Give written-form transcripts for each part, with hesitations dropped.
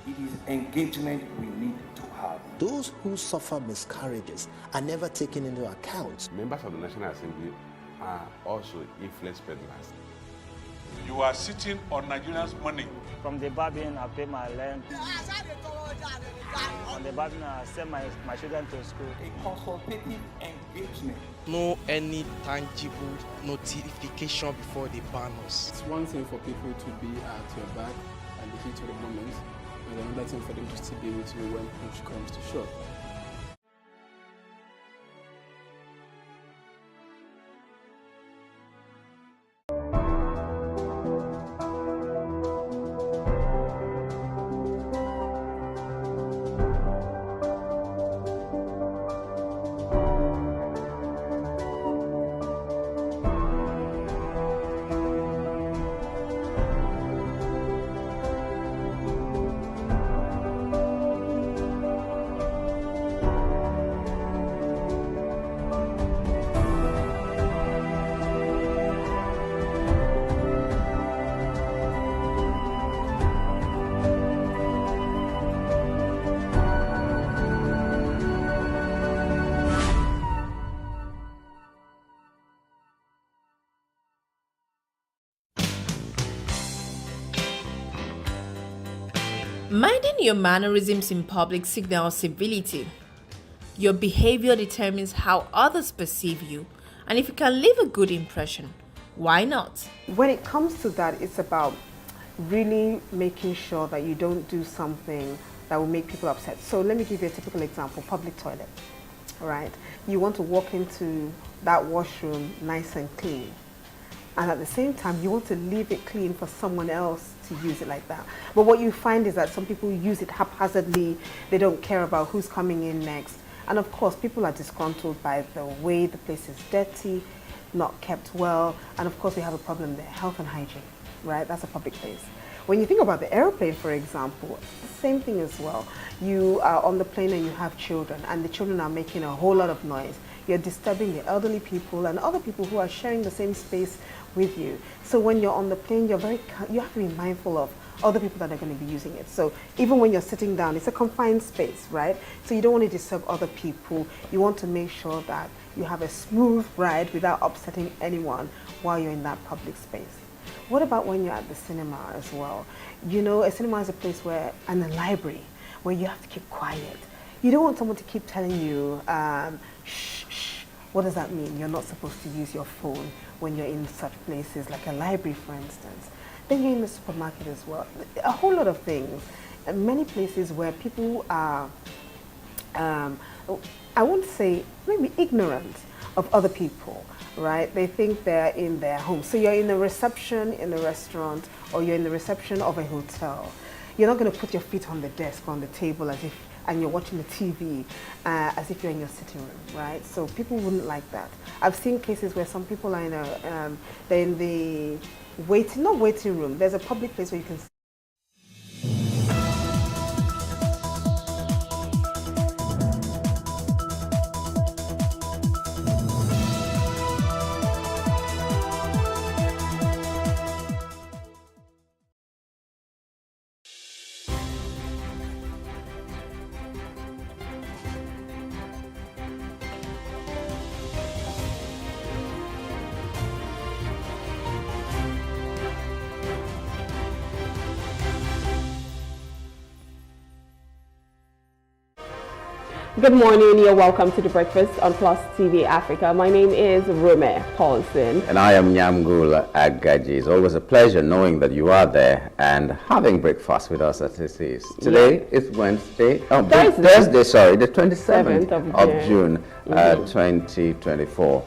It is engagement we need to have. Those who suffer miscarriages are never taken into account. Members of the National Assembly are also influence peddlers. You are sitting on Nigerians' money. From the Babin, I pay my rent. From the Babin, I send my children to school. A consultative engagement. No any tangible notification before they ban us. It's one thing for people to be at your back and the heat of the moment, and another thing for them to still be with you when push comes to shove. Minding your mannerisms in public signals civility. Your behavior determines how others perceive you, and if you can leave a good impression, why not? When it comes to that, it's about really making sure that you don't do something that will make people upset. So let me give you a typical example: public toilet. All right, you want to walk into that washroom nice and clean, and at the same time you want to leave it clean for someone else to use it like that. But what you find is that some people use it haphazardly. They don't care about who's coming in next, and of course people are disgruntled by the way the place is dirty, not kept well, and of course we have a problem there: health and hygiene. Right, that's a public place. When you think about the airplane, for example, the same thing as well. You are on the plane and you have children, and the children are making a whole lot of noise. You're disturbing the elderly people and other people who are sharing the same space with you. So when you're on the plane, you have to be mindful of other people that are going to be using it. So even when you're sitting down, it's a confined space, right? So you don't want to disturb other people. You want to make sure that you have a smooth ride without upsetting anyone while you're in that public space. What about when you're at the cinema as well? You know, a cinema is a place where, and a library, where you have to keep quiet. You don't want someone to keep telling you, shh, shh. What does that mean? You're not supposed to use your phone when you're in such places, like a library, for instance. Then you're in the supermarket as well. A whole lot of things. And many places where people are, I won't say maybe ignorant of other people, right? They think they're in their home. So you're in a reception in a restaurant, or you're in the reception of a hotel. You're not going to put your feet on the desk, on the table, and you're watching the TV as if you're in your sitting room, right? So people wouldn't like that. I've seen cases where some people are in they're in the not waiting room. There's a public place where you can Good morning, you're welcome to the breakfast on Plus TV Africa. My name is Rome Paulson. And I am Nyamgul Agaji. It's always a pleasure knowing that you are there and having breakfast with us as it is. Today is Wednesday, Thursday, sorry, the 27th of June, 2024.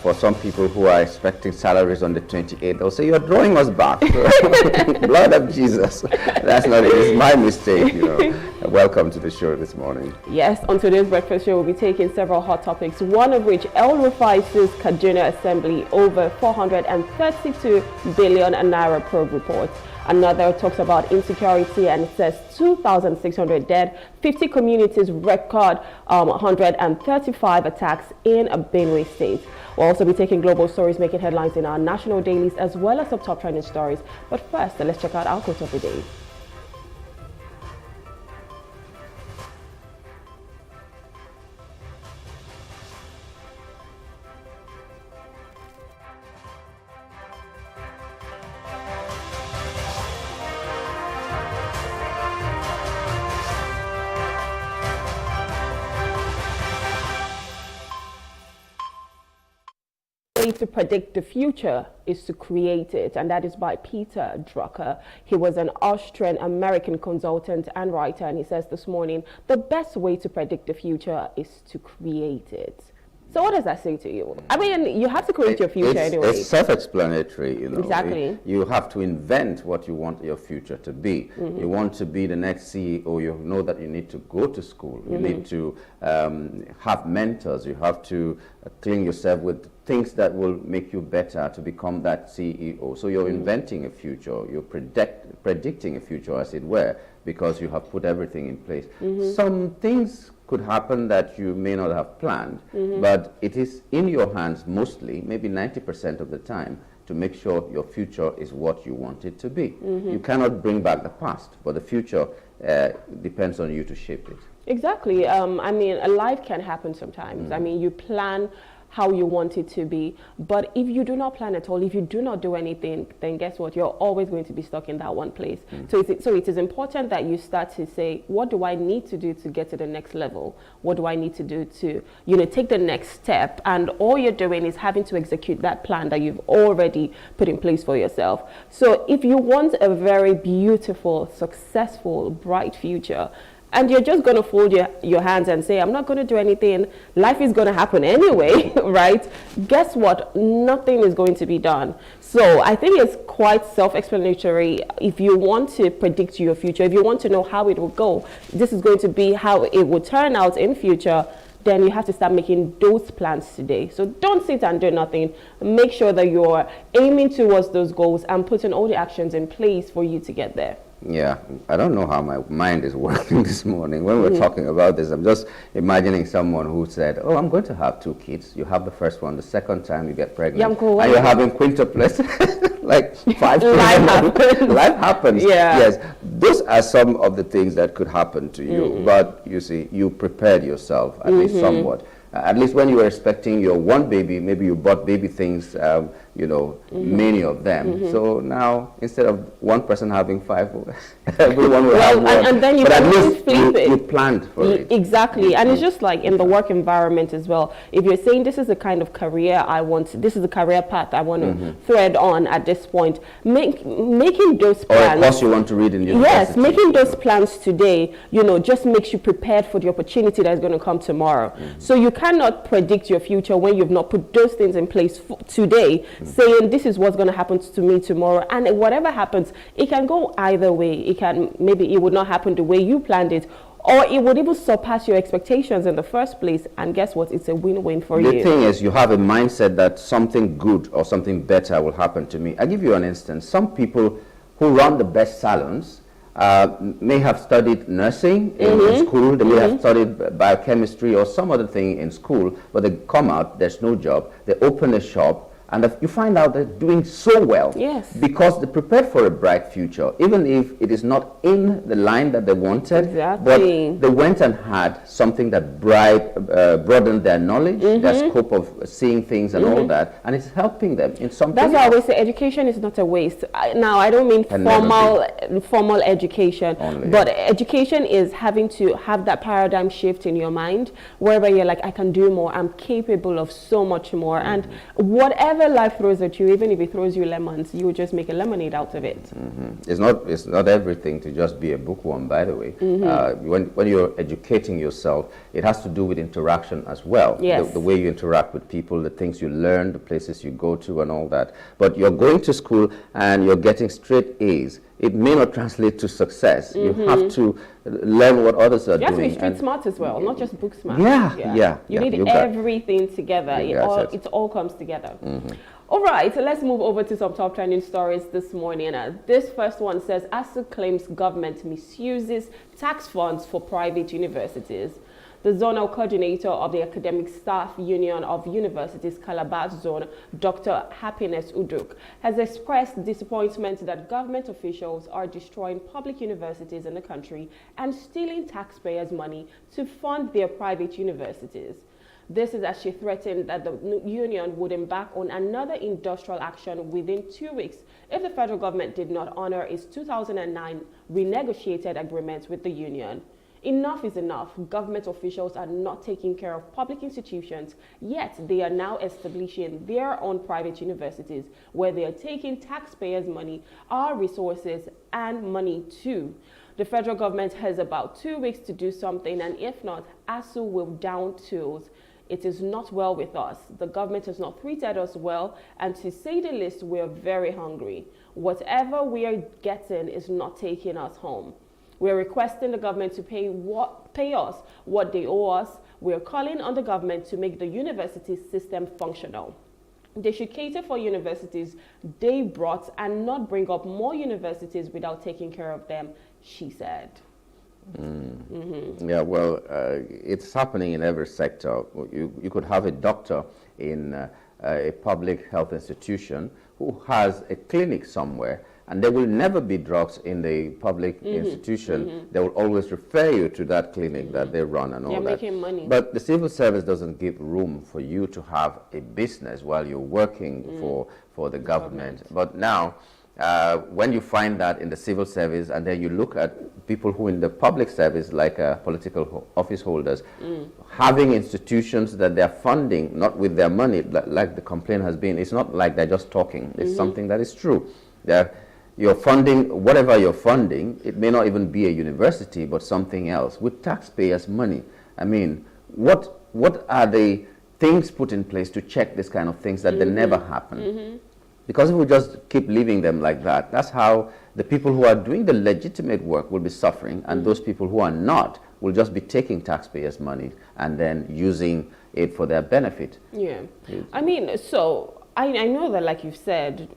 For some people who are expecting salaries on the 28th, they'll say, you're drawing us back. Blood of Jesus. That's not it. It's my mistake, you know. Welcome to the show this morning. Yes, on today's breakfast show, we'll be taking several hot topics, one of which El Rufai sues Kaduna Assembly over 432 billion Naira probe report. Another talks about insecurity and says 2,600 dead, 50 communities record 135 attacks in Benue State. We'll also be taking global stories making headlines in our national dailies as well as some top trending stories. But first, let's check out our quote of the day. way to predict the future is to create it, and that is by Peter Drucker. He was an Austrian-American consultant and writer, and he says this morning, the best way to predict the future is to create it. So what does that say to you? I mean, you have to create your future anyway. It's self-explanatory, you know. Exactly. You have to invent what you want your future to be. You want to be the next CEO, you know that you need to go to school. You need to have mentors. You have to clean yourself with things that will make you better to become that CEO. So you're inventing a future. You're predicting a future, as it were, because you have put everything in place. Some things could happen that you may not have planned, but it is in your hands mostly, maybe 90% of the time, to make sure your future is what you want it to be. You cannot bring back the past, but the future depends on you to shape it. Exactly. I mean, a life can happen sometimes. I mean, you plan how you want it to be, but if you do not plan at all, if you do not do anything, then guess what, you're always going to be stuck in that one place. So it is important that you start to say, what do I need to do to get to the next level? What do I need to do to, you know, take the next step? And all you're doing is having to execute that plan that you've already put in place for yourself. So if you want a very beautiful, successful, bright future, and you're just going to fold your hands and say, I'm not going to do anything, life is going to happen anyway, right? Guess what? Nothing is going to be done. So I think it's quite self-explanatory. If you want to predict your future, if you want to know how it will go, this is going to be how it will turn out in future, then you have to start making those plans today. So don't sit and do nothing. Make sure that you're aiming towards those goals and putting all the actions in place for you to get there. Yeah, I don't know how my mind is working this morning. When we're talking about this, I'm just imagining someone who said, oh, I'm going to have 2 kids. You have the first one, the second time you get pregnant, and you're having quintuplets, like 5 kids. Life happens. Yeah. Yes, those are some of the things that could happen to you. But you see, you prepared yourself, at least somewhat. At least when you were expecting your one baby, maybe you bought baby things, you know, many of them. So now, instead of one person having 5, everyone will have one. And then you but can at least flip it. You planned for it. Exactly. And it's just like in the work environment as well. If you're saying this is the kind of career I want, this is the career path I want to thread on at this point, making those plans. Or a course you want to read in university. Yes, making those plans today, you know, just makes you prepared for the opportunity that's going to come tomorrow. So you cannot predict your future when you've not put those things in place today, saying this is what's going to happen to me tomorrow. And whatever happens, it can go either way. It can, maybe it would not happen the way you planned it, or it would even surpass your expectations in the first place. And guess what? It's a win-win for you. The thing is, you have a mindset that something good or something better will happen to me. I'll give you an instance. Some people who run the best salons may have studied nursing in school, they may have studied biochemistry or some other thing in school, but they come out, there's no job, they open a shop, and you find out they're doing so well because they prepared for a bright future, even if it is not in the line that they wanted, but they went and had something that broadened their knowledge, their scope of seeing things and all that, and it's helping them in something. That's why I always say education is not a waste. Now, I don't mean formal education, but education is having to have that paradigm shift in your mind, wherever you're like, I can do more, I'm capable of so much more, and whatever life throws at you, even if it throws you lemons, you will just make a lemonade out of it. It's not everything to just be a bookworm, by the way. When you're educating yourself, it has to do with interaction as well. Yes. The way you interact with people, the things you learn, the places you go to and all that. But you're going to school and you're getting straight A's. It may not translate to success. You have to learn what others are doing. You have to be street smart as well, not just book smart. You need everything together. It all comes together. All right, so let's move over to some top trending stories this morning. This first one says, ASUU claims government misuses tax funds for private universities. The zonal coordinator of the Academic Staff Union of Universities Calabar Zone, Dr. Happiness Uduk, has expressed disappointment that government officials are destroying public universities in the country and stealing taxpayers' money to fund their private universities. This is as she threatened that the union would embark on another industrial action within 2 weeks if the federal government did not honor its 2009 renegotiated agreement with the union. Enough is enough. Government officials are not taking care of public institutions, yet they are now establishing their own private universities where they are taking taxpayers' money, our resources, and money too. The federal government has about 2 weeks to do something, and if not, ASU will down tools. It is not well with us. The government has not treated us well, and to say the least, we're very hungry. Whatever we are getting is not taking us home. We're requesting the government to pay us what they owe us. We're calling on the government to make the university system functional. They should cater for universities they brought and not bring up more universities without taking care of them, she said. Yeah, well, it's happening in every sector. You could have a doctor in a public health institution who has a clinic somewhere, and there will never be drugs in the public institution. They will always refer you to that clinic that they run and all that. Making money. But the civil service doesn't give room for you to have a business while you're working for the government. But now, when you find that in the civil service, and then you look at people who in the public service, like political office holders, having institutions that they're funding, not with their money, like the complaint has been, it's not like they're just talking. It's something that is true. You're funding, whatever you're funding, it may not even be a university, but something else, with taxpayers' money. I mean, what are the things put in place to check this kind of things that they never happen? Because if we just keep leaving them like that, that's how the people who are doing the legitimate work will be suffering, and those people who are not will just be taking taxpayers' money and then using it for their benefit. Yeah. I mean, so I know that, like you've said,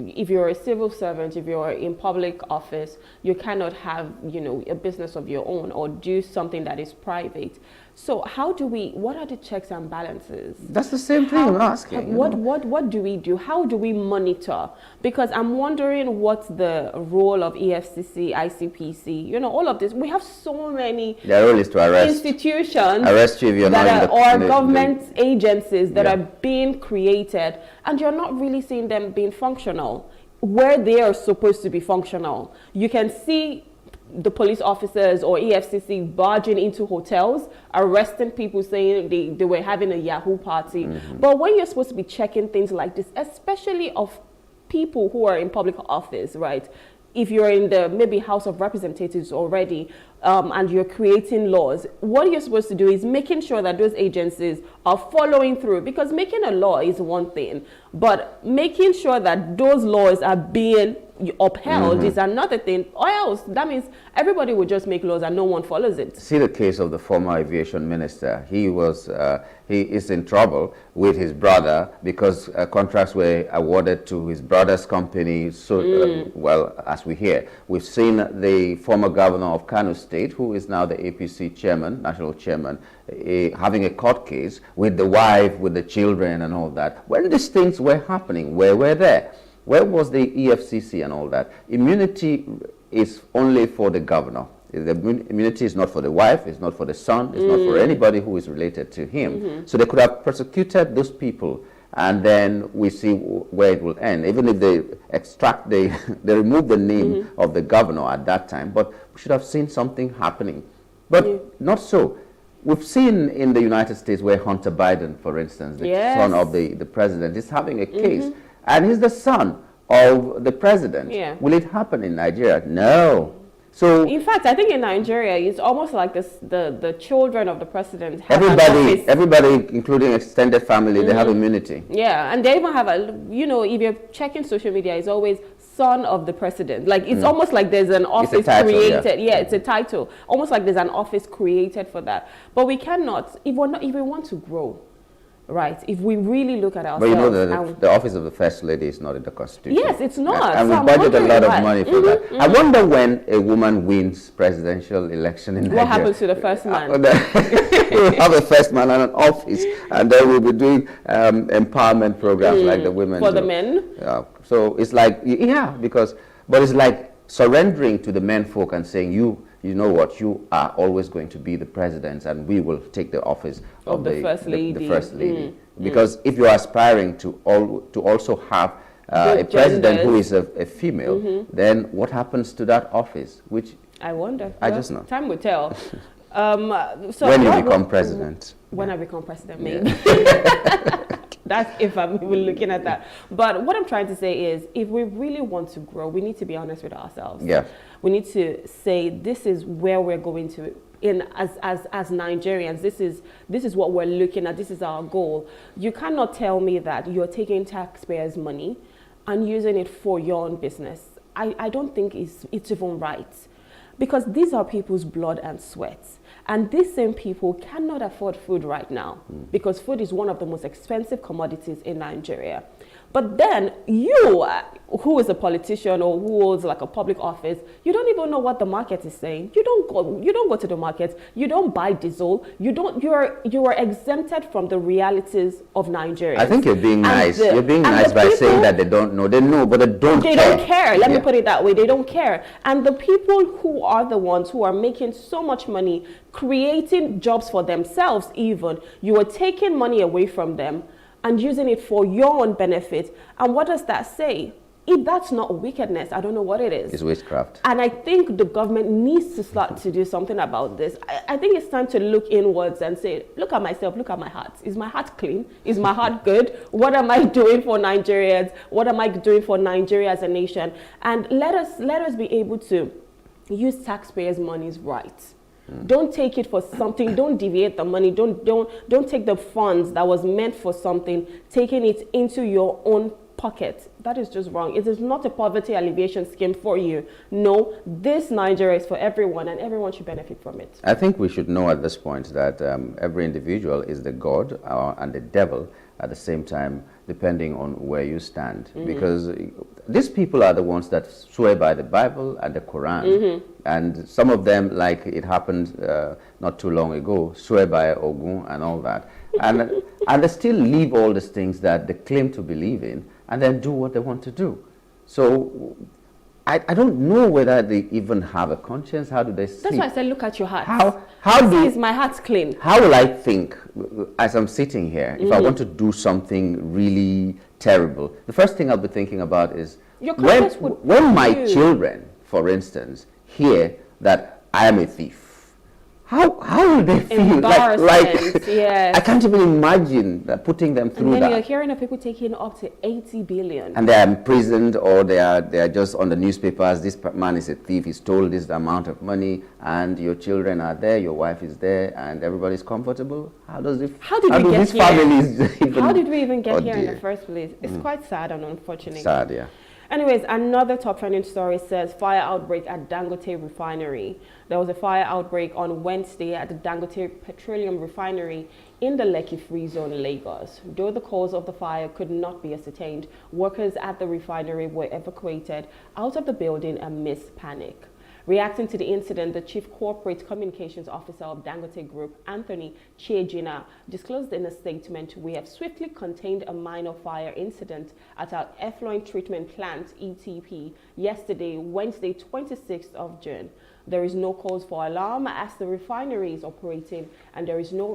if you're a civil servant, if you're in public office, you cannot have, a business of your own or do something that is private. So what are the checks and balances? That's the same thing I'm asking. What do we do? How do we monitor? Because I'm wondering what's the role of EFCC, ICPC, all of this. We have so many Their role is to arrest institutions arrest you if you're not or government agencies that are being created, and you're not really seeing them being functional where they are supposed to be functional. You can see the police officers or EFCC barging into hotels, arresting people saying they were having a Yahoo party. But when you're supposed to be checking things like this, especially of people who are in public office, right? If you're in the maybe House of Representatives already, and you're creating laws, what you're supposed to do is making sure that those agencies are following through, because making a law is one thing, but making sure that those laws are being upheld is another thing, or else that means everybody will just make laws and no one follows it. See the case of the former aviation minister. He is in trouble with his brother because contracts were awarded to his brother's company. So, well, as we hear, we've seen the former governor of Kano State, who is now the APC chairman, national chairman, having a court case with the wife, with the children and all that. When these things were happening, where were they? Where was the EFCC and all that? Immunity is only for the governor. The immunity is not for the wife, it's not for the son, it's not for anybody who is related to him. So they could have prosecuted those people, and then we see where it will end. Even if they extract, they remove the name of the governor at that time, but we should have seen something happening. But not so. We've seen in the United States where Hunter Biden, for instance, the son of the president, is having a case. And he's the son of the president. Will it happen in Nigeria? No. So in fact, I think in Nigeria, it's almost like the children of the president have everybody, including extended family, they have immunity. Yeah, and they even have if you're checking social media, it's always son of the president. Like it's almost like there's an office created. Yeah, it's a title. Almost like there's an office created for that. But we cannot, if we want to grow. Right, if we really look at ourselves. But you know the office of the First Lady is not in the Constitution. Yes, it's not. And we budget a lot of money for that. I wonder when a woman wins presidential election in Nigeria. What happens to the first man? We'll have a first man and an office, and then we'll be doing empowerment programs like the women for the men. So it's like, but it's like surrendering to the men folk and saying, you know what, you are always going to be the president, and we will take the office of the first lady. The first lady. Because if you are aspiring to also have a president who is a female, then what happens to that office? Which I wonder. I just know. Time will tell. So when you become president. When I become president, maybe. That's if I'm even looking at that. But what I'm trying to say is, if we really want to grow, we need to be honest with ourselves. Yeah. We need to say, this is where we're going to, as Nigerians, this is what we're looking at, this is our goal. You cannot tell me that you're taking taxpayers' money and using it for your own business. I don't think it's even right. Because these are people's blood and sweat. And these same people cannot afford food right now because food is one of the most expensive commodities in Nigeria. But then you, who is a politician or who holds like a public office, you don't even know what the market is saying. You don't go to the market. You don't buy diesel. You are exempted from the realities of Nigeria. I think you're being nice. You're being nice by saying that they don't know. They know, but they don't care. They don't care. Let me put it that way. They don't care. And the people who are the ones who are making so much money, creating jobs for themselves even, you are taking money away from them and using it for your own benefit. And what does that say? If that's not wickedness, I don't know what it is. It's witchcraft. And I think the government needs to start to do something about this. I think it's time to look inwards and say, look at myself, look at my heart. Is my heart clean? Is my heart good? What am I doing for Nigerians? What am I doing for Nigeria as a nation? And let us be able to use taxpayers' monies right. Don't take it for something. Don't deviate the money. Don't take the funds that was meant for something, taking it into your own pocket. That is just wrong. It is not a poverty alleviation scheme for you. No, this Nigeria is for everyone, and everyone should benefit from it. I think we should know at this point that every individual is the God and the devil at the same time, depending on where you stand. Because these people are the ones that swear by the Bible and the Quran. And some of them, like it happened not too long ago, swear by Ogun and all that. And they still leave all these things that they claim to believe in and then do what they want to do. So I don't know whether they even have a conscience. How do they sleep? That's why I said, look at your heart. Is my heart clean? How will I think as I'm sitting here if I want to do something really terrible? The first thing I'll be thinking about is when my children, for instance, hear that I am a thief. How will they feel? Yes. I can't even imagine putting them through that. And then you're hearing of people taking up to 80 billion. And they're imprisoned, or they are just on the newspapers. This man is a thief. He stole this amount of money, and your children are there, your wife is there, and everybody's comfortable. How did we even get here in the first place? It's quite sad and unfortunate. Sad, yeah. Anyways, another top trending story says fire outbreak at Dangote Refinery. There was a fire outbreak on Wednesday at the Dangote Petroleum Refinery in the Lekki Free Zone, Lagos. Though the cause of the fire could not be ascertained, workers at the refinery were evacuated out of the building amidst panic. Reacting to the incident, the Chief Corporate Communications Officer of Dangote Group, Anthony Chiejina, disclosed in a statement, "We have swiftly contained a minor fire incident at our effluent treatment plant, ETP, yesterday, Wednesday, 26th of June. There is no cause for alarm as the refinery is operating and there is no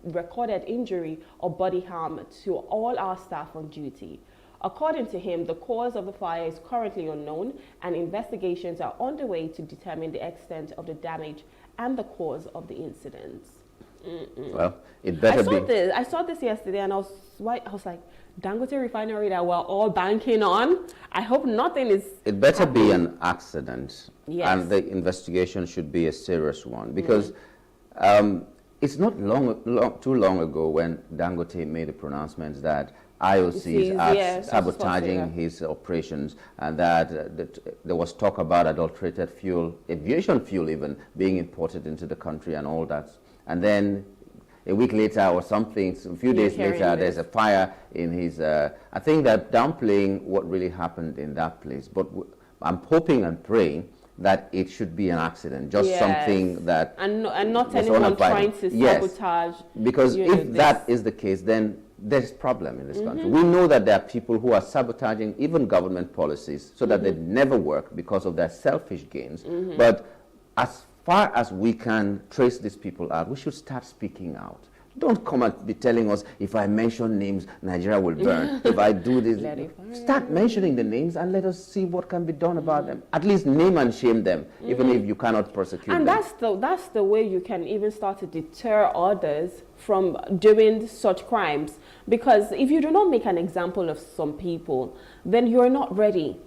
recorded injury or body harm to all our staff on duty." According to him, the cause of the fire is currently unknown and investigations are underway to determine the extent of the damage and the cause of the incidents. Well, it better be. I saw this yesterday and I was like, Dangote Refinery that we're all banking on. I hope nothing is. It better be an accident. Yes. And the investigation should be a serious one, because it's not too long ago when Dangote made a pronouncement that IOCs are sabotaging his operations, and that there was talk about adulterated fuel, aviation fuel even, being imported into the country and all that. And then a week later or something, a few days later, there's a fire in his... I think they're downplaying what really happened in that place. But I'm hoping and praying that it should be an accident, just something that... And not anyone trying to sabotage. Because if that is the case, then there's problem in this country. We know that there are people who are sabotaging even government policies so that they never work because of their selfish gains. But as far as we can trace these people out, we should start speaking out. Don't come and be telling us, if I mention names, Nigeria will burn. If I do this, start mentioning the names and let us see what can be done about them. At least name and shame them, even if you cannot prosecute them. And that's the way you can even start to deter others from doing such crimes. Because if you do not make an example of some people, then you're not ready.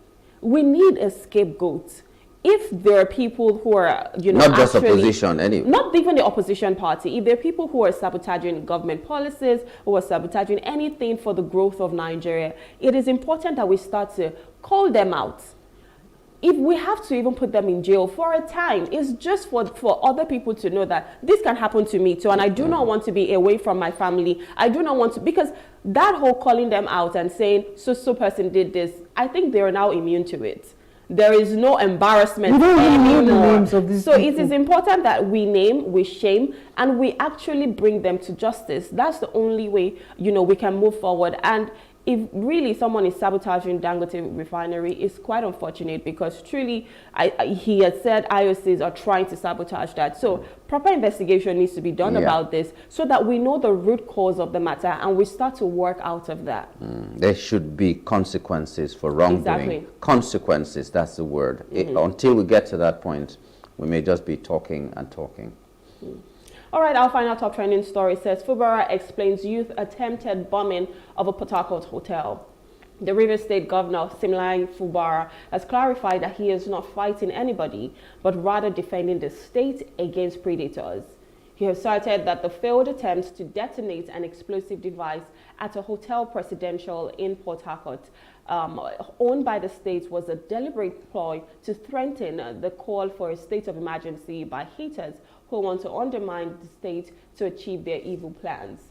We need a scapegoat. If there are people who are, not just opposition, anyway. Not even the opposition party. If there are people who are sabotaging government policies, who are sabotaging anything for the growth of Nigeria, it is important that we start to call them out. If we have to even put them in jail for a time, it's just for other people to know that this can happen to me too, and I do not want to be away from my family. I do not want to, because that whole calling them out and saying, so person did this, I think they are now immune to it. There is no embarrassment anymore. So it is important that we name, we shame, and we actually bring them to justice. That's the only way, we can move forward. And if really someone is sabotaging Dangote refinery, it's quite unfortunate, because truly, he has said IOCs are trying to sabotage that. So proper investigation needs to be done about this, so that we know the root cause of the matter and we start to work out of that. There should be consequences for wrongdoing. Exactly. Consequences, that's the word. Until we get to that point, we may just be talking and talking. All right, our final top trending story says Fubara explains youth attempted bombing of a Port Harcourt hotel. The Rivers State Governor, Siminalayi Fubara, has clarified that he is not fighting anybody, but rather defending the state against predators. He asserted that the failed attempts to detonate an explosive device at a hotel presidential in Port Harcourt, owned by the state, was a deliberate ploy to threaten the call for a state of emergency by haters who want to undermine the state to achieve their evil plans.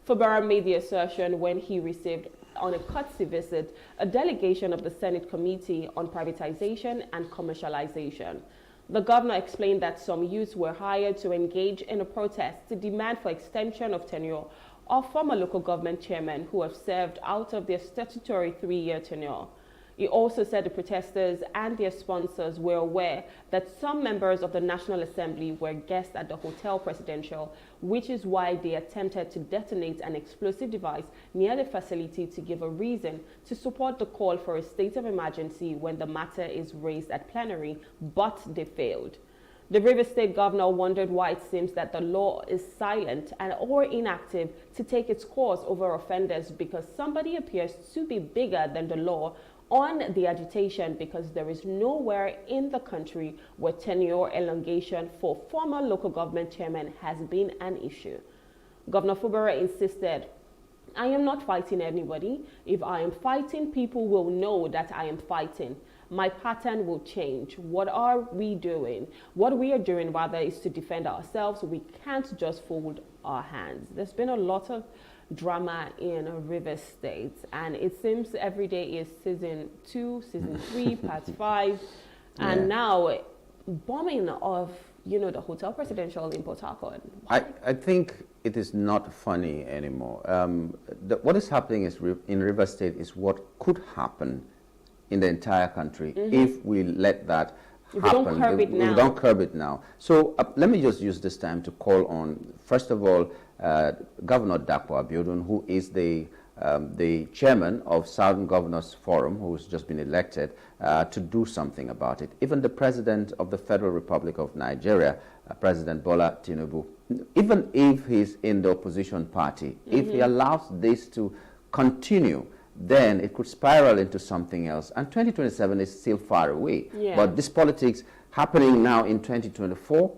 Fubara made the assertion when he received, on a courtesy visit, a delegation of the Senate Committee on Privatization and Commercialization. The governor explained that some youths were hired to engage in a protest to demand for extension of tenure of former local government chairmen who have served out of their statutory 3-year tenure. He also said the protesters and their sponsors were aware that some members of the National Assembly were guests at the Hotel Presidential, which is why they attempted to detonate an explosive device near the facility to give a reason to support the call for a state of emergency when the matter is raised at plenary, but they failed. The Rivers State Governor wondered why it seems that the law is silent or inactive to take its course over offenders, because somebody appears to be bigger than the law on the agitation, because there is nowhere in the country where tenure elongation for former local government chairmen has been an issue. Governor Fubara insisted, I am not fighting anybody. If I am fighting, people will know that I am fighting. My pattern will change. What are we doing? What we are doing, rather, is to defend ourselves. We can't just fold our hands. There's been a lot of drama in Rivers State, and it seems every day is season 2, season 3, part 5, and now bombing of the Hotel Presidential in Port Harcourt. I think it is not funny anymore. What is happening is in Rivers State is what could happen in the entire country if we let that happen. We don't curb it now. So let me just use this time to call on, first of all, Governor Dapo Abiodun, who is the chairman of Southern Governors Forum, who's just been elected, to do something about it. Even the president of the Federal Republic of Nigeria, President Bola Tinubu, even if he's in the opposition party, if he allows this to continue, then it could spiral into something else. And 2027 is still far away. But this politics happening now in 2024,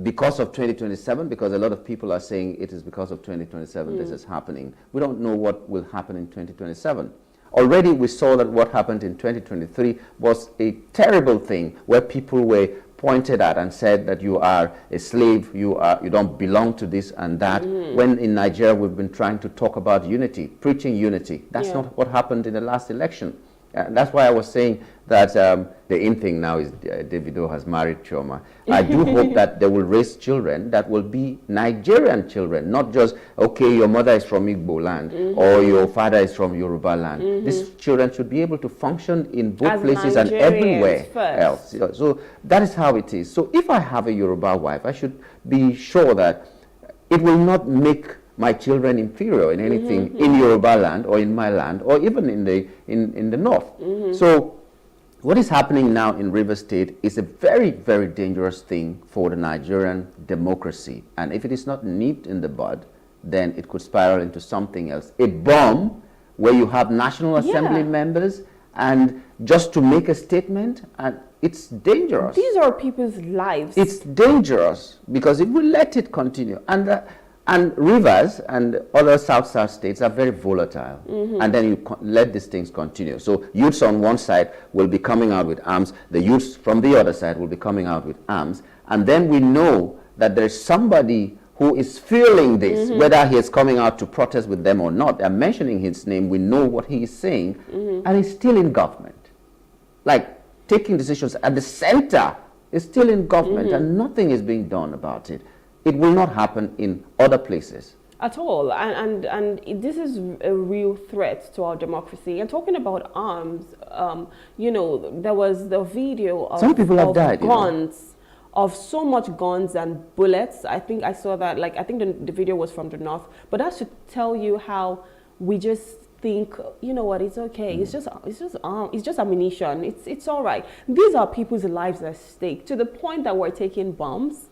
because of 2027, because a lot of people are saying it is because of 2027 this is happening. We don't know what will happen in 2027. Already we saw that what happened in 2023 was a terrible thing, where people were pointed at and said that you are a slave, you don't belong to this and that. When in Nigeria we've been trying to talk about unity, preaching unity. That's not what happened in the last election. That's why I was saying that the in thing now is Davido has married Chioma. I do hope that they will raise children that will be Nigerian children, not just, okay, your mother is from Igbo land or your father is from Yoruba land. These children should be able to function in both as places Nigerians and everywhere else. So that is how it is. So if I have a Yoruba wife, I should be sure that it will not make my children inferior in anything in Yoruba land or in my land or even in the north. So what is happening now in Rivers State is a very, very dangerous thing for the Nigerian democracy. And if it is not nipped in the bud, then it could spiral into something else. A bomb where you have National Assembly members and just to make a statement, and it's dangerous. These are people's lives. It's dangerous because if we let it continue, and Rivers and other South states are very volatile, and then you let these things continue. So youths on one side will be coming out with arms, the youths from the other side will be coming out with arms, and then we know that there's somebody who is feeling this, whether he is coming out to protest with them or not. They're mentioning his name, we know what he is saying, and he's still in government. Like, taking decisions at the center is still in government, and nothing is being done about it. It will not happen in other places. At all, and this is a real threat to our democracy. And talking about arms, you know, there was the video of some people have died, guns, of so much guns and bullets. I think I saw that. Like, I think the video was from the north, but that should tell you how we just think, you know what, it's okay. It's just ammunition. It's all right. These are people's lives at stake to the point that we're taking bombs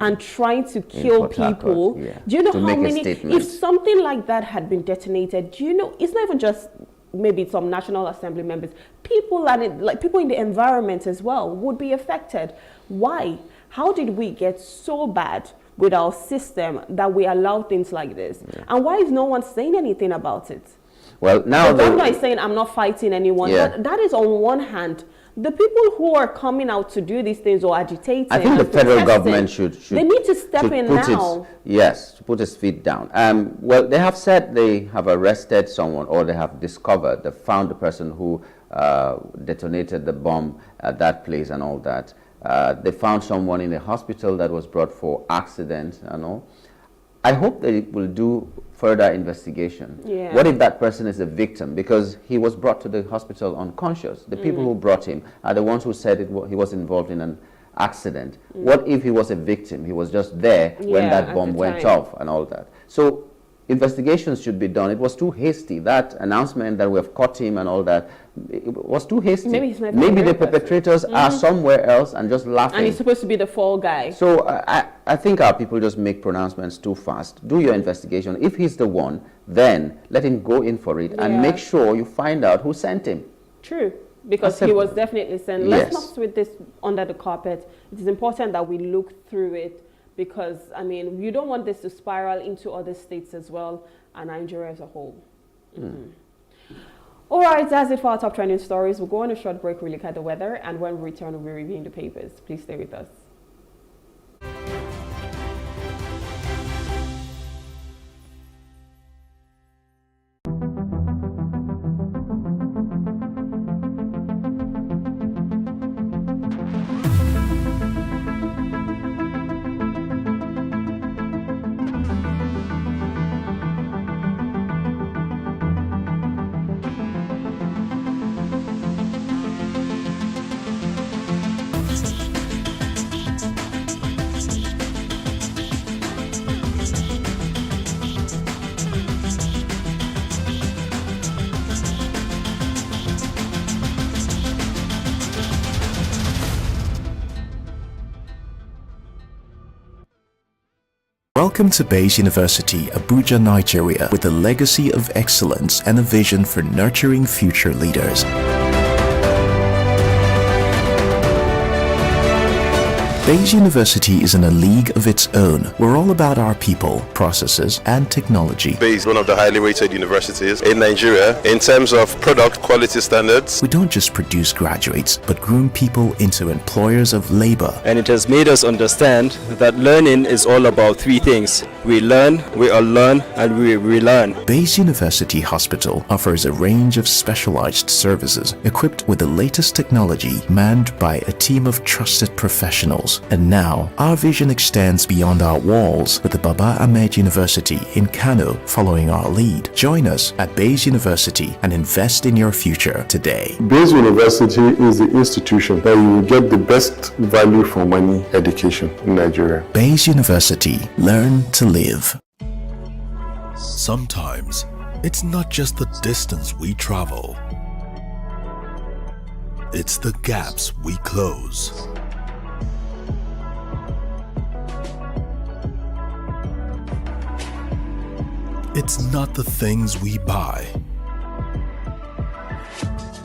and trying to kill people. Do you know how many, if something like that had been detonated, do you know, it's not even just maybe some National Assembly members, people and like people in the environment as well would be affected. Why? How did we get so bad with our system that we allow things like this? And why is no one saying anything about it? Well, now the governor is saying, I'm not fighting anyone. But that is on one hand. The people who are coming out to do these things or agitating, I think the federal government should they need to step in now. To put its feet down. Well, they have said they have arrested someone, or they have discovered, they found the person who detonated the bomb at that place and all that. They found someone in the hospital that was brought for accident and all. I hope they will do further investigation. What if that person is a victim? Because he was brought to the hospital unconscious. The people who brought him are the ones who said he was involved in an accident. What if he was a victim? He was just there when that bomb went off and all that. So investigations should be done. It was too hasty. That announcement that we have caught him and all that, it was too hasty. Maybe the perpetrators are somewhere else and just laughing. And he's supposed to be the fall guy. So I think our people just make pronouncements too fast. Do your investigation. If he's the one, then let him go in for it and make sure you find out who sent him. True. Because he was definitely sent. Let's not sweep this under the carpet. It is important that we look through it. Because, I mean, you don't want this to spiral into other states as well, and Nigeria as a whole. All right, that's it for our top trending stories. We'll go on a short break, we'll look at the weather, and when we return, we'll be reviewing the papers. Please stay with us. Welcome to Bayes University, Abuja, Nigeria, with a legacy of excellence and a vision for nurturing future leaders. Bayes University is in a league of its own. We're all about our people, processes, and technology. Bayes is one of the highly rated universities in Nigeria in terms of product quality standards. We don't just produce graduates, but groom people into employers of labor. And it has made us understand that learning is all about three things. We learn, we unlearn, and we relearn. Bayes University Hospital offers a range of specialized services equipped with the latest technology, manned by a team of trusted professionals. And now, our vision extends beyond our walls with the Baba Ahmed University in Kano following our lead. Join us at Bayes University and invest in your future today. Bayes University is the institution that you will get the best value for money education in Nigeria. Bayes University. Learn to live. Sometimes, it's not just the distance we travel. It's the gaps we close. It's not the things we buy.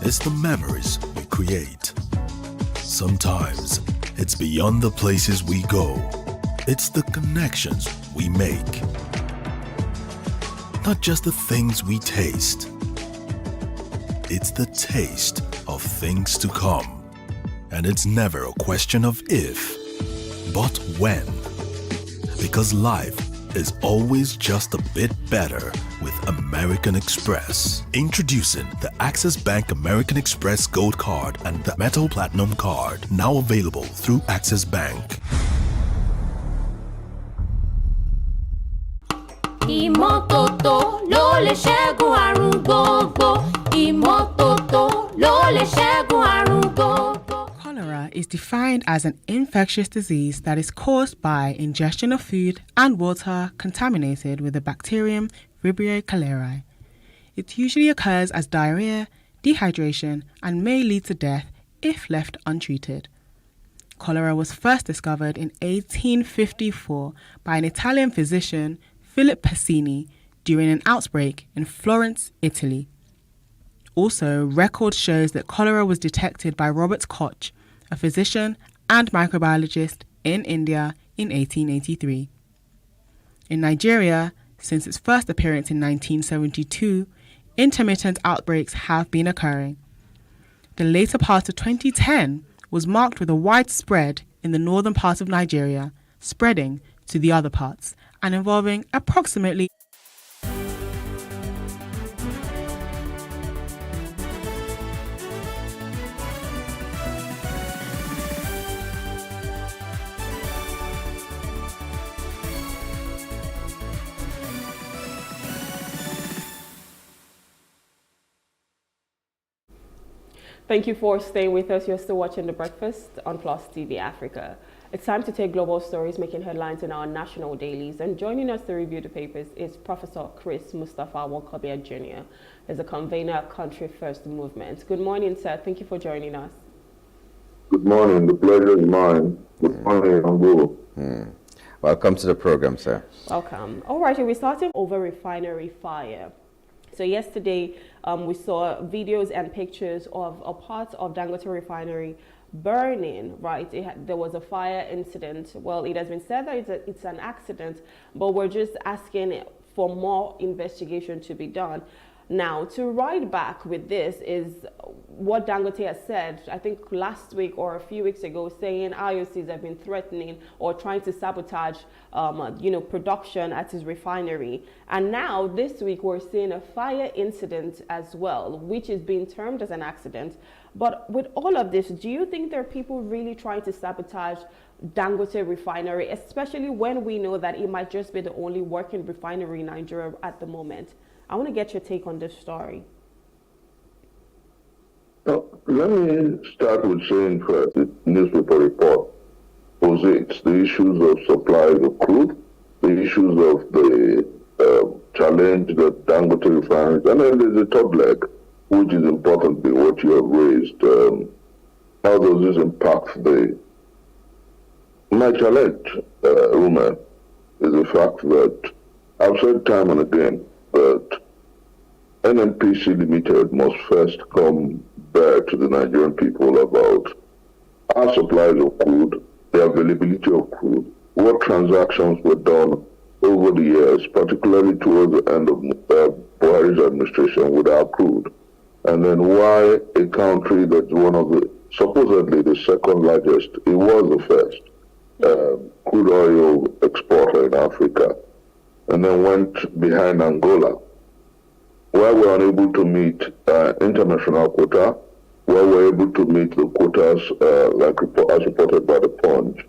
It's the memories we create. Sometimes, it's beyond the places we go. It's the connections we make. Not just the things we taste. It's the taste of things to come. And it's never a question of if, but when. Because life is always just a bit better with American Express. Introducing the Access Bank American Express Gold Card and the Metal Platinum Card, now available through Access Bank. Ìmọ́tótó ló lè ṣẹ́gun àrùn gbogbo. Ìmọ́tótó ló lè ṣẹ́gun àrùn gbogbo. Cholera is defined as an infectious disease that is caused by ingestion of food and water contaminated with the bacterium Vibrio cholerae. It usually occurs as diarrhea, dehydration, and may lead to death if left untreated. Cholera was first discovered in 1854 by an Italian physician, Philip Pacini, during an outbreak in Florence, Italy. Also, record shows that cholera was detected by Robert Koch, a physician and microbiologist in India in 1883. In Nigeria, since its first appearance in 1972, intermittent outbreaks have been occurring. The later part of 2010 was marked with a widespread in the northern part of Nigeria, spreading to the other parts and involving approximately Thank you for staying with us. You're still watching The Breakfast on Plus TV Africa. It's time to take global stories making headlines in our national dailies. And joining us to review the papers is Professor Chris Mustafa Wakobia Jr. He's a convener of Country First Movement. Good morning, sir. Thank you for joining us. Good morning. The pleasure is mine. Good morning, Ango. Welcome to the program, sir. Welcome. All right, we're starting over refinery fire. So yesterday, we saw videos and pictures of a part of Dangote Refinery burning, right? There was a fire incident. Well, it has been said that it's an accident, but we're just asking for more investigation to be done. Now, to ride back with this is what Dangote has said, I think last week or a few weeks ago, saying IOCs have been threatening or trying to sabotage, production at his refinery. And now this week we're seeing a fire incident as well, which is being termed as an accident. But with all of this, do you think there are people really trying to sabotage Dangote Refinery, especially when we know that it might just be the only working refinery in Nigeria at the moment? I want to get your take on this story. Let me start with saying first, the newspaper report posits the issues of supply of crude, the issues of the challenge that Dangote Refinery, and then there's a third leg, which is importantly what you have raised. How does this impact my challenge, Rumen, is the fact that I've said time and again that NNPC Limited must first come back to the Nigerian people about our supplies of crude, the availability of crude, what transactions were done over the years, particularly towards the end of Buhari's administration with our crude, and then why a country that's one of the, supposedly the second largest, it was the first crude oil exporter in Africa, and then went behind Angola, where we're unable to meet international quota, where we're able to meet the quotas as reported by the Punch,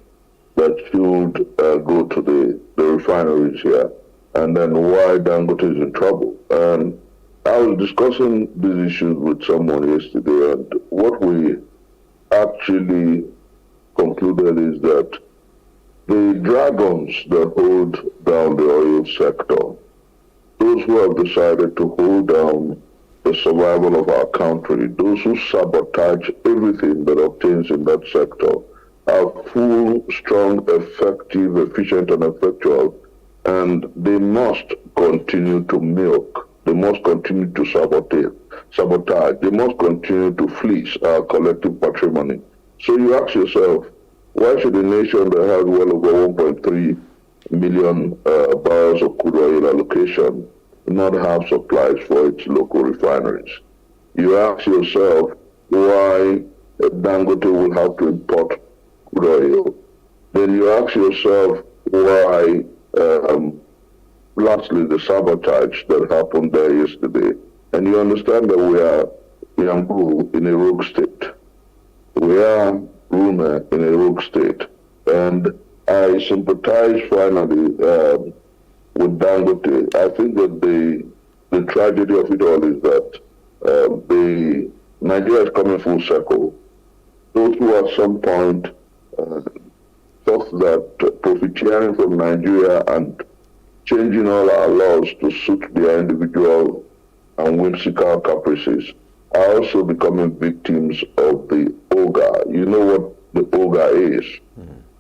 that should go to the refineries here, and then why Dangote is in trouble. And I was discussing these issues with someone yesterday, and what we actually concluded is that the dragons that hold down the oil sector, those who have decided to hold down the survival of our country, those who sabotage everything that obtains in that sector, are full, strong, effective, efficient, and effectual, and they must continue to milk. They must continue to sabotage. They must continue to fleece our collective patrimony. So you ask yourself, why should a nation that has well over 1.3 million barrels of crude oil allocation not have supplies for its local refineries? You ask yourself why Dangote will have to import crude oil. Then you ask yourself why, lastly, the sabotage that happened there yesterday. And you understand that we are Yangbu in a rogue state. We are Ruma in a rogue state. And I sympathize finally with Dangote. I think that the tragedy of it all is that Nigeria is coming full circle. Those who at some point thought that profiteering from Nigeria and changing all our laws to suit their individual and whimsical caprices are also becoming victims of the ogre. You know what the ogre is?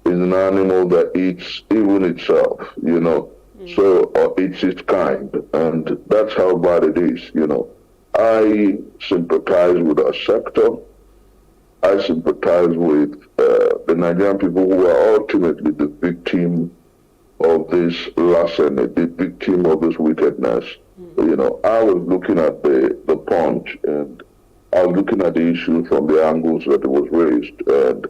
It's an animal that eats even itself, you know, so, or eats its kind, and that's how bad it is, you know. I sympathize with our sector. I sympathize with the Nigerian people who are ultimately the victim of this larceny, the victim of this wickedness. You know, I was looking at the Punch, and I was looking at the issue from the angles that it was raised, and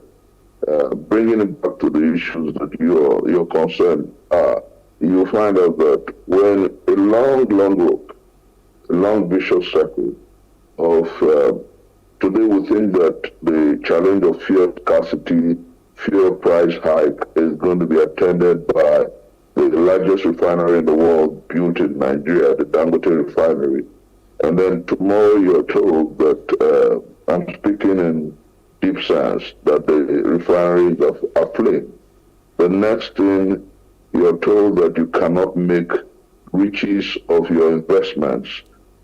bringing it back to the issues that you're concerned are, you'll find out that when a long rope, a long vicious circle of today we think that the challenge of fuel scarcity, fuel price hike is going to be attended by the largest refinery in the world built in Nigeria, the Dangote refinery. And then tomorrow you're told that, I'm speaking in deep sense, that the refineries are aflame. The next thing, you're told that you cannot make riches of your investments.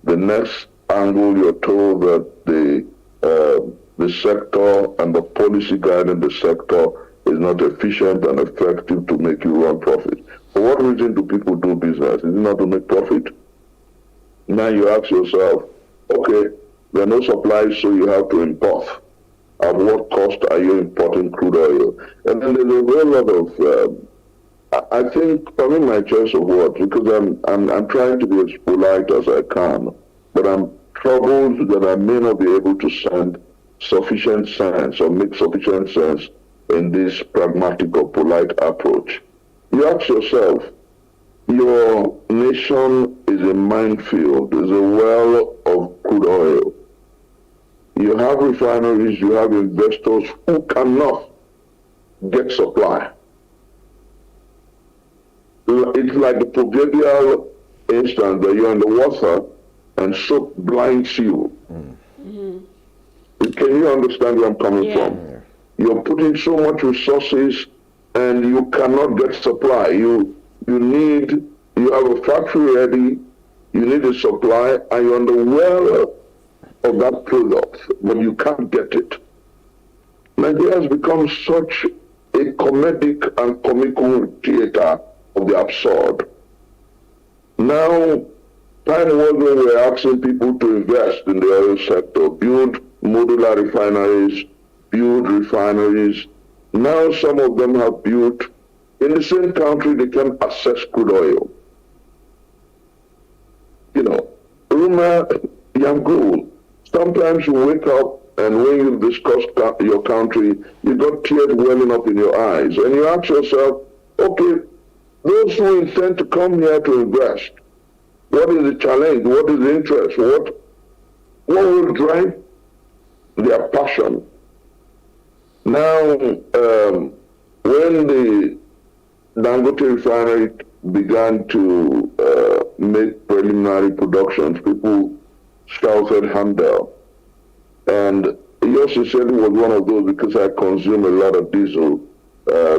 The next angle, you're told that the sector and the policy guiding the sector is not efficient and effective to make you run profit. For what reason do people do business? Is it not to make profit? Now you ask yourself, okay, there are no supplies, so you have to import. At what cost are you importing crude oil? And then there's a whole lot of, I think, I mean my choice of words, because I'm trying to be as polite as I can, but I'm troubled that I may not be able to send sufficient sense or make sufficient sense in this pragmatic or polite approach. You ask yourself, your nation is a minefield, is a well of crude oil. You have refineries, you have investors who cannot get supply. It's like the proverbial instance that you're in the water and soap blinds you. Can you understand where I'm coming from? You're putting so much resources and you cannot get supply. You have a factory ready, you need a supply, and you're on the well of that product, but you can't get it. Nigeria has become such a comedic and comical theater of the absurd. Now, time was when we were asking people to invest in the oil sector, build modular refineries, build refineries. Now some of them have built, in the same country they can access crude oil. You know, rumor, Yangul, sometimes you wake up and when you discuss your country, you got tears welling up in your eyes. And you ask yourself, okay, those who intend to come here to invest, what is the challenge? What is the interest? What will drive their passion? Now, when the Dangote refinery began to make preliminary productions, people shouted Handel. And yours sincerely was one of those because I consume a lot of diesel.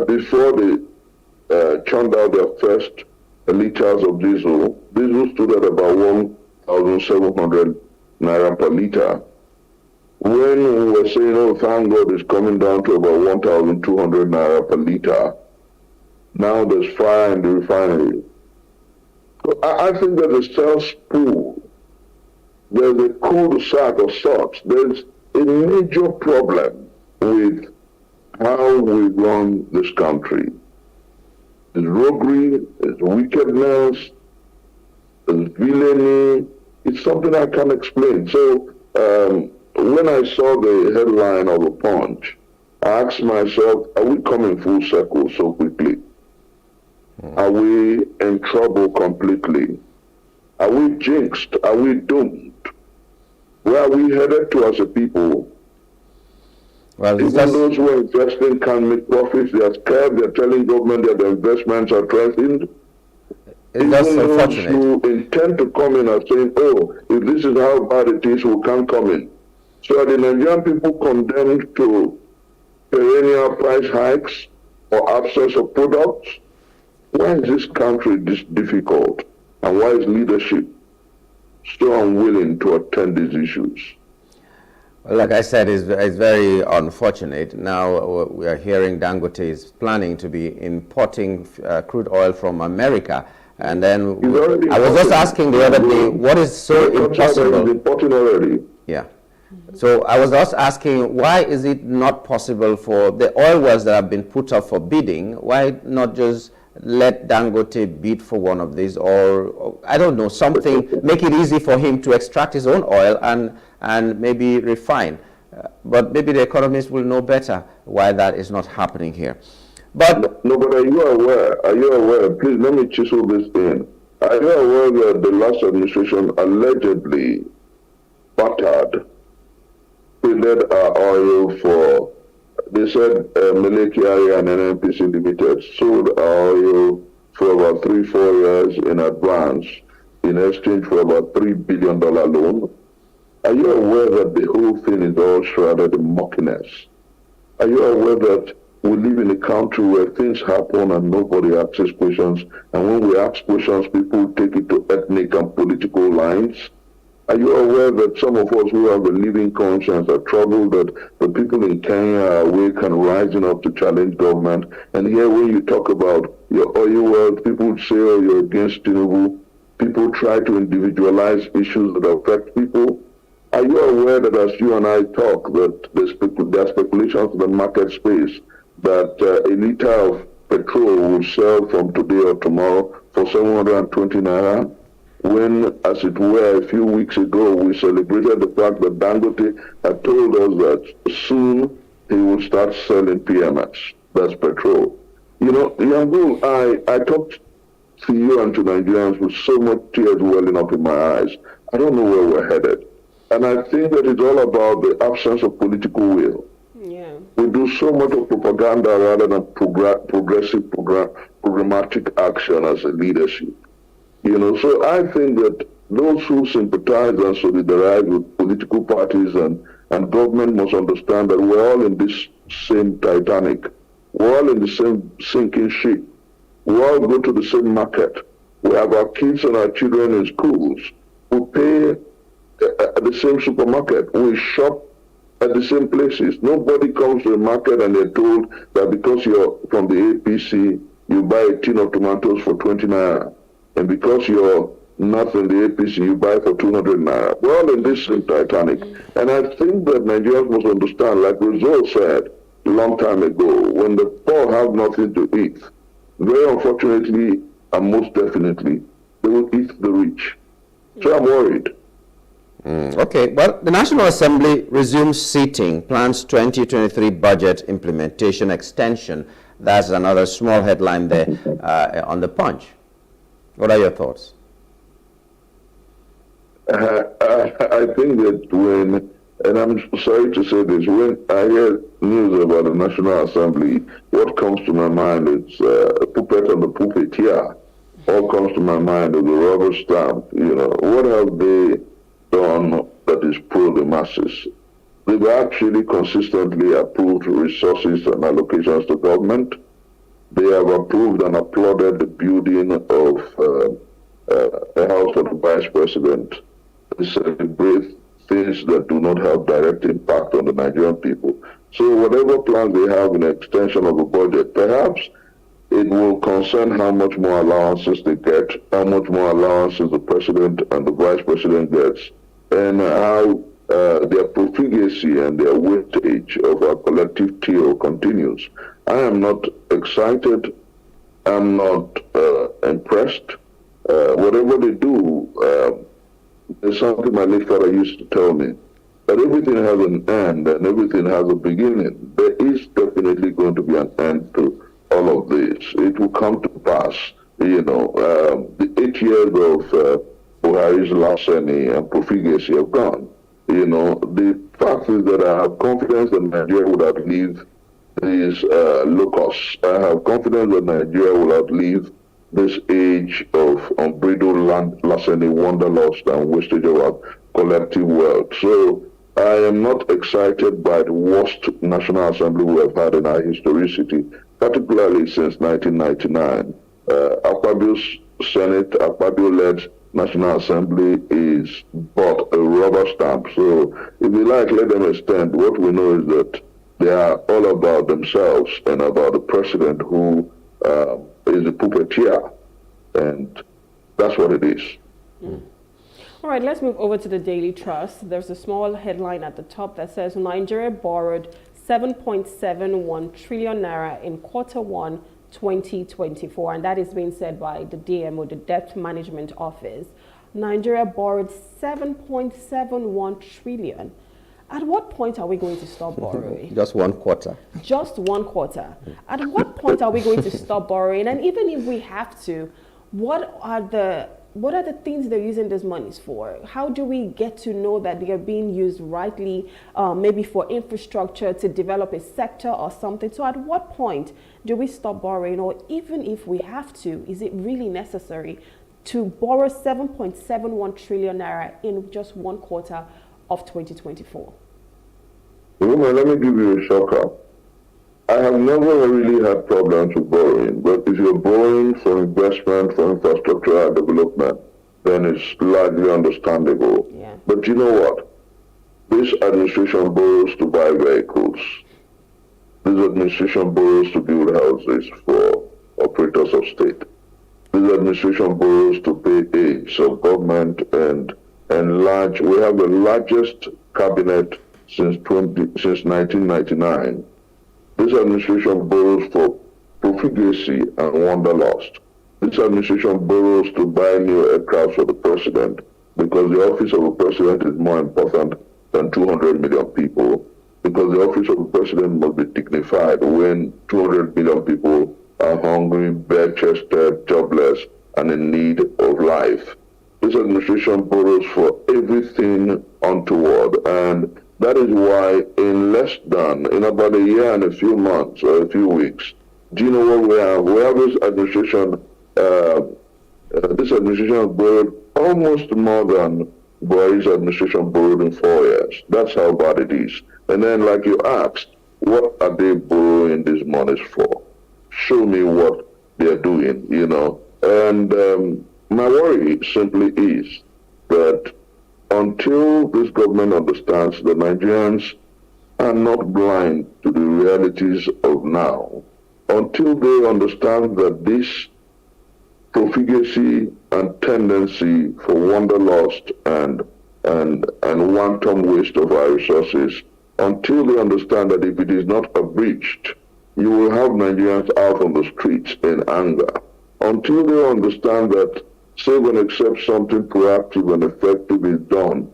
Before they churned out their first liters of diesel, diesel stood at about 1,700 naira per liter. When we were saying, oh, thank God, it's coming down to about 1,200 naira per liter, now there's fire in the refinery. So I think that the sales pool, there's a cul-de-sac of sorts. There's a major problem with how we run this country. There's roguery, there's wickedness, there's villainy. It's something I can't explain. So when I saw the headline of the Punch, I asked myself, are we coming full circle so quickly? Are we in trouble completely? Are we jinxed? Are we doomed? Where are we headed to as a people? Well, even those who are investing can make profits. They are scared. They are telling government that the investments are threatened. Even those who intend to come in are saying, oh, if this is how bad it is, we can't come in. So are the Nigerian people condemned to perennial price hikes or absence of products? Why is this country this difficult? And why is leadership so unwilling to attend these issues? Well, like I said, it's very unfortunate. Now we are hearing Dangote is planning to be importing crude oil from America. And then I was just asking the other day, what is so impossible? Importing already. Yeah. So I was just asking, why is it not possible for the oil wells that have been put up for bidding, why not just let Dangote bid for one of these, or I don't know, something, make it easy for him to extract his own oil and maybe refine. But maybe the economists will know better why that is not happening here. But no, but are you aware, please let me chisel this in. Are you aware that the last administration allegedly bartered, traded our oil for, they said Meleki Area and NNPC Limited sold our oil for about 3-4 years in advance in exchange for about $3 billion loan. Are you aware that the whole thing is all shrouded in murkiness? Are you aware that we live in a country where things happen and nobody asks questions, and when we ask questions, people take it to ethnic and political lines? Are you aware that some of us who have a living conscience are troubled that the people in Kenya are awake and rising up to challenge government? And here when you talk about your oil wealth, people say, oh, you're against Tinubu. People try to individualize issues that affect people. Are you aware that as you and I talk, that there are speculations in the market space that a liter of petrol will sell from today or tomorrow for 720 naira? When, as it were, a few weeks ago, we celebrated the fact that Dangote had told us that soon he will start selling PMS, that's petrol. You know, Yambul, I talked to you and to Nigerians with so much tears welling up in my eyes. I don't know where we're headed. And I think that it's all about the absence of political will. Yeah. We do so much of propaganda rather than progressive, programmatic action as a leadership. You know, so I think that those who sympathize and solidarize with political parties and government must understand that we're all in this same Titanic. We're all in the same sinking ship. We all go to the same market. We have our kids and our children in schools. We pay at the same supermarket. We shop at the same places. Nobody comes to the market and they're told that because you're from the APC, you buy a tin of tomatoes for 20 naira. And because you're not in the APC, you buy for 200 naira. We're all in this same Titanic. And I think that Nigerians must understand, like Rizal said a long time ago, when the poor have nothing to eat, very unfortunately and most definitely, they will eat the rich. So I'm worried. Okay, well, the National Assembly resumes seating, plans 2023 budget implementation extension. That's another small headline there on the Punch. What are your thoughts? I think that when, and I'm sorry to say this, when I hear news about the National Assembly, what comes to my mind is a puppet on the pulpit here. All comes to my mind is the rubber stamp. You know, what have they done that is pro the masses? They've actually consistently approved resources and allocations to government. They have approved and applauded the building of a house for the vice president. They celebrate things that do not have direct impact on the Nigerian people. So whatever plans they have in extension of the budget, perhaps it will concern how much more allowances they get, how much more allowances the president and the vice president gets, and how their profligacy and their weightage of our collective TO continues. I am not excited. I'm not impressed. Whatever they do, there's something my late father used to tell me, that everything has an end and everything has a beginning. There is definitely going to be an end to all of this. It will come to pass. You know, the 8 years of Buhari's larceny and profligacy have gone. You know, the fact is that I have confidence that Nigeria will outlive these locusts. I have confidence that Nigeria will outlive this age of unbridled larceny, wanderlust, and wastage of our collective wealth. So I am not excited by the worst National Assembly we have had in our historicity, particularly since 1999. Akpabio's Senate, Akpabio-led National Assembly is but a rubber stamp. So if you like, let them extend. What we know is that they are all about themselves and about the president who is a puppeteer, and that's what it is. All right, let's move over to the Daily Trust. There's a small headline at the top that says Nigeria borrowed 7.71 trillion naira in Q1 2024, and that is being said by the DMO, the Debt Management Office. Nigeria borrowed 7.71 trillion. At what point are we going to stop borrowing? Just 1 quarter. Just 1 quarter. At what point are we going to stop borrowing? And even if we have to, what are the things they're using these monies for? How do we get to know that they are being used rightly, maybe for infrastructure, to develop a sector or something? So at what point do we stop borrowing? Or even if we have to, is it really necessary to borrow 7.71 trillion naira in just 1 quarter of 2024? Woman, let me give you a shocker. I have never really had problems with borrowing, but if you're borrowing for investment, for infrastructure development, then it's largely understandable. Yeah. But you know what? This administration borrows to buy vehicles. This administration borrows to build houses for operators of state. This administration borrows to pay aides of government and large. We have the largest cabinet since 1999. This administration borrows for profligacy and wanderlust. This administration borrows to buy new aircraft for the president because the office of the president is more important than 200 million people, because the office of the president must be dignified when 200 million people are hungry, bare-chested, jobless, and in need of life. This administration borrows for everything untoward, and that is why in about a year and a few months or a few weeks, do you know what we have? We have this administration, has borrowed almost more than Buhari's administration borrowed in 4 years. That's how bad it is. And then, like you asked, what are they borrowing these monies for? Show me what they're doing, you know. And my worry simply is that until this government understands that Nigerians are not blind to the realities of now, until they understand that this profligacy and tendency for wanderlust and wanton waste of our resources, until they understand that if it is not abridged, you will have Nigerians out on the streets in anger, until they understand that save and except something proactive and effective is done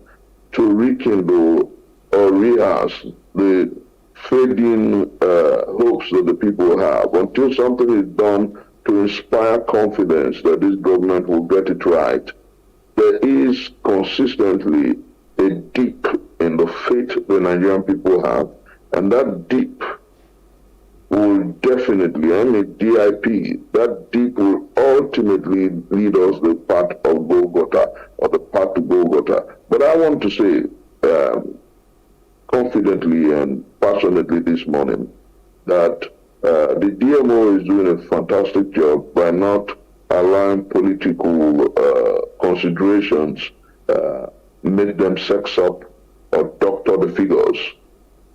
to rekindle or rehearse the fading hopes that the people have, until something is done to inspire confidence that this government will get it right, there is consistently a dip in the faith the Nigerian people have, and that dip will definitely, DIP, that deep will ultimately lead us the path of Golgotha, or the path to Golgotha. But I want to say confidently and passionately this morning that the DMO is doing a fantastic job by not allowing political considerations make them sex up or doctor the figures.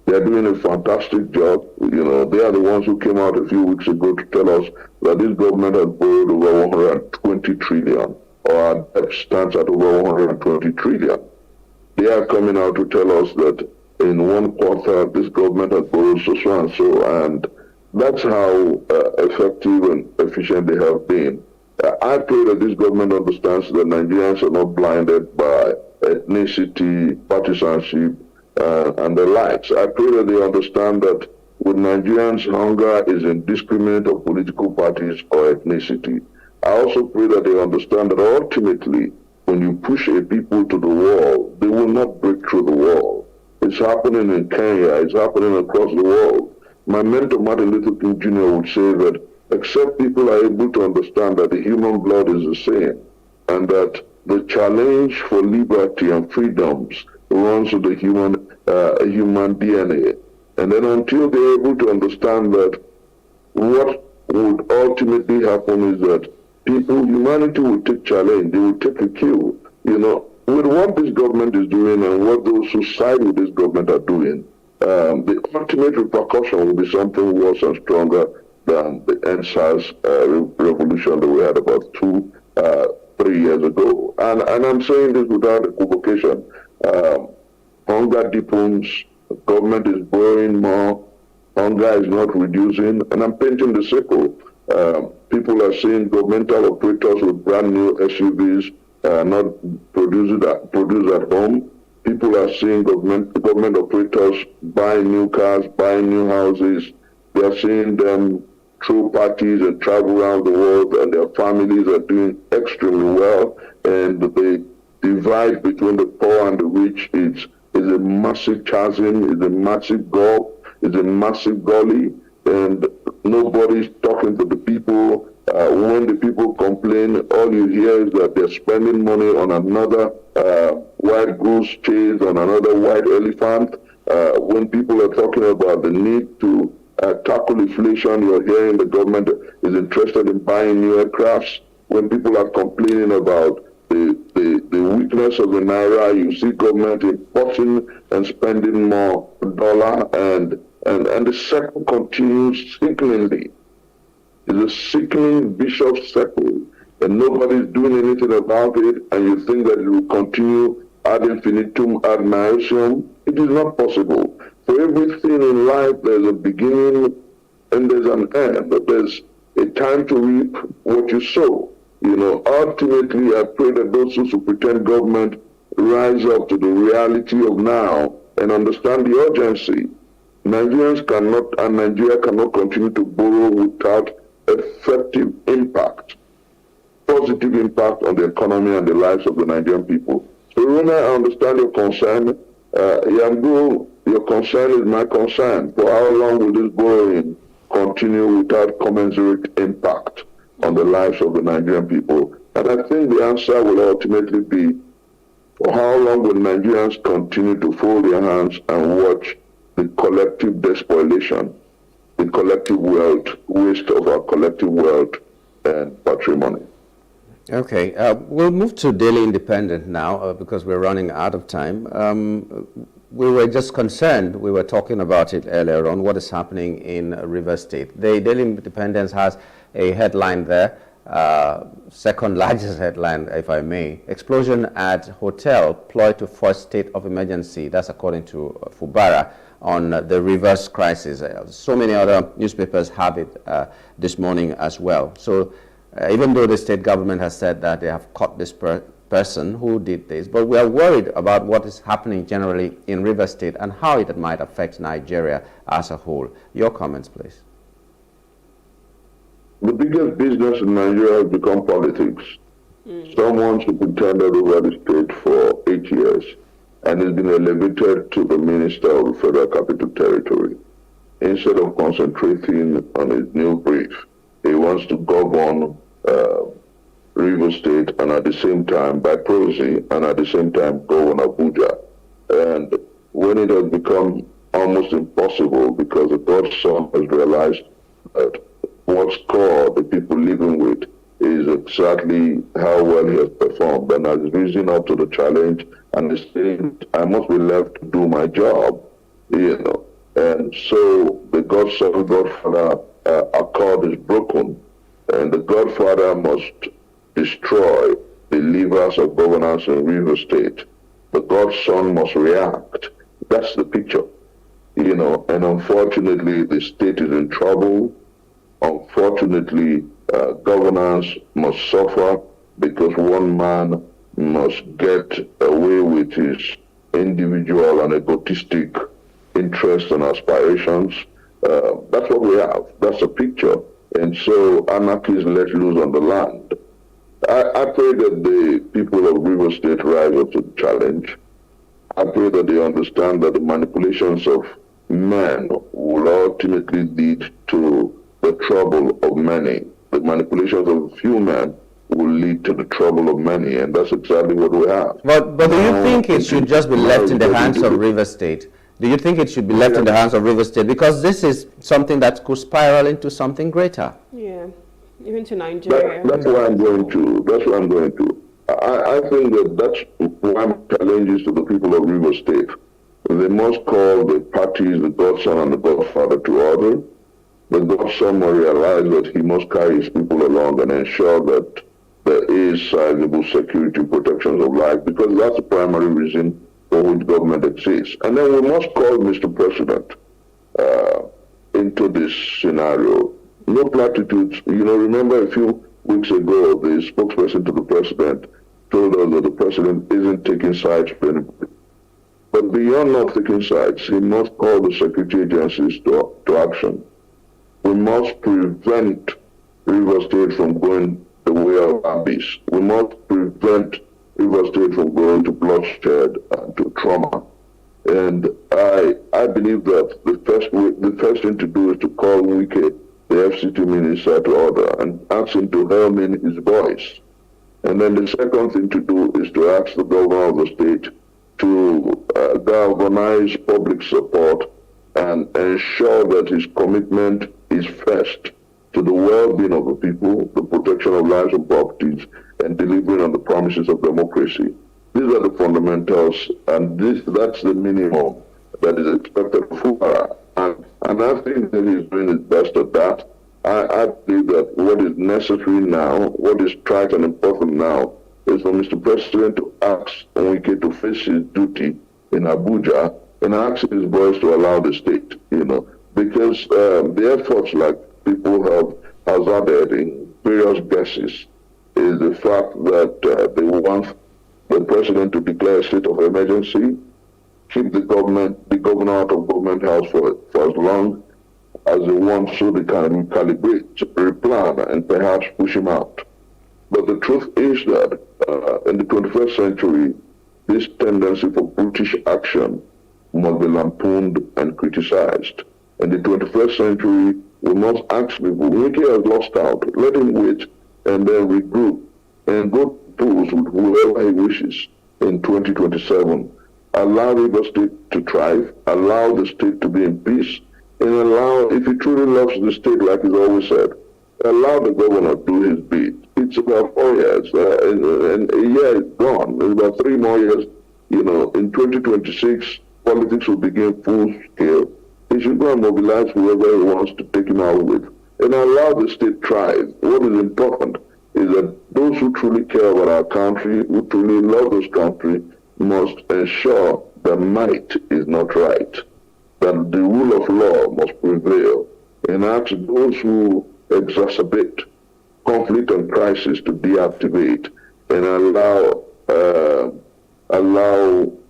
They're doing a fantastic job. You know, they are the ones who came out a few weeks ago to tell us that this government has borrowed over 120 trillion, or our debt stands at over 120 trillion. They are coming out to tell us that in 1 quarter this government has borrowed so and so, and that's how effective and efficient they have been. I pray that this government understands that Nigerians are not blinded by ethnicity, partisanship, and the likes. I pray that they understand that with Nigerians, hunger is indiscriminate of political parties or ethnicity. I also pray that they understand that ultimately, when you push a people to the wall, they will not break through the wall. It's happening in Kenya, it's happening across the world. My mentor, Martin Luther King Jr., would say that except people are able to understand that the human blood is the same, and that the challenge for liberty and freedoms runs with the human DNA. And then until they're able to understand that, what would ultimately happen is that humanity will take challenge, they will take a cue. You know, with what this government is doing and what those who side with this government are doing, the ultimate repercussion will be something worse and stronger than the NSAS revolution that we had about 3 years ago. And I'm saying this without equivocation. Hunger deepens, government is borrowing more, hunger is not reducing, and I'm painting the circle. People are seeing governmental operators with brand new SUVs not produced at home. People are seeing government operators buying new cars, buying new houses. They are seeing them throw parties and travel around the world, and their families are doing extremely well. And the divide between the poor and the rich is a massive chasm, is a massive gulf, is a massive gully, and nobody's talking to the people. When the people complain, all you hear is that they're spending money on another white goose chase, on another white elephant. When people are talking about the need to tackle inflation, you're hearing the government is interested in buying new aircrafts. When people are complaining about the weakness of the naira, you see government importing and spending more dollar, and the circle continues sickeningly. It's a sickening vicious circle, and nobody's doing anything about it, and you think that it will continue ad infinitum, ad nauseam. It is not possible. For everything in life, there's a beginning and there's an end. There's a time to reap what you sow. You know, ultimately, I pray that those who pretend government rise up to the reality of now and understand the urgency. Nigerians cannot, and Nigeria cannot continue to borrow without effective impact, positive impact on the economy and the lives of the Nigerian people. So, Rona, I understand your concern. Yambu, your concern is my concern. For how long will this borrowing continue without commensurate impact on the lives of the Nigerian people? And I think the answer will ultimately be, for how long will Nigerians continue to fold their hands and watch the collective despoliation, the collective wealth, waste of our collective wealth and patrimony? Okay, we'll move to Daily Independent now because we're running out of time. We were just concerned, we were talking about it earlier on, what is happening in Rivers State. The Daily Independent has a headline there, second largest headline, if I may. Explosion at hotel ploy to force state of emergency. That's according to Fubara on the Rivers crisis. So many other newspapers have it this morning as well. So even though the state government has said that they have caught this person who did this, but we are worried about what is happening generally in Rivers State and how it might affect Nigeria as a whole. Your comments, please. The biggest business in Nigeria has become politics. Someone superintended over the state for 8 years and has been elevated to the minister of the Federal Capital Territory. Instead of concentrating on his new brief, he wants to govern Rivers State and at the same time, by proxy, and at the same time govern Abuja. And when it has become almost impossible because the God's son has realized that what score the people living with is exactly how well he has performed and has risen up to the challenge and is saying, I must be left to do my job, And so the Godfather accord is broken, and the Godfather must destroy the levers of governance in River State. The Godson must react. That's the picture, and unfortunately the state is in trouble. Unfortunately, governance must suffer because one man must get away with his individual and egotistic interests and aspirations. That's what we have. That's the picture. And so anarchy is let loose on the land. I pray that the people of River State rise up to the challenge. I pray that they understand that the manipulations of men will ultimately lead to the trouble of many. The manipulations of a few men will lead to the trouble of many, and that's exactly what we have. But do you think it should just be left in the hands of River State? Do you think it should be left in the hands of River State? Because this is something that could spiral into something greater. Yeah, even to Nigeria. That's why I'm going to. I think that's one challenge to the people of River State. They must call the parties, the Godson and the Godfather, to order. The Godson must realize that he must carry his people along and ensure that there is sizable security protections of life, because that's the primary reason for which government exists. And then we must call Mr. President into this scenario. No platitudes. Remember a few weeks ago, the spokesperson to the president told us that the president isn't taking sides for anybody. But beyond not taking sides, he must call the security agencies to action. We must prevent River State from going the way of abyss. We must prevent River State from going to bloodshed and to trauma. And I believe that the first thing to do is to call Wike, the FCT minister, to order and ask him to helm in his voice. And then the second thing to do is to ask the governor of the state to galvanize public support and ensure that his commitment is first to the well-being of the people, the protection of lives and properties, and delivering on the promises of democracy. These are the fundamentals, and that's the minimum that is expected of Fubara. And I think that he's doing his best at that. I believe that what is necessary now, what is trite and important now, is for Mr. President to ask Wike to face his duty in Abuja and ask his boys to allow the state, because the efforts like people have hazarded in various guesses is the fact that they want the president to declare a state of emergency, keep the governor out of government house for as long as they want, so they can recalibrate, replan, and perhaps push him out. But the truth is that in the 21st century, this tendency for brutish action must be lampooned and criticized. In the 21st century, we must ask people, Wike has lost out, let him wait and then regroup and go polls with whoever he wishes in 2027. Allow River State to thrive, allow the state to be in peace, and allow, if he truly loves the state like he's always said, allow the governor to do his bit. It's about 4 years, and a year is gone. It's about 3 more years. In 2026, politics will begin full scale. He should go and mobilize whoever he wants to take him out with, and allow the state thrive. What is important is that those who truly care about our country, who truly love this country, must ensure that might is not right, that the rule of law must prevail, and ask those who exacerbate conflict and crisis to deactivate and allow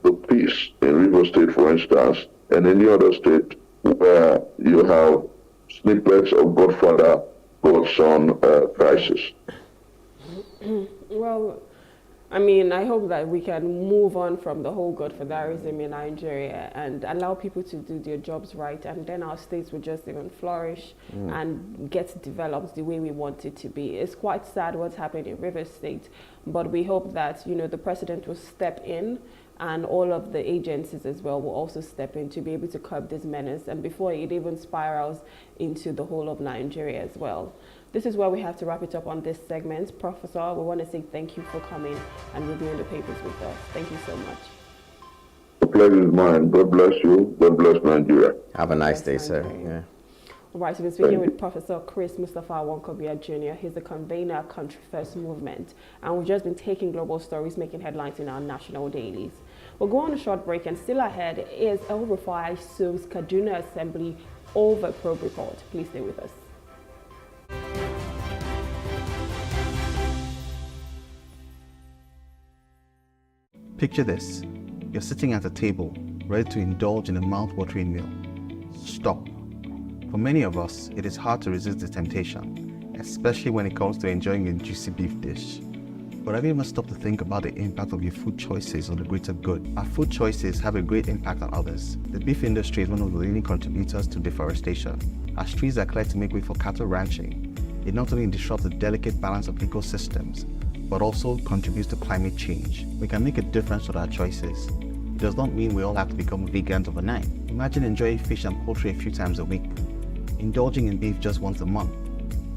the peace in River State, for instance, and any other state where you have snippets of Godfather, Godson crisis. Well, I mean, I hope that we can move on from the whole Godfatherism in Nigeria and allow people to do their jobs right, and then our states will just even flourish and get developed the way we want it to be. It's quite sad what's happening in River State, but we hope that, the president will step in, and all of the agencies as well will also step in to be able to curb this menace, and before it even spirals into the whole of Nigeria as well. This is where we have to wrap it up on this segment. Professor, we want to say thank you for coming and reviewing the papers with us. Thank you so much. The pleasure is mine. God bless you. God bless Nigeria. Have a nice day, sir. Yeah. All right, so we're speaking with Professor Chris Mustapha Awonkobia Jr. He's the convener of Country First Movement. And we've just been taking global stories, making headlines in our national dailies. We'll go on a short break, and still ahead is El-Rufai sues Kaduna Assembly over probe report. Please stay with us. Picture this. You're sitting at a table, ready to indulge in a mouth-watering meal. Stop. For many of us, it is hard to resist the temptation, especially when it comes to enjoying a juicy beef dish. But have you ever stopped to think about the impact of your food choices on the greater good? Our food choices have a great impact on others. The beef industry is one of the leading contributors to deforestation. As trees are cleared to make way for cattle ranching, it not only disrupts the delicate balance of ecosystems, but also contributes to climate change. We can make a difference with our choices. It does not mean we all have to become vegans overnight. Imagine enjoying fish and poultry a few times a week, indulging in beef just once a month,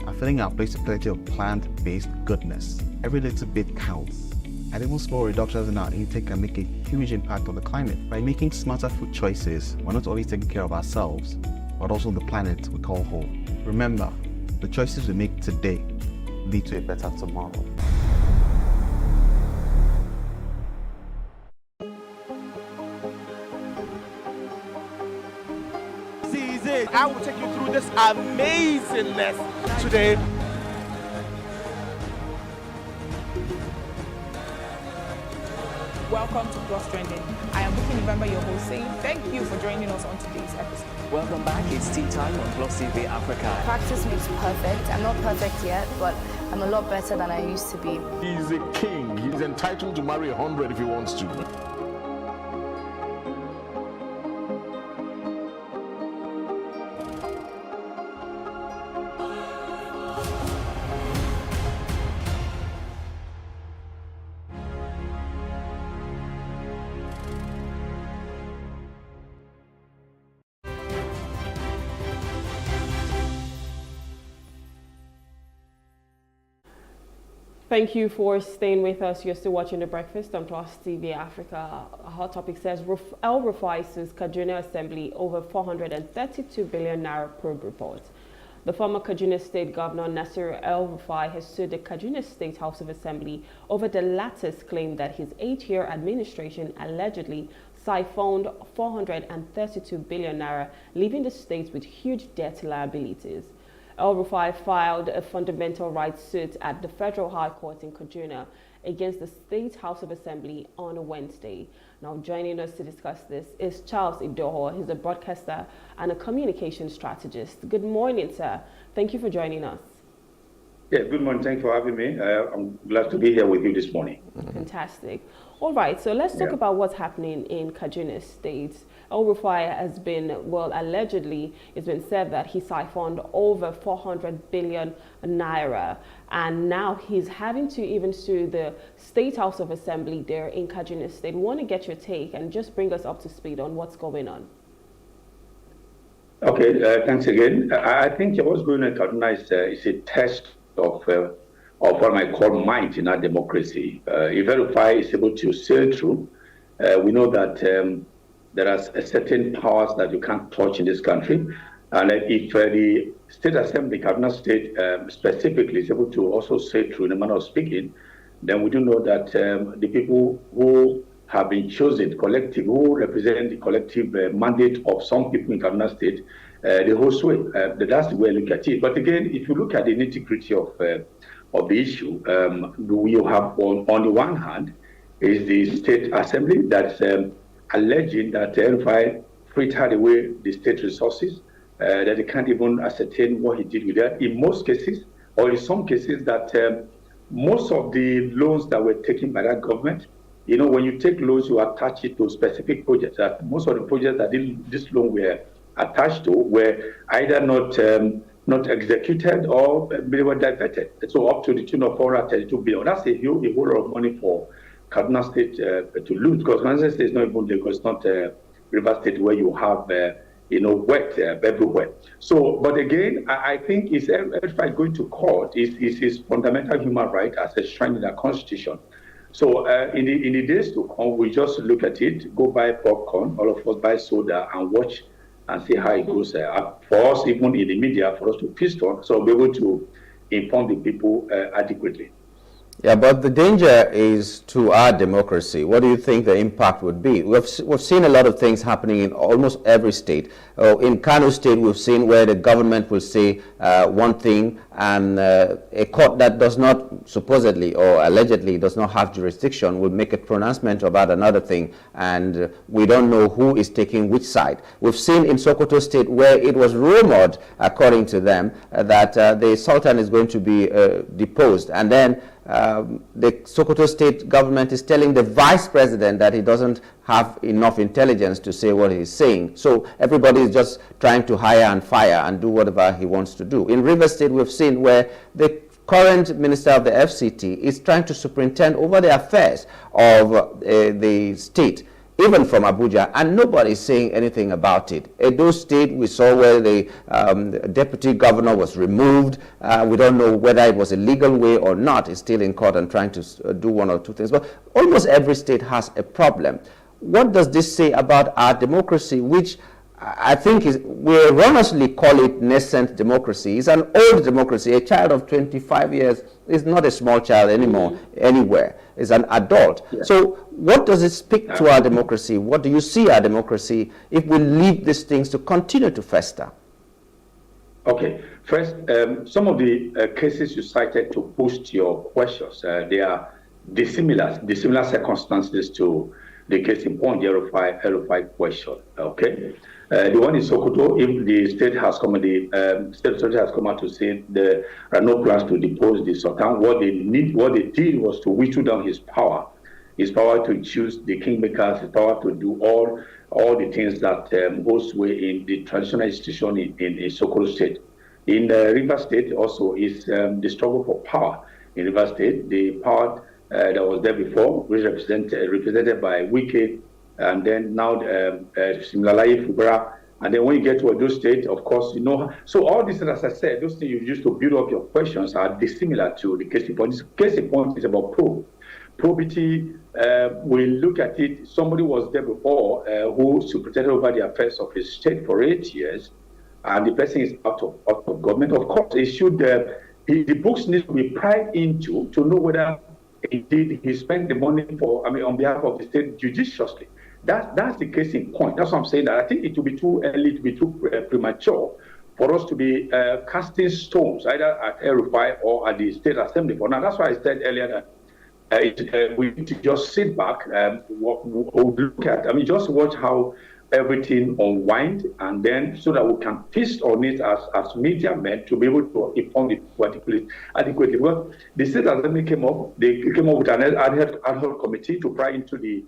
and filling our plates with plenty of plant-based goodness. Every little bit counts, and even small reductions in our intake can make a huge impact on the climate. By making smarter food choices, we're not only taking care of ourselves, but also the planet we call home. Remember, the choices we make today lead to a better tomorrow. I will take you through this amazingness today. Welcome to Plus Trending. I am Buki November, your host, saying thank you for joining us on today's episode. Welcome back. It's tea time on Plus TV Africa. Practice makes perfect. I'm not perfect yet, but I'm a lot better than I used to be. He's a king. He's entitled to marry 100 if he wants to. Thank you for staying with us. You're still watching The Breakfast on Plus TV Africa. A hot topic says El-Rufai sues Kaduna Assembly over 432 billion naira probe report. The former Kaduna State Governor Nasir El-Rufai has sued the Kaduna State House of Assembly over the latter's claim that his 8-year administration allegedly siphoned 432 billion naira, leaving the state with huge debt liabilities. El-Rufai filed a fundamental rights suit at the Federal High Court in Kaduna against the State House of Assembly on Wednesday. Now, joining us to discuss this is Charles Idoho. He's a broadcaster and a communication strategist. Good morning, sir. Thank you for joining us. Yeah, good morning. Thanks for having me. I'm glad to be here with you this morning. Fantastic. All right, so let's talk about what's happening in Kaduna State. El-Rufai has been, well, allegedly, it's been said that he siphoned over 400 billion naira, and now he's having to even sue the State House of Assembly there in Kaduna State. We want to get your take and just bring us up to speed on what's going on. Okay, thanks again. I think what's going on in Kaduna is a test of what I call might in our democracy. If El-Rufai is able to sail through, we know that there are certain powers that you can't touch in this country. And if the State Assembly, Kaduna State specifically, is able to also sail through in a manner of speaking, then we do know that the people who have been chosen, collective, who represent the collective mandate of some people in Kaduna State, the whole sway. That's the way I look at it. But again, if you look at the nitty-gritty of the issue, you have on the one hand is the State Assembly that's alleging that El-Rufai frittered away the state resources, that they can't even ascertain what he did with that. In most cases, or in some cases, that most of the loans that were taken by that government, you know, when you take loans, you attach it to specific projects. That most of the projects that this loan were attached to were either not executed or they were diverted. So up to the tune of 432 billion. That's a whole lot of money for Kaduna State to lose, because Kaduna State is not even Lagos, it's not River State where you have wet everywhere. So, but again, I think is El-Rufai going to court is his fundamental human right as enshrined in the Constitution. So in the days to come, we just look at it, go buy popcorn, all of us buy soda and watch and see how it goes. For us, even in the media, for us to feast on, so be able to inform the people adequately. Yeah, but the danger is to our democracy. What do you think the impact would be? We've seen a lot of things happening in almost every state. In Kano State, we've seen where the government will say one thing, and a court that does not supposedly or allegedly does not have jurisdiction will make a pronouncement about another thing, and we don't know who is taking which side. We've seen in Sokoto State where it was rumored, according to them, that the Sultan is going to be deposed, and then the Sokoto State government is telling the vice president that he doesn't have enough intelligence to say what he's saying. So everybody is just trying to hire and fire and do whatever he wants to do. In Rivers State, we've seen where the current minister of the FCT is trying to superintend over the affairs of the state, even from Abuja, and nobody is saying anything about it. Edo State, we saw where the deputy governor was removed. We don't know whether it was a legal way or not. It's still in court and trying to do one or two things. But almost every state has a problem. What does this say about our democracy, which I think we erroneously call it nascent democracy? It's an old democracy. A child of 25 years is not a small child anymore, anywhere. It's an adult. Yeah. So what does it speak to our democracy? What do you see our democracy if we leave these things to continue to fester? Okay. First, some of the cases you cited to boost your questions, they are dissimilar circumstances to the case in point, the El-Rufai question. Okay. The one in Sokoto, if the state has come, the state authority has come out to say there are no plans to depose the Sultan. What they did was to whittle down his power to choose the kingmakers, his power to do all the things that goes way in the traditional institution in Sokoto State. In Rivers State also is the struggle for power. In Rivers State, the power that was there before, which represented by Wike, and then now Siminalayi Fubara, and then when you get to Edo State, of course, so all these, as I said, those things you use to build up your questions are dissimilar to the case in point. This case in point is about probity. We look at it, somebody was there before who superintended over the affairs of his state for 8 years, and the person is out of government. Of course, it should, the books need to be pried into to know whether indeed he spent the money on behalf of the state judiciously. That's the case in point. That's what I'm saying. That I think it will be too early, to be too premature for us to be casting stones either at El-Rufai or at the State Assembly. For now, that's why I said earlier that we need to just sit back, look at. Just watch how everything unwind, and then so that we can feast on it as media men to be able to inform it adequately. Well, the State Assembly came up with an ad hoc committee to pry into the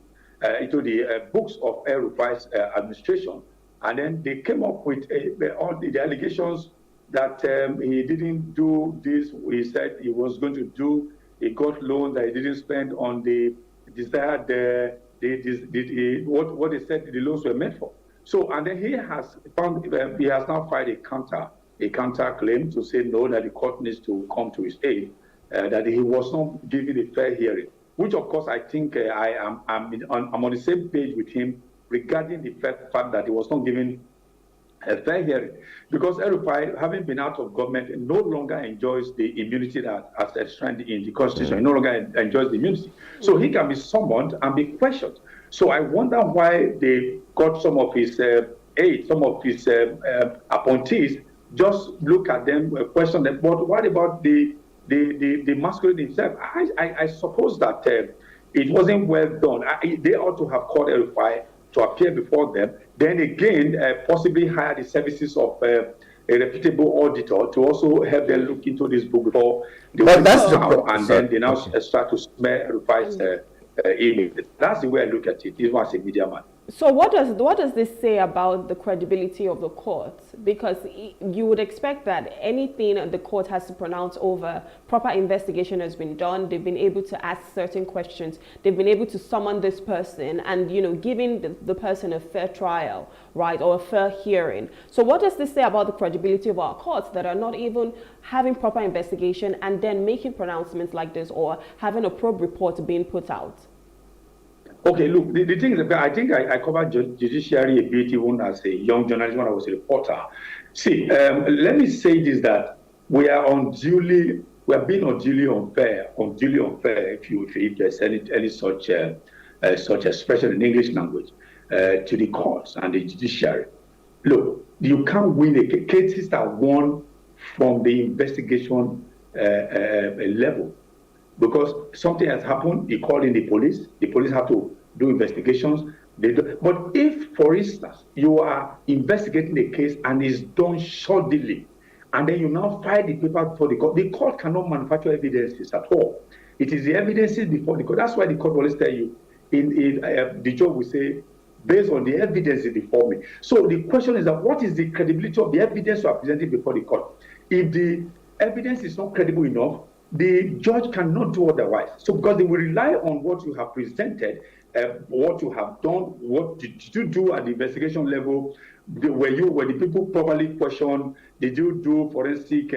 books of El-Rufai's administration, and then they came up with all the allegations that he didn't do this. He said he was going to do. He got loans that he didn't spend on the desired. What they said the loans were meant for. So, and then he has now filed a counter claim to say no, that the court needs to come to his aid, that he was not given a fair hearing. Which, of course, I think I'm on the same page with him regarding the fact that he was not given a fair hearing, because El-Rufai, having been out of government, no longer enjoys the immunity that as enshrined in the Constitution. He no longer enjoys the immunity, so he can be summoned and be questioned. So I wonder why they got some of his aides, some of his appointees, just look at them, question them. But what about the masquerade himself? I suppose that it wasn't well done. They ought to have called El-Rufai to appear before them. Then again, possibly hire the services of a reputable auditor to also help them look into this book before they then they now start to smear El-Rufai's image. That's the way I look at it, even as a media man. So what does this say about the credibility of the court? Because you would expect that anything the court has to pronounce over, proper investigation has been done, they've been able to ask certain questions, they've been able to summon this person and, you know, giving the person a fair trial, right, or a fair hearing. So what does this say about the credibility of our courts that are not even having proper investigation and then making pronouncements like this or having a probe report being put out? Okay, look, the thing is, I think I covered judiciary a bit even as a young journalist when I was a reporter. See, let me say this, that we are being unduly unfair, if there's any such expression in English language, to the courts and the judiciary. Look, you can't win cases that won from the investigation level. Because something has happened, you call in the police have to do investigations. But if, for instance, you are investigating a case and it's done shoddily, and then you now file the paper for the court cannot manufacture evidences at all. It is the evidences before the court. That's why the court always tell you, the judge will say, based on the evidences before me. So the question is that what is the credibility of the evidence you are presenting before the court? If the evidence is not credible enough, the judge cannot do otherwise. So because they will rely on what you have presented, what you have done, what did you do at the investigation level, were the people properly questioned, did you do forensic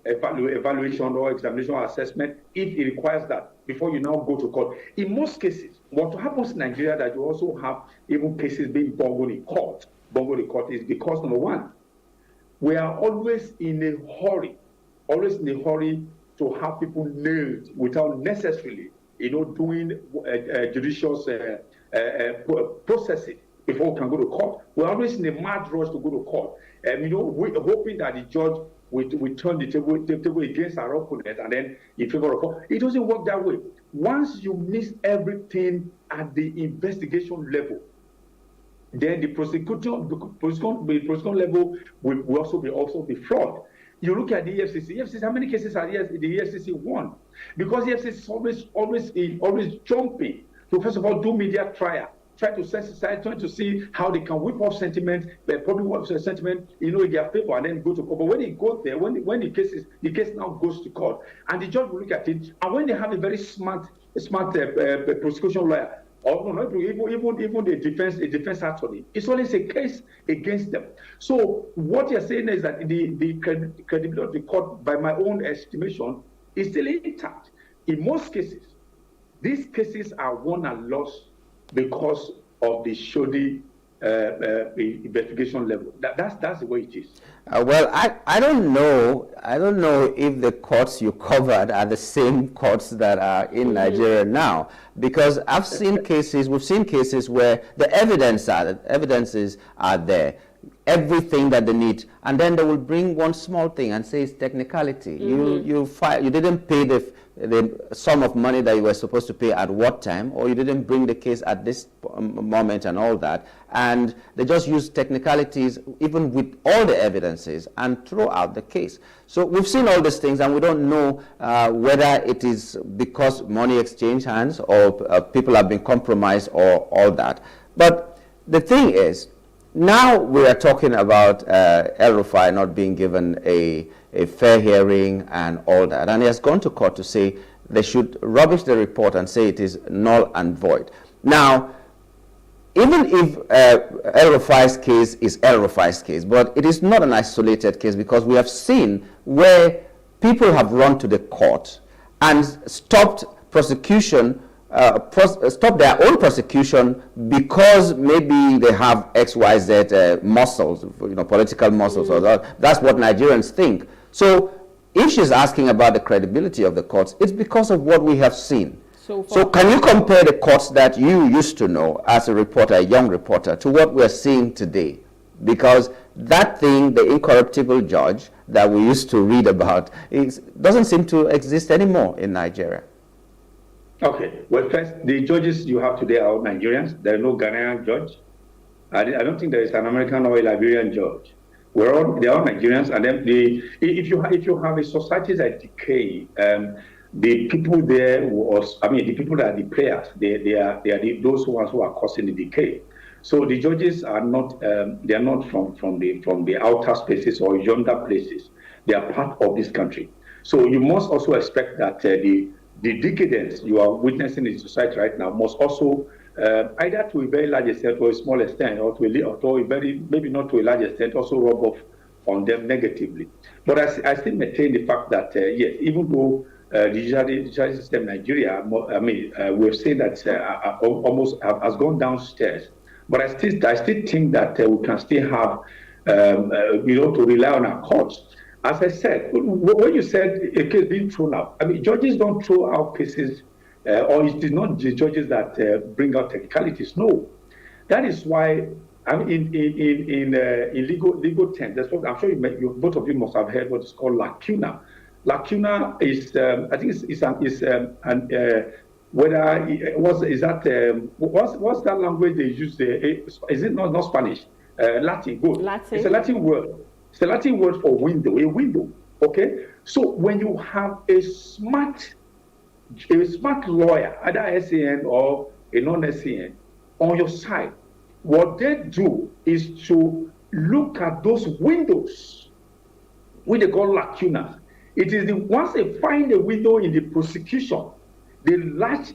evaluation or examination or assessment, if it requires that, before you now go to court. In most cases, what happens in Nigeria that you also have even cases being bungled in court is because, number one, we are always in a hurry to have people nailed without necessarily, doing judicious processing before we can go to court. We're always in a mad rush to go to court. We're hoping that the judge will turn the table against our opponent and then in favor of court. It doesn't work that way. Once you miss everything at the investigation level, then the prosecution level will also be flawed. You look at the EFCC. How many cases are the EFCC won? Because the EFCC is always jumping to, first of all, do media trial, try to sensitize, trying to see how they can whip up sentiment, probably whip up sentiment, in their favor, and then go to court. But when it goes there, when the case now goes to court, and the judge will look at it, and when they have a very smart prosecution lawyer, or not even a defense attorney, it's always a case against them. So what you're saying is that the credibility of the court, by my own estimation, is still intact. In most cases, these cases are won and lost because of the shoddy investigation level. That's the way it is. Well, I don't know if the courts you covered are the same courts that are in Nigeria now, because we've seen cases where the evidences are there, everything that they need, and then they will bring one small thing and say it's technicality. You didn't pay the sum of money that you were supposed to pay at what time, or you didn't bring the case at this moment and all that, and they just use technicalities even with all the evidences and throw out the case. So we've seen all these things, and we don't know whether it is because money exchanged hands or people have been compromised or all that. But the thing is, now we are talking about El-Rufai not being given a fair hearing and all that. And he has gone to court to say they should rubbish the report and say it is null and void. Now, even if El-Rufai's case is El-Rufai's case, but it is not an isolated case, because we have seen where people have run to the court and stopped prosecution, stop their own prosecution because maybe they have XYZ muscles, political muscles, or that's what Nigerians think. So if she's asking about the credibility of the courts, it's because of what we have seen. So can you compare the courts that you used to know as a reporter, a young reporter, to what we're seeing today? Because that thing, the incorruptible judge that we used to read about, doesn't seem to exist anymore in Nigeria. Okay, well, first, the judges you have today are all Nigerians. There is no Ghanaian judge. I don't think there is an American or a Liberian judge. They're all Nigerians, and then if you have a society that decay, the people there the people that are the players, they are those ones who are causing the decay. So the judges are not they are not from the outer spaces or yonder places. They are part of this country. So you must also expect that the decadence you are witnessing in society right now must also either to a very large extent or a small extent, or to a very, maybe not to a large extent, also rub off on them negatively. But I still maintain the fact that yes, even though the judicial system in Nigeria, we've seen that almost has gone downstairs. But I still think that we can still have, to rely on our courts. As I said, when you said a case being thrown out, judges don't throw out cases, or it is not the judges that bring out technicalities. No, that is why in legal terms. That's what I'm sure both of you must have heard what is called lacuna. Lacuna is, I think, what's that language they use? Is it not Spanish? Latin. Good. Latin. It's a Latin word. It's a Latin word for window. A window. Okay. So when you have a smart lawyer, either SAN or a non-SAN, on your side, what they do is to look at those windows, what they call lacunas. It is once they find a window in the prosecution, they latch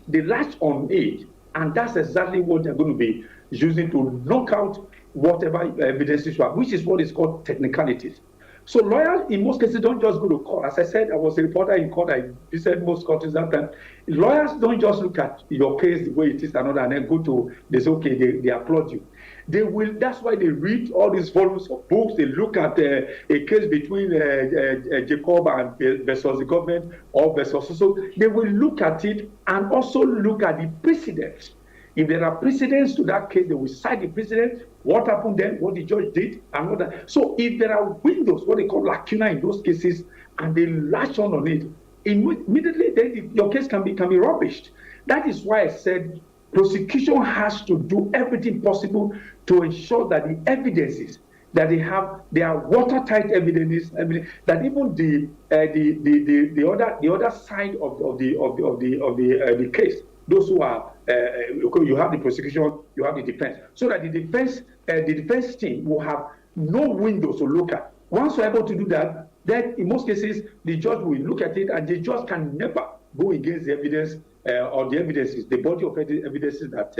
on it, and that's exactly what they're going to be using to knock out whatever evidences you have, which is what is called technicalities. So lawyers, in most cases, don't just go to court. As I said, I was a reporter in court. I visited most courts that time. Lawyers don't just look at your case the way it is and then go to, they say, okay, they applaud you. They will. That's why they read all these volumes of books. They look at a case between Jacob and versus the government or versus. So they will look at it and also look at the precedents. If there are precedents to that case, they will cite the precedent, what happened then, what the judge did, and all that. So if there are windows, what they call lacuna in those cases, and they latch on it, immediately then your case can be rubbished. That is why I said prosecution has to do everything possible to ensure that the evidences that they have, they are watertight evidences, that even the other side of the case, those who are you have the prosecution, you have the defense, so that the defense team will have no windows to look at. Once you're able to do that, then in most cases the judge will look at it, and the judge can never go against the evidence or the evidences, the body of evidences that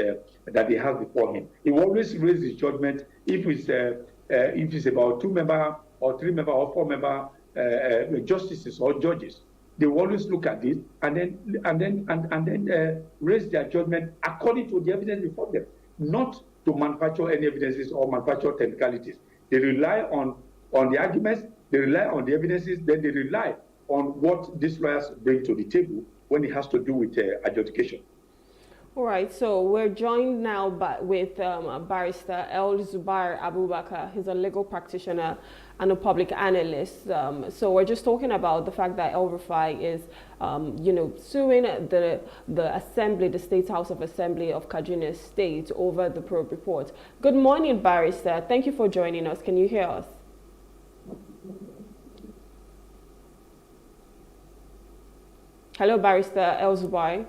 they have before him. He will always raise his judgment if it's about 2-member or 3-member or 4-member justices or judges. They will always look at this and then raise their judgment according to the evidence before them, not to manufacture any evidences or manufacture technicalities. They rely on the arguments, they rely on the evidences, then they rely on what these lawyers bring to the table when it has to do with adjudication. All right, so we're joined now with Barrister El Zubair Abubakar. He's a legal practitioner and a public analyst. So we're just talking about the fact that El Rufai is, suing the Assembly, the State House of Assembly of Kaduna State over the probe report. Good morning, Barrister. Thank you for joining us. Can you hear us? Hello, Barrister El Zubair.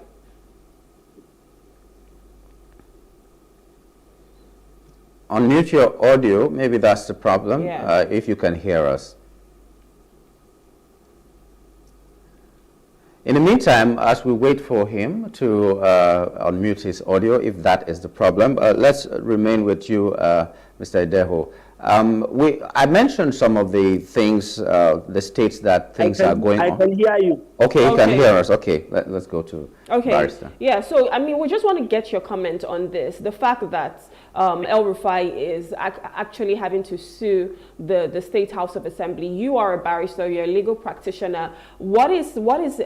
Unmute your audio, maybe that's the problem, yeah. If you can hear us. In the meantime, as we wait for him to unmute his audio, if that is the problem, let's remain with you, Mr. Ideho. I mentioned some of the things, the states that things are going on. I can hear you. Okay, you can hear us. Okay, let's go to Barrister. Yeah, so, we just want to get your comment on this. The fact that El Rufai is actually having to sue the State House of Assembly. You are a barrister, you're a legal practitioner. What is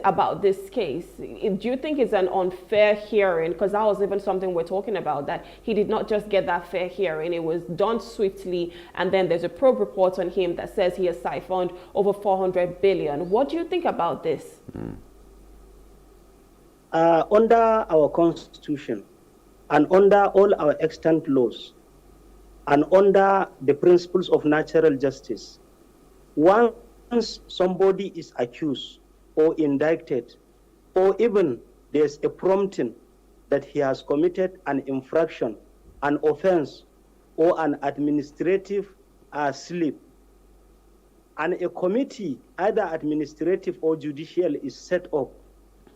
about this case? Do you think it's an unfair hearing? Because that was even something we're talking about, that he did not just get that fair hearing. It was done swiftly, and then there's a probe report on him that says he has siphoned over 400 billion. What do you think about this? Under our constitution, and under all our extant laws, and under the principles of natural justice, once somebody is accused or indicted or even there's a prompting that he has committed an infraction, an offense, or an administrative slip, and a committee, either administrative or judicial, is set up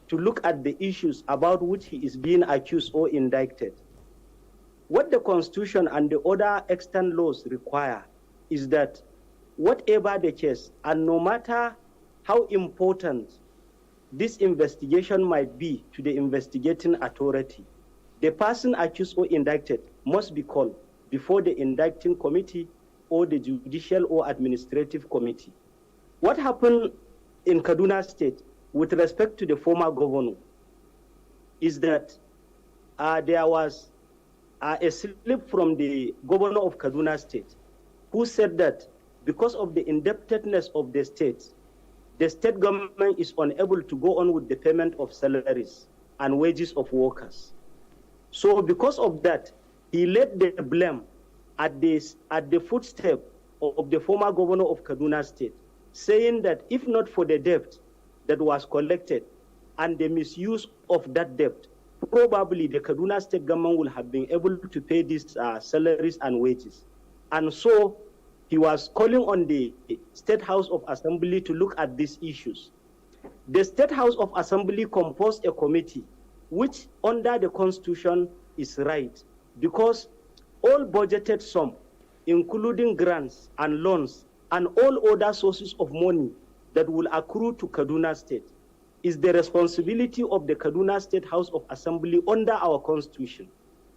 to look at the issues about which he is being accused or indicted, what the Constitution and the other extant laws require is that whatever the case, and no matter how important this investigation might be to the investigating authority, the person accused or indicted must be called before the indicting committee or the judicial or administrative committee. What happened in Kaduna State with respect to the former governor is that there was a slip from the governor of Kaduna State who said that because of the indebtedness of the state government is unable to go on with the payment of salaries and wages of workers. So because of that, he laid the blame at the footstep of the former governor of Kaduna State, saying that if not for the debt that was collected and the misuse of that debt, probably the Kaduna State government would have been able to pay these salaries and wages. And so he was calling on the State House of Assembly to look at these issues. The State House of Assembly composed a committee, which under the Constitution is right, because all budgeted sum, including grants and loans and all other sources of money that will accrue to Kaduna State, is the responsibility of the Kaduna State House of Assembly under our Constitution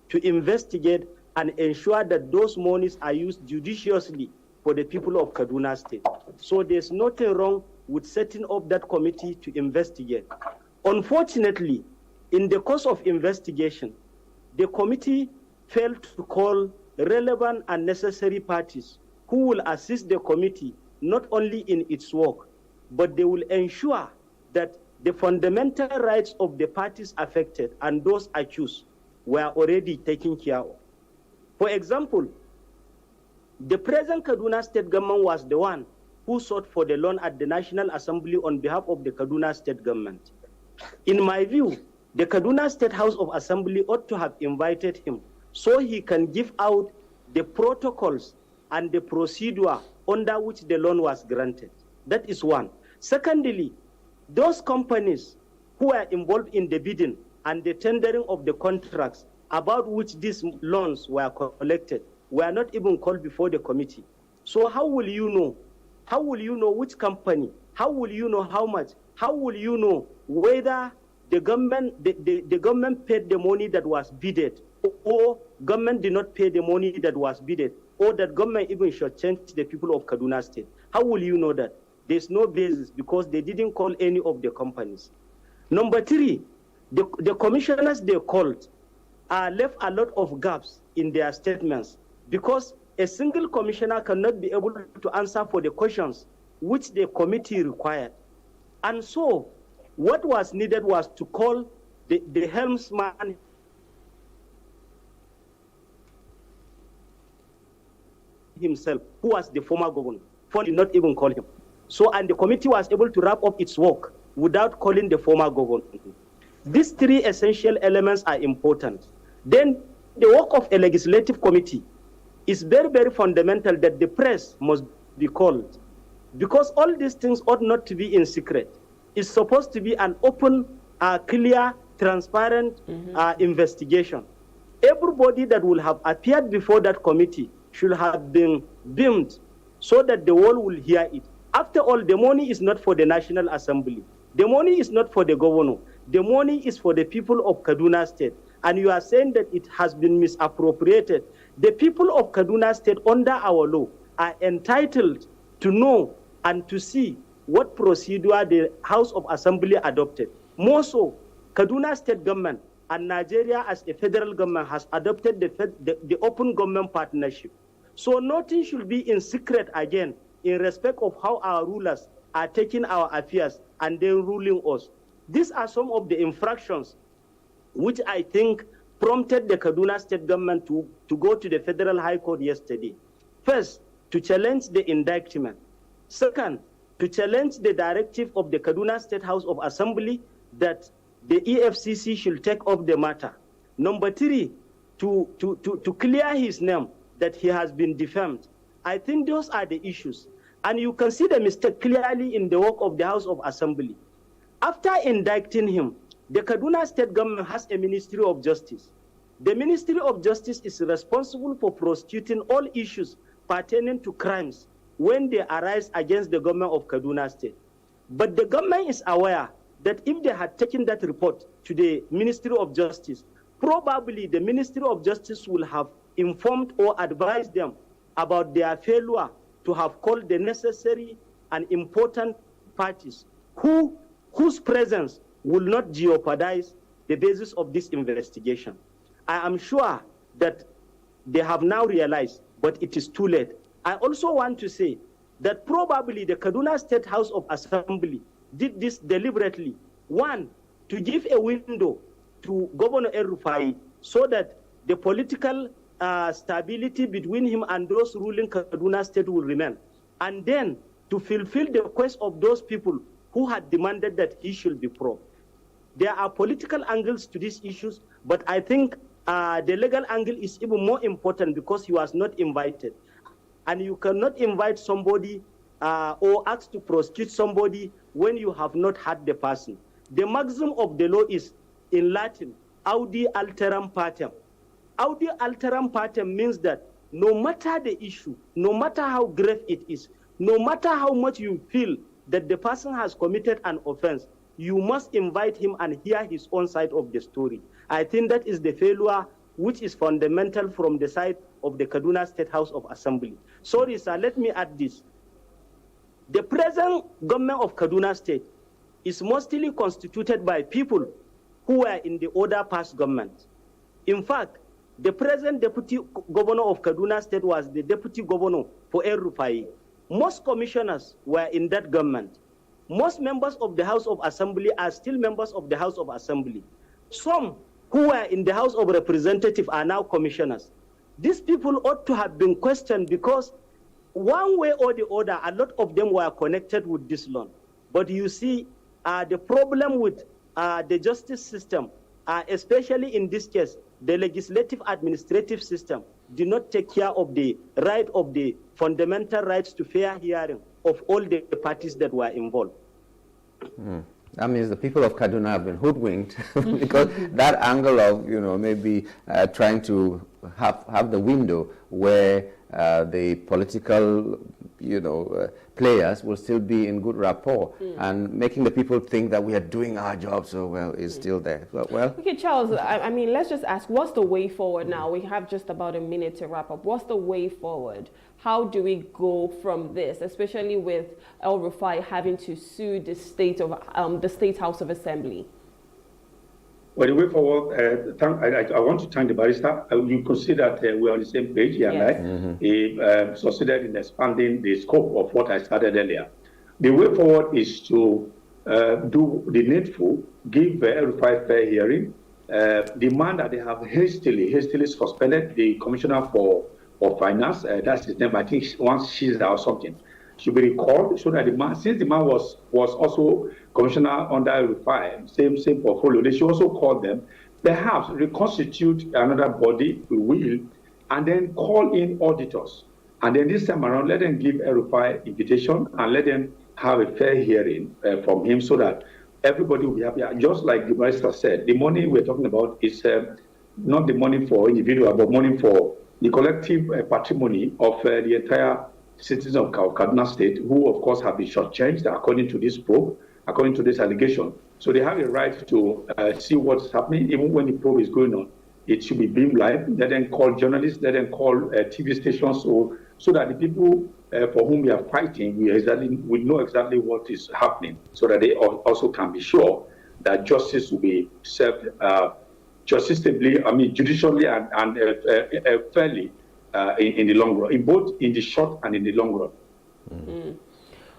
to investigate and ensure that those monies are used judiciously for the people of Kaduna State. So there's nothing wrong with setting up that committee to investigate. Unfortunately, in the course of investigation, the committee failed to call relevant and necessary parties who will assist the committee not only in its work, but they will ensure that the fundamental rights of the parties affected and those accused were already taken care of. For example, the present Kaduna State government was the one who sought for the loan at the National Assembly on behalf of the Kaduna State government. In my view, the Kaduna State House of Assembly ought to have invited him so he can give out the protocols and the procedure under which the loan was granted. That is one. Secondly, those companies who are involved in the bidding and the tendering of the contracts about which these loans were collected were not even called before the committee. So how will you know? How will you know which company? How will you know how much? How will you know whether the government paid the money that was bidded, or government did not pay the money that was bidded, or that government even shortchanged the people of Kaduna State? How will you know that? There's no basis because they didn't call any of the companies. Number three, the commissioners they called left a lot of gaps in their statements because a single commissioner cannot be able to answer for the questions which the committee required. And so what was needed was to call the helmsman himself, who was the former governor. Fund did not even call him. So, and the committee was able to wrap up its work without calling the former governor. These three essential elements are important. Then the work of a legislative committee is very, very fundamental that the press must be called, because all these things ought not to be in secret. It's supposed to be an open, clear, transparent investigation. Everybody that will have appeared before that committee should have been beamed so that the world will hear it. After all, the money is not for the National Assembly. The money is not for the governor. The money is for the people of Kaduna State. And you are saying that it has been misappropriated. The people of Kaduna State, under our law, are entitled to know and to see what procedure the House of Assembly adopted. More so, Kaduna State government and Nigeria as a federal government has adopted the open government partnership. So nothing should be in secret again in respect of how our rulers are taking our affairs and then ruling us. These are some of the infractions which I think prompted the Kaduna State government to go to the Federal High Court yesterday. First, to challenge the indictment. Second, to challenge the directive of the Kaduna State House of Assembly that the EFCC should take up the matter. Number 3, to clear his name that he has been defamed. I think those are the issues. And you can see the mistake clearly in the work of the House of Assembly. After indicting him, the Kaduna State government has a Ministry of Justice. The Ministry of Justice is responsible for prosecuting all issues pertaining to crimes when they arise against the government of Kaduna State. But the government is aware that if they had taken that report to the Ministry of Justice, probably the Ministry of Justice will have informed or advised them about their failure to have called the necessary and important parties whose presence will not jeopardize the basis of this investigation. I am sure that they have now realized, but it is too late. I also want to say that probably the Kaduna State House of Assembly did this deliberately. One, to give a window to Governor El-Rufai so that the political stability between him and those ruling Kaduna State will remain. And then to fulfill the request of those people who had demanded that he should be probed. There are political angles to these issues, but I think the legal angle is even more important because he was not invited. And you cannot invite somebody or ask to prosecute somebody when you have not had the person. The maxim of the law is, in Latin, audi alteram partem. Audi alteram partem means that no matter the issue, no matter how grave it is, no matter how much you feel that the person has committed an offense, you must invite him and hear his own side of the story. I think that is the failure which is fundamental from the side of the Kaduna State House of Assembly. Sorry, sir, let me add this. The present government of Kaduna State is mostly constituted by people who were in the older past government. In fact, the present deputy governor of Kaduna State was the deputy governor for El-Rufai. Most commissioners were in that government. Most members of the House of Assembly are still members of the House of Assembly. Some who were in the House of Representatives are now commissioners. These people ought to have been questioned because one way or the other, a lot of them were connected with this loan. But you see, the problem with the justice system, especially in this case, the legislative administrative system, did not take care of the right of the fundamental rights to fair hearing of all the parties that were involved. That means the people of Kaduna have been hoodwinked because that angle of, maybe trying to have the window where the political, players will still be in good rapport and making the people think that we are doing our job so well is still there. Well, okay, Charles, I mean, let's just ask, what's the way forward now? We have just about a minute to wrap up. What's the way forward? How do we go from this, especially with El-Rufai having to sue the State House of Assembly? Well, the way forward, I want to thank the barrister. You could see that we're on the same page here, yes. Right? He succeeded in expanding the scope of what I started earlier. The way forward is to do the needful, give El-Rufai fair hearing, demand that they have hastily suspended the Commissioner for Finance, that's his name, I think once she's or something, should be recalled so that the man, since the man was also commissioner under El-Rufai, same portfolio, they should also call them, perhaps reconstitute another body, we will, and then call in auditors. And then this time around, let them give El-Rufai invitation and let them have a fair hearing from him so that everybody will be happy. Just like the barrister said, the money we're talking about is not the money for individual, but money for the collective patrimony of the entire citizens of Kaduna State, who of course have been shortchanged according to this probe, according to this allegation. So they have a right to see what's happening, even when the probe is going on. It should be beamed live. Let them call journalists, let them call TV stations, so that the people for whom we are fighting, we know exactly what is happening, so that they also can be sure that justice will be served judicially and fairly in the long run, in both in the short and in the long run.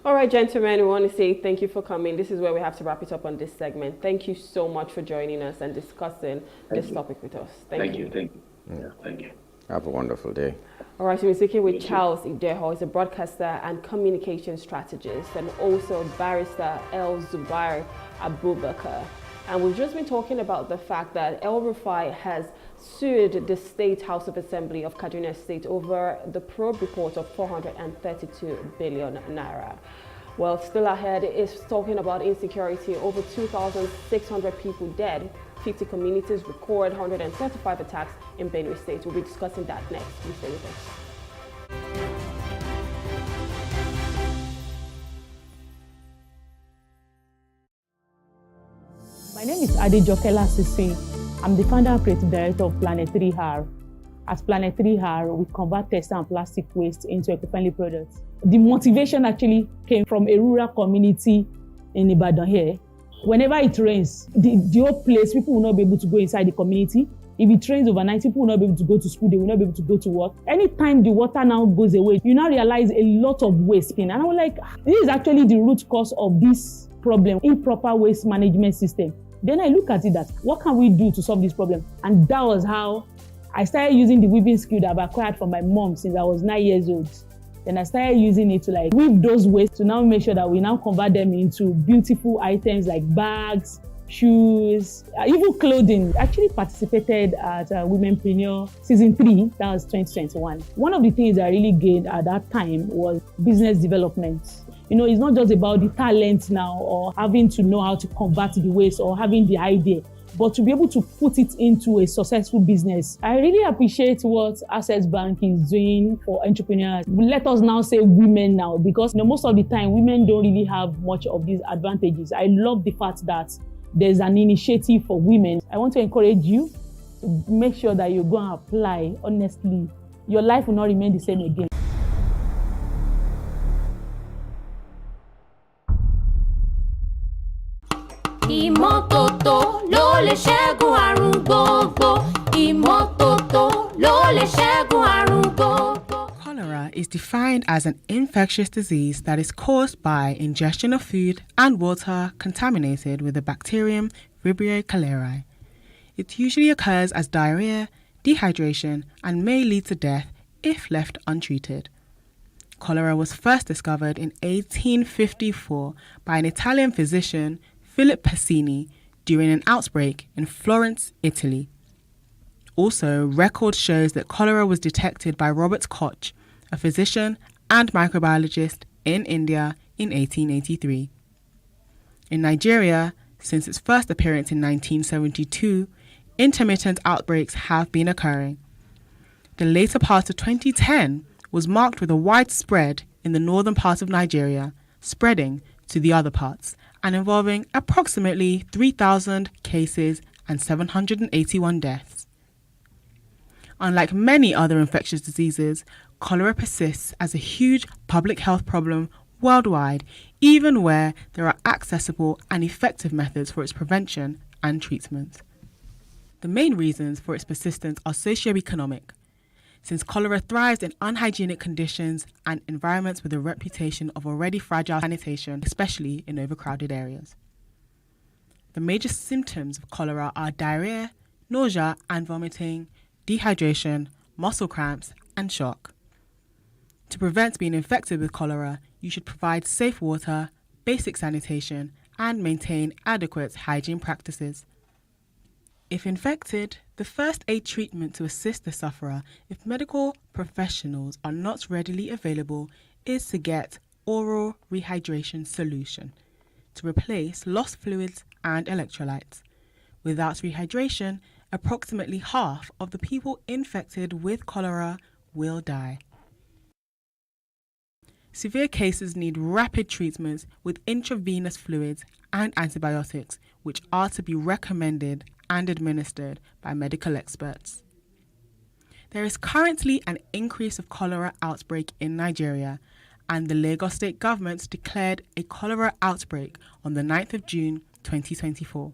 All right, gentlemen, we want to say thank you for coming. This is where we have to wrap it up on this segment. Thank you so much for joining us and discussing this topic with us. Thank you. Thank you. Yeah, thank you. Have a wonderful day. All right, so we're speaking with Charles Ideho. He's a broadcaster and communication strategist, and also barrister El Zubair Abubakar. And we've just been talking about the fact that El Rufai has sued the State House of Assembly of Kaduna State over the probe report of 432 billion naira. Well, still ahead is talking about insecurity. Over 2,600 people dead, 50 communities record 135 attacks in Benue State. We'll be discussing that next. Please stay with us. My name is Adejokela Sisi. I'm the founder and creative director of Planet 3R. As Planet 3R, we convert textile and plastic waste into eco-friendly products. The motivation actually came from a rural community in Ibadan here. Whenever it rains, the whole place, people will not be able to go inside the community. If it rains overnight, people will not be able to go to school, they will not be able to go to work. Anytime the water now goes away, you now realize a lot of waste. And I was like, this is actually the root cause of this problem, improper waste management system. Then I look at it that, what can we do to solve this problem? And that was how I started using the weaving skill that I've acquired from my mom since I was 9 years old. Then I started using it to like weave those waste to now make sure that we now convert them into beautiful items like bags, shoes, even clothing. I actually participated at Womenpreneur Season 3, that was 2021. One of the things I really gained at that time was business development. You know, it's not just about the talent now or having to know how to convert the waste or having the idea, but to be able to put it into a successful business. I really appreciate what Access Bank is doing for entrepreneurs. Let us now say women now, because most of the time women don't really have much of these advantages. I love the fact that there's an initiative for women. I want to encourage you to make sure that you go and apply honestly. Your life will not remain the same again. Ìmọ́tótó ló lè ṣẹ́gun àrùn gbogbo. Ìmọ́tótó ló lè ṣẹ́gun àrùn gbogbo. Cholera is defined as an infectious disease that is caused by ingestion of food and water contaminated with the bacterium Vibrio cholerae. It usually occurs as diarrhea, dehydration, and may lead to death if left untreated. Cholera was first discovered in 1854 by an Italian physician, Philip Passini, during an outbreak in Florence, Italy. Also, record shows that cholera was detected by Robert Koch, a physician and microbiologist in India in 1883. In Nigeria, since its first appearance in 1972, intermittent outbreaks have been occurring. The later part of 2010 was marked with a widespread in the northern part of Nigeria, spreading to the other parts, and involving approximately 3,000 cases and 781 deaths. Unlike many other infectious diseases, cholera persists as a huge public health problem worldwide, even where there are accessible and effective methods for its prevention and treatment. The main reasons for its persistence are socioeconomic, since cholera thrives in unhygienic conditions and environments with a reputation of already fragile sanitation, especially in overcrowded areas. The major symptoms of cholera are diarrhea, nausea and vomiting, dehydration, muscle cramps, and shock. To prevent being infected with cholera, you should provide safe water, basic sanitation, and maintain adequate hygiene practices. If infected, the first aid treatment to assist the sufferer, if medical professionals are not readily available, is to get oral rehydration solution to replace lost fluids and electrolytes. Without rehydration, approximately half of the people infected with cholera will die. Severe cases need rapid treatments with intravenous fluids and antibiotics, which are to be recommended and administered by medical experts. There is currently an increase of cholera outbreak in Nigeria, and the Lagos State government declared a cholera outbreak on the 9th of June 2024.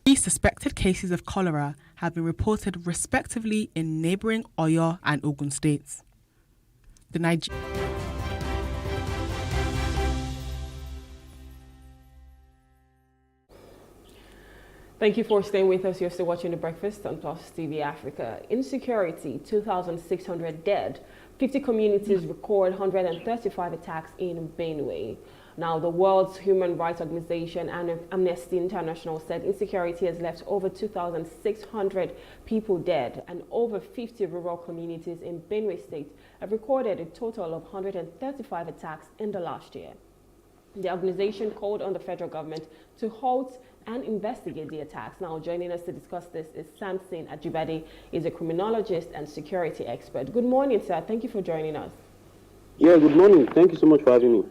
3 suspected cases of cholera have been reported respectively in neighbouring Oyo and Ogun states. Thank you for staying with us. You're still watching The Breakfast on Plus TV Africa. Insecurity, 2,600 dead. 50 communities record 135 attacks in Benue. Now, the world's human rights organization and Amnesty International said insecurity has left over 2,600 people dead, and over 50 rural communities in Benue State have recorded a total of 135 attacks in the last year. The organization called on the federal government to halt and investigate the attacks. Now, joining us to discuss this is Samson Ajibade. He's a criminologist and security expert. Good morning, sir. Thank you for joining us. Yeah, good morning. Thank you so much for having me.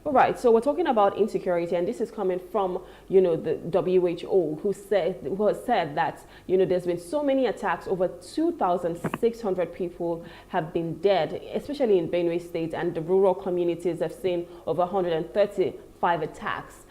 All right, so we're talking about insecurity, and this is coming from, the WHO, who has said that, there's been so many attacks, over 2,600 people have been dead, especially in Benue State, and the rural communities have seen over 135 attacks.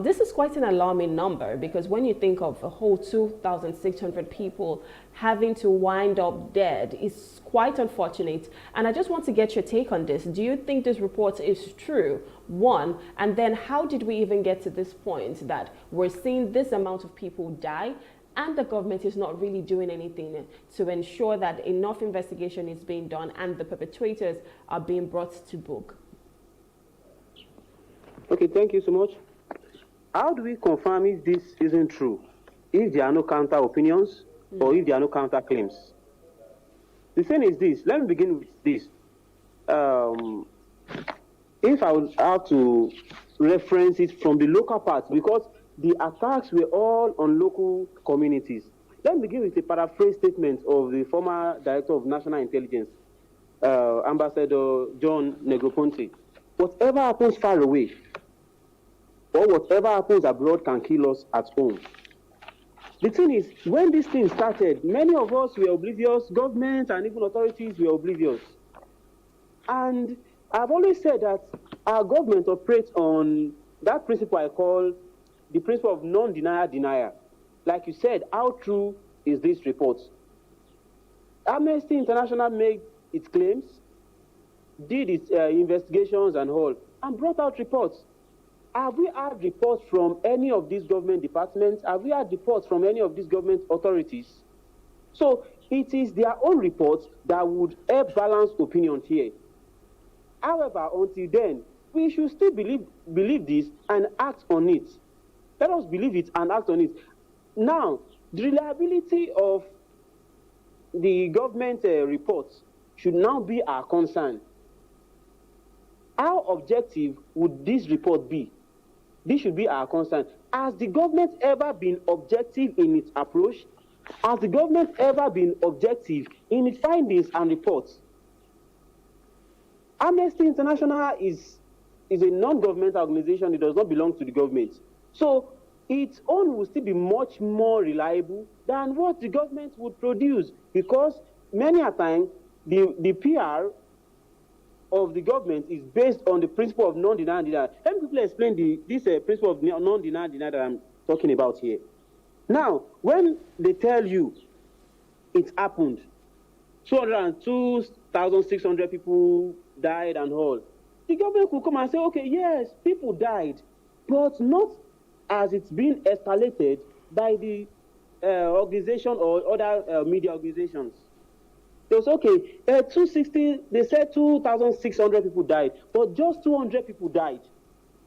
This is quite an alarming number, because when you think of a whole 2,600 people having to wind up dead, it's quite unfortunate. And I just want to get your take on this. Do you think this report is true? One, and then how did we even get to this point that we're seeing this amount of people die and the government is not really doing anything to ensure that enough investigation is being done and the perpetrators are being brought to book? Okay, thank you so much. How do we confirm if this isn't true? If there are no counter opinions or if there are no counter claims? The thing is this, let me begin with this. If I would have to reference it from the local parts, because the attacks were all on local communities. Let me begin with a paraphrase statement of the former Director of National Intelligence, Ambassador John Negroponte. Whatever happens far away, or whatever happens abroad can kill us at home. The thing is, when this thing started, many of us were oblivious, government and even authorities were oblivious. And I've always said that our government operates on that principle I call the principle of non-denial denial. Like you said, how true is this report? Amnesty International made its claims, did its investigations and all, and brought out reports. Have we had reports from any of these government departments? Have we had reports from any of these government authorities? So it is their own reports that would help balance opinion here. However, until then, we should still believe this and act on it. Let us believe it and act on it. Now, the reliability of the government reports should now be our concern. How objective would this report be? This should be our concern. Has the government ever been objective in its approach? Has the government ever been objective in its findings and reports? Amnesty International is a non-governmental organization. It does not belong to the government. So its own will still be much more reliable than what the government would produce, because many a time the PR of the government is based on the principle of non-denial denial. Let me quickly explain this principle of non-denial denial that I'm talking about here. Now, when they tell you it happened, 202,600 people died and all, the government could come and say, okay, yes, people died, but not as it's been escalated by the organization or other media organizations. It was okay, 260, they said 2,600 people died, but just 200 people died.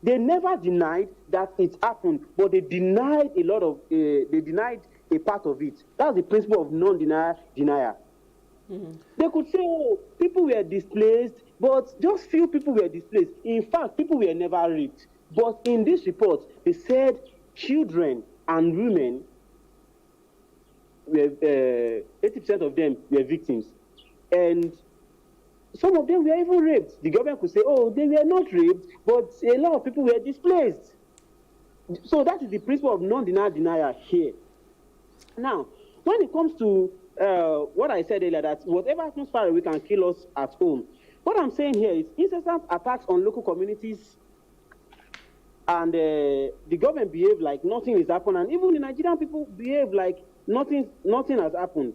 They never denied that it happened, but they denied a lot of, they denied a part of it. That's the principle of non-denial denial. They could say, oh, people were displaced, but just few people were displaced. In fact, people were never raped. But in this report, they said children and women, 80% of them were victims. And some of them were even raped. The government could say, oh, they were not raped, but a lot of people were displaced. So that is the principle of non-denial denial here. Now, when it comes to what I said earlier, that whatever happens far away can kill us at home. What I'm saying here is incessant attacks on local communities, and the government behave like nothing is happening, and even the Nigerian people behave like nothing has happened.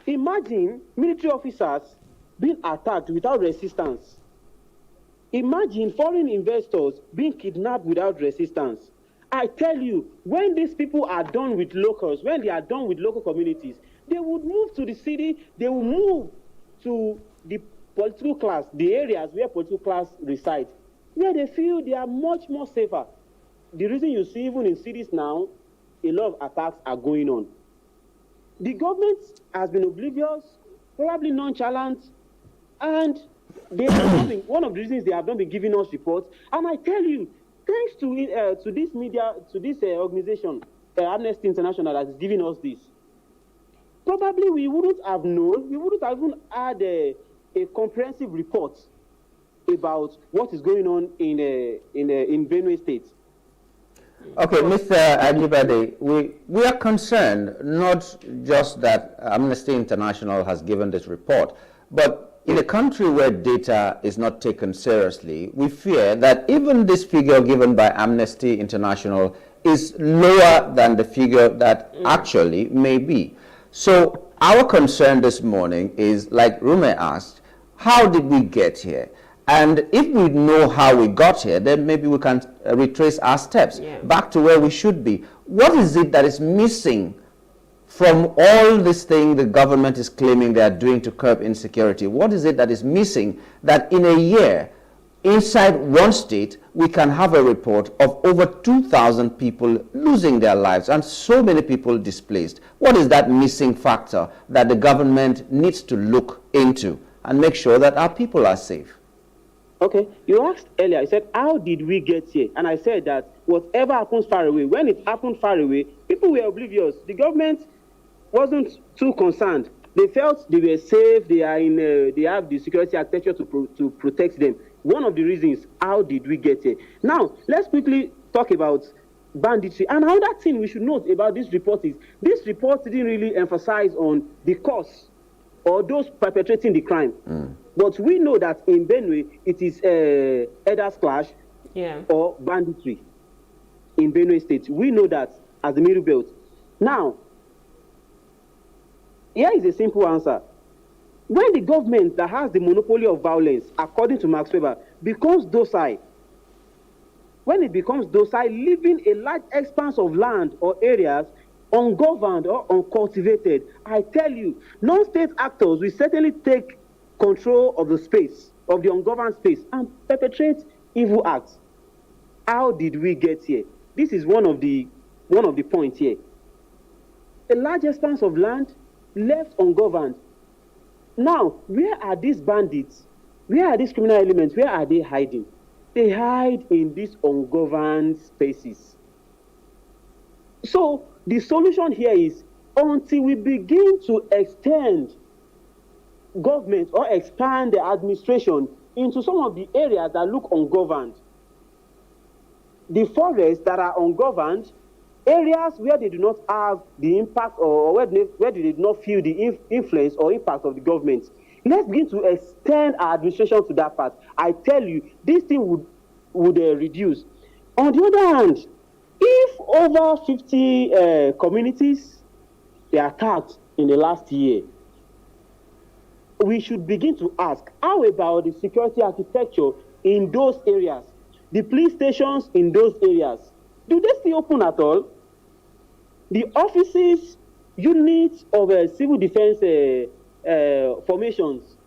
Imagine military officers being attacked without resistance. Imagine foreign investors being kidnapped without resistance. I tell you, when these people are done with locals, when they are done with local communities, they would move to the city, they will move to the political class, the areas where political class reside, where they feel they are much more safer. The reason you see even in cities now, a lot of attacks are going on. The government has been oblivious, probably nonchalant, and they have been, one of the reasons they have not been giving us reports. And I tell you, thanks to this media, to this organization, Amnesty International, that is giving us this, probably we wouldn't have known, we wouldn't have even had a comprehensive report about what is going on in Benue State. Okay, Mr. Ajibade, we are concerned not just that Amnesty International has given this report, but in a country where data is not taken seriously, we fear that even this figure given by Amnesty International is lower than the figure that actually may be. So our concern this morning is, like Rume asked, how did we get here? And if we know how we got here, then maybe we can retrace our steps back to where we should be. What is it that is missing from all this thing the government is claiming they are doing to curb insecurity? What is it that is missing that in a year, inside one state, we can have a report of over 2,000 people losing their lives and so many people displaced? What is that missing factor that the government needs to look into and make sure that our people are safe? Okay, you asked earlier, I said, how did we get here? And I said that whatever happens far away, when it happened far away, people were oblivious. The government wasn't too concerned. They felt they were safe, they have the security architecture to protect them. One of the reasons, how did we get here? Now, let's quickly talk about banditry. And another thing we should note about this report is, this report didn't really emphasize on the cause or those perpetrating the crime. But we know that in Benue, it is Elders Clash or banditry in Benue State. We know that as the Middle Belt. Now, here is a simple answer. When the government that has the monopoly of violence, according to Max Weber, becomes docile, when it becomes docile, leaving a large expanse of land or areas ungoverned or uncultivated, I tell you, non-state actors will certainly take control of the space, of the ungoverned space, and perpetrate evil acts. How did we get here? This is one of the points here. A large expanse of land left ungoverned. Now, where are these bandits? Where are these criminal elements? Where are they hiding? They hide in these ungoverned spaces. So the solution here is, until we begin to extend government or expand the administration into some of the areas that look ungoverned, the forests that are ungoverned, areas where they do not have the impact or where they did not feel the influence or impact of the government, let's begin to extend our administration to that part. I tell you, this thing would reduce. On the other hand, if over 50 communities were attacked in the last year, we should begin to ask, how about the security architecture in those areas? The police stations in those areas, do they still open at all? The offices, units of civil defense formations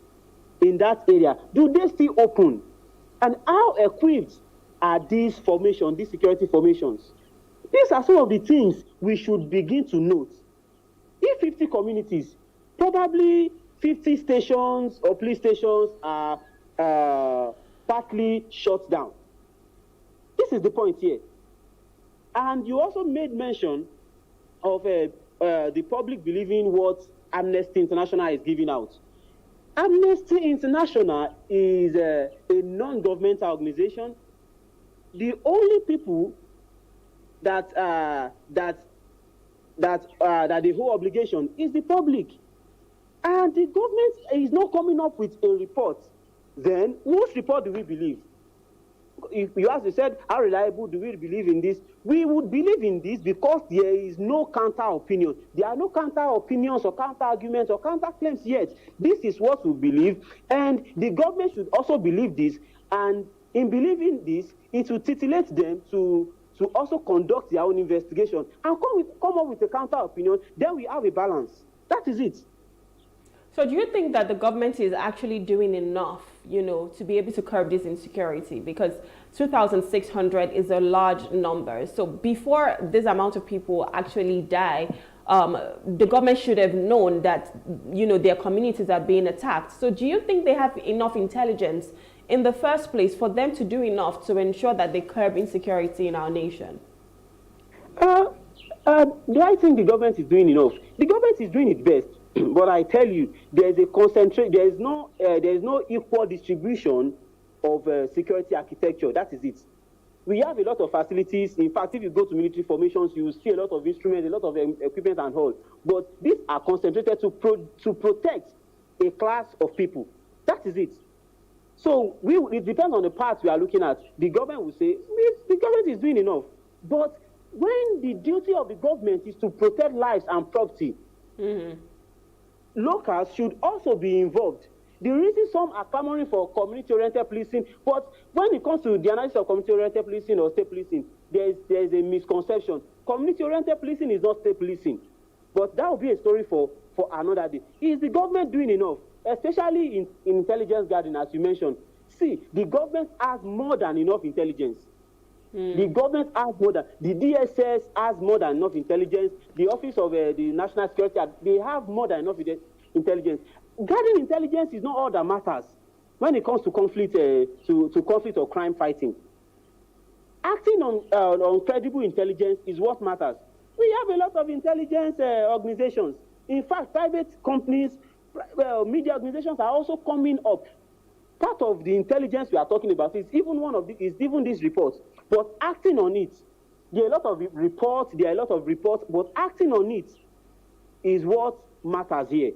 in that area, do they still open? And how equipped are these formations, these security formations? These are some of the things we should begin to note. If 50 communities, probably 50 stations or police stations are partly shut down. This is the point here. And you also made mention of the public believing what Amnesty International is giving out. Amnesty International is a non-governmental organization. The only people that the whole obligation is the public. And the government is not coming up with a report. Then, whose report do we believe? If you ask, you said, how reliable do we believe in this? We would believe in this because there is no counter opinion. There are no counter opinions or counter arguments or counter claims yet. This is what we believe, and the government should also believe this. And in believing this, it will titillate them to to also conduct their own investigation and come up with a counter opinion. Then we have a balance. That is it. So do you think that the government is actually doing enough, to be able to curb this insecurity? Because 2,600 is a large number. So before this amount of people actually die, the government should have known that, their communities are being attacked. So do you think they have enough intelligence in the first place for them to do enough to ensure that they curb insecurity in our nation? Do I think the government is doing enough? The government is doing its best. But I tell you, there is no equal distribution of security architecture. That is it. We have a lot of facilities. In fact, if you go to military formations, you will see a lot of instruments, a lot of equipment and all. But these are concentrated to protect a class of people. That is it. So it depends on the part we are looking at. The government will say, the government is doing enough. But when the duty of the government is to protect lives and property, locals should also be involved. The reason some are clamoring for community-oriented policing, but when it comes to the analysis of community-oriented policing or state policing, there is a misconception. Community-oriented policing is not state policing, but that will be a story for another day. Is the government doing enough, especially in intelligence gathering, as you mentioned? See, the government has more than enough intelligence. The government has more than, the DSS has more than enough intelligence. The Office of the National Security, they have more than enough intelligence. Gathering intelligence is not all that matters when it comes to conflict, to conflict or crime fighting. Acting on credible intelligence is what matters. We have a lot of intelligence organizations. In fact, private companies, media organizations are also coming up. Part of the intelligence we are talking about is even this report. But acting on it, there are a lot of reports, but acting on it is what matters here.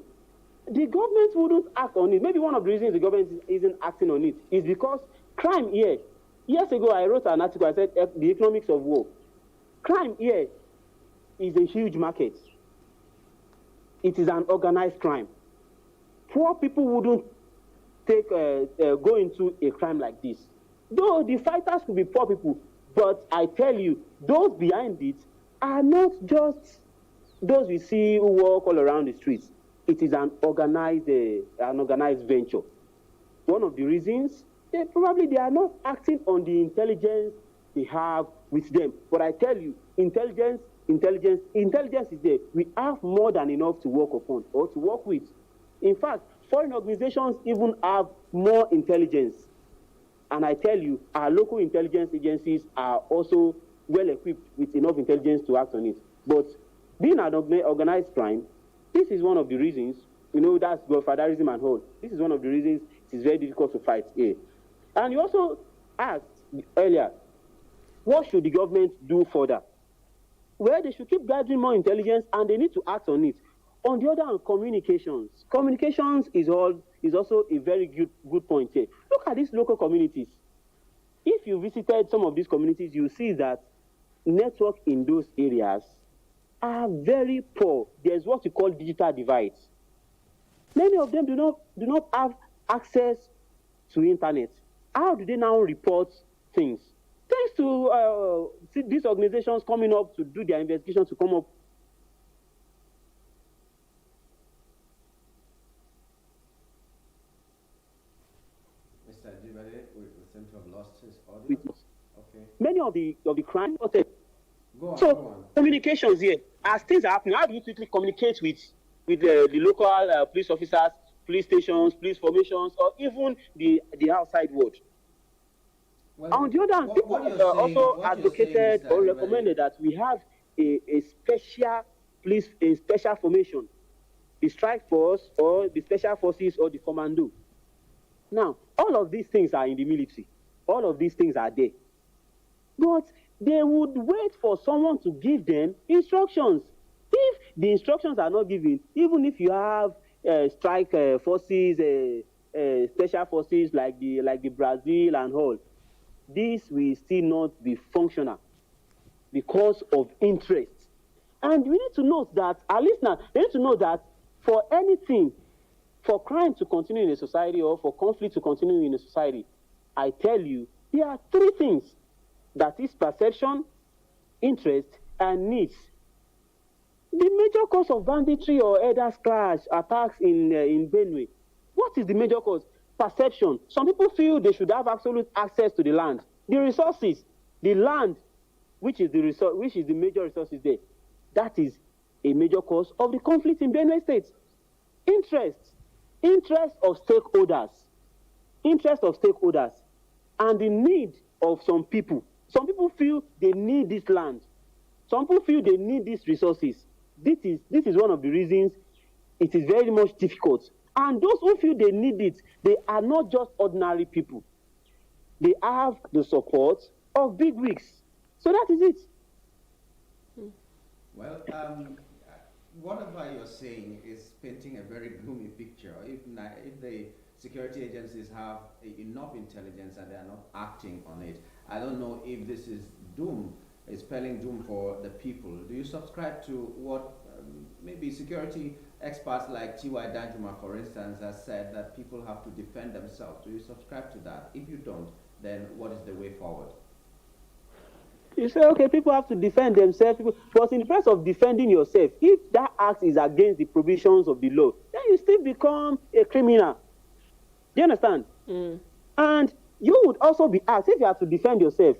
The government wouldn't act on it. Maybe one of the reasons the government isn't acting on it is because crime here. Years ago, I wrote an article, I said, the economics of war. Crime here is a huge market. It is an organized crime. Poor people wouldn't go into a crime like this. Though the fighters could be poor people, but I tell you, those behind it are not just those we see who walk all around the streets. It is an organized venture. One of the reasons, they are not acting on the intelligence they have with them. But I tell you, intelligence is there. We have more than enough to work upon or to work with. In fact, foreign organizations even have more intelligence. And I tell you, our local intelligence agencies are also well equipped with enough intelligence to act on it. But being an organized crime, this is one of the reasons, that's godfatherism and all. This is one of the reasons it is very difficult to fight here. And you also asked earlier, what should the government do further? Well, they should keep gathering more intelligence and they need to act on it. On the other hand, communications. Communications is also a very good point here. Look at these local communities. If you visited some of these communities, you see that network in those areas are very poor. There's what we call digital divides. Many of them do not have access to internet. How do they now report things? Thanks to these organizations coming up to do their investigation, to come up. Mr. Ajibade, we seem to have lost his audio. Okay. Many of the crime. Go on, so go on. Communications here, as things are happening, how do you quickly communicate with the local police officers, police stations, police formations, or even the outside world? Well, on the other hand, people also advocated or recommended that we have a special formation, the strike force or the special forces or the commando. Now, all of these things are in the military. All of these things are there. But they would wait for someone to give them instructions. If the instructions are not given, even if you have strike forces, special forces like the Brazil and all, this will still not be functional because of interest. And we need to note that, our listeners, they need to know that for anything, for crime to continue in a society or for conflict to continue in a society, I tell you, there are three things. That is perception, interests, and needs. The major cause of banditry or elders clash attacks in Benue, what is the major cause? Perception. Some people feel they should have absolute access to the land, the resources, the land, which is the major resources there. That is a major cause of the conflict in Benue State. Interest of stakeholders, and the need of some people. Some people feel they need this land. Some people feel they need these resources. This is one of the reasons it is very much difficult. And those who feel they need it, they are not just ordinary people. They have the support of big wigs. So that is it. Well, whatever you're saying is painting a very gloomy picture. If the security agencies have enough intelligence and they are not acting on it, I don't know if this is doom, is spelling doom for the people. Do you subscribe to what maybe security experts like T.Y. Danjuma, for instance, has said that people have to defend themselves? Do you subscribe to that? If you don't, then what is the way forward? You say, okay, people have to defend themselves, but in the process of defending yourself, if that act is against the provisions of the law, then you still become a criminal. Do you understand? And you would also be asked, if you have to defend yourself,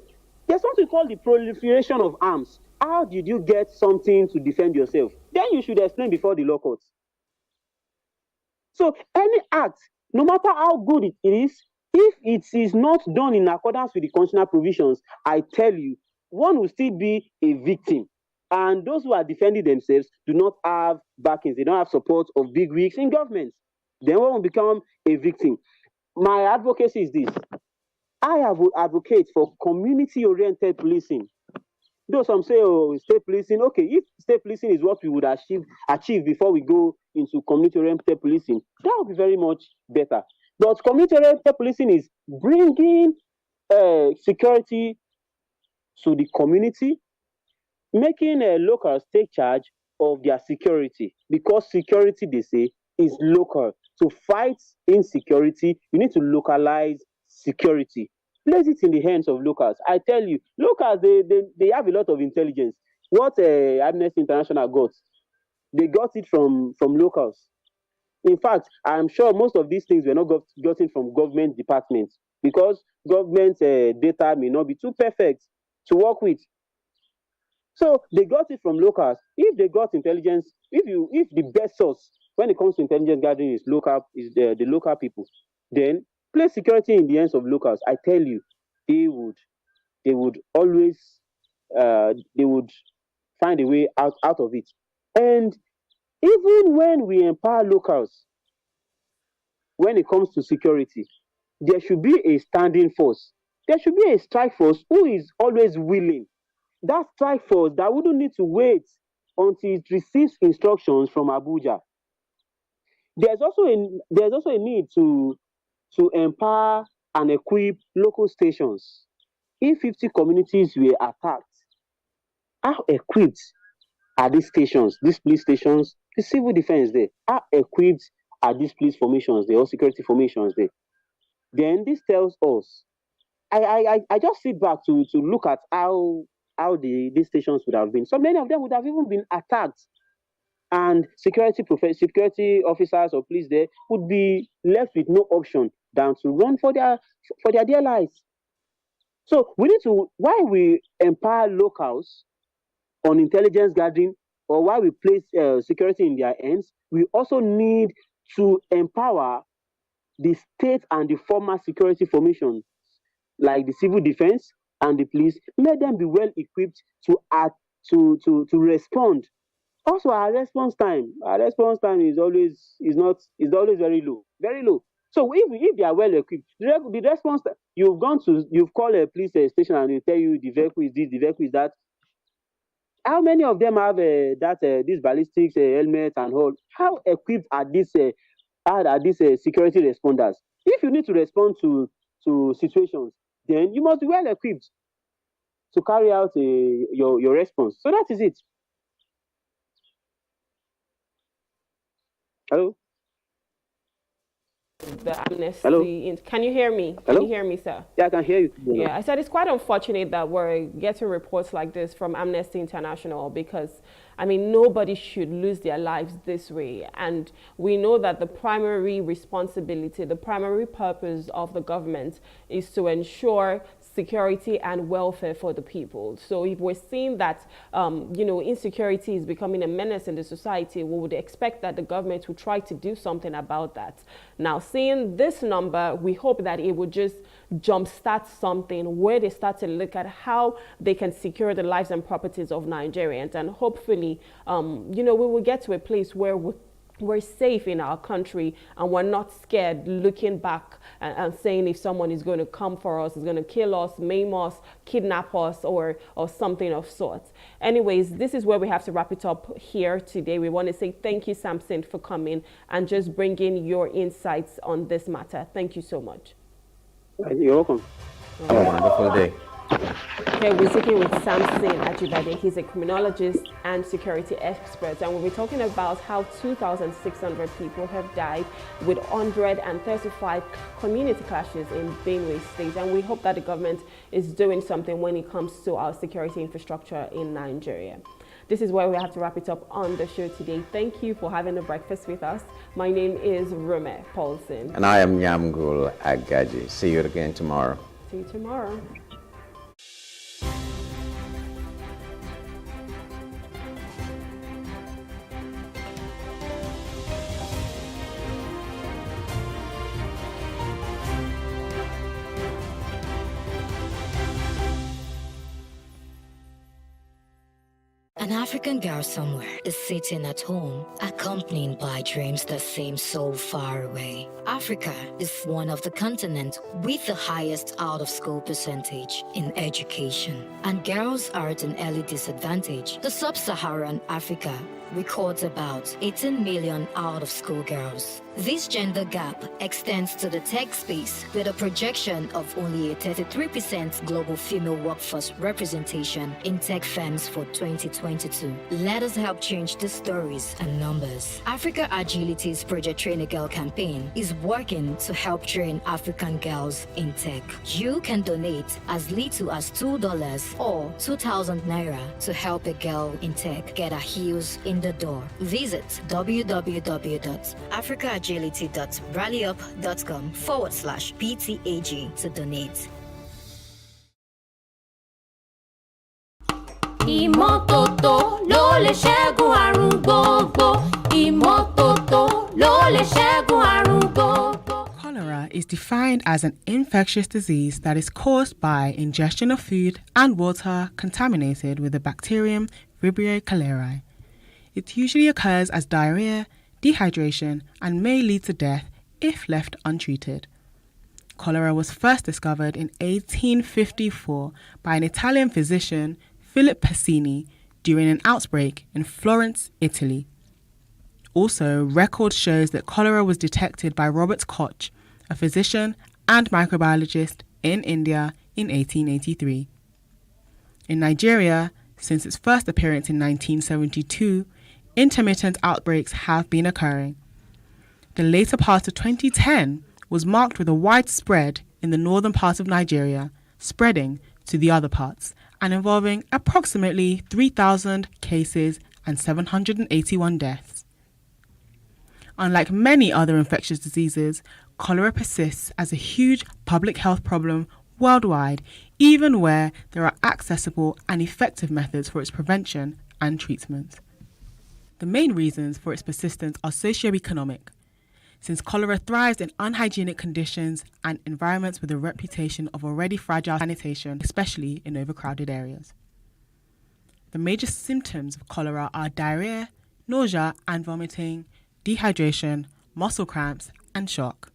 there's something called the proliferation of arms. How did you get something to defend yourself? Then you should explain before the law courts. So any act, no matter how good it is, if it is not done in accordance with the constitutional provisions, I tell you, one will still be a victim. And those who are defending themselves do not have backings. They don't have support of big wigs in government. Then one will become a victim. My advocacy is this. I have advocate for community-oriented policing. Though some say, oh, state policing. Okay, if state policing is what we would achieve before we go into community-oriented policing, that would be very much better. But community-oriented policing is bringing security to the community, making locals take charge of their security, because security, they say, is local. To fight insecurity, you need to localize security. Place it in the hands of locals. I tell you, locals, they have a lot of intelligence. What Amnesty International got, they got it from locals. In fact, I'm sure most of these things were not gotten from government departments, because government data may not be too perfect to work with. So they got it from locals. If they got intelligence, if the best source when it comes to intelligence gathering is the local people, then place security in the hands of locals. I tell you, they would always they would find a way out of it. And even when we empower locals, when it comes to security, there should be a standing force. There should be a strike force who is always willing. That strike force that wouldn't need to wait until it receives instructions from Abuja. There's also a need to empower and equip local stations. If 50 communities were attacked, how equipped are these stations, these police stations, the civil defense there? How equipped are these police formations there, or security formations there? Then this tells us, I just sit back to look at how these stations would have been. So many of them would have even been attacked, and security officers or police there would be left with no option than to run for their dear lives. So we need to, while we empower locals on intelligence gathering, or while we place security in their hands, we also need to empower the state and the former security formations, like the civil defense and the police. Let them be well equipped to respond. Also, our response time is always very low, very low. So if they are well equipped, the response time, you've called a police station and they tell you the vehicle is this, the vehicle is that. How many of them have these ballistics helmets and all? How equipped are these security responders? If you need to respond to situations, then you must be well equipped to carry out your response. So that is it. Hello? the Amnesty. Hello? Can you hear me? Hello? Can you hear me, sir? Yeah, I can hear you. Yeah, I said it's quite unfortunate that we're getting reports like this from Amnesty International because, I mean, nobody should lose their lives this way. And we know that the primary responsibility, the primary purpose of the government is to ensure security and welfare for the people. So if we're seeing that, insecurity is becoming a menace in the society, we would expect that the government will try to do something about that. Now, seeing this number, we hope that it would just jumpstart something where they start to look at how they can secure the lives and properties of Nigerians. And hopefully, we will get to a place where we're safe in our country and we're not scared looking back and saying if someone is going to come for us, is going to kill us, maim us, kidnap us, or something of sorts. Anyways, this is where we have to wrap it up here today. We want to say thank you, Samson, for coming and just bringing your insights on this matter. Thank you so much. You're welcome. Have a wonderful day. Okay, we're speaking with Samson Ajibade. He's a criminologist and security expert, and we'll be talking about how 2,600 people have died with 135 community clashes in Benue State. And we hope that the government is doing something when it comes to our security infrastructure in Nigeria. This is where we have to wrap it up on the show today. Thank you for having a breakfast with us. My name is Rome Paulson. And I am Nyamgul Agaji. See you again tomorrow. See you tomorrow. An African girl somewhere is sitting at home, accompanied by dreams that seem so far away. Africa is one of the continents with the highest out-of-school percentage in education, and girls are at an early disadvantage. The sub-Saharan Africa records about 18 million out-of-school girls. This gender gap extends to the tech space with a projection of only a 33% global female workforce representation in tech firms for 2022. Let us help change the stories and numbers. Africa Agility's Project Train a Girl campaign is working to help train African girls in tech. You can donate as little as $2 or 2,000 naira to help a girl in tech get her heels in the door. Visit www.africaagility.rallyup.com/PTAG to donate. Ìmọ́tótó ló lè ṣẹ́gun àrùn gbogbo. Ìmọ́tótó ló lè ṣẹ́gun àrùn gbogbo. Cholera is defined as an infectious disease that is caused by ingestion of food and water contaminated with the bacterium Vibrio cholerae. It usually occurs as diarrhea, dehydration, and may lead to death if left untreated. Cholera was first discovered in 1854 by an Italian physician, Philip Pacini, during an outbreak in Florence, Italy. Also, record shows that cholera was detected by Robert Koch, a physician and microbiologist in India in 1883. In Nigeria, since its first appearance in 1972, intermittent outbreaks have been occurring. The later part of 2010 was marked with a widespread in the northern part of Nigeria, spreading to the other parts, and involving approximately 3,000 cases and 781 deaths. Unlike many other infectious diseases, cholera persists as a huge public health problem worldwide, even where there are accessible and effective methods for its prevention and treatment. The main reasons for its persistence are socioeconomic, since cholera thrives in unhygienic conditions and environments with a reputation of already fragile sanitation, especially in overcrowded areas. The major symptoms of cholera are diarrhea, nausea and vomiting, dehydration, muscle cramps, and shock.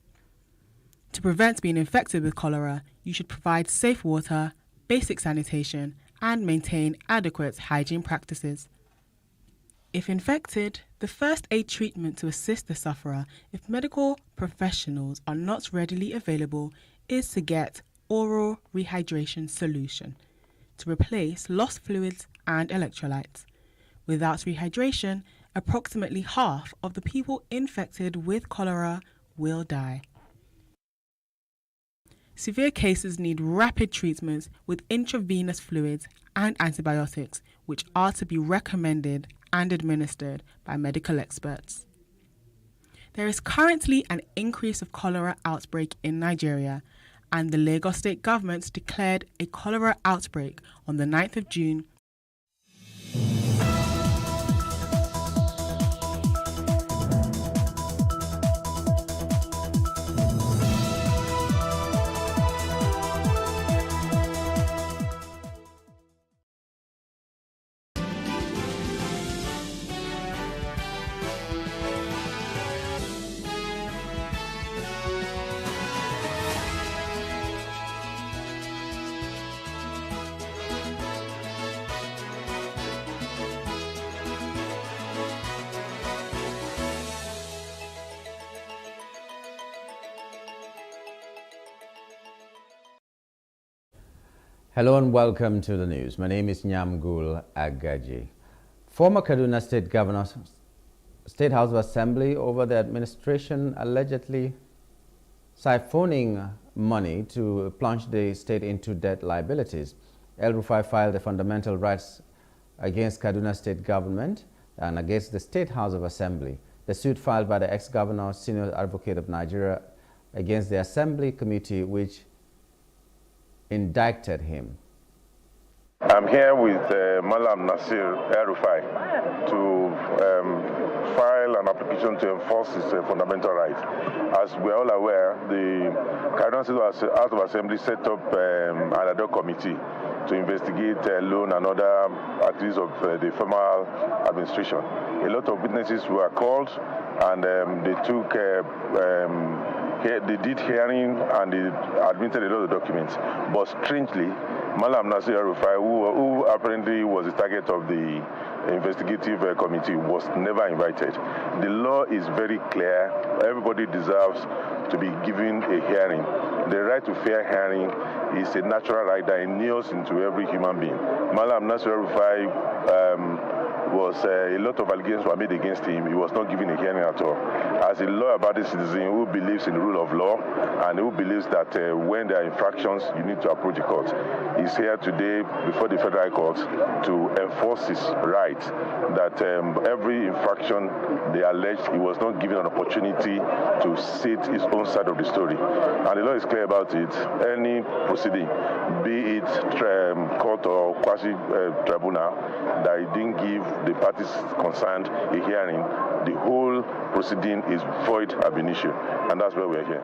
To prevent being infected with cholera, you should provide safe water, basic sanitation, and maintain adequate hygiene practices. If infected, the first aid treatment to assist the sufferer, if medical professionals are not readily available, is to get oral rehydration solution to replace lost fluids and electrolytes. Without rehydration, approximately half of the people infected with cholera will die. Severe cases need rapid treatments with intravenous fluids and antibiotics, which are to be recommended and administered by medical experts. There is currently an increase of cholera outbreak in Nigeria, and the Lagos State government declared a cholera outbreak on the 9th of June. Hello and welcome to the news. My name is Nyamgul Agaji. Former Kaduna State Governor, State House of Assembly over the administration allegedly siphoning money to plunge the state into debt liabilities. El-Rufai filed a fundamental rights against Kaduna State government and against the State House of Assembly. The suit filed by the ex-governor, senior advocate of Nigeria, against the Assembly Committee, which indicted him. I'm here with Malam Nasir El-Rufai to file an application to enforce his fundamental rights. As we are all aware, the Kaduna State House of Assembly set up an ad hoc committee to investigate loan and other activities of the former administration. A lot of witnesses were called, and they took they did hearing and they admitted a lot of documents. But strangely, Malam Nasir El-Rufai, who apparently was the target of the investigative committee, was never invited. The law is very clear. Everybody deserves to be given a hearing. The right to fair hearing is a natural right that inheres into every human being. Malam Nasir El-Rufai a lot of allegations were made against him. He was not given a hearing at all. As a law-abiding citizen who believes in the rule of law and who believes that when there are infractions, you need to approach the court, he's here today before the Federal Court to enforce his right that every infraction they alleged, he was not given an opportunity to sit his own side of the story. And the law is clear about it. Any proceeding, be it court or quasi-tribunal, that he didn't give the parties concerned a hearing, the whole proceeding is void ab initio, and that's why we're here.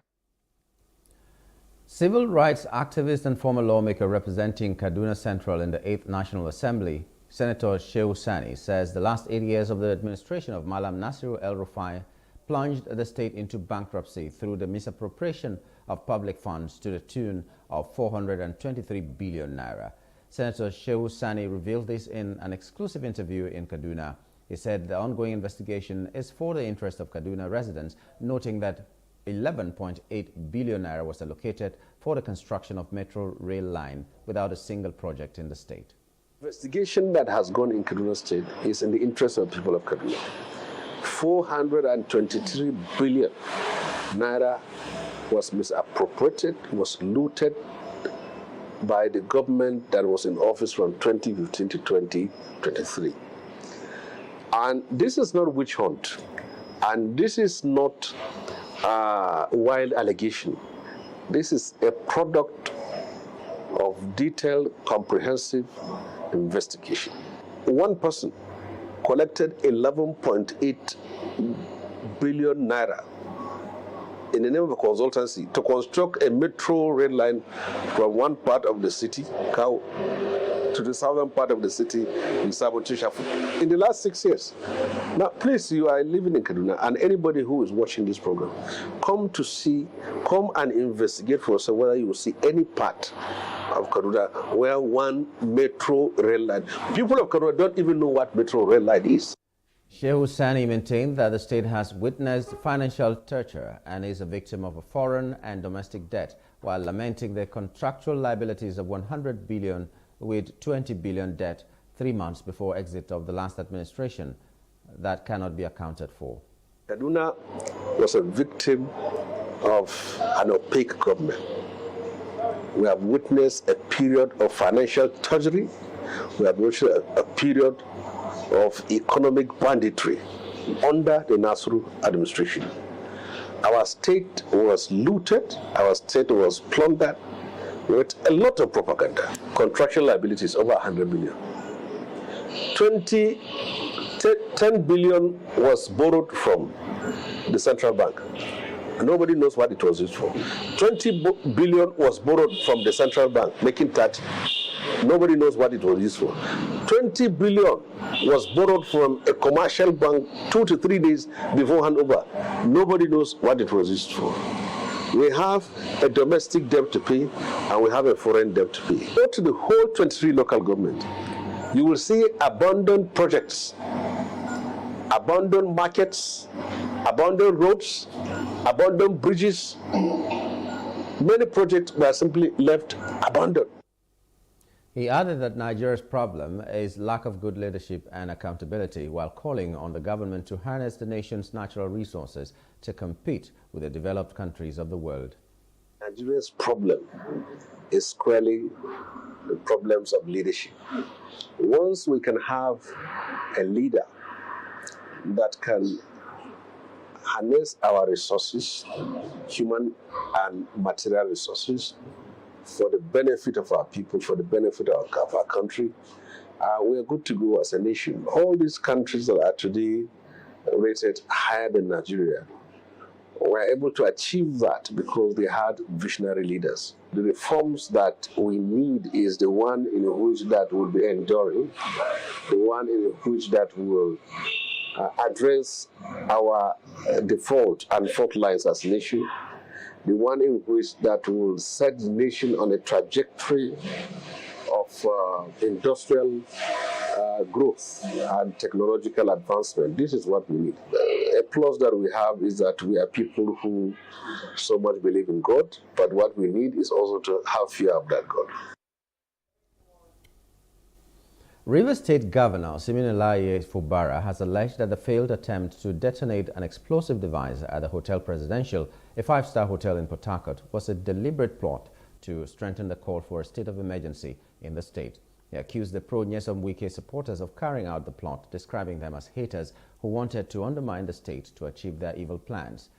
Civil rights activist and former lawmaker representing Kaduna Central in the 8th National Assembly, Senator Shehu Sani, says the last 8 years of the administration of Malam Nasir El-Rufai plunged the state into bankruptcy through the misappropriation of public funds to the tune of 423 billion naira. Senator Shehu Sani revealed this in an exclusive interview in Kaduna. He said the ongoing investigation is for the interest of Kaduna residents, noting that 11.8 billion naira was allocated for the construction of metro rail line without a single project in the state. Investigation that has gone in Kaduna State is in the interest of the people of Kaduna. 423 billion naira was misappropriated, was looted by the government that was in office from 2015 to 2023. And this is not witch hunt, and this is not wild allegation. This is a product of detailed, comprehensive investigation. One person collected 11.8 billion naira in the name of a consultancy to construct a metro rail line from one part of the city, Kau, to the southern part of the city in Sabotishafu in the last 6 years. Now, please, you are living in Kaduna, and anybody who is watching this program, come and investigate for yourself whether you will see any part of Kaduna where one metro rail line. People of Kaduna don't even know what metro rail line is. Shehu Sani maintained that the state has witnessed financial torture and is a victim of a foreign and domestic debt, while lamenting the contractual liabilities of 100 billion with 20 billion debt 3 months before exit of the last administration that cannot be accounted for. Kaduna was a victim of an opaque government. We have witnessed a period of financial drudgery. We have witnessed a period of economic banditry under the Nasru administration. Our state was looted, our state was plundered with a lot of propaganda. Contractual liabilities over 100 billion. 10 billion was borrowed from the central bank. Nobody knows what it was used for. 20 billion was borrowed from the central bank, making 30. Nobody knows what it was used for. 20 billion was borrowed from a commercial bank 2 to 3 days before handover. Nobody knows what it was used for. We have a domestic debt to pay and we have a foreign debt to pay. Go to the whole 23 local government. You will see abandoned projects, abandoned markets, abandoned roads, abandoned bridges. Many projects were simply left abandoned. He added that Nigeria's problem is lack of good leadership and accountability, while calling on the government to harness the nation's natural resources to compete with the developed countries of the world. Nigeria's problem is squarely the problems of leadership. Once we can have a leader that can harness our resources, human and material resources, for the benefit of our people, for the benefit of our country, we are good to go as a nation. All these countries that are today rated higher than Nigeria were able to achieve that because they had visionary leaders. The reforms that we need is the one in which that will be enduring, the one in which that will address our default and fault lines as a nation, the one in which that will set the nation on a trajectory of industrial growth and technological advancement. This is what we need. A plus that we have is that we are people who so much believe in God, but what we need is also to have fear of that God. Rivers State Governor Siminalayi Fubara has alleged that the failed attempt to detonate an explosive device at the Hotel Presidential, a five-star hotel in Port Harcourt, was a deliberate plot to strengthen the call for a state of emergency in the state. He accused the pro-Nyesom Wike supporters of carrying out the plot, describing them as haters who wanted to undermine the state to achieve their evil plans.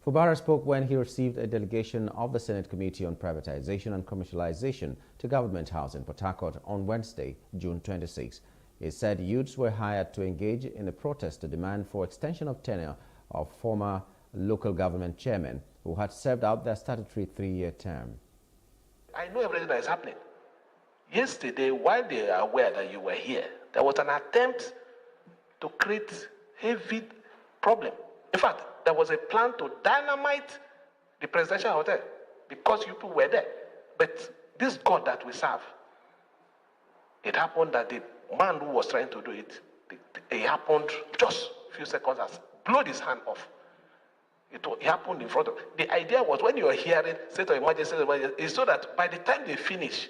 Fubara spoke when he received a delegation of the Senate Committee on Privatization and Commercialization to Government House in Port Harcourt on Wednesday, June 26. He said youths were hired to engage in a protest to demand for extension of tenure of former local government chairmen who had served out their statutory 3-year term. I know everything that is happening. Yesterday, while they are aware that you were here, there was an attempt to create heavy problem. In fact, there was a plan to dynamite the presidential hotel because you people were there. But this God that we serve, it happened that the man who was trying to do it, it happened just a few seconds as blew his hand off. It happened in front of. The idea was when you are hearing state of emergency, is so that by the time they finish,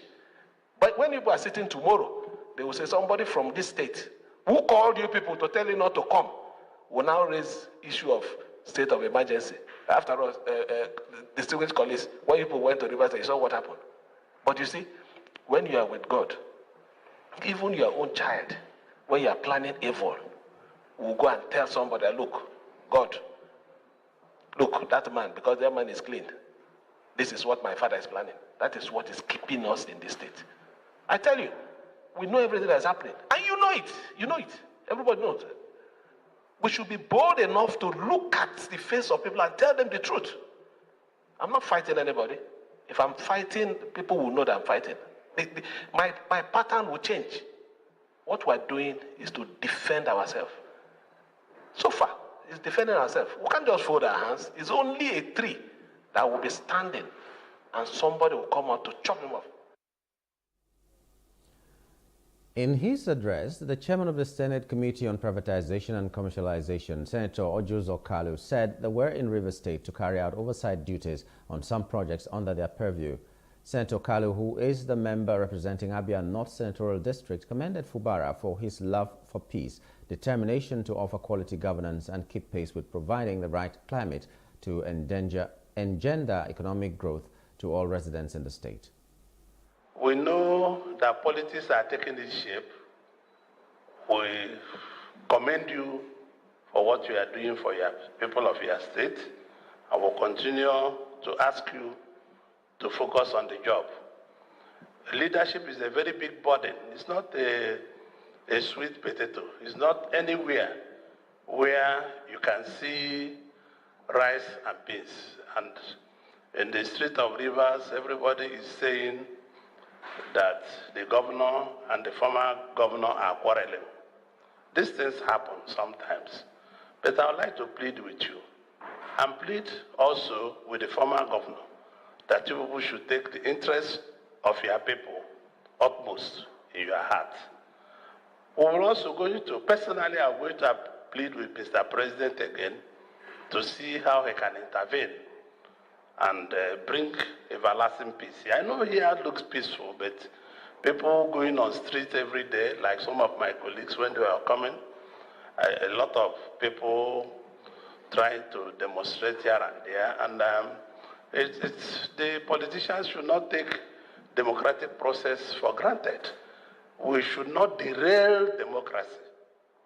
but when people are sitting tomorrow, they will say somebody from this state who called you people to tell you not to come will now raise issue of state of emergency. After all, distinguished colleagues, when people went to Rivers, they saw what happened. But you see, when you are with God, even your own child, when you are planning evil, will go and tell somebody, look, God, look, that man, because that man is clean, this is what my father is planning. That is what is keeping us in this state. I tell you, we know everything that is happening. And you know it. You know it. Everybody knows it. We should be bold enough to look at the face of people and tell them the truth. I'm not fighting anybody. If I'm fighting, people will know that I'm fighting. My pattern will change. What we're doing is to defend ourselves. So far, it's defending ourselves. We can't just fold our hands. It's only a tree that will be standing and somebody will come out to chop him off. In his address, the chairman of the Senate Committee on Privatization and Commercialization, Senator Ojuzo Kalu, said they were in Rivers State to carry out oversight duties on some projects under their purview. Senator Kalu, who is the member representing Abia North Senatorial District, commended Fubara for his love for peace, determination to offer quality governance and keep pace with providing the right climate to engender economic growth to all residents in the state. We know that politics are taking this shape. We commend you for what you are doing for your people of your state. I will continue to ask you to focus on the job. Leadership is a very big burden. It's not a sweet potato. It's not anywhere where you can see rice and beans. And in the Strait of Rivers, everybody is saying that the governor and the former governor are quarreling. These things happen sometimes. But I would like to plead with you and plead also with the former governor that you people should take the interest of your people utmost in your heart. We will also going to, personally, I'm going to plead with Mr. President again to see how he can intervene and bring everlasting peace. I know here looks peaceful, but people going on streets every day, like some of my colleagues when they were coming, a lot of people trying to demonstrate here and there, and the politicians should not take democratic process for granted. We should not derail democracy.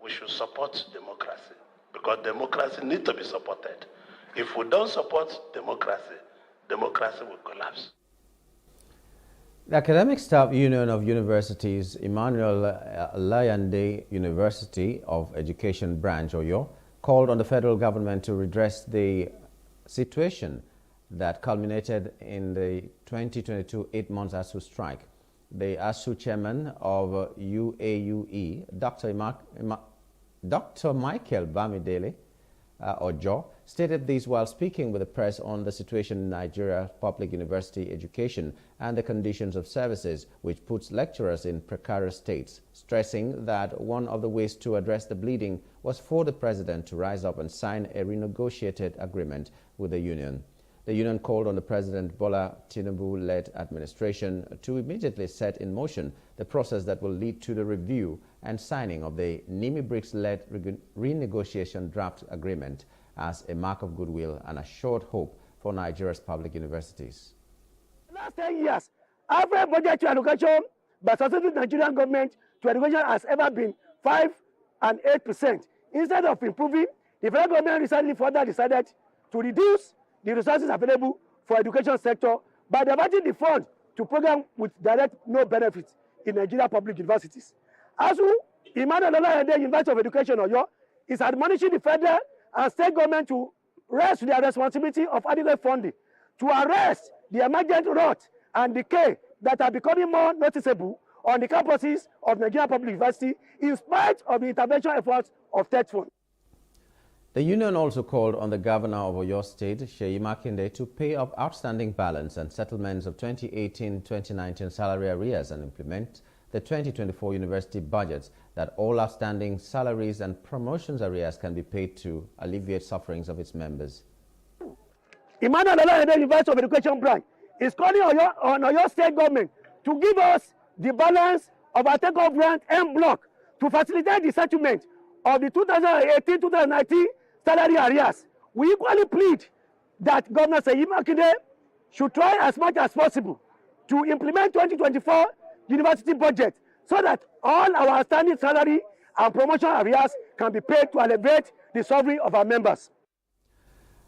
We should support democracy, because democracy needs to be supported. If we don't support democracy, democracy will collapse. The Academic Staff Union of Universities, Emmanuel Layande University of Education Branch, Oyo, called on the federal government to redress the situation that culminated in the 2022 8-month ASU strike. The ASU chairman of UAUE, Dr. Michael Bamidele Ojo, stated this while speaking with the press on the situation in Nigeria public university education and the conditions of services, which puts lecturers in precarious states, stressing that one of the ways to address the bleeding was for the president to rise up and sign a renegotiated agreement with the union. The union called on the President Bola Tinubu-led administration to immediately set in motion the process that will lead to the review and signing of the Nimi Briggs-led renegotiation draft agreement as a mark of goodwill and assured hope for Nigeria's public universities. Last 10 years, average budget to education by successive Nigerian government to education has ever been 5% and 8%. Instead of improving, the federal government recently further decided to reduce the resources available for education sector by diverting the fund to programs with direct no benefits in Nigeria public universities. ASU, Emmanuel Layande University of Education, Oyo, is admonishing the federal and state government to rest their responsibility of adequate funding to arrest the emergent rot and decay that are becoming more noticeable on the campuses of Nigeria Public University in spite of the intervention efforts of TED Fund. The union also called on the governor of Oyo State, Seyi Makinde, to pay up outstanding balance and settlements of 2018-2019 salary arrears and implement the 2024 university budgets, that all outstanding salaries and promotions arrears can be paid to alleviate sufferings of its members. Emmanuel Layande University of Education Branch is calling on Oyo State government to give us the balance of our take-off grant en bloc to facilitate the settlement of the 2018-2019 salary arrears. We equally plead that Governor Seyi Makinde should try as much as possible to implement 2024 university budget so that all our outstanding salary and promotion arrears can be paid to alleviate the suffering of our members.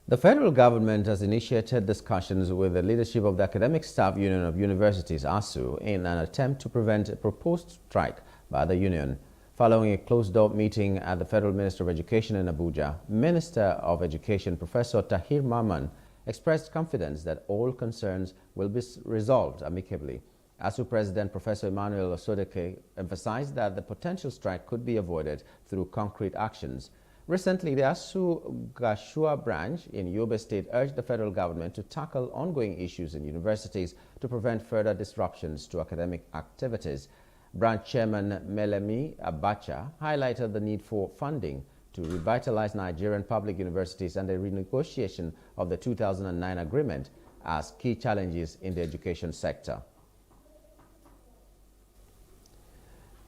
The federal government has initiated discussions with the leadership of the Academic Staff Union of Universities, ASU, in an attempt to prevent a proposed strike by the union. Following a closed-door meeting at the Federal Minister of Education in Abuja, Minister of Education Professor Tahir Mamman expressed confidence that all concerns will be resolved amicably. ASU President Professor Emmanuel Osodeke emphasized that the potential strike could be avoided through concrete actions. Recently, the ASU Gashua branch in Yobe State urged the federal government to tackle ongoing issues in universities to prevent further disruptions to academic activities. Branch Chairman Melemi Abacha highlighted the need for funding to revitalize Nigerian public universities and the renegotiation of the 2009 agreement as key challenges in the education sector.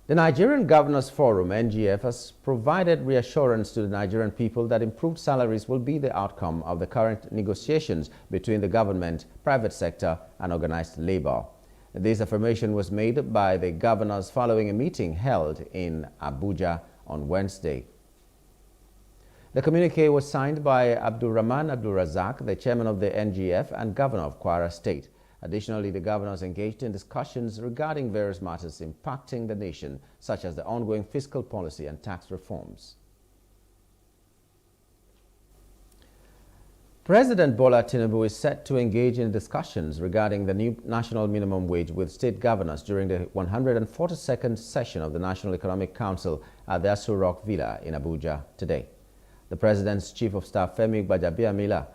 The Nigerian Governors Forum, NGF, has provided reassurance to the Nigerian people that improved salaries will be the outcome of the current negotiations between the government, private sector, and organized labor. This affirmation was made by the governors following a meeting held in Abuja on Wednesday. The communique was signed by Abdulrahman Abdulrazak, the chairman of the NGF and governor of Kwara State. Additionally, the governors engaged in discussions regarding various matters impacting the nation, such as the ongoing fiscal policy and tax reforms. President Bola Tinubu is set to engage in discussions regarding the new national minimum wage with state governors during the 142nd session of the National Economic Council at the Aso Rock Villa in Abuja today. The President's Chief of Staff, Femi Gbajabiamila,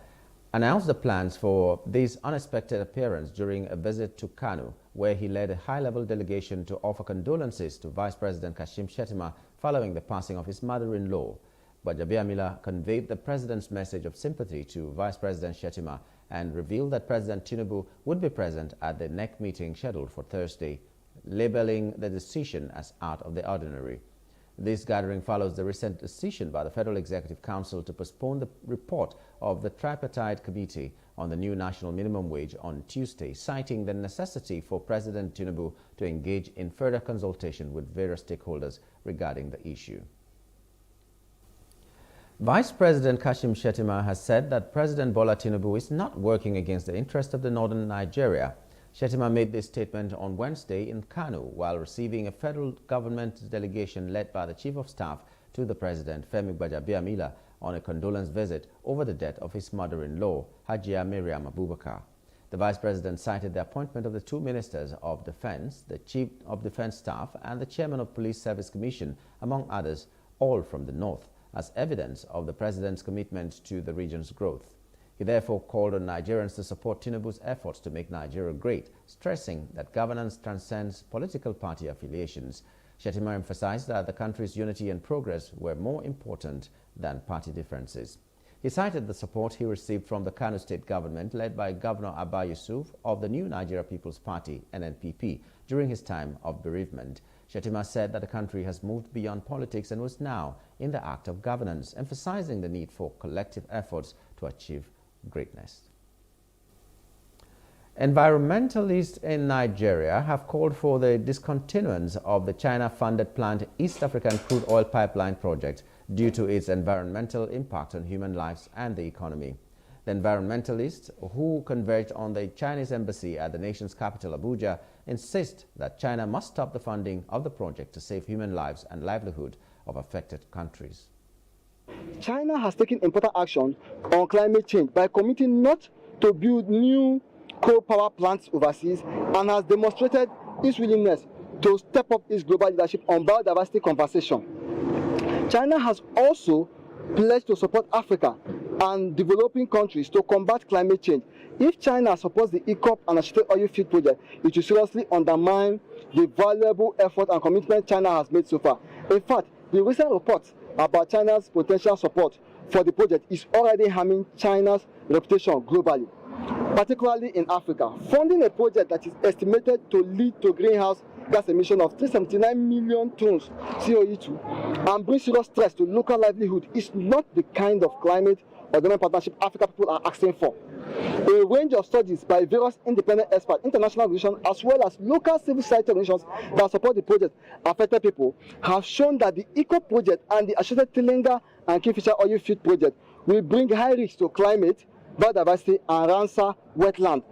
announced the plans for this unexpected appearance during a visit to Kano, where he led a high-level delegation to offer condolences to Vice President Kashim Shettima following the passing of his mother-in-law. Gbajabiamila conveyed the President's message of sympathy to Vice President Shettima and revealed that President Tinubu would be present at the NEC meeting scheduled for Thursday, labeling the decision as out of the ordinary. This gathering follows the recent decision by the Federal Executive Council to postpone the report of the tripartite committee on the new national minimum wage on Tuesday, citing the necessity for President Tinubu to engage in further consultation with various stakeholders regarding the issue. Vice President Kashim Shettima has said that President Bola Tinubu is not working against the interest of the northern Nigeria. Shettima made this statement on Wednesday in Kano while receiving a federal government delegation led by the Chief of Staff to the President, Femi Gbajabiamila, on a condolence visit over the death of his mother-in-law, Hajia Miriam Abubakar. The Vice President cited the appointment of the two Ministers of Defense, the Chief of Defense Staff, and the Chairman of Police Service Commission, among others, all from the north, as evidence of the President's commitment to the region's growth. He therefore called on Nigerians to support Tinubu's efforts to make Nigeria great, stressing that governance transcends political party affiliations. Shettima emphasized that the country's unity and progress were more important than party differences. He cited the support he received from the Kano state government led by Governor Abba Yusuf of the New Nigeria People's Party, NNPP, during his time of bereavement. Shettima said that the country has moved beyond politics and was now in the act of governance, emphasizing the need for collective efforts to achieve greatness. Environmentalists in Nigeria have called for the discontinuance of the China-funded planned East African crude oil pipeline project due to its environmental impact on human lives and the economy. The environmentalists, who converged on the Chinese embassy at the nation's capital, Abuja, insist that China must stop the funding of the project to save human lives and livelihood of affected countries. China has taken important action on climate change by committing not to build new coal power plants overseas and has demonstrated its willingness to step up its global leadership on biodiversity conservation. China has also pledged to support Africa and developing countries to combat climate change. If China supports the EACOP and Associated Oil Field project, it will seriously undermine the valuable effort and commitment China has made so far. In fact, the recent reports about China's potential support for the project is already harming China's reputation globally, particularly in Africa. Funding a project that is estimated to lead to greenhouse gas emission of 379 million tons CO2 and bring serious stress to local livelihood is not the kind of climate or development partnership African people are asking for. A range of studies by various independent experts, international organizations, as well as local civil society organizations that support the project affected people have shown that the EACOP project and the associated Tilenga and Kingfisher oil field project will bring high risks to climate, biodiversity, and Ramsar wetland.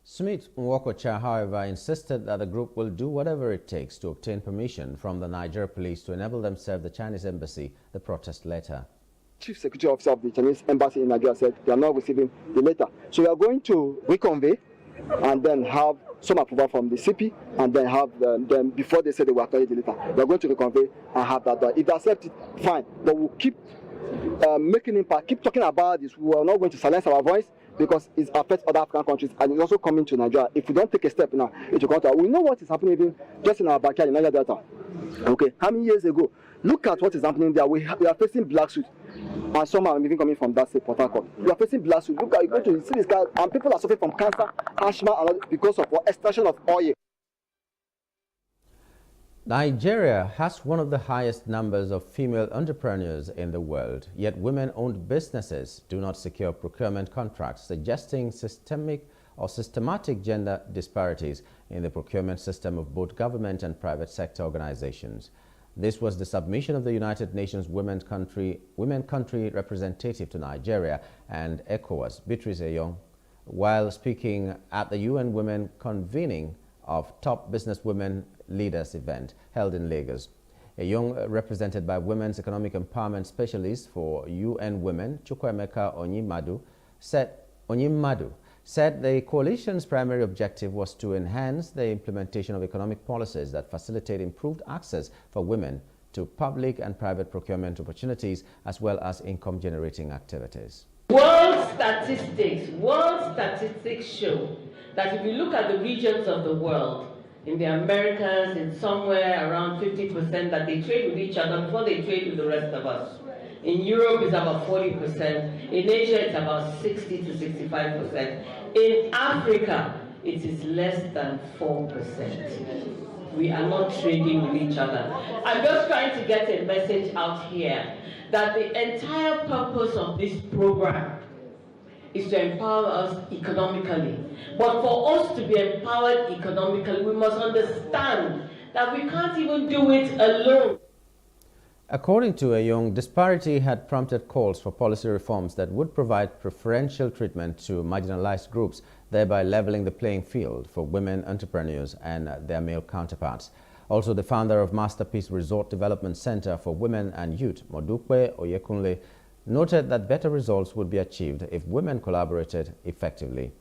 Smith Nwokocha, however, insisted that the group will do whatever it takes to obtain permission from the Niger police to enable them serve the Chinese embassy the protest letter. Chief Security Officer of the Chinese Embassy in Nigeria said they are not receiving the letter. So we are going to reconvey and then have some approval from the CP and then have them, before they say they will actually the letter, we are going to reconvey and have that done. If they accept it, fine. But we'll keep making impact, keep talking about this. We are not going to silence our voice because it affects other African countries and it's also coming to Nigeria. If we don't take a step now, it will come to. We know what is happening even just in our backyard in Niger Delta. Okay, how many years ago? Look at what is happening there. We are facing black suit. And some are even coming from that state, Port Harcourt. We are facing black suit. Look at, you go to see this guy, and people are suffering from cancer, asthma, and all because of extraction of oil. Nigeria has one of the highest numbers of female entrepreneurs in the world, yet women-owned businesses do not secure procurement contracts, suggesting systemic or systematic gender disparities in the procurement system of both government and private sector organizations. This was the submission of the United Nations Women Country representative to Nigeria and ECOWAS, Beatrice Eyong, while speaking at the UN Women convening of Top Business Women Leaders event held in Lagos. Eyong, represented by Women's Economic Empowerment Specialist for UN Women, Chukwuemeka Onyimadu, said the coalition's primary objective was to enhance the implementation of economic policies that facilitate improved access for women to public and private procurement opportunities as well as income-generating activities. World statistics show that if you look at the regions of the world, in the Americas, it's somewhere around 50% that they trade with each other before they trade with the rest of us. In Europe, it's about 40%. In Asia, it's about 60 to 65%. In Africa, it is less than 4%. We are not trading with each other. I'm just trying to get a message out here that the entire purpose of this program is to empower us economically. But for us to be empowered economically, we must understand that we can't even do it alone. According to Eyong, disparity had prompted calls for policy reforms that would provide preferential treatment to marginalized groups, thereby leveling the playing field for women entrepreneurs and their male counterparts. Also, the founder of Masterpiece Resort Development Center for Women and Youth, Modukwe Oyekunle, noted that better results would be achieved if women collaborated effectively.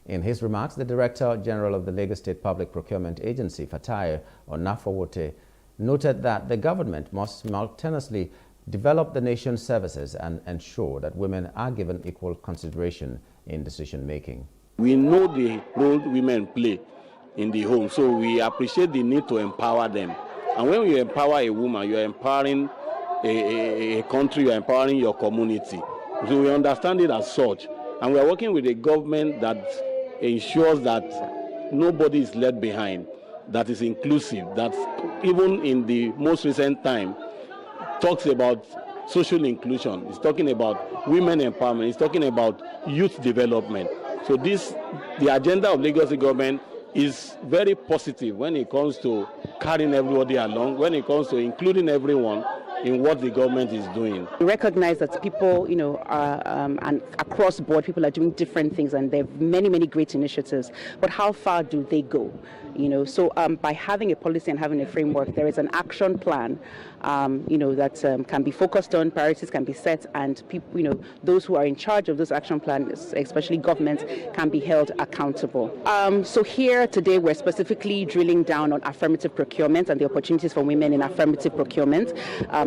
In his remarks, the Director General of the Lagos State Public Procurement Agency, Fatai Onafowote, noted that the government must simultaneously develop the nation's services and ensure that women are given equal consideration in decision-making. We know the role women play in the home, so we appreciate the need to empower them. And when you empower a woman, you're empowering a country, you're empowering your community. So we understand it as such. And we are working with a government that ensures that nobody is left behind, that is inclusive, that even in the most recent time talks about social inclusion, it's talking about women empowerment, it's talking about youth development. So the agenda of Lagos government is very positive when it comes to carrying everybody along, when it comes to including everyone in what the government is doing. We recognize that people, and across board, people are doing different things, and there are many, many great initiatives. But how far do they go? So by having a policy and having a framework, there is an action plan, that can be focused on, priorities can be set, and people, those who are in charge of those action plans, especially governments, can be held accountable. So here today, we're specifically drilling down on affirmative procurement and the opportunities for women in affirmative procurement.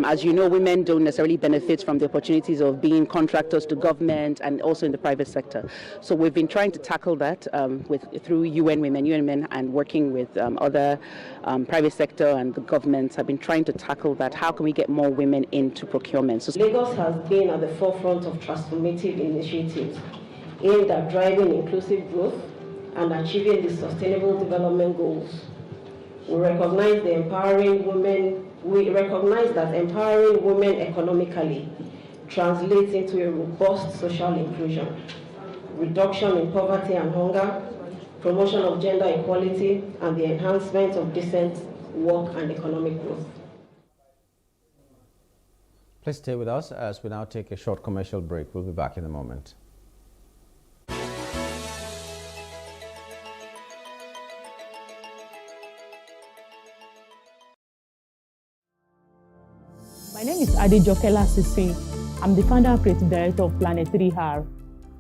As you know, women don't necessarily benefit from the opportunities of being contractors to government and also in the private sector. So we've been trying to tackle that through UN Women, and working with other private sector and the governments have been trying to tackle that. How can we get more women into procurement? So Lagos has been at the forefront of transformative initiatives aimed at driving inclusive growth and achieving the Sustainable Development Goals. We recognize that empowering women economically translates into a robust social inclusion, reduction in poverty and hunger, promotion of gender equality, and the enhancement of decent work and economic growth. Please stay with us as we now take a short commercial break. We'll be back in a moment. My name is Adejoke Lasisi. I'm the founder and creative director of Planet 3R.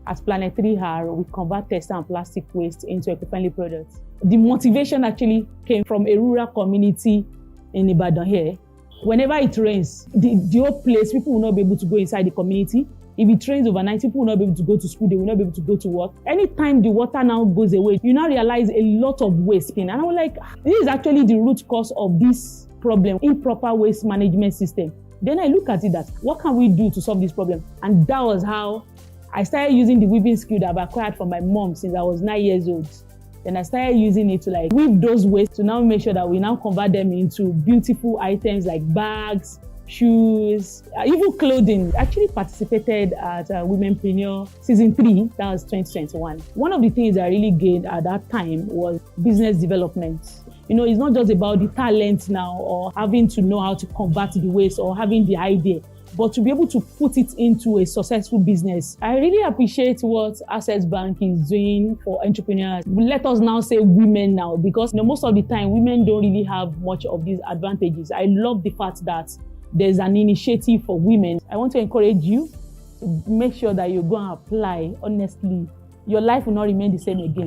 As Planet 3R, we convert textile and plastic waste into eco-friendly products. The motivation actually came from a rural community in Ibadan here. Whenever it rains, the whole place, people will not be able to go inside the community. If it rains overnight, people will not be able to go to school, they will not be able to go to work. Anytime the water now goes away, you now realize a lot of waste. And I was like, this is actually the root cause of this problem, improper waste management system. Then I look at it that, what can we do to solve this problem? And that was how I started using the weaving skill that I've acquired from my mom since I was 9 years old. Then I started using it to weave those waste to now make sure that we now convert them into beautiful items like bags, shoes, even clothing. I actually participated at Womenpreneur Season 3, that was 2021. One of the things I really gained at that time was business development. You know, it's not just about the talent now or having to know how to convert the waste or having the idea, but to be able to put it into a successful business. I really appreciate what Access Bank is doing for entrepreneurs. Let us now say women now, because most of the time women don't really have much of these advantages. I love the fact that there's an initiative for women. I want to encourage you to make sure that you go and apply honestly. Your life will not remain the same again.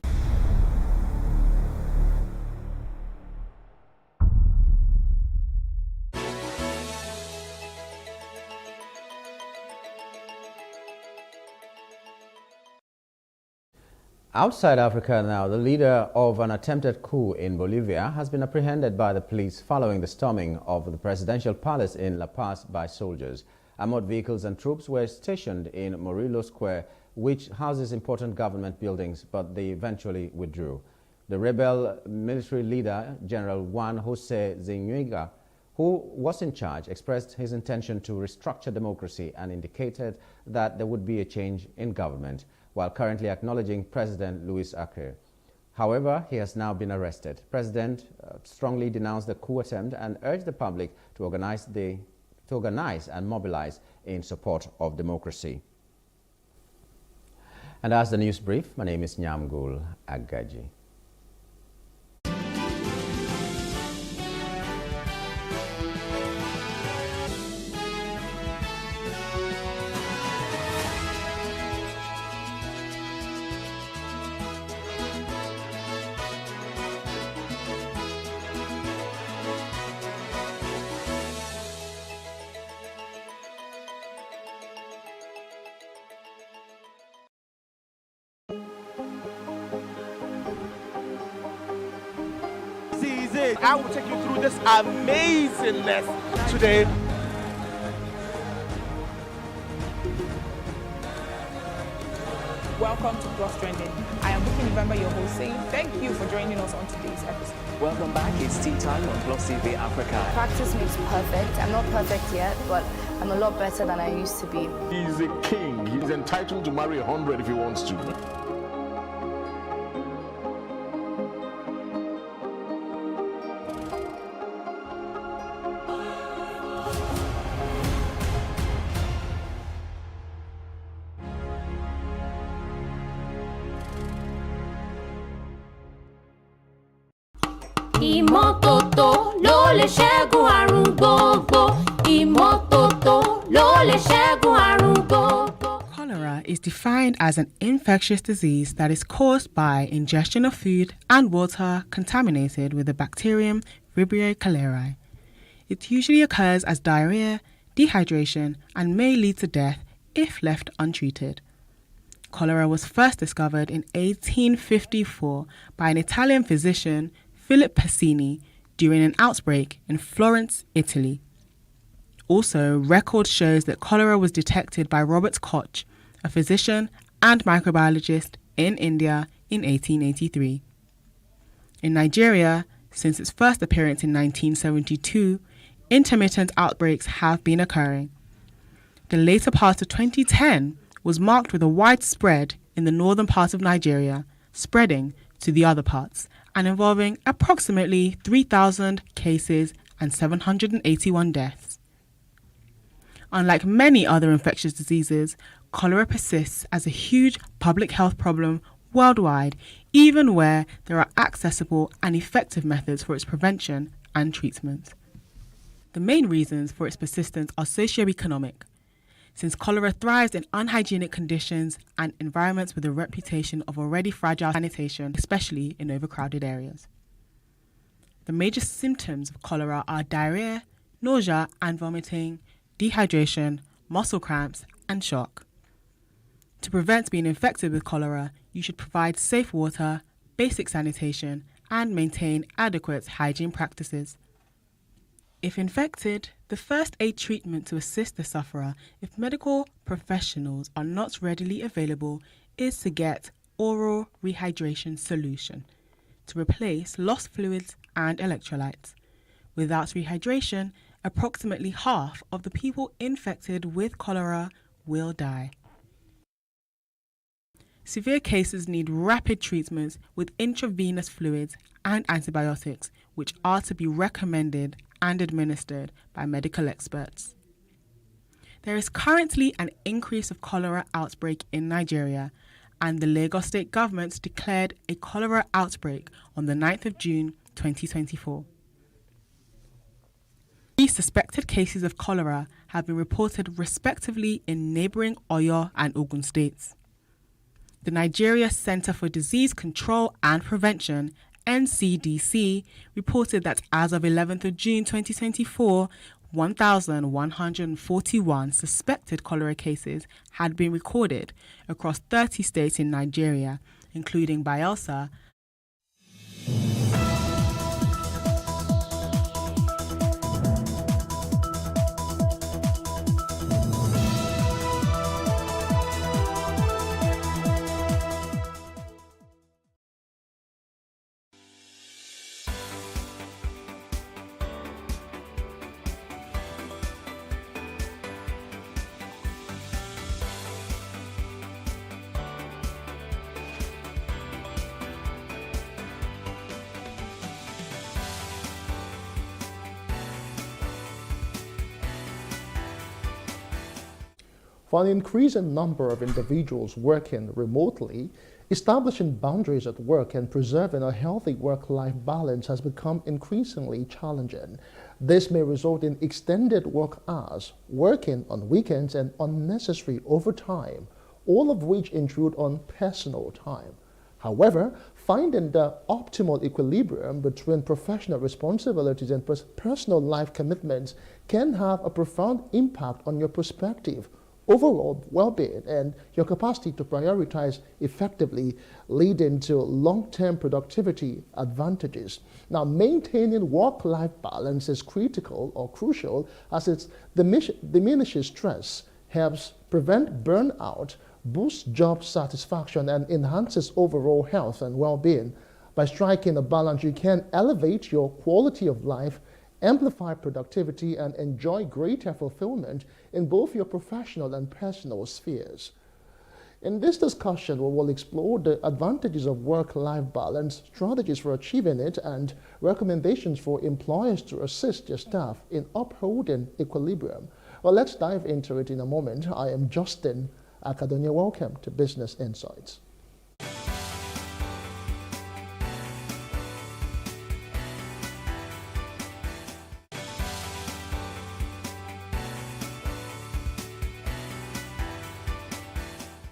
Outside Africa now, the leader of an attempted coup in Bolivia has been apprehended by the police following the storming of the presidential palace in La Paz by soldiers. Armored vehicles and troops were stationed in Murillo Square, which houses important government buildings, but they eventually withdrew. The rebel military leader, General Juan Jose Zúñiga, who was in charge, expressed his intention to restructure democracy and indicated that there would be a change in government, while currently acknowledging President Luis Arce. However, he has now been arrested. President strongly denounced the coup attempt and urged the public to organize and mobilize in support of democracy. And as the news brief, my name is Nyamgul Agaji. I will take you through this amazing lesson today. Welcome to Cross Trending. I am Bukky November, your host, saying thank you for joining us on today's episode. Welcome back. It's tea time on Plus TV Africa. Practice makes perfect. I'm not perfect yet, but I'm a lot better than I used to be. He's a king. He's entitled to marry 100 if he wants to. Ìmọ́tótó ló lè ṣẹ́gun àrùn gbogbo. Ìmọ́tótó ló lè ṣẹ́gun àrùn gbogbo. Cholera is defined as an infectious disease that is caused by ingestion of food and water contaminated with the bacterium Vibrio cholerae. It usually occurs as diarrhea, dehydration, and may lead to death if left untreated. Cholera was first discovered in 1854 by an Italian physician, Philip Pacini, during an outbreak in Florence, Italy. Also, record shows that cholera was detected by Robert Koch, a physician and microbiologist in India in 1883. In Nigeria, since its first appearance in 1972, intermittent outbreaks have been occurring. The later part of 2010 was marked with a widespread in the northern part of Nigeria, spreading to the other parts, and involving approximately 3,000 cases and 781 deaths. Unlike many other infectious diseases, cholera persists as a huge public health problem worldwide, even where there are accessible and effective methods for its prevention and treatment. The main reasons for its persistence are socioeconomic, since cholera thrives in unhygienic conditions and environments with a reputation of already fragile sanitation, especially in overcrowded areas. The major symptoms of cholera are diarrhea, nausea and vomiting, dehydration, muscle cramps, and shock. To prevent being infected with cholera, you should provide safe water, basic sanitation, and maintain adequate hygiene practices. If infected, the first aid treatment to assist the sufferer, if medical professionals are not readily available, is to get oral rehydration solution to replace lost fluids and electrolytes. Without rehydration, a approximately half of the people infected with cholera will die. Severe cases need rapid treatments with intravenous fluids and antibiotics, which are to be recommended and administered by medical experts. There is currently an increase of cholera outbreak in Nigeria, and the Lagos State government declared a cholera outbreak on the 9th of June 2024. 3 suspected cases of cholera have been reported respectively in neighbouring Oyo and Ogun states. The Nigeria Center for Disease Control and Prevention, NCDC, reported that as of 11th of June 2024, 1,141 suspected cholera cases had been recorded across 30 states in Nigeria, including Bayelsa. For an increasing number of individuals working remotely, establishing boundaries at work and preserving a healthy work-life balance has become increasingly challenging. This may result in extended work hours, working on weekends, and unnecessary overtime, all of which intrude on personal time. However, finding the optimal equilibrium between professional responsibilities and personal life commitments can have a profound impact on your perspective, overall well-being, and your capacity to prioritize effectively, leading to long-term productivity advantages. Now, maintaining work-life balance is critical or crucial as it diminishes stress, helps prevent burnout, boosts job satisfaction, and enhances overall health and well-being. By striking a balance, you can elevate your quality of life, amplify productivity, and enjoy greater fulfillment in both your professional and personal spheres. In this discussion, we will explore the advantages of work-life balance, strategies for achieving it, and recommendations for employers to assist their staff in upholding equilibrium. Well, let's dive into it in a moment. I am Justin Akadonia. Welcome to Business Insights.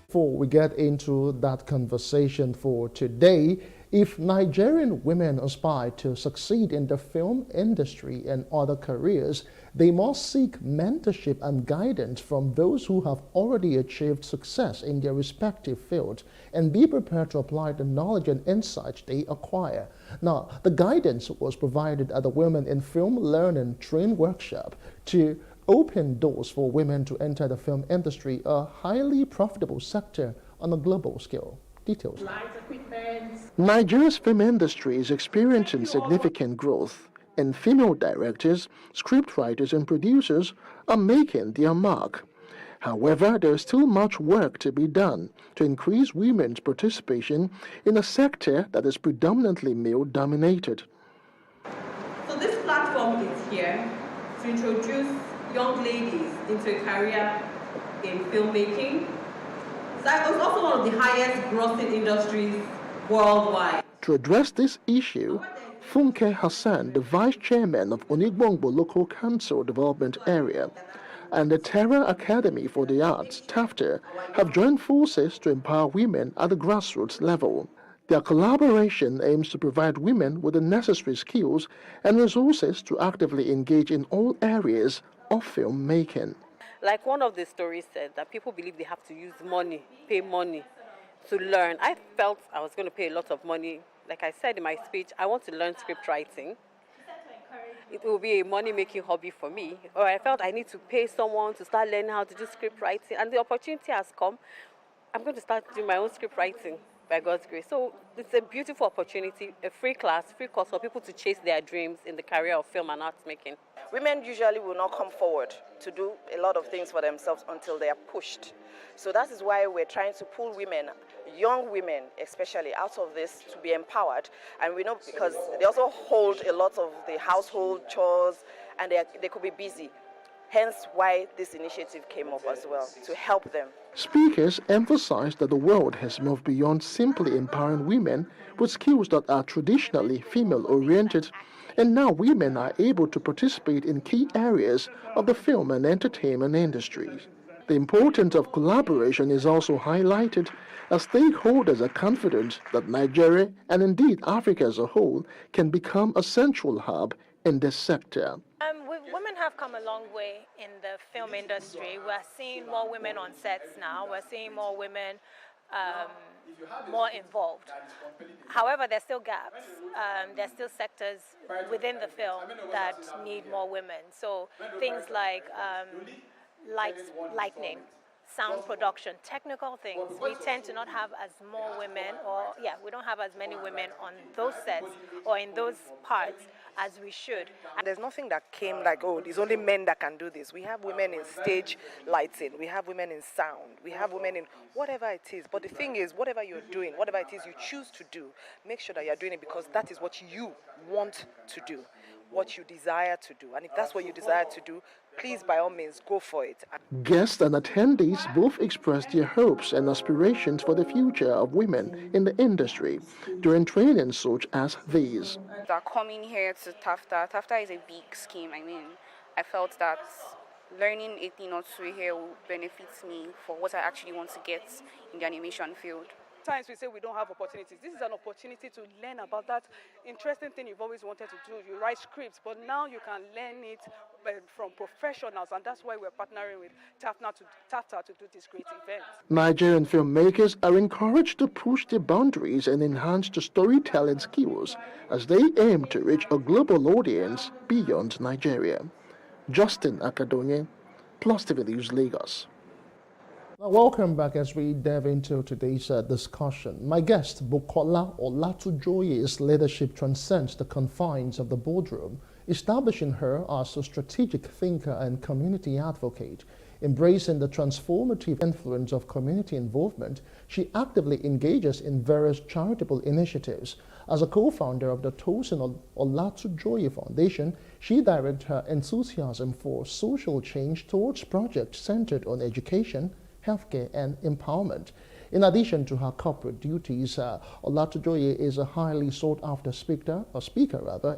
Before we get into that conversation for today, if Nigerian women aspire to succeed in the film industry and other careers, they must seek mentorship and guidance from those who have already achieved success in their respective fields and be prepared to apply the knowledge and insights they acquire. Now, the guidance was provided at the Women in Film Learning Train workshop to open doors for women to enter the film industry, a highly profitable sector on a global scale. Details. Nigeria's film industry is experiencing significant growth, and female directors, scriptwriters, and producers are making their mark. However, there is still much work to be done to increase women's participation in a sector that is predominantly male-dominated. So this platform is here to introduce young ladies into a career in filmmaking. That was also one of the highest grossing industries worldwide. To address this issue, Funke Hassan, the Vice Chairman of Onigbongbo Local Council Development Area, and the Terra Academy for the Arts, TAFTA, have joined forces to empower women at the grassroots level. Their collaboration aims to provide women with the necessary skills and resources to actively engage in all areas of filmmaking. Like one of the stories said, that people believe they have to use money, pay money to learn. I felt I was going to pay a lot of money. Like I said in my speech, I want to learn script writing. It will be a money-making hobby for me. Or I felt I need to pay someone to start learning how to do script writing. And the opportunity has come. I'm going to start doing my own script writing. by God's grace. So it's a beautiful opportunity, a free course for people to chase their dreams in the career of film and arts making. Women usually will not come forward to do a lot of things for themselves until they are pushed. So that is why we're trying to pull women, young women especially, out of this to be empowered. And we know because they also hold a lot of the household chores and they could be busy. Hence why this initiative came up as well, to help them. Speakers emphasized that the world has moved beyond simply empowering women with skills that are traditionally female-oriented, and now women are able to participate in key areas of the film and entertainment industries. The importance of collaboration is also highlighted as stakeholders are confident that Nigeria, and indeed Africa as a whole, can become a central hub in this sector. Women have come a long way in the film industry. We're seeing more women on sets now. We're seeing more women more involved. However, there's still gaps. There's still sectors within the film that need more women. So things like lighting, sound production, technical things, we tend to not have as more women, we don't have as many women on those sets or in those parts as we should. And there's nothing that came like, oh, there's only men that can do this. We have women in stage lighting, we have women in sound, we have women in whatever it is. But the thing is, whatever you're doing, whatever it is you choose to do, make sure that you're doing it because that is what you want to do, what you desire to do. And if that's what you desire to do, please, by all means, go for it. Guests and attendees both expressed their hopes and aspirations for the future of women in the industry during trainings such as these. Coming here to TAFTA is a big scheme. I mean, I felt that learning a thing or two here will benefit me for what I actually want to get in the animation field. Times we say we don't have opportunities. This is an opportunity to learn about that interesting thing you've always wanted to do. You write scripts, but now you can learn it from professionals, and that's why we're partnering with TAFTA to do this great event. Nigerian filmmakers are encouraged to push the boundaries and enhance the storytelling skills as they aim to reach a global audience beyond Nigeria. Justin Akadonye, Plus TV News, Lagos. Welcome back as we delve into today's discussion. My guest, Bukola Olatujoye's leadership transcends the confines of the boardroom, establishing her as a strategic thinker and community advocate. Embracing the transformative influence of community involvement, she actively engages in various charitable initiatives. As a co-founder of the Tosin Olatujoye Foundation, she directs her enthusiasm for social change towards projects centered on education, healthcare, and empowerment. In addition to her corporate duties, Olatujoye is a highly sought-after speaker,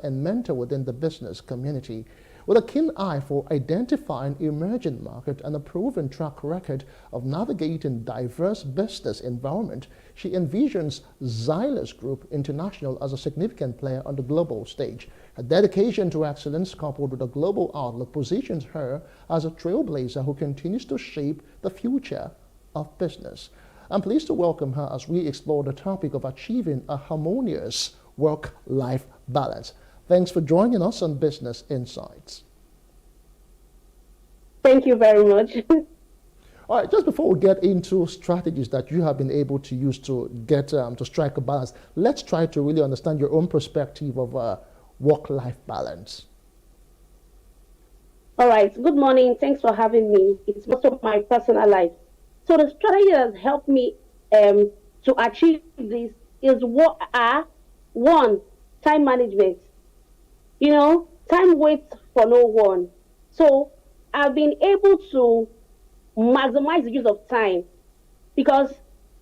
and mentor within the business community. With a keen eye for identifying emerging market and a proven track record of navigating diverse business environment, she envisions Xylus Group International as a significant player on the global stage. Her dedication to excellence, coupled with a global outlook, positions her as a trailblazer who continues to shape the future of business. I'm pleased to welcome her as we explore the topic of achieving a harmonious work-life balance. Thanks for joining us on Business Insights. Thank you very much. All right, just before we get into strategies that you have been able to use to get to strike a balance, let's try to really understand your own perspective of work-life balance. All right, good morning. Thanks for having me. It's most of my personal life. So the strategy that has helped me to achieve this is one, time management. You know, time waits for no one. So I've been able to maximize the use of time because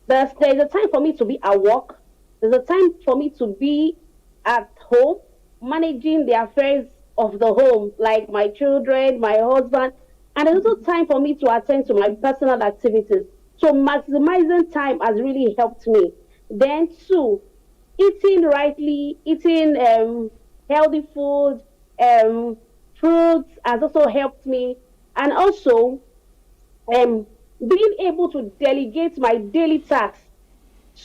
there's a time for me to be at work. There's a time for me to be at home, managing the affairs of the home, like my children, my husband, and there's also time for me to attend to my personal activities. So maximizing time has really helped me. Then two, eating rightly, eating healthy food, fruits has also helped me. And also being able to delegate my daily tasks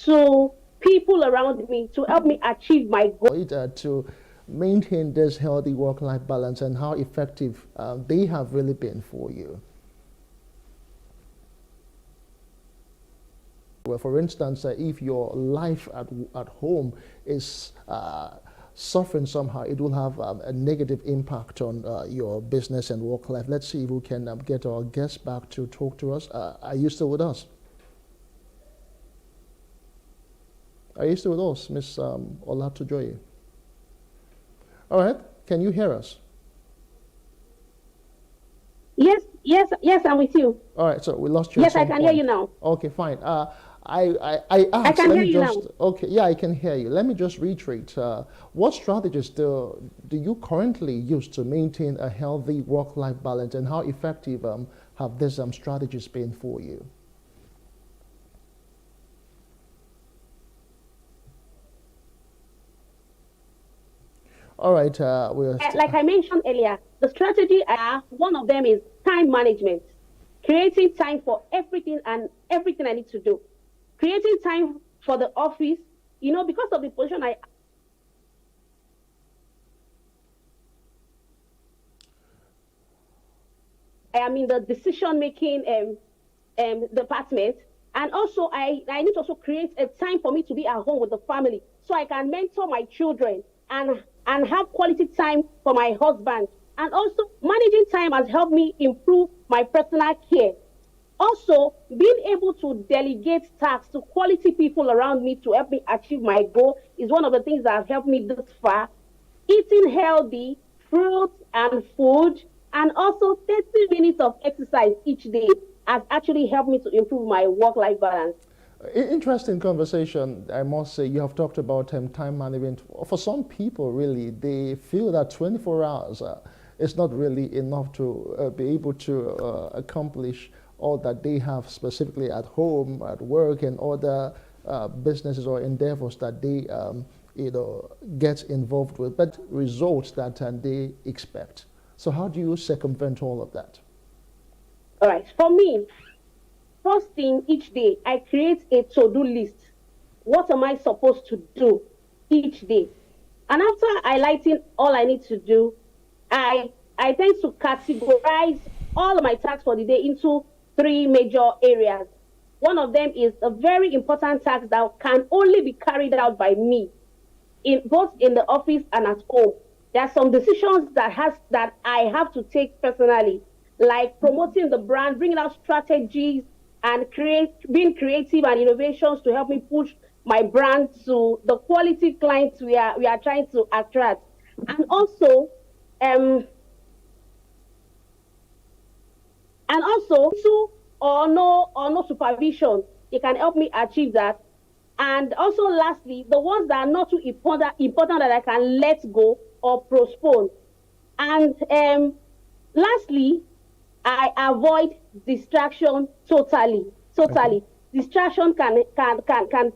to people around me to help me achieve my goal. To maintain this healthy work-life balance and how effective they have really been for you. Well, for instance, if your life at home is suffering somehow, it will have a negative impact on your business and work life. Let's see if we can get our guests back to talk to us. Are you still with us? Are you still with us, Ms. Olatojoye? All right, can you hear us? Yes, I'm with you. All right, so we lost you. Yes, I can hear you now. Okay, fine. I asked. I can hear you now. Okay, yeah, I can hear you. Let me just reiterate. What strategies do you currently use to maintain a healthy work-life balance, and how effective have these strategies been for you? All right. Like I mentioned earlier, the strategy one of them is time management, creating time for everything I need to do, creating time for the office. Because of the position I am in the decision-making department, and also I need to also create a time for me to be at home with the family, so I can mentor my children and have quality time for my husband. And also, managing time has helped me improve my personal care. Also, being able to delegate tasks to quality people around me to help me achieve my goal is one of the things that have helped me this far. Eating healthy, fruits and food, and also 30 minutes of exercise each day has actually helped me to improve my work-life balance. Interesting conversation, I must say. You have talked about time management. For some people, really, they feel that 24 hours is not really enough to be able to accomplish all that they have specifically at home, at work, and other businesses or endeavors that they get involved with, but results that they expect. So how do you circumvent all of that? All right, for me, first thing each day, I create a to-do list. What am I supposed to do each day? And after highlighting all I need to do, I tend to categorize all of my tasks for the day into 3 major areas. One of them is a very important task that can only be carried out by me, both in the office and at home. There are some decisions that I have to take personally, like promoting the brand, bringing out strategies, and being creative and innovations to help me push my brand to the quality clients we are trying to attract. And also, no supervision, it can help me achieve that. And also, lastly, the ones that are not too important that I can let go or postpone. And lastly, I avoid distraction totally. Okay. Distraction can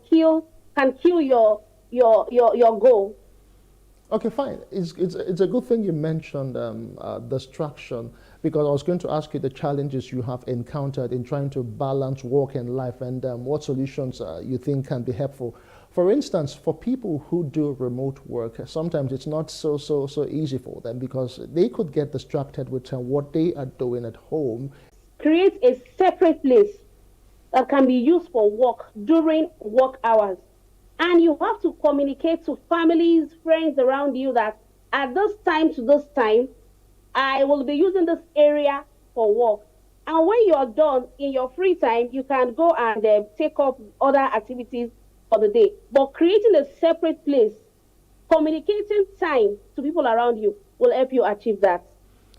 kill your goal. Okay, fine. It's a good thing you mentioned distraction, because I was going to ask you the challenges you have encountered in trying to balance work and life, and what solutions you think can be helpful. For instance, for people who do remote work, sometimes it's not so easy for them, because they could get distracted with what they are doing at home. Create a separate place that can be used for work during work hours. And you have to communicate to families, friends around you that at this time to this time, I will be using this area for work. And when you are done in your free time, you can go and take up other activities for the day. But creating a separate place, communicating time to people around you will help you achieve that.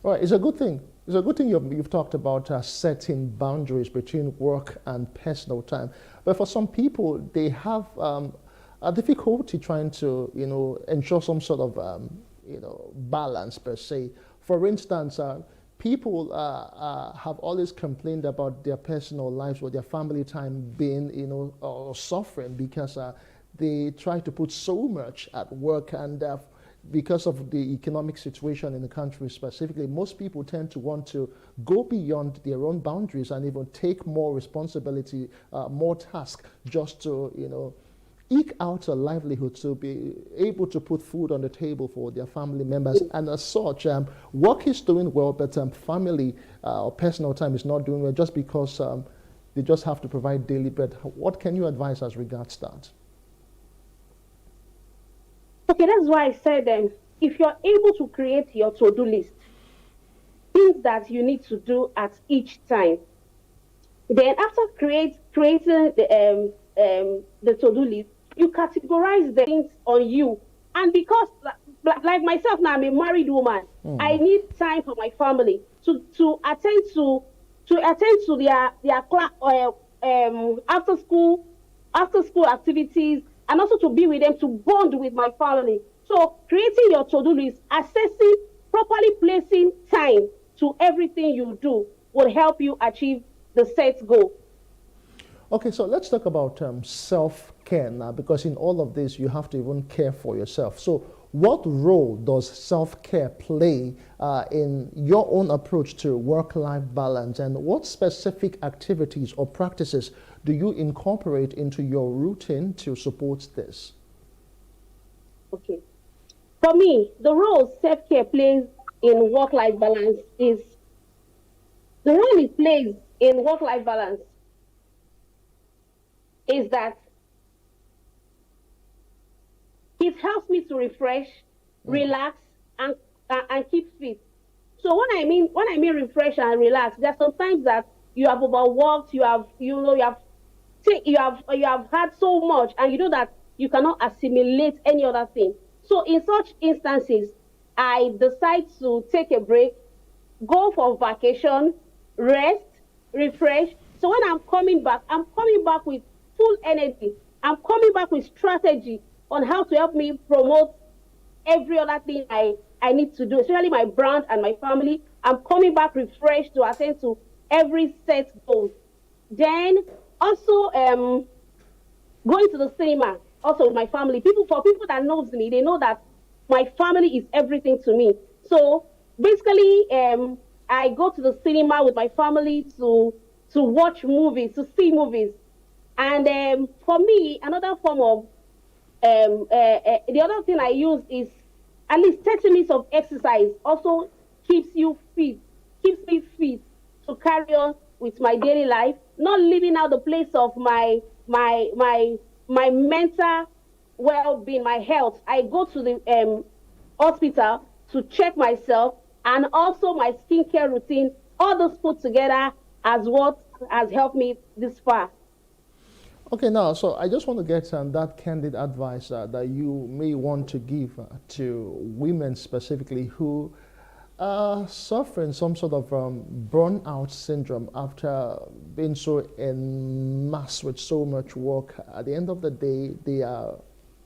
All right, it's a good thing. It's a good thing you've talked about setting boundaries between work and personal time. But for some people, they have a difficulty trying to, ensure some sort of, balance per se. For instance, people have always complained about their personal lives or their family time being, or suffering because they try to put so much at work, and because of the economic situation in the country specifically, most people tend to want to go beyond their own boundaries and even take more responsibility, more tasks, just to, eke out a livelihood, to be able to put food on the table for their family members. And as such, work is doing well, but family or personal time is not doing well, just because they just have to provide daily bread. What can you advise as regards that? Okay, that's why I said if you're able to create your to-do list, things that you need to do at each time, then after creating the to-do list, you categorize the things on you. And because, like myself now, I'm a married woman, I need time for my family to attend to their after school activities, and also to be with them, to bond with my family. So creating your to-do list, assessing, properly placing time to everything you do will help you achieve the set goal. Okay, so let's talk about self-care now, because in all of this, you have to even care for yourself. So what role does self-care play in your own approach to work-life balance, and what specific activities or practices do you incorporate into your routine to support this? Okay. For me, the role self-care plays in work-life balance is, the role it plays in work-life balance is that it helps me to refresh, relax, and keep fit. So when I mean refresh and relax, there are sometimes that you have overworked, you have had so much, and you know that you cannot assimilate any other thing. So in such instances, I decide to take a break, go for vacation, rest, refresh. So when I'm coming back with full energy. I'm coming back with strategy on how to help me promote every other thing I need to do, especially my brand and my family. I'm coming back refreshed to attend to every set goal. Then also going to the cinema, also with my family. For people that knows me, they know that my family is everything to me. So basically, I go to the cinema with my family to watch movies, to see movies. And for me, another form of, the other thing I use is at least 30 minutes of exercise. Also keeps me fit to carry on with my daily life, not leaving out the place of my mental well-being, my health. I go to the hospital to check myself, and also my skincare routine. All those put together as what has helped me this far. Okay, now, so I just want to get that candid advice that you may want to give to women specifically who are suffering some sort of burnout syndrome after being so enmeshed with so much work. At the end of the day, they are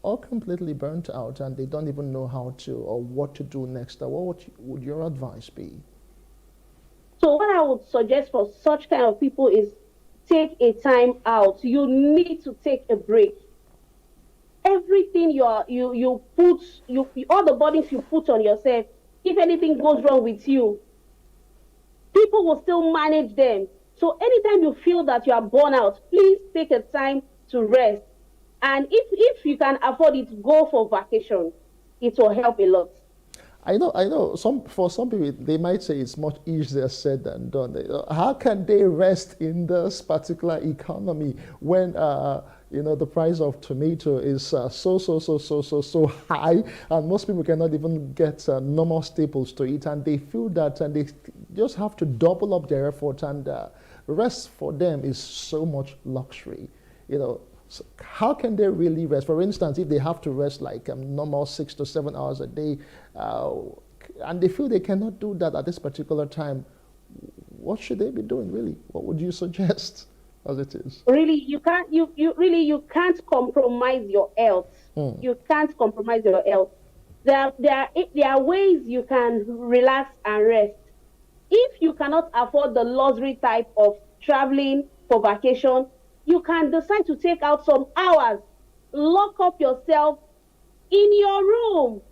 all completely burnt out and they don't even know how to or what to do next. What would your advice be? So what I would suggest for such kind of people is take a time out. You need to take a break. Everything all the burdens you put on yourself, if anything goes wrong with you, people will still manage them. So anytime you feel that you are burnt out, please take a time to rest. And if you can afford it, go for vacation. It will help a lot. I know. For some people, they might say it's much easier said than done. How can they rest in this particular economy when the price of tomato is so high, and most people cannot even get normal staples to eat, and they feel that, and they just have to double up their effort, and rest for them is so much luxury. So how can they really rest? For instance, if they have to rest like normal 6 to 7 hours a day, and they feel they cannot do that at this particular time, what should they be doing, really? What would you suggest as it is? Really, you can't compromise your health. You can't compromise your health. There are ways you can relax and rest. If you cannot afford the luxury type of traveling for vacation, you can decide to take out some hours, lock up yourself in your room,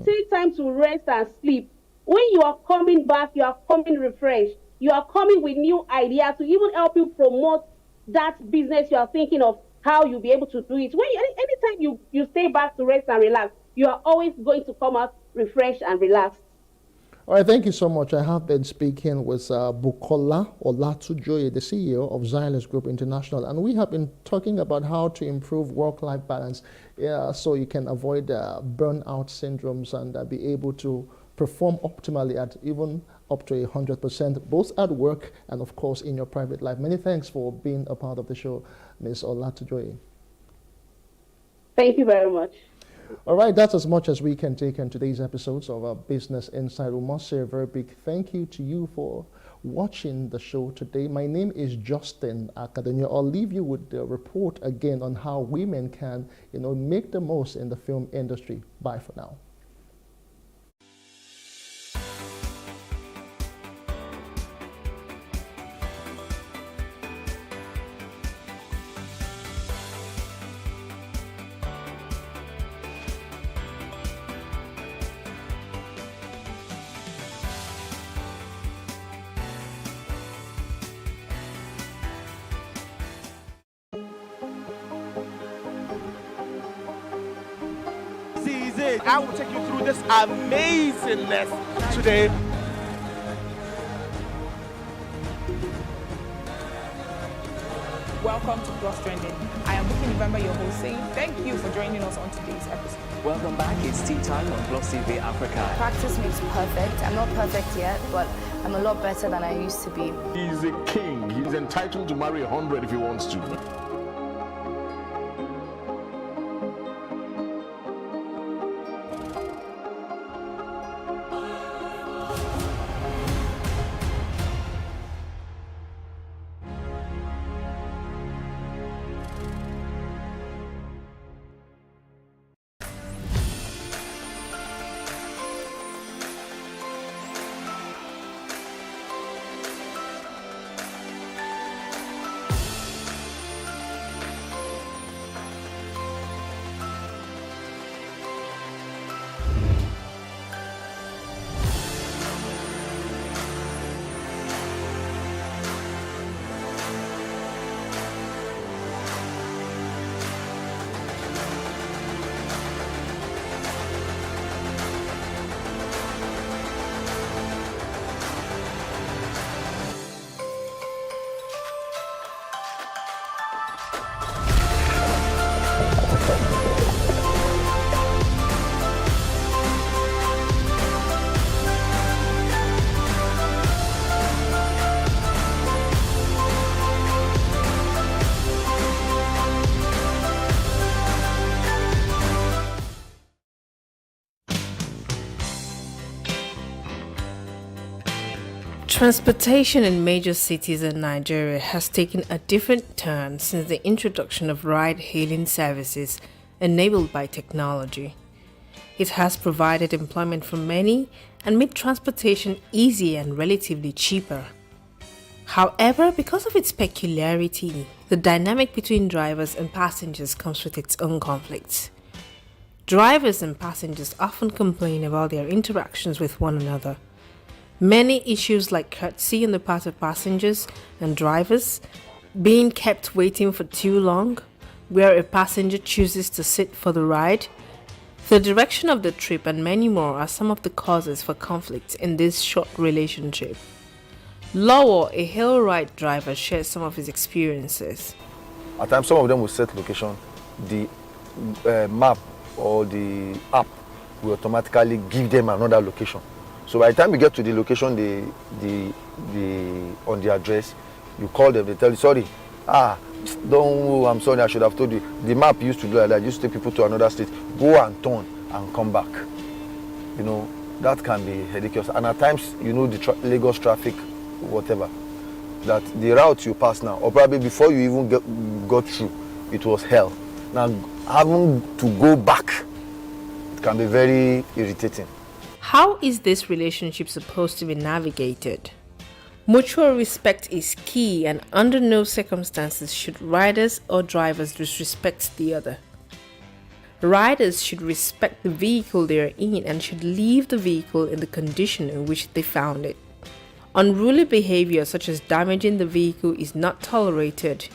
take time to rest and sleep. When you are coming back, you are coming refreshed. You are coming with new ideas to even help you promote that business you are thinking of, how you'll be able to do it. Anytime you stay back to rest and relax, you are always going to come out refreshed and relaxed. All right, thank you so much. I have been speaking with Bukola Olatujoye, the CEO of Xylus Group International, and we have been talking about how to improve work-life balance so you can avoid burnout syndromes and be able to perform optimally at even up to 100%, both at work and, of course, in your private life. Many thanks for being a part of the show, Ms. Olatujoye. Thank you very much. All right, that's as much as we can take in today's episodes of our Business Insight. We must say a very big thank you to you for watching the show today. My name is Justin Akademia. I'll leave you with the report again on how women can, make the most in the film industry. Bye for now. I will take you through this amazingness today. Welcome to Cross Trending. I am Buki November, your host, saying thank you for joining us on today's episode. Welcome back. It's tea time on Plus TV Africa. Practice makes perfect. I'm not perfect yet, but I'm a lot better than I used to be. He's a king. He's entitled to marry 100 if he wants to. Transportation in major cities in Nigeria has taken a different turn since the introduction of ride-hailing services enabled by technology. It has provided employment for many and made transportation easier and relatively cheaper. However, because of its peculiarity, the dynamic between drivers and passengers comes with its own conflicts. Drivers and passengers often complain about their interactions with one another. Many issues like courtesy on the part of passengers and drivers, being kept waiting for too long, where a passenger chooses to sit for the ride, the direction of the trip, and many more are some of the causes for conflict in this short relationship. Lawo, a hail ride driver, shares some of his experiences. At times, some of them will set location. The map or the app will automatically give them another location. So by the time you get to the location, on the address, you call them, they tell you, sorry, I'm sorry, I should have told you. The map used to do like that, used to take people to another state, go and turn and come back. That can be ridiculous. And at times, the Lagos traffic, whatever, that the route you pass now, or probably before you even got through, it was hell. Now, having to go back, it can be very irritating. How is this relationship supposed to be navigated? Mutual respect is key, and under no circumstances should riders or drivers disrespect the other. Riders should respect the vehicle they are in and should leave the vehicle in the condition in which they found it. Unruly behavior such as damaging the vehicle is not tolerated.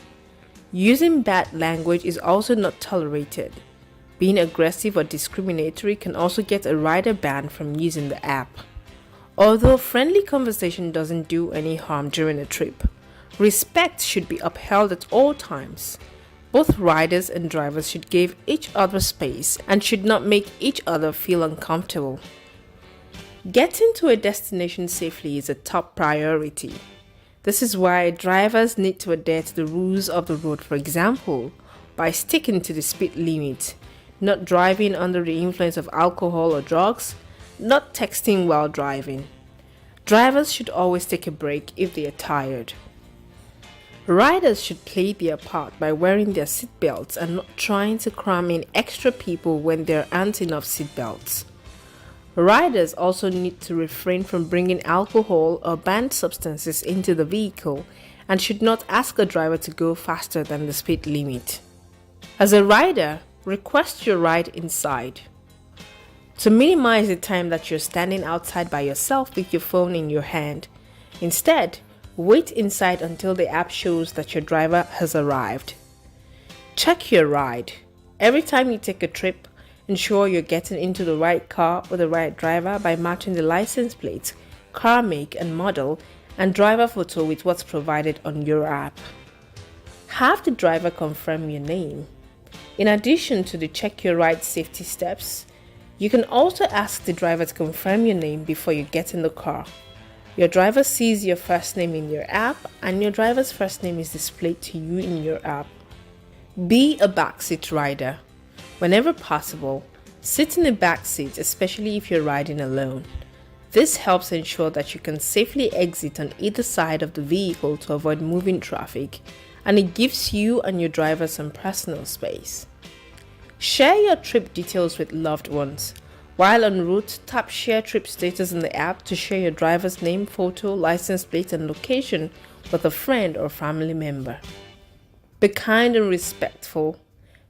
Using bad language is also not tolerated. Being aggressive or discriminatory can also get a rider banned from using the app. Although friendly conversation doesn't do any harm during a trip, respect should be upheld at all times. Both riders and drivers should give each other space and should not make each other feel uncomfortable. Getting to a destination safely is a top priority. This is why drivers need to adhere to the rules of the road, for example, by sticking to the speed limit, not driving under the influence of alcohol or drugs, not texting while driving. Drivers should always take a break if they are tired. Riders should play their part by wearing their seatbelts and not trying to cram in extra people when there aren't enough seatbelts. Riders also need to refrain from bringing alcohol or banned substances into the vehicle and should not ask a driver to go faster than the speed limit. As a rider, request your ride inside. To minimize the time that you're standing outside by yourself with your phone in your hand, instead, wait inside until the app shows that your driver has arrived. Check your ride. Every time you take a trip, ensure you're getting into the right car or the right driver by matching the license plate, car make and model, and driver photo with what's provided on your app. Have the driver confirm your name. In addition to the check your ride safety steps, you can also ask the driver to confirm your name before you get in the car. Your driver sees your first name in your app and your driver's first name is displayed to you in your app. Be a backseat rider. Whenever possible, sit in the back seat, especially if you're riding alone. This helps ensure that you can safely exit on either side of the vehicle to avoid moving traffic, and it gives you and your driver some personal space. Share your trip details with loved ones. While en route, tap Share Trip Status in the app to share your driver's name, photo, license plate, and location with a friend or family member. Be kind and respectful.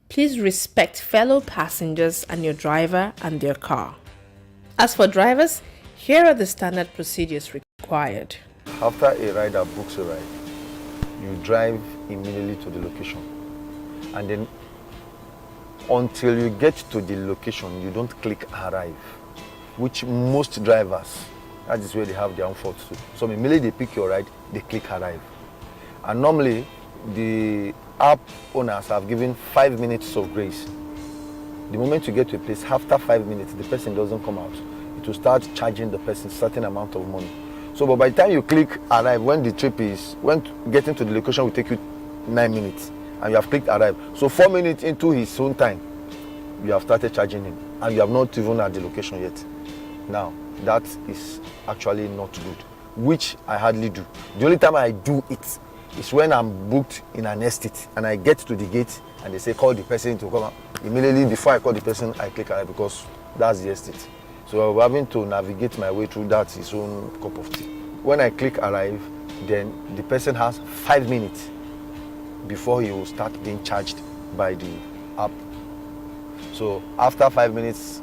Please respect fellow passengers and your driver and their car. As for drivers, here are the standard procedures required. After a rider books a ride, you drive immediately to the location. And then until you get to the location, you don't click arrive, which most drivers, that is where they have their own faults too. So immediately they pick your ride, they click arrive. And normally, the app owners have given 5 minutes of grace. The moment you get to a place, after 5 minutes, the person doesn't come out. It will start charging the person a certain amount of money. So, but by the time you click arrive, when the trip is, when getting to the location will take you 9 minutes, and you have clicked arrive. So 4 minutes into his own time, you have started charging him, and you have not even at the location yet. Now, that is actually not good, which I hardly do. The only time I do it is when I'm booked in an estate, and I get to the gate, and they say, call the person to come out. Immediately before I call the person, I click arrive, because that's the estate. So having to navigate my way through that is own cup of tea. When I click arrive, then the person has 5 minutes before he will start being charged by the app. So after 5 minutes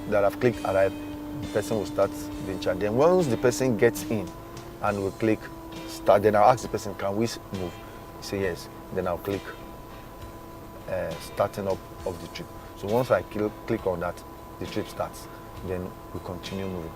that I've clicked arrive, the person will start being charged. Then once the person gets in and will click start, then I'll ask the person, can we move? He say yes. Then I'll click starting up of the trip. So once I click on that, the trip starts. Then we continue moving.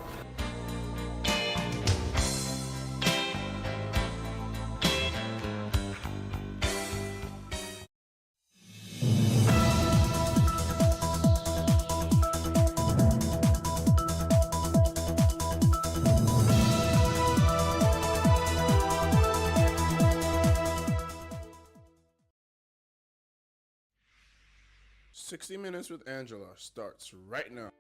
"60 Minutes with Angela" starts right now.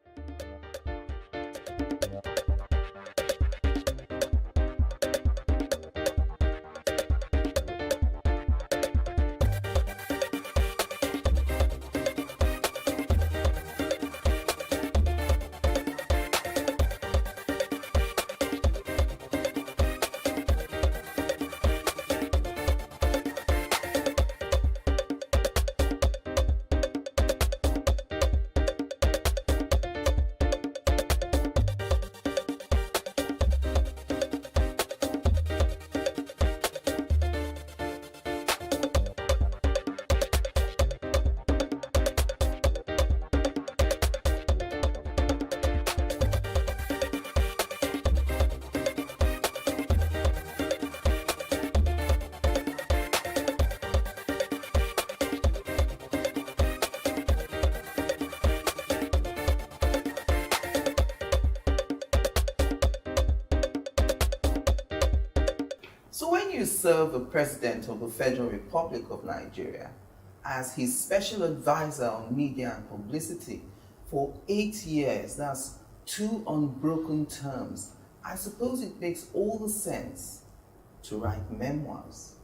when you serve the President of the Federal Republic of Nigeria as his special advisor on media and publicity for 8 years, that's 2 unbroken terms, I suppose it makes all the sense to write memoirs.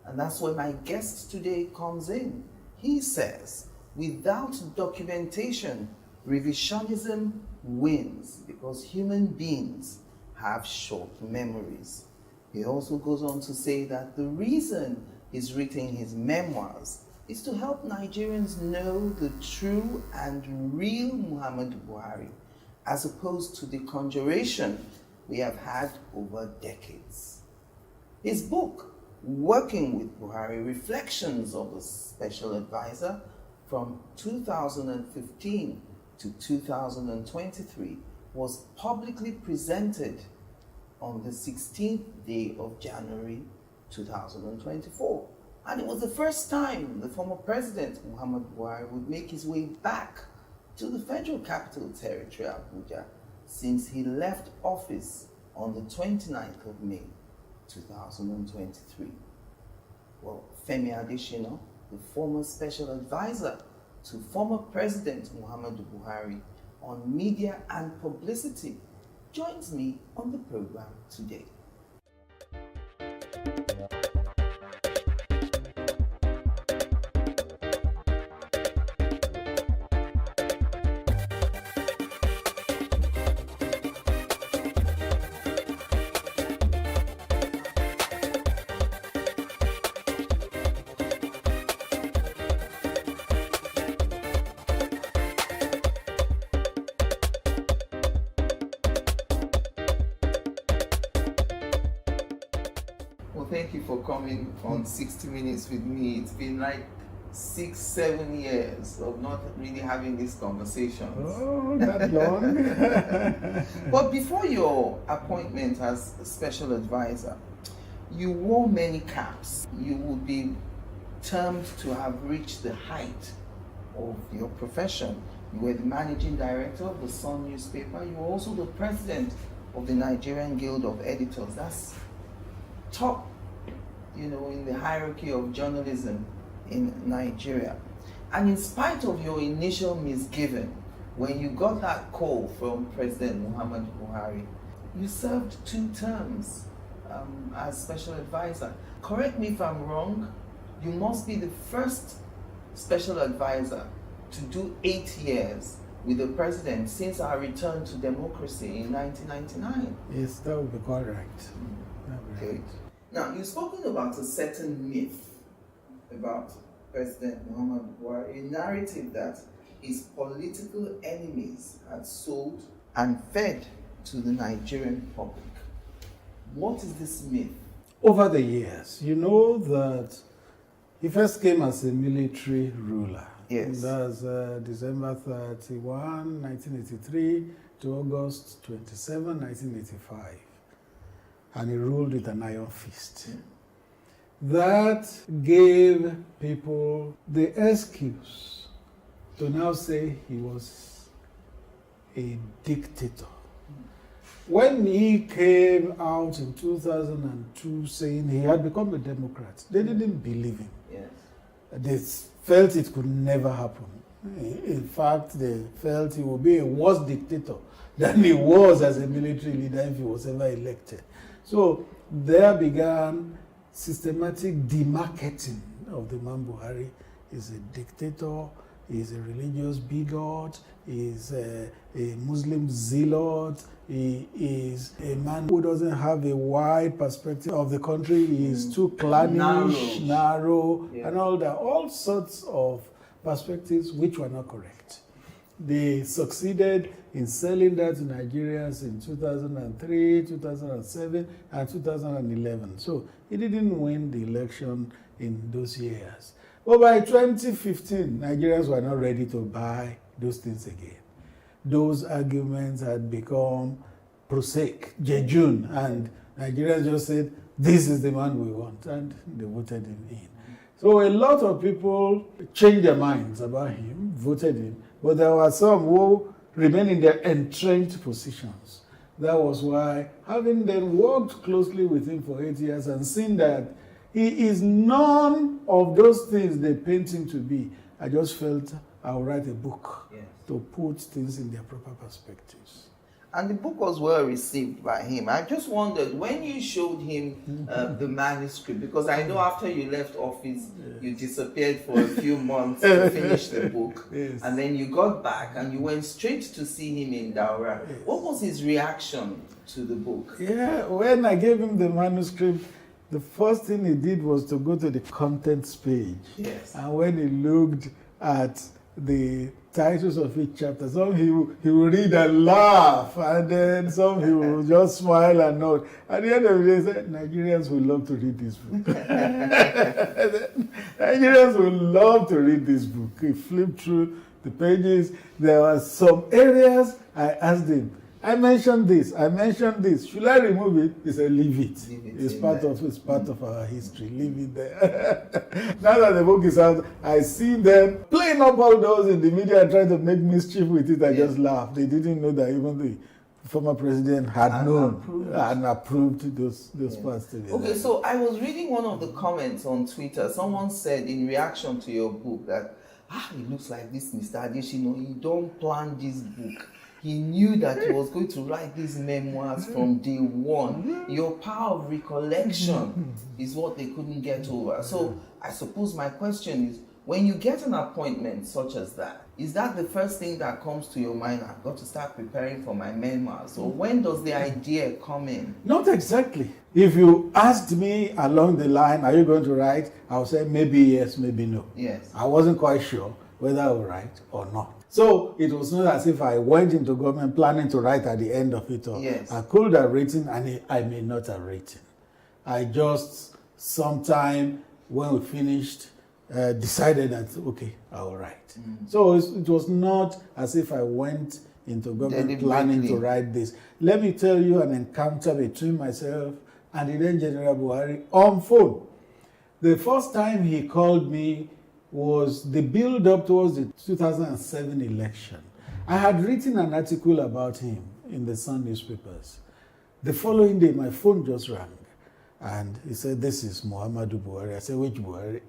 And that's where my guest today comes in. He says, without documentation, revisionism wins because human beings have short memories. He also goes on to say that the reason he's written his memoirs is to help Nigerians know the true and real Muhammadu Buhari, as opposed to the conjuration we have had over decades. His book, Working with Buhari, Reflections of a Special Advisor from 2015 to 2023, was publicly presented on the 16th day of January 2024. And it was the first time the former president, Muhammadu Buhari, would make his way back to the Federal Capital Territory, Abuja, since he left office on the 29th of May, 2023. Well, Femi Adesina, the former special advisor to former President Muhammadu Buhari on media and publicity, joins me on the program today. Thank you for coming on 60 Minutes with me. It's been like 6-7 years of not really having these conversations. Oh, that long? But before your appointment as a special advisor, you wore many caps. You would be termed to have reached the height of your profession. You were the managing director of the Sun newspaper. You were also the president of the Nigerian Guild of Editors. That's top, in the hierarchy of journalism in Nigeria. And in spite of your initial misgiving, when you got that call from President Muhammadu Buhari, you served 2 terms as special advisor. Correct me if I'm wrong, you must be the first special advisor to do 8 years with the president since our return to democracy in 1999. Yes, that would be correct. Okay. Now, you've spoken about a certain myth about President Muhammadu Buhari, a narrative that his political enemies had sold and fed to the Nigerian public. What is this myth? Over the years, you know that he first came as a military ruler. Yes. That's December 31, 1983 to August 27, 1985. And he ruled with an iron fist. That gave people the excuse to now say he was a dictator. When he came out in 2002 saying he had become a Democrat, they didn't believe him. Yes. They felt it could never happen. In fact, they felt he would be a worse dictator than he was as a military leader if he was ever elected. So there began systematic demarketing of the man Buhari. He's a dictator, he's a religious bigot, he's a Muslim zealot, he is a man who doesn't have a wide perspective of the country, he is too clannish, narrow, and all that. All sorts of perspectives which were not correct. They succeeded in selling that to Nigerians in 2003, 2007, and 2011. So he didn't win the election in those years. But by 2015, Nigerians were not ready to buy those things again. Those arguments had become prosaic, jejune, and Nigerians just said, this is the man we want, and they voted him in. So a lot of people changed their minds about him, voted him, but there were some who remained in their entrenched positions. That was why, having then worked closely with him for 8 years and seen that he is none of those things they paint him to be, I just felt I would write a book to put things in their proper perspectives. And the book was well received by him. I just wondered, when you showed him the manuscript, because I know after you left office, you disappeared for a few months to finish the book. And then you got back and you went straight to see him in Daura. What was his reaction to the book? Yeah, when I gave him the manuscript, the first thing he did was to go to the contents page. Yes. And when he looked at the titles of each chapter, some he will read and laugh, and then some he will just smile and nod. At the end of the day, he said, Nigerians will love to read this book. Nigerians will love to read this book. He flipped through the pages. There were some areas I asked him, I mentioned this. Should I remove it? He said, leave it. It's part of our history. Leave it there. Now that the book is out, I see them playing up all those in the media and trying to make mischief with it. I just laughed. They didn't know that even the former president had known and approved those parts to be Okay, so I was reading one of the comments on Twitter. Someone said in reaction to your book that, it looks like this Mr. Adeshino, he don't plan this book. He knew that he was going to write these memoirs from day one. Your power of recollection is what they couldn't get over. So I suppose my question is, when you get an appointment such as that, is that the first thing that comes to your mind? I've got to start preparing for my memoirs. Or when does the idea come in? Not exactly. If you asked me along the line, are you going to write? I'll say maybe yes, maybe no. Yes. I wasn't quite sure whether I would write or not. So it was not as if I went into government planning to write at the end of it all. Yes. I could have written and I may not have written. I just sometime when we finished decided that, okay, I will write. So it was not as if I went into government planning to write this. Let me tell you an encounter between myself and the then General Buhari on phone. The first time he called me was the build-up towards the 2007 election. I had written an article about him in the Sun newspapers. The following day, my phone just rang. And he said, this is Muhammadu Buhari. I said, which Buhari?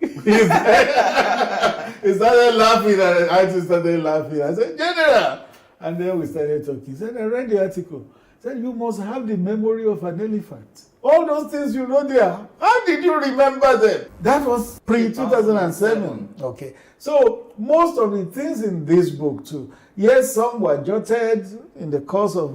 He started laughing, and I just started laughing. I said, General! And then we started talking. He said, I read the article. He said, you must have the memory of an elephant. All those things you know there, how did you remember them? That was pre-2007. Okay. So most of the things in this book too, yes, some were jotted in the course of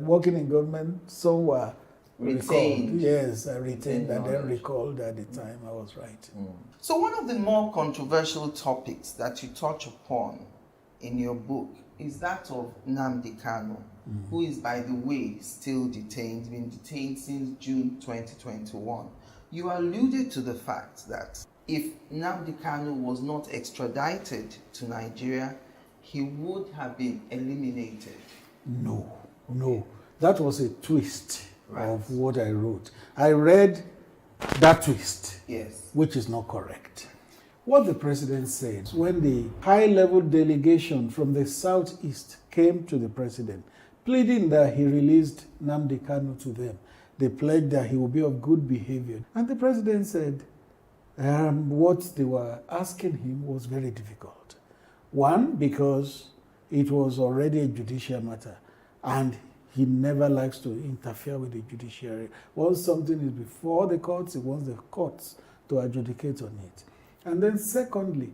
working in government, some were retained. Yes, I retained and then recalled at the time I was writing. So one of the more controversial topics that you touch upon in your book is that of Nnamdi Kanu, who is, by the way, still detained, been detained since June 2021. You alluded to the fact that if Nnamdi Kanu was not extradited to Nigeria, he would have been eliminated. No. That was a twist of what I wrote. I read that twist, which is not correct. What the president said when the high-level delegation from the southeast came to the president, pleading that he released Nnamdi Kanu to them, they pledged that he would be of good behavior. And the president said what they were asking him was very difficult. One, because it was already a judicial matter, and he never likes to interfere with the judiciary. Once something is before the courts, he wants the courts to adjudicate on it. And then secondly,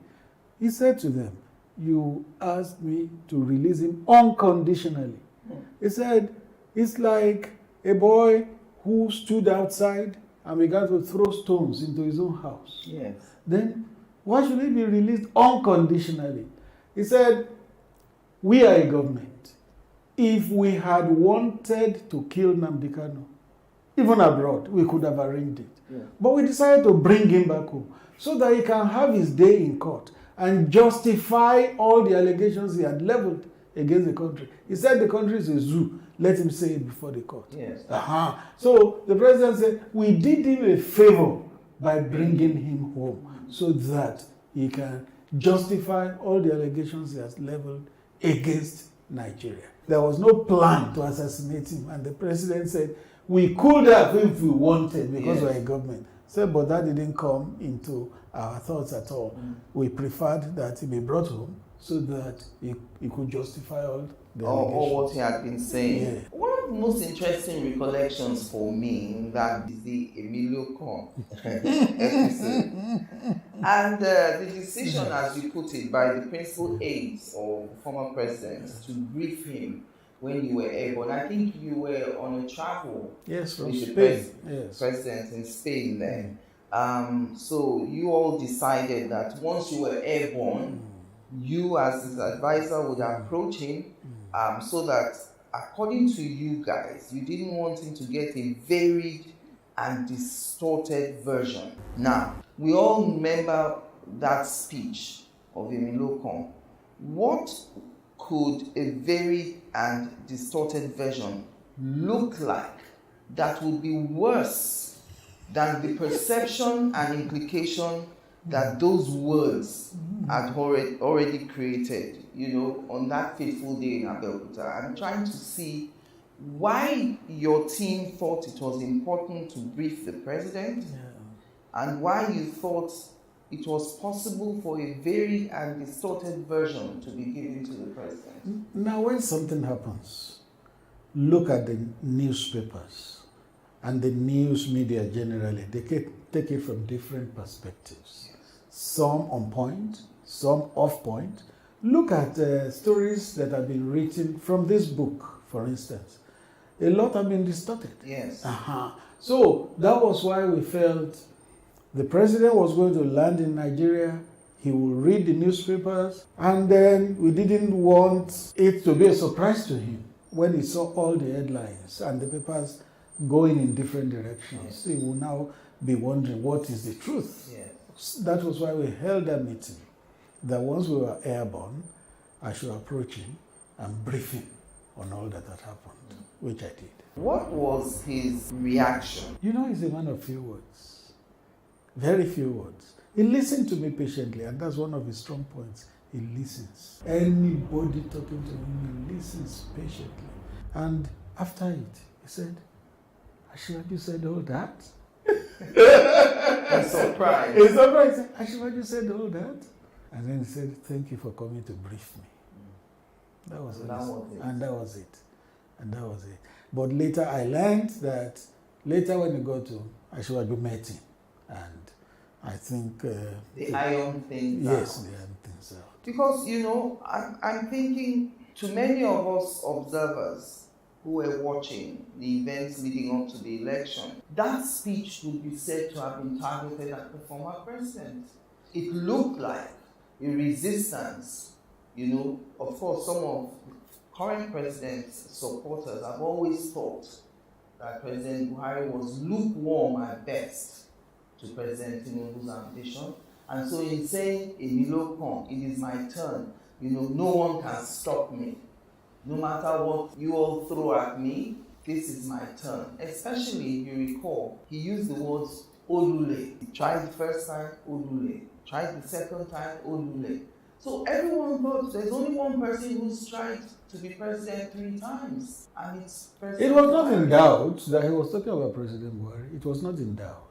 he said to them, you asked me to release him unconditionally. He said, it's like a boy who stood outside and began to throw stones into his own house. Yes. Then why should he be released unconditionally? He said, we are a government. If we had wanted to kill Nnamdi Kanu, even abroad, we could have arranged it. Yeah. But we decided to bring him back home so that he can have his day in court and justify all the allegations he had leveled against the country. He said the country is a zoo. Let him say it before the court. Yes. So the president said, we did him a favor by bringing him home so that he can justify all the allegations he has leveled against Nigeria. There was no plan to assassinate him, and the president said, we could have if we wanted because we're a government. Said, but that didn't come into our thoughts at all. We preferred that he be brought home so that he could justify all the all what he had been saying. Yeah. One of the most interesting recollections for me that is the Emilio Con episode. And the decision, as you put it, by the principal aides of former president to brief him when you were airborne. I think you were on a travel from with Spain. the president in Spain then. So you all decided that once you were airborne, you as his advisor would approach him so that, according to you guys, you didn't want him to get a varied and distorted version. Now, we all remember that speech of Emilio Con. What could a varied and distorted version look like that would be worse than the perception and implication that those words had already created, on that fateful day in Abeokuta? I'm trying to see why your team thought it was important to brief the president and why you thought it was possible for a varied and distorted version to be given to the president. Now, when something happens, look at the newspapers and the news media generally. They take it from different perspectives. Some on point, some off point. Look at stories that have been written from this book, for instance. A lot have been distorted. Yes. So that was why we felt the president was going to land in Nigeria. He would read the newspapers, and then we didn't want it to be a surprise to him when he saw all the headlines and the papers going in different directions. He will now be wondering what is the truth. That was why we held that meeting, that once we were airborne, I should approach him and brief him on all that had happened, which I did. What was his reaction? He's a man of few words, very few words. He listened to me patiently, and that's one of his strong points. He listens. Anybody talking to him, he listens patiently. And after it, he said, Asiwaju said all that? I'm surprised. He's surprised. Asiwaju said all that? And then he said, thank you for coming to brief me. That was it. And that was it. But later I learned that when you go to Asiwaju met him, and I think the iron things out. Yes, the iron things out. Because I'm thinking, to many of us observers who were watching the events leading up to the election, that speech would be said to have been targeted at the former president. It looked like a resistance. Of course, some of the current president's supporters have always thought that President Buhari was lukewarm at best to President Tinubu's ambition. And so in saying, Emilio Con, it is my turn, no one can stop me. No matter what you all throw at me, this is my turn. Especially, if you recall, he used the words Olule. He tried the first time, Olule. Tried the second time, Olule. So everyone thought there's only one person who's tried to be president 3 times, and it's President It was not Buhari. in doubt that he was talking about President Buhari. It was not in doubt.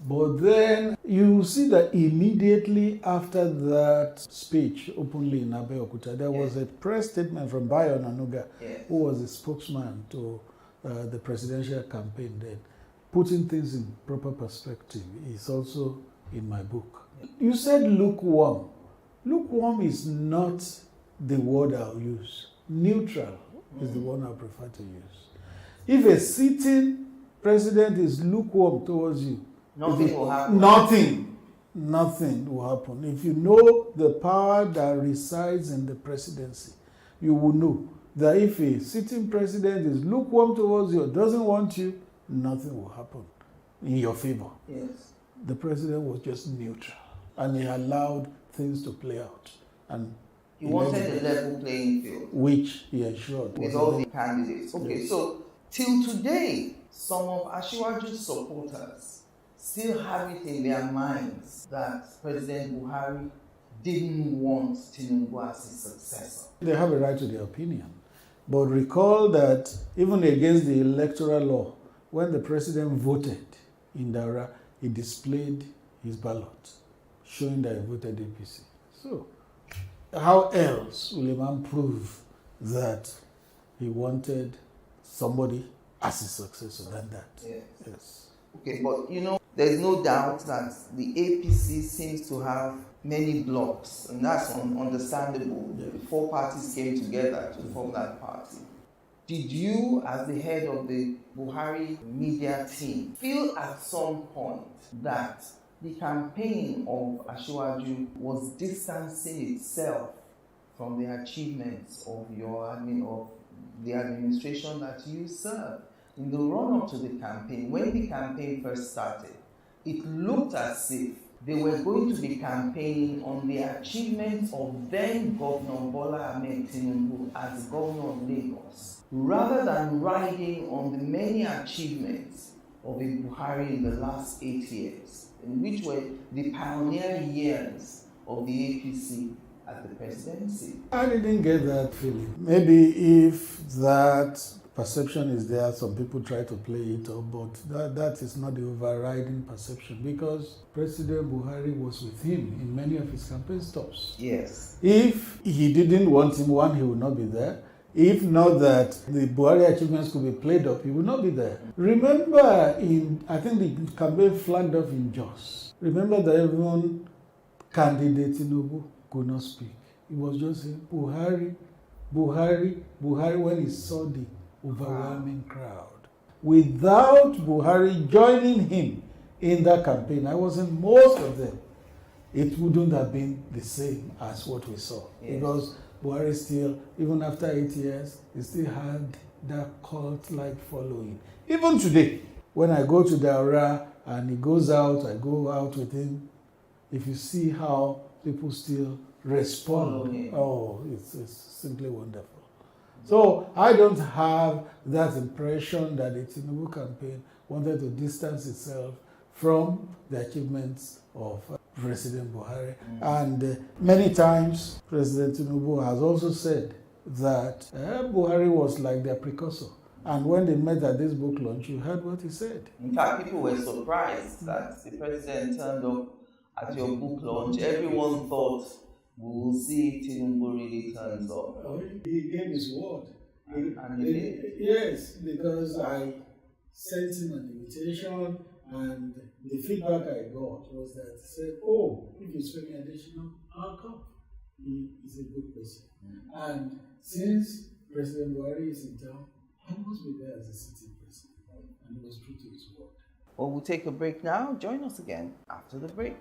But then you see that immediately after that speech openly in Abeokuta, there was a press statement from Bayo Onanuga, who was a spokesman to the presidential campaign then, putting things in proper perspective. It's also in my book. You said lukewarm. Lukewarm is not the word I'll use. Neutral is the one I prefer to use. If a sitting president is lukewarm towards you, Nothing will happen. Nothing will happen. If you know the power that resides in the presidency, you will know that if a sitting president is lukewarm towards you or doesn't want you, nothing will happen in your favor. Yes. The president was just neutral, and he allowed things to play out. And He wanted a level playing field, which he ensured with all the candidates. Okay, so till today, some of Asiwaju's supporters still have it in their minds that President Buhari didn't want Tinubu as his successor. They have a right to their opinion. But recall that even against the electoral law, when the president voted in Daura, he displayed his ballot, showing that he voted APC. So, how else will a man prove that he wanted somebody as his successor than that? Yes. Okay, but there's no doubt that the APC seems to have many blocks, and that's understandable. The four parties came together to form that party. Did you, as the head of the Buhari media team, feel at some point that the campaign of Asiwaju was distancing itself from the achievements of the administration that you served? In the run-up to the campaign, when the campaign first started, it looked as if they were going to be campaigning on the achievements of then Governor Bola Ahmed Tinubu as Governor of Lagos, rather than riding on the many achievements of Buhari in the last 8 years, in which were the pioneer years of the APC at the presidency. I didn't get that feeling. Maybe if that perception is there, some people try to play it up, but that is not the overriding perception, because President Buhari was with him in many of his campaign stops. Yes. If he didn't want him, one, he would not be there. If not that the Buhari achievements could be played up, he would not be there. Remember, I think the campaign flagged off in Jos. Remember that everyone candidate Tinubu could not speak. He was just saying, Buhari, Buhari, Buhari, when he saw the overwhelming crowd. Without Buhari joining him in that campaign, I was in most of them, it wouldn't have been the same as what we saw. Yes. Because Buhari still, even after 8 years, he still had that cult-like following. Even today, when I go to Daura and he goes out, I go out with him, if you see how people still respond, it's simply wonderful. So I don't have that impression that the Tinubu campaign wanted to distance itself from the achievements of President Buhari. And many times, President Tinubu has also said that Buhari was like their precursor. And when they met at this book launch, you heard what he said. In fact, people were surprised that the president turned up at your book launch. Everyone thought, we will see if Tinubu really turns up. He gave his word. And he did. Yes, because I sent him an invitation, and the feedback I got was that he said, if you speak additional, I'll come. He is a good person. And since President Buhari is in town, I must be there as a sitting president. And he was true to his word. Well, we'll take a break now. Join us again after the break.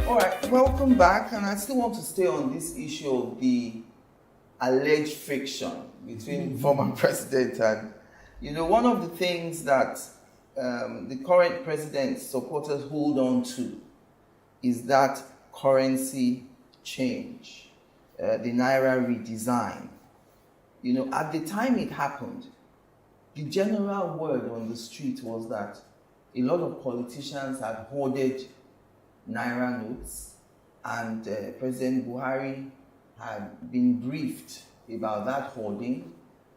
All right, welcome back, and I still want to stay on this issue of the alleged friction between former president and, one of the things that the current president's supporters hold on to is that currency change, the Naira redesign. At the time it happened, the general word on the street was that a lot of politicians had hoarded Naira notes, and President Buhari had been briefed about that hoarding,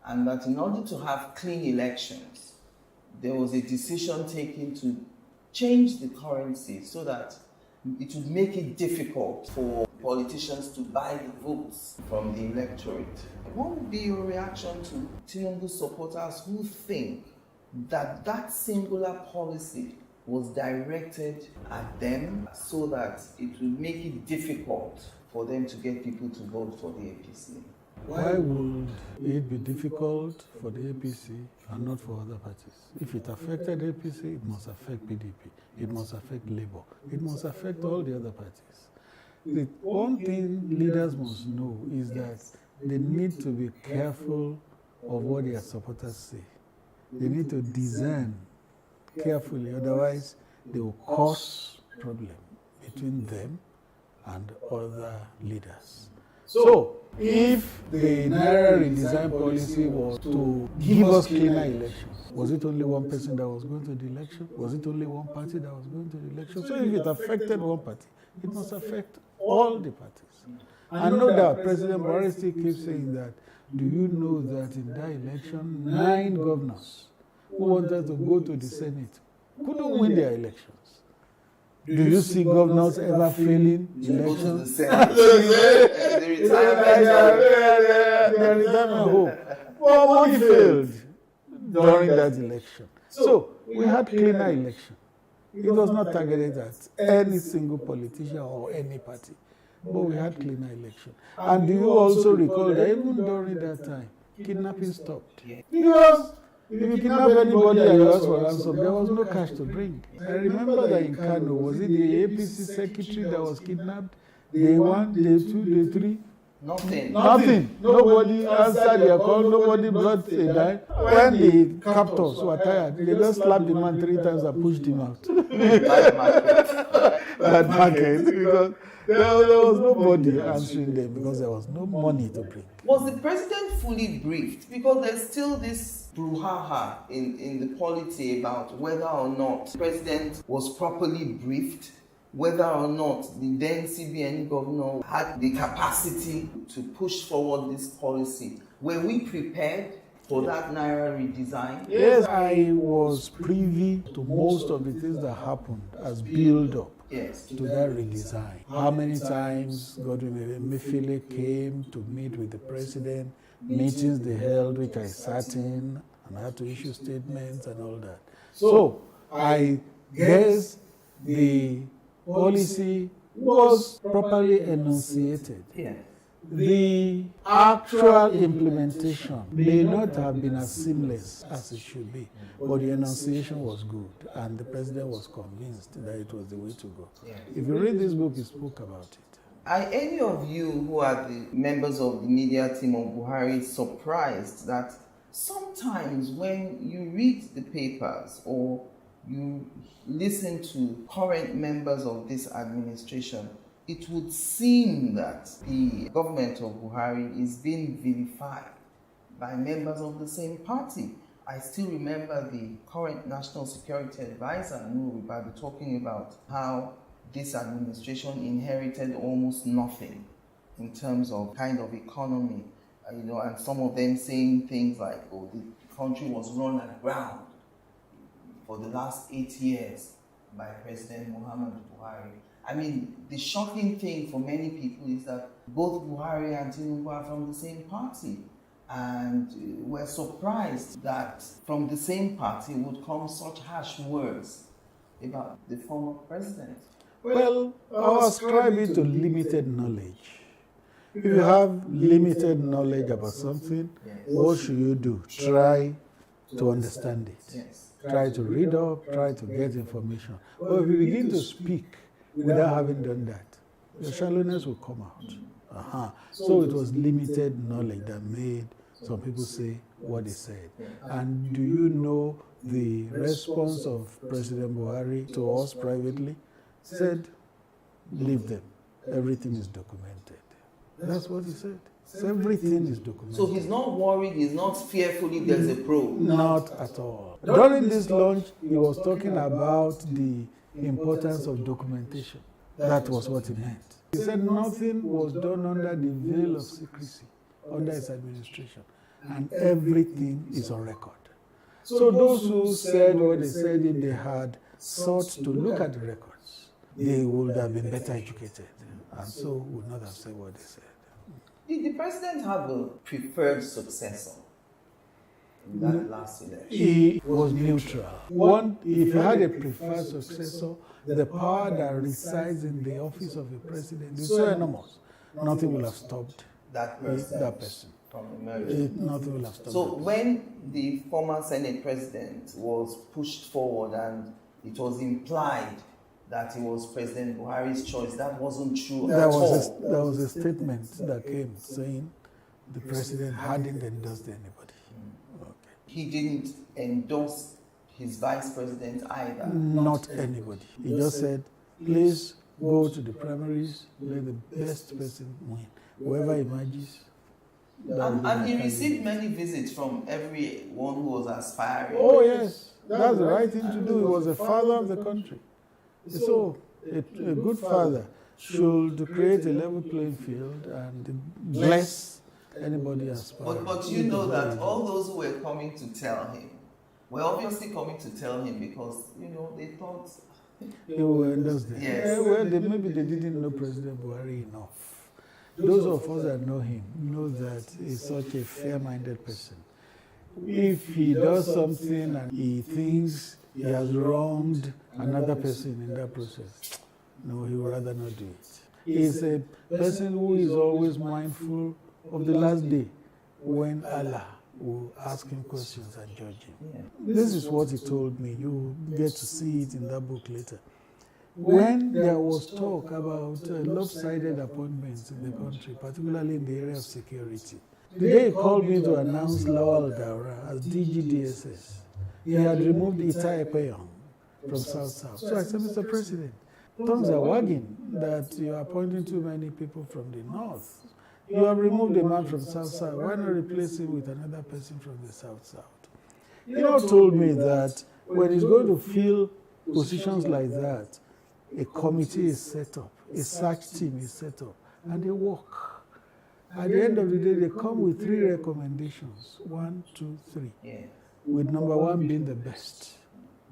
and that in order to have clean elections, there was a decision taken to change the currency so that it would make it difficult for politicians to buy the votes from the electorate. What would be your reaction to Tinubu supporters who think that that singular policy was directed at them so that it would make it difficult for them to get people to vote for the APC? Why would it be difficult for the APC and not for other parties? If it affected APC, it must affect PDP, it must affect Labour, it must affect all the other parties. The one thing leaders must know is that they need to be careful of what their supporters say. They need to discern carefully, otherwise they will cause problem between them and other leaders. So, if the Naira redesign policy was to give us cleaner elections, was it only one person that was going to the election? Was it only one party that was going to the election? So if it affected one party, it must affect all the parties. And no doubt, President Buhari still keeps saying that, do you know that in that election, 9 governors who wanted to go to the Senate couldn't win their elections? Do you see governors ever failing elections? The retirement home. Well, he failed during that election. So we had cleaner election. It was not targeted at any single politician or any party, but we had cleaner election. And do you also recall that even during that time, kidnapping stopped? Because if you kidnap anybody and you ask for ransom, there was no cash to bring. I remember that in Kano, was it the APC secretary that was kidnapped? Day 1, day 2, day 3? Nothing. Nobody answered their call, nobody brought a dime. When the captors were tired, they just slapped the man 3 times and pushed him out. That market. Because there was nobody answering them because there was no money to bring. Was the president fully briefed? Because there's still this brouhaha in the polity about whether or not the president was properly briefed, whether or not the then CBN governor had the capacity to push forward this policy. Were we prepared for that Naira redesign? Yes, I was privy to most of the things that happened as build-up. Yes. To that redesign. How many times Godwin Emefiele came to meet with the president, meetings they held, which I sat in, and I had to issue statements and all that. So I guess the policy was properly enunciated. Yeah. The actual implementation may not have been as seamless as it should be, but the enunciation was good, and the president was convinced that it was the way to go. Yeah. If you read this book, he spoke about it. Are any of you who are the members of the media team of Buhari surprised that sometimes when you read the papers or you listen to current members of this administration, it would seem that the government of Buhari is being vilified by members of the same party? I still remember the current National Security Advisor, Nuhu Ribadu, talking about how this administration inherited almost nothing in terms of kind of economy, and some of them saying things like, oh, the country was run aground for the last 8 years by President Muhammadu Buhari. I mean, the shocking thing for many people is that both Buhari and Tinubu are from the same party. And we're surprised that from the same party would come such harsh words about the former president. Well, I ascribe it to limited knowledge. If you have limited knowledge about something, what should you do? Try to understand it. Yes. Try to read up, try to get information. But if you begin to speak without having done that, your shallowness will come out. So it was limited knowledge that made some people say what they said. And do you know the response of President Buhari to us privately? Said, leave them. Everything is documented. That's what he said. So everything is documented. So he's not worried, he's not fearful if there's a probe? Not at all. During this launch, he was talking about the importance of documentation. That was what he meant. He said nothing was done under the veil of secrecy under his administration, and everything is on record. So those who said what they said, if they had sought to look at the records, they would have been better educated, and so would not have said what they said. Did the president have a preferred successor in that last election? He was neutral. One, if you had a preferred successor, the power that resides in the office of a president is so enormous nothing will have stopped that person. From emerging. Nothing will have stopped. So when the former Senate president was pushed forward and it was implied that it was President Buhari's choice, that wasn't true at all. There was a statement that came saying the president hadn't endorsed anybody. Okay. He didn't endorse his vice president either? Not anybody. He just said, please go to the primaries, let the best person win. Whoever emerges. And he received many visits from everyone who was aspiring. Oh yes, that's the right thing to do. He was the father of the country. So a good father should create a level playing field and bless anybody aspiring. But you know that all those who were coming to tell him were obviously coming to tell him because, they thought... They were endorsed. Yes. Well, maybe they didn't know President Buhari enough. Those of us that know him know that he's such a fair-minded person. If he does something and he thinks he has wronged another person in that process, no, he would rather not do it. He's a person who is always mindful of the last day when Allah will ask him questions and judge him. Yeah. This is what he told me. You get to see it in that book later. When there was talk about lopsided appointments in the country, particularly in the area of security, the day he called me to announce Lawal Daura as DGDSS, he had removed Ita Ekpeyong from South. So I said, Mr. President, tongues are wagging that you are appointing too many people from the north. You have removed a man from South. Why not replace him with another person from the South? He now told me that when he's going to fill positions like that, a committee is set up, a search team is set up, and they work. At the end of the day, they come with 3 recommendations. 1, 2, 3. Yeah. With number 1 being the best,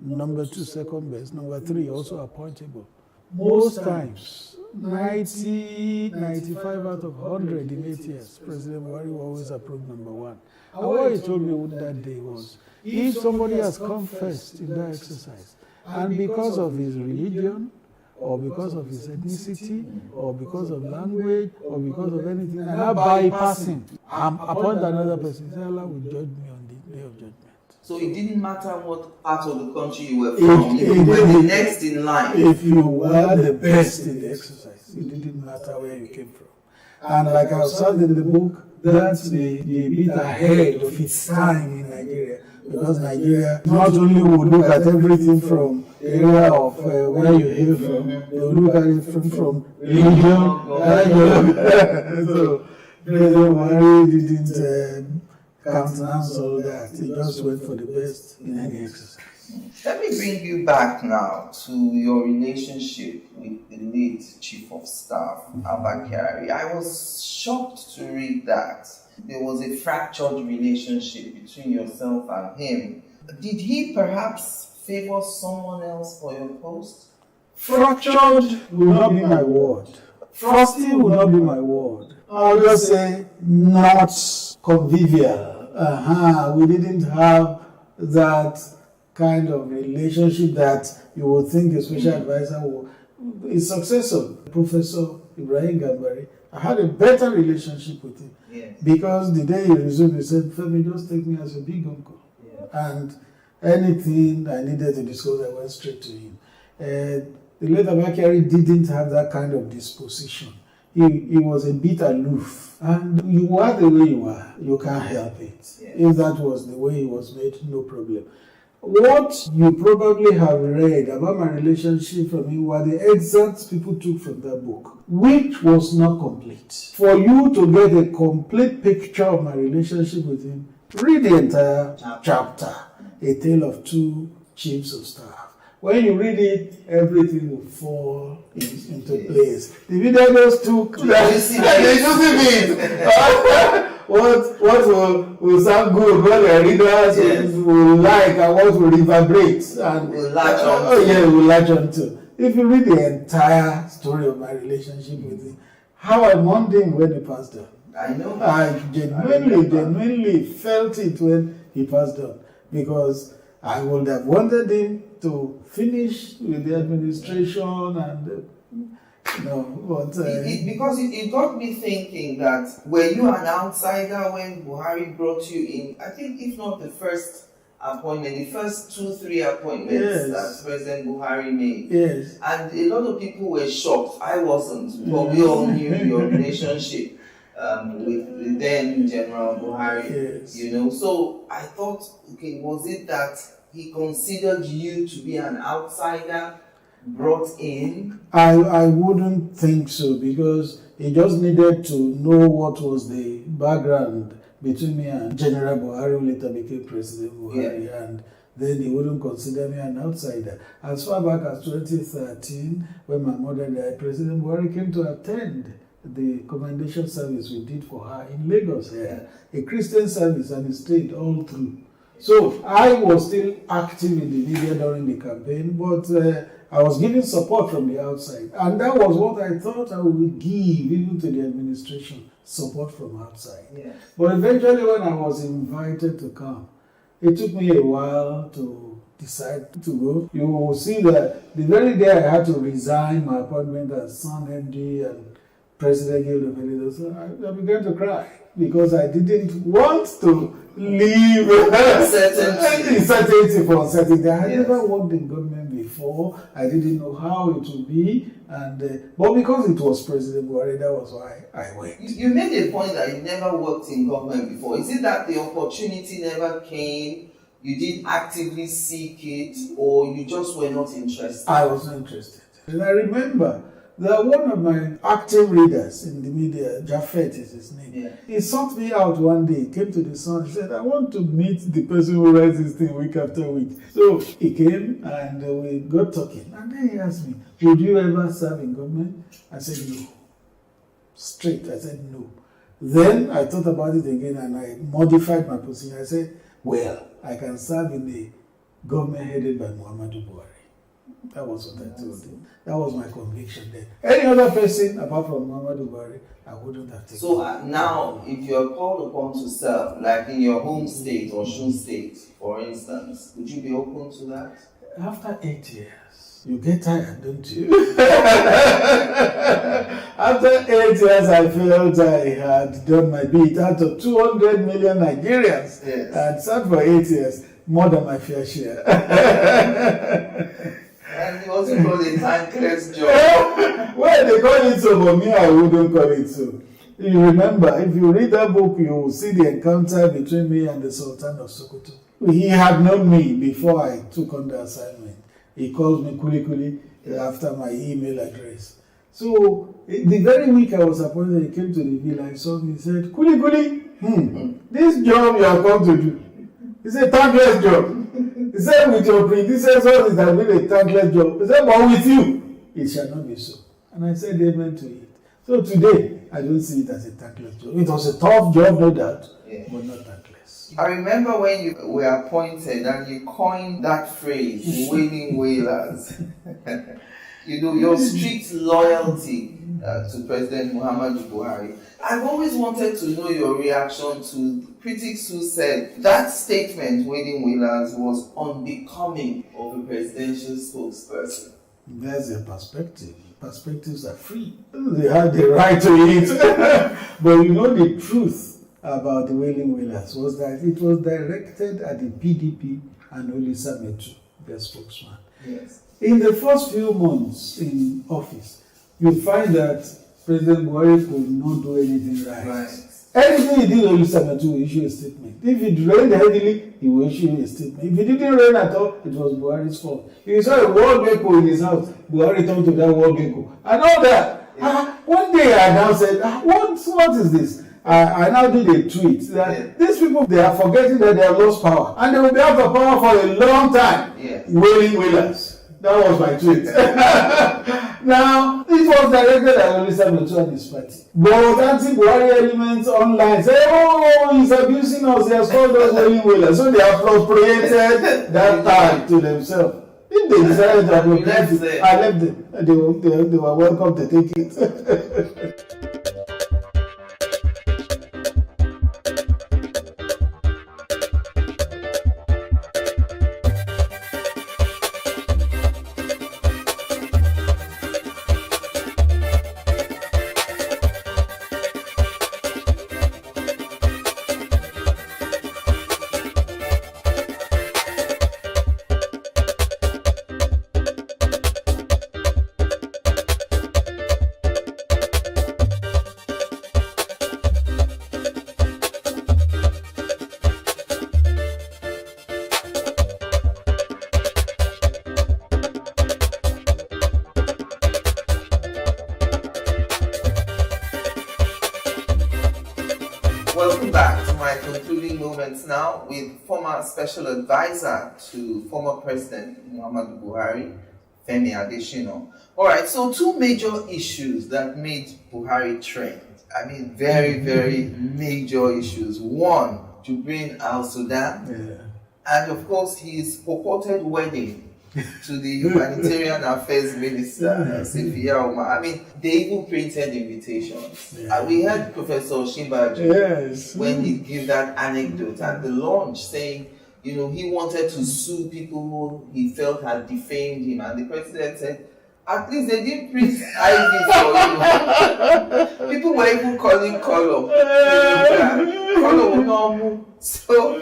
number 2 second best, number 3 also appointable. Most times, 90, 95 out of 100 in 8 years, President Buhari will always approve number 1. And what he told me that day was, if somebody has come first in that exercise, and because of his religion, or because of his ethnicity, or because of language, or because of anything, and now bypassing, appoint another person, Allah will judge me on the day of judgment. So it didn't matter what part of the country you were from, you were the next in line. If you were the best in the exercise, it didn't matter where you came from. And like I said in the book, that's the bit ahead of its time in Nigeria. Because Nigeria not only would look at everything from the area of where you hail from, they will look at it from religion. So President Buhari didn't countenance all that. He just went for the best in any exercise. Let me bring you back now to your relationship with the late Chief of Staff, Abba Kyari. I was shocked to read that there was a fractured relationship between yourself and him. Did he perhaps favor someone else for your post? Fractured will not be my word. Frosty will not be my word. I'll just say not convivial. We didn't have that kind of relationship that you would think a special advisor will. His successor, Professor Ibrahim Gambari, I had a better relationship with him. Yes. Because the day he resumed, he said, Femi, just take me as a big uncle. Yeah. And anything I needed to discuss, I went straight to him. The late Abba Kyari didn't have that kind of disposition. He was a bit aloof. And you are the way you are. You can't help it. Yes. If that was the way he was made, no problem. What you probably have read about my relationship from him were the excerpts people took from that book, which was not complete. For you to get a complete picture of my relationship with him, read the entire chapter, A Tale of Two Chiefs of Staff. When you read it, everything will fall into place. The video just took what will sound good, what the readers will like, and what will reverberate, and will latch on. Will latch on to. If you read the entire story of my relationship with him, how I mourned him when he passed on. I know. I genuinely felt it when he passed on, because I would have wanted him to finish with the administration and No, but because it got me thinking that were you an outsider when Buhari brought you in? I think if not the first appointment, the first 2-3 appointments that President Buhari made. Yes. And a lot of people were shocked. I wasn't. But we all knew your relationship with the then General Buhari. Yes. You know, so I thought, okay, was it that he considered you to be an outsider brought in? I wouldn't think so, because he just needed to know what was the background between me and General Buhari, who later became President Buhari, and then he wouldn't consider me an outsider. As far back as 2013, when my mother died, President Buhari came to attend the commendation service we did for her in Lagos here, a Christian service, and he stayed all through. So I was still active in the media during the campaign, but I was giving support from the outside. And that was what I thought I would give even to the administration, support from outside. Yes. But eventually when I was invited to come, it took me a while to decide to go. You will see that the very day I had to resign my appointment as Son MD and President Guild of Editors, I began to cry because I didn't want to leave uncertainty for uncertainty. I had never worked in government before. I didn't know how it would be, and but because it was President Buhari, that was why I went. You made a point that you never worked in government before. Is it that the opportunity never came, you didn't actively seek it, or you just were not interested? I was not interested. And I remember that one of my active readers in the media, Japheth is his name, he sought me out one day, came to the Sun, he said, I want to meet the person who writes this thing week after week. So he came and we got talking. And then he asked me, would you ever serve in government? I said, no. Straight, I said, no. Then I thought about it again and I modified my position. I said, well, I can serve in the government headed by Muhammadu Buhari. That was what I told him. That was my conviction then. Any other person apart from Muhammadu Buhari, I wouldn't have taken. So now, if you're called upon to serve, like in your home state or Osun State, for instance, would you be open to that? After 8 years, you get tired, don't you? After 8 years, I felt I had done my bit. Out of 200 million Nigerians, I had served for 8 years, more than my fair share. And you also call it a thankless job. Well, they call it so, but me, I wouldn't call it so. You remember, if you read that book, you will see the encounter between me and the Sultan of Sokoto. He had known me before I took on the assignment. He called me Kuli Kuli after my email address. So, the very week I was appointed, he came to the villa, he saw me, he said, Kuli Kuli, this job you are come to do, it's a thankless job. He said, with your predecessors, it has been a thankless job. He said, but with you, it shall not be so. And I said, amen to it. So today, I don't see it as a thankless job. It was a tough job, no doubt, but not thankless. I remember when you were appointed and you coined that phrase, wailing wailers. You know, your strict loyalty to President Muhammadu Buhari. I've always wanted to know your reaction to critics who said that statement, wailing wailers, was unbecoming of a presidential spokesperson. There's a perspective. Perspectives are free. They have the right to it. But you know, the truth about the wailing wailers was that it was directed at the PDP and Olisa Metu, their spokesman. Yes. In the first few months in office, you find that President Buhari could not do anything right. Anything he did, Olisa Metu will issue a statement. If it rained heavily, he will issue a statement. If it didn't rain at all, it was Buhari's fault. If you saw a wall gecko in his house, Buhari turned to that wall gecko. And all that. One day I now said, what is this? I now did a tweet that these people, they are forgetting that they have lost power. And they will be out of power for a long time. Wailing wailers. That was my tweet. Now, it was directed at Olisa Metu and his party. But anti-Buhari elements online say, oh, he's abusing us, he has called us wailing wailers. So they appropriated that tag to themselves. If they decided to appropriate it, I left them. They were welcome to take it. my concluding moments now with former special advisor to former President Muhammadu Buhari, Femi Adesina. All right, so two major issues that made Buhari trend. I mean, very, very major issues. One, Jubril Al-Sudan, and of course his purported wedding to the Humanitarian Affairs Minister, Sifia Omar. I mean, they even printed invitations. We heard Professor Shimbaji when he gave that anecdote at the launch saying, you know, he wanted to sue people who he felt had defamed him, and the president said, at least they didn't print Ivy for you. People were even calling Color. Color will not move. So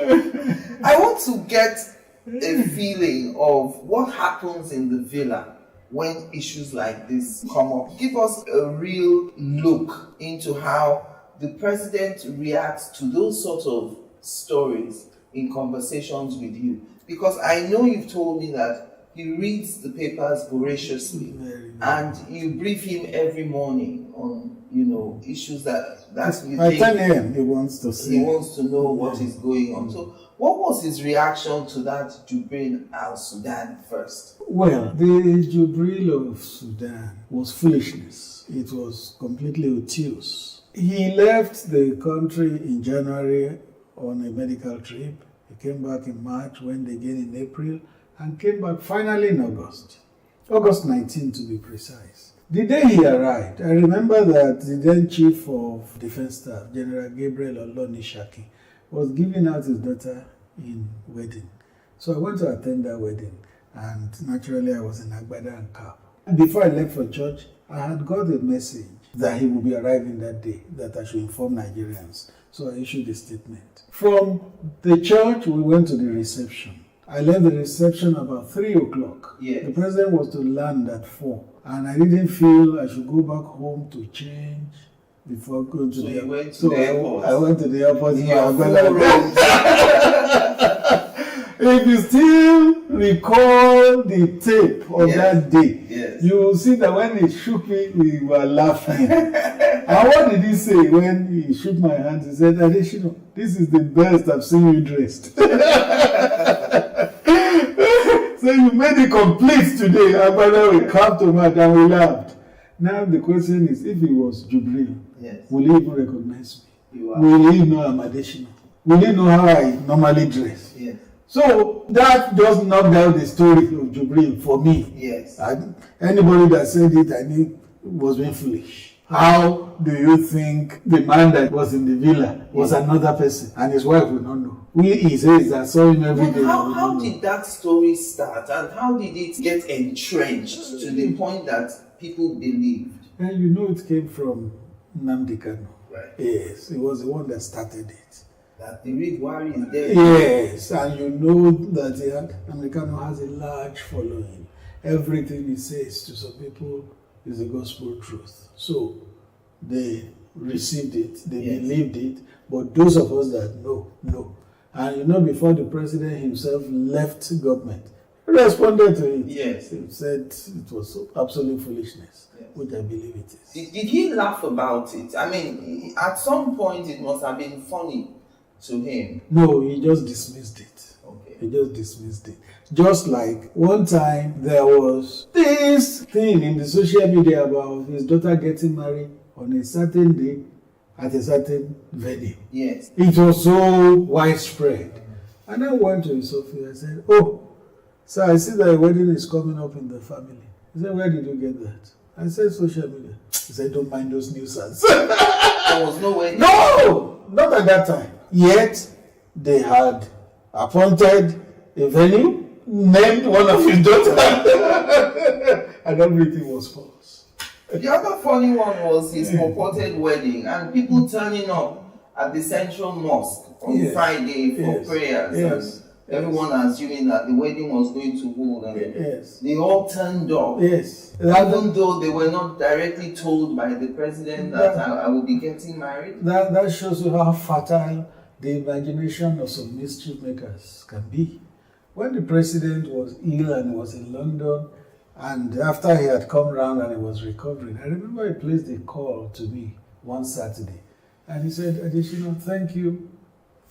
I want to get a feeling of what happens in the villa when issues like this come up. Give us a real look into how the president reacts to those sort of stories in conversations with you. Because I know you've told me that he reads the papers voraciously and you brief him every morning on, you know, issues that you I think tell him he wants to see. He wants to know what is going on. So what was his reaction to that Jubril Al-Sudan first? Well, the Jubril of Sudan was foolishness. It was completely obtuse. He left the country in January on a medical trip. He came back in March, went again in April, and came back finally in August. August 19 to be precise. The day he arrived, I remember that the then Chief of Defense Staff, General Gabriel Olonishaki, was giving out his daughter in wedding. So I went to attend that wedding, and naturally I was in Agbada and cap. Before I left for church, I had got a message that he would be arriving that day, that I should inform Nigerians. So I issued a statement. From the church, we went to the reception. I left the reception about 3 o'clock. Yes. The president was to land at 4. And I didn't feel I should go back home to change before going to the airport. So I went to the airport. If you still recall the tape of that day, you will see that when he shook me, we were laughing. And what did he say when he shook my hand? He said, Adesina, this is the best I've seen you dressed. So you made it complete today. Our brother will come to Mark and we laughed. Now the question is, if he was Jubril, will he even recognize me? Will he know I'm Adesina? Will he know how I normally dress? Yes. So that just knocked down the story of Jubril for me. Yes. Anybody that said it, I knew was being foolish. How do you think the man that was in the villa was another person and his wife would not know? He says that saw him every day. How did that story start and how did it get entrenched to the point that people believed? And you know it came from Nnamdi Kanu. Right. Yes, he was the one that started it. That the Reed Buhari is there. Yes, and you know that Nnamdi Kanu has a large following. Everything he says to some people is the gospel truth. So they received it, they believed it, but those of us that know. And you know, before the president himself left government, he responded to it. Yes. He said it was absolute foolishness, which I believe it is. Did he laugh about it? I mean, at some point it must have been funny to him. No, he just dismissed it. Okay. He just dismissed it. Just like one time there was this thing in the social media about his daughter getting married on a certain day at a certain venue. Yes. It was so widespread. And I went to his office and said, oh, so I see that a wedding is coming up in the family. He said, where did you get that? I said, social media. He said, don't mind those nuisance. There was no wedding? No, not at that time. Yet, they had appointed a venue, named one of his daughters, and everything was false. The other funny one was his purported wedding and people turning up at the Central Mosque on Friday for prayers. Yes. Everyone assuming that the wedding was going to hold and they all turned up. Yes. Even though they were not directly told by the president that I will be getting married. That shows you how fertile the imagination of some mischief makers can be. When the president was ill and was in London, and after he had come round and he was recovering, I remember he placed a call to me one Saturday. And he said, Adesina, thank you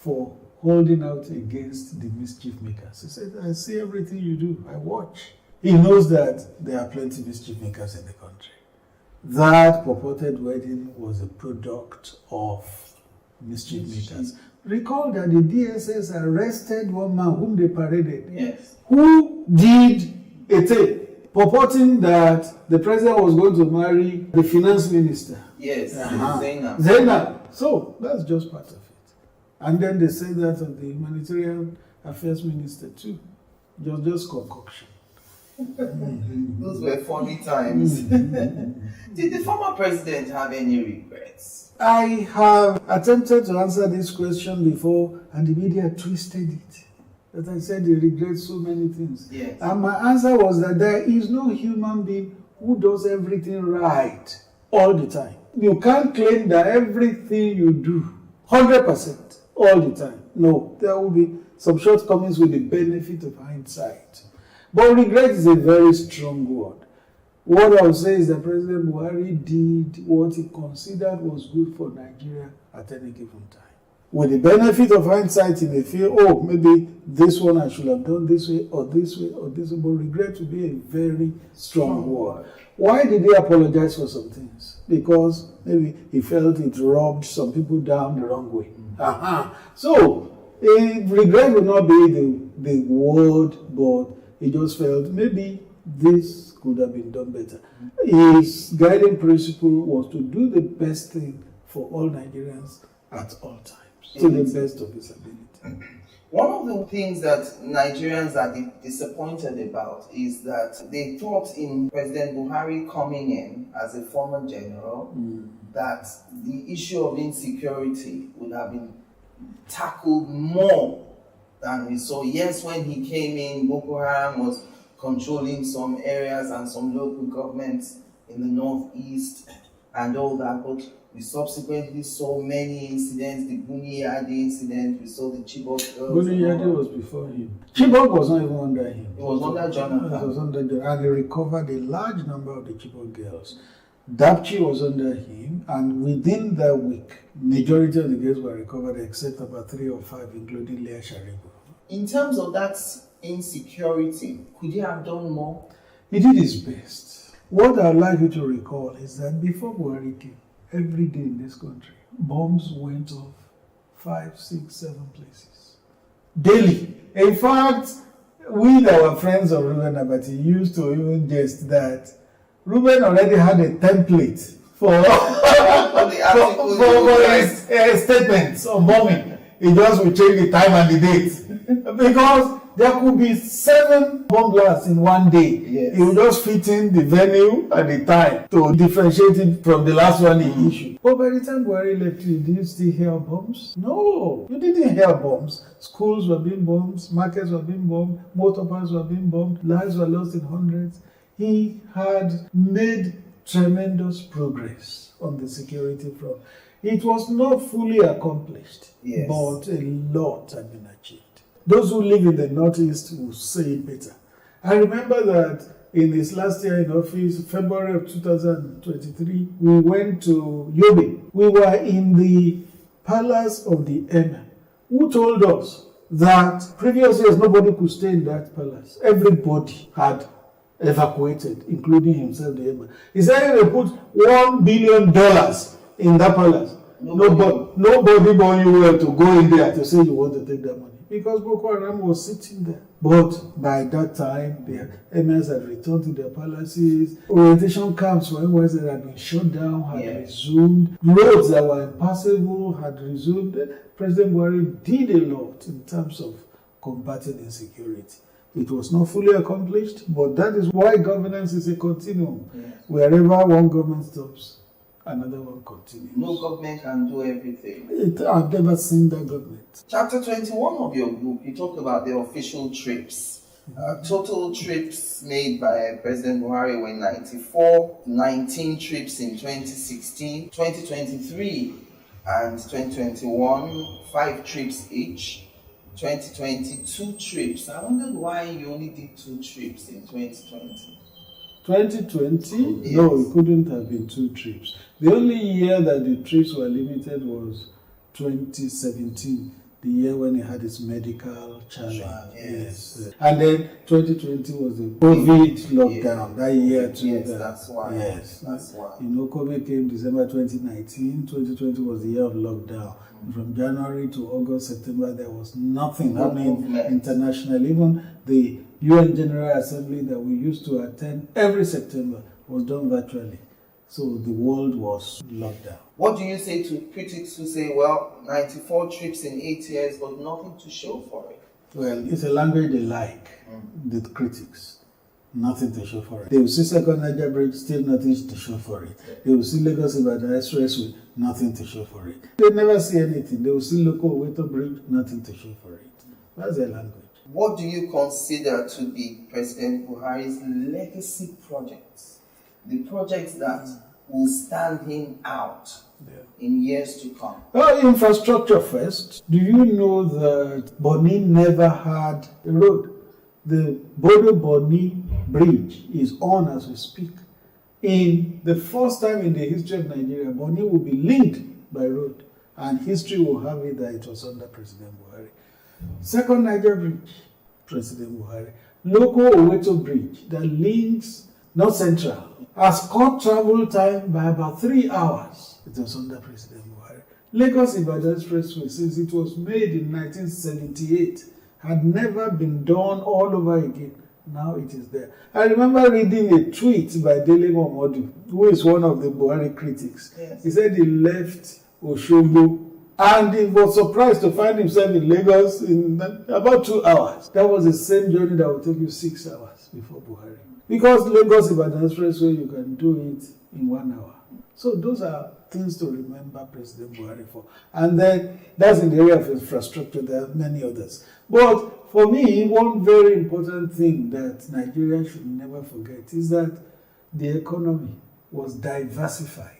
for holding out against the mischief makers. He said, I see everything you do, I watch. He knows that there are plenty of mischief makers in the country. That purported wedding was a product of mischief makers. Recall that the DSS arrested one man whom they paraded, who did a tape purporting that the president was going to marry the finance minister. Yes, Zainab. So that's just part of it. And then they say that of the humanitarian affairs minister too. Just concoction. Those were funny times. Did the former president have any regrets? I have attempted to answer this question before, and the media twisted it. That I said he regrets so many things. Yes. And my answer was that there is no human being who does everything right all the time. You can't claim that everything you do 100% all the time. No, there will be some shortcomings with the benefit of hindsight. But regret is a very strong word. What I would say is that President Buhari did what he considered was good for Nigeria at any given time. With the benefit of hindsight, he may feel, oh, maybe this one I should have done this way or this way or this way. But regret would be a very strong word. Why did he apologize for some things? Because maybe he felt it rubbed some people down the wrong way. So, regret would not be the word, but he just felt maybe this could have been done better. His guiding principle was to do the best thing for all Nigerians at all times, to the best of his ability. One of the things that Nigerians are disappointed about is that they thought in President Buhari coming in as a former general that the issue of insecurity would have been tackled more than we saw. Yes, when he came in, Boko Haram was controlling some areas and some local governments in the northeast and all that, but we subsequently saw many incidents, the Buniyadi incident, we saw the Chibok girls. Buniyadi was before him. Chibok was not even under him. It was under Jonathan. It was under Jonathan, and he recovered a large number of the Chibok girls. Dapchi was under him, and within that week, majority of the girls were recovered except about 3 or 5, including Leah Sharibu. In terms of that insecurity, could he have done more? He did his best. What I'd like you to recall is that before Buhari came, every day in this country, bombs went off 5, 6, 7 places. Daily. In fact, we, our friends of Ruben Abati, used to even jest that Ruben already had a template for his statements on bombing. He just would change the time and the date. Because there could be 7 bomb blasts in one day. Yes. He would just fit in the venue and the time to differentiate it from the last one he issued. But by the time Buhari left, did you still hear bombs? No, you didn't hear bombs. Schools were being bombed, markets were being bombed, motor parks were being bombed, lives were lost in hundreds. He had made tremendous progress on the security front. It was not fully accomplished, yes, but a lot had been achieved. Those who live in the Northeast will say it better. I remember that in his last year in office, February of 2023, we went to Yobe. We were in the palace of the Emir, who told us that previous years nobody could stay in that palace. Everybody had evacuated, including himself, the Emir. He said they put $1 billion in that palace. Nobody but you were to go in there to say you want to take that money. Because Boko Haram was sitting there. But by that time, the emirs had returned to their palaces. Orientation camps for MYs that had been shut down had resumed. Roads that were impassable had resumed. President Buhari did a lot in terms of combating insecurity. It was not fully accomplished, but that is why governance is a continuum. Yes. Wherever one government stops, another one continues. No government can do everything. I've never seen that government. Chapter 21 of your book, you talk about the official trips. Total trips made by President Buhari were 94, 19 trips in 2016, 2023 and 2021, 5 trips each. 2020, 2 trips. I wondered why you only did 2 trips in 2020. 2020? Yes. No, it couldn't have been 2 trips. The only year that the trips were limited was 2017. the year when he had his medical challenge. Yes. And then 2020 was the COVID lockdown, that year too. Yes, that's why. Yes. That's why. You know, COVID came December 2019, 2020 was the year of lockdown. From January to August, September, there was nothing happening internationally. Even the UN General Assembly that we used to attend every September was done virtually. So the world was locked down. What do you say to critics who say, well, 94 trips in 8 years, but nothing to show for it? Well, it's a language they like, the critics. Nothing to show for it. They will see Second Niger Bridge, still nothing to show for it. They will see Lagos Ibadan Expressway, nothing to show for it. They never see anything. They will see Local Oweto Bridge, nothing to show for it. That's their language. What do you consider to be President Buhari's legacy projects? The projects that will stand him out in years to come? Well, infrastructure first. Do you know that Bonny never had a road? The Bodo-Bonny Bridge is on as we speak. In the first time in the history of Nigeria, Bonny will be linked by road, and history will have it that it was under President Buhari. Second Niger Bridge, President Buhari. Local Oweto Bridge that links North Central has cut travel time by about 3 hours. It was under President Buhari. Lagos Ibadan Expressway, since it was made in 1978, had never been done all over again. Now it is there. I remember reading a tweet by Dele Momodu, who is one of the Buhari critics. Yes. He said he left Oshogbo and he was surprised to find himself in Lagos in about 2 hours. That was the same journey that would take you 6 hours before Buhari. Because Lagos Ibadan Expressway, you can do it in 1 hour. So those are things to remember President Buhari for. And then that's in the area of infrastructure. There are many others. But for me, one very important thing that Nigeria should never forget is that the economy was diversified.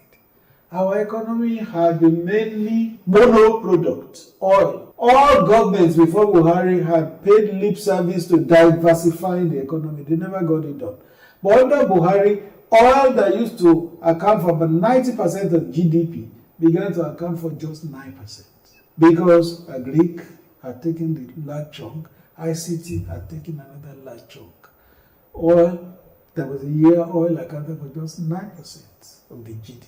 Our economy had been mainly monoproduct, oil. All governments before Buhari had paid lip service to diversifying the economy. They never got it done. But under Buhari, oil that used to account for about 90% of GDP began to account for just 9%. Because Agric had taken the large chunk, ICT had taken another large chunk. Oil, there was a year oil accounted for just 9% of the GDP.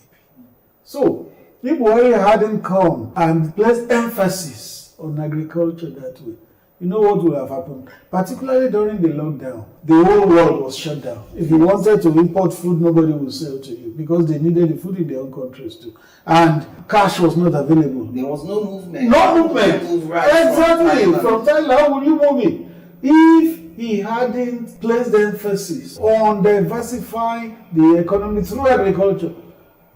So, if Buhari hadn't come and placed emphasis on agriculture that way, you know what would have happened? Particularly during the lockdown, the whole world was shut down. If you wanted to import food, nobody would sell to you because they needed the food in their own countries too. And cash was not available. There was no movement. No movement. Exactly. From Thailand, how would you move it? If he hadn't placed emphasis on diversifying the economy through agriculture,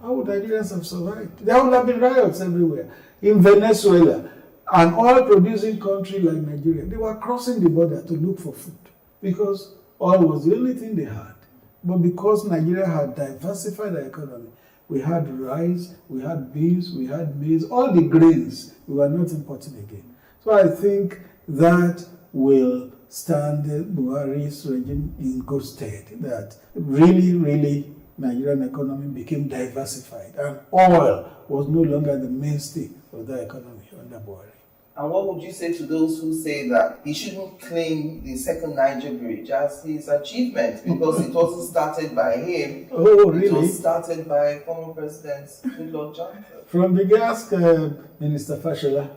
how would Nigerians have survived? There would have been riots everywhere. In Venezuela, an oil-producing country like Nigeria, they were crossing the border to look for food because oil was the only thing they had. But because Nigeria had diversified the economy, we had rice, we had beans, we had maize, all the grains we were not importing again. So I think that will stand Buhari's regime in good stead, that really Nigerian economy became diversified and oil was no longer the mainstay of the economy under Buhari. And what would you say to those who say that he shouldn't claim the second Niger Bridge as his achievement because it wasn't started by him? Oh, really? It was started by former President Goodluck Jonathan. From the ask Minister Fashola,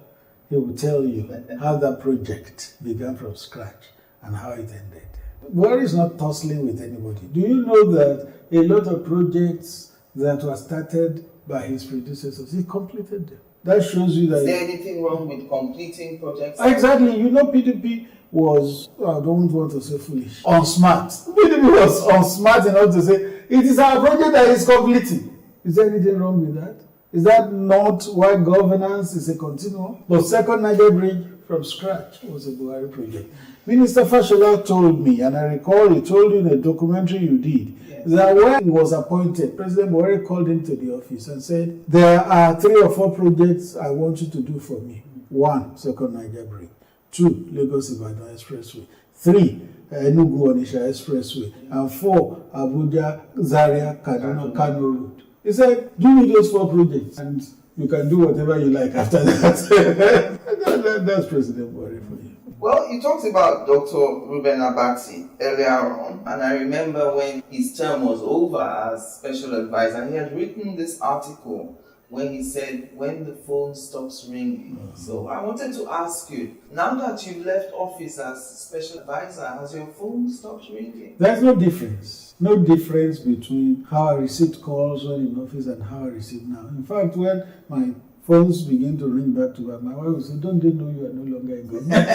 he will tell you how that project began from scratch and how it ended. Buhari is not tussling with anybody. Do you know that a lot of projects that were started by his predecessors, he completed them? That shows you that... Is there anything wrong with completing projects? Exactly. You know, PDP was, I don't want to say foolish, unsmart. PDP was unsmart enough to say, it is our project that is completing. Is there anything wrong with that? Is that not why governance is a continuum? But second Niger Bridge from scratch was a Buhari project. Minister Fashola told me, and I recall he told you in a documentary you did, that when he was appointed, President Buhari called him to the office and said, there are 3 or 4 projects I want you to do for me. 1, Second Niger Bridge. 2, Lagos Ibadan Expressway. 3, Enugu Onitsha Expressway. And 4, Abuja Zaria Kaduna Kano Road. He said, give me those 4 projects and you can do whatever you like after that. That's President Buhari for you. Well, you talked about Dr. Reuben Abati earlier on, and I remember when his term was over as special advisor, he had written this article when he said, when the phone stops ringing. So I wanted to ask you, now that you've left office as special advisor, has your phone stopped ringing? There's no difference. No difference between how I received calls when in office and how I receive now. In fact, when my phones begin to ring back to back, my wife will say, don't they know you are no longer in government?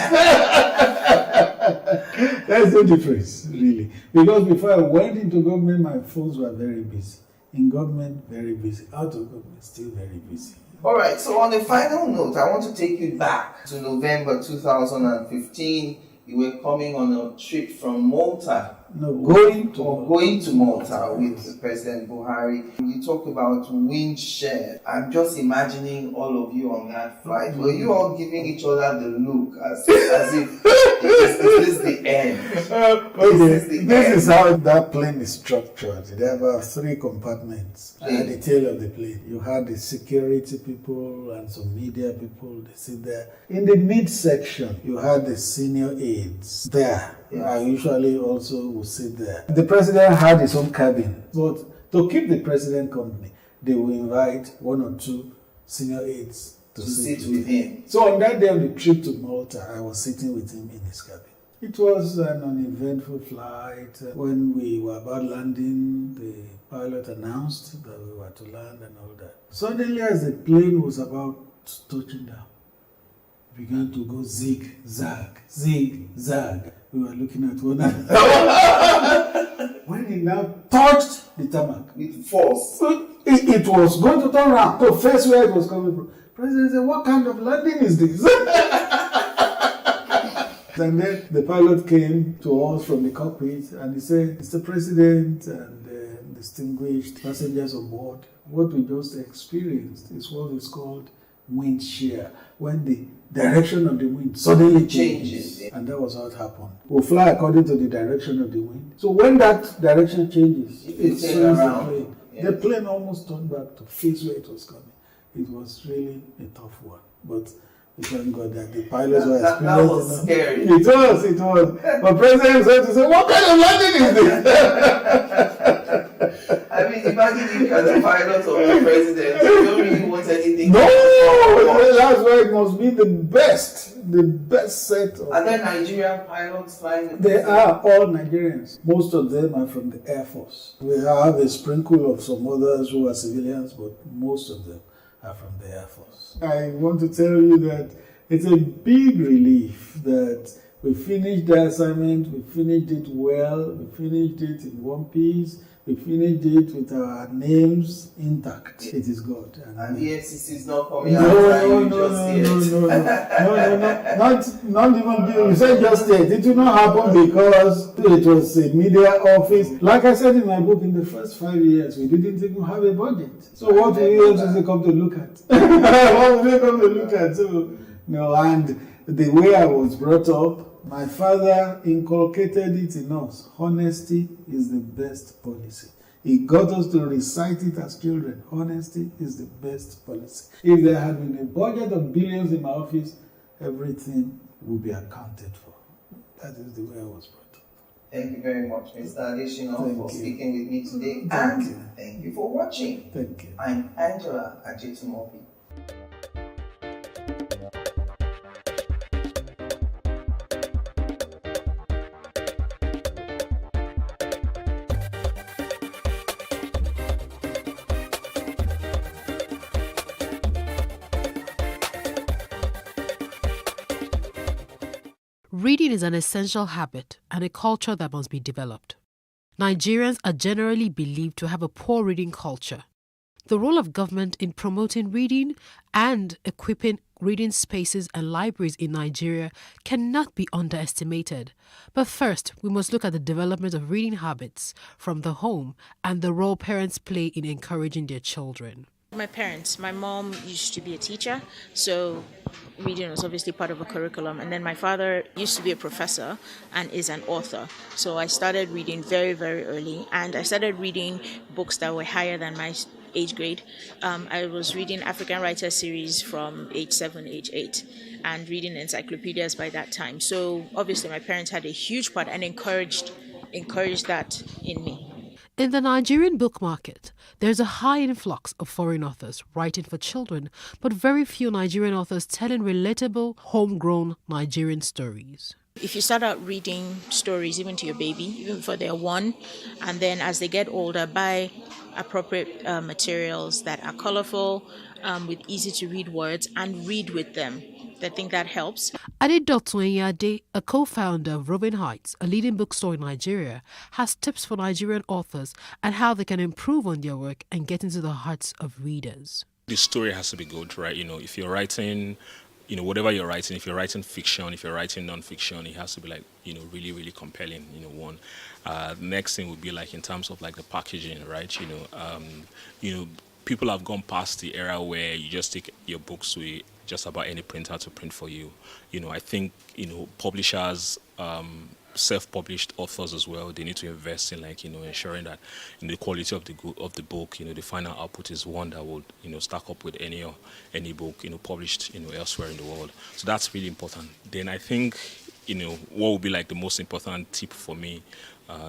There's no difference, really. Because before I went into government, my phones were very busy. In government, very busy. Out of government, still very busy. All right, so on a final note, I want to take you back to November 2015. You were coming on a trip from Malta. Going to Malta with President Buhari. You talked about wind share. I'm just imagining all of you on that flight. Were you all giving each other the look as if is this the end? This is how that plane is structured. There are about 3 compartments at the tail of the plane. You had the security people and some media people. They sit there. In the midsection, you had the senior aides there. I usually also would sit there. The president had his own cabin, but to keep the president company, they will invite 1 or 2 senior aides to sit with him. So on that day of the trip to Malta, I was sitting with him in his cabin. It was an uneventful flight. When we were about landing, the pilot announced that we were to land and all that. Suddenly, as the plane was about touching down, it began to go zig-zag, zig-zag. We were looking at one another. When it now touched the tarmac with force, it was going to turn around to face where it was coming from. President said, "What kind of landing is this?" And then the pilot came to us from the cockpit and he said, "Mr. President and distinguished passengers on board, what we just experienced is what is called wind shear, when the direction of the wind suddenly changes." And that was how it happened. We'll fly according to the direction of the wind. So when that direction changes, it swings the plane. Yes. The plane almost turned back to face where it was coming. It was really a tough one. But we thank God that the pilots were experienced. That was scary. It was. But President said to say, "What kind of landing is this?" I mean, imagine if you are the pilot or the president, you don't really want anything. No, that's why it must be the best set of. Are there Nigerian pilots flying? They are all Nigerians. Most of them are from the Air Force. We have a sprinkle of some others who are civilians, but most of them are from the Air Force. I want to tell you that it's a big relief that we finished the assignment, we finished it well, we finished it in one piece. We finished it with our names intact. It is good. And the EFCC is not coming out. Not even. You said just yet. It will not happen because it was a media office. Like I said in my book, in the first 5 years, we didn't even have a budget. So what will EFCC come to look at? What will they come to look at? So, and the way I was brought up, my father inculcated it in us. Honesty is the best policy. He got us to recite it as children. Honesty is the best policy. If there had been a budget of billions in my office, everything would be accounted for. That is the way I was brought up. Thank you very much, Mr. Adesina, for speaking with me today. Thank you for watching. Thank you. I'm Angela Ajitumobi. Reading is an essential habit and a culture that must be developed. Nigerians are generally believed to have a poor reading culture. The role of government in promoting reading and equipping reading spaces and libraries in Nigeria cannot be underestimated. But first, we must look at the development of reading habits from the home and the role parents play in encouraging their children. My parents, my mom used to be a teacher, so reading was obviously part of a curriculum. And then my father used to be a professor and is an author. So I started reading very, very early. And I started reading books that were higher than my age grade. I was reading African Writer series from age 7, age 8, and reading encyclopedias by that time. So obviously my parents had a huge part and encouraged that in me. In the Nigerian book market, there's a high influx of foreign authors writing for children, but very few Nigerian authors telling relatable, homegrown Nigerian stories. If you start out reading stories even to your baby, even before they're 1, and then as they get older, buy appropriate materials that are colorful, with easy to read words, and read with them. I think that helps. Adedotun Enyade, a co-founder of Robin Heights, a leading bookstore in Nigeria, has tips for Nigerian authors and how they can improve on their work and get into the hearts of readers. The story has to be good, right? If you're writing, whatever you're writing, if you're writing fiction, if you're writing non-fiction, it has to be really, really compelling, one. The next thing would be in terms of the packaging, right? People have gone past the era where you just take your books to just about any printer to print for you. I think, publishers, self-published authors as well, they need to invest in ensuring that the quality of the book, the final output is one that would, stack up with any book, published, elsewhere in the world. So that's really important. Then I think, what would be the most important tip for me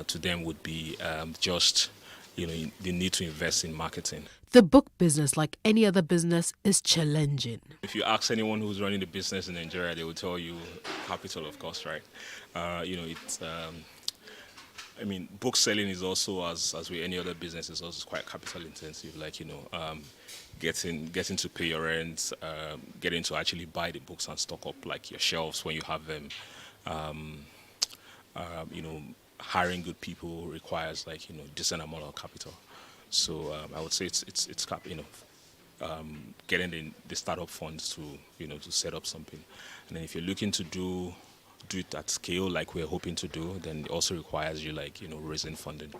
to them would be just, they need to invest in marketing. The book business, like any other business, is challenging. If you ask anyone who's running the business in Nigeria, they will tell you capital, of course, right? Book selling is also, as with any other business, is also quite capital intensive. Getting to pay your rent, getting to actually buy the books and stock up your shelves when you have them. Hiring good people requires decent amount of capital. So I would say it's getting the startup funds to set up something, and then if you're looking to do it at scale like we're hoping to do, then it also requires you raising funding,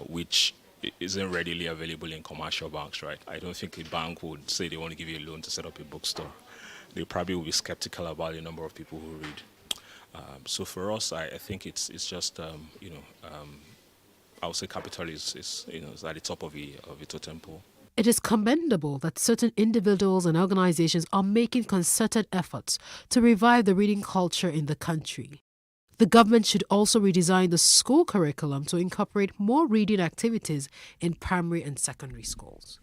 which isn't readily available in commercial banks, right? I don't think a bank would say they want to give you a loan to set up a bookstore. They probably will be skeptical about the number of people who read. So for us, I think it's just I would say capital is at the top of a totem pole. It is commendable that certain individuals and organizations are making concerted efforts to revive the reading culture in the country. The government should also redesign the school curriculum to incorporate more reading activities in primary and secondary schools.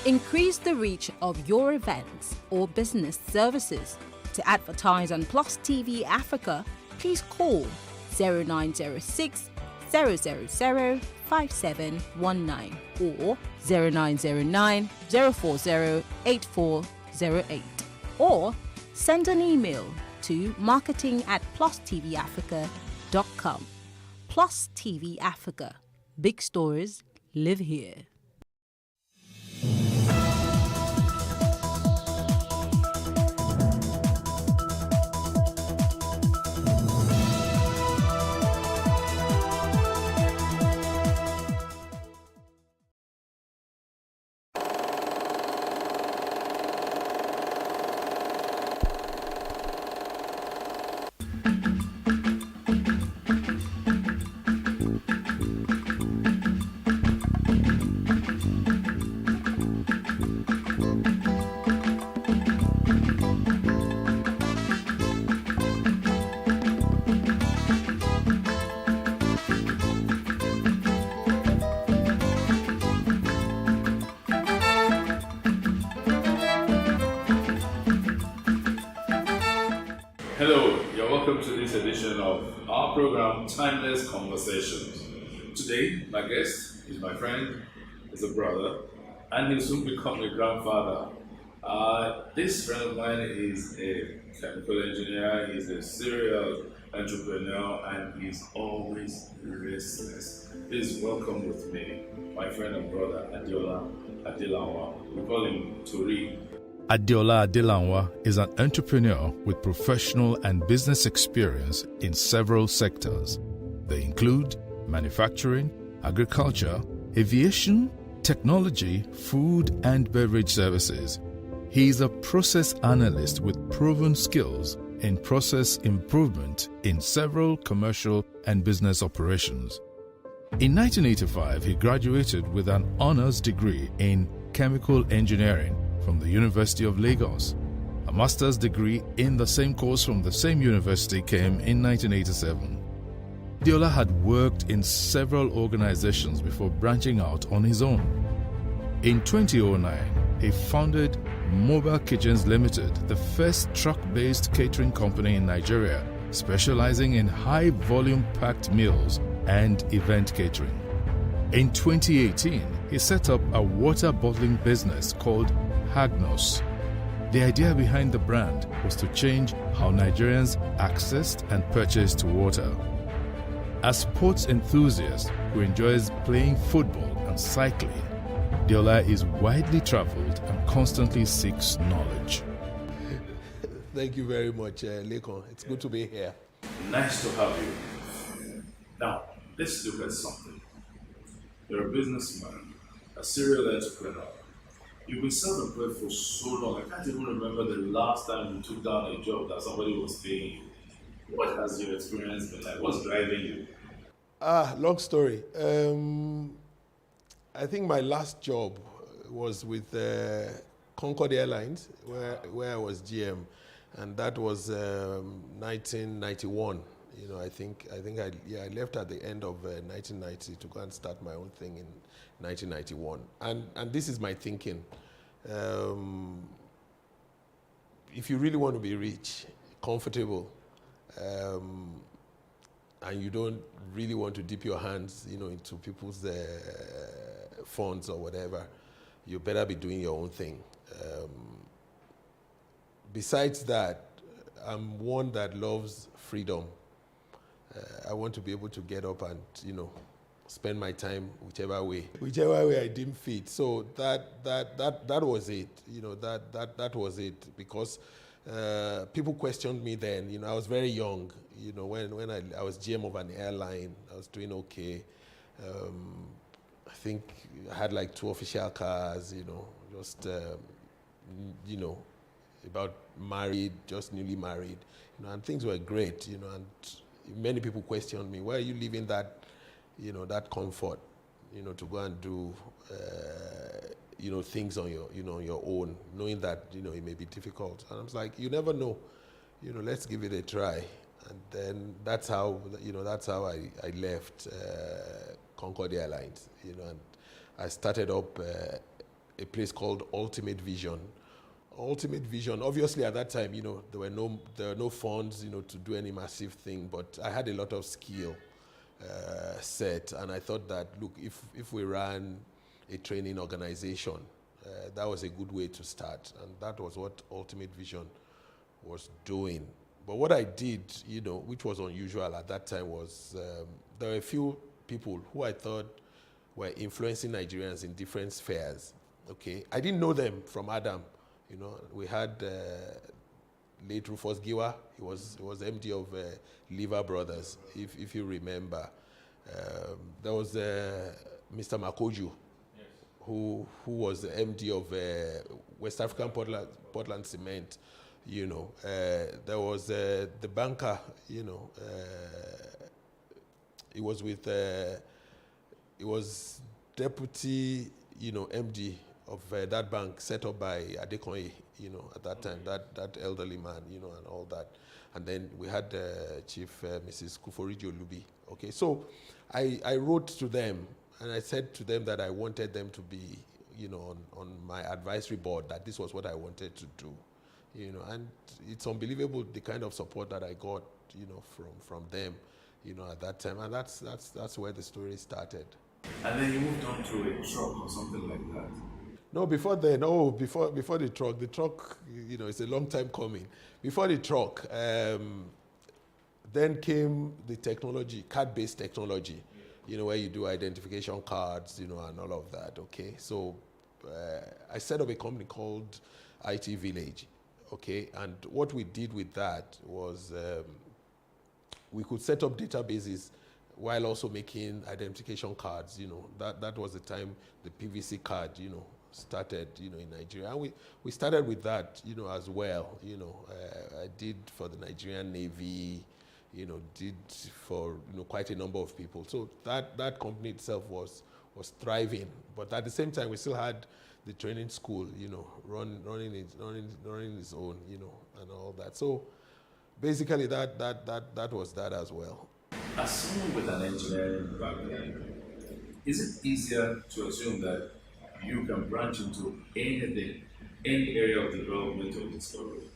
Increase the reach of your events or business services. To advertise on Plus TV Africa, please call 0906 000 5719 or 0909 040 8408, or send an email to marketing@plustvafrica.com. Plus TV Africa. Big stories live here. Hello, you're welcome to this edition of our program, Timeless Conversations. Today, my guest is my friend, is a brother, and he'll soon become a grandfather. This friend of mine is a chemical engineer, he's a serial entrepreneur, and he's always restless. Please welcome with me my friend and brother, Adeola Adelanwa. We call him Tori. Adeola Adelanwa is an entrepreneur with professional and business experience in several sectors. They include manufacturing, agriculture, aviation, technology, food and beverage services. He is a process analyst with proven skills in process improvement in several commercial and business operations. In 1985, he graduated with an honors degree in chemical engineering from the University of Lagos. A master's degree in the same course from the same university came in 1987. Deola had worked in several organizations before branching out on his own. In 2009, he founded Mobile Kitchens Limited, the first truck-based catering company in Nigeria, specializing in high-volume packed meals and event catering. In 2018, he set up a water bottling business called Hagnos. The idea behind the brand was to change how Nigerians accessed and purchased water. A sports enthusiast who enjoys playing football and cycling, Deola is widely traveled and constantly seeks knowledge. Thank you very much, Lekon. It's good to be here. Nice to have you. Now, let's look at something. You're a businessman, a serial entrepreneur. You've been self-employed for so long, I can't even remember the last time you took down a job that somebody was paying you. What has your experience been like? What's driving you? Long story. I think my last job was with Concorde Airlines, where I was GM, and that was 1991. You know, I think I left at the end of 1990 to go and start my own thing in 1991. And this is my thinking. If you really want to be rich, comfortable, and you don't really want to dip your hands, you know, into people's funds or whatever, you better be doing your own thing. Besides that, I'm one that loves freedom. I want to be able to get up and, you know, spend my time whichever way I deem fit. So that was it. You know, that was it, because people questioned me then. You know, I was very young. You know, when I was GM of an airline, I was doing okay. I think I had like 2 official cars. You know, just you know, about married, just newly married. You know, and things were great. You know, and many people questioned me, why are you leaving that, you know, that comfort, you know, to go and do, you know, things on your, you know, your own, knowing that, you know, it may be difficult. And I was like, you never know, you know, let's give it a try. And then that's how, you know, that's how I left Concorde Airlines, you know, and I started up a place called Ultimate Vision. Ultimate Vision, obviously at that time, you know, there were no funds, you know, to do any massive thing, but I had a lot of skill set, and I thought that, look, if we ran a training organization, that was a good way to start, and that was what Ultimate Vision was doing. But what I did, you know, which was unusual at that time, was there were a few people who I thought were influencing Nigerians in different spheres. Okay, I didn't know them from Adam. You know, we had late Rufus Giwa. He was MD of Lever Brothers, if you remember. There was Mr. Makoju, yes, who was the MD of West African Portland Cement. You know, there was the banker. You know, he was with. He was deputy. You know, MD of that bank set up by Adekoye, you know, at that time, that elderly man, you know, and all that. And then we had Chief Mrs. Kuforiji Olubi. Okay, so I wrote to them, and I said to them that I wanted them to be, you know, on my advisory board, that this was what I wanted to do, you know, and it's unbelievable the kind of support that I got, you know, from them, you know, at that time, and that's where the story started. And then you moved on to a truck or something like that. No, before then, before the truck, you know, it's a long time coming. Before the truck, then came the technology, card-based technology, you know, where you do identification cards, you know, and all of that, okay? So I set up a company called IT Village, okay? And what we did with that was we could set up databases while also making identification cards, you know. That was the time the PVC card, you know, started, you know, in Nigeria. And we started with that, you know, as well, you know. I did for the Nigerian Navy, did for quite a number of people. So that company itself was thriving, but at the same time we still had the training school, running its own, and all that. So basically that was that as well. As someone with an engineering background, is it easier to assume that you can branch into anything, any area of development or discovery?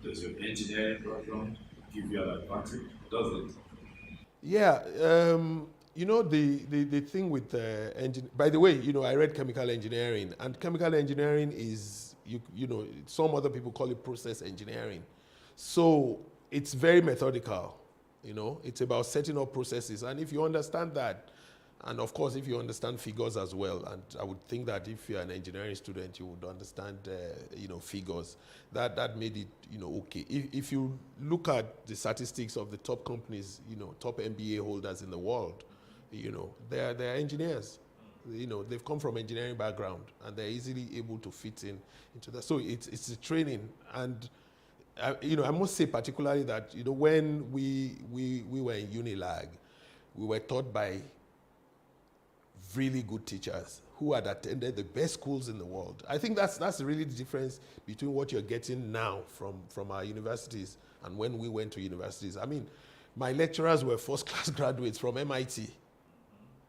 Does your engineering background give you an advantage? Does it? Yeah, the thing with by the way, I read chemical engineering, and chemical engineering is, some other people call it process engineering. So it's very methodical, it's about setting up processes. And if you understand that, and of course, if you understand figures as well, and I would think that if you're an engineering student, you would understand, figures. That made it, okay. If you look at the statistics of the top companies, top MBA holders in the world, they're engineers. They've come from engineering background, and they're easily able to fit into that. So it's a training, and I must say particularly that when we were in Unilag, we were taught by really good teachers who had attended the best schools in the world. I think that's really the difference between what you're getting now from our universities and when we went to universities. I mean, my lecturers were first-class graduates from MIT.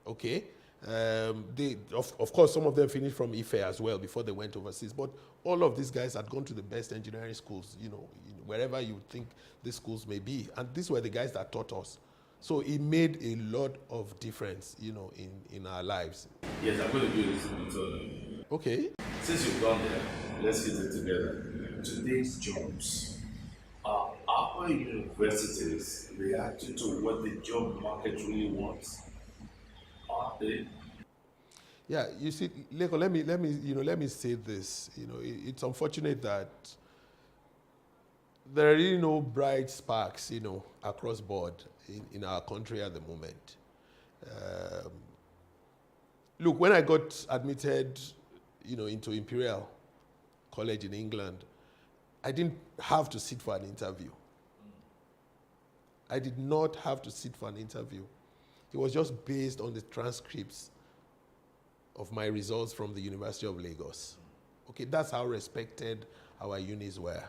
Okay, of course some of them finished from IFE as well before they went overseas. But all of these guys had gone to the best engineering schools. Wherever you think these schools may be, and these were the guys that taught us. So it made a lot of difference, in our lives. Yes, I'm going to do this in return. Okay. Since you've gone there, let's get it together. Today's jobs. Are our universities reacting to what the job market really wants? Are they? Yeah, you see, Leko, let me say this. It's unfortunate that there are really no bright sparks, across board in our country at the moment. Look, when I got admitted, into Imperial College in England, I didn't have to sit for an interview. I did not have to sit for an interview. It was just based on the transcripts of my results from the University of Lagos. Okay, that's how respected our unis were.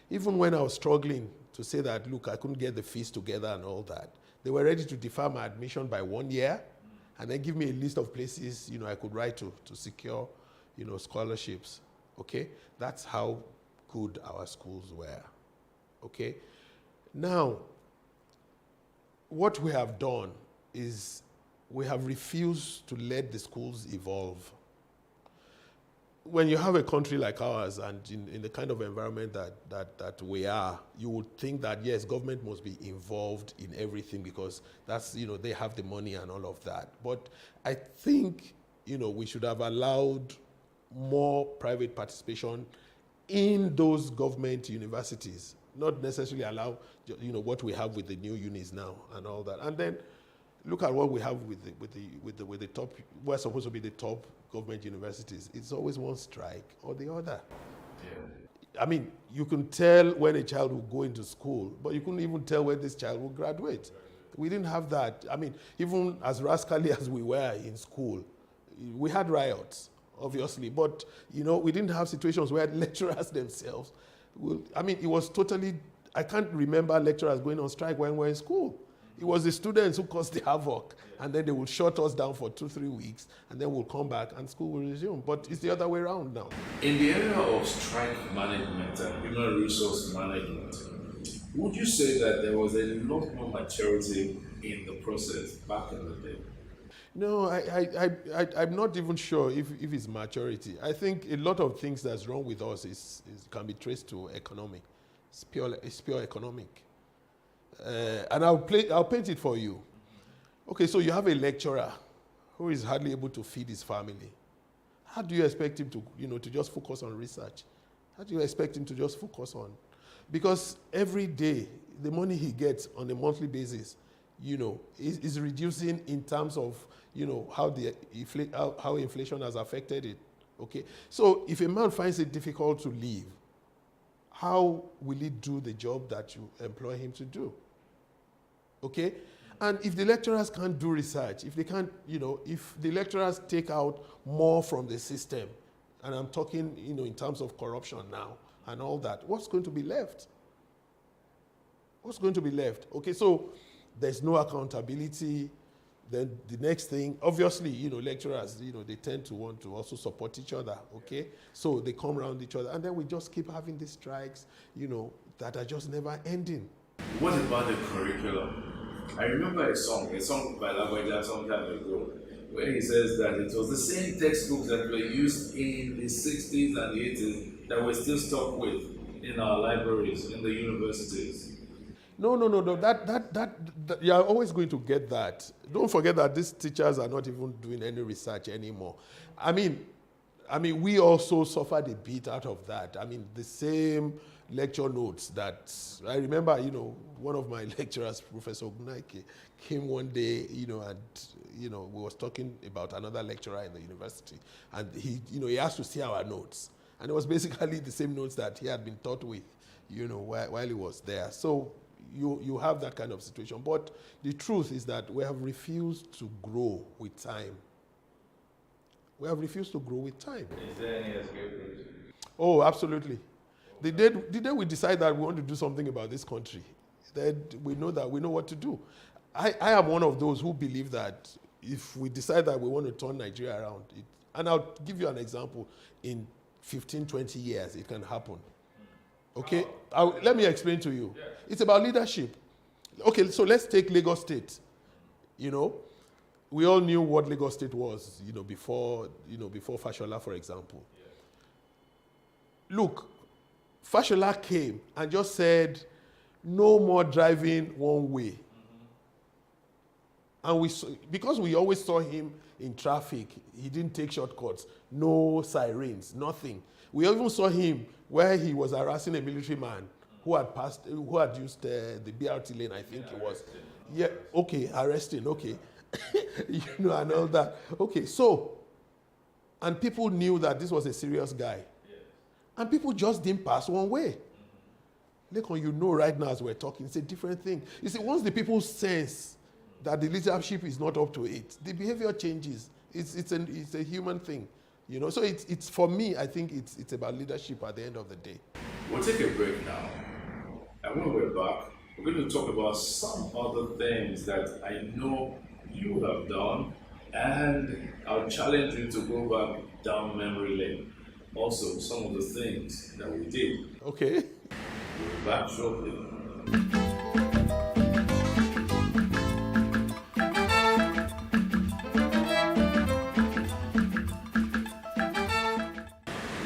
Even when I was struggling to say that, look, I couldn't get the fees together and all that, they were ready to defer my admission by 1 year and then give me a list of places, I could write to secure, scholarships. Okay? That's how good our schools were. Okay? Now, what we have done is we have refused to let the schools evolve. When you have a country like ours and in the kind of environment that we are, you would think that, yes, government must be involved in everything because that's, they have the money and all of that. But I think, we should have allowed more private participation in those government universities, not necessarily allow, what we have with the new unis now and all that. And then look at what we have with the top, we're supposed to be the top government universities. It's always one strike or the other. Yeah. I mean, you can tell when a child will go into school, but you couldn't even tell when this child will graduate. We didn't have that. I mean, even as rascally as we were in school, we had riots, obviously, but we didn't have situations where lecturers themselves it was totally, I can't remember lecturers going on strike when we were in school. It was the students who caused the havoc, and then they would shut us down for 2-3 weeks, and then we'll come back and school will resume. But it's the other way around now. In the area of strike management and human resource management, would you say that there was a lot more maturity in the process back in the day? No, I'm not even sure if it's maturity. I think a lot of things that's wrong with us can be traced to economic. It's pure economic. And I'll paint it for you. Okay, so you have a lecturer who is hardly able to feed his family. How do you expect him to, to just focus on research? How do you expect him to just focus on? Because every day, the money he gets on a monthly basis, is reducing in terms of, how inflation has affected it. Okay, so if a man finds it difficult to live, how will he do the job that you employ him to do? Okay? And if the lecturers can't do research, if they can't, if the lecturers take out more from the system, and I'm talking, in terms of corruption now and all that, what's going to be left? What's going to be left? Okay, so there's no accountability. Then the next thing, obviously, lecturers, they tend to want to also support each other, okay? So they come around each other, and then we just keep having these strikes, that are just never ending. What about the curriculum? I remember a song by Lagwaja some time ago, where he says that it was the same textbooks that were used in the 60s and the 80s that we're still stuck with in our libraries, in the universities. No. That you're always going to get that. Don't forget that these teachers are not even doing any research anymore. I mean, we also suffered a bit out of that. I mean, the same lecture notes that I remember, one of my lecturers, Professor Ognaike, came one day, and, we was talking about another lecturer in the university, and he asked to see our notes. And it was basically the same notes that he had been taught with, while he was there. So you have that kind of situation. But the truth is that we have refused to grow with time. We have refused to grow with time. Is there any escape route? Oh, absolutely. The day we decide that we want to do something about this country, then we know what to do. I am one of those who believe that if we decide that we want to turn Nigeria around, and I'll give you an example, in 15, 20 years, it can happen. Okay? Let me explain to you. It's about leadership. Okay, so let's take Lagos State. We all knew what Lagos State was, before Fashola, for example. Look, Fashola came and just said, no more driving one way. And because we always saw him in traffic, he didn't take shortcuts, no sirens, nothing. We even saw him where he was harassing a military man who had used the BRT lane, I think it was. Yeah, okay, arresting, okay. And all that. Okay, so, and people knew that this was a serious guy. And people just didn't pass one way. Lekon, right now as we're talking, it's a different thing. You see, once the people sense that the leadership is not up to it, the behavior changes. It's a human thing. So it's for me, I think it's about leadership at the end of the day. We'll take a break now. And when we're back, we're going to talk about some other things that I know you have done, and I'll challenge you to go back down memory lane. Also, some of the things that we did. Okay. We'll be back shortly.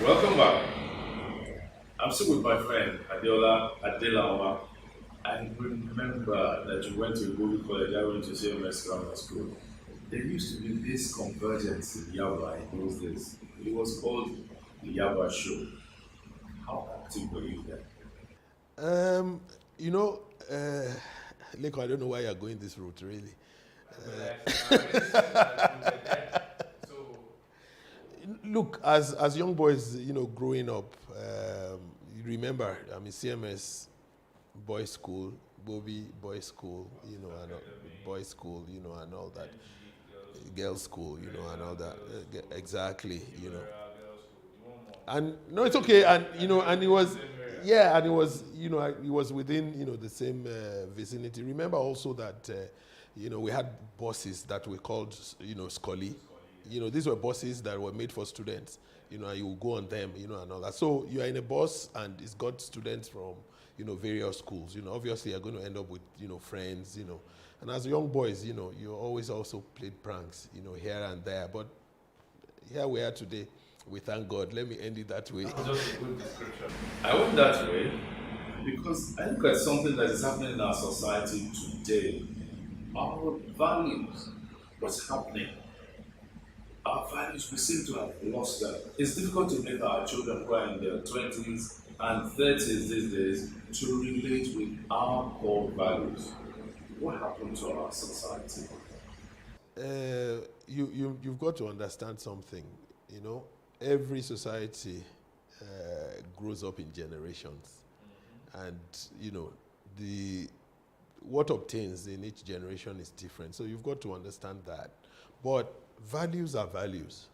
Welcome back. I'm still with my friend Adeola Adelawa. I remember that you went to Igbobi College. I went to CMS Grammar School. There used to be this convergence in Yaba in those days. It was called the Yaba Show. How active were you there? Leko, I don't know why you're going this route, really. Look, as young boys, growing up, you remember, CMS boys' school, Bobi boys' school, and boys' school, and all that. Girls' school, and all that. Exactly, And no, it's okay, and and it was, and it was, it was within, the same vicinity. Remember also that, we had buses that were called, Scully. These were buses that were made for students. And you go on them, and all that. So you are in a bus, and it's got students from, various schools. Obviously you're going to end up with, friends, And as young boys, you always also played pranks, here and there. But here we are today. We thank God. Let me end it that way. That's just a good description. I went that way because I look at something that is happening in our society today. Our values, what's happening? Our values, we seem to have lost them. It's difficult to make our children who are in their 20s and 30s these days to relate with our core values. What happened to our society? You've got to understand something, Every society grows up in generations. And, what obtains in each generation is different. So you've got to understand that. But values are values,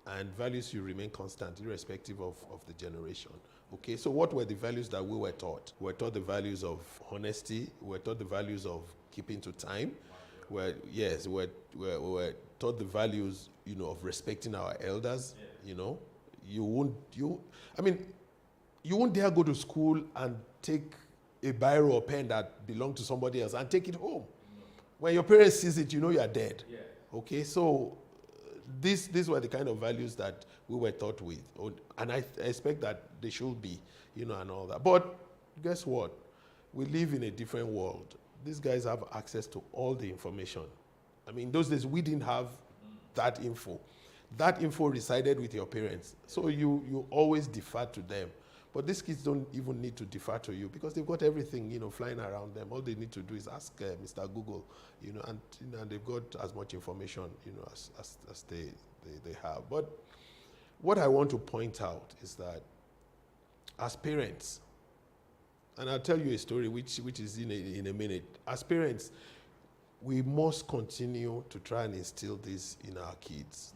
and values will remain constant irrespective of the generation. Okay, so what were the values that we were taught? We were taught the values of honesty. We were taught the values of keeping to time. We were taught the values, of respecting our elders. You won't dare go to school and take a biro or pen that belonged to somebody else and take it home. When your parents sees it, you are dead. Okay, so these were the kind of values that we were taught with, and I expect that they should be, and all that. But guess what? We live in a different world. These guys have access to all the information. I mean, those days we didn't have that info. That info resided with your parents, so you always defer to them. But these kids don't even need to defer to you because they've got everything, flying around them. All they need to do is ask Mr. Google, and they've got as much information, as they have. But what I want to point out is that as parents, and I'll tell you a story which is in a minute. As parents, we must continue to try and instill this in our kids.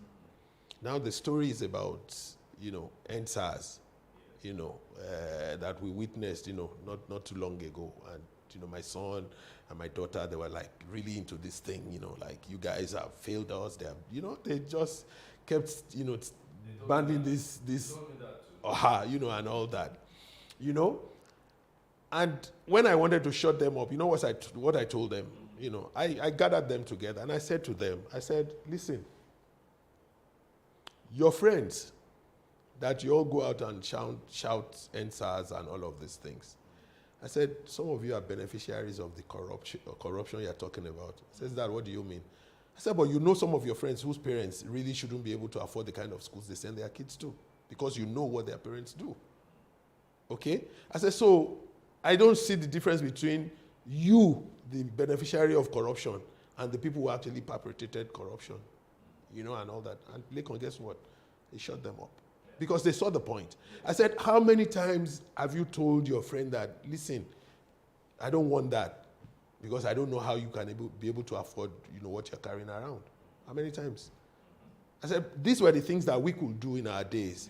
Now the story is about, EndSARS. That we witnessed, not too long ago. And, my son and my daughter, they were like really into this thing, like you guys have failed us. They just kept, banding this, and all that, And when I wanted to shut them up, what I told them, I gathered them together and I said to them, listen, your friends, that you all go out and shout EndSARS and all of these things. I said, some of you are beneficiaries of the corruption you're talking about. Says that, what do you mean? I said, but some of your friends whose parents really shouldn't be able to afford the kind of schools they send their kids to because you know what their parents do. Okay? I said, so I don't see the difference between you, the beneficiary of corruption, and the people who actually perpetrated corruption, and all that. And Lekon, guess what? They shut them up. Because they saw the point. I said, how many times have you told your friend that, listen, I don't want that because I don't know how you can be able to afford, what you're carrying around? How many times? I said, these were the things that we could do in our days.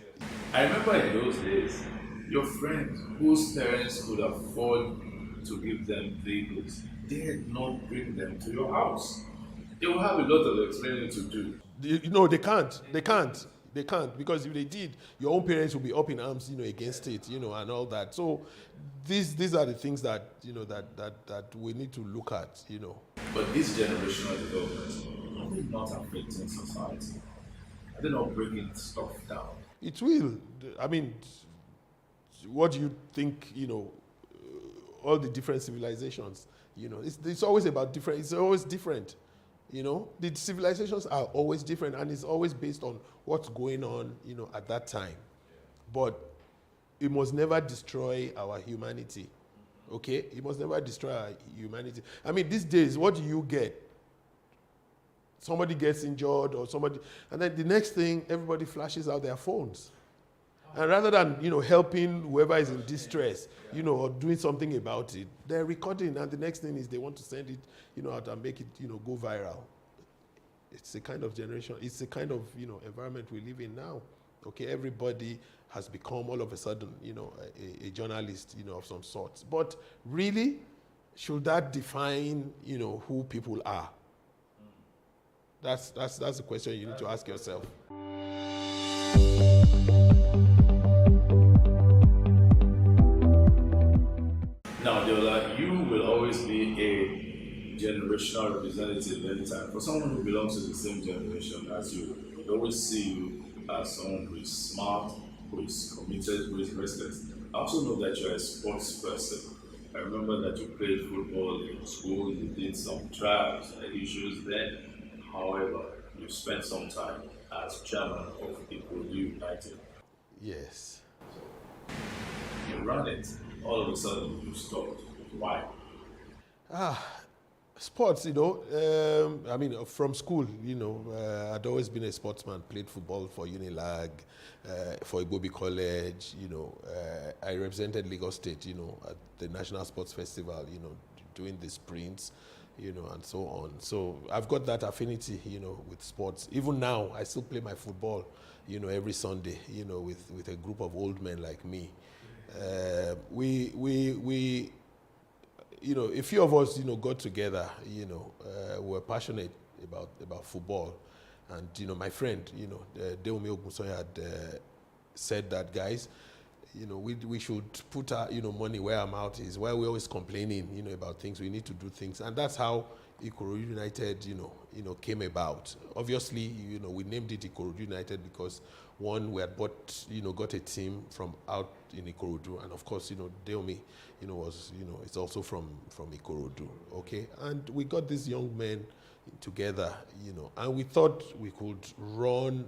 I remember in those days, your friends whose parents could afford to give them vehicles, they did not bring them to your house. They will have a lot of explaining to do. They can't. They can't, because if they did, your own parents will be up in arms, against it, and all that. So these are the things that, that we need to look at, But this generational development, are they not affecting society? Are they not breaking stuff down? It will. I mean, what do you think, all the different civilizations, it's always about different, it's always different. The civilizations are always different, and it's always based on what's going on, at that time. But it must never destroy our humanity. Okay? It must never destroy our humanity. I mean, these days, what do you get? Somebody gets injured and then the next thing, everybody flashes out their phones. And rather than, helping whoever is in distress, or doing something about it, they're recording, and the next thing is they want to send it, out and make it, go viral. It's a kind of generation, it's a kind of, environment we live in now. Okay, everybody has become all of a sudden, a journalist, of some sort. But really, should that define, who people are? That's the question you need to ask yourself. Now, Deola, you will always be a generational representative anytime. For someone who belongs to the same generation as you, they always see you as someone who is smart, who is committed, who is restless. I also know that you're a sports person. I remember that you played football in school, you did some trials and issues then. However, you spent some time as chairman of Ikorodu United. Yes. You ran it. All of a sudden, you stopped. Why? Sports, from school, I'd always been a sportsman, played football for Unilag, for Igbobi College, I represented Lagos State, at the National Sports Festival, doing the sprints, you know, and so on. So I've got that affinity, you know, with sports. Even now, I still play my football, you know, every Sunday, you know, with a group of old men like me. We you know, a few of us, you know, got together, you know, were passionate about football. And, you know, my friend, you know, Deomi Ogunsoye had said that, guys, you know, we should put our, you know, money where our mouth is. Why we're always complaining, you know, about things. We need to do things. And that's how Ikorodu United, you know, came about. Obviously, you know, we named it Ikorodu United because, one, we had got a team from out in Ikorodu. And of course, you know, Deomi, you know, was, you know, it's also from Ikorodu, okay? And we got these young men together, you know, and we thought we could run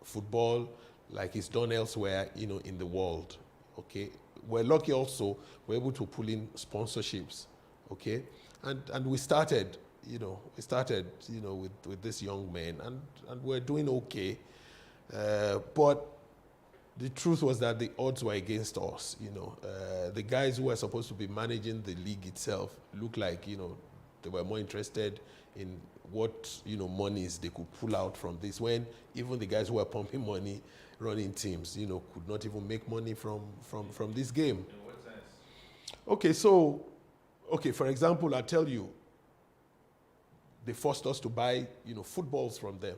football like it's done elsewhere, you know, in the world, okay? We're lucky also, we're able to pull in sponsorships, okay? And we started, you know, with this young man, and we're doing okay. But the truth was that the odds were against us, you know. The guys who were supposed to be managing the league itself looked like, you know, they were more interested in what, you know, monies they could pull out from this, when even the guys who were pumping money, running teams, you know, could not even make money from this game. In what sense? Okay, so, for example, I tell you, they forced us to buy, you know, footballs from them.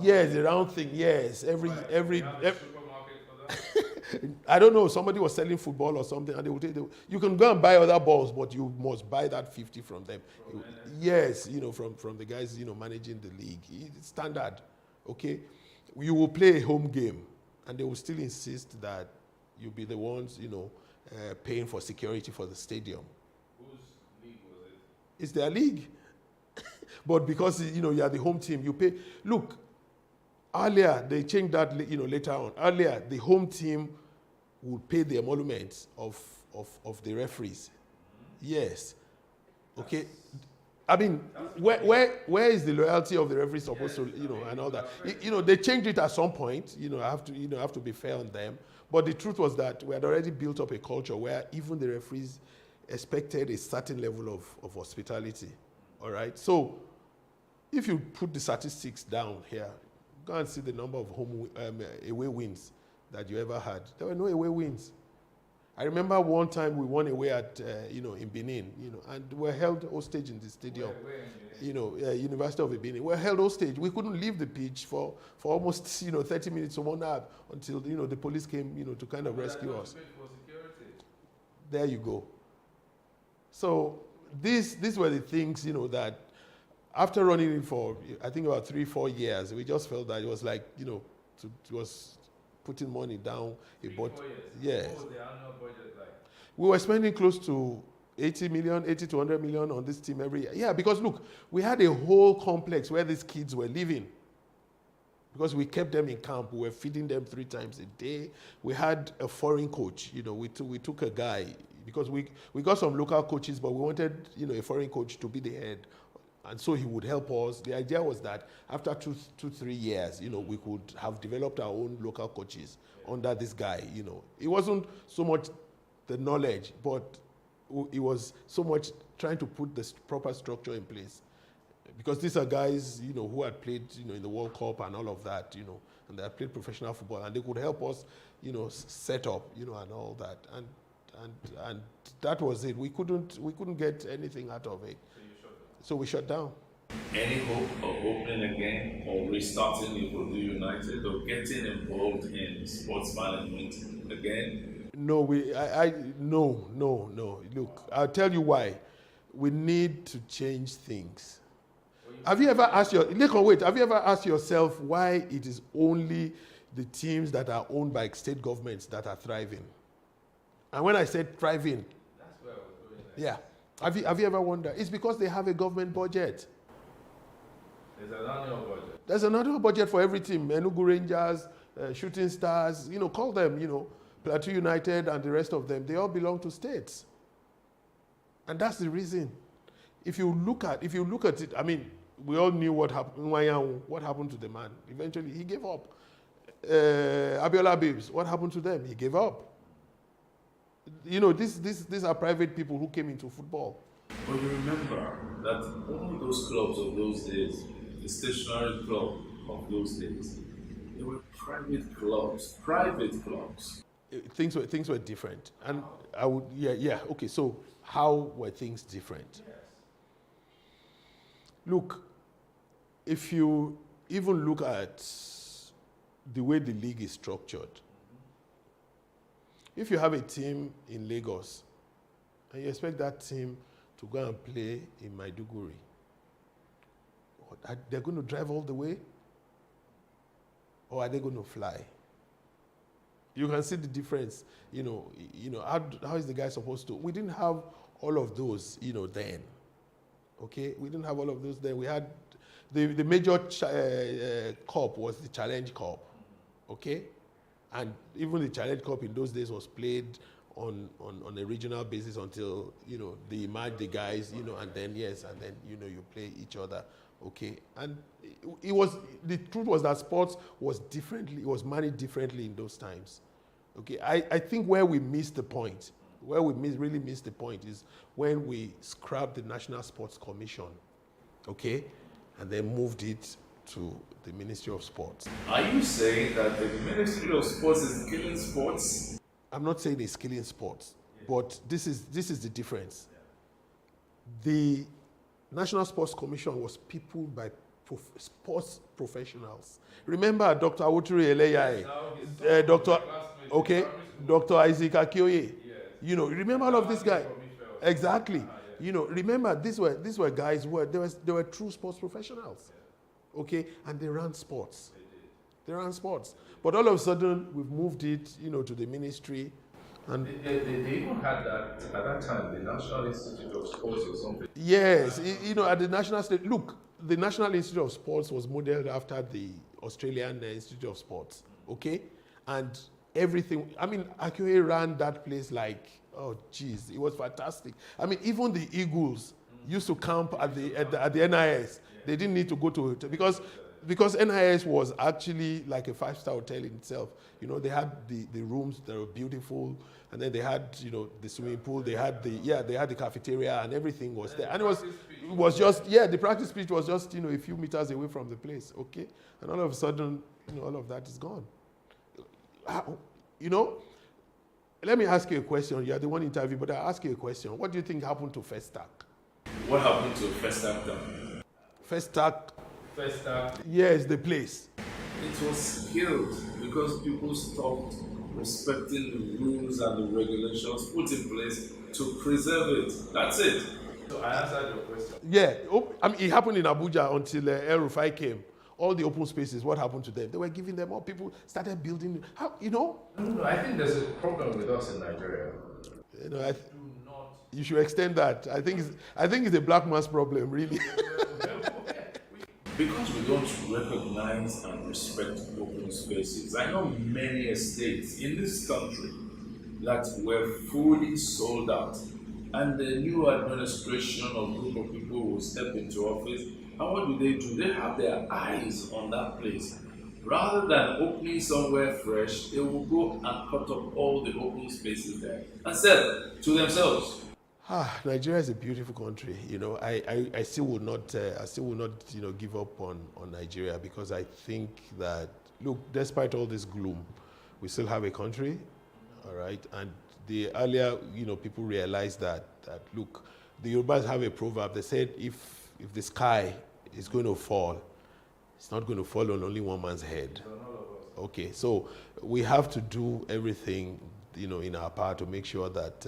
Yes, the round thing, yes. Every I don't know, somebody was selling football or something, and they would you can go and buy other balls, but you must buy that 50 from them. Yes, you know, from the guys, you know, managing the league. It's standard, okay? You will play a home game, and they will still insist that you'll be the ones, you know, paying for security for the stadium. Whose league was it? It's their league. But because, you know, you are the home team, you pay. Look, earlier, they changed that, you know, later on. Earlier, the home team would pay the emoluments of the referees. Yes. Okay. I mean, where is the loyalty of the referee supposed to, you know, and all that? You know, they changed it at some point. You know, I have to be fair on them. But the truth was that we had already built up a culture where even the referees expected a certain level of hospitality. All right. So, if you put the statistics down here, go and see the number of away wins that you ever had. There were no away wins. I remember one time we won away at, you know, in Benin, you know, and we were held hostage in the stadium. You know, University of Benin. We were held hostage. We couldn't leave the pitch for almost, you know, 30 minutes or 1 hour until, you know, the police came, you know, to kind of rescue us. There you go. So these were the things, you know, that after running it for, I think, about 3-4 years, we just felt that it was like, you know, it was putting money down. 3-4 years? Yes. What was the annual budget like? We were spending close to 80 to 100 million on this team every year. Yeah, because look, we had a whole complex where these kids were living. Because we kept them in camp, we were feeding them 3 times a day. We had a foreign coach. You know, we took a guy, because we got some local coaches, but we wanted, you know, a foreign coach to be the head. And so he would help us. The idea was that after 2-3 years, you know, we could have developed our own local coaches under this guy, you know. It wasn't so much the knowledge, but it was so much trying to put the proper structure in place. Because these are guys, you know, who had played, you know, in the World Cup and all of that, you know, and they had played professional football, and they could help us, you know, set up, you know, and all that. And that was it. We couldn't get anything out of it. So we shut down. Any hope of opening again or restarting Ikorodu United or getting involved in sports management again? No, no. Look, I'll tell you why. We need to change things. Have you ever asked yourself why it is only the teams that are owned by state governments that are thriving? And when I said thriving, that's where I was going. Yeah. Have you ever wondered? It's because they have a government budget. There's an annual budget. There's an annual budget for every team. Enugu Rangers, Shooting Stars, you know, call them, you know, Plateau United and the rest of them. They all belong to states. And that's the reason. If you look at it, I mean, we all knew what happened. What happened to the man? Eventually, he gave up. Abiola Babes, what happened to them? He gave up. You know, these are private people who came into football. But you remember that all those clubs of those days, the stationary club of those days, they were private clubs. Things were different. And I would, okay, so how were things different? Look, if you even look at the way the league is structured, if you have a team in Lagos and you expect that team to go and play in Maiduguri, they're going to drive all the way? Or are they going to fly? You can see the difference. You know, how is the guy supposed to? We didn't have all of those, then. Okay, we didn't have all of those then. We had the major cup was the Challenge Cup. Okay, and even the Challenge Cup in those days was played on a regional basis until they merged the guys, and then you play each other. Okay, and the truth was that sports was managed differently in those times. Okay, I think where we missed the point, really missed the point, is when we scrapped the National Sports Commission, okay, and then moved it to the Ministry of Sports. Are you saying that the Ministry of Sports is killing sports? I'm not saying it's killing sports, but this is the difference. The National Sports Commission was peopled by sports professionals. Remember Dr. Awotiri Eleyai, Dr. Isaac Akioye. Yes. Remember all of this guy. Exactly. Remember these were guys who they were true sports professionals. Okay, and they ran sports. They ran sports. But all of a sudden we've moved it, to the ministry. And they even had that at that time, the National Institute of Sports or something. Yes, at the National State. Look, the National Institute of Sports was modeled after the Australian Institute of Sports. Okay, and everything. I mean, Akioye ran that place like, oh geez, it was fantastic. I mean, even the Eagles used to camp at the NIS. They didn't need to go to it because NIS was actually like a 5-star hotel in itself. They had the rooms that were beautiful, and then they had the swimming pool. They had the cafeteria, and everything was there. And it was just the practice pitch was just a few meters away from the place. Okay, and all of a sudden all of that is gone. Let me ask you a question. You're the one interviewed, but I'll ask you a question. What do you think happened to Festac? What happened to Festac then? Festac. Yes, the place. It was killed because people stopped respecting the rules and the regulations put in place to preserve it. That's it. So I answered your question. Yeah, it happened in Abuja until El Rufai came. All the open spaces, what happened to them? They were giving them up. People started building. How, No, I think there's a problem with us in Nigeria. You should extend that. I think it's a black man's problem, really. Because we don't recognize and respect open spaces. I know many estates in this country that were fully sold out, and the new administration or group of people will step into office, and what do? They have their eyes on that place. Rather than opening somewhere fresh, they will go and cut up all the open spaces there and sell to themselves. Nigeria is a beautiful country. I still will not give up on Nigeria, because I think that, look, despite all this gloom, we still have a country, all right? And the earlier, people realized that look, the Yorubas have a proverb. They said if the sky is going to fall, it's not going to fall on only one man's head. Okay, so we have to do everything, in our power to make sure that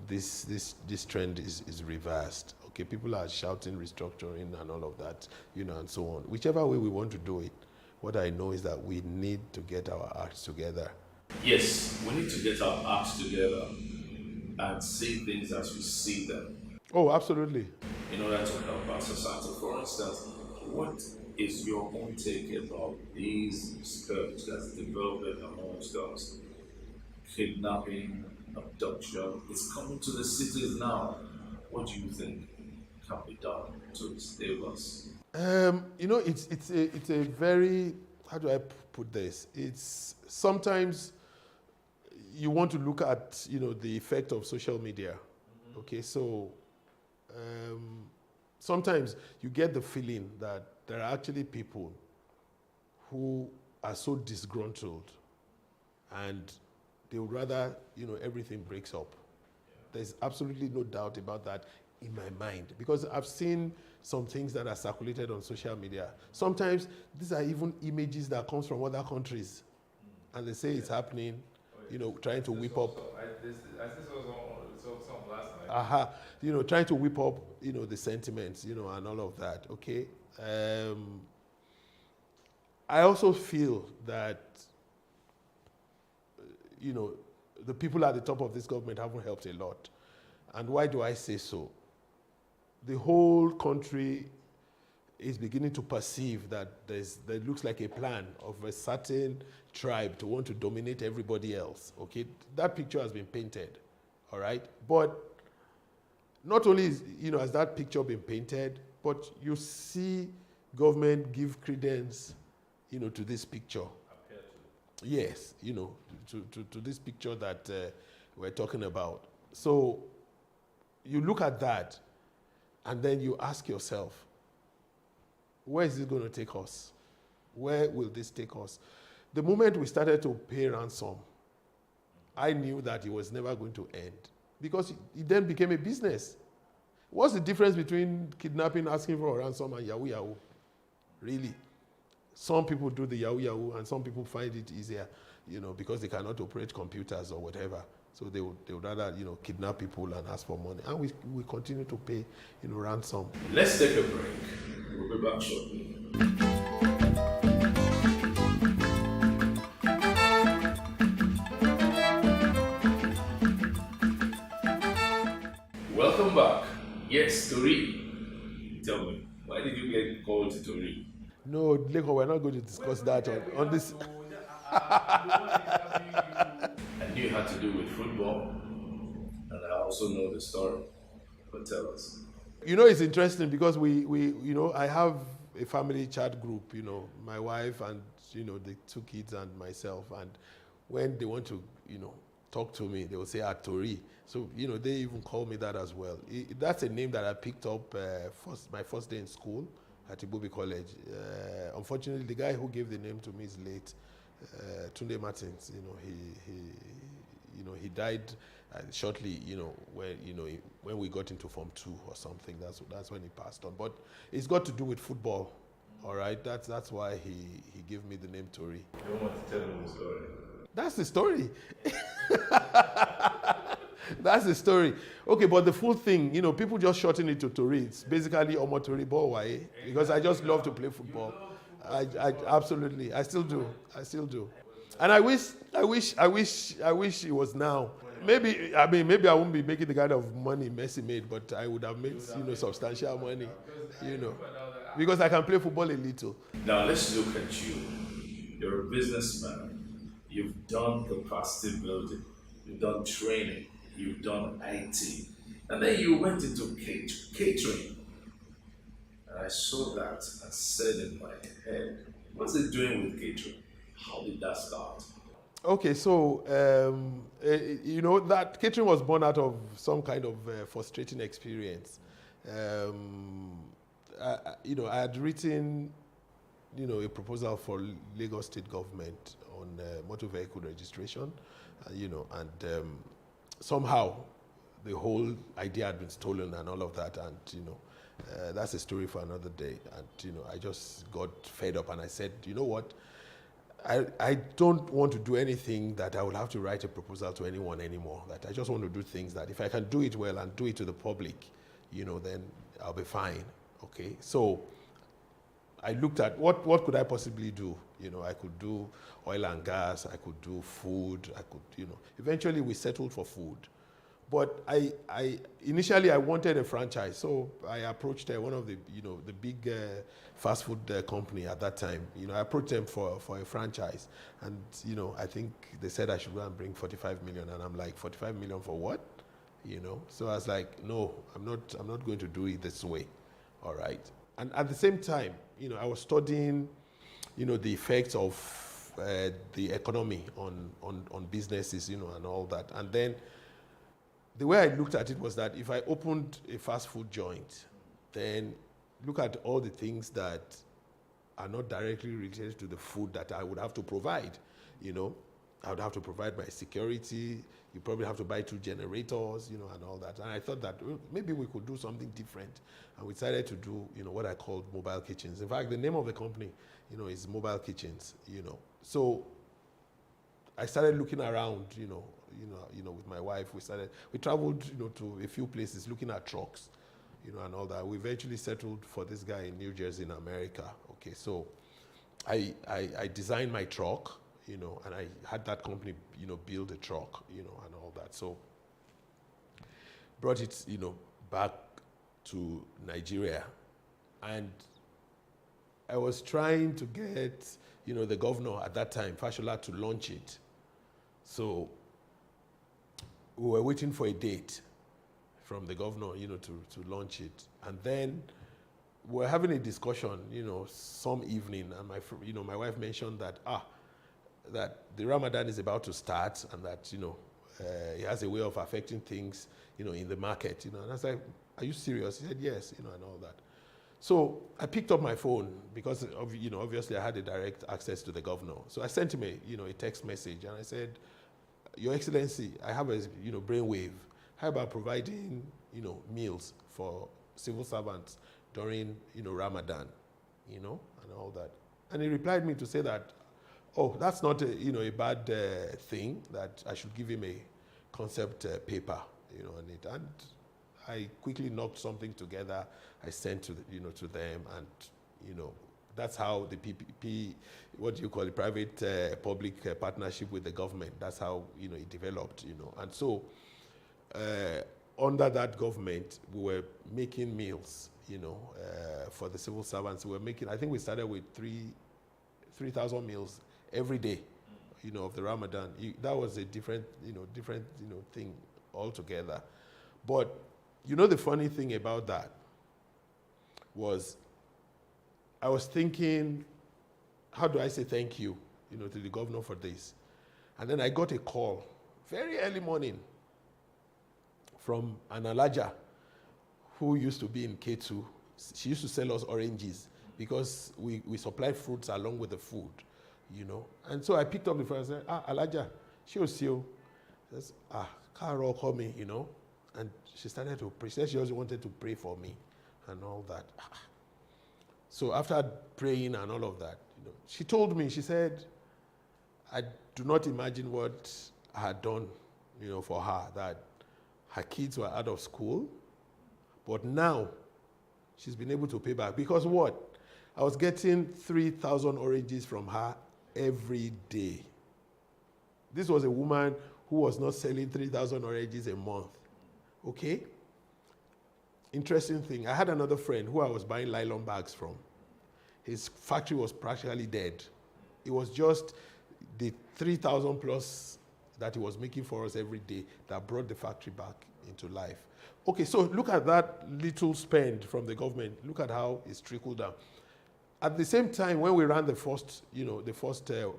this trend is reversed. Okay, people are shouting restructuring and all of that, and so on. Whichever way we want to do it, what I know is that we need to get our acts together. Yes, we need to get our acts together and see things as we see them. Oh, absolutely. In order to help our society. For instance, what is your own take about these scourge that's developing amongst us? Kidnapping, abduction, it's coming to the cities now. What do you think can be done to save us? It's a very, how do I put this? It's sometimes you want to look at, the effect of social media. Okay, so sometimes you get the feeling that there are actually people who are so disgruntled and they would rather, everything breaks up. There's absolutely no doubt about that in my mind, because I've seen some things that are circulated on social media. Sometimes these are even images that comes from other countries, and they say it's happening, trying to whip up. I saw some last night. Trying to whip up, the sentiments, and all of that. Okay. I also feel that, the people at the top of this government haven't helped a lot. And why do I say so? The whole country is beginning to perceive that there looks like a plan of a certain tribe to want to dominate everybody else. Okay, that picture has been painted, all right? But not only has that picture been painted, but you see government give credence, to this picture. Yes, to this picture that we're talking about. So you look at that, and then you ask yourself, where is it going to take us? Where will this take us? The moment we started to pay ransom, I knew that it was never going to end, because it then became a business. What's the difference between kidnapping, asking for a ransom, and Yahoo Yahoo? Really? Some people do the Yahoo Yahoo, and some people find it easier, because they cannot operate computers or whatever. So they would rather, kidnap people and ask for money. And we continue to pay, ransom. Let's take a break. We'll be back shortly. Welcome back. Yes, Tori. Tell me, why did you get called to Tori? No, Leko, we're not going to discuss that on this. I knew it had to do with football, and I also know the story. But tell us. It's interesting because I have a family chat group, my wife and, the 2 kids and myself. And when they want to, talk to me, they will say, Tori. So, they even call me that as well. That's a name that I picked up my first day in school at Igbobi College. Unfortunately, the guy who gave the name to me is late. Tunde Martins, he died shortly, when we got into Form 2 or something. That's when he passed on. But it's got to do with football, all right? That's why he gave me the name Tori. You don't want to tell him the story? That's the story. That's the story. Okay, but the full thing, people just shorten it to Tori. It's basically Omo Tori Bowaye, because I just love to play football. I absolutely, I still do. And I wish it was now. Maybe I won't be making the kind of money Messi made, but I would have made, substantial money, because I can play football a little. Now let's look at you. You're a businessman. You've done capacity building. You've done training. You've done IT. And then you went into catering. And I saw that and said in my head, what's it doing with catering? How did that start? Okay, so, that catering was born out of some kind of frustrating experience. I had written, a proposal for Lagos State government on motor vehicle registration, and somehow the whole idea had been stolen and all of that, and, that's a story for another day. And, I just got fed up and I said, you know what? I don't want to do anything that I will have to write a proposal to anyone anymore. That I just want to do things that if I can do it well and do it to the public, then I'll be fine. Okay. So I looked at what could I possibly do? I could do oil and gas, I could do food, I could, eventually we settled for food. But initially I wanted a franchise, so I approached one of the the big fast food company at that time. I approached them for a franchise, and I think they said I should go and bring 45 million, and I'm like, 45 million for what? So I was like, no, I'm not going to do it this way. All right. And at the same time, I was studying, the effects of the economy on businesses, you know, and all that. And then the way I looked at it was that if I opened a fast food joint, then look at all the things that are not directly related to the food that I would have to provide, you know. I would have to provide my security. You probably have to buy 2 generators, you know, and all that. And I thought that maybe we could do something different. And we decided to do, you know, what I called mobile kitchens. In fact, the name of the company, you know, is Mobile Kitchens, you know. So I started looking around, you know, with my wife. We traveled, you know, to a few places looking at trucks, you know, and all that. We eventually settled for this guy in New Jersey in America. Okay, so I designed my truck, you know, and I had that company, you know, build a truck, you know, and all that. So brought it, you know, back to Nigeria, and I was trying to get, you know, the governor at that time, Fashola, to launch it. So we were waiting for a date from the governor, you know, to launch it. And then we were having a discussion, you know, some evening, and my wife mentioned that, that the Ramadan is about to start, and that, you know, it has a way of affecting things, you know, in the market, you know. And I was like, are you serious? He said, yes, you know, and all that. So I picked up my phone because, you know, obviously I had a direct access to the governor. So I sent him a text message, and I said, Your Excellency, I have a, you know, brainwave. How about providing, you know, meals for civil servants during, you know, Ramadan, you know, and all that. And he replied me to say that, oh, that's not a, you know, a bad thing, that I should give him a concept paper, you know, on it. And I quickly knocked something together. I sent to to them, and, you know, that's how the PPP, what do you call it, private public partnership with the government. That's how, you know, it developed, you know. And so under that government, we were making meals, you know, for the civil servants. We were making, I think we started with 3,000 meals every day, you know, of the Ramadan. That was a different thing altogether. But, you know, the funny thing about that was, I was thinking, how do I say thank you, you know, to the governor for this? And then I got a call very early morning from an Alaja who used to be in K2. She used to sell us oranges because we supplied fruits along with the food, you know. And so I picked up the phone and said, Alaja, she was you. She says, Carol, call me, you know. And she started to pray. She said she also wanted to pray for me and all that. So after praying and all of that, you know, she told me, she said, I do not imagine what I had done, you know, for her, that her kids were out of school, but now she's been able to pay back. Because what? I was getting 3,000 oranges from her every day. This was a woman who was not selling 3,000 oranges a month. Okay? Interesting thing, I had another friend who I was buying nylon bags from. His factory was practically dead. It was just the 3,000 plus that he was making for us every day that brought the factory back into life. Okay, so look at that little spend from the government. Look at how it's trickled down. At the same time, when we ran the first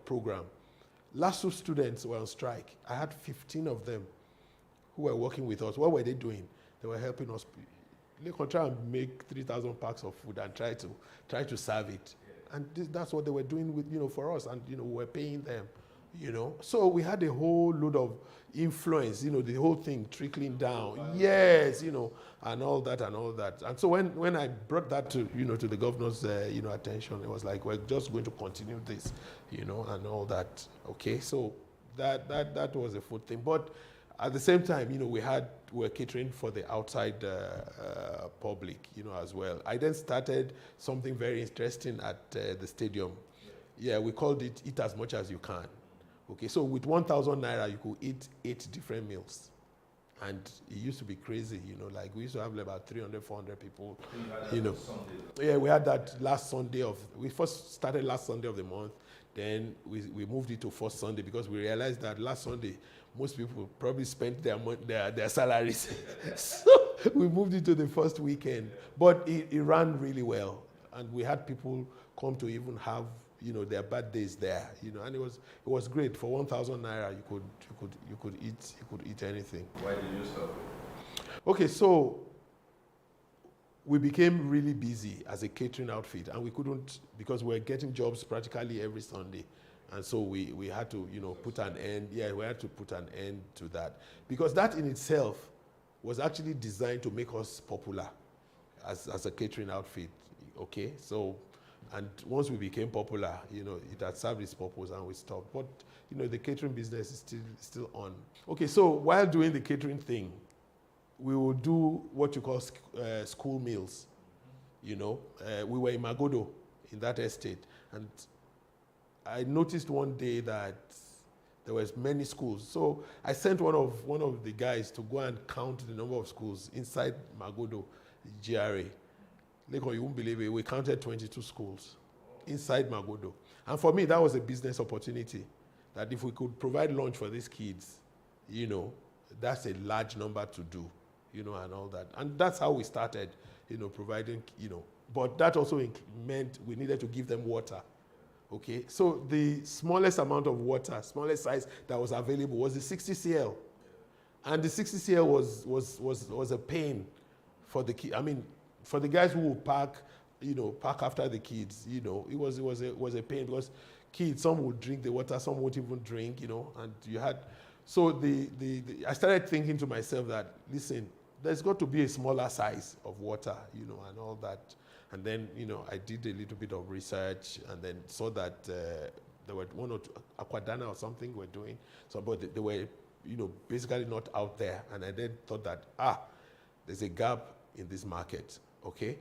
program, LASU students were on strike. I had 15 of them who were working with us. What were they doing? They were helping us. They could try and make 3,000 packs of food and try to serve it. And that's what they were doing with, you know, for us, and, you know, we were paying them, you know. So we had a whole load of influence, you know, the whole thing trickling down. Yes, you know, and all that and all that. And so when I brought that to, you know, to the governor's, you know, attention, it was like, we're just going to continue this, you know, and all that. Okay, so that was a food thing. But at the same time, you know, we were catering for the outside public, you know, as well. I then started something very interesting at the stadium. Yeah, we called it Eat As Much As You Can. Okay, so with 1,000 naira, you could eat 8 different meals. And it used to be crazy, you know, like we used to have about 300, 400 people, you know. Yeah, we had that last Sunday we first started last Sunday of the month. Then we moved it to first Sunday because we realized that last Sunday, most people probably spent their salaries. So we moved it to the first weekend. But it ran really well. And we had people come to even have, there are bad days there, and it was great. For 1,000 naira, you could eat anything. Why did you stop? Okay, so we became really busy as a catering outfit, and we couldn't, because we were getting jobs practically every Sunday. And so we had to, put an end. Yeah, we had to put an end to that, because that in itself was actually designed to make us popular as a catering outfit. Okay, so, and once we became popular, it had served its purpose and we stopped. But the catering business is still on. Okay, so while doing the catering thing, we will do what you call school meals. We were in Magodo, in that estate, and I noticed one day that there was many schools. So I sent one of the guys to go and count the number of schools inside Magodo, GRA. Like, you won't believe it, we counted 22 schools inside Magodo. And for me, that was a business opportunity, that if we could provide lunch for these kids, that's a large number to do, and all that. And that's how we started, providing, but that also meant we needed to give them water. Okay, so the smallest amount of water, smallest size that was available was the 60 cl. And the 60 cl was a pain for the kids. I mean, for the guys who would pack after the kids, it was a pain, because kids, some would drink the water, some won't even drink, and you had, so I started thinking to myself that, listen, there's got to be a smaller size of water, and all that. And then, I did a little bit of research and then saw that there were one or two, Aquadana or something were doing, so, but they were, basically not out there. And I then thought that, there's a gap in this market, okay?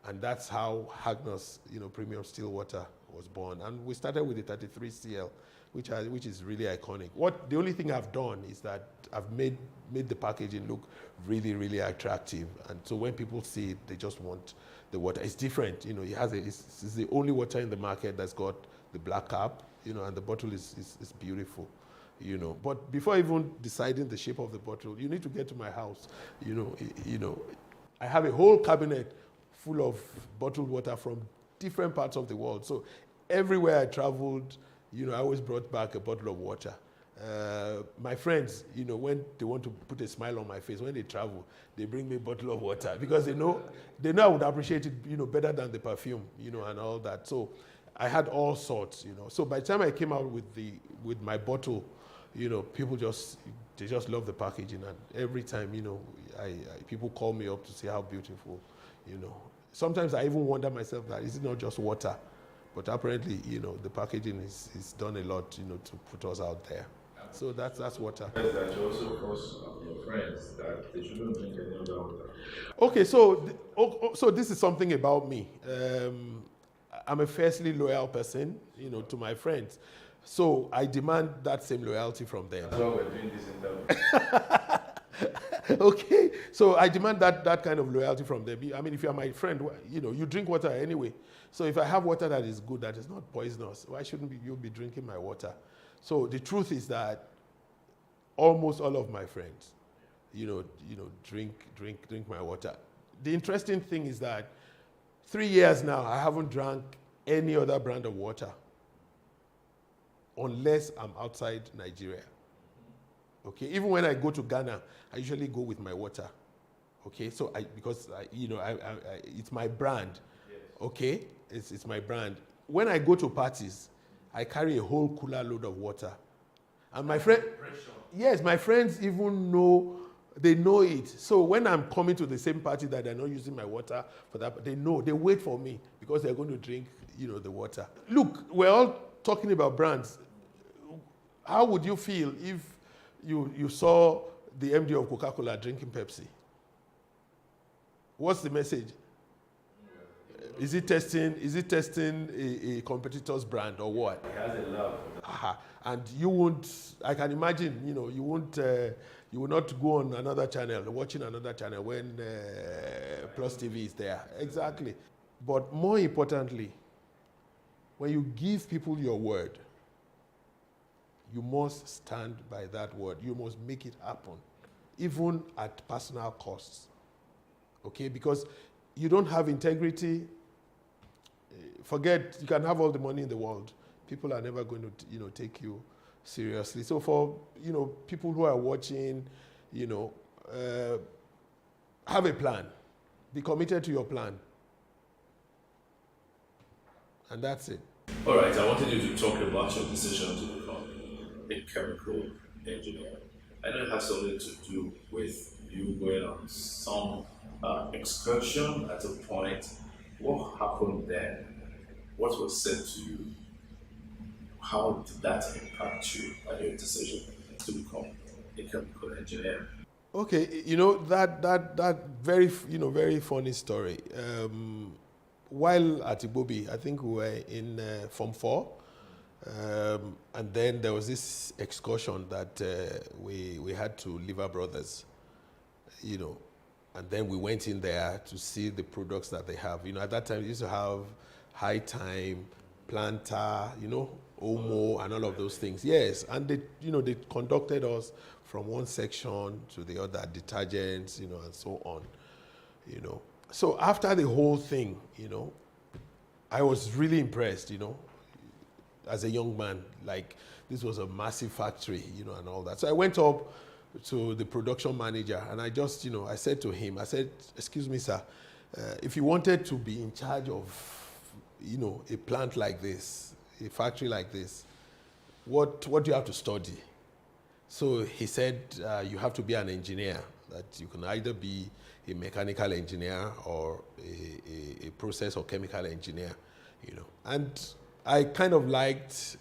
And that's how Hagnos, Premium Still Water was born. And we started with the 33 CL, which is really iconic. The only thing I've done is that I've made the packaging look really, really attractive. And so when people see it, they just want the water. It's different, it's the only water in the market that's got the black cap, and the bottle is beautiful, But before even deciding the shape of the bottle, you need to get to my house, I have a whole cabinet full of bottled water from different parts of the world. So everywhere I traveled, I always brought back a bottle of water. My friends, when they want to put a smile on my face, when they travel, they bring me a bottle of water, because they know I would appreciate it, better than the perfume, and all that. So I had all sorts, So by the time I came out with my bottle, people just love the packaging, and every time, people call me up to say how beautiful, Sometimes I even wonder myself that is it not just water, but apparently, the packaging is done a lot, to put us out there. So that's water. That you also force your friends that they shouldn't drink any other water. Okay, so this is something about me. I'm a fiercely loyal person, to my friends. So I demand that same loyalty from them. That's why we're doing this interview. Okay, so I demand that kind of loyalty from them. I mean, if you're my friend, you drink water anyway. So if I have water that is good, that is not poisonous, why shouldn't you be drinking my water? So the truth is that almost all of my friends, drink my water. The interesting thing is that 3 years now, I haven't drank any other brand of water unless I'm outside Nigeria. Okay, even when I go to Ghana, I usually go with my water. Okay, so because it's my brand. Yes. Okay, it's my brand. When I go to parties, I carry a whole cooler load of water, and my friend, yes, my friends even know. They know it. So when I'm coming to the same party that they're not using my water for that, they know. They wait for me because they're going to drink, the water. Look, we're all talking about brands. How would you feel if you saw the MD of Coca-Cola drinking Pepsi? What's the message? Is it testing a competitor's brand or what? It has a love. And you won't, I can imagine, you won't, you will not go on another channel, watching another channel when Plus TV is there. Exactly. But more importantly, when you give people your word, you must stand by that word. You must make it happen, even at personal costs. Okay? Because you don't have integrity, Forget, you can have all the money in the world. People are never going to, take you seriously. So for, people who are watching, have a plan. Be committed to your plan. And that's it. All right, I wanted you to talk about your decision to become a chemical engineer. I know it has something to do with you going on some excursion at a point. What happened then? What was said to you? How did that impact you and your decision to become a chemical engineer? Okay, that very funny story. While at Igbobi, I think we were in Form 4, and then there was this excursion that we had to Liver Brothers, and then we went in there to see the products that they have. At that time, we used to have High Time, Planter, Omo, and all of those things. Yes, and they conducted us from one section to the other, detergents, and so on, So after the whole thing, I was really impressed, as a young man. Like, this was a massive factory, and all that. So I went up to the production manager, and I just, I said to him, excuse me, sir, if you wanted to be in charge of, a plant like this, a factory like this, what do you have to study? So he said, you have to be an engineer, that you can either be a mechanical engineer or a process or chemical engineer, And I kind of liked,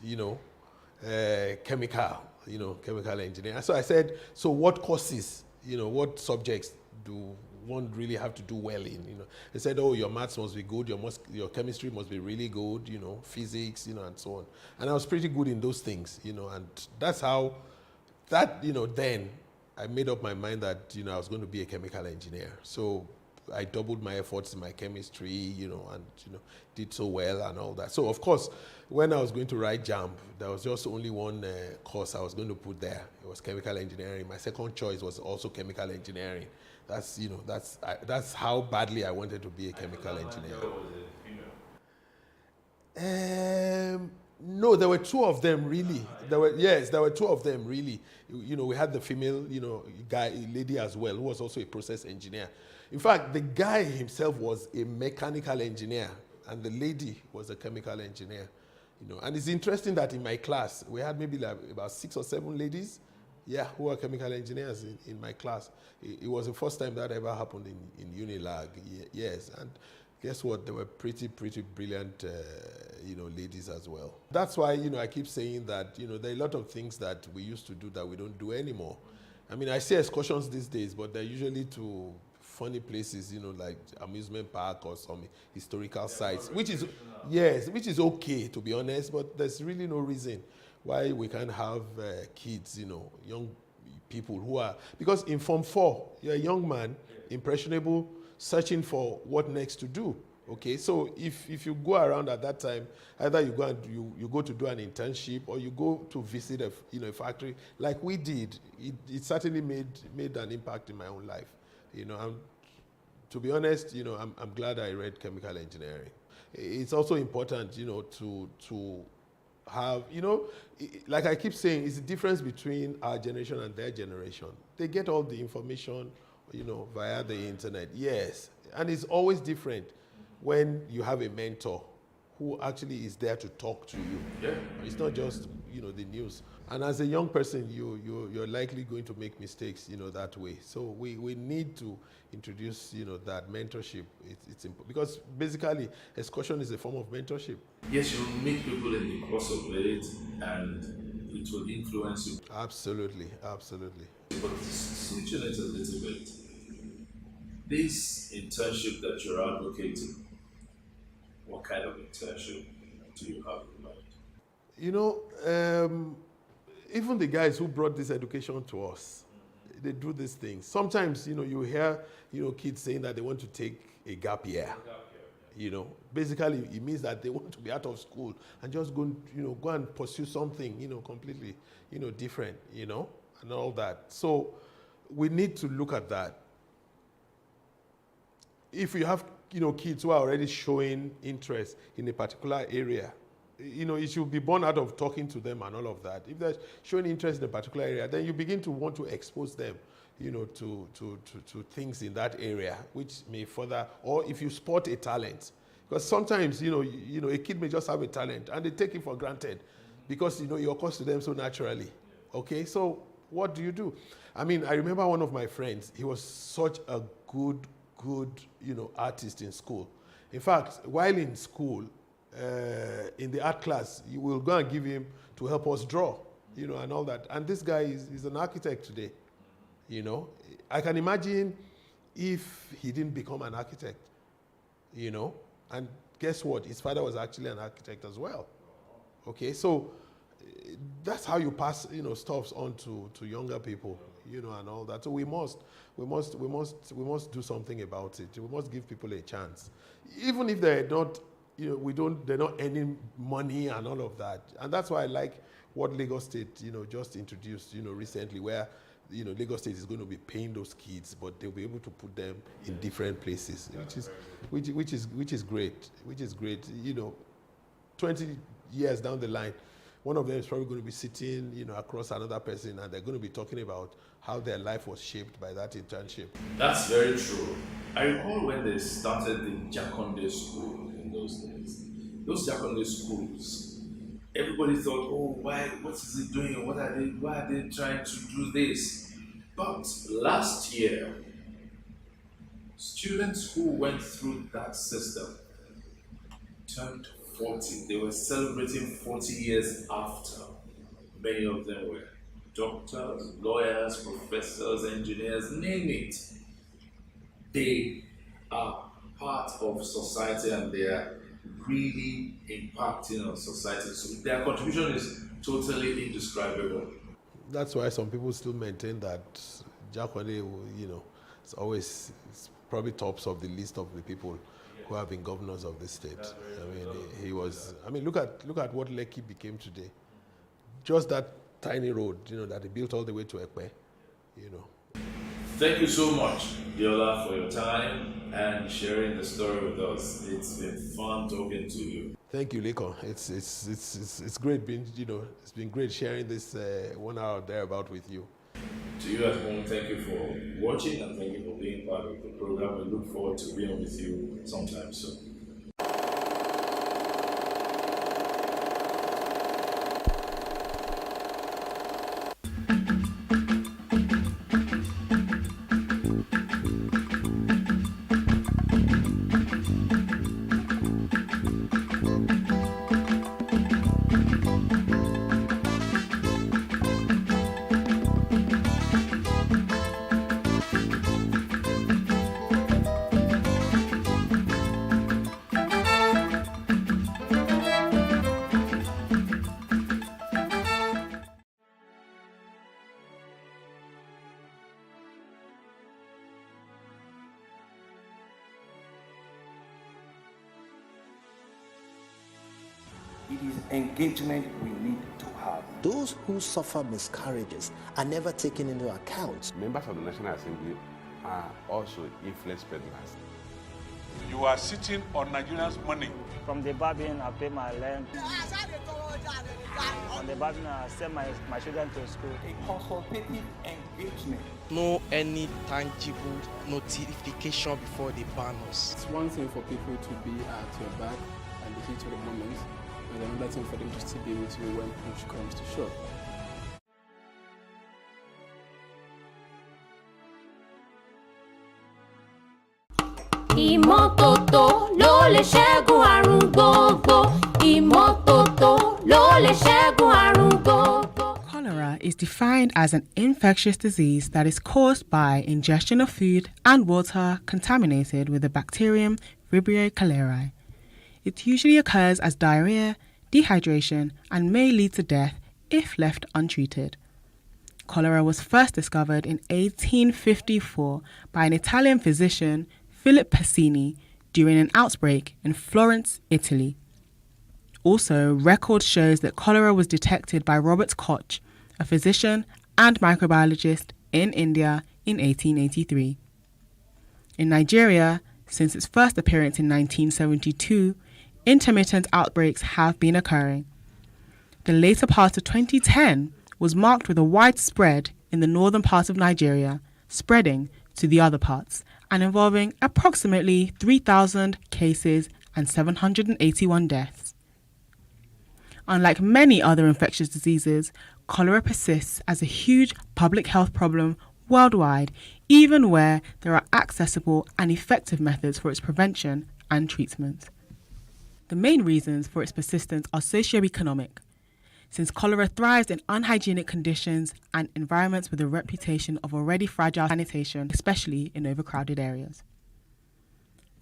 chemical engineer. So I said, so what courses, what subjects do one really have to do well in? They said, oh, your maths must be good, your chemistry must be really good, physics, and so on. And I was pretty good in those things, and that's how then I made up my mind that, I was going to be a chemical engineer. So I doubled my efforts in my chemistry, and, did so well and all that. So, of course, when I was going to write JAMB, there was just only one course I was going to put there. It was chemical engineering. My second choice was also chemical engineering. That's how badly I wanted to be a chemical engineer. No, there were two of them really. There were two of them really. We had the female, lady as well, who was also a process engineer. In fact, the guy himself was a mechanical engineer, and the lady was a chemical engineer. And it's interesting that in my class we had maybe like about 6 or 7 ladies, who were chemical engineers in my class. It was the first time that ever happened in Unilag. Yes, and guess what? They were pretty brilliant, ladies as well. That's why, I keep saying that, there are a lot of things that we used to do that we don't do anymore. I mean, I see excursions these days, but they're usually to funny places, like amusement park or some historical sites, which is okay, to be honest, but there's really no reason why we can't have kids, young people who are, because in Form 4, you're a young man, impressionable, searching for what next to do. Okay, so if you go around at that time, either you go and you go to do an internship or you go to visit a factory like we did. It certainly made an impact in my own life. To be honest, I'm glad I read chemical engineering. It's also important, to have, like I keep saying, it's the difference between our generation and their generation. They get all the information, via the internet. Yes, and it's always different when you have a mentor who actually is there to talk to you. Yeah. It's not just, the news. And as a young person, you're likely going to make mistakes, that way. So we need to introduce, that mentorship. It's important because basically excursion is a form of mentorship. Yes, you meet people in the course of it, and it will influence you. Absolutely. But switching it a little bit, this internship that you're advocating, what kind of internship do you have in mind? Even the guys who brought this education to us, they do these things. Sometimes, you hear, kids saying that they want to take a gap year. Basically it means that they want to be out of school and just go and pursue something, completely, different, and all that. So we need to look at that. If you have kids who are already showing interest in a particular area, it should be born out of talking to them and all of that. If they're showing interest in a particular area, then you begin to want to expose them, to things in that area, which may further, or if you spot a talent. Because sometimes, a kid may just have a talent and they take it for granted because, it occurs to them so naturally. Okay, so what do you do? I mean, I remember one of my friends, he was such a good, artist in school. In fact, while in school, in the art class, you will go and give him to help us draw, and all that. And this guy is an architect today, I can imagine if he didn't become an architect, and guess what? His father was actually an architect as well. Okay, so that's how you pass, stuffs on to younger people, and all that. So we must do something about it. We must give people a chance, even if they're not, they're not earning money and all of that. And that's why I like what Lagos State, just introduced, recently, where Lagos State is going to be paying those kids, but they'll be able to put them in different places, which is great. 20 years down the line, one of them is probably going to be sitting, across another person, and they're going to be talking about how their life was shaped by that internship. That's very true. I recall when they started the Jakonde school in those days. Those Jakonde schools, everybody thought, what is it doing? Why are they trying to do this? But last year, students who went through that system turned 40. They were celebrating 40 years after. Many of them were doctors, lawyers, professors, engineers, name it. They are part of society and they are really impacting on society. So their contribution is totally indescribable. That's why some people still maintain that Jakonde, it's probably tops of the list of the people who have been governors of the state. Look at what Lekki became today. Just that tiny road, that they built all the way to Ekpe, Thank you so much, Diola, for your time and sharing the story with us. It's been fun talking to you. Thank you, Lekon. It's great being, it's been great sharing this 1 hour thereabout with you. To you at home, thank you for watching and thank you for being part of the program. We look forward to being with you sometime soon. It is engagement we need to have. Those who suffer miscarriages are never taken into account. Members of the National Assembly are also influence peddlers. You are sitting on Nigerians' money. From the Babin, I pay my rent. From the Babin, I send my children to school. A consultative engagement. No any tangible notification before they ban us. It's one thing for people to be at your back and the heat of the moment, and another thing for them to still be with you when push comes to shove. Ìmọ́tótó ló lè ṣẹ́gun àrùn gbogbo. Ìmọ́tótó ló lè ṣẹ́gun àrùn gbogbo. Cholera is defined as an infectious disease that is caused by ingestion of food and water contaminated with the bacterium Vibrio cholerae. It usually occurs as diarrhea, dehydration, and may lead to death if left untreated. Cholera was first discovered in 1854 by an Italian physician, Philip Pacini, during an outbreak in Florence, Italy. Also, record shows that cholera was detected by Robert Koch, a physician and microbiologist in India in 1883. In Nigeria, Since its first appearance in 1972, intermittent outbreaks have been occurring. The later part of 2010 was marked with a widespread in the northern part of Nigeria, spreading to the other parts, and involving approximately 3,000 cases and 781 deaths. Unlike many other infectious diseases, cholera persists as a huge public health problem worldwide, even where there are accessible and effective methods for its prevention and treatment. The main reasons for its persistence are socio-economic, since cholera thrives in unhygienic conditions and environments with a reputation of already fragile sanitation, especially in overcrowded areas.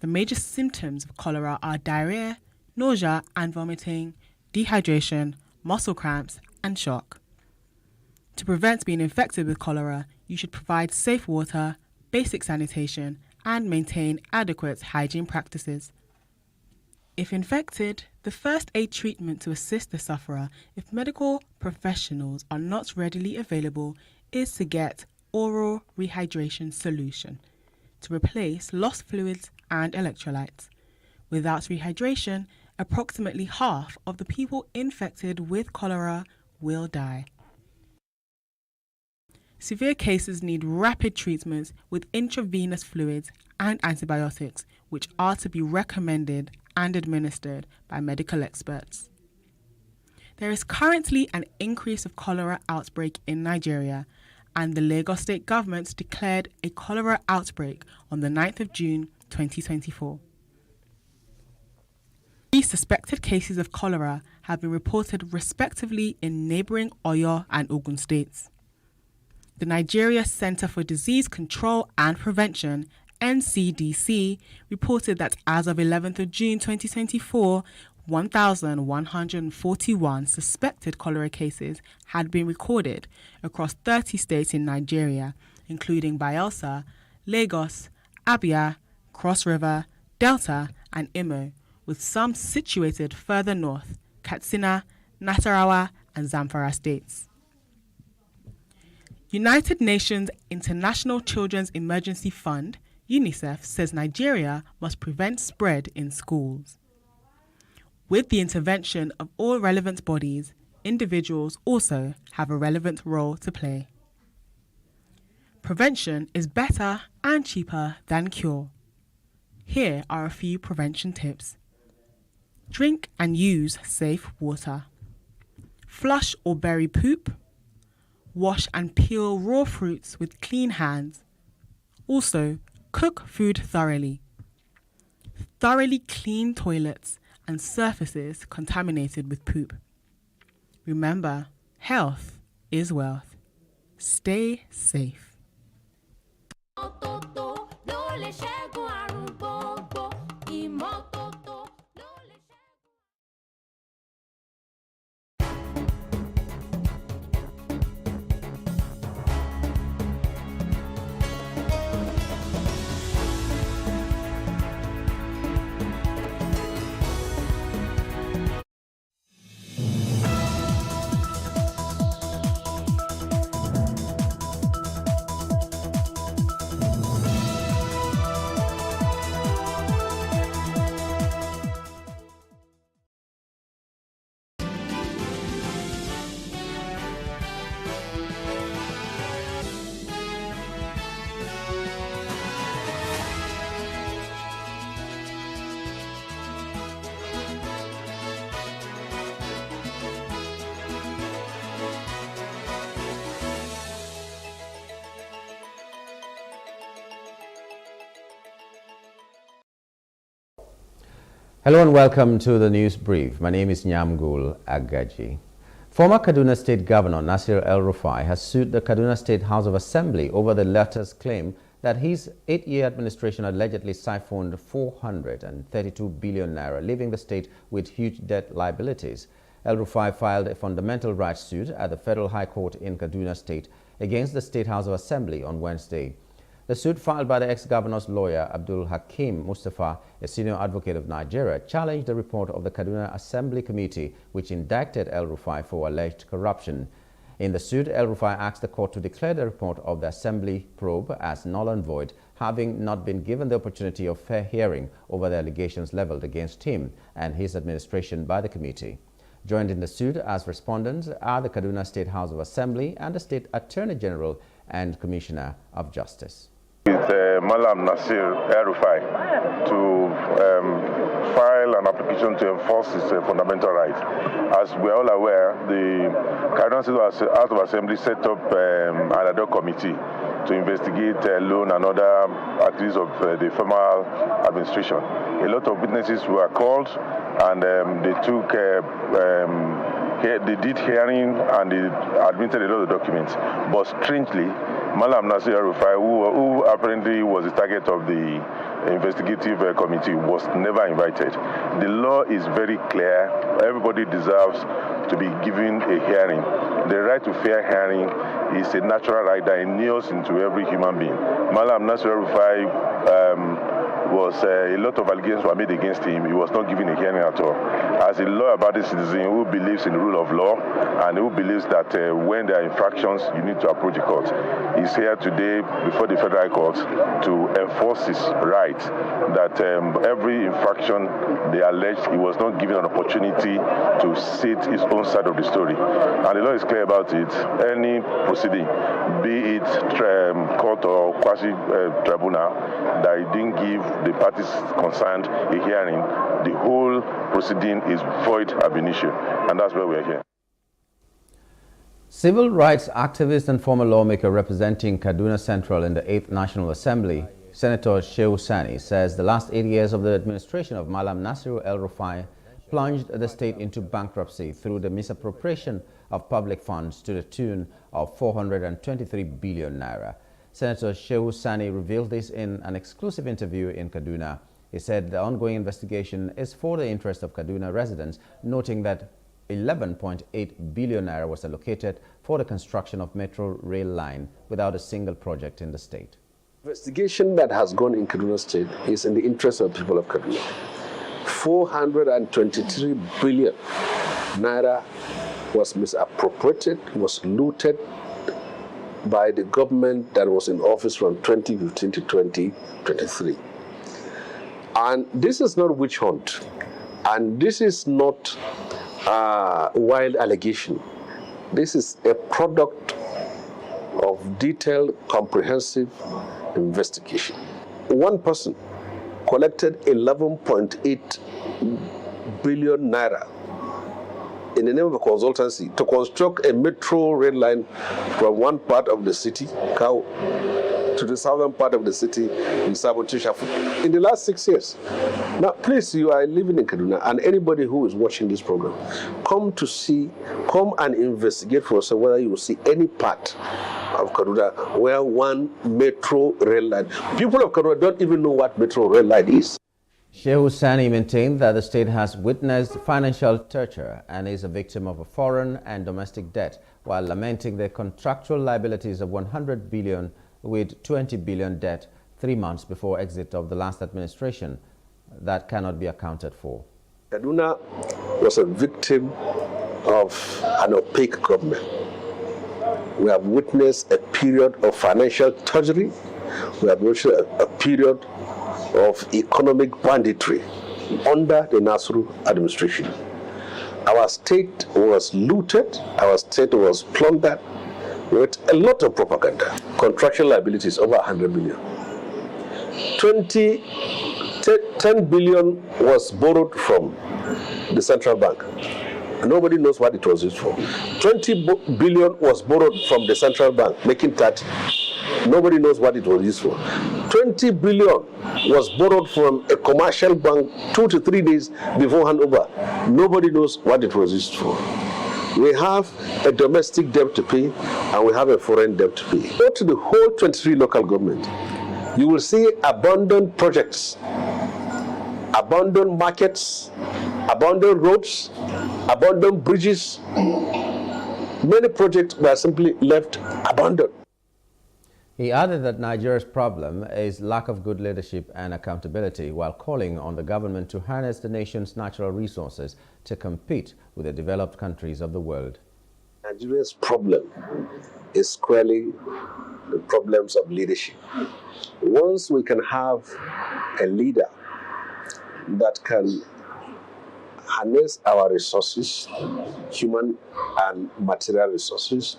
The major symptoms of cholera are diarrhea, nausea and vomiting, dehydration, muscle cramps, and shock. To prevent being infected with cholera, you should provide safe water, basic sanitation, and maintain adequate hygiene practices. If infected, the first aid treatment to assist the sufferer, if medical professionals are not readily available, is to get oral rehydration solution to replace lost fluids and electrolytes. Without rehydration, approximately half of the people infected with cholera will die. Severe cases need rapid treatments with intravenous fluids and antibiotics, which are to be recommended and administered by medical experts. There is currently an increase of cholera outbreak in Nigeria, and the Lagos State government declared a cholera outbreak on the 9th of June 2024. 3 suspected cases of cholera have been reported respectively in neighbouring Oyo and Ogun states. The Nigeria Center for Disease Control and Prevention, NCDC, reported that as of 11th of June 2024, 1,141 suspected cholera cases had been recorded across 30 states in Nigeria, including Bayelsa, Lagos, Abia, Cross River, Delta, and Imo, with some situated further north, Katsina, Nasarawa, and Zamfara states. United Nations International Children's Emergency Fund, UNICEF, says Nigeria must prevent spread in schools. With the intervention of all relevant bodies, individuals also have a relevant role to play. Prevention is better and cheaper than cure. Here are a few prevention tips. Drink and use safe water. Flush or bury poop. Wash and peel raw fruits with clean hands. Also, cook food thoroughly. Thoroughly clean toilets and surfaces contaminated with poop. Remember, health is wealth. Stay safe. Hello and welcome to the News Brief. My name is Nyamgul Agaji. Former Kaduna State Governor Nasir El-Rufai has sued the Kaduna State House of Assembly over the latter's claim that his 8-year administration allegedly siphoned 432 billion naira, leaving the state with huge debt liabilities. El-Rufai filed a fundamental rights suit at the Federal High Court in Kaduna State against the State House of Assembly on Wednesday. The suit filed by the ex-governor's lawyer, Abdul Hakim Mustafa, a senior advocate of Nigeria, challenged the report of the Kaduna Assembly Committee, which indicted El-Rufai for alleged corruption. In the suit, El-Rufai asked the court to declare the report of the Assembly probe as null and void, having not been given the opportunity of fair hearing over the allegations leveled against him and his administration by the committee. Joined in the suit as respondents are the Kaduna State House of Assembly and the State Attorney General and Commissioner of Justice. With Malam Nasir El-Rufai to file an application to enforce his fundamental rights. As we are all aware, the Kaduna State House of Assembly set up an ad hoc committee to investigate loan and other activities of the former administration. A lot of witnesses were called, and they did hearing and they admitted a lot of documents. But strangely, Malam Nasir El-Rufai, who apparently was the target of the investigative committee, was never invited. The law is very clear. Everybody deserves to be given a hearing. The right to fair hearing is a natural right that inheres into every human being. Malam Nasir El-Rufai a lot of allegations were made against him. He was not given a hearing at all. As a law-abiding citizen who believes in the rule of law and who believes that when there are infractions, you need to approach the court, he's here today before the Federal Court to enforce his right that every infraction they alleged, he was not given an opportunity to sit his own side of the story. And the law is clear about it. Any proceeding, be it court or quasi-tribunal, that he didn't give the parties concerned a hearing, the whole proceeding is void ab initio, and that's why we are here. Civil rights activist and former lawmaker representing Kaduna Central in the 8th National Assembly, Senator Shehu Sani, says the last 8 years of the administration of Malam Nasir El-Rufai plunged the state into bankruptcy through the misappropriation of public funds to the tune of 423 billion naira. Senator Shehu Sani revealed this in an exclusive interview in Kaduna. He said the ongoing investigation is for the interest of Kaduna residents, noting that 11.8 billion naira was allocated for the construction of metro rail line without a single project in the state. Investigation that has gone in Kaduna State is in the interest of the people of Kaduna. 423 billion naira was misappropriated, was looted by the government that was in office from 2015 to 2023. And this is not witch hunt, and this is not wild allegation. This is a product of detailed, comprehensive investigation. One person collected 11.8 billion naira in the name of a consultancy to construct a metro rail line from one part of the city, Kau, to the southern part of the city in Sabotishafu in the last 6 years. Now, please, you are living in Kaduna, and anybody who is watching this program, come and investigate for yourself whether you will see any part of Kaduna where one metro rail line. People of Kaduna don't even know what metro rail line is. Shehu Sani maintained that the state has witnessed financial torture and is a victim of a foreign and domestic debt, while lamenting the contractual liabilities of 100 billion with 20 billion debt 3 months before exit of the last administration that cannot be accounted for. Kaduna was a victim of an opaque government. We have witnessed a period of financial treasury. We have witnessed a period of economic banditry under the Nasru administration. Our state was looted, our state was plundered with a lot of propaganda. Contractual liabilities over 100 billion. 10 billion was borrowed from the central bank. Nobody knows what it was used for. 20 billion was borrowed from the central bank, making 30. Nobody knows what it was used for. 20 billion was borrowed from a commercial bank 2 to 3 days before handover. Nobody knows what it was used for. We have a domestic debt to pay and we have a foreign debt to pay. Go to the whole 23 local government. You will see abandoned projects, abandoned markets, abandoned roads, abandoned bridges. Many projects were simply left abandoned. He added that Nigeria's problem is lack of good leadership and accountability, while calling on the government to harness the nation's natural resources to compete with the developed countries of the world. Nigeria's problem is squarely the problems of leadership. Once we can have a leader that can harness our resources, human and material resources,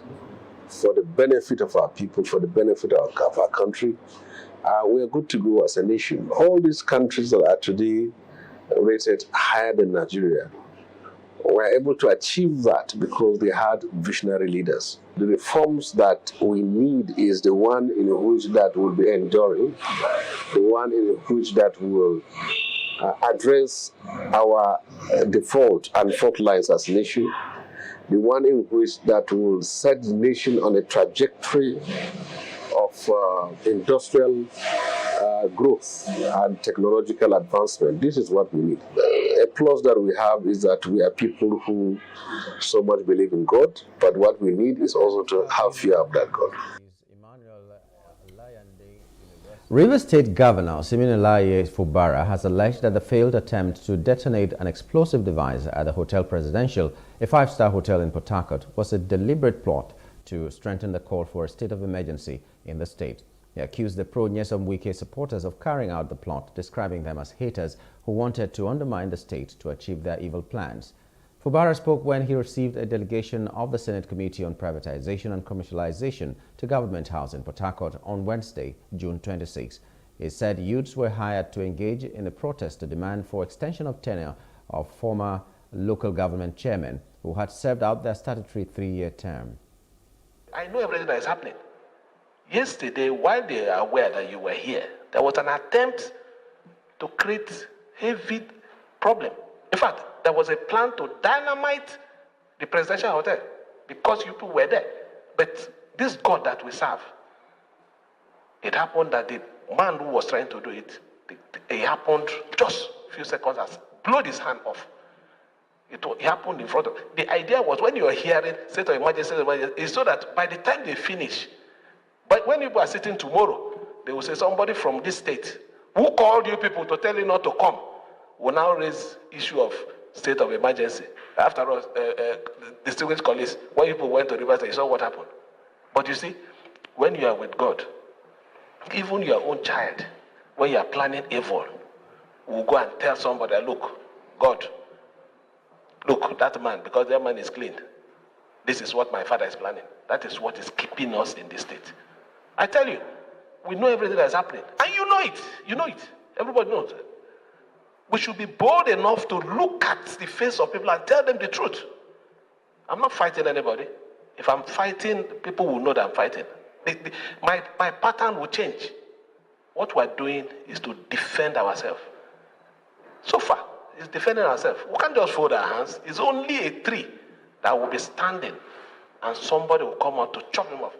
for the benefit of our people, for the benefit of our country, we are good to go as a nation. All these countries that are today rated higher than Nigeria were able to achieve that because they had visionary leaders. The reforms that we need is the one in which that will be enduring, the one in which that will address our default and fault lines as a nation, the one in which that will set the nation on a trajectory of industrial growth and technological advancement. This is what we need. A plus that we have is that we are people who so much believe in God, but what we need is also to have fear of that God. Rivers State Governor Siminalayi Fubara has alleged that the failed attempt to detonate an explosive device at the Hotel Presidential, a five-star hotel in Port Harcourt, was a deliberate plot to strengthen the call for a state of emergency in the state. He accused the pro-Nyesom Wike supporters of carrying out the plot, describing them as haters who wanted to undermine the state to achieve their evil plans. Fubara spoke when he received a delegation of the Senate Committee on Privatization and Commercialization to Government House in Port Harcourt on Wednesday, June 26. He said youths were hired to engage in a protest to demand for extension of tenure of former local government chairmen who had served out their statutory 3-year term. I know everything that is happening. Yesterday, while they are aware that you were here, there was an attempt to create heavy problem. In fact, there was a plan to dynamite the presidential hotel because you people were there. But this God that we serve, it happened that the man who was trying to do it, it happened just a few seconds as blew his hand off. It happened in front of. The idea was when you are hearing state of emergency, is so that by the time they finish, but when people are sitting tomorrow, they will say somebody from this state who called you people to tell you not to come will now raise issue of state of emergency. After all, distinguished colleagues, when people went to Rivers, they saw what happened. But you see, when you are with God, even your own child, when you are planning evil, will go and tell somebody, look, God, look, that man, because that man is clean. This is what my father is planning. That is what is keeping us in this state. I tell you, we know everything that is happening. And you know it. You know it. Everybody knows it. We should be bold enough to look at the face of people and tell them the truth. I'm not fighting anybody. If I'm fighting, people will know that I'm fighting. My pattern will change. What we're doing is to defend ourselves. So far, it's defending ourselves. We can't just fold our hands. It's only a tree that will be standing and somebody will come out to chop him off.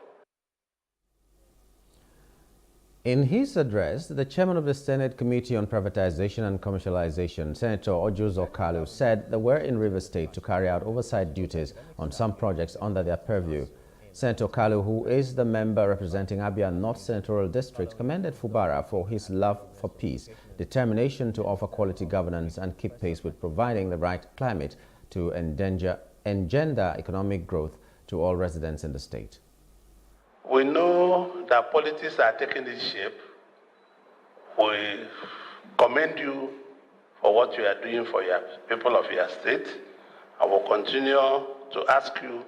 In his address, the chairman of the Senate Committee on Privatization and Commercialization, Senator Ojuzo Kalu, said they were in Rivers State to carry out oversight duties on some projects under their purview. Senator Kalu, who is the member representing Abia North Senatorial District, commended Fubara for his love for peace, determination to offer quality governance and keep pace with providing the right climate to engender economic growth to all residents in the state. We know that politics are taking this shape. We commend you for what you are doing for your people of your state. I will continue to ask you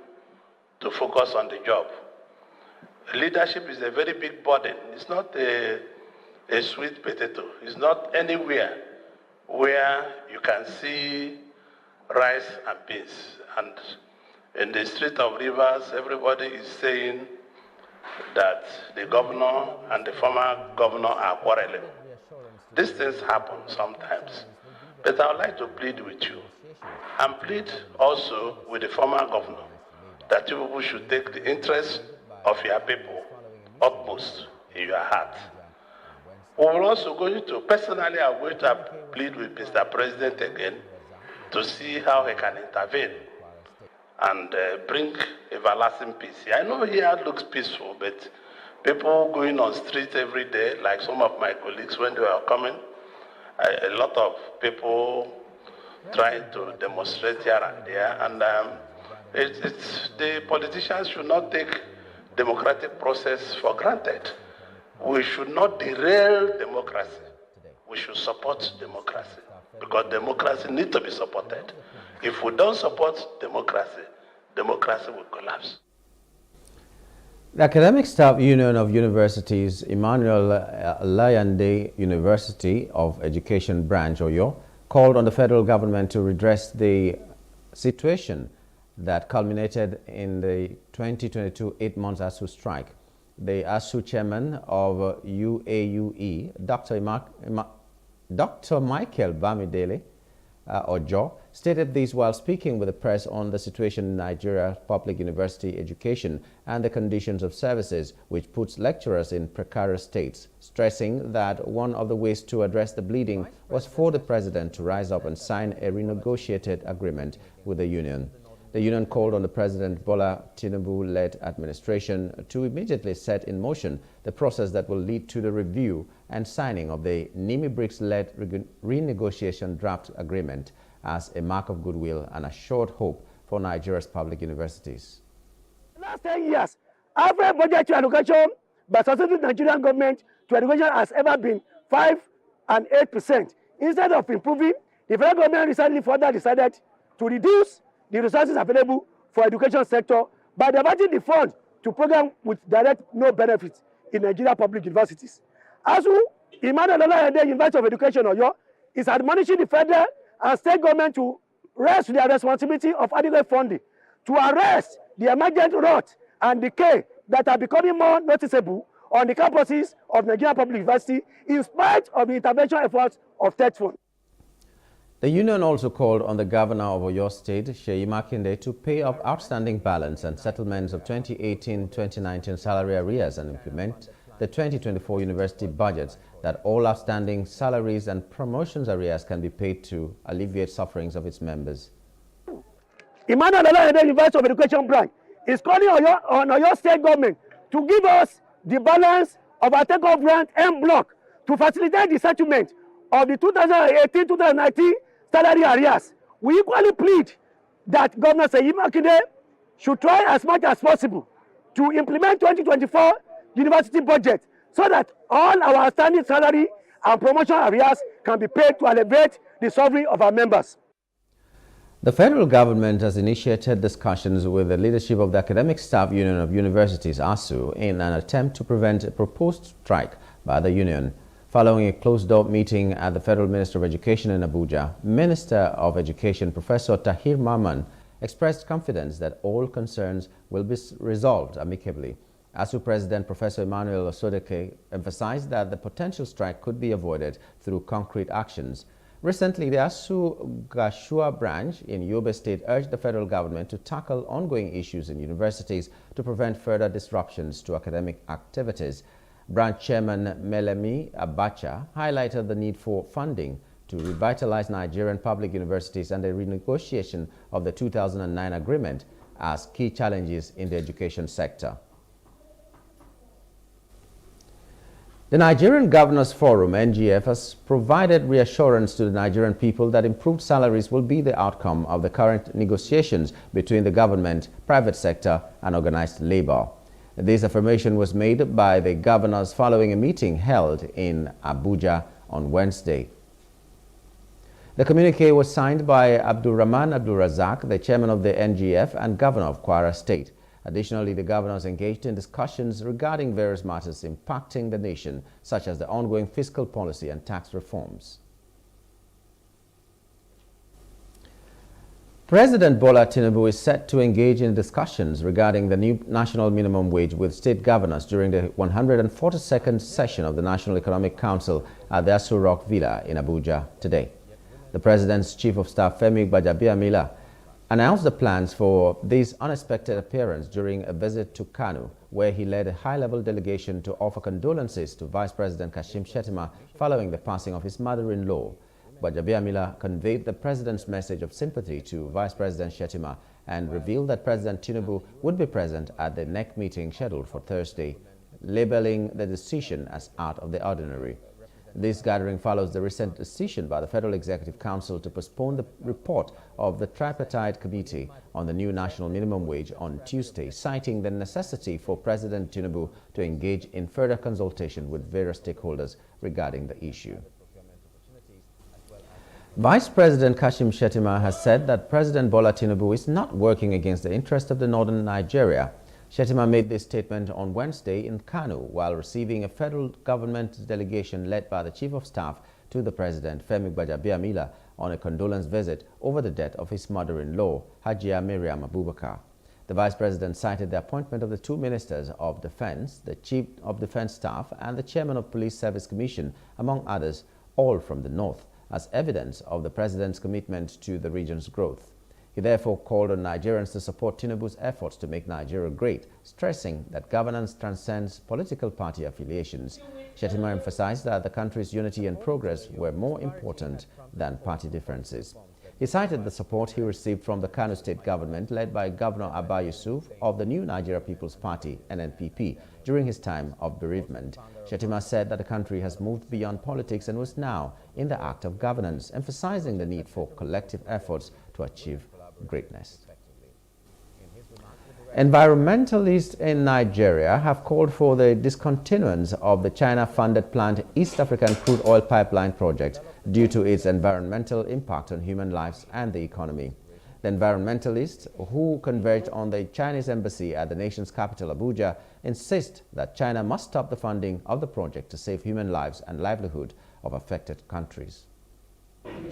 to focus on the job. Leadership is a very big burden. It's not a sweet potato. It's not anywhere where you can see rice and beans. And in the street of Rivers, everybody is saying that the governor and the former governor are quarreling. These things happen sometimes. But I would like to plead with you and plead also with the former governor that you people should take the interest of your people utmost in your heart. We are also going to, personally, I'm going to plead with Mr. President again to see how he can intervene and bring everlasting peace. I know here looks peaceful, but people going on streets every day, like some of my colleagues when they were coming, a lot of people trying to demonstrate here and there, and The politicians should not take democratic process for granted. We should not derail democracy. We should support democracy because democracy needs to be supported. If we don't support democracy, democracy will collapse. The Academic Staff Union of Universities, Emmanuel Layande University of Education Branch, Oyo, called on the federal government to redress the situation that culminated in the 2022 8-month ASU strike. The ASU chairman of UAUE, Dr. Michael Bamidele Ojo, stated this while speaking with the press on the situation in Nigeria's public university education and the conditions of services, which puts lecturers in precarious states, stressing that one of the ways to address the bleeding was for the president to rise up and sign a renegotiated agreement with the union. The union called on the President Bola Tinubu-led administration to immediately set in motion the process that will lead to the review and signing of the Nimi Briggs-led renegotiation draft agreement as a mark of goodwill and assured hope for Nigeria's public universities. Last 10 years, average budget to education by successive Nigerian government to education has ever been 5% and 8%. Instead of improving, the federal government recently further decided to reduce the resources available for education sector by diverting the fund to programs with direct no benefits in Nigeria public universities. ASU, Emmanuel Layande University of Education, Oyo, is admonishing the federal and state government to rest their responsibility of adequate funding to arrest the emergent rot and decay that are becoming more noticeable on the campuses of Nigeria Public University in spite of the intervention efforts of state funds. The union also called on the governor of Oyo State, Seyi Makinde, to pay up outstanding balance and settlements of 2018-2019 salary arrears and implement the 2024 university budgets, that all outstanding salaries and promotions arrears can be paid to alleviate sufferings of its members. Emmanuel Layande University of Education Branch is calling on Oyo State government to give us the balance of our take-off grant en bloc to facilitate the settlement of the 2018-2019 salary arrears. We equally plead that Governor Seyi Makinde should try as much as possible to implement 2024 university budget so that all our outstanding salary and promotion arrears can be paid to alleviate the suffering of our members. The federal government has initiated discussions with the leadership of the Academic Staff Union of Universities, ASU, in an attempt to prevent a proposed strike by the union. Following a closed-door meeting at the Federal Minister of Education in Abuja, Minister of Education Professor Tahir Mamman expressed confidence that all concerns will be resolved amicably. ASU President Professor Emmanuel Osodeke emphasized that the potential strike could be avoided through concrete actions. Recently, the ASU Gashua branch in Yobe State urged the federal government to tackle ongoing issues in universities to prevent further disruptions to academic activities. Branch Chairman Melemi Abacha highlighted the need for funding to revitalize Nigerian public universities and the renegotiation of the 2009 agreement as key challenges in the education sector. The Nigerian Governors Forum, NGF, has provided reassurance to the Nigerian people that improved salaries will be the outcome of the current negotiations between the government, private sector, and organized labor. This affirmation was made by the governors following a meeting held in Abuja on Wednesday. The communique was signed by Abdulrahman Abdulrazak, the chairman of the NGF and governor of Kwara State. Additionally, the governors engaged in discussions regarding various matters impacting the nation, such as the ongoing fiscal policy and tax reforms. President Bola Tinubu is set to engage in discussions regarding the new national minimum wage with state governors during the 142nd session of the National Economic Council at the Aso Rock Villa in Abuja today. The President's Chief of Staff, Femi Gbajabiamila, announced the plans for this unexpected appearance during a visit to Kano, where he led a high-level delegation to offer condolences to Vice President Kashim Shettima following the passing of his mother-in-law. Gbajabiamila conveyed the President's message of sympathy to Vice President Shettima and revealed that President Tinubu would be present at the NEC meeting scheduled for Thursday, labeling the decision as out of the ordinary. This gathering follows the recent decision by the Federal Executive Council to postpone the report of the Tripartite Committee on the new national minimum wage on Tuesday, citing the necessity for President Tinubu to engage in further consultation with various stakeholders regarding the issue. Vice President Kashim Shettima has said that President Bola Tinubu is not working against the interest of the northern Nigeria. Shettima made this statement on Wednesday in Kano while receiving a federal government delegation led by the Chief of Staff to the President, Femi Gbajabiamila, on a condolence visit over the death of his mother-in-law, Hajia Miriam Abubakar. The Vice President cited the appointment of the two Ministers of Defense, the Chief of Defense Staff, and the Chairman of Police Service Commission, among others, all from the north, as evidence of the President's commitment to the region's growth. He therefore called on Nigerians to support Tinubu's efforts to make Nigeria great, stressing that governance transcends political party affiliations. Shettima emphasized that the country's unity and progress were more important than party differences. He cited the support he received from the Kano State government led by Governor Abba Yusuf of the New Nigeria People's Party, NNPP, during his time of bereavement. Shettima said that the country has moved beyond politics and was now in the act of governance, emphasizing the need for collective efforts to achieve greatness. Environmentalists in Nigeria have called for the discontinuance of the China-funded planned East African crude oil pipeline project due to its environmental impact on human lives and the economy. The environmentalists, who converged on the Chinese embassy at the nation's capital, Abuja, insist that China must stop the funding of the project to save human lives and livelihood of affected countries.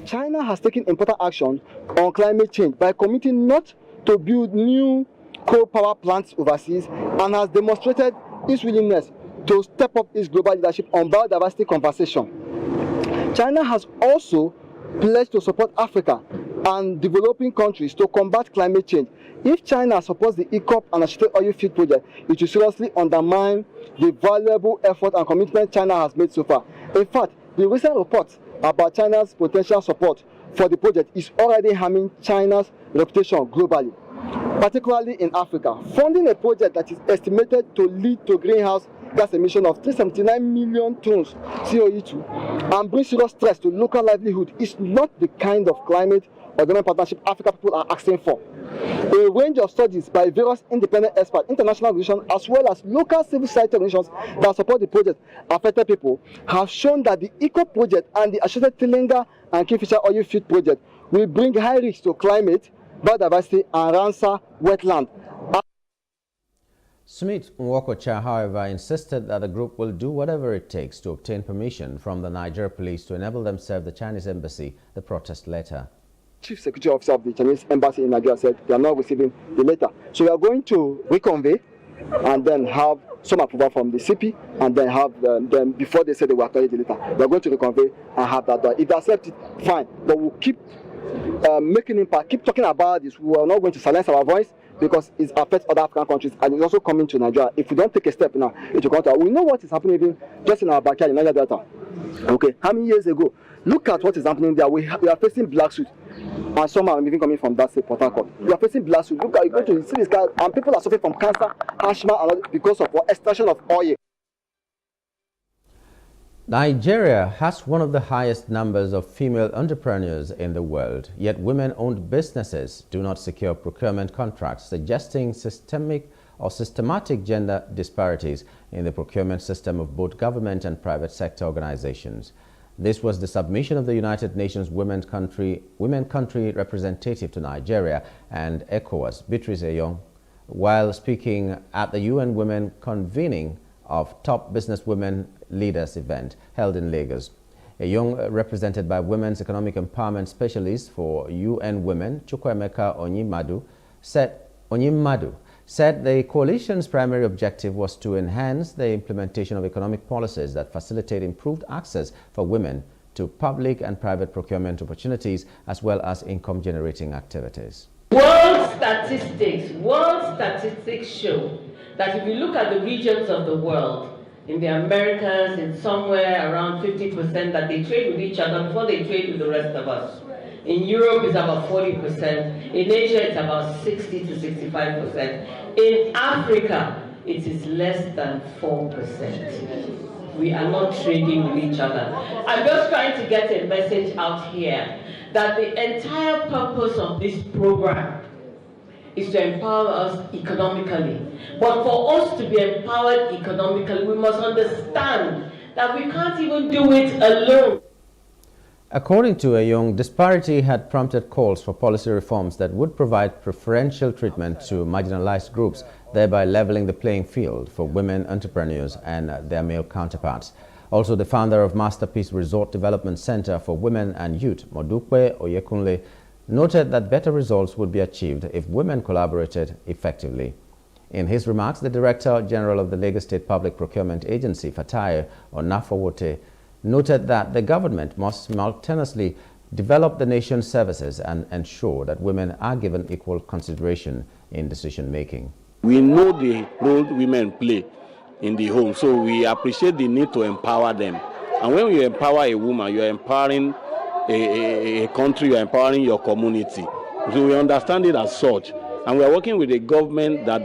China has taken important action on climate change by committing not to build new coal power plants overseas and has demonstrated its willingness to step up its global leadership on biodiversity conservation. China has also pledged to support Africa and developing countries to combat climate change. If China supports the EACOP and Associated Oil Field project, it will seriously undermine the valuable effort and commitment China has made so far. In fact, the recent reports about China's potential support for the project is already harming China's reputation globally, particularly in Africa. Funding a project that is estimated to lead to greenhouse gas emission of 379 million tons CO2 and bring serious stress to local livelihood is not the kind of climate or government partnership African people are asking for. A range of studies by various independent experts, international organizations, as well as local civil society organizations that support the project affected people have shown that the EACOP project and the associated Tilenga and Kingfisher oil field project will bring high risks to climate, biodiversity, and Ramsar wetland. Smith Nwokocha, however, insisted that the group will do whatever it takes to obtain permission from the Niger police to enable them serve the Chinese embassy the protest letter. Chief Security Officer of the Chinese Embassy in Nigeria said they are not receiving the letter. So we are going to reconvey and then have some approval from the CP and then have them before they say they will actually the letter. We are going to reconvey and have that done. If they accept it, fine. But we'll keep making impact, keep talking about this. We are not going to silence our voice because it affects other African countries and it's also coming to Nigeria. If we don't take a step now, it will come to. We know what is happening even just in our backyard in Niger Delta. Okay, how many years ago? Look at what is happening there. We are facing black suit. And some are even coming from that state, Port Harcourt. We are facing black suit. Look at, you go to see this guy, and people are suffering from cancer, asthma, and because of extraction of oil. Nigeria has one of the highest numbers of female entrepreneurs in the world, yet women-owned businesses do not secure procurement contracts, suggesting systematic gender disparities in the procurement system of both government and private sector organizations. This was the submission of the United Nations Women Country representative to Nigeria and ECOWAS, Beatrice Eyong, while speaking at the UN Women Convening of Top Business Women Leaders event held in Lagos. Eyong, represented by Women's Economic Empowerment Specialist for UN Women, Chukwuemeka Onyimadu, said the coalition's primary objective was to enhance the implementation of economic policies that facilitate improved access for women to public and private procurement opportunities as well as income-generating activities. World statistics show that if you look at the regions of the world, in the Americas, it's somewhere around 50% that they trade with each other before they trade with the rest of us. In Europe, it's about 40%. In Asia, it's about 60 to 65%. In Africa, it is less than 4%. We are not trading with each other. I'm just trying to get a message out here that the entire purpose of this program is to empower us economically. But for us to be empowered economically, we must understand that we can't even do it alone. According to Ayong, disparity had prompted calls for policy reforms that would provide preferential treatment to marginalized groups, thereby leveling the playing field for women entrepreneurs and their male counterparts. Also, the founder of Masterpiece Resort Development Center for Women and Youth, Modukwe Oyekunle, noted that better results would be achieved if women collaborated effectively. In his remarks, the Director General of the Lagos State Public Procurement Agency, Fatai Onafowote, noted that the government must simultaneously develop the nation's services and ensure that women are given equal consideration in decision-making. We know the role women play in the home, so we appreciate the need to empower them. And when you empower a woman, you're empowering a country, you're empowering your community. So we understand it as such. And we are working with a government that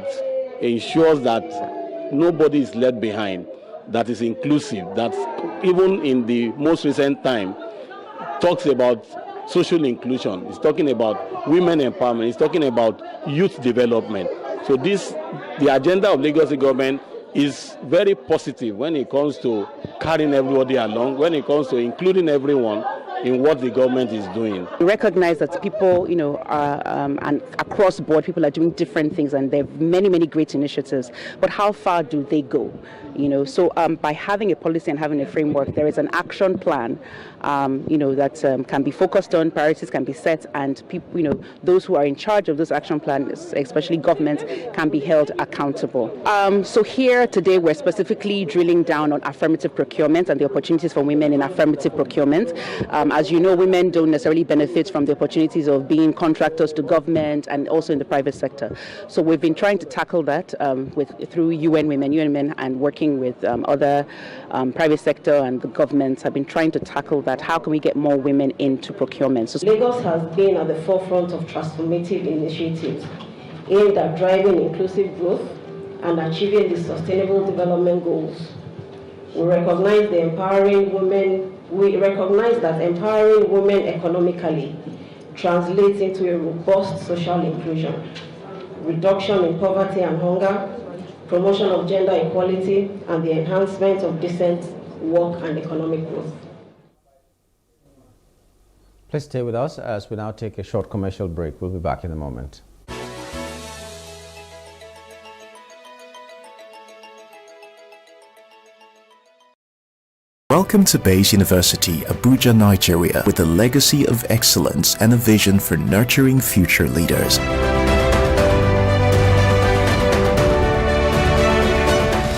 ensures that nobody is left behind, that is inclusive, that even in the most recent time talks about social inclusion, it's talking about women empowerment, it's talking about youth development. So the agenda of Lagos government is very positive when it comes to carrying everybody along, when it comes to including everyone in what the government is doing. We recognize that people, and across board, people are doing different things, and there are many, many great initiatives. But how far do they go? So by having a policy and having a framework, there is an action plan, that can be focused on, priorities can be set, and people, those who are in charge of those action plans, especially government, can be held accountable. So here today, we're specifically drilling down on affirmative procurement and the opportunities for women in affirmative procurement. As you know, women don't necessarily benefit from the opportunities of being contractors to government and also in the private sector. So we've been trying to tackle that through UN Women, and working with other private sector and the governments have been trying to tackle that. How can we get more women into procurement? So Lagos has been at the forefront of transformative initiatives aimed at driving inclusive growth and achieving the Sustainable Development Goals. We recognize that empowering women economically translates into a robust social inclusion, reduction in poverty and hunger, promotion of gender equality, and the enhancement of decent work and economic growth. Please stay with us as we now take a short commercial break. We'll be back in a moment. Welcome to Bayes University, Abuja, Nigeria, with a legacy of excellence and a vision for nurturing future leaders.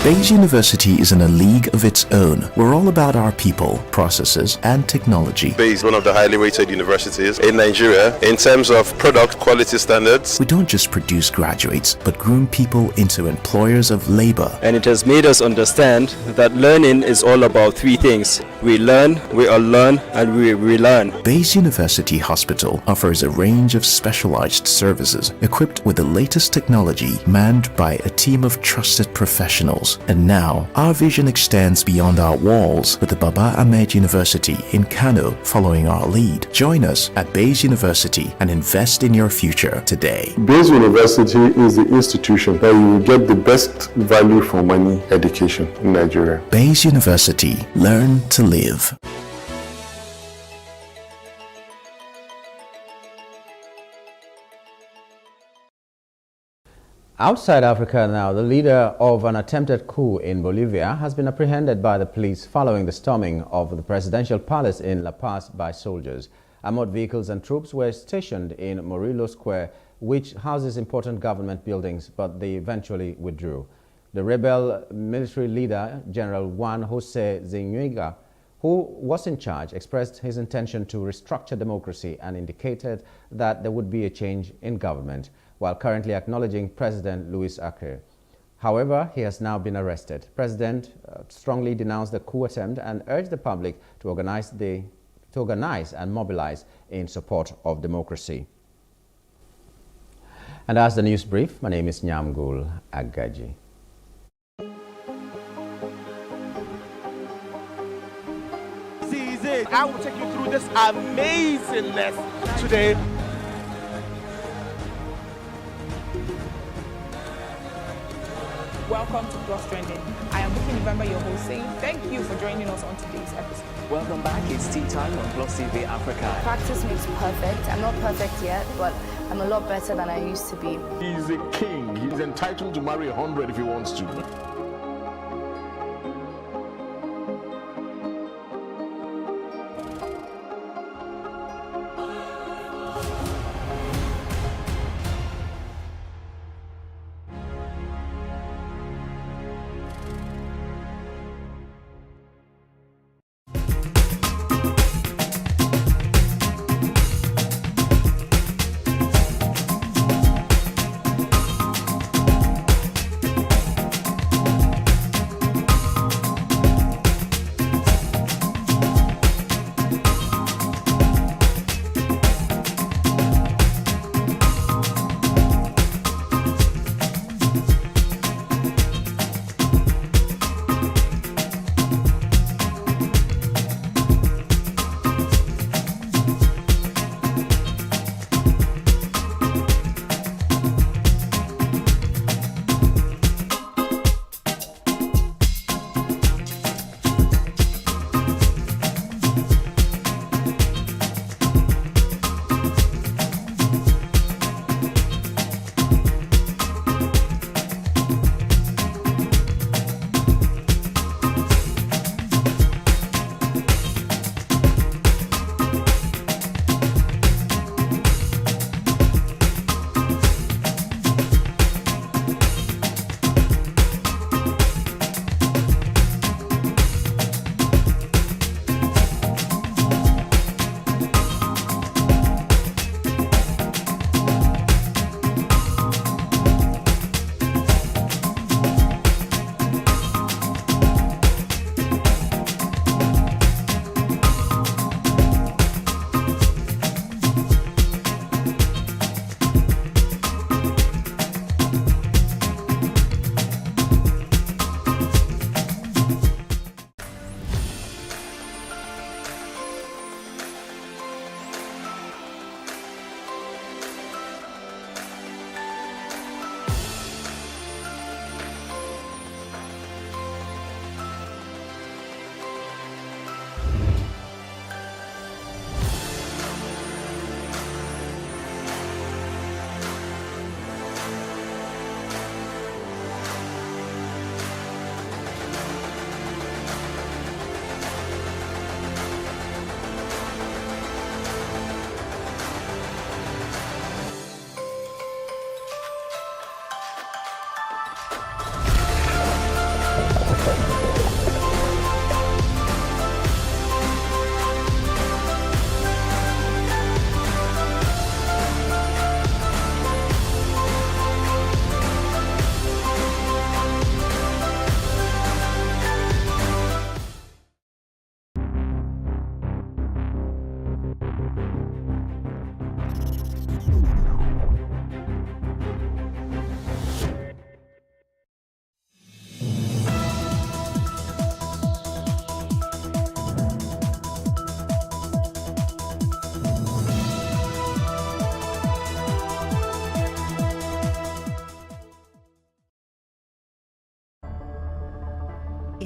Bayes University is in a league of its own. We're all about our people, processes, and technology. Bayes is one of the highly rated universities in Nigeria in terms of product quality standards. We don't just produce graduates, but groom people into employers of labor. And it has made us understand that learning is all about three things. We learn, we unlearn, and we relearn. Bayes University Hospital offers a range of specialized services equipped with the latest technology, manned by a team of trusted professionals. And now, our vision extends beyond our walls with the Baba Ahmed University in Kano following our lead. Join us at Bayes University and invest in your future today. Bayes University is the institution that you will get the best value for money education in Nigeria. Bayes University. Learn to live. Outside Africa now, the leader of an attempted coup in Bolivia has been apprehended by the police following the storming of the presidential palace in La Paz by soldiers. Armored vehicles and troops were stationed in Morillo Square, which houses important government buildings, but they eventually withdrew. The rebel military leader, General Juan Jose Zúñiga, who was in charge, expressed his intention to restructure democracy and indicated that there would be a change in government, while currently acknowledging President Luis Arce. However, he has now been arrested. The president strongly denounced the coup attempt and urged the public to organize and mobilize in support of democracy. And as the news brief, my name is Nyamgul Agaji. I will take you through this amazingness today. Welcome to Plus Trending. I am Bukky November, your host, saying thank you for joining us on today's episode. Welcome back. It's tea time on Plus TV Africa. Practice makes perfect. I'm not perfect yet, but I'm a lot better than I used to be. He's a king. He's entitled to marry 100 if he wants to.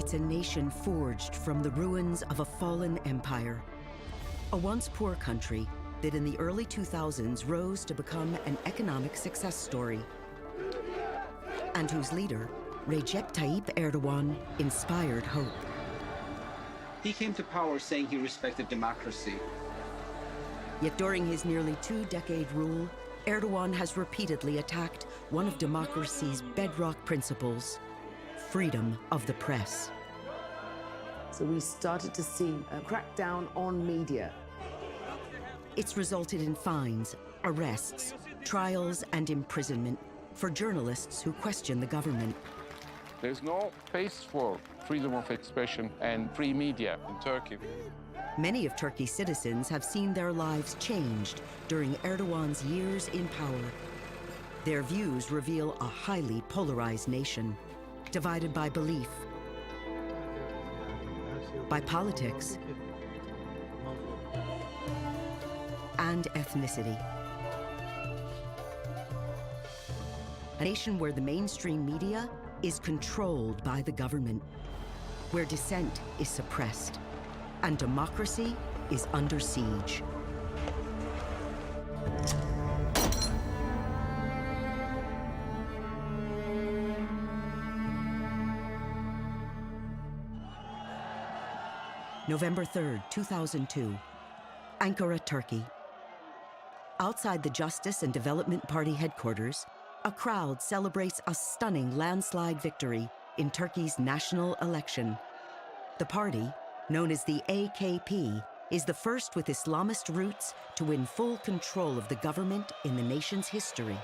It's a nation forged from the ruins of a fallen empire. A once poor country that in the early 2000s rose to become an economic success story. And whose leader, Recep Tayyip Erdogan, inspired hope. He came to power saying he respected democracy. Yet during his nearly two-decade rule, Erdogan has repeatedly attacked one of democracy's bedrock principles, freedom of the press. So we started to see a crackdown on media. It's resulted in fines, arrests, trials, and imprisonment for journalists who question the government. There's no space for freedom of expression and free media in Turkey. Many of Turkey's citizens have seen their lives changed during Erdogan's years in power. Their views reveal a highly polarized nation, divided by belief, by politics, and ethnicity. A nation where the mainstream media is controlled by the government, where dissent is suppressed, and democracy is under siege. November 3rd, 2002, Ankara, Turkey. Outside the Justice and Development Party headquarters, a crowd celebrates a stunning landslide victory in Turkey's national election. The party, known as the AKP, is the first with Islamist roots to win full control of the government in the nation's history.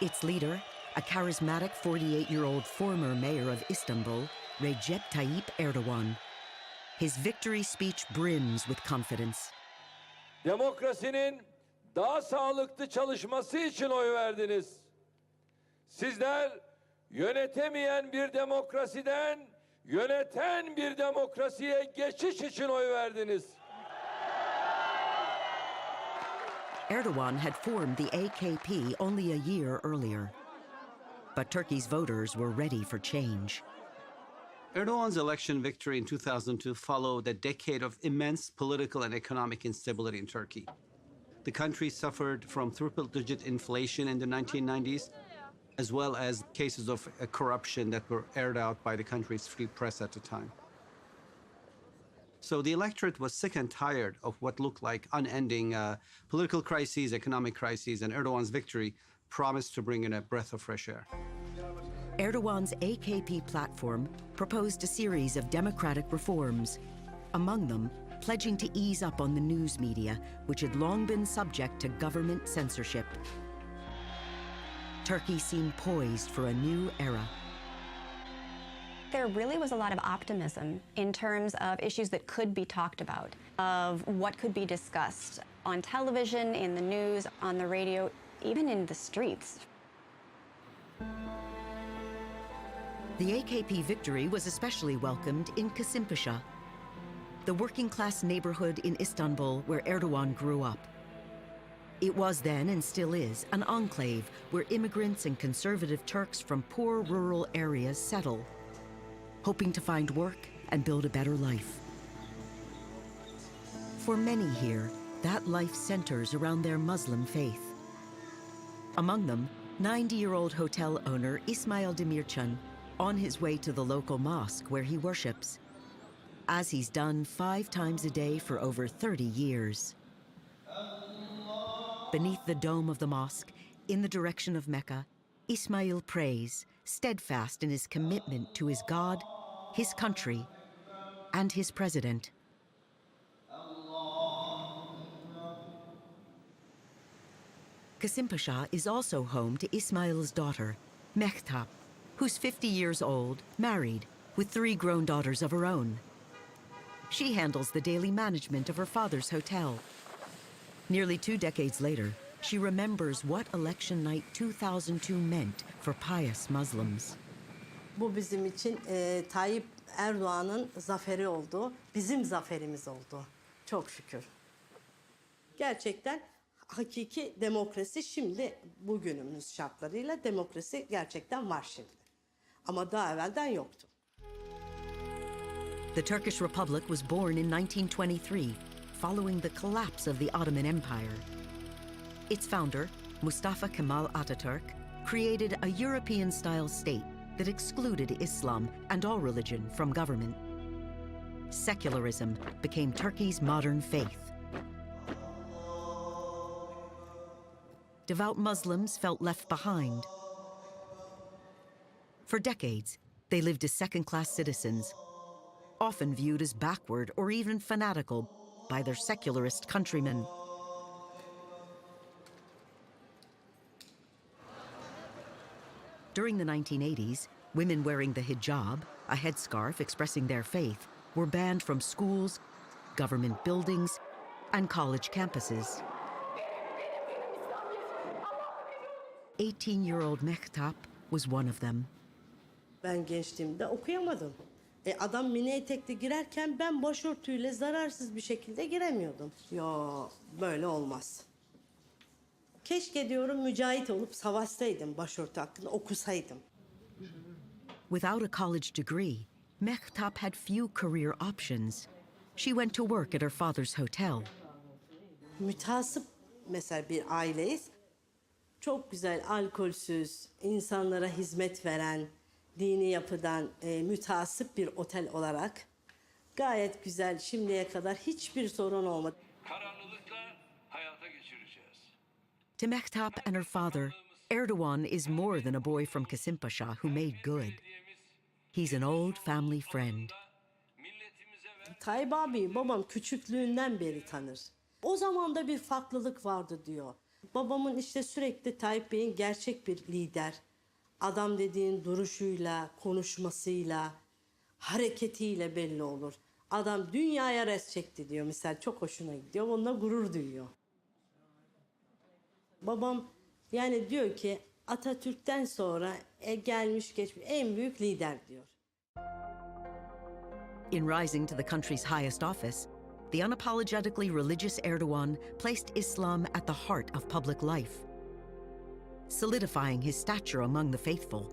Its leader, a charismatic 48-year-old former mayor of Istanbul, Recep Tayyip Erdogan. His victory speech brims with confidence. Demokrasinin daha sağlıklı çalışması için oy verdiniz. Sizler yönetemeyen bir demokrasiden yöneten bir demokrasiye geçiş için oy verdiniz. Erdogan had formed the AKP only a year earlier. But Turkey's voters were ready for change. Erdogan's election victory in 2002 followed a decade of immense political and economic instability in Turkey. The country suffered from triple-digit inflation in the 1990s, as well as cases of corruption that were aired out by the country's free press at the time. So the electorate was sick and tired of what looked like unending political crises, economic crises, and Erdogan's victory promised to bring in a breath of fresh air. Erdogan's AKP platform proposed a series of democratic reforms, among them pledging to ease up on the news media, which had long been subject to government censorship. Turkey seemed poised for a new era. There really was a lot of optimism in terms of issues that could be talked about, of what could be discussed on television, in the news, on the radio, even in the streets. The AKP victory was especially welcomed in Kasimpasa, the working-class neighborhood in Istanbul where Erdogan grew up. It was then, and still is, an enclave where immigrants and conservative Turks from poor rural areas settle, hoping to find work and build a better life. For many here, that life centers around their Muslim faith. Among them, 90-year-old hotel owner Ismail Demircan, on his way to the local mosque where he worships, as he's done 5 times a day for over 30 years. Beneath the dome of the mosque, in the direction of Mecca, Ismail prays, steadfast in his commitment to his God, his country, and his president. Kasimpasa is also home to Ismail's daughter, Mehtap, who's 50 years old, married, with 3 grown daughters of her own. She handles the daily management of her father's hotel. Nearly 2 decades later, she remembers what election night 2002 meant for pious Muslims. Bu bizim için Tayyip Erdoğan'ın zaferi oldu, bizim zaferimiz oldu. Çok şükür. Gerçekten hakiki demokrasi şimdi bugünümüz şartlarıyla demokrasi gerçekten var şimdi. Ama daha evvelden yoktu. The Turkish Republic was born in 1923, following the collapse of the Ottoman Empire. Its founder, Mustafa Kemal Atatürk, created a European-style state that excluded Islam and all religion from government. Secularism became Turkey's modern faith. Devout Muslims felt left behind. For decades, they lived as second-class citizens, often viewed as backward or even fanatical by their secularist countrymen. During the 1980s, women wearing the hijab, a headscarf expressing their faith, were banned from schools, government buildings, and college campuses. 18-year-old Mehtap was one of them. Ben gençliğimde okuyamadım. Adam mini etekli girerken ben başörtüyle zararsız bir şekilde giremiyordum. Ya Böyle olmaz. Keşke diyorum mücahit olup savaşsaydım başörtü hakkında, okusaydım. Without a college degree, Mehtap had few career options. She went to work at her father's hotel. Mütasip mesela bir aileyiz. Çok güzel, alkolsüz, insanlara hizmet veren, dini yapıdan mütasip bir otel olarak gayet güzel, şimdiye kadar hiçbir sorun olmadı. Kararlılıkla hayata geçireceğiz. To Mehtap and her father, Erdogan is more than a boy from Kasimpasa who made good. He's an old family friend. Tayyip abi babam küçüklüğünden beri tanır. O zaman da bir farklılık vardı diyor. Babamın işte sürekli Tayyip Bey'in gerçek bir lider. Adam dediğin duruşuyla, konuşmasıyla, hareketiyle belli olur. Adam dünyaya res çekti diyor mesela, çok hoşuna gidiyor. Onunla gurur duyuyor. Babam yani diyor ki Atatürk'ten sonra gelmiş geçmiş en büyük lider diyor. In rising to the country's highest office, the unapologetically religious Erdogan placed Islam at the heart of public life, solidifying his stature among the faithful.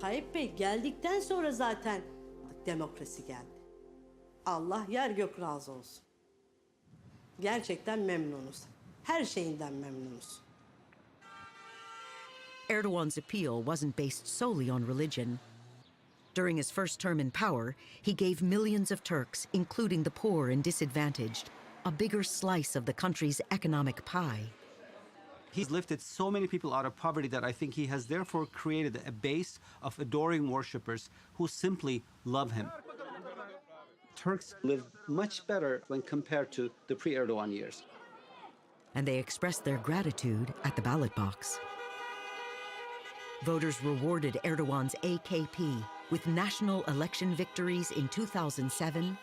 Tayyip Bey geldikten sonra zaten demokrasi geldi. Allah yer gök razı olsun. Gerçekten memnunuz. Her şeyinden memnunuz. Erdogan's appeal wasn't based solely on religion. During his first term in power, he gave millions of Turks, including the poor and disadvantaged, a bigger slice of the country's economic pie. He's lifted so many people out of poverty that I think he has therefore created a base of adoring worshippers who simply love him. Turks live much better when compared to the pre-Erdogan years. And they expressed their gratitude at the ballot box. Voters rewarded Erdogan's AKP with national election victories in 2007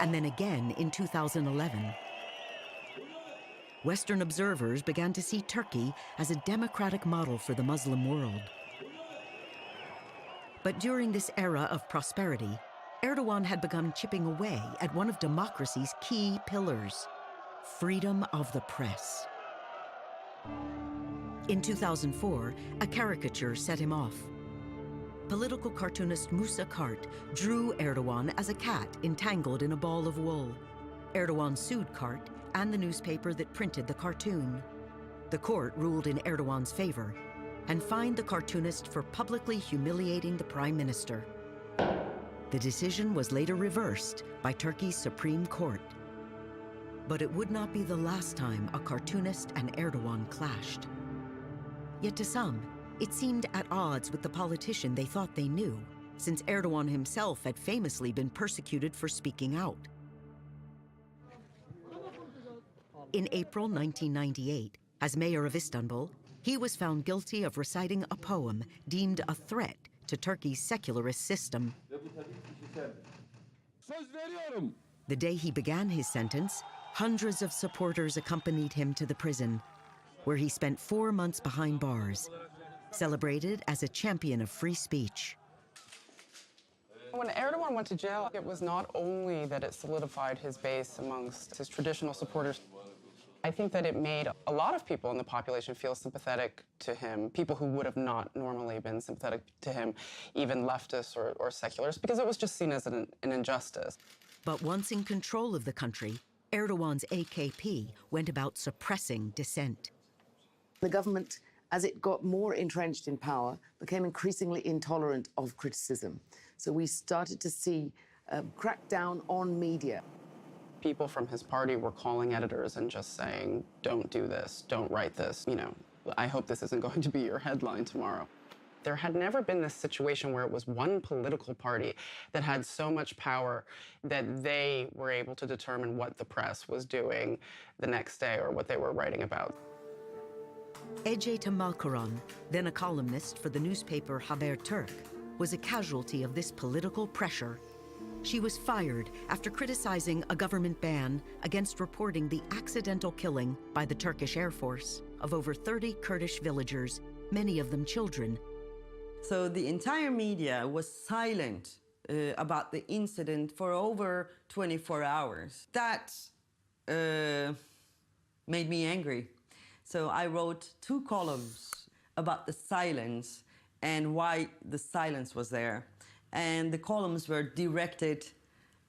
and then again in 2011. Western observers began to see Turkey as a democratic model for the Muslim world. But during this era of prosperity, Erdogan had begun chipping away at one of democracy's key pillars, freedom of the press. In 2004, a caricature set him off. Political cartoonist Musa Kart drew Erdogan as a cat entangled in a ball of wool. Erdogan sued Kart and the newspaper that printed the cartoon. The court ruled in Erdogan's favor and fined the cartoonist for publicly humiliating the prime minister. The decision was later reversed by Turkey's Supreme Court. But it would not be the last time a cartoonist and Erdogan clashed. Yet to some, it seemed at odds with the politician they thought they knew, since Erdogan himself had famously been persecuted for speaking out. In April 1998, as mayor of Istanbul, he was found guilty of reciting a poem deemed a threat to Turkey's secularist system. The day he began his sentence, hundreds of supporters accompanied him to the prison, where he spent 4 months behind bars, celebrated as a champion of free speech. When Erdogan went to jail, it was not only that it solidified his base amongst his traditional supporters. I think that it made a lot of people in the population feel sympathetic to him, people who would have not normally been sympathetic to him, even leftists or secularists, because it was just seen as an injustice. But once in control of the country, Erdogan's AKP went about suppressing dissent. The government, as it got more entrenched in power, became increasingly intolerant of criticism. So we started to see a crackdown on media. People from his party were calling editors and just saying, don't do this, don't write this, you know, I hope this isn't going to be your headline tomorrow. There had never been this situation where it was one political party that had so much power that they were able to determine what the press was doing the next day or what they were writing about. Ece Tamalkaran, then a columnist for the newspaper Haber Turk, was a casualty of this political pressure. She was fired after criticizing a government ban against reporting the accidental killing by the Turkish Air Force of over 30 Kurdish villagers, many of them children. So the entire media was silent about the incident for over 24 hours. That made me angry. So I wrote 2 columns about the silence and why the silence was there. And the columns were directed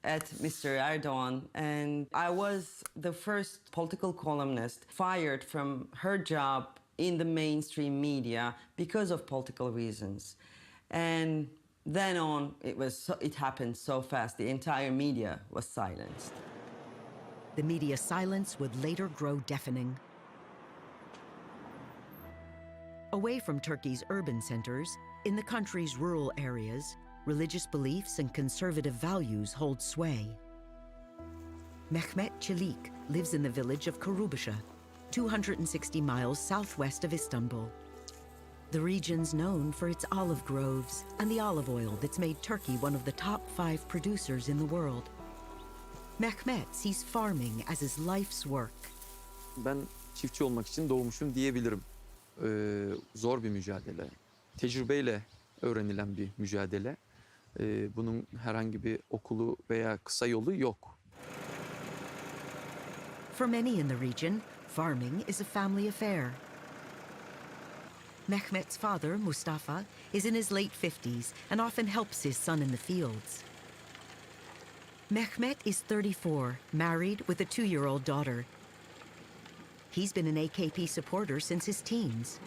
at Mr. Erdogan. And I was the first political columnist fired from her job in the mainstream media because of political reasons. And then on, it happened so fast. The entire media was silenced. The media silence would later grow deafening. Away from Turkey's urban centers, in the country's rural areas, religious beliefs and conservative values hold sway. Mehmet Çelik lives in the village of Karubuşa, 260 miles southwest of Istanbul. The region's known for its olive groves and the olive oil that's made Turkey one of the top 5 producers in the world. Mehmet sees farming as his life's work. Ben çiftçi olmak için doğmuşum diyebilirim. Zor bir mücadele. Tecrübeyle öğrenilen bir mücadele. Bunun herhangi bir okulu veya kısa yolu yok. For many in the region, farming is a family affair. Mehmet's father, Mustafa, is in his late 50s and often helps his son in the fields. Mehmet is 34, married with a 2-year-old daughter. He's been an AKP supporter since his teens.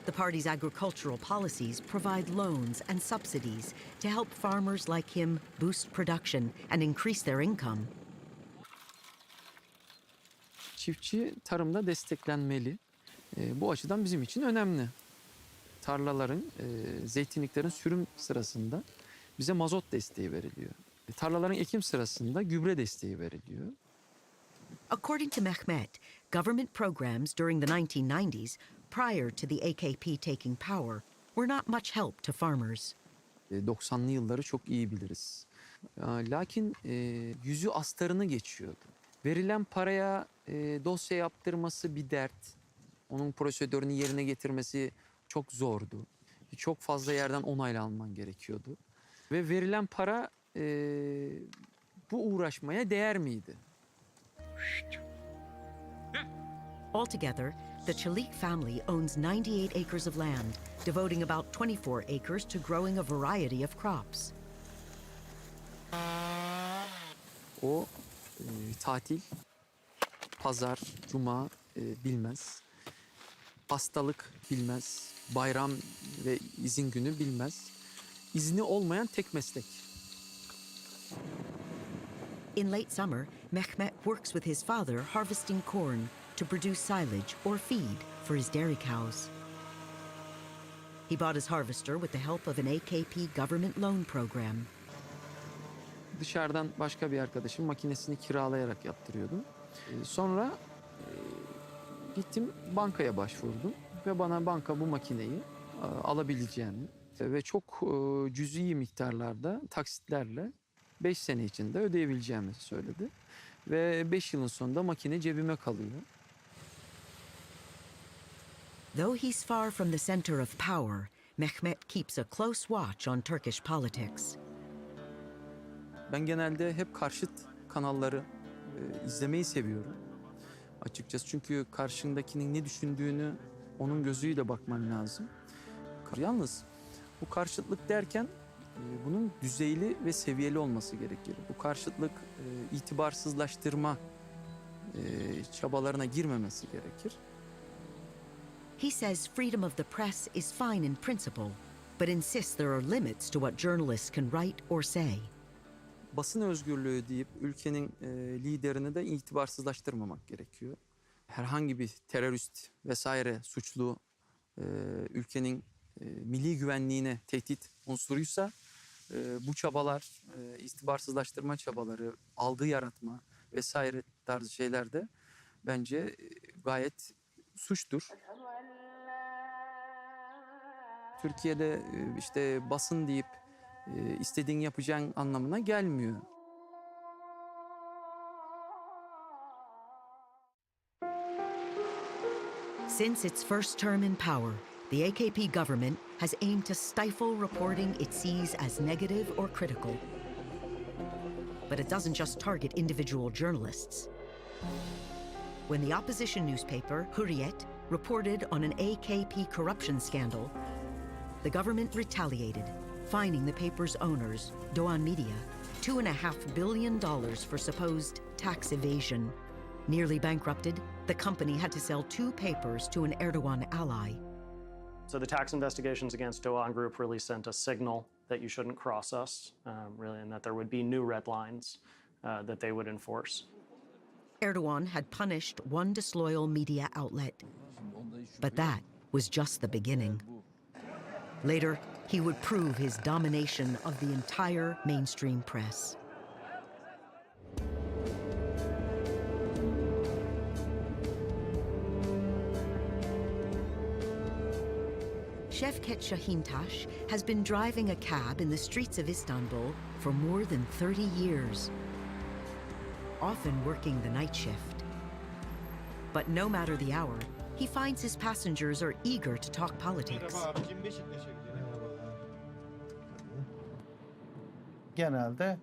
The party's agricultural policies provide loans and subsidies to help farmers like him boost production and increase their income. Çiftçi tarımda desteklenmeli. Bu açıdan bizim için önemli. Tarlaların, zeytinliklerin sürüm sırasında bize mazot desteği veriliyor. Tarlaların ekim sırasında gübre desteği veriliyor. According to Mehmet, government programs during the 1990s, prior to the AKP taking power, were not much help to farmers. 90'lı yılları çok iyi biliriz. Lakin yüzü astarını geçiyordu. Verilen paraya dosya yaptırması bir dert. Onun prosedürünü yerine getirmesi çok zordu. Çok fazla yerden onayla alman gerekiyordu. Ve verilen para bu uğraşmaya değer miydi? Altogether, the Çelik family owns 98 acres of land, devoting about 24 acres to growing a variety of crops. O tatil, pazar, cuma bilmez. Hastalık bilmez. Bayram ve izin günü bilmez. İzni olmayan tek meslek. In late summer, Mehmet works with his father harvesting corn to produce silage or feed for his dairy cows. He bought his harvester with the help of an AKP government loan program. Dışarıdan başka bir arkadaşım makinesini kiralayarak yaptırıyordum. Sonra gittim bankaya başvurdum ve bana banka bu makineyi alabileceğini ve çok cüzi miktarlarda taksitlerle 5 sene içinde ödeyebileceğimi söyledi. Ve 5 yılın sonunda makine cebime kalıyor. Though he's far from the center of power, Mehmet keeps a close watch on Turkish politics. Ben genelde hep karşıt kanalları izlemeyi seviyorum. Açıkçası çünkü karşındakinin ne düşündüğünü onun gözüyle bakman lazım. Yalnız bu karşıtlık derken bunun düzeyli ve seviyeli olması gerekir. Bu karşıtlık itibarsızlaştırma çabalarına girmemesi gerekir. He says freedom of the press is fine in principle, but insists there are limits to what journalists can write or say. Basın özgürlüğü deyip ülkenin liderini de itibarsızlaştırmamak gerekiyor. Herhangi bir terörist vesaire suçlu ülkenin milli güvenliğine tehdit unsuruysa bu çabalar, itibarsızlaştırma çabaları, algı yaratma vesaire tarzı şeyler de bence gayet suçtur. Türkiye'de işte basın deyip istediğin yapacağın anlamına gelmiyor. Since its first term in power, the AKP government has aimed to stifle reporting it sees as negative or critical. But it doesn't just target individual journalists. When the opposition newspaper, Hürriyet, reported on an AKP corruption scandal, the government retaliated, fining the paper's owners, Doğan Media, $2.5 billion for supposed tax evasion. Nearly bankrupted, the company had to sell 2 papers to an Erdogan ally. So the tax investigations against Doğan Group really sent a signal that you shouldn't cross us, really, and that there would be new red lines that they would enforce. Erdogan had punished one disloyal media outlet. But that was just the beginning. Later, he would prove his domination of the entire mainstream press. Şevket Şahintaş has been driving a cab in the streets of Istanbul for more than 30 years, often working the night shift. But no matter the hour, he finds his passengers are eager to talk politics. Genelde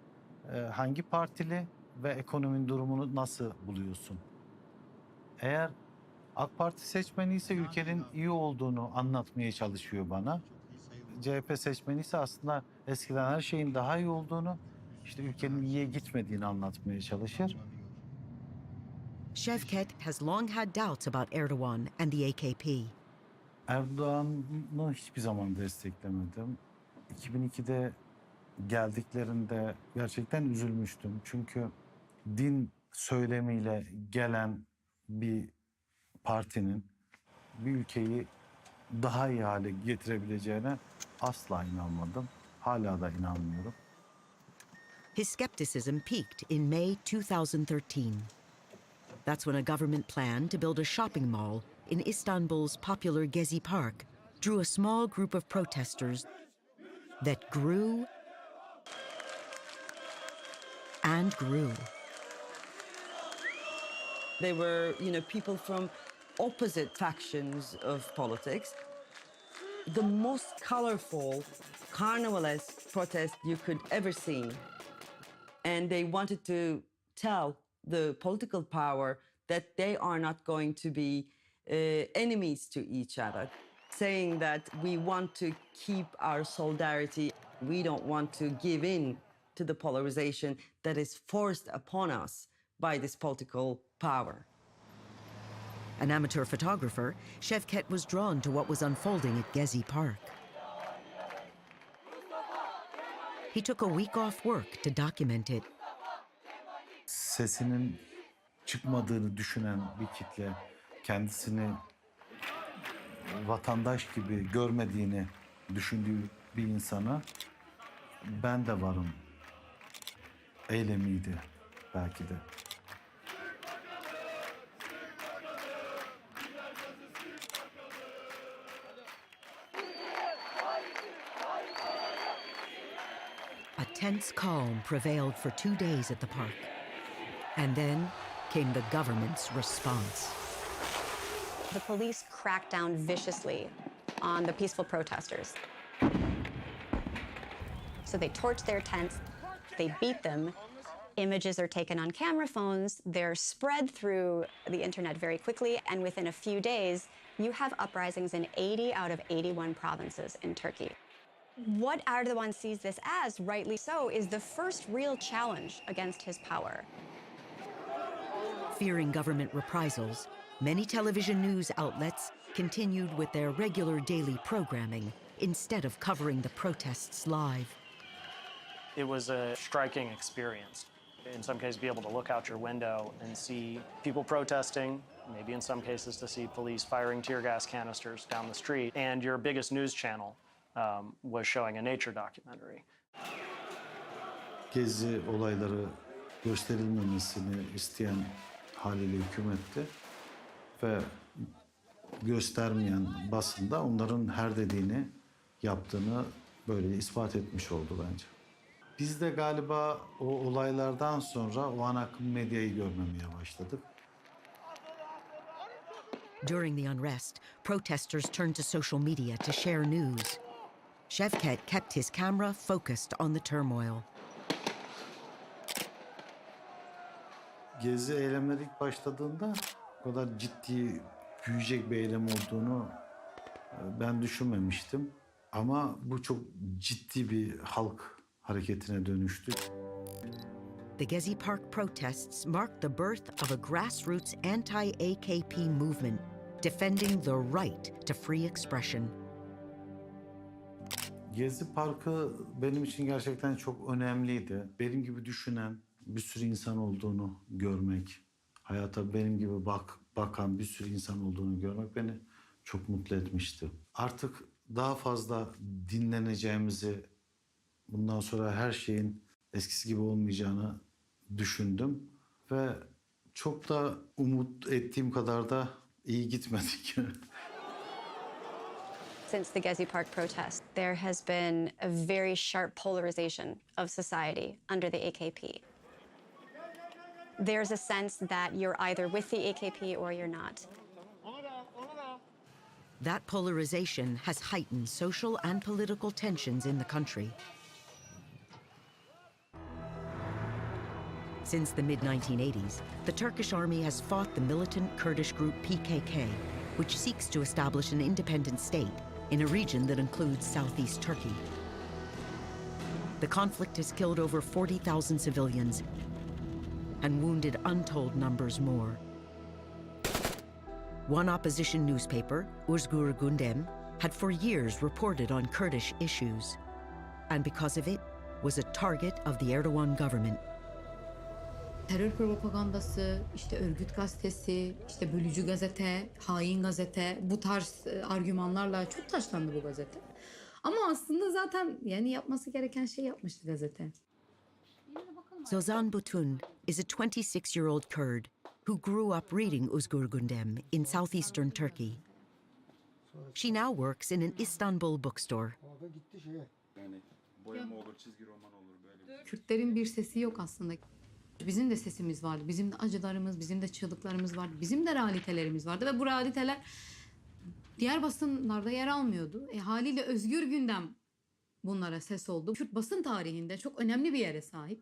hangi partili ve ekonominin durumunu nasıl buluyorsun? Eğer AK Parti seçmeni ise ülkenin iyi olduğunu anlatmaya çalışıyor bana. CHP seçmeni ise aslında eskiden her şeyin daha iyi olduğunu, işte ülkenin iyiye gitmediğini anlatmaya çalışır. Şevket has long had doubts about Erdogan and the AKP. Erdoğan'ı hiçbir zaman desteklemedim. 2002'de geldiklerinde gerçekten üzülmüştüm. Çünkü din söylemiyle gelen bir partinin bir ülkeyi daha iyi hale getirebileceğine asla inanmadım. Hala da inanmıyorum. His skepticism peaked in May 2013. That's when a government plan to build a shopping mall in Istanbul's popular Gezi Park drew a small group of protesters that grew and grew. They were, people from opposite factions of politics. The most colorful, carnivalesque protest you could ever see. And they wanted to tell the political power that they are not going to be enemies to each other, saying that we want to keep our solidarity. We don't want to give in to the polarization that is forced upon us by this political power. An amateur photographer, Şevket was drawn to what was unfolding at Gezi Park. He took a week off work to document it. Sesinin çıkmadığını düşünen bir kitle, kendisini vatandaş gibi görmediğini düşündüğü bir insana ben de varım eylemiydi belki de. A tense calm prevailed for 2 days at the park. And then came the government's response. The police cracked down viciously on the peaceful protesters. So they torched their tents, they beat them. Images are taken on camera phones, they're spread through the internet very quickly, and within a few days, you have uprisings in 80 out of 81 provinces in Turkey. What Erdogan sees this as, rightly so, is the first real challenge against his power. Fearing government reprisals, many television news outlets continued with their regular daily programming instead of covering the protests live. It was a striking experience. In some cases, be able to look out your window and see people protesting, maybe in some cases to see police firing tear gas canisters down the street, and your biggest news channel was showing a nature documentary. Gezi olayları gösterilmemesini isteyen haliyle hükümetti ve göstermeyen basında onların her dediğini yaptığını böyle ispat etmiş oldu bence. Biz de galiba o olaylardan sonra o ana akım medyayı görmemeye başladık. During the unrest, protesters turned to social media to share news. Şevket kept his camera focused on the turmoil. Gezi eylemleri ilk başladığında o kadar ciddi, büyüyecek bir eylem olduğunu ben düşünmemiştim. Ama bu çok ciddi bir halk hareketine dönüştü. The Gezi Park protests marked the birth of a grassroots anti-AKP movement, defending the right to free expression. Gezi Parkı benim için gerçekten çok önemliydi. Benim gibi düşünen bir sürü insan olduğunu görmek, hayata benim gibi bakan bir sürü insan olduğunu görmek beni çok mutlu etmişti. Artık daha fazla dinleneceğimizi, bundan sonra her şeyin eskisi gibi olmayacağını düşündüm ve çok da umut ettiğim kadar da iyi gitmedik. Since the Gezi Park protest, there has been a very sharp polarization of society under the AKP. There's a sense that you're either with the AKP or you're not. That polarization has heightened social and political tensions in the country. Since the mid-1980s, the Turkish army has fought the militant Kurdish group PKK, which seeks to establish an independent state in a region that includes southeast Turkey. The conflict has killed over 40,000 civilians and wounded untold numbers more. One opposition newspaper, Özgür Gündem, had for years reported on Kurdish issues, and because of it, was a target of the Erdogan government. Terör propagandası, işte örgüt gazetesi, işte bölücü gazete, hain gazete, bu tarz argümanlarla çok taşlandı bu gazete. Ama aslında zaten yani yapması gereken şey yapmıştı gazete. Zozan Butun is a 26-year-old Kurd who grew up reading Özgür Gündem in southeastern Turkey. She now works in an Istanbul bookstore. Kürtlerin bir sesi yok aslında. Bizim de sesimiz vardı, bizim de acılarımız, bizim de çığlıklarımız vardı, bizim de realitelerimiz vardı ve bu realiteler diğer basınlarda yer almıyordu. Haliyle Özgür Gündem bunlara ses oldu. Kürt basın tarihinde çok önemli bir yere sahip.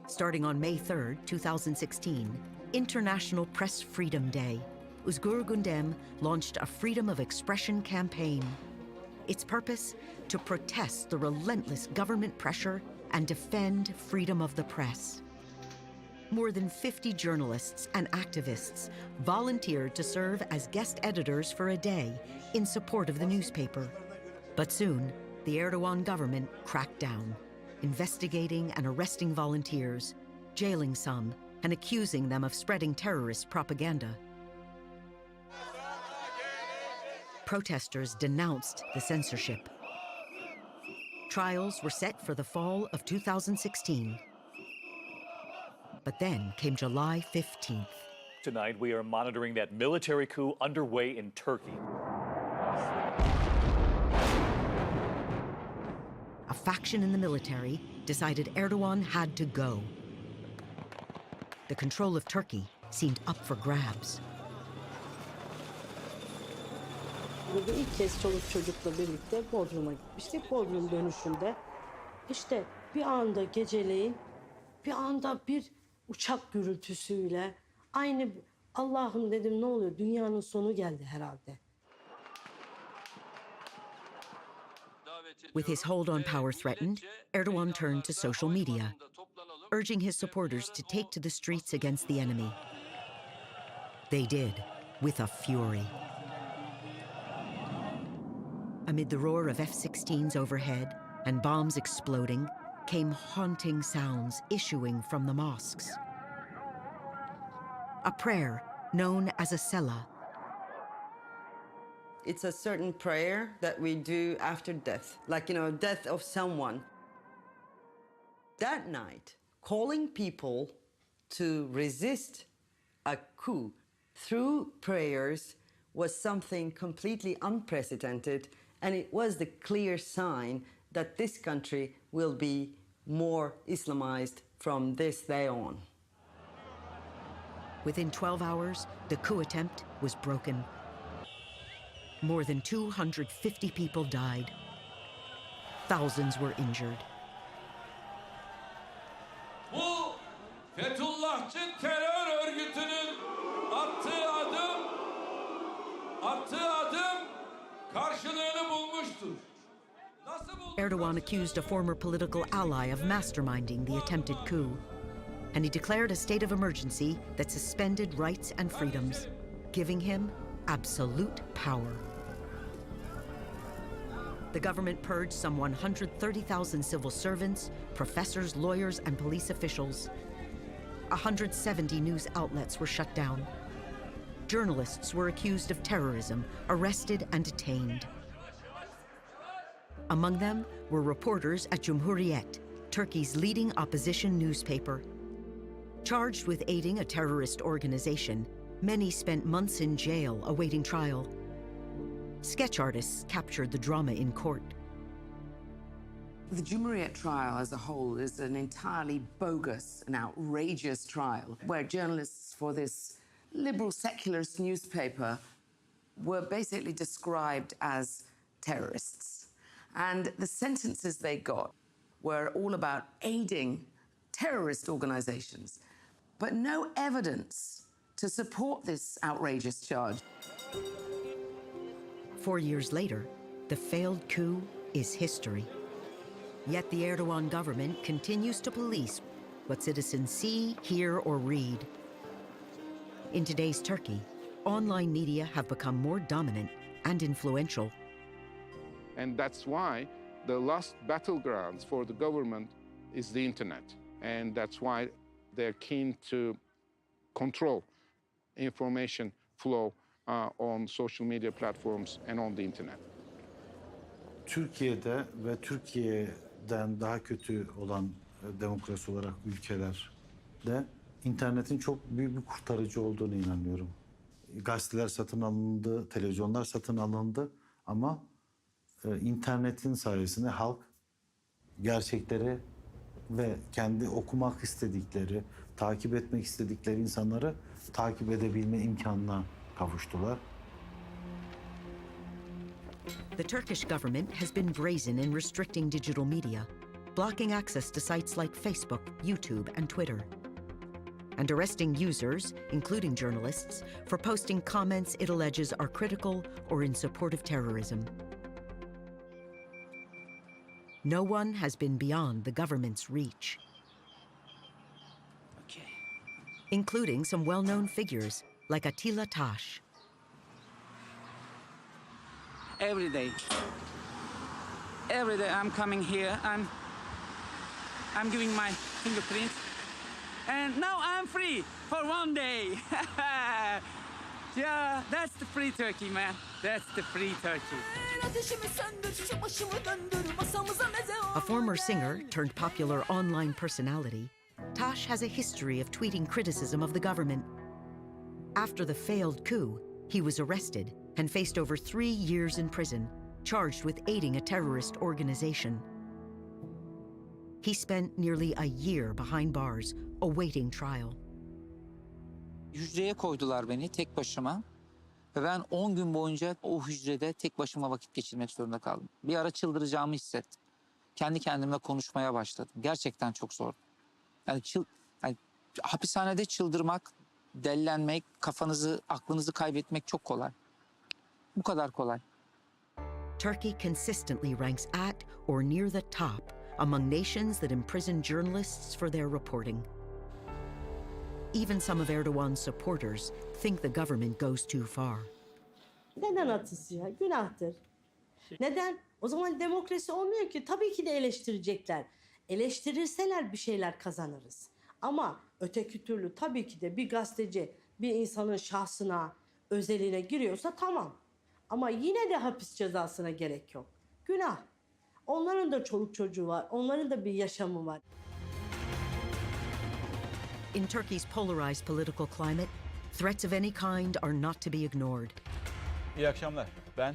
Starting on May 3rd, 2016, International Press Freedom Day, Özgür Gündem launched a freedom of expression campaign. Its purpose, to protest the relentless government pressure and defend freedom of the press. More than 50 journalists and activists volunteered to serve as guest editors for a day in support of the newspaper. But soon, the Erdogan government cracked down, investigating and arresting volunteers, jailing some, and accusing them of spreading terrorist propaganda. Protesters denounced the censorship. Trials were set for the fall of 2016. But then came July 15th. Tonight, we are monitoring that military coup underway in Turkey. A faction in the military decided Erdogan had to go. The control of Turkey seemed up for grabs. Burada ilk kez çoluk çocukla birlikte Bodrum'a gitmiştik. Bodrum dönüşünde işte bir anda geceleyin bir anda bir uçak gürültüsüyle aynı Allah'ım dedim ne oluyor dünyanın sonu geldi herhalde. With his hold on power threatened, Erdogan turned to social media, urging his supporters to take to the streets against the enemy. They did, with a fury. Amid the roar of F-16s overhead and bombs exploding, came haunting sounds issuing from the mosques. A prayer known as a Sela. It's a certain prayer that we do after death, like, death of someone. That night, calling people to resist a coup through prayers was something completely unprecedented, and it was the clear sign that this country will be more Islamized from this day on. Within 12 hours, the coup attempt was broken. More than 250 people died, Thousands were injured. Bu Fethullahçı terör örgütünün attığı adım karşılığını bulmuştur. Erdogan accused a former political ally of masterminding the attempted coup, and he declared a state of emergency that suspended rights and freedoms, giving him absolute power. The government purged some 130,000 civil servants, professors, lawyers, and police officials. 170 news outlets were shut down. Journalists were accused of terrorism, arrested and detained. Among them were reporters at Cumhuriyet, Turkey's leading opposition newspaper. Charged with aiding a terrorist organization, many spent months in jail awaiting trial. Sketch artists captured the drama in court. The Cumhuriyet trial as a whole is an entirely bogus and outrageous trial where journalists for this liberal secularist newspaper were basically described as terrorists. And the sentences they got were all about aiding terrorist organizations, but no evidence to support this outrageous charge. 4 years later, the failed coup is history. Yet the Erdogan government continues to police what citizens see, hear, or read. In today's Turkey, online media have become more dominant and influential. And that's why the last battlegrounds for the government is the internet. And that's why they're keen to control information flow on social media platforms and on the internet. Türkiye'de ve Türkiye'den daha kötü olan demokrasi olarak ülkelerde internetin çok büyük bir kurtarıcı olduğunu inanıyorum. Gazeteler satın alındı, televizyonlar satın alındı ama internetin sayesinde halk gerçekleri ve kendi okumak istedikleri, takip etmek istedikleri insanları takip edebilme imkanına kavuştular. The Turkish government has been brazen in restricting digital media, blocking access to sites like Facebook, YouTube, and Twitter, and arresting users, including journalists, for posting comments it alleges are critical or in support of terrorism. No one has been beyond the government's reach, including some well-known figures like Attila Taş. Every day I'm coming here, I'm giving my fingerprint, and now I'm free for one day. Yeah, that's the free Turkey, man. That's the free Turkey. A former singer turned popular online personality, Taş has a history of tweeting criticism of the government. After the failed coup, he was arrested and faced over 3 years in prison, charged with aiding a terrorist organization. He spent nearly a year behind bars, awaiting trial. Hücreye koydular beni tek başıma ve ben 10 gün boyunca o hücrede tek başıma vakit geçirmek zorunda kaldım. Bir ara çıldıracağımı hissettim. Kendi kendimle konuşmaya başladım. Gerçekten çok zor. Yani hapishanede çıldırmak, dellenmek, kafanızı, aklınızı kaybetmek çok kolay. Bu kadar kolay. Turkey consistently ranks at or near the top among nations that imprison journalists for their reporting. Even some of Erdogan's supporters think the government goes too far. Neden atısı ya? Günahtır. Neden? O zaman demokrasi olmuyor ki. Tabii ki de eleştirecekler. Eleştirirseler bir şeyler kazanırız. Ama öteki türlü tabii ki de bir gazeteci bir insanın şahsına, özeline giriyorsa tamam. Ama yine de hapis cezasına gerek yok. Günah. Onların da çoluk çocuğu var. Onların da bir yaşamı var. In Turkey's polarized political climate, threats of any kind are not to be ignored. İyi akşamlar. Ben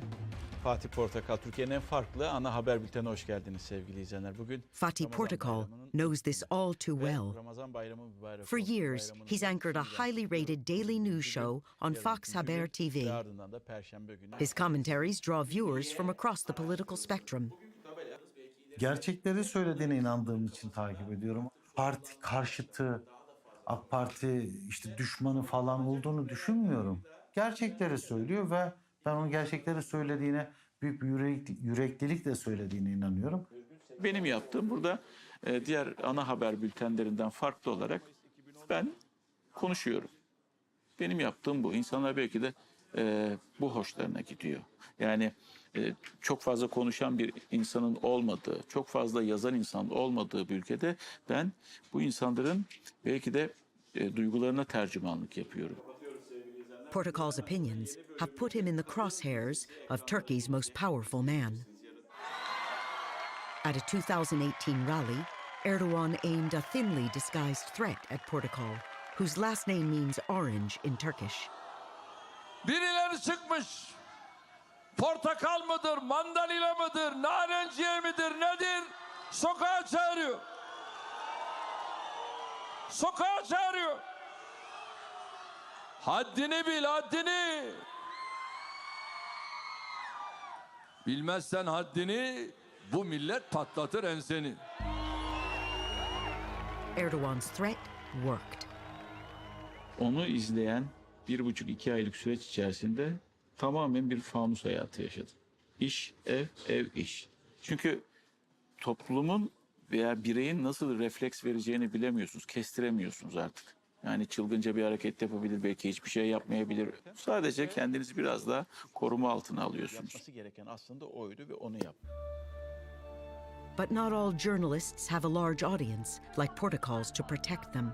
Fatih Portakal. Türkiye'nin en farklı ana haber bültenine hoş geldiniz sevgili izleyenler. Bugün Fatih Portakal knows this all too well. For years, he's anchored a highly rated daily news show on Fox Haber TV. His commentaries draw viewers from across the political spectrum. Gerçekleri söylediğine inandığım için takip ediyorum. Parti karşıtı, AK Parti işte düşmanı falan olduğunu düşünmüyorum. Gerçekleri söylüyor ve ben onun gerçekleri söylediğine büyük bir yüreklilikle söylediğine inanıyorum. Benim yaptığım burada diğer ana haber bültenlerinden farklı olarak ben konuşuyorum. Benim yaptığım bu. İnsanlar belki de bu hoşlarına gidiyor. Yani çok fazla konuşan bir insanın olmadığı, çok fazla yazan insan olmadığı bir ülkede ben bu insanların belki de duygularına tercümanlık yapıyorum. Portakal's opinions have put him in the crosshairs of Turkey's most powerful man. At a 2018 rally, Erdogan aimed a thinly disguised threat at Portakal, whose last name means orange in Turkish. Birileri çıkmış. Portakal mıdır, mandalina mıdır, narenciye midir, nedir? Sokağa çağırıyor. Sokağa çağırıyor. Haddini bil, haddini. Bilmezsen haddini, bu millet patlatır enseni. Erdogan's threat worked. Onu izleyen 1,5-2 aylık süreç içerisinde tamamen bir fanus hayatı yaşadı. İş, ev, ev, iş. Çünkü toplumun veya bireyin nasıl refleks vereceğini bilemiyorsunuz, kestiremiyorsunuz artık. Yani çılgınca bir hareket yapabilir, belki hiçbir şey yapmayabilir. Sadece kendinizi biraz daha koruma altına alıyorsunuz. Yapması gereken aslında oydu ve onu yaptı. But not all journalists have a large audience like Portakal's to protect them.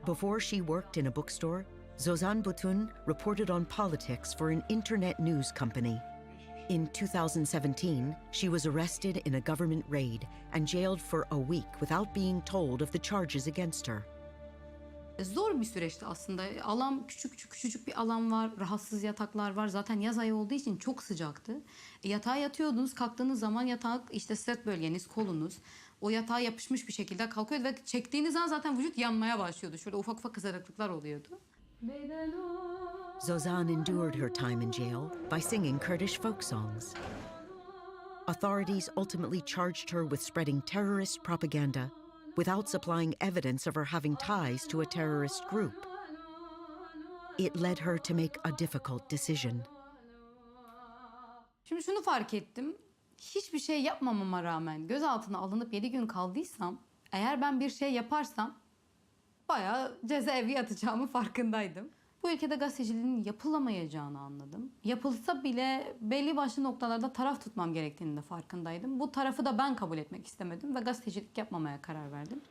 Before she worked in a bookstore, Zozan Butun reported on politics for an internet news company. In 2017, she was arrested in a government raid and jailed for a week without being told of the charges against her. Zor bir süreçti aslında. Alan küçücük bir alan var, rahatsız yataklar var. Zaten yaz ayı olduğu için çok sıcaktı. Yatağa yatıyordunuz, kalktığınız zaman yatak işte sırt bölgeniz, kolunuz o yatağa yapışmış bir şekilde kalkıyordu ve çektiğiniz an zaten vücut yanmaya başlıyordu. Şurada ufak ufak kızarıklıklar oluyordu. Zozan endured her time in jail by singing Kurdish folk songs. Authorities ultimately charged her with spreading terrorist propaganda without supplying evidence of her having ties to a terrorist group. It led her to make a difficult decision. Şimdi şunu fark ettim. Hiçbir şey yapmamama rağmen gözaltına alınıp 7 gün kaldıysam, eğer ben bir şey yaparsam bayağı cezaevi yatacağımın farkındaydım. Bu ülkede gazeteciliğin yapılamayacağını anladım. Yapılsa bile belli başlı noktalarda taraf tutmam gerektiğini de farkındaydım. Bu tarafı da ben kabul etmek istemedim ve gazetecilik yapmamaya karar verdim.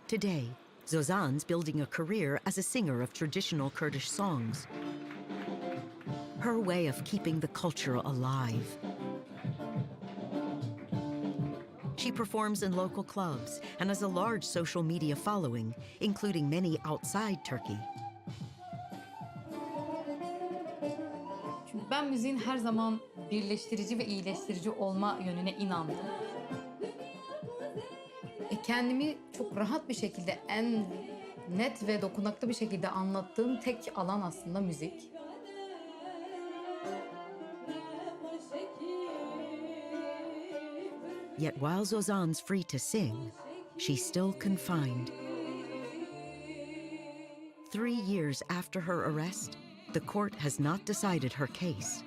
Today, Zozan's building a career as a singer of traditional Kurdish songs. Her way of keeping the culture alive. She performs in local clubs and has a large social media following, including many outside Turkey. Çünkü ben müziğin her zaman birleştirici ve iyileştirici olma yönüne inandım. Kendimi çok rahat bir şekilde, en net ve dokunaklı bir şekilde anlattığım tek alan aslında müzik. Yet while Zozan's free to sing, she's still confined. 3 years after her arrest, the court has not decided her case.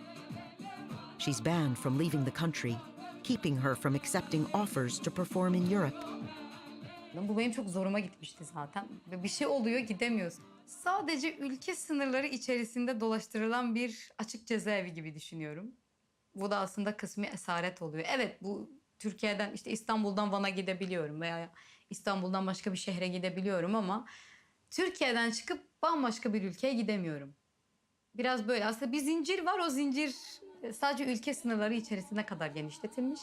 She's banned from leaving the country, keeping her from accepting offers to perform in Europe. Bu benim çok zoruma gitmişti zaten. Bir şey oluyor, gidemiyorsun. Sadece ülke sınırları içerisinde dolaştırılan bir açık cezaevi gibi düşünüyorum. Bu da aslında kısmi esaret oluyor. Evet, bu Türkiye'den, işte İstanbul'dan Van'a gidebiliyorum veya İstanbul'dan başka bir şehre gidebiliyorum ama Türkiye'den çıkıp bambaşka bir ülkeye gidemiyorum. Biraz böyle aslında bir zincir var, o zincir sadece ülke sınırları içerisine kadar genişletilmiş.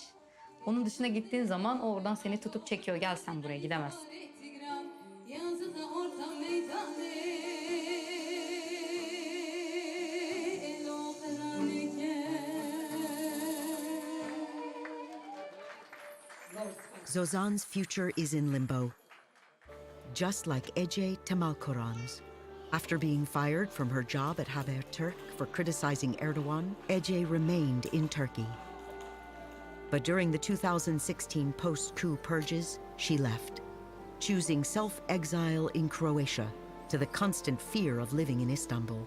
Onun dışına gittiğin zaman o oradan seni tutup çekiyor. Gel sen buraya, gidemezsin. Zozan's future is in limbo, just like Ece Temalkoran's. After being fired from her job at Haberturk for criticizing Erdogan, Ece remained in Turkey. But during the 2016 post-coup purges, she left, choosing self-exile in Croatia to the constant fear of living in Istanbul.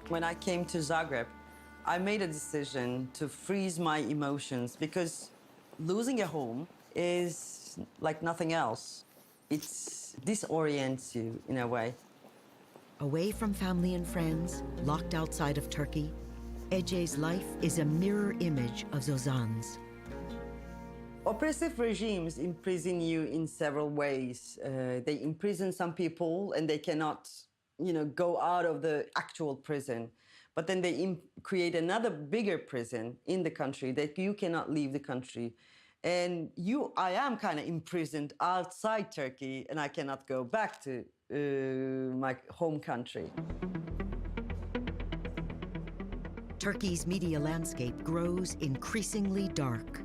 When I came to Zagreb, I made a decision to freeze my emotions because losing a home is like nothing else. It disorients you in a way. Away from family and friends, locked outside of Turkey, Ece's life is a mirror image of Zozan's. Oppressive regimes imprison you in several ways. They imprison some people and they cannot, go out of the actual prison. But then they create another bigger prison in the country that you cannot leave the country. And I am kind of imprisoned outside Turkey and I cannot go back to my home country. Turkey's media landscape grows increasingly dark.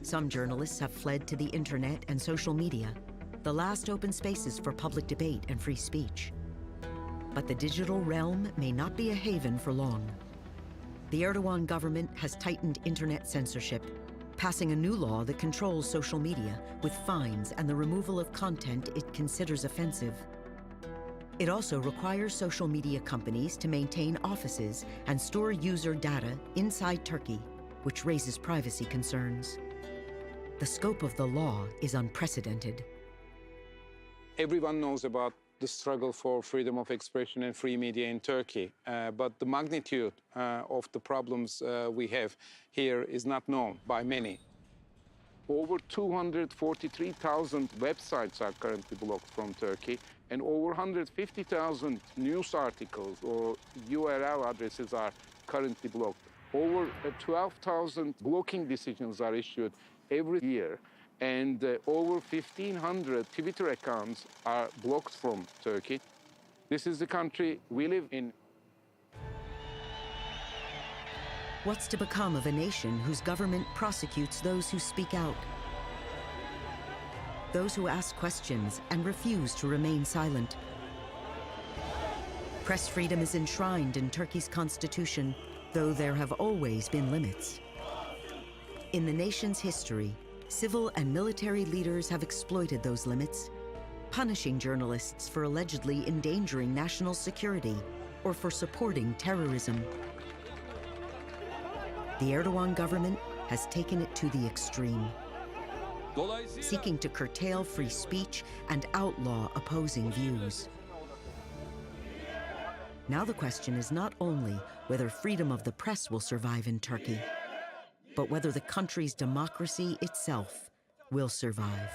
Some journalists have fled to the internet and social media, the last open spaces for public debate and free speech. But the digital realm may not be a haven for long. The Erdogan government has tightened internet censorship, passing a new law that controls social media with fines and the removal of content it considers offensive. It also requires social media companies to maintain offices and store user data inside Turkey, which raises privacy concerns. The scope of the law is unprecedented. Everyone knows about the struggle for freedom of expression and free media in Turkey, but the magnitude of the problems we have here is not known by many. Over 243,000 websites are currently blocked from Turkey, and over 150,000 news articles or URL addresses are currently blocked. Over 12,000 blocking decisions are issued every year, and over 1,500 Twitter accounts are blocked from Turkey. This is the country we live in. What's to become of a nation whose government prosecutes those who speak out? Those who ask questions and refuse to remain silent. Press freedom is enshrined in Turkey's constitution, though there have always been limits. In the nation's history, civil and military leaders have exploited those limits, punishing journalists for allegedly endangering national security or for supporting terrorism. The Erdogan government has taken it to the extreme, seeking to curtail free speech and outlaw opposing views. Now the question is not only whether freedom of the press will survive in Turkey, but whether the country's democracy itself will survive.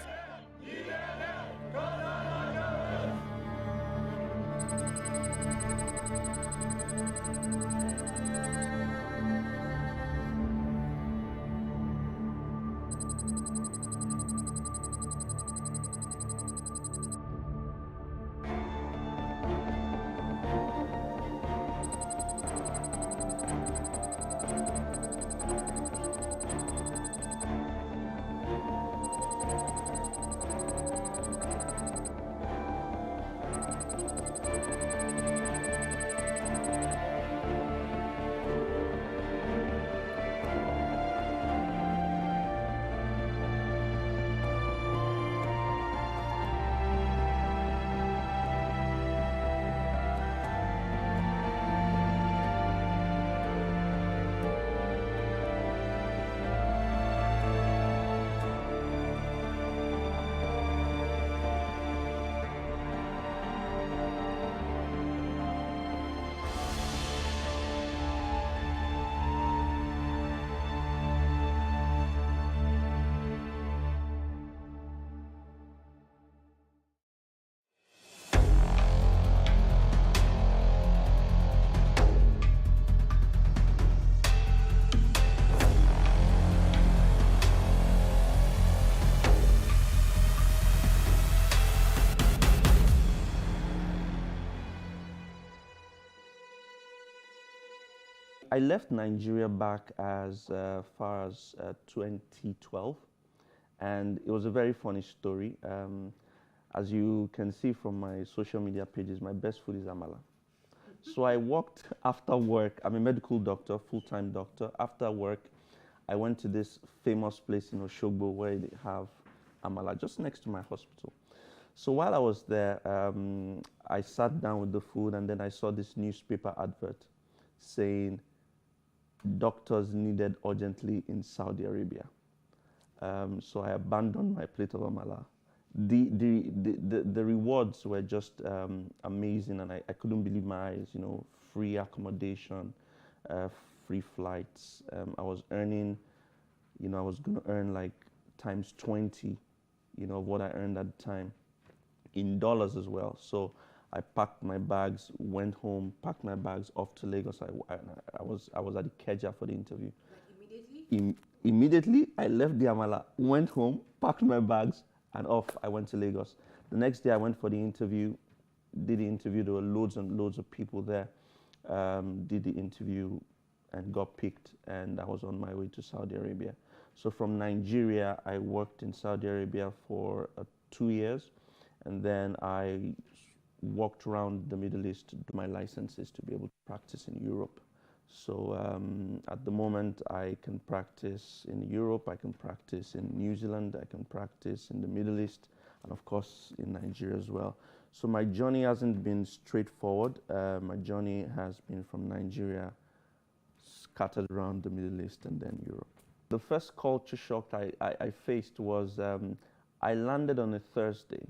I left Nigeria back as far as 2012, and it was a very funny story. As you can see from my social media pages, my best food is amala. So I walked after work. I'm a medical doctor, full-time doctor. After work, I went to this famous place in Oshogbo where they have amala, just next to my hospital. So while I was there, I sat down with the food, and then I saw this newspaper advert saying doctors needed urgently in Saudi Arabia. So I abandoned my plate of amala. The rewards were just amazing, and I couldn't believe my eyes. You know, free accommodation, free flights. I was earning, you know, I was going to earn like times 20, you know, of what I earned at the time, in dollars as well. So I packed my bags, went home, packed my bags off to Lagos. I was at Ikeja for the interview. Like immediately? Immediately, I left the amala, went home, packed my bags, and off I went to Lagos. The next day I went for the interview, did the interview. There were loads and loads of people there. Did the interview and got picked, and I was on my way to Saudi Arabia. So from Nigeria, I worked in Saudi Arabia for 2 years, and then I walked around the Middle East to do my licenses to be able to practice in Europe. So at the moment, I can practice in Europe, I can practice in New Zealand, I can practice in the Middle East, and of course in Nigeria as well. So my journey hasn't been straightforward. My journey has been from Nigeria, scattered around the Middle East, and then Europe. The first culture shock I faced was I landed on a Thursday,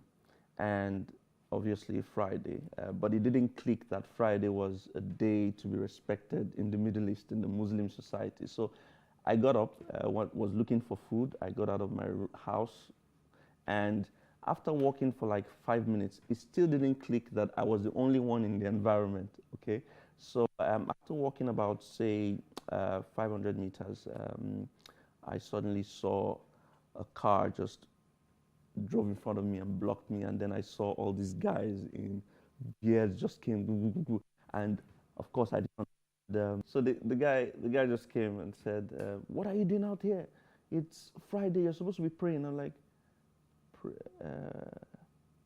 and obviously Friday, but it didn't click that Friday was a day to be respected in the Middle East, in the Muslim society. So I got up, was looking for food. I got out of my house, and after walking for like 5 minutes, it still didn't click that I was the only one in the environment, okay? So after walking about, say, 500 meters, I suddenly saw a car just drove in front of me and blocked me, and then I saw all these guys in beards just came, and of course I didn't. So the guy just came and said, "What are you doing out here? It's Friday. You're supposed to be praying." I'm like,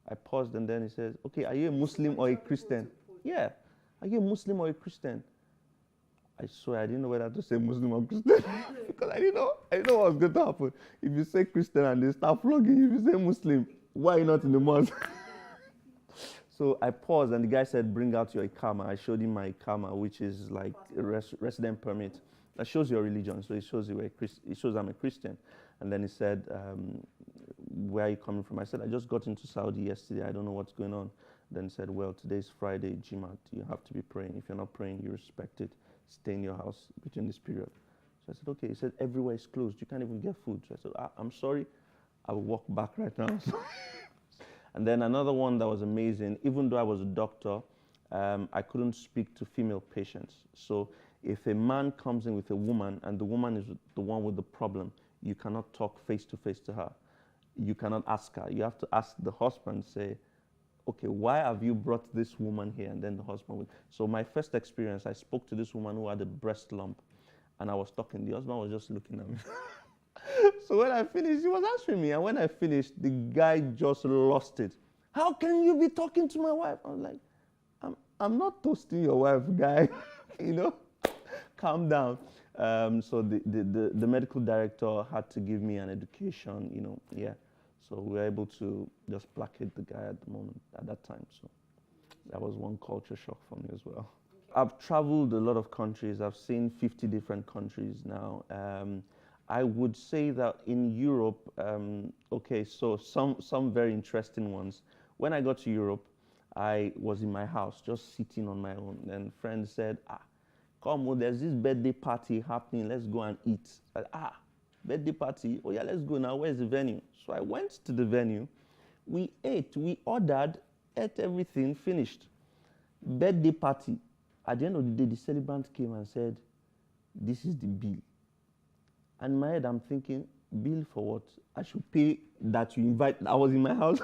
I paused, and then he says, "Okay, are you a Muslim or a Christian?" "Yeah, are you a Muslim or a Christian?" I swear I didn't know whether to say Muslim or Christian because I didn't know what was going to happen. If you say Christian and they start flogging you, if you say Muslim, why are you not in the mosque? So I paused, and the guy said, "Bring out your Ikama." I showed him my Ikama, which is like a resident permit. That shows your religion, so it shows I'm a Christian. And then he said, "Where are you coming from?" I said, "I just got into Saudi yesterday. I don't know what's going on." Then he said, "Well, today's Friday, Jumat. You have to be praying. If you're not praying, you respect it. Stay in your house between this period." So I said, "Okay." He said, "Everywhere is closed. You can't even get food." So I said, "I'm sorry. I will walk back right now." And then another one that was amazing, even though I was a doctor, I couldn't speak to female patients. So if a man comes in with a woman and the woman is the one with the problem, you cannot talk face to face to her. You cannot ask her. You have to ask the husband, say, "Okay, why have you brought this woman here?" And then the husband would. So my first experience, I spoke to this woman who had a breast lump, and I was talking. The husband was just looking at me. So when I finished, he was answering me. And when I finished, the guy just lost it. "How can you be talking to my wife?" I was like, I'm not toasting your wife, guy. You know, calm down. So the medical director had to give me an education, you know, yeah. So we were able to just placate the guy at that time. So that was one culture shock for me as well. I've traveled a lot of countries. I've seen 50 different countries now. I would say that in Europe, okay, so some very interesting ones. When I got to Europe, I was in my house, just sitting on my own, and friends said, "Come on, there's this birthday party happening, let's go and eat." I said, "Birthday party? Oh yeah, let's go now, where's the venue?" So I went to the venue, we ate, we ordered, ate everything, finished. Birthday party. At the end of the day, the celebrant came and said, "This is the bill." And in my head, I'm thinking, bill for what? I should pay that you invite. I was in my house.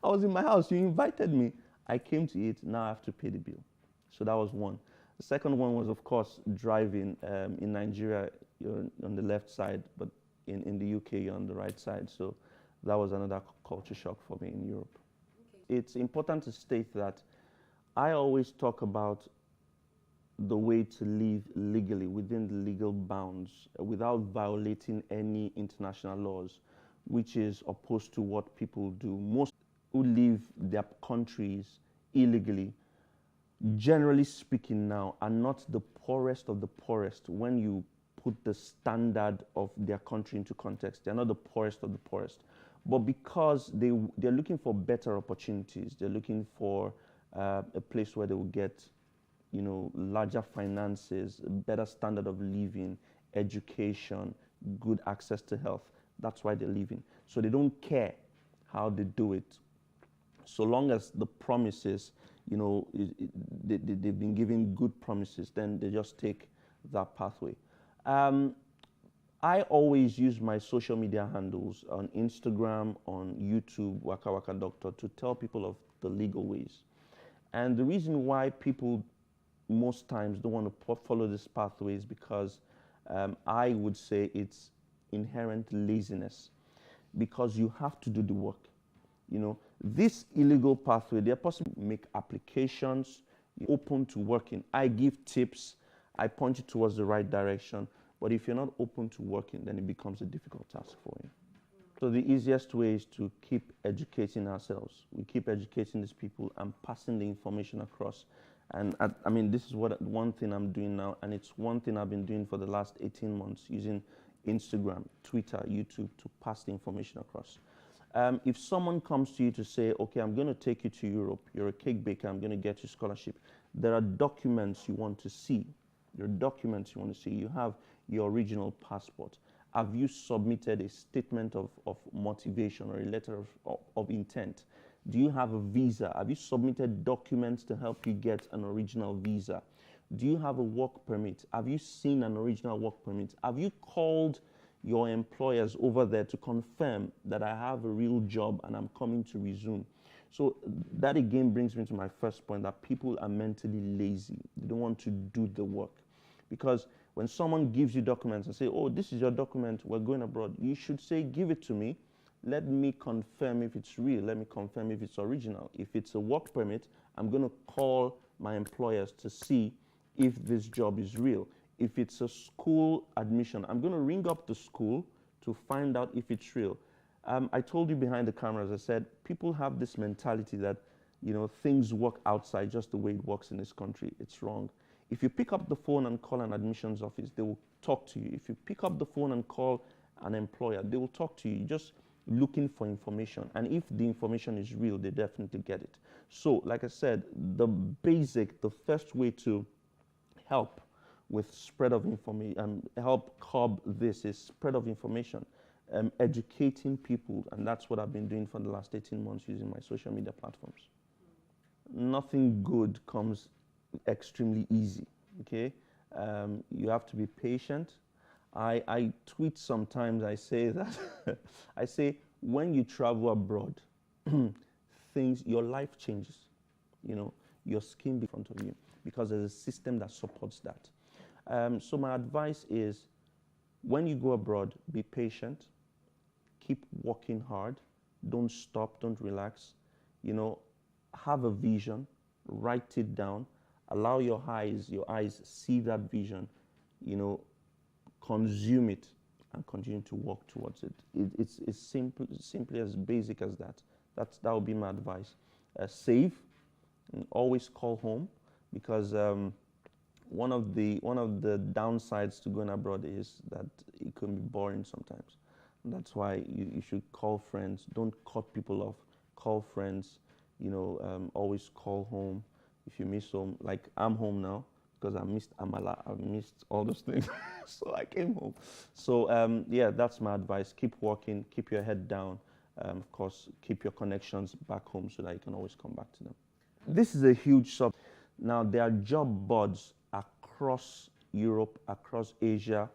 I was in my house, you invited me. I came to eat, now I have to pay the bill. So that was one. The second one was, of course, driving. In Nigeria, you're on the left side, but in the UK, you're on the right side. So that was another culture shock for me in Europe. it's important to state that I always talk about the way to live legally within the legal bounds without violating any international laws, which is opposed to what people do. Most who leave their countries illegally, generally speaking now, are not the poorest of the poorest when you put the standard of their country into context. They're not the poorest of the poorest. But because they're looking for better opportunities, they're looking for a place where they will get, you know, larger finances, a better standard of living, education, good access to health. That's why they're leaving. So they don't care how they do it. So long as the promises, you know, they've been given good promises, then they just take that pathway. I always use my social media handles on Instagram, on YouTube, Waka Waka Doctor, to tell people of the legal ways. And the reason why people most times don't want to follow this pathway is because I would say it's inherent laziness, because you have to do the work. You know, this illegal pathway, they're possible to make applications, open to working. I give tips, I point you towards the right direction, but if you're not open to working, then it becomes a difficult task for you. So the easiest way is to keep educating ourselves. We keep educating these people and passing the information across. And I mean, this is one thing I'm doing now, and it's one thing I've been doing for the last 18 months, using Instagram, Twitter, YouTube to pass the information across. If someone comes to you to say, okay, I'm going to take you to Europe, you're a cake baker, I'm going to get you scholarship, there are documents you want to see. There are documents you want to see. You have your original passport. Have you submitted a statement of motivation or a letter of intent? Do you have a visa? Have you submitted documents to help you get an original visa? Do you have a work permit? Have you seen an original work permit? Have you called your employers over there to confirm that I have a real job and I'm coming to resume? So that again brings me to my first point, that people are mentally lazy. They don't want to do the work. Because when someone gives you documents and say, oh, this is your document, we're going abroad, you should say, give it to me. Let me confirm if it's real. Let me confirm if it's original. If it's a work permit, I'm going to call my employers to see if this job is real. If it's a school admission, I'm going to ring up the school to find out if it's real. I told you behind the cameras, I said, people have this mentality that, you know, things work outside just the way it works in this country. It's wrong. If you pick up the phone and call an admissions office, they will talk to you. If you pick up the phone and call an employer, they will talk to you. You're just looking for information. And if the information is real, they definitely get it. So, like I said, the first way to help with spread of information and help curb this is spread of information, educating people, and that's what I've been doing for the last 18 months using my social media platforms. Nothing good comes extremely easy, okay? You have to be patient. I tweet sometimes, I say that, I say, when you travel abroad, your life changes, you know, your skin in front of you, because there's a system that supports that. So my advice is, when you go abroad, be patient, keep working hard, don't stop, don't relax, you know, have a vision, write it down, allow your eyes see that vision, you know, consume it and continue to work towards it. It's simply as basic as that. That would be my advice. Save, and always call home, because one of the downsides to going abroad is that it can be boring sometimes. And that's why you should call friends. Don't cut people off. Call friends. You know, always call home if you miss home. Like, I'm home now because I missed Amala. I missed all those things, so I came home. So yeah, that's my advice. Keep working. Keep your head down. Of course, keep your connections back home so that you can always come back to them. This is a huge subject. Now, there are job boards across Europe, across Asia.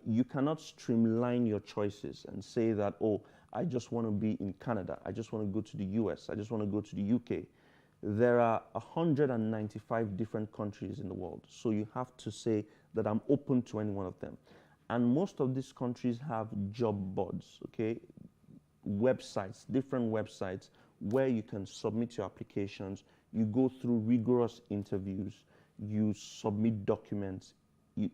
You cannot streamline your choices and say that, oh, I just want to be in Canada. I just want to go to the US. I just want to go to the UK. There are 195 different countries in the world. So you have to say that I'm open to any one of them. And most of these countries have job boards, okay? Websites, different websites where you can submit your applications. You go through rigorous interviews. You submit documents.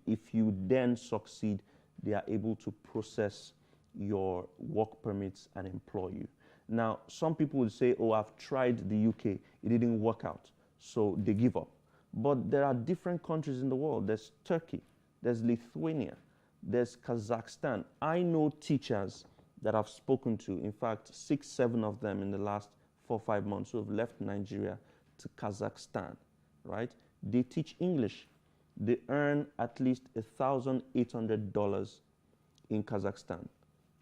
If you then succeed, they are able to process your work permits and employ you. Now, some people will say, oh, I've tried the UK, it didn't work out, so they give up. But there are different countries in the world. There's Turkey, there's Lithuania, there's Kazakhstan. I know teachers that I've spoken to, in fact, 6, 7 of them in the last 4, 5 months who have left Nigeria to Kazakhstan, right? They teach English. They earn at least $1,800 in Kazakhstan,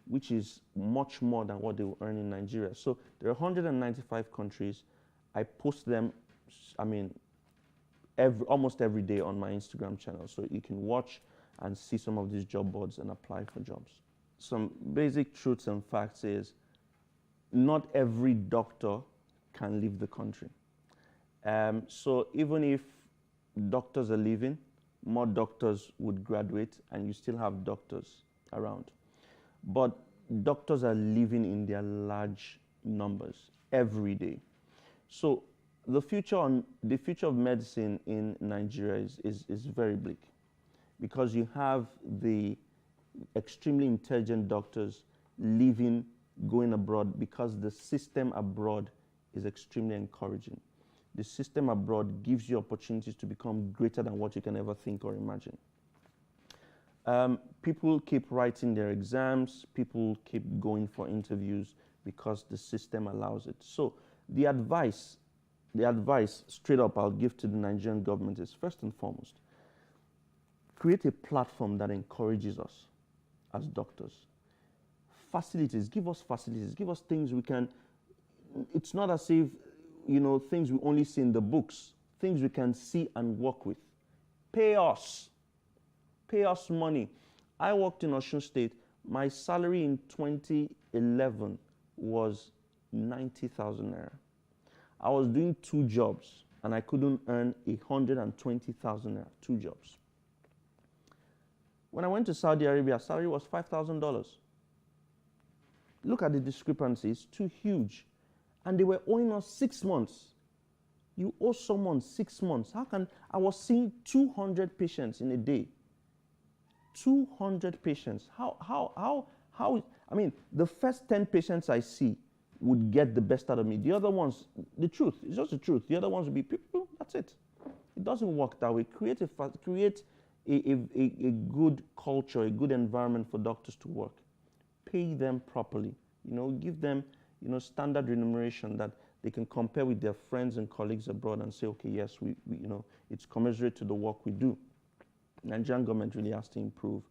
which is much more than what they will earn in Nigeria. So there are 195 countries. I post them, I mean, almost every day on my Instagram channel. So you can watch and see some of these job boards and apply for jobs. Some basic truths and facts is not every doctor can leave the country. So even if doctors are leaving, more doctors would graduate and you still have doctors around. But doctors are leaving in their large numbers every day. So the future of medicine in Nigeria is very bleak, because you have the extremely intelligent doctors leaving, going abroad, because the system abroad is extremely encouraging. The system abroad gives you opportunities to become greater than what you can ever think or imagine. People keep writing their exams, people keep going for interviews because the system allows it. So the advice straight up I'll give to the Nigerian government is, first and foremost, create a platform that encourages us as doctors. Facilities, give us things we can, it's not as if, you know, things we only see in the books, things we can see and work with. Pay us money. I worked in Osun State. My salary in 2011 was 90,000 naira. I was doing 2 jobs and I couldn't earn 120,000 naira, 2 jobs. When I went to Saudi Arabia, salary was $5,000. Look at the discrepancy, it's too huge. And they were owing us 6 months. You owe someone 6 months. How can, I was seeing 200 patients in a day. 200 patients. How, I mean, the first 10 patients I see would get the best out of me. The other ones, the truth, it's just the truth. The other ones would be people, that's it. It doesn't work that way. Create a good culture, a good environment for doctors to work. Pay them properly. You know, give them, you know, standard remuneration that they can compare with their friends and colleagues abroad and say, okay, yes, we you know, it's commensurate to the work we do. Nigerian government really has to improve.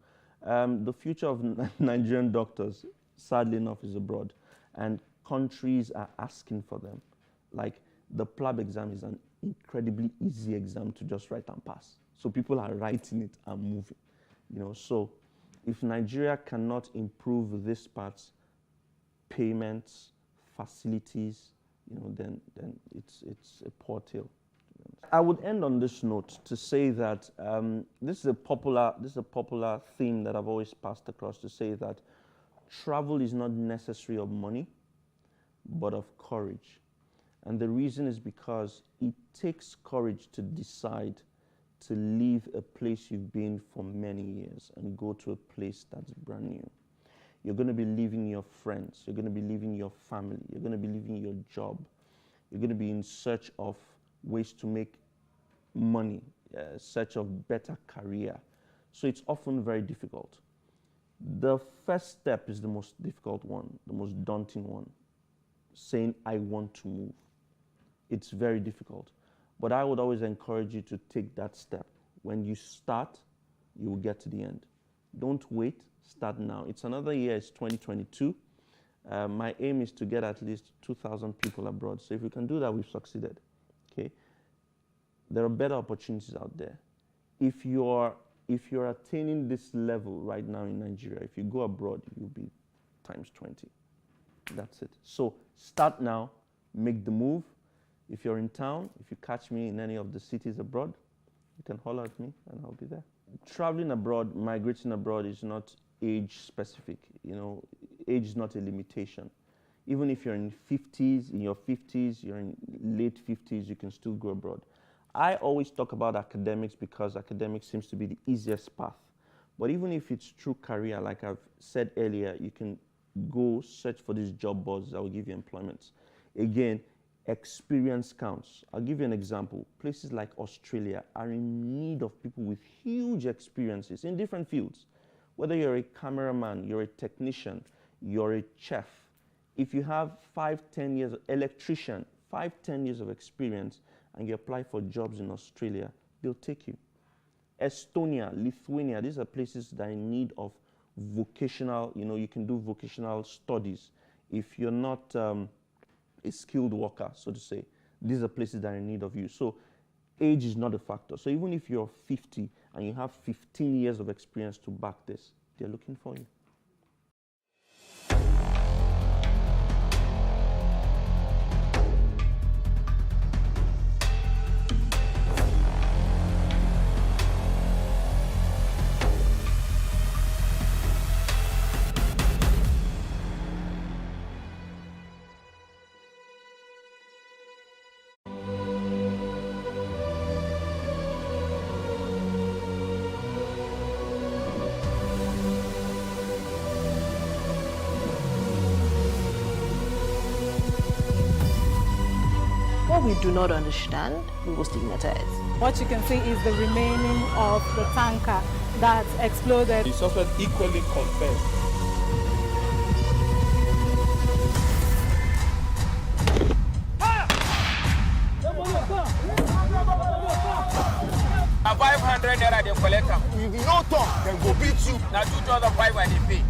The future of Nigerian doctors, sadly enough, is abroad, and countries are asking for them. Like the PLAB exam is an incredibly easy exam to just write and pass. So people are writing it and moving. You know, so if Nigeria cannot improve these parts, payments, facilities, you know, then it's a poor tale. I would end on this note to say that this is a popular theme that I've always passed across, to say that travel is not necessary of money, but of courage. And the reason is because it takes courage to decide to leave a place you've been for many years and go to a place that's brand new. You're going to be leaving your friends, you're going to be leaving your family, you're going to be leaving your job, you're going to be in search of ways to make money, search of better career. So it's often very difficult. The first step is the most difficult one, the most daunting one, saying, I want to move. It's very difficult. But I would always encourage you to take that step. When you start, you will get to the end. Don't wait, start now. It's another year, it's 2022. My aim is to get at least 2,000 people abroad. So if we can do that, we've succeeded. Okay? There are better opportunities out there. If you're attaining this level right now in Nigeria, if you go abroad, you'll be times 20. That's it. So start now, make the move. If you're in town, if you catch me in any of the cities abroad, you can holler at me and I'll be there. Traveling abroad, migrating abroad is not age specific. You know, age is not a limitation. Even if you're in your 50s, you're in late 50s, you can still go abroad. I always talk about academics because academics seems to be the easiest path. But even if it's true career, like I've said earlier, you can go search for these job boards that will give you employment. Again, experience counts. I'll give you an example. Places like Australia are in need of people with huge experiences in different fields. Whether you're a cameraman, you're a technician, you're a chef, if you have 5-10 years, electrician, 5-10 years of experience, and you apply for jobs in Australia, they'll take you. Estonia, Lithuania, these are places that are in need of vocational, you can do vocational studies. If you're not a skilled worker, so to say, these are places that are in need of you. So age is not a factor. So even if you're 50 and you have 15 years of experience to back this, they're looking for you. What we do not understand, we will stigmatize. What you can see is the remaining of the tanker that exploded. The suspect equally confessed. A 500 naira they collect am. If you no talk, dem go beat you. Na 2,500 they pay.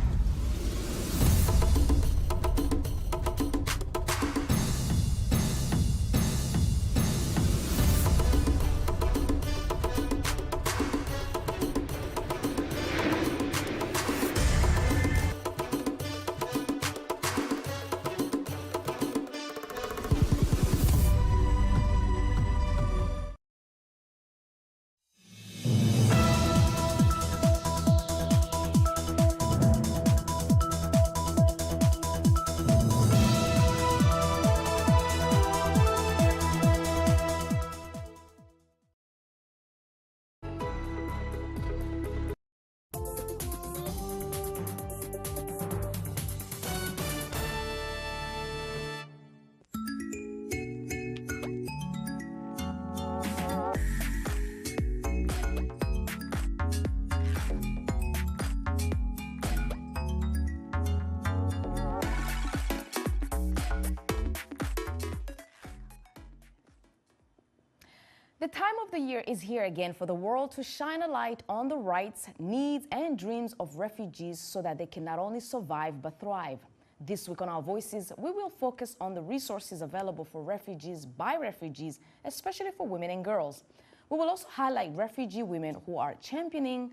The time of the year is here again for the world to shine a light on the rights, needs, and dreams of refugees so that they can not only survive but thrive. This week on Our Voices, we will focus on the resources available for refugees by refugees, especially for women and girls. We will also highlight refugee women who are championing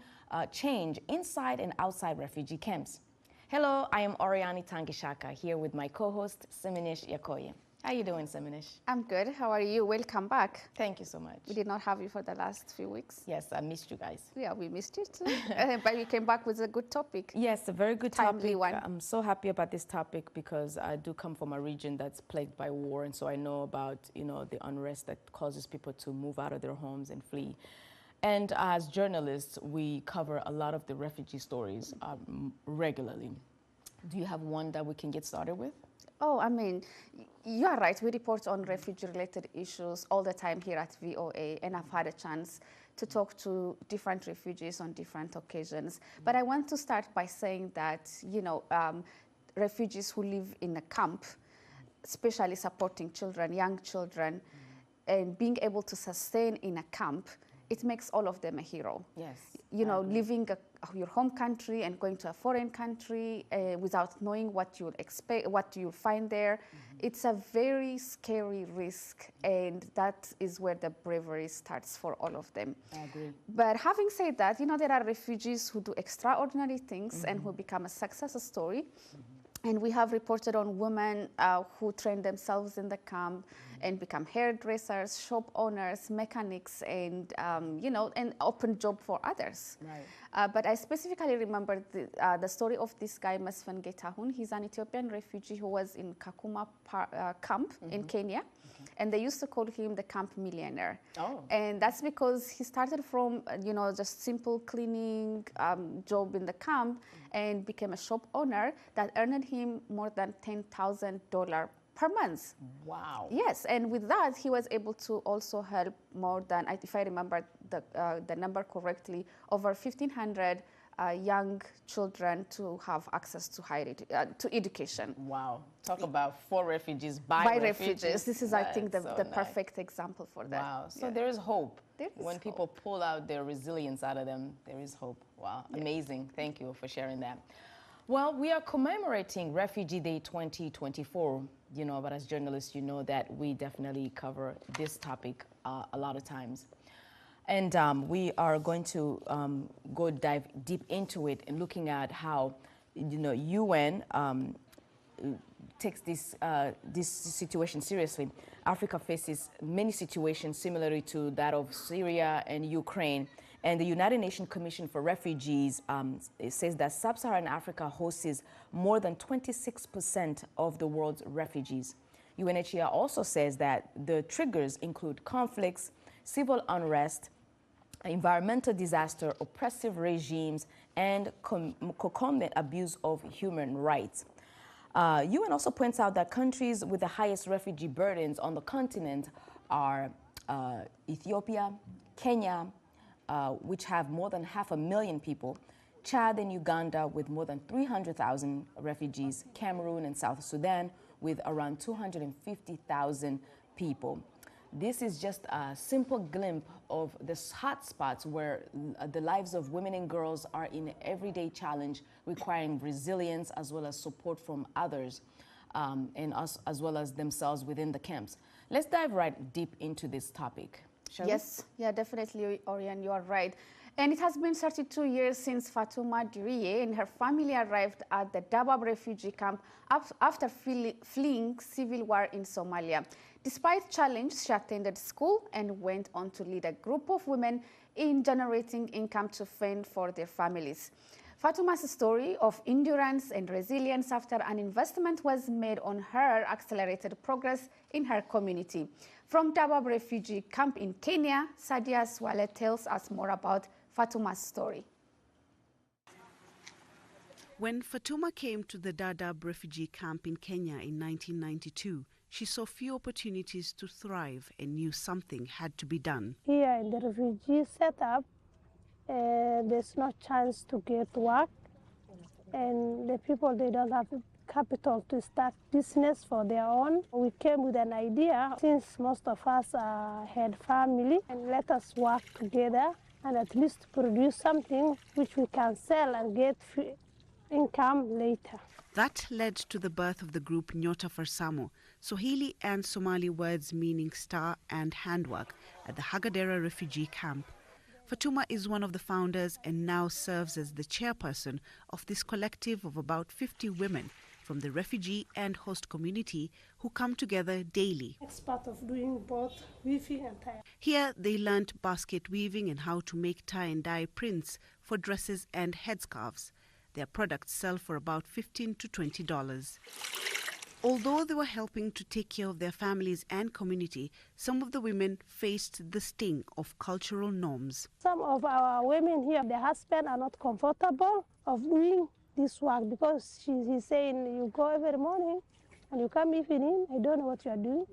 change inside and outside refugee camps. Hello, I am Oriani Tangishaka here with my co-host, Seminish Yakoye. How are you doing, Seminish? I'm good. How are you? Welcome back. Thank you so much. We did not have you for the last few weeks. Yes, I missed you guys. Yeah, we missed you too. But you came back with a good topic. Yes, a very good Timely topic. one. I'm so happy about this topic because I do come from a region that's plagued by war, and so I know about, the unrest that causes people to move out of their homes and flee. And as journalists, we cover a lot of the refugee stories regularly. Do you have one that we can get started with? Oh, I mean, you are right. We report on refugee-related issues all the time here at VOA, and I've had a chance to talk to different refugees on different occasions. But I want to start by saying that, refugees who live in a camp, especially supporting children, young children, and being able to sustain in a camp, it makes all of them a hero. Yes. Leaving your home country and going to a foreign country without knowing what you'll expect, what you'll find there, it's a very scary risk, and that is where the bravery starts for all of them. I agree. But having said that, there are refugees who do extraordinary things and who become a success story. And we have reported on women who train themselves in the camp and become hairdressers, shop owners, mechanics, and and open job for others. Right. But I specifically remember the story of this guy, Mesfan Getahun. He's an Ethiopian refugee who was in Kakuma camp in Kenya. And they used to call him the camp millionaire. Oh. And that's because he started from, just simple cleaning job in the camp and became a shop owner that earned him more than $10,000 per month. Wow. Yes, and with that, he was able to also help more than, if I remember the number correctly, over 1,500 young children to have access to to education. Wow. Talk about for refugees, by refugees. This is, I think, the That's so nice. perfect example for that. Wow. So Yeah. there is hope. There is when people pull out their resilience out of them, there is hope. Wow. Yeah. Amazing. Thank you for sharing that. Well, we are commemorating Refugee Day 2024, but as journalists, you know that we definitely cover this topic a lot of times. And we are going to go dive deep into it and looking at how, UN takes this situation seriously. Africa faces many situations similar to that of Syria and Ukraine. And the United Nations Commission for Refugees it says that Sub-Saharan Africa hosts more than 26% of the world's refugees. UNHCR also says that the triggers include conflicts, civil unrest, environmental disaster, oppressive regimes, and concomitant abuse of human rights. UN also points out that countries with the highest refugee burdens on the continent are Ethiopia, Kenya, which have more than 500,000 people, Chad and Uganda with more than 300,000 refugees, Cameroon and South Sudan with around 250,000 people. This is just a simple glimpse of the hot spots where the lives of women and girls are in everyday challenge, requiring resilience as well as support from others and us as well as themselves within the camps. Let's dive right deep into this topic. Shall Yes, yeah, definitely, Orion, you are right. And it has been 32 years since Fatuma Diriye and her family arrived at the Dadaab refugee camp after fleeing civil war in Somalia. Despite challenge, she attended school and went on to lead a group of women in generating income to fend for their families. Fatuma's story of endurance and resilience after an investment was made on her accelerated progress in her community. From Dadaab refugee camp in Kenya, Sadia Swale tells us more about Fatuma's story. When Fatuma came to the Dadaab refugee camp in Kenya in 1992, she saw few opportunities to thrive and knew something had to be done. Here in the refugee setup, there's no chance to get work, and the people, they don't have capital to start business for their own. We came with an idea, since most of us had family, and let us work together and at least produce something which we can sell and get income later. That led to the birth of the group Nyota for Samo, Swahili and Somali words meaning star and handwork, at the Hagadera refugee camp. Fatuma is one of the founders and now serves as the chairperson of this collective of about 50 women from the refugee and host community who come together daily. It's part of doing both weaving and tie. Here they learnt basket weaving and how to make tie and dye prints for dresses and headscarves. Their products sell for about $15 to $20. Although they were helping to take care of their families and community, some of the women faced the sting of cultural norms. Some of our women here, their husbands are not comfortable of doing this work because he's saying, you go every morning and you come evening, I don't know what you are doing.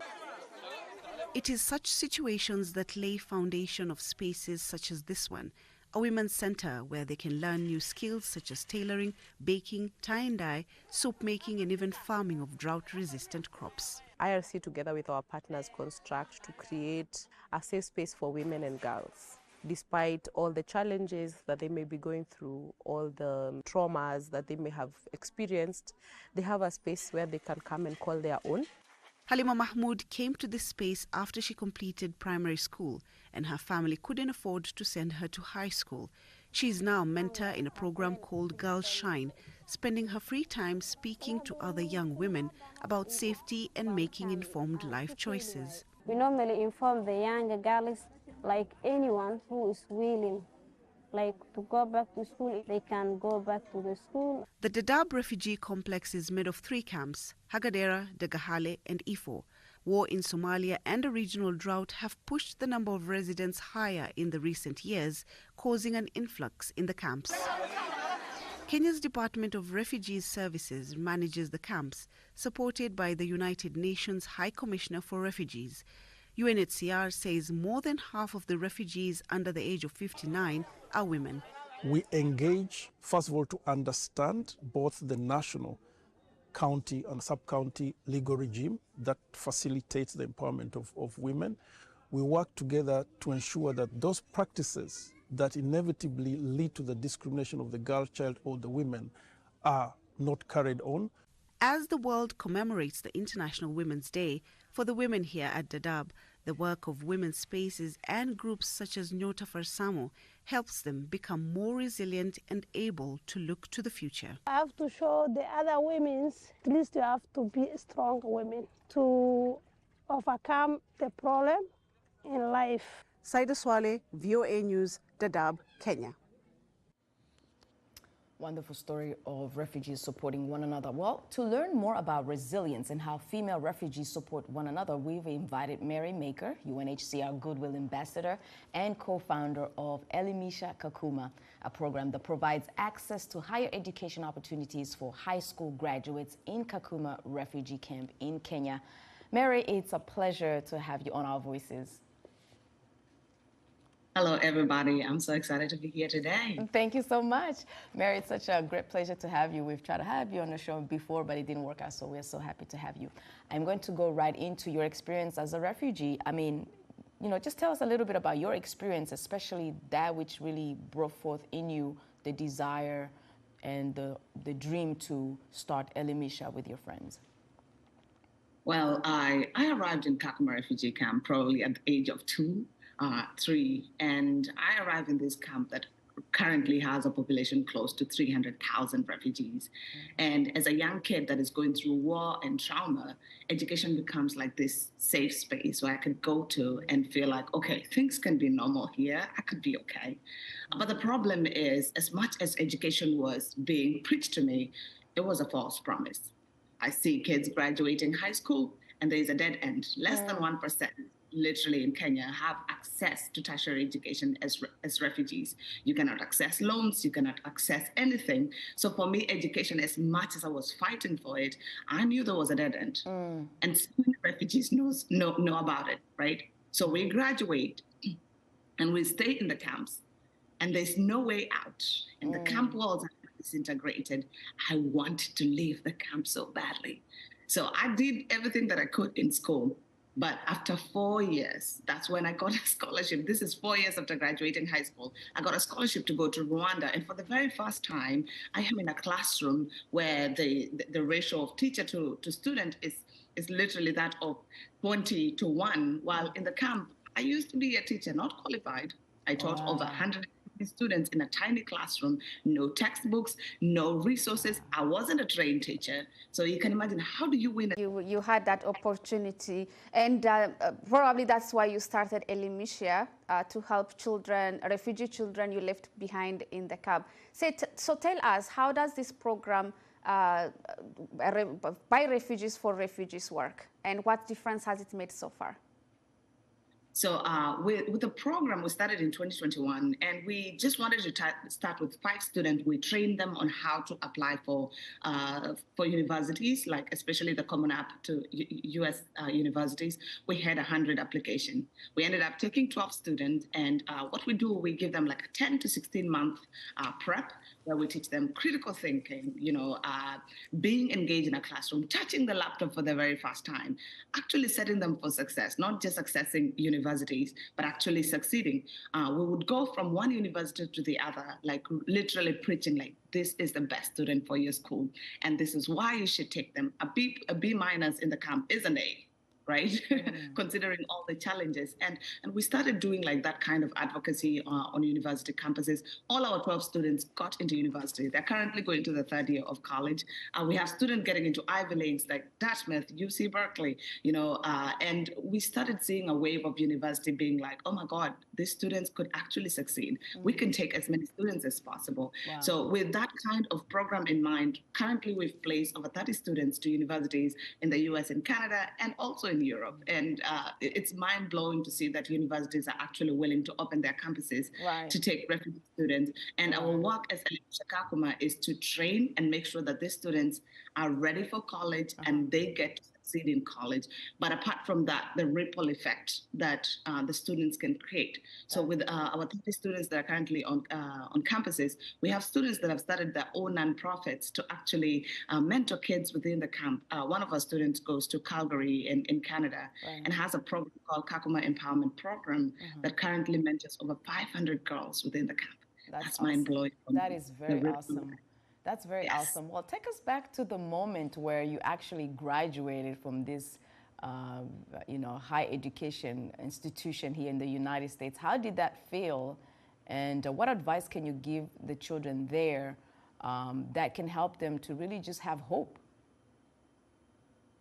It is such situations that lay foundation of spaces such as this one, a women's center where they can learn new skills such as tailoring, baking, tie and dye, soap making and even farming of drought-resistant crops. IRC together with our partners construct to create a safe space for women and girls. Despite all the challenges that they may be going through, all the traumas that they may have experienced, they have a space where they can come and call their own. Halima Mahmood came to this space after she completed primary school and her family couldn't afford to send her to high school. She is now a mentor in a program called Girls Shine, spending her free time speaking to other young women about safety and making informed life choices. We normally inform the younger girls, like anyone who is willing, like to go back to school, they can go back to the school. The Dadaab refugee complex is made of 3 camps, Hagadera, Dagahale and Ifo. War in Somalia and a regional drought have pushed the number of residents higher in the recent years, causing an influx in the camps. Kenya's Department of Refugees Services manages the camps, supported by the United Nations High Commissioner for Refugees. UNHCR says more than half of the refugees under the age of 59 are women. We engage, first of all, to understand both the national, county and sub-county legal regime that facilitates the empowerment of women. We work together to ensure that those practices that inevitably lead to the discrimination of the girl child or the women are not carried on. As the world commemorates the International Women's Day, for the women here at Dadaab, the work of women's spaces and groups such as Nyota Farsamo helps them become more resilient and able to look to the future. I have to show the other women, at least you have to be strong women to overcome the problem in life. Saida Swale, VOA News, Dadaab, Kenya. Wonderful story of refugees supporting one another. Well, to learn more about resilience and how female refugees support one another, we've invited Mary Maker, UNHCR Goodwill Ambassador and co-founder of Elimisha Kakuma, a program that provides access to higher education opportunities for high school graduates in Kakuma refugee camp in Kenya. Mary, it's a pleasure to have you on Our Voices. Hello, everybody. I'm so excited to be here today. Thank you so much. Mary, it's such a great pleasure to have you. We've tried to have you on the show before, but it didn't work out, so we're so happy to have you. I'm going to go right into your experience as a refugee. I mean, you know, just tell us a little bit about your experience, especially that which really brought forth in you the desire and the dream to start Elimisha with your friends. Well, I arrived in Kakuma refugee camp probably at the age of 2. 3, and I arrived in this camp that currently has a population close to 300,000 refugees. And as a young kid that is going through war and trauma, education becomes like this safe space where I could go to and feel like, okay, things can be normal here, I could be okay. But the problem is, as much as education was being preached to me, it was a false promise. I see kids graduating high school and there is a dead end. Less than 1%. Literally in Kenya have access to tertiary education as refugees. You cannot access loans, you cannot access anything. So for me, education, as much as I was fighting for it, I knew there was a dead end. And so many refugees know about it, right? So we graduate and we stay in the camps and there's no way out. And the camp walls are disintegrated. I wanted to leave the camp so badly. So I did everything that I could in school. But after 4 years, that's when I got a scholarship. This is 4 years after graduating high school. I got a scholarship to go to Rwanda. And for the very first time, I am in a classroom where the ratio of teacher to student is literally that of 20 to 1. While in the camp, I used to be a teacher, not qualified. I taught over 100 students in a tiny classroom, no textbooks, no resources. I wasn't a trained teacher. So you can imagine, how do you win? You had that opportunity, and probably that's why you started Elimisha to help children, refugee children you left behind in the camp. So tell us, how does this program by refugees for refugees work, and what difference has it made so far? So with the program, we started in 2021, and we just wanted to start with 5 students. We trained them on how to apply for universities, like especially the Common App to U.S. universities. We had 100 applications. We ended up taking 12 students, and what we do, we give them like a 10 to 16 month prep, where we teach them critical thinking, being engaged in a classroom, touching the laptop for the very first time, actually setting them for success, not just accessing universities, but actually succeeding. We would go from one university to the other, like literally preaching like, this is the best student for your school, and this is why you should take them. A B minus in the camp is an A. right? Considering all the challenges. And we started doing like that kind of advocacy on university campuses. All our 12 students got into university. They're currently going to the third year of college. We have students getting into Ivy Leagues like Dartmouth, UC Berkeley, and we started seeing a wave of university being like, oh my God, these students could actually succeed. We can take as many students as possible. Wow. So with that kind of program in mind, currently we've placed over 30 students to universities in the US and Canada and also in Europe. And it's mind-blowing to see that universities are actually willing to open their campuses to take refugee students. And our work as Elisha Kakuma is to train and make sure that these students are ready for college and they get to succeed in college. But apart from that, the ripple effect that the students can create. So with our 30 students that are currently on campuses, we have students that have started their own nonprofits to actually mentor kids within the camp. One of our students goes to Calgary in Canada and has a program called Kakuma Empowerment Program that currently mentors over 500 girls within the camp. That's awesome. mind-blowing. That is very awesome. That's very awesome. Well, take us back to the moment where you actually graduated from this, high education institution here in the United States. How did that feel? And what advice can you give the children there that can help them to really just have hope?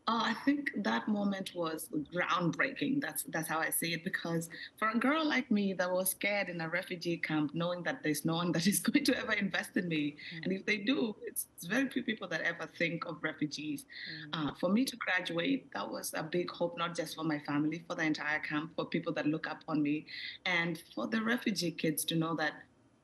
I think that moment was groundbreaking. That's how I see it, because for a girl like me that was scared in a refugee camp, knowing that there's no one that is going to ever invest in me, and if they do, it's very few people that ever think of refugees. For me to graduate, that was a big hope, not just for my family, for the entire camp, for people that look up on me, and for the refugee kids to know that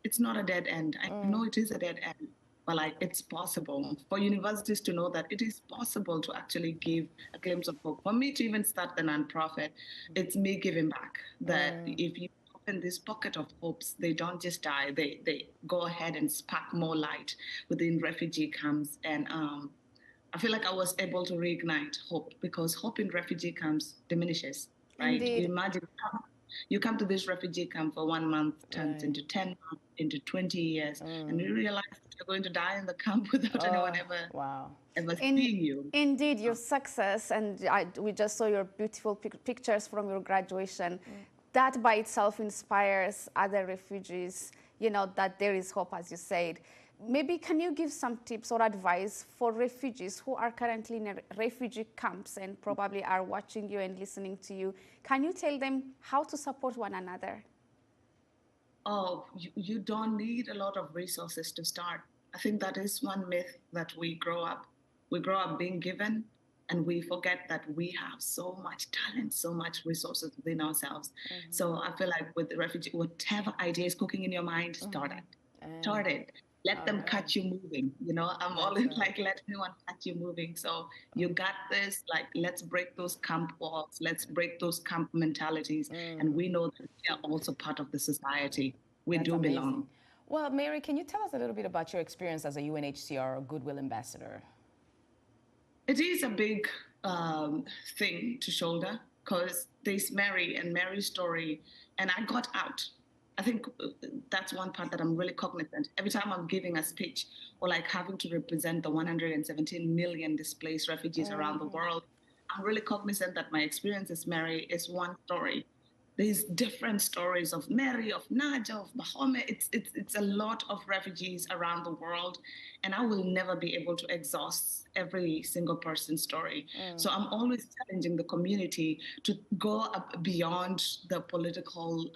it's not a dead end. I know it is a dead end, but it's possible. For universities to know that it is possible to actually give a glimpse of hope. For me to even start the nonprofit, it's me giving back. That if you open this pocket of hopes, they don't just die. They go ahead and spark more light within refugee camps. And I feel like I was able to reignite hope, because hope in refugee camps diminishes, right? Indeed. You imagine you come to this refugee camp for 1 month, turns into 10 months, into 20 years, and you realize that you're going to die in the camp without anyone ever seeing you. Indeed, your success, and we just saw your beautiful pictures from your graduation. That by itself inspires other refugees, that there is hope, as you said. Maybe can you give some tips or advice for refugees who are currently in refugee camps and probably are watching you and listening to you? Can you tell them how to support one another? Oh, you don't need a lot of resources to start. I think that is one myth that we grow up being given, and we forget that we have so much talent, so much resources within ourselves. So I feel like with the refugee, whatever idea is cooking in your mind, start it. Start it. Let them catch you moving. I'm always like, let anyone catch you moving. So you got this, let's break those camp walls. Let's break those camp mentalities. And we know that we are also part of the society. We do belong. Well, Mary, can you tell us a little bit about your experience as a UNHCR Goodwill Ambassador? It is a big thing to shoulder, because there's Mary and Mary's story, and I got out. I think that's one part that I'm really cognizant. Every time I'm giving a speech or having to represent the 117 million displaced refugees around the world, I'm really cognizant that my experience as Mary is one story. There's different stories of Mary, of Naja, of Bahome. It's a lot of refugees around the world, and I will never be able to exhaust every single person's story. So I'm always challenging the community to go up beyond the political,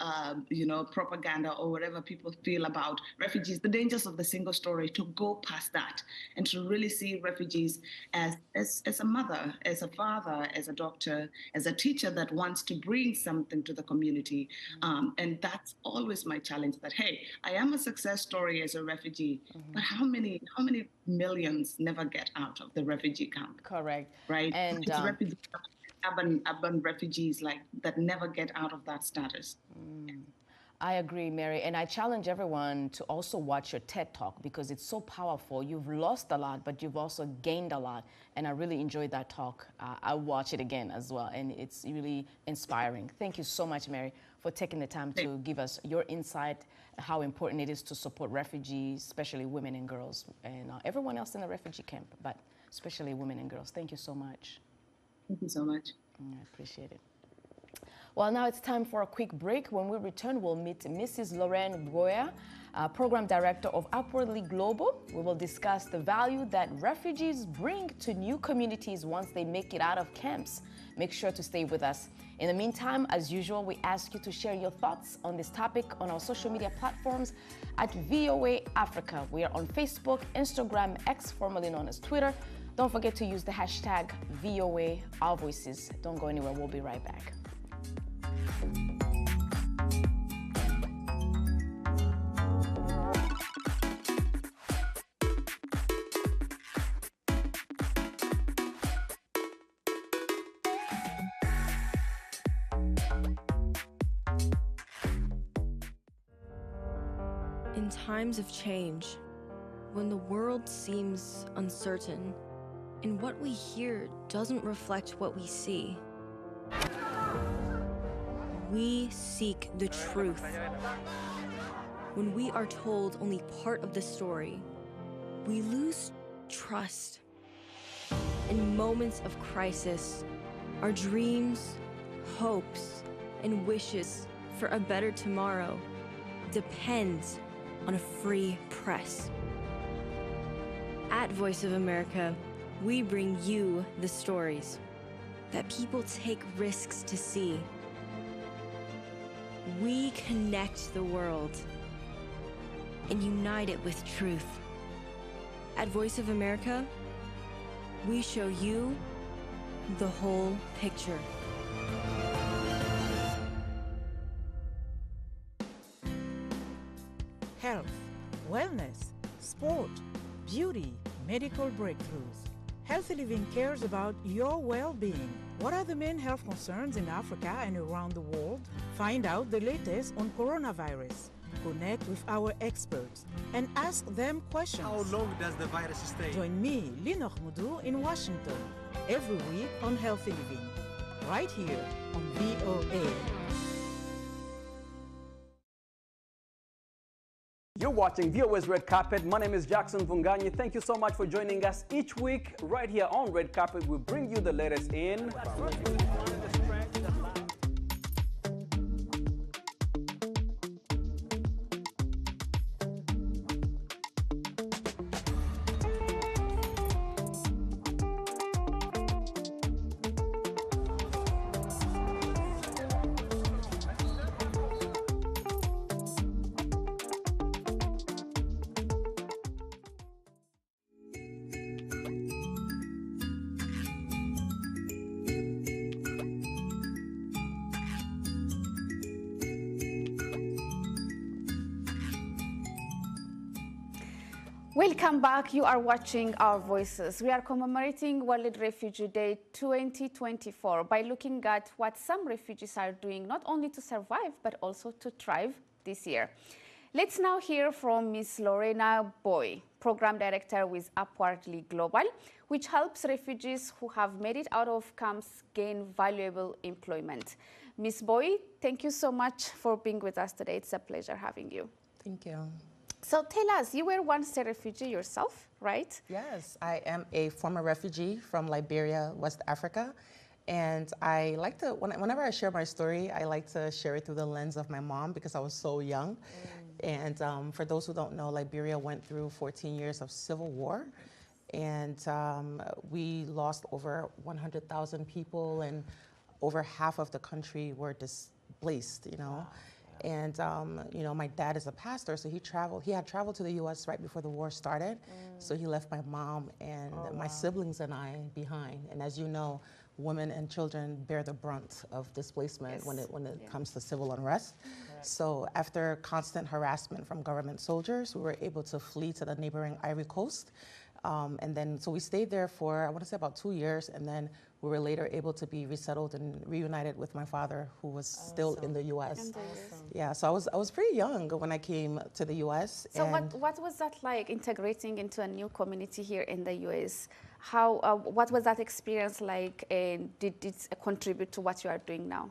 propaganda or whatever people feel about refugees, the dangers of the single story, to go past that and to really see refugees as a mother, as a father, as a doctor, as a teacher that wants to bring something to the community. And that's always my challenge, that, hey, I am a success story as a refugee, but how many millions never get out of the refugee camp? Correct. Right? And it's refugee camp, urban refugees that never get out of that status. I agree, Mary, and I challenge everyone to also watch your TED Talk, because it's so powerful. You've lost a lot, but you've also gained a lot, and I really enjoyed that talk. I'll watch it again as well, and it's really inspiring. Thank you so much, Mary, for taking the time to give us your insight, how important it is to support refugees, especially women and girls, and everyone else in the refugee camp, but especially women and girls. Thank you so much. Thank you so much. I appreciate it. Well, now it's time for a quick break. When we return, we'll meet Mrs. Lorraine Goya, Program Director of Upwardly Global. We will discuss the value that refugees bring to new communities once they make it out of camps. Make sure to stay with us. In the meantime, as usual, we ask you to share your thoughts on this topic on our social media platforms at VOA Africa. We are on Facebook, Instagram, X, formerly known as Twitter. Don't forget to use the hashtag VOA Our Voices. Don't go anywhere. We'll be right back. In times of change, when the world seems uncertain and what we hear doesn't reflect what we see, we seek the truth. When we are told only part of the story, we lose trust. In moments of crisis, our dreams, hopes, and wishes for a better tomorrow depends on a free press. At Voice of America, we bring you the stories that people take risks to see. We connect the world and unite it with truth. At Voice of America, we show you the whole picture. Health, wellness, sport, beauty, medical breakthroughs. Healthy Living cares about your well-being. What are the main health concerns in Africa and around the world? Find out the latest on coronavirus. Connect with our experts and ask them questions. How long does the virus stay? Join me, Linor Moudou, in Washington, every week on Healthy Living, right here on VOA. You're watching VOA's Red Carpet. My name is Jackson Vunganyi. Thank you so much for joining us each week right here on Red Carpet. We bring you the latest in Welcome back. You are watching Our Voices. We are commemorating World Refugee Day 2024 by looking at what some refugees are doing not only to survive but also to thrive this year. Let's now hear from Ms. Lorena Boy, Program Director with Upwardly Global, which helps refugees who have made it out of camps gain valuable employment. Ms. Boy, thank you so much for being with us today. It's a pleasure having you. Thank you. So tell us, you were once a refugee yourself, right? Yes, I am a former refugee from Liberia, West Africa. And I like to, whenever I share my story, I like to share it through the lens of my mom because I was so young. And for those who don't know, Liberia went through 14 years of civil war. And we lost over 100,000 people, and over half of the country were displaced, you know. And, you know, my dad is a pastor, so he had traveled to the U.S. right before the war started. So he left my mom and my siblings and I behind. And as you know, women and children bear the brunt of displacement when it comes to civil unrest. So after constant harassment from government soldiers, we were able to flee to the neighboring Ivory Coast. And then, so we stayed there for, I want to say about 2 years, and then we were later able to be resettled and reunited with my father, who was still in the U.S. Yeah, so I was pretty young when I came to the U.S. So what was that like, integrating into a new community here in the U.S.? How, what was that experience like, and did it contribute to what you are doing now?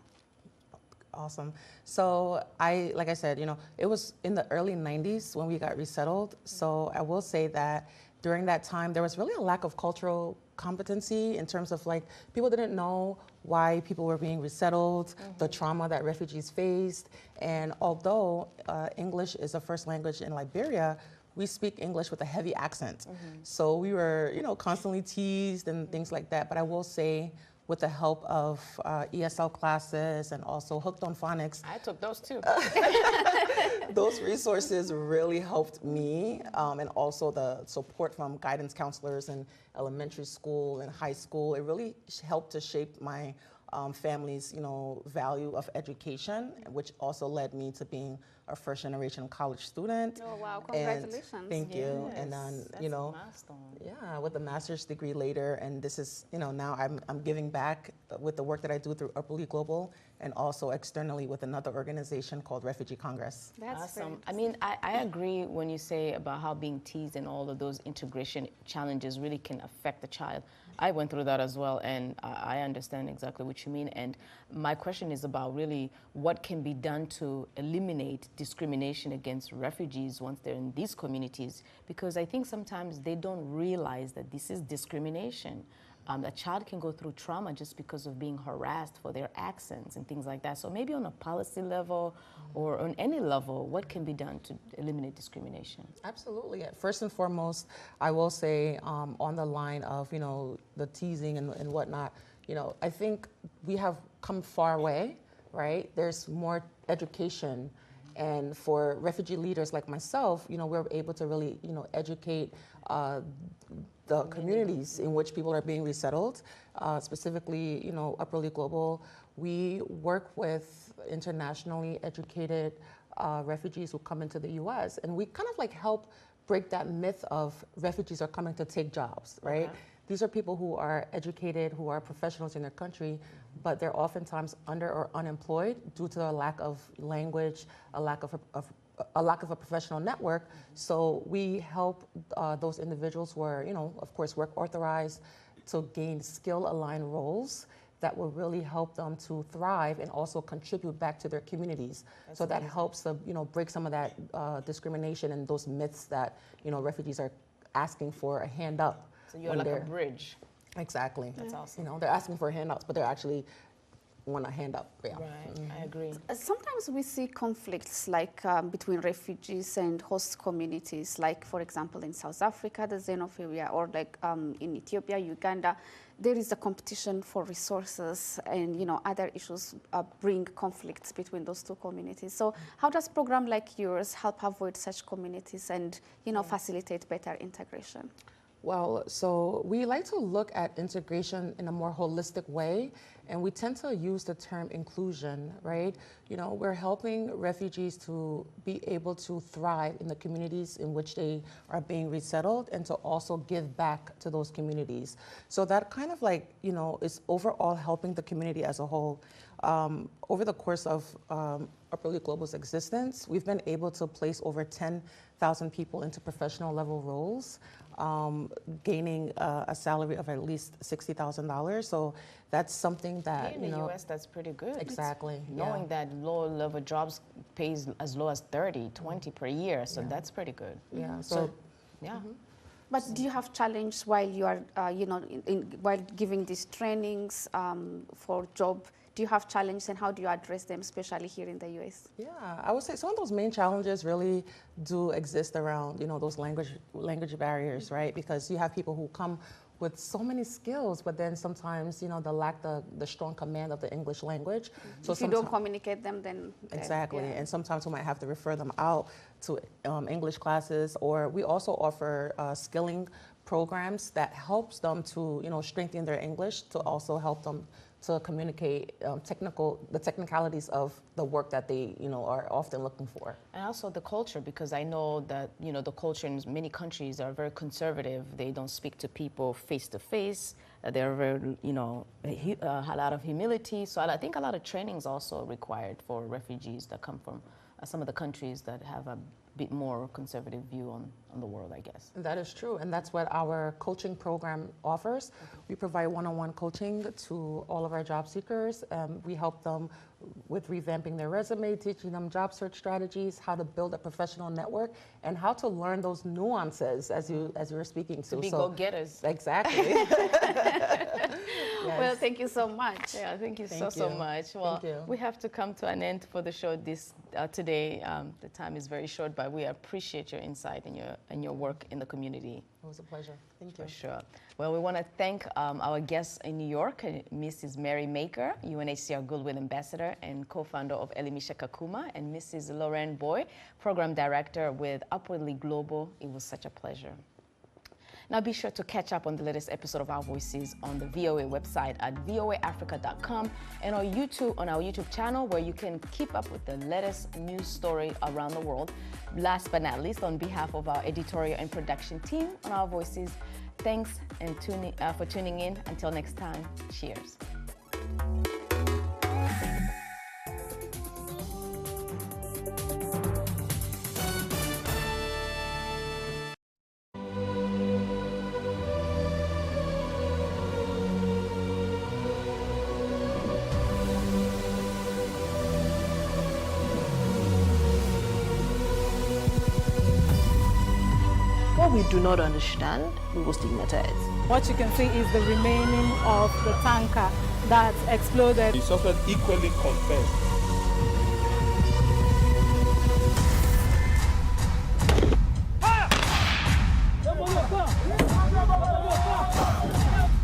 Awesome. So like I said, you know, it was in the early 90s when we got resettled. So I will say that during that time, there was really a lack of cultural competency in terms of like people didn't know why people were being resettled, the trauma that refugees faced. And although English is a first language in Liberia, we speak English with a heavy accent. So we were, you know, constantly teased and things like that. But I will say, with the help of ESL classes and also Hooked on Phonics. I took those too. Those resources really helped me, and also the support from guidance counselors in elementary school and high school. It really helped to shape my family's, you know, value of education, which also led me to being a first-generation college student. Oh wow! Congratulations! And thank you. And then, you know, yeah, with a master's degree later, and this is, you know, now I'm giving back with the work that I do through Upperly Global, and also externally with another organization called Refugee Congress. That's awesome. I mean, I agree when you say about how being teased and all of those integration challenges really can affect the child. I went through that as well, and I understand exactly what you mean. And my question is about really what can be done to eliminate discrimination against refugees once they're in these communities, because I think sometimes they don't realize that this is discrimination. A child can go through trauma just because of being harassed for their accents and things like that. So maybe on a policy level or on any level, what can be done to eliminate discrimination? Absolutely. First and foremost, I will say on the line of, you know, the teasing and whatnot, you know, I think we have come far away, right? There's more education. And for refugee leaders like myself, you know, we're able to really, you know, educate the communities in which people are being resettled, specifically, you know, Upperly Global. We work with internationally educated refugees who come into the U.S., and we kind of like help break that myth of refugees are coming to take jobs, right? Okay. These are people who are educated, who are professionals in their country, but they're oftentimes under or unemployed due to a lack of language, a lack of a professional network. So we help those individuals who are, you know, of course, work authorized to gain skill-aligned roles that will really help them to thrive and also contribute back to their communities. That's so amazing. That helps to, you know, break some of that discrimination and those myths that, you know, refugees are asking for a hand up. So you're like a bridge. Exactly. That's awesome. You know, they're asking for handouts, but they're actually want a hand up. Yeah. Right, I agree. Sometimes we see conflicts like between refugees and host communities, like for example in South Africa, the xenophoria, or like in Ethiopia, Uganda, there is a competition for resources, and you know other issues bring conflicts between those two communities. So how does a program like yours help avoid such communities and, you know, facilitate better integration? Well, so we like to look at integration in a more holistic way, and we tend to use the term inclusion, right? You know, we're helping refugees to be able to thrive in the communities in which they are being resettled and to also give back to those communities. So that kind of like, you know, is overall helping the community as a whole. Over the course of Upperly Global's existence, we've been able to place over 10,000 people into professional level roles, gaining a salary of at least $60,000. So that's something that, in the US, that's pretty good. Exactly. Knowing that low-level jobs pays as low as 30, 20 per year, so that's pretty good. Yeah. So yeah. But do you have challenges while you are, you know, while giving these trainings for job? Do you have challenges, and how do you address them, especially here in the US? Yeah, I would say some of those main challenges really do exist around, you know, those language barriers, right? Because you have people who come with so many skills, but then sometimes, you know, they lack the strong command of the English language. So if you don't communicate them, then... Exactly, yeah. And sometimes we might have to refer them out to English classes, or we also offer skilling programs that helps them to, you know, strengthen their English, to also help them to communicate the technicalities of the work that they, you know, are often looking for. And also the culture, because I know that, you know, the culture in many countries are very conservative. They don't speak to people face to face. They're very, you know, a lot of humility. So I think a lot of training is also required for refugees that come from some of the countries that have a bit more conservative view on the world, I guess. That is true, and that's what our coaching program offers. We provide one-on-one coaching to all of our job seekers. We help them with revamping their resume, teaching them job search strategies, how to build a professional network, and how to learn those nuances as you were speaking to. To be go-getters. Exactly. Yes. Well, thank you so much. Yeah, thank you so much. Well, we have to come to an end for the show today. The time is very short, but we appreciate your insight and your work in the community. It was a pleasure. Thank you. For sure. Well, we want to thank our guests in New York, Mrs. Mary Maker, UNHCR Goodwill Ambassador and co-founder of Elimisha Kakuma, and Mrs. Lorraine Boy, Program Director with Upwardly Global. It was such a pleasure. Now be sure to catch up on the latest episode of Our Voices on the VOA website at voaafrica.com and on our YouTube channel, where you can keep up with the latest news story around the world. Last but not least, on behalf of our editorial and production team on Our Voices, thanks and for tuning in. Until next time, cheers. What we do not understand, we will stigmatize. What you can see is the remaining of the tanker that exploded. The suspect equally confessed.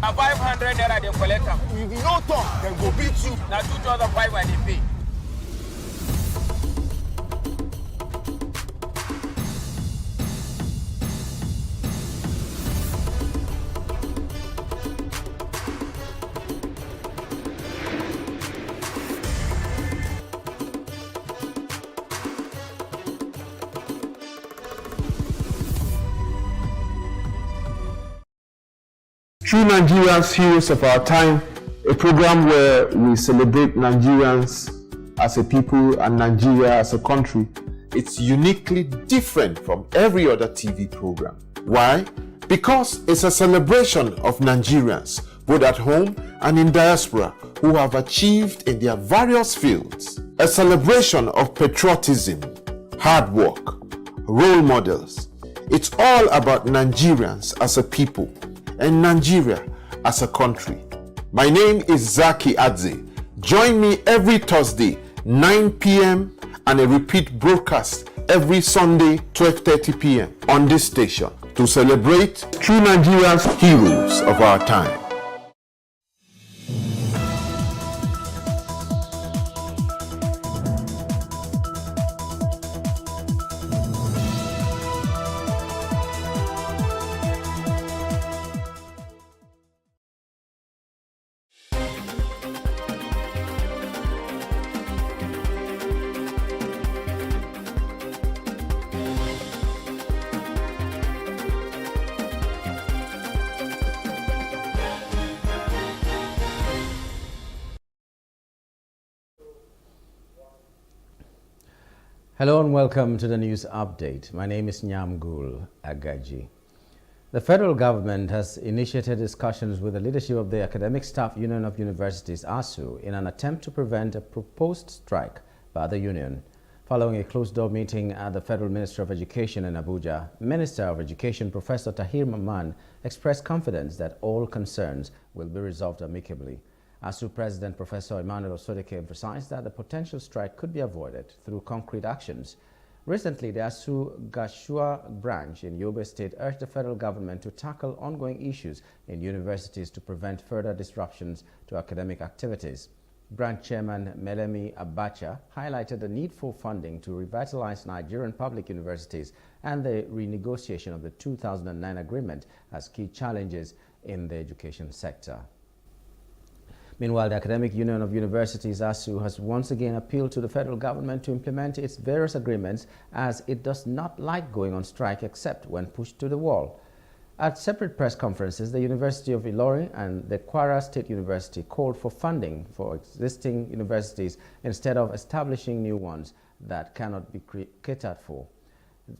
Now 500 naira they collect them. If you no talk, then go beat you. Now 2,500 they pay. True Nigerians, Heroes of Our Time, a program where we celebrate Nigerians as a people and Nigeria as a country. It's uniquely different from every other TV program. Why? Because it's a celebration of Nigerians, both at home and in diaspora, who have achieved in their various fields. A celebration of patriotism, hard work, role models. It's all about Nigerians as a people and Nigeria as a country. My name is Zaki Adze. Join me every Thursday, 9 p.m. and a repeat broadcast every Sunday, 12:30 p.m. on this station to celebrate true Nigerians, heroes of our time. Hello and welcome to the news update. My name is Nyamgul Agaji. The federal government has initiated discussions with the leadership of the Academic Staff Union of Universities, ASU, in an attempt to prevent a proposed strike by the union. Following a closed-door meeting at the Federal Ministry of Education in Abuja, Minister of Education Professor Tahir Mamman expressed confidence that all concerns will be resolved amicably. ASU President Professor Emmanuel Osodeke emphasized that the potential strike could be avoided through concrete actions. Recently, the ASU Gashua branch in Yobe State urged the federal government to tackle ongoing issues in universities to prevent further disruptions to academic activities. Branch Chairman Melemi Abacha highlighted the need for funding to revitalize Nigerian public universities and the renegotiation of the 2009 agreement as key challenges in the education sector. Meanwhile, the Academic Union of Universities, ASU, has once again appealed to the federal government to implement its various agreements, as it does not like going on strike except when pushed to the wall. At separate press conferences, the University of Ilorin and the Kwara State University called for funding for existing universities instead of establishing new ones that cannot be catered for.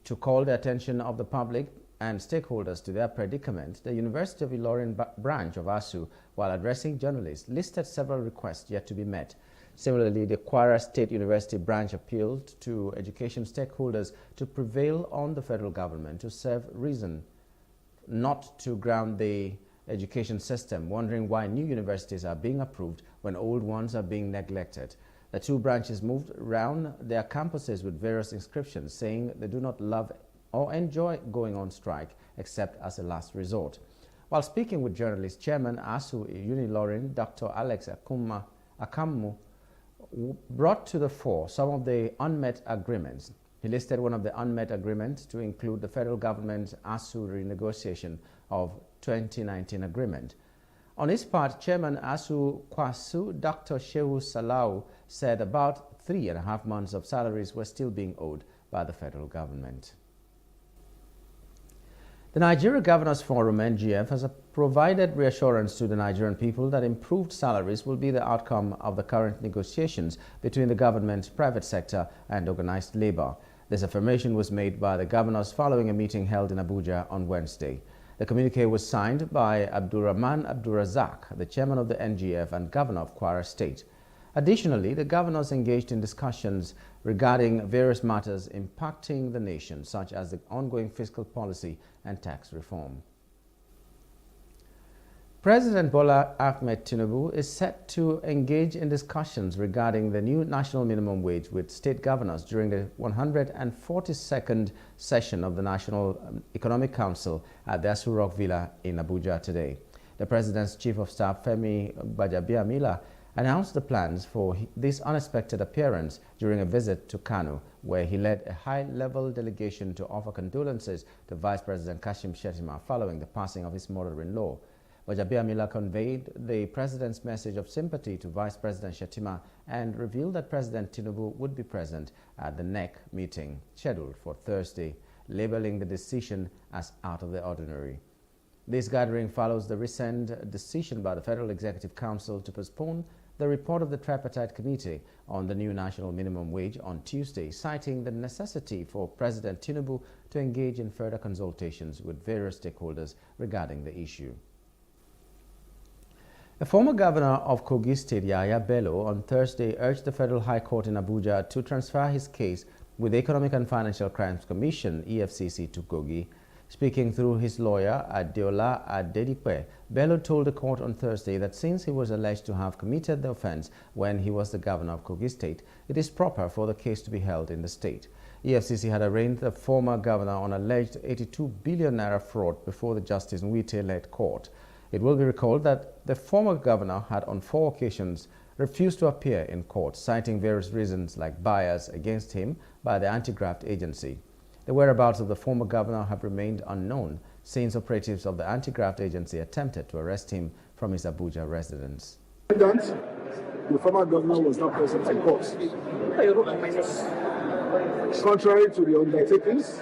To call the attention of the public and stakeholders to their predicament, the University of Ilorin branch of ASU, while addressing journalists, listed several requests yet to be met. Similarly, the Kwara State University branch appealed to education stakeholders to prevail on the federal government to serve reason not to ground the education system, wondering why new universities are being approved when old ones are being neglected. The two branches moved around their campuses with various inscriptions saying they do not love or enjoy going on strike except as a last resort. While speaking with journalists, Chairman ASU Unilorin, Dr. Alex Akammu, brought to the fore some of the unmet agreements. He listed one of the unmet agreements to include the federal government's ASU renegotiation of 2019 agreement. On his part, Chairman ASU Kwasu, Dr. Shehu Salau, said about 3.5 months of salaries were still being owed by the federal government. The Nigeria Governors Forum, NGF, has provided reassurance to the Nigerian people that improved salaries will be the outcome of the current negotiations between the government, private sector, and organized labor. This affirmation was made by the governors following a meeting held in Abuja on Wednesday. The communique was signed by Abdurrahman Abdurazak, the chairman of the NGF and governor of Kwara State. Additionally, the governors engaged in discussions regarding various matters impacting the nation, such as the ongoing fiscal policy and tax reform. President Bola Ahmed Tinubu is set to engage in discussions regarding the new national minimum wage with state governors during the 142nd session of the National Economic Council at the Aso Rock Villa in Abuja today. The president's chief of staff, Femi Gbajabiamila, announced the plans for this unexpected appearance during a visit to Kano, where he led a high-level delegation to offer condolences to Vice President Kashim Shettima following the passing of his mother-in-law. Gbajabiamila conveyed the president's message of sympathy to Vice President Shettima and revealed that President Tinubu would be present at the NEC meeting scheduled for Thursday, labeling the decision as out of the ordinary. This gathering follows the recent decision by the Federal Executive Council to postpone the report of the Tripartite Committee on the new national minimum wage on Tuesday, citing the necessity for President Tinubu to engage in further consultations with various stakeholders regarding the issue. A former governor of Kogi State, Yahaya Bello, on Thursday urged the Federal High Court in Abuja to transfer his case with the Economic and Financial Crimes Commission, EFCC, to Kogi. Speaking through his lawyer, Adeola Adedipe, Bello told the court on Thursday that since he was alleged to have committed the offense when he was the governor of Kogi State, it is proper for the case to be held in the state. EFCC had arraigned the former governor on alleged 82 billion naira fraud before the Justice Nwite-led court. It will be recalled that the former governor had on 4 occasions refused to appear in court, citing various reasons like bias against him by the anti-graft agency. The whereabouts of the former governor have remained unknown since operatives of the anti-graft agency attempted to arrest him from his Abuja residence. The former governor was not present in court. Contrary to the undertakings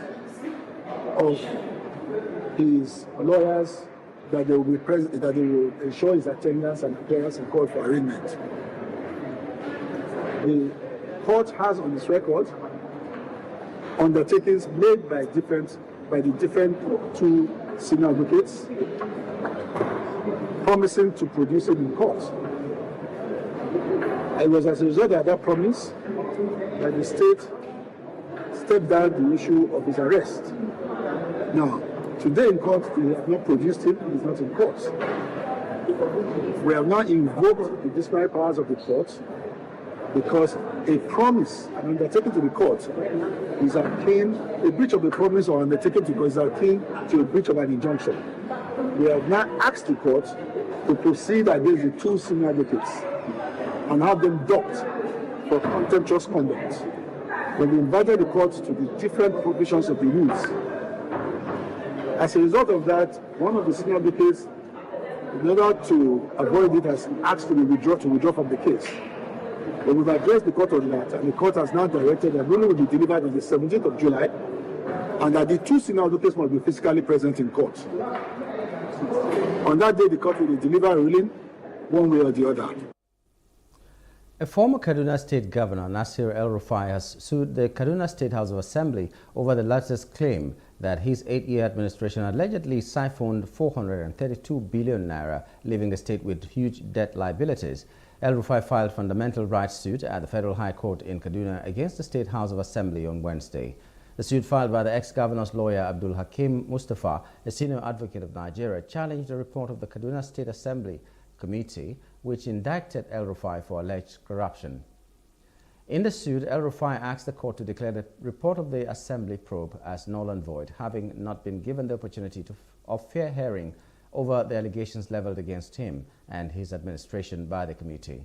of his lawyers that they will be present, that they will ensure his attendance and appearance in court for arraignment. The court has on its record undertakings made by the different 2 senior advocates promising to produce him in court. It was as a result of that promise that the state stepped down the issue of his arrest. Now, today in court, we have not produced him, he is not in court. We have now invoked the disciplinary powers of the court because a promise, an undertaking to the court, is akin, a breach of the promise or undertaking to the court is akin to a breach of an injunction. We have now asked the court to proceed against the 2 senior advocates and have them docked for contemptuous conduct. When we invited the court to the different provisions of the rules. As a result of that, one of the senior advocates, in order to avoid it, has asked to withdraw from the case. But we've addressed the court on that, and the court has now directed that ruling will be delivered on the 17th of July, and that the 2 senior advocates must be physically present in court. On that day, the court will deliver a ruling one way or the other. A former Kaduna State Governor, Nasir El-Rufai, has sued the Kaduna State House of Assembly over the latter's claim that his 8-year administration allegedly siphoned 432 billion naira, leaving the state with huge debt liabilities. El-Rufai filed fundamental rights suit at the Federal High Court in Kaduna against the State House of Assembly on Wednesday. The suit filed by the ex-governor's lawyer Abdul Hakim Mustafa, a senior advocate of Nigeria, challenged the report of the Kaduna State Assembly Committee, which indicted El-Rufai for alleged corruption. In the suit, El-Rufai asked the court to declare the report of the Assembly probe as null and void, having not been given the opportunity of fair hearing over the allegations leveled against him and his administration by the committee.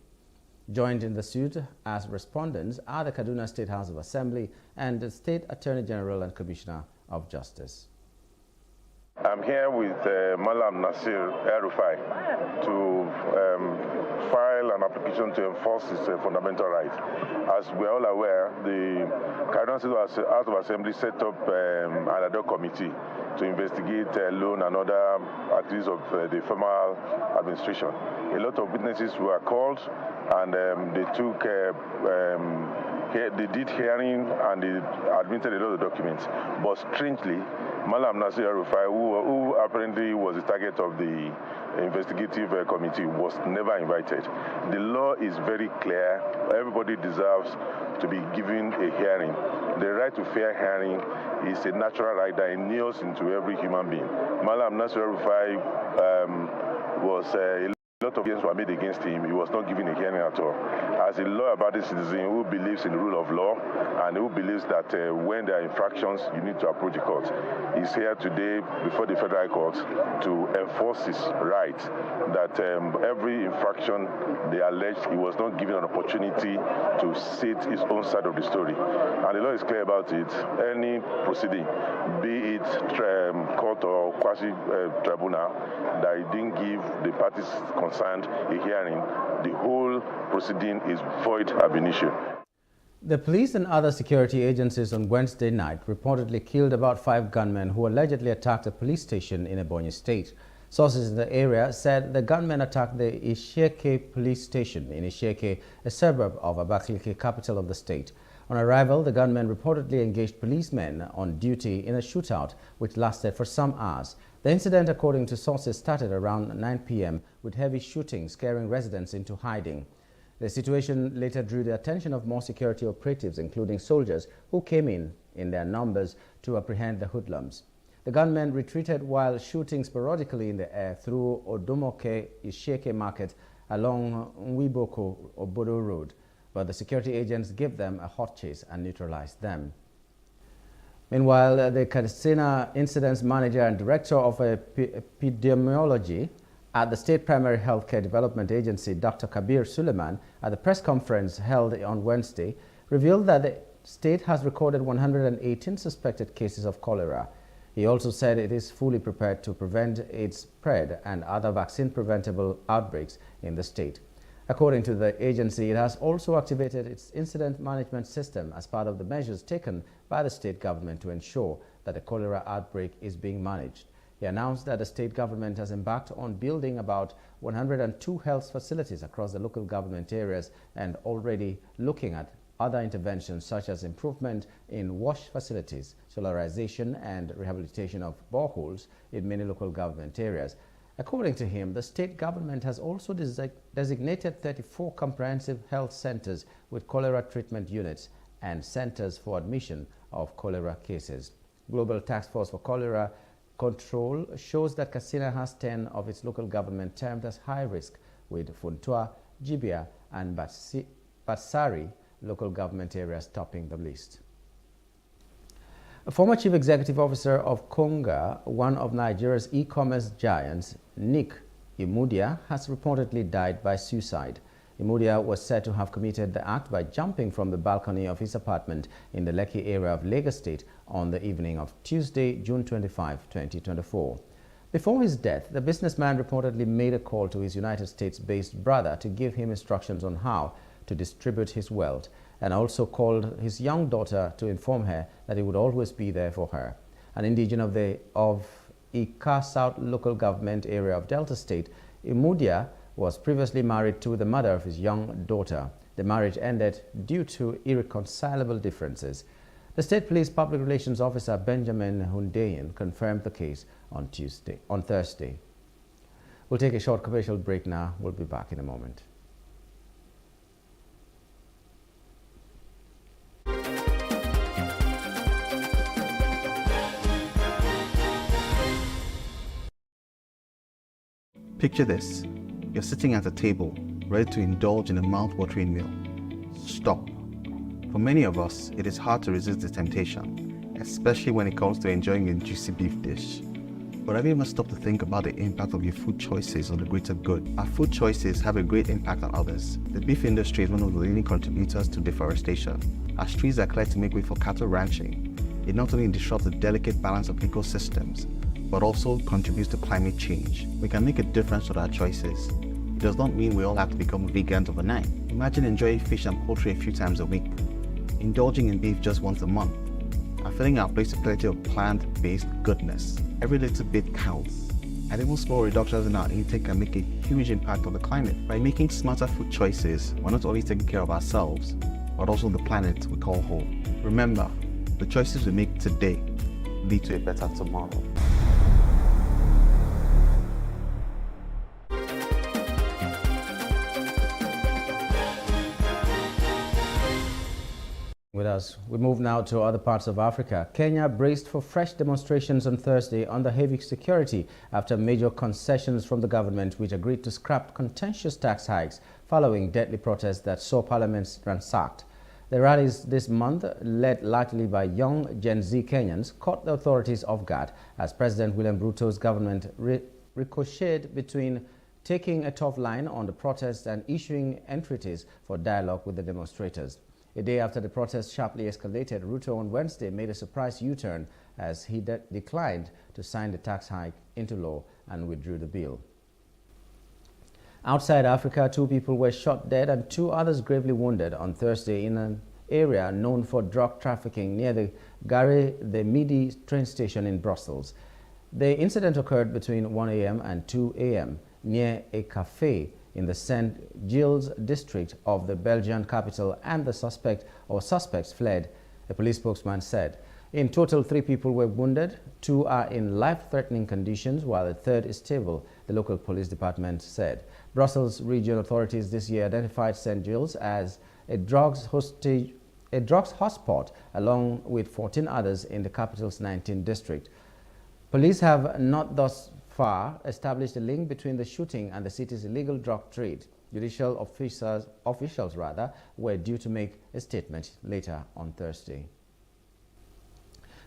Joined in the suit as respondents are the Kaduna State House of Assembly and the State Attorney General and Commissioner of Justice. I'm here with Malam Nasir El-Rufai to file an application to enforce his fundamental rights. As we're all aware, the Kaduna State House of Assembly set up an ad hoc committee to investigate loan and other activities of the former administration. A lot of witnesses were called, and they did hearing and they admitted a lot of documents. But strangely, Malam Nasir El-Rufai, who apparently was the target of the investigative committee, was never invited. The law is very clear. Everybody deserves to be given a hearing. The right to fair hearing is a natural right that inures into every human being. Malam Nasir El-Rufai was a lot of cases were made against him. He was not given a hearing at all. As a law-abiding citizen who believes in the rule of law and who believes that when there are infractions, you need to approach the court, he's here today before the Federal Court to enforce his right that every infraction they alleged, he was not given an opportunity to state his own side of the story. And the law is clear about it. Any proceeding, be it court or quasi-tribunal, that he didn't give the parties concerned a hearing, the whole proceeding is void ab initio. The police and other security agencies on Wednesday night reportedly killed about 5 gunmen who allegedly attacked a police station in Ebonyi State. Sources in the area said the gunmen attacked the Isheke police station in Isheke, a suburb of Abakaliki, capital of the state. On arrival, the gunmen reportedly engaged policemen on duty in a shootout which lasted for some hours. The incident, according to sources, started around 9 p.m. with heavy shooting scaring residents into hiding. The situation later drew the attention of more security operatives, including soldiers, who came in their numbers to apprehend the hoodlums. The gunmen retreated while shooting sporadically in the air through Odomoke Isheke Market along Nwiboko Obodo Road, but the security agents gave them a hot chase and neutralized them. Meanwhile, the Katsina Incidents Manager and Director of Epidemiology at the State Primary Healthcare Development Agency, Dr. Kabir Suleiman, at the press conference held on Wednesday, revealed that the state has recorded 118 suspected cases of cholera. He also said it is fully prepared to prevent its spread and other vaccine-preventable outbreaks in the state. According to the agency, it has also activated its incident management system as part of the measures taken by the state government to ensure that the cholera outbreak is being managed. He announced that the state government has embarked on building about 102 health facilities across the local government areas and already looking at other interventions such as improvement in wash facilities, solarization and rehabilitation of boreholes in many local government areas. According to him, the state government has also designated 34 comprehensive health centers with cholera treatment units and centers for admission of cholera cases. Global Task Force for Cholera Control shows that Katsina has 10 of its local government termed as high risk, with Funtua, Jibia and Batsari local government areas topping the list. A former chief executive officer of Konga, one of Nigeria's e-commerce giants, Nick Imudia, has reportedly died by suicide. Imudia was said to have committed the act by jumping from the balcony of his apartment in the Lekki area of Lagos State on the evening of Tuesday, June 25, 2024. Before his death, the businessman reportedly made a call to his United States-based brother to give him instructions on how to distribute his wealth, and also called his young daughter to inform her that he would always be there for her. An indigene of Ika South local government area of Delta State, Imudia was previously married to the mother of his young daughter. The marriage ended due to irreconcilable differences. The State Police Public Relations Officer Benjamin Hundeyin confirmed the case on Thursday. We'll take a short commercial break now. We'll be back in a moment. Picture this. You're sitting at a table, ready to indulge in a mouth-watering meal. Stop. For many of us, it is hard to resist the temptation, especially when it comes to enjoying a juicy beef dish. But have you ever stopped to think about the impact of your food choices on the greater good? Our food choices have a great impact on others. The beef industry is one of the leading contributors to deforestation. As trees are cleared to make way for cattle ranching, it not only disrupts the delicate balance of ecosystems, but also contributes to climate change. We can make a difference with our choices. It does not mean we all have to become vegans overnight. Imagine enjoying fish and poultry a few times a week, indulging in beef just once a month, and filling our plates with plenty of plant-based goodness. Every little bit counts, and even small reductions in our intake can make a huge impact on the climate. By making smarter food choices, we're not only taking care of ourselves, but also the planet we call home. Remember, the choices we make today lead to a better tomorrow. With us, we move now to other parts of Africa. Kenya braced for fresh demonstrations on Thursday under heavy security after major concessions from the government, which agreed to scrap contentious tax hikes following deadly protests that saw parliaments ransacked. The rallies this month, led largely by young Gen Z Kenyans, caught the authorities off guard as President William Ruto's government ricocheted between taking a tough line on the protests and issuing entreaties for dialogue with the demonstrators. A day after the protests sharply escalated, Ruto on Wednesday made a surprise U-turn as he declined to sign the tax hike into law and withdrew the bill. Outside Africa, 2 people were shot dead and 2 others gravely wounded on Thursday in an area known for drug trafficking near the Gare de Midi train station in Brussels. The incident occurred between 1 a.m. and 2 a.m. near a cafe in the St. Gilles district of the Belgian capital, and the suspects fled, a police spokesman said. In total, 3 people were wounded, 2 are in life-threatening conditions, while a 3rd is stable, the local police department said. Brussels region authorities this year identified St. Gilles as a drugs hotspot, along with 14 others in the capital's 19th district. Police have not thus far established a link between the shooting and the city's illegal drug trade. Judicial officials were due to make a statement later on Thursday.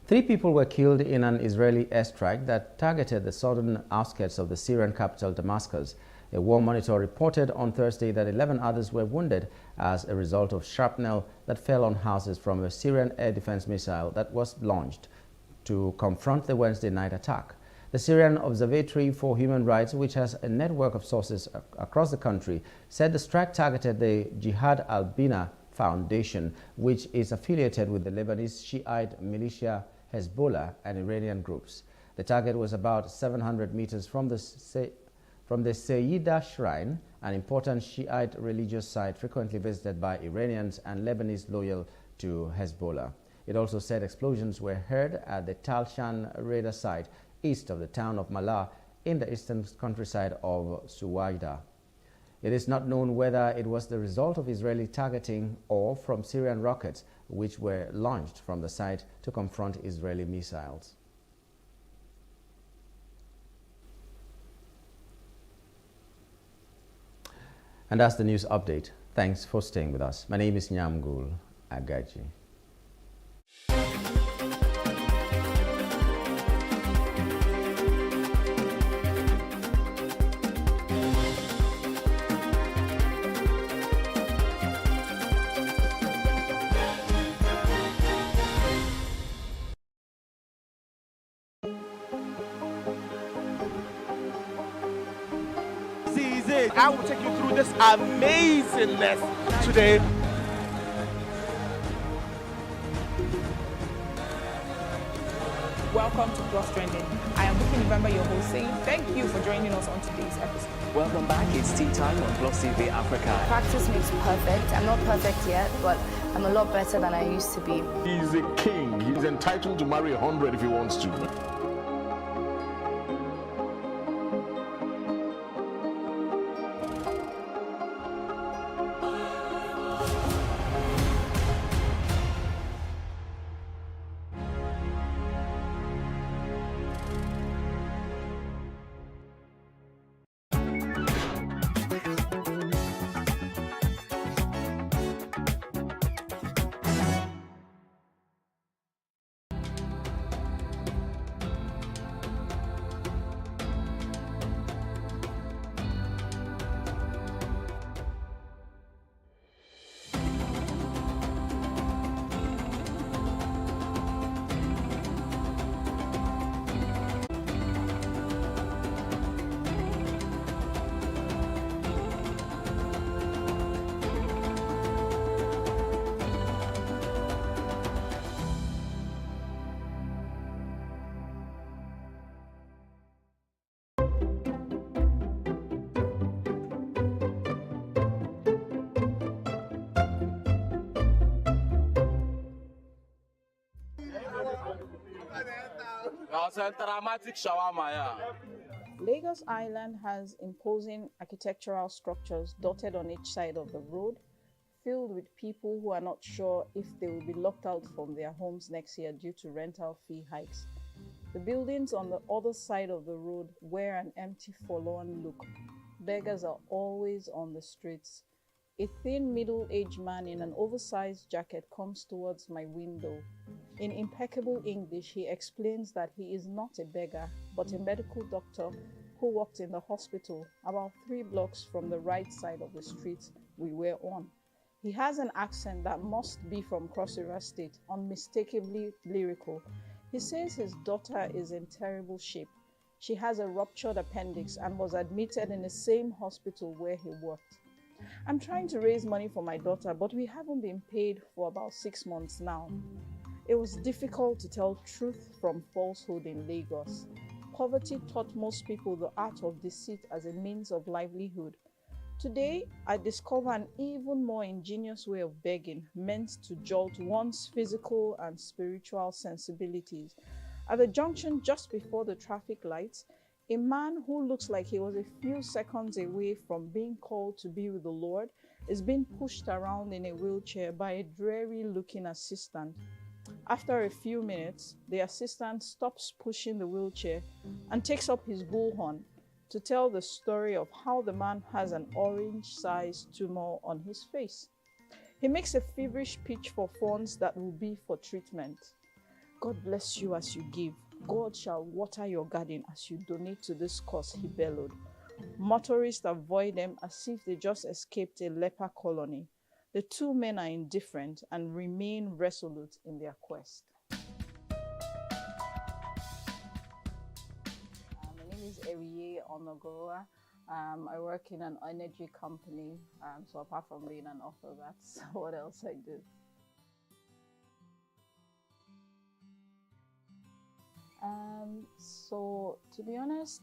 3 people were killed in an Israeli airstrike that targeted the southern outskirts of the Syrian capital Damascus. A war monitor reported on Thursday that 11 others were wounded as a result of shrapnel that fell on houses from a Syrian air defense missile that was launched to confront the Wednesday night attack. The Syrian Observatory for Human Rights, which has a network of sources across the country, said the strike targeted the Jihad al-Bina Foundation, which is affiliated with the Lebanese Shiite militia Hezbollah and Iranian groups. The target was about 700 meters from the Sayyida Shrine, an important Shiite religious site frequently visited by Iranians and Lebanese loyal to Hezbollah. It also said explosions were heard at the Tal Shan radar site east of the town of Malah in the eastern countryside of Suwaida. It is not known whether it was the result of Israeli targeting or from Syrian rockets, which were launched from the site to confront Israeli missiles. And that's the news update. Thanks for staying with us. My name is Nyamgul Agaji. I will take you through this amazingness today. Welcome to Plus Trending. I am Buki November, your host, saying thank you for joining us on today's episode. Welcome back. It's tea time on Plus TV Africa. Practice makes perfect. I'm not perfect yet, but I'm a lot better than I used to be. He's a king. He's entitled to marry 100 if he wants to. dramatic shawarma, yeah. Lagos Island has imposing architectural structures dotted on each side of the road, filled with people who are not sure if they will be locked out from their homes next year due to rental fee hikes. The buildings on the other side of the road wear an empty, forlorn look. Beggars are always on the streets. A thin, middle-aged man in an oversized jacket comes towards my window. In impeccable English, he explains that he is not a beggar, but a medical doctor who worked in the hospital about 3 blocks from the right side of the street we were on. He has an accent that must be from Cross River State, unmistakably lyrical. He says his daughter is in terrible shape. She has a ruptured appendix and was admitted in the same hospital where he worked. I'm trying to raise money for my daughter, but we haven't been paid for about 6 months now. It was difficult to tell truth from falsehood in Lagos. Poverty taught most people the art of deceit as a means of livelihood. Today, I discover an even more ingenious way of begging meant to jolt one's physical and spiritual sensibilities. At the junction just before the traffic lights, a man who looks like he was a few seconds away from being called to be with the Lord is being pushed around in a wheelchair by a dreary-looking assistant. After a few minutes, the assistant stops pushing the wheelchair and takes up his bullhorn to tell the story of how the man has an orange-sized tumor on his face. He makes a feverish pitch for funds that will be for treatment. God bless you as you give. God shall water your garden as you donate to this cause, he bellowed. Motorists avoid them as if they just escaped a leper colony. The two men are indifferent and remain resolute in their quest. My name is Eriye Onogoroa. I work in an energy company, so apart from being an author, that's what else I do. So to be honest,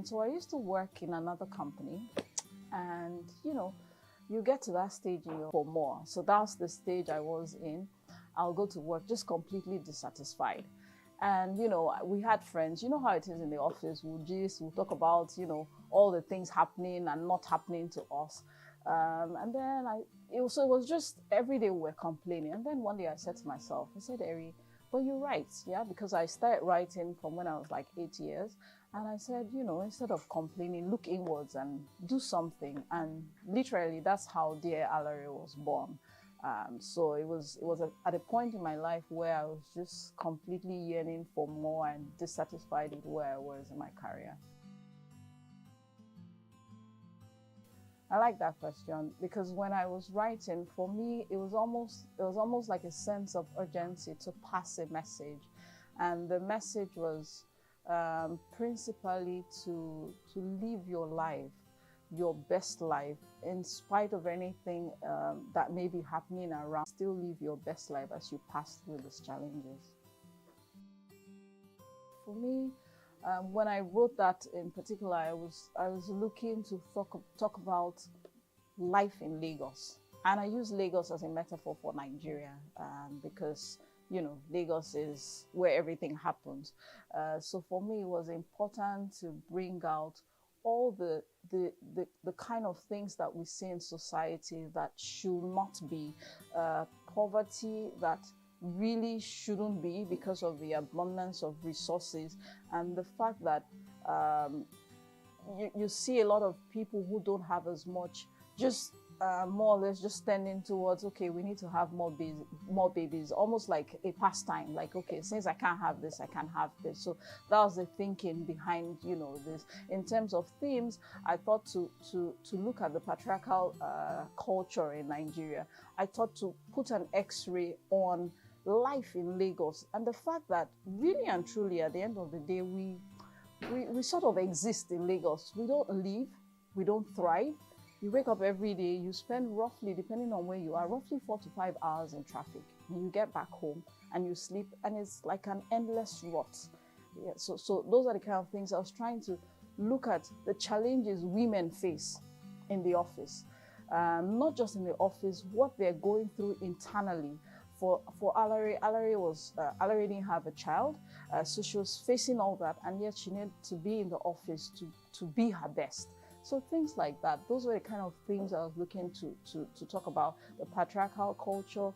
so I used to work in another company, and you get to that stage for more. So that's the stage I was in. I'll go to work just completely dissatisfied. And, we had friends, how it is in the office. We'll talk about, all the things happening and not happening to us. And then it was just every day we were complaining. And then one day I said to myself, I said, Eri, but you're right, yeah, because I started writing from when I was like 8 years. And I said, instead of complaining, look inwards and do something. And literally, that's how Dear Alare was born. So it was at a point in my life where I was just completely yearning for more and dissatisfied with where I was in my career. I like that question because when I was writing, for me, it was almost like a sense of urgency to pass a message, and the message was principally to live your life, your best life, in spite of anything that may be happening around. Still live your best life as you pass through these challenges. For me, when I wrote that in particular, I was looking to talk about life in Lagos, and I use Lagos as a metaphor for Nigeria because Lagos is where everything happens. So for me, it was important to bring out all the kind of things that we see in society that should not be, poverty that really shouldn't be because of the abundance of resources, and the fact that you see a lot of people who don't have as much, just more or less just tending towards, okay, we need to have more babies, almost like a pastime, like, okay, since I can't have this, I can't have this. So that was the thinking behind, this. In terms of themes, I thought to look at the patriarchal culture in Nigeria. I thought to put an X-ray on life in Lagos and the fact that really and truly at the end of the day, we sort of exist in Lagos. We don't live, we don't thrive. You wake up every day, you spend roughly, depending on where you are, roughly 4 to 5 hours in traffic. You get back home and you sleep, and it's like an endless rot. Yeah, so those are the kind of things I was trying to look at, the challenges women face in the office. Not just in the office, what they're going through internally for Alarie was Alarie didn't have a child, so she was facing all that, and yet she needed to be in the office to be her best. So things like that, those were the kind of things I was looking to talk about: the patriarchal culture,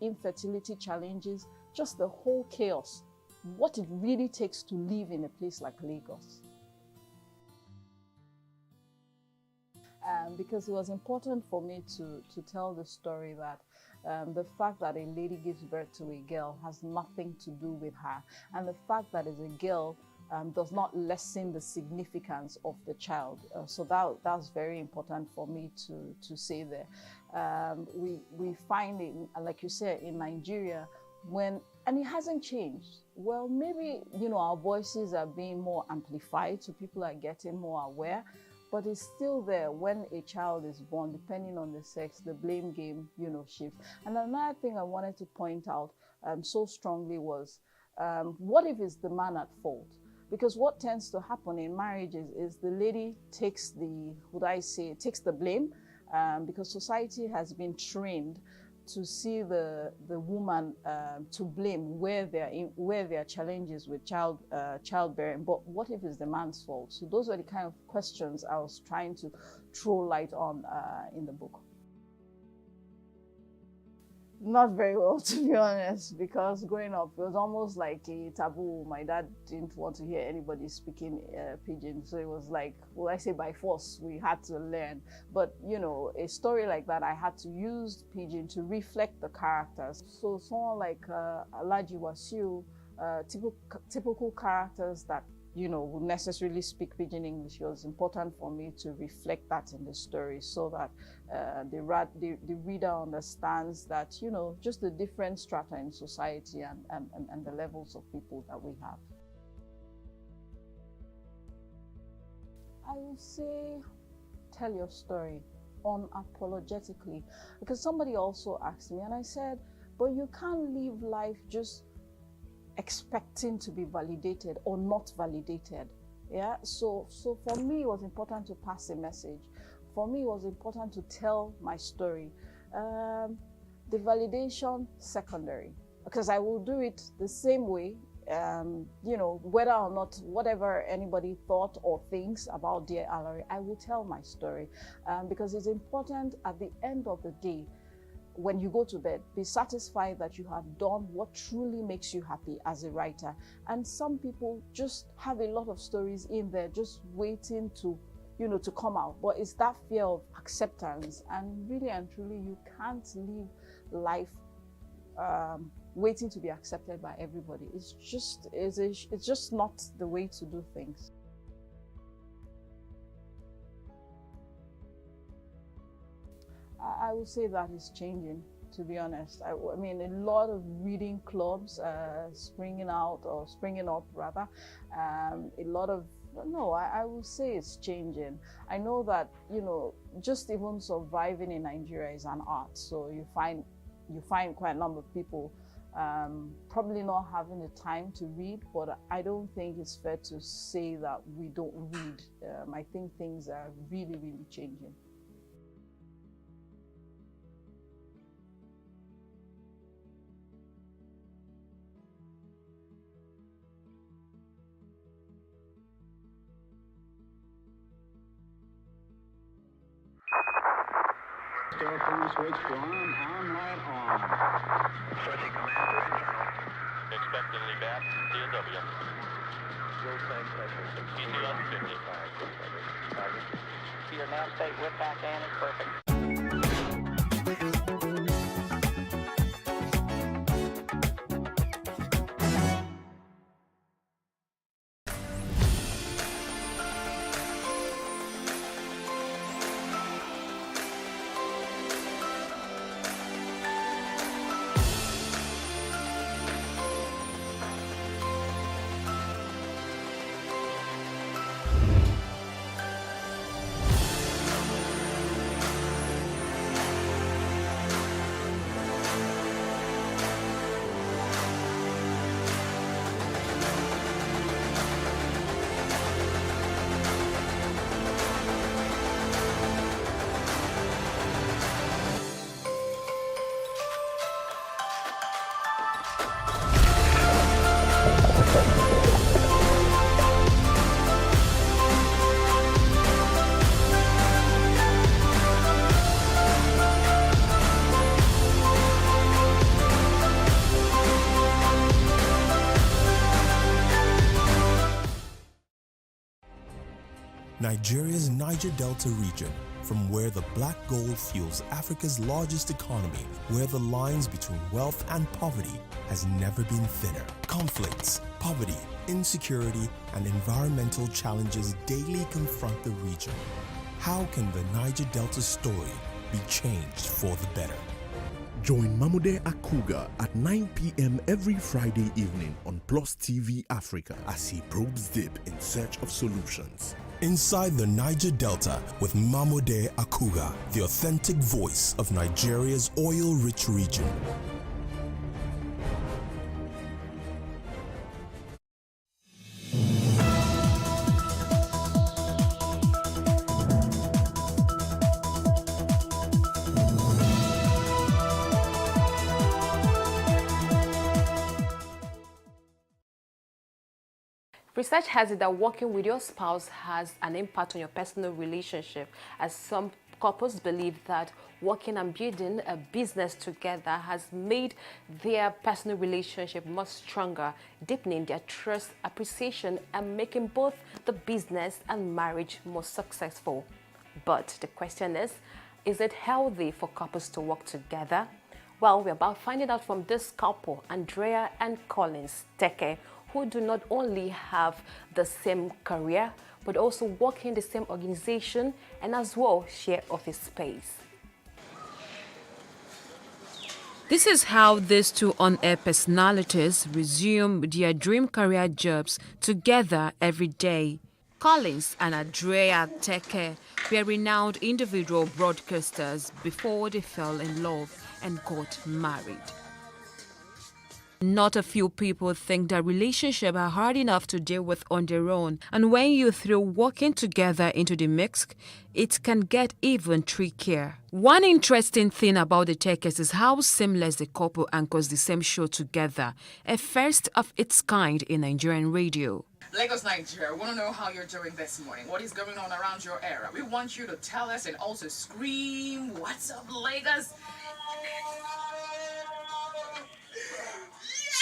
infertility challenges, just the whole chaos, what it really takes to live in a place like Lagos. Because it was important for me to tell the story that the fact that a lady gives birth to a girl has nothing to do with her, and the fact that it's a girl does not lessen the significance of the child. So that's very important for me to say there. We find it, like you said, in Nigeria, and it hasn't changed. Well, maybe, our voices are being more amplified, so people are getting more aware, but it's still there. When a child is born, depending on the sex, the blame game, shifts. And another thing I wanted to point out so strongly was, what if it's the man at fault? Because what tends to happen in marriages is the lady takes the blame, because society has been trained to see the woman to blame where there are challenges with childbearing. But what if it's the man's fault? So those were the kind of questions I was trying to throw light on in the book. Not very well, to be honest, because growing up, it was almost like a taboo. My dad didn't want to hear anybody speaking Pidgin, so it was like, well, I say by force, we had to learn. But, a story like that, I had to use Pidgin to reflect the characters. So someone like Alhaji Wasiu, typical characters that would necessarily speak Pidgin English, it was important for me to reflect that in the story so that the reader understands that, just the different strata in society and the levels of people that we have. I would say, tell your story unapologetically, because somebody also asked me, and I said, but you can't live life just expecting to be validated or not validated. Yeah, so for me it was important to pass a message. For me it was important to tell my story. The validation, secondary, because I will do it the same way, whether or not whatever anybody thought or thinks about Dear Alarie, I will tell my story, because it's important at the end of the day, when you go to bed, be satisfied that you have done what truly makes you happy as a writer. And some people just have a lot of stories in there just waiting to come out. But it's that fear of acceptance. And really and truly, you can't live life waiting to be accepted by everybody. It's just not the way to do things. I would say that is changing, to be honest. I mean, a lot of reading clubs springing up rather. A lot of, I would say it's changing. I know that, just even surviving in Nigeria is an art. So you find quite a number of people probably not having the time to read, but I don't think it's fair to say that we don't read. I think things are really, really changing. Star Police switch to on light on. Switching commander internal. Expectedly back, DW. Road flag pressure 62 on 55. Your nav state with back and is perfect. Nigeria's Niger Delta region, from where the black gold fuels Africa's largest economy, where the lines between wealth and poverty has never been thinner. Conflicts, poverty, insecurity, and environmental challenges daily confront the region. How can the Niger Delta story be changed for the better? Join Mamude Akuga at 9 p.m. every Friday evening on Plus TV Africa as he probes deep in search of solutions. Inside the Niger Delta with Mamude Akuga, the authentic voice of Nigeria's oil-rich region. Research has it that working with your spouse has an impact on your personal relationship, as some couples believe that working and building a business together has made their personal relationship much stronger, deepening their trust, appreciation, and making both the business and marriage more successful. But the question is it healthy for couples to work together? Well, we're about finding out from this couple, Andrea and Collins Teke, who do not only have the same career, but also work in the same organization and as well share office space. This is how these two on-air personalities resume their dream career jobs together every day. Collins and Andrea Teke were renowned individual broadcasters before they fell in love and got married. Not a few people think that relationships are hard enough to deal with on their own, and when you throw working together into the mix, it can get even trickier. One interesting thing about the Tekes is how seamless the couple anchors the same show together, a first of its kind in Nigerian radio. Lagos, Nigeria, we want to know how you're doing this morning. What is going on around your area? We want you to tell us and also scream, "What's up, Lagos?"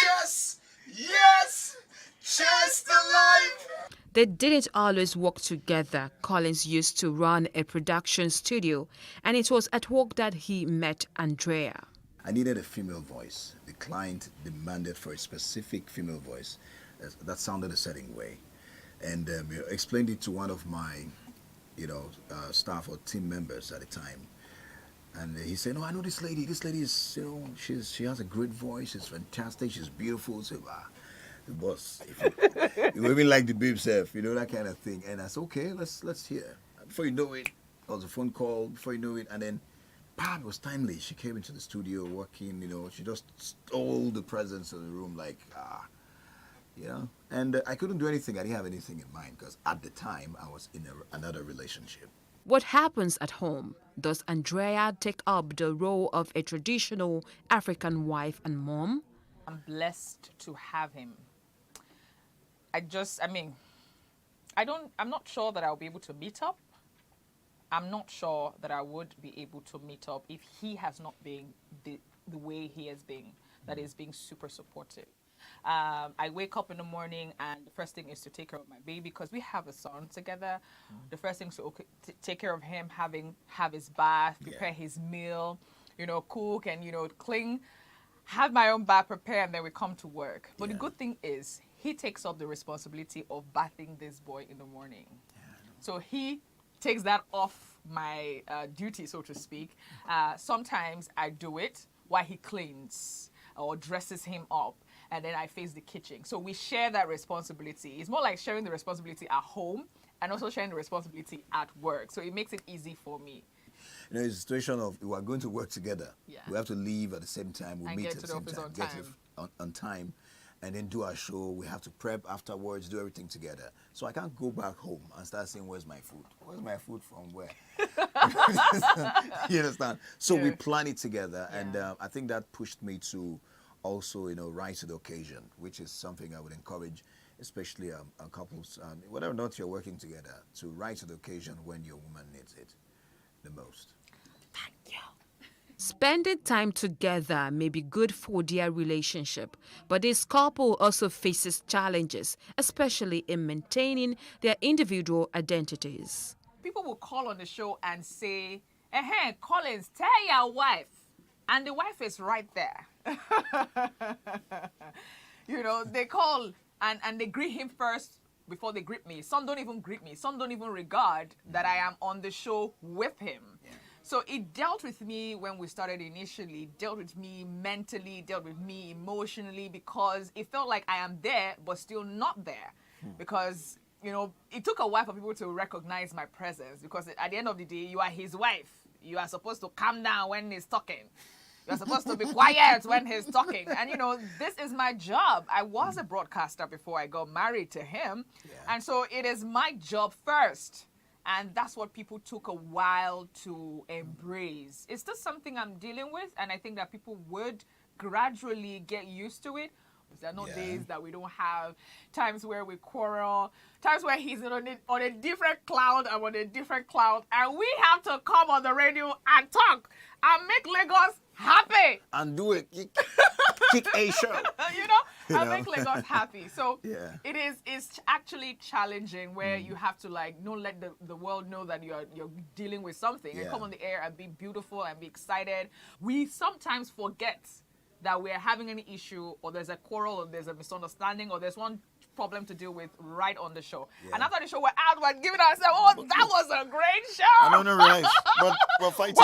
Yes! Yes! Cheers to life! They didn't always work together. Collins used to run a production studio, and it was at work that he met Andrea. I needed a female voice. The client demanded for a specific female voice that sounded a certain way. And explained it to one of my, staff or team members at the time. And he said, "No, I know this lady. This lady is, she has a great voice. She's fantastic. She's beautiful." So, the boss, you even like the babe self, that kind of thing. And I said, "Okay, let's hear." Before you know it, there was a phone call. Before you know it, and then, it was timely. She came into the studio working. She just stole the presence of the room, And I couldn't do anything. I didn't have anything in mind because at the time I was in another relationship. What happens at home? Does Andrea take up the role of a traditional African wife and mom? I'm blessed to have him. I'm not sure that I'll be able to meet up. I'm not sure that I would be able to meet up if he has not been the way he has been, that is being super supportive. I wake up in the morning and the first thing is to take care of my baby because we have a son together. The first thing is to take care of him, have his bath, prepare his meal, cook and, clean, have my own bath prepared, and then we come to work. But the good thing is he takes up the responsibility of bathing this boy in the morning. So he takes that off my duty, so to speak. Sometimes I do it while he cleans or dresses him up. And then I face the kitchen. So we share that responsibility. It's more like sharing the responsibility at home and also sharing the responsibility at work. So it makes it easy for me. It's a situation of we are going to work together. Yeah. We have to leave at the same time. We meet at the same time. Get on time. And then do our show. We have to prep afterwards, do everything together. So I can't go back home and start saying, "Where's my food? Where's my food from where?" You understand? So we plan it together. And I think that pushed me to also, rise to the occasion, which is something I would encourage, especially couples, whether or not you're working together, to rise to the occasion when your woman needs it the most. Thank you. Spending time together may be good for their relationship, but this couple also faces challenges, especially in maintaining their individual identities. People will call on the show and say, "Hey, Collins, tell your wife," and the wife is right there. They call and they greet him first before they greet me. Some don't even greet me. Some don't even regard that I am on the show with him. Yeah. So it dealt with me when we started initially, dealt with me mentally, dealt with me emotionally, because it felt like I am there, but still not there. Because, it took a while for people to recognize my presence, because at the end of the day, you are his wife. You are supposed to calm down when he's talking. You're supposed to be quiet when he's talking. And, this is my job. I was a broadcaster before I got married to him. Yeah. And so it is my job first. And that's what people took a while to embrace. It's still something I'm dealing with, and I think that people would gradually get used to it. There are no days that we don't have, times where we quarrel, times where he's on a different cloud, I'm on a different cloud, and we have to come on the radio and talk and make Lagos happy. And do it. Kick a show. And make Lagos happy. So it's actually challenging where you have to not let the world know that you're dealing with something and come on the air and be beautiful and be excited. We sometimes forget that we're having any issue, or there's a quarrel, or there's a misunderstanding, or there's one problem to deal with right on the show. Yeah. And after the show, we're out, we're giving ourselves, that was a great show. I know, right? But we're fighting.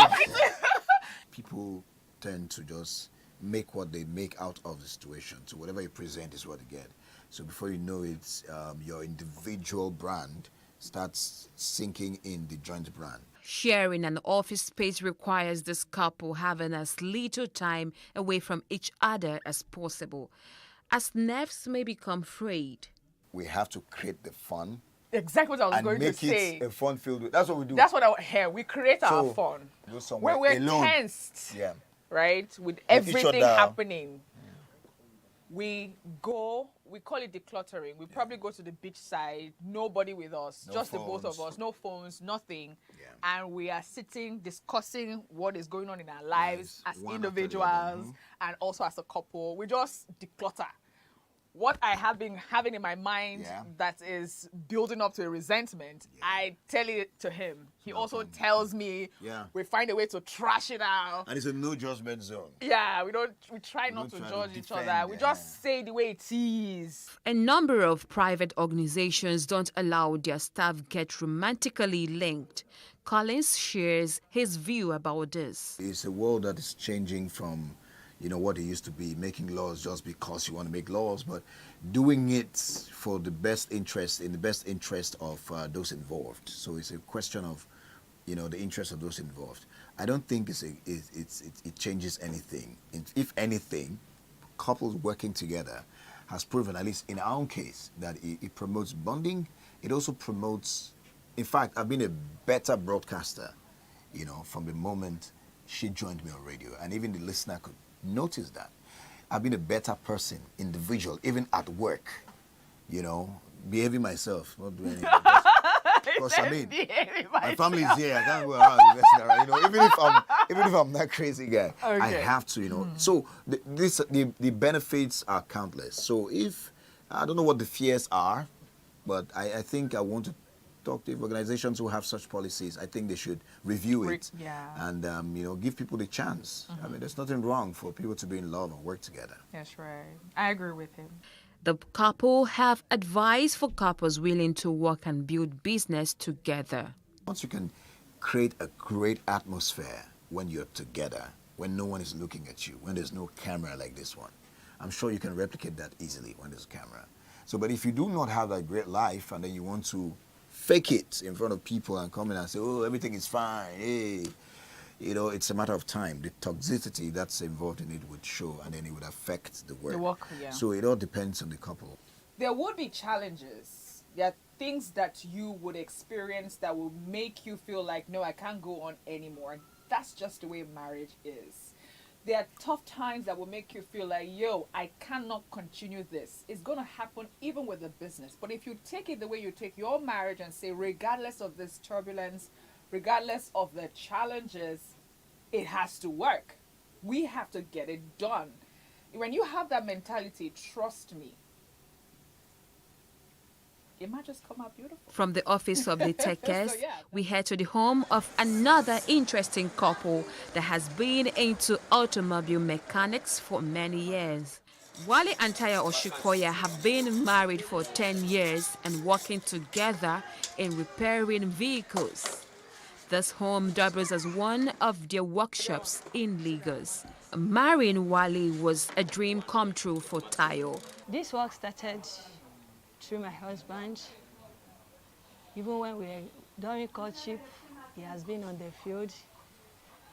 People tend to just make what they make out of the situation. So whatever you present is what you get. So before you know it, your individual brand starts sinking in the joint brand. Sharing an office space requires this couple having as little time away from each other as possible, as nerves may become frayed. We have to create the fun. Exactly what I was going to say. And make it a fun filled. That's what we do. That's what I hear. We create our fun. When we're tensed, right, with everything happening. We call it decluttering. We probably go to the beach side, nobody with us, just the both of us, no phones, nothing. Yeah. And we are sitting, discussing what is going on in our lives as individuals and also as a couple. We just declutter. What I have been having in my mind that is building up to a resentment, I tell it to him. He also tells me we find a way to trash it out. And it's a no judgment zone. Yeah, we try not to judge each other. We just say the way it is. A number of private organizations don't allow their staff get romantically linked. Collins shares his view about this. It's a world that is changing from what it used to be, making laws just because you want to make laws, but doing it for the best interest, in the best interest of those involved. So it's a question of, the interest of those involved. I don't think it changes anything. If anything, couples working together has proven, at least in our own case, that it promotes bonding. It also promotes, in fact, I've been a better broadcaster, from the moment she joined me on radio, and even the listener could notice that. I've been a better person, individual, even at work, behaving myself, not doing anything. Because my family is here, I can't go around messing around, even if I'm that crazy guy, I have to, So the benefits are countless. So if, I don't know what the fears are, but I think I want to talk to organizations who have such policies. I think they should review it and give people the chance. I mean, there's nothing wrong for people to be in love and work together. That's right. I agree with him. The couple have advice for couples willing to work and build business together. Once you can create a great atmosphere when you're together, when no one is looking at you, when there's no camera like this one, I'm sure you can replicate that easily when there's a camera. So, but if you do not have that great life and then you want to fake it in front of people and come in and say, oh, everything is fine, hey, it's a matter of time. The toxicity that's involved in it would show, and then it would affect the work. So it all depends on the couple. There would be challenges. There are things that you would experience that will make you feel like, no, I can't go on anymore. That's just the way marriage is. there are tough times that will make you feel like, yo, I cannot continue this. It's going to happen even with the business. But if you take it the way you take your marriage and say, regardless of this turbulence, regardless of the challenges, it has to work. We have to get it done. When you have that mentality, trust me, it might just come out beautiful. From the office of the Techers, So, yeah. we head to the home of another interesting couple that has been into automobile mechanics for many years. Wale and Taya Oshikoya have been married for 10 years and working together in repairing vehicles. This home doubles as one of their workshops in Lagos. Marrying Wale was a dream come true for Tayo. This work started through my husband. Even when we were during courtship, he has been on the field.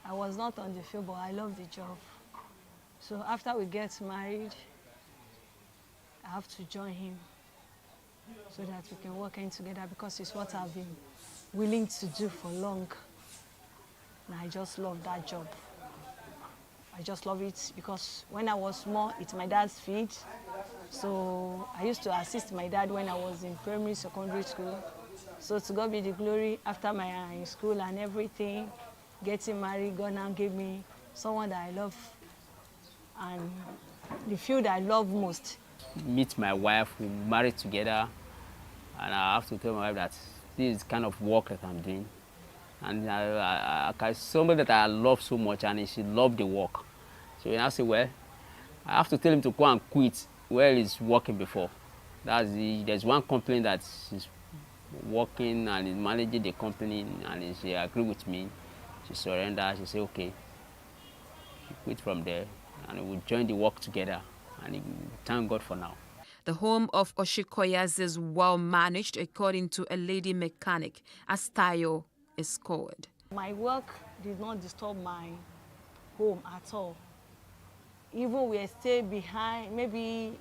I was not on the field, but I love the job. So after we get married, I have to join him so that we can work in together, because it's what I've been willing to do for long. And I just love that job. I just love it because when I was small, it's my dad's field. So I used to assist my dad when I was in primary, secondary school. So to God be the glory, after my school and everything, getting married, God now gave me someone that I love and the field I love most. Meet my wife, we married together, and I have to tell my wife that this is kind of work that I'm doing. And I somebody that I love so much, and she loved the work. So when I say, well, I have to tell him to go and quit where he's working before. There's one company that she's working and is managing the company, and she agreed with me. She surrendered. She said, okay. She quit from there, and we joined the work together, and thank God for now. The home of Oshikoyas is well managed according to a lady mechanic, as Tayo is called. My work did not disturb my home at all. Even we stay behind, maybe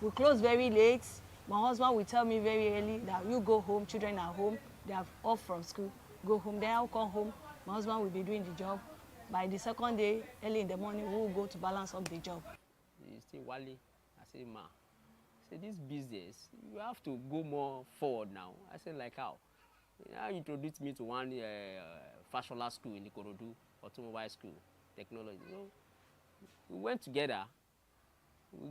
we close very late. My husband will tell me very early that you go home, children are home, they are off from school, go home. Then I'll come home, my husband will be doing the job. By the second day, early in the morning, we will go to balance up the job. You say, Wale, I say, ma, I say, this business, you have to go more forward now. I said, like how? Now introduced me to one Fashola school in Ikorodu, automobile school, technology. You know, we went together. We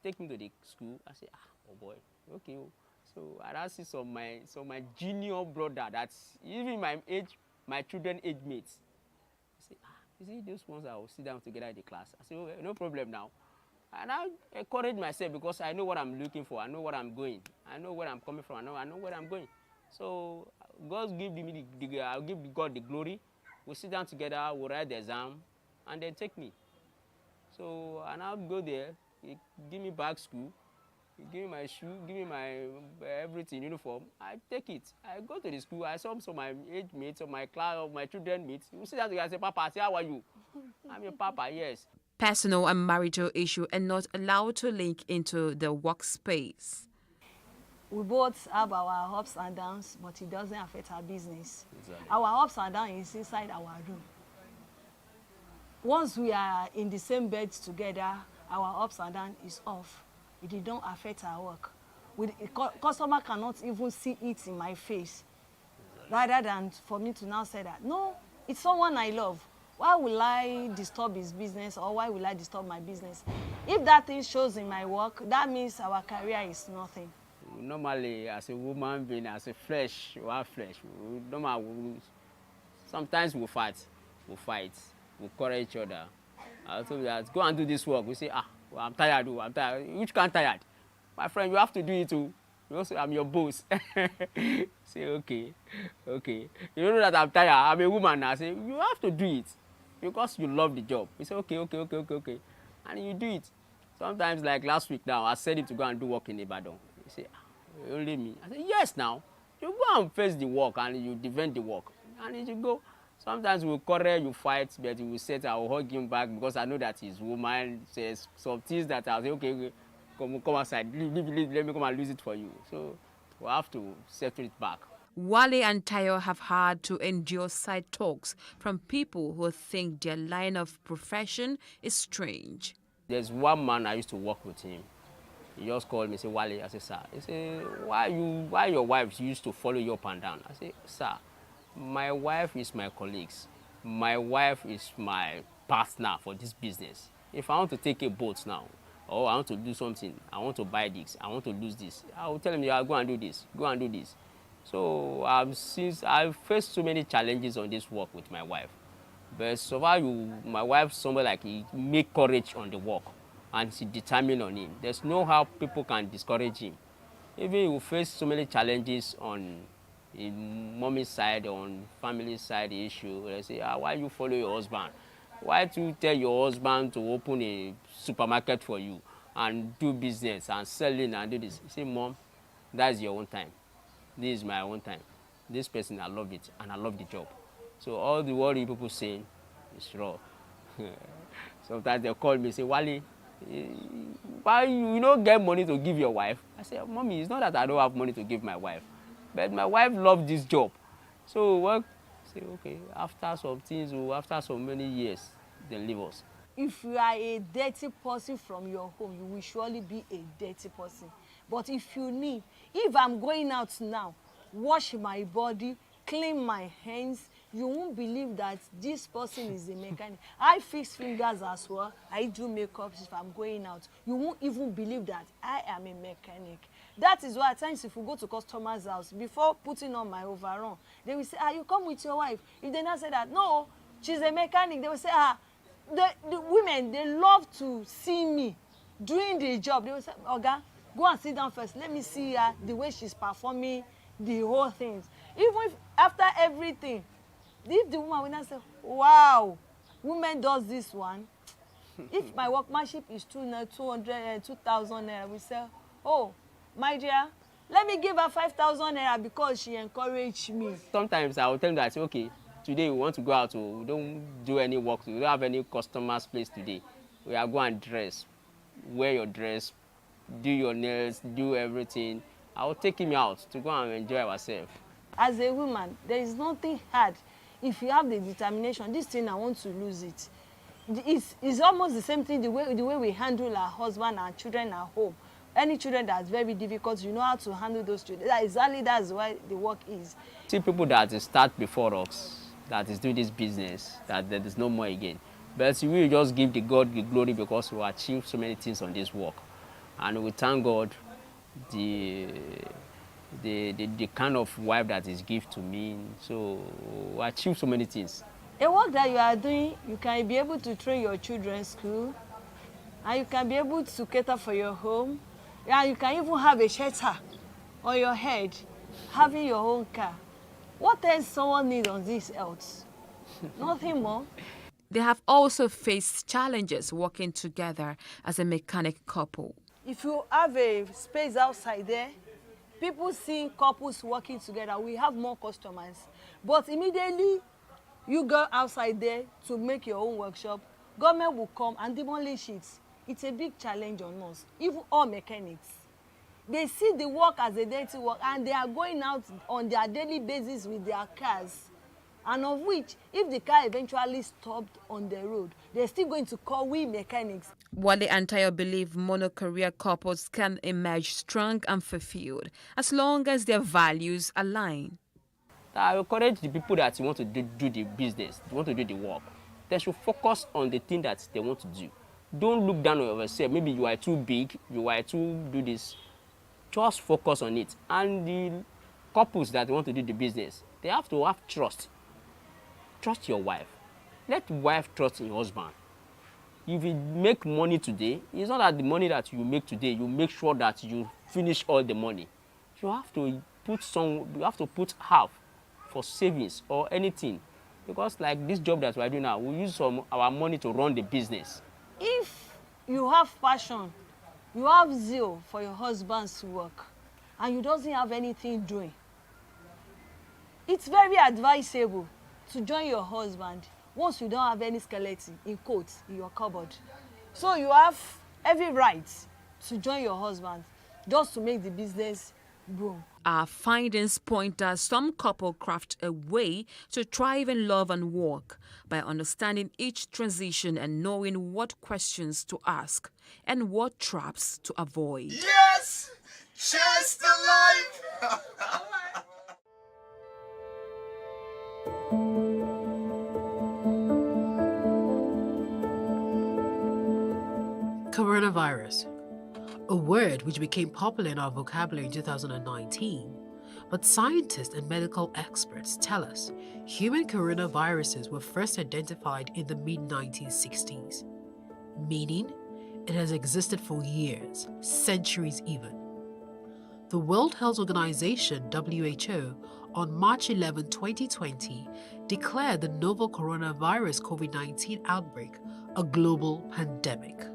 take me to the school. I said, oh boy, okay. So I see some my junior brother that's even my age, my children age mates. I say, you see those ones that will sit down together in the class. I say, okay, no problem now. And I encourage myself because I know what I'm looking for. I know what I'm going. I know where I'm coming from. I know where I'm going. So God give me I'll give God the glory. We'll sit down together, we'll write the exam, and then take me. So and I'll go there, he give me back school, he give me my shoe, give me my everything, uniform. I take it. I go to the school, I saw some of my age mates, of my class, of my children mates. We sit down together and say, Papa, I say, how are you? I'm your Papa, yes. Personal and marital issues are not allowed to link into the workspace. We both have our ups and downs, but it doesn't affect our business. Exactly. Our ups and downs is inside our room. Once we are in the same bed together, our ups and downs is off. It did not affect our work. Customer cannot even see it in my face. Rather than for me to now say that, no, it's someone I love. Why will I disturb his business, or why will I disturb my business? If that thing shows in my work, that means our career is nothing. Normally, as a woman being, as a flesh, we have flesh. Sometimes we fight. We encourage each other. I told you that, go and do this work. We say, well, I'm tired. Which kind tired? My friend, you have to do it too. You also, I'm your boss. Say, okay. You know that I'm tired. I'm a woman now. I say, you have to do it because you love the job. We say, okay. And you do it. Sometimes, like last week now, I said him to go and do work in Ibadan. He say, only me. I said, yes, now. You go and face the work and you defend the work. And you go. Sometimes we'll quarrel, you fight, but you will say, I will hug him back because I know that he's woman. Says some things that I'll say, okay, come outside, leave, let me come and lose it for you. So we'll have to settle it back. Wale and Tayo have had to endure side talks from people who think their line of profession is strange. There's one man I used to work with him. He just called me, say, Wale. I said, sir. He said, why your wife used to follow you up and down? I said, sir, my wife is my colleagues. My wife is my partner for this business. If I want to take a boat now, or I want to do something, I want to buy this, I want to lose this, I will tell him, yeah, go and do this, go and do this. So since I've faced so many challenges on this work with my wife, but so far my wife, somebody like he make courage on the work, and she determined on him. There's no how people can discourage him. Even you face so many challenges on mommy's side, on family side issue. They say, why you follow your husband? Why do you tell your husband to open a supermarket for you and do business and selling and do this? You say, Mom, that's your own time. This is my own time. This person, I love it, and I love the job. So all the worry people saying is wrong. Sometimes they call me and say, Wale, why you don't get money to give your wife? I say, Mommy, it's not that I don't have money to give my wife, but my wife loves this job. So what? Say, okay, after some things, or after so many years, they leave us. If you are a dirty person from your home, you will surely be a dirty person. But if I'm going out now, wash my body, clean my hands, you won't believe that this person is a mechanic. I fix fingers as well. I do makeup if I'm going out. You won't even believe that I am a mechanic. That is why at times if we go to customers' house, before putting on my overall, they will say, you come with your wife. If they not say that, no, she's a mechanic, they will say, the women, they love to see me doing the job. They will say, Oga, go and sit down first. Let me see her, the way she's performing the whole things. Even if after everything, if the woman will not say, wow, woman does this one. If my workmanship is 2,000 naira, we say, oh, my dear, let me give her 5,000 naira because she encouraged me. Sometimes I will tell them that, okay, today we want to go out, we don't do any work, we don't have any customers place today. We are going to dress, wear your dress, do your nails, do everything. I will take him out to go and enjoy ourselves. As a woman, there is nothing hard. If you have the determination, this thing, I want to lose it. It's almost the same thing, the way we handle our husband and children at home. Any children that's very difficult, you know how to handle those children. That's why the work is. See people that start before us, that is doing this business, that there is no more again. But we just give the God the glory because we achieved so many things on this work. And we thank God the kind of wife that is given to me. So we achieved so many things. A work that you are doing, you can be able to train your children's school, and you can be able to cater for your home. Yeah, you can even have a shelter on your head, having your own car. What else someone needs on this earth? Nothing more. They have also faced challenges working together as a mechanic couple. If you have a space outside there, people see couples working together, we have more customers. But immediately you go outside there to make your own workshop, government will come and demolish it. It's a big challenge on us, even all mechanics. They see the work as a dirty work and they are going out on their daily basis with their cars. And of which, if the car eventually stopped on the road, they're still going to call we mechanics. Wale and Tayo believe mono-career couples can emerge strong and fulfilled as long as their values align. I encourage the people that want to do the business, want to do the work. They should focus on the thing that they want to do. Don't look down on yourself. Maybe you are too big, you are too do this. Just focus on it. And the couples that want to do the business, they have to have trust. Trust your wife. Let wife trust your husband. If you make money today, it's not that the money that you make today, you make sure that you finish all the money. You have to put half for savings or anything. Because like this job that we're doing now, we use some our money to run the business. If you have passion, you have zeal for your husband's work, and you doesn't have anything doing, it's very advisable to join your husband once you don't have any skeleton in quotes in your cupboard. So you have every right to join your husband just to make the business boom. Our findings point that some couple craft a way to thrive in love and work by understanding each transition and knowing what questions to ask and what traps to avoid. Yes! Cheers to life! Coronavirus, a word which became popular in our vocabulary in 2019. But scientists and medical experts tell us human coronaviruses were first identified in the mid-1960s, meaning it has existed for years, centuries even. The World Health Organization, WHO, on March 11, 2020, declared the novel coronavirus COVID-19 outbreak a global pandemic.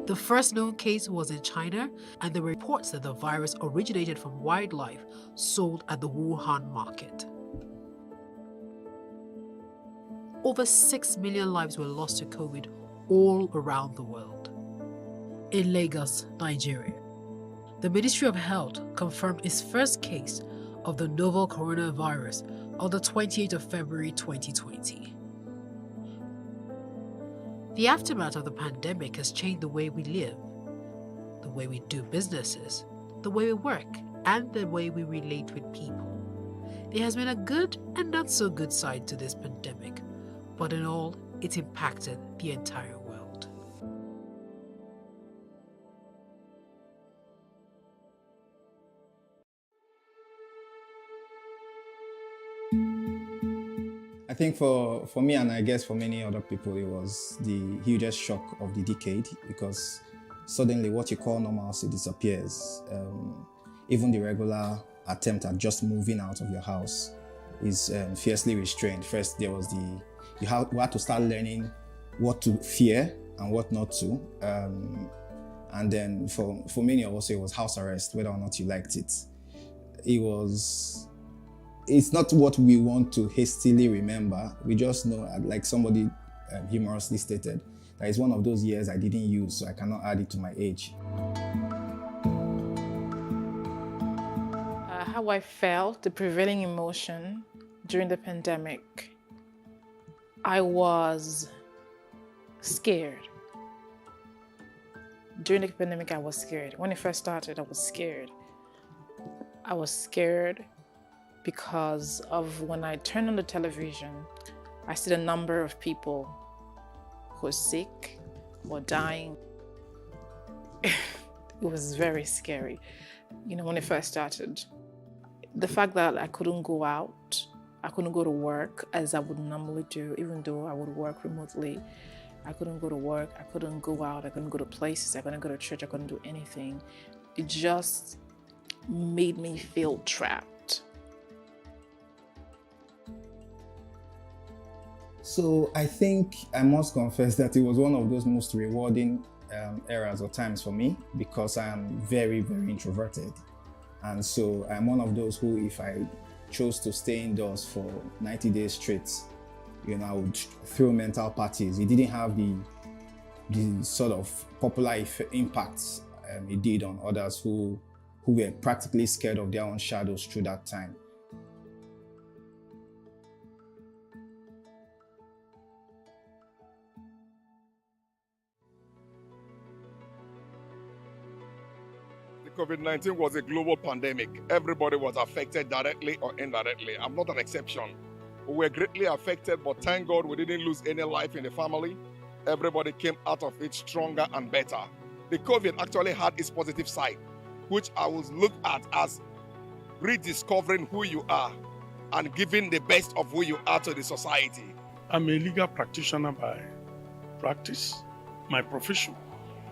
The first known case was in China, and there were reports that the virus originated from wildlife sold at the Wuhan market. Over 6 million lives were lost to COVID all around the world. In Lagos, Nigeria, the Ministry of Health confirmed its first case of the novel coronavirus on the 28th of February 2020. The aftermath of the pandemic has changed the way we live, the way we do businesses, the way we work, and the way we relate with people. There has been a good and not so good side to this pandemic, but in all, it impacted the entire world. I think for me, and I guess for many other people, it was the hugest shock of the decade, because suddenly what you call normalcy disappears. Even the regular attempt at just moving out of your house is fiercely restrained. First, there was we had to start learning what to fear and what not to. And then for many of us, it was house arrest, whether or not you liked it. It's not what we want to hastily remember. We just know, like somebody humorously stated, that it's one of those years I didn't use, so I cannot add it to my age. How I felt, the prevailing emotion during the pandemic, I was scared. During the pandemic, I was scared. When it first started, I was scared. I was scared because of when I turned on the television, I see the number of people who are sick or dying. It was very scary. When it first started, the fact that I couldn't go out, I couldn't go to work as I would normally do, even though I would work remotely. I couldn't go to work, I couldn't go out, I couldn't go to places, I couldn't go to church, I couldn't do anything. It just made me feel trapped. So I think I must confess that it was one of those most rewarding eras or times for me, because I am very, very introverted. And so I'm one of those who, if I chose to stay indoors for 90 days straight, I would throw mental parties. It didn't have the sort of popular impacts it did on others who were practically scared of their own shadows through that time. COVID-19 was a global pandemic. Everybody was affected directly or indirectly. I'm not an exception. We were greatly affected, but thank God we didn't lose any life in the family. Everybody came out of it stronger and better. The COVID actually had its positive side, which I will look at as rediscovering who you are and giving the best of who you are to the society. I'm a legal practitioner by practice. My profession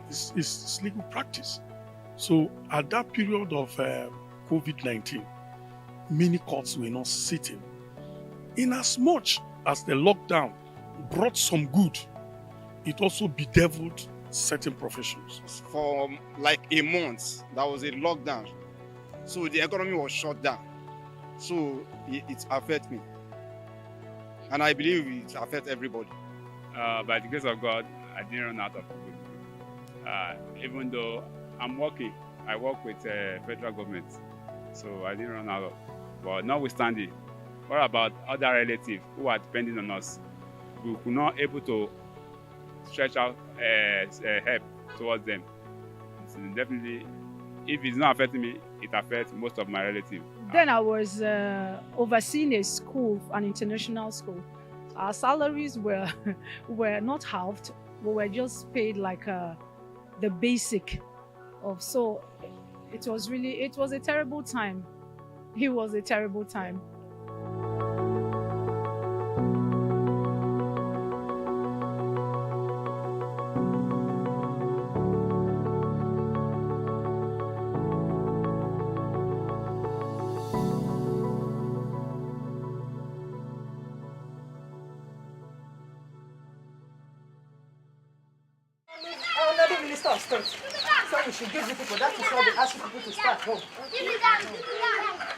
is legal practice. So at that period of COVID-19, many courts were not sitting. In as much as the lockdown brought some good, it also bedeviled certain professions. For like a month, there was a lockdown. So the economy was shut down. So it affected me. And I believe it affects everybody. By the grace of God, I didn't run out of COVID. Even though I'm working. I work with federal government, so I didn't run out. But notwithstanding, what about other relatives who are depending on us? We could not able to stretch out help towards them. So definitely, if it's not affecting me, it affects most of my relatives. Then I was overseeing a school, an international school. Our salaries were not halved, but were just paid like the basic of. So it was a terrible time. It was a terrible time. Another minister of state. So we should give you people. That is why they ask people to start home.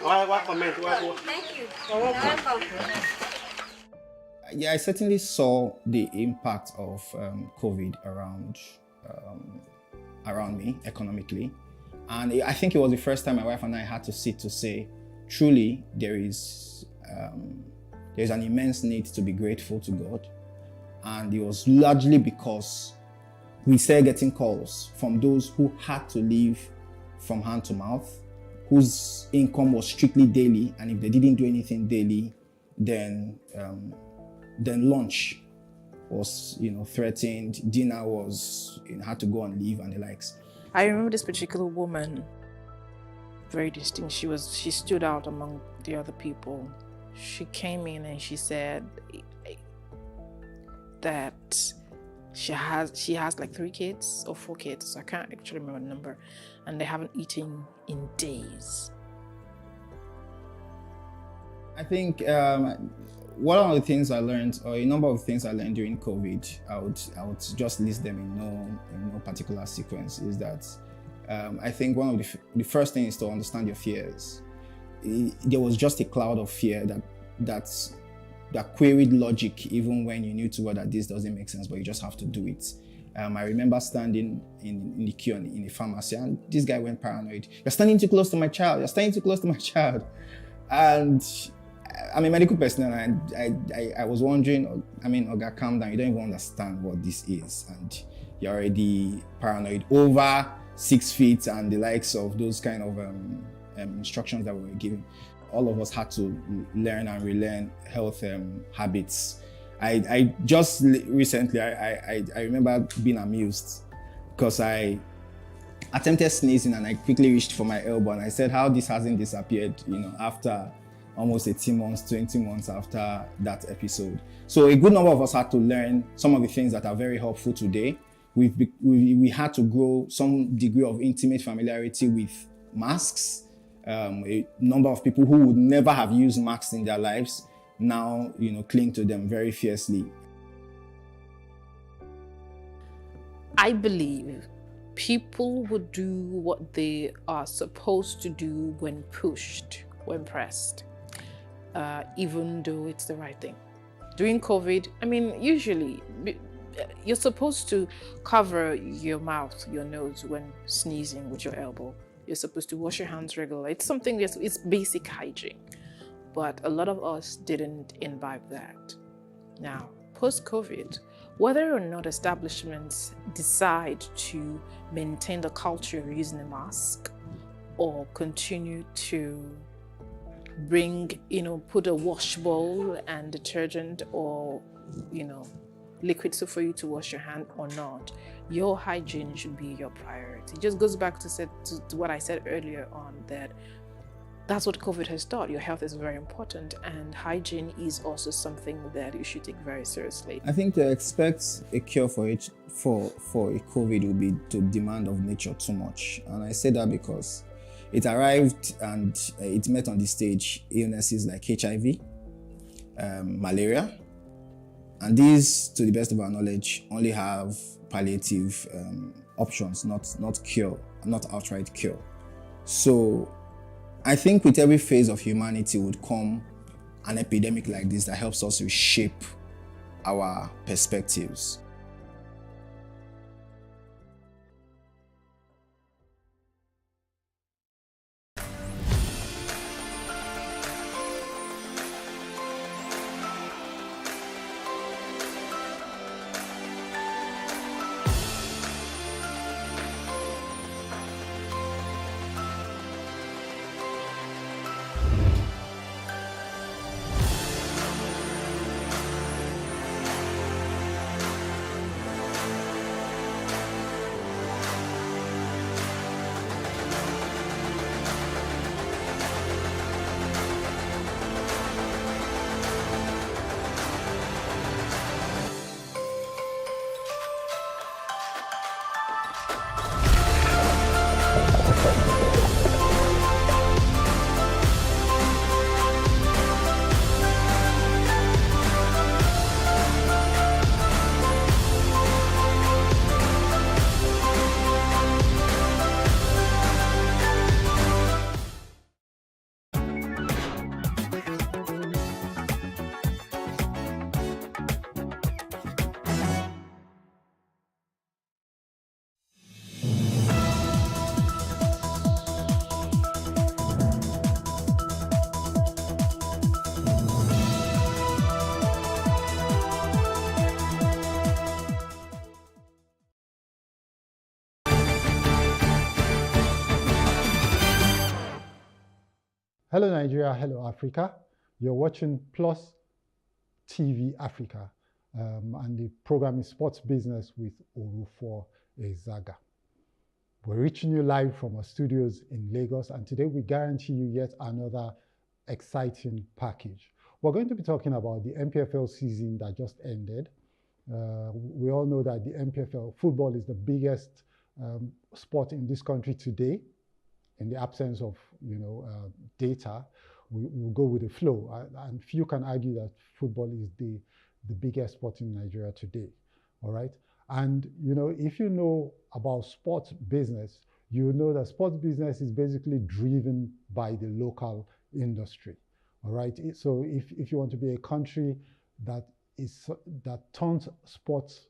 What comment? Thank you. You're welcome. Yeah, I certainly saw the impact of COVID around me economically. And I think it was the first time my wife and I had to sit to say, truly, there's an immense need to be grateful to God. And it was largely because we started getting calls from those who had to live from hand to mouth, whose income was strictly daily, and if they didn't do anything daily, then lunch was, threatened, dinner was, had to go on leave and the likes. I remember this particular woman, very distinct. She stood out among the other people. She came in and she said that she has like 3 kids or 4 kids, so I can't actually remember the number, and they haven't eaten in days. I think one of the things I learned, or a number of things I learned during COVID, I would just list them in no particular sequence, is that I think one of the first thing is to understand your fears. There was just a cloud of fear that queried logic, even when you knew to God that this doesn't make sense, but you just have to do it. I remember standing in the queue in the pharmacy, and this guy went paranoid. You're standing too close to my child. You're standing too close to my child. And I'm a medical personnel, and I was wondering, Oga, calm down. You don't even understand what this is. And you're already paranoid over 6 feet and the likes of those kind of instructions that we were given. All of us had to learn and relearn health habits. I just recently, I remember being amused because I attempted sneezing and I quickly reached for my elbow and I said, how this hasn't disappeared, after almost 18 months, 20 months after that episode. So a good number of us had to learn some of the things that are very helpful today. We had to grow some degree of intimate familiarity with masks. A number of people who would never have used masks in their lives now, cling to them very fiercely. I believe people would do what they are supposed to do when pushed, when pressed, even though it's the right thing. During COVID, usually you're supposed to cover your mouth, your nose when sneezing with your elbow. You're supposed to wash your hands regularly. It's something it's basic hygiene. But a lot of us didn't imbibe that. Now, post-COVID, whether or not establishments decide to maintain the culture of using a mask or continue to put a wash bowl and detergent or, liquid soap for you to wash your hand or not, your hygiene should be your priority. It just goes back to what I said earlier on, that that's what COVID has taught. Your health is very important, and hygiene is also something that you should take very seriously. I think to expect a cure for a COVID would be to demand of nature too much. And I say that because it arrived and it met on the stage illnesses like HIV, malaria, and these, to the best of our knowledge, only have palliative options, not cure, not outright cure. So I think with every phase of humanity would come an epidemic like this that helps us reshape our perspectives. Hello Nigeria, hello Africa. You're watching Plus TV Africa, and the program is Sports Business with Orufo Ezaga. We're reaching you live from our studios in Lagos, and today we guarantee you yet another exciting package. We're going to be talking about the MPFL season that just ended. We all know that the MPFL football is the biggest sport in this country today. In the absence of data, we'll go with the flow. And few can argue that football is the biggest sport in Nigeria today. All right. And if you know about sports business, you know that sports business is basically driven by the local industry. All right. So if you want to be a country that turns sports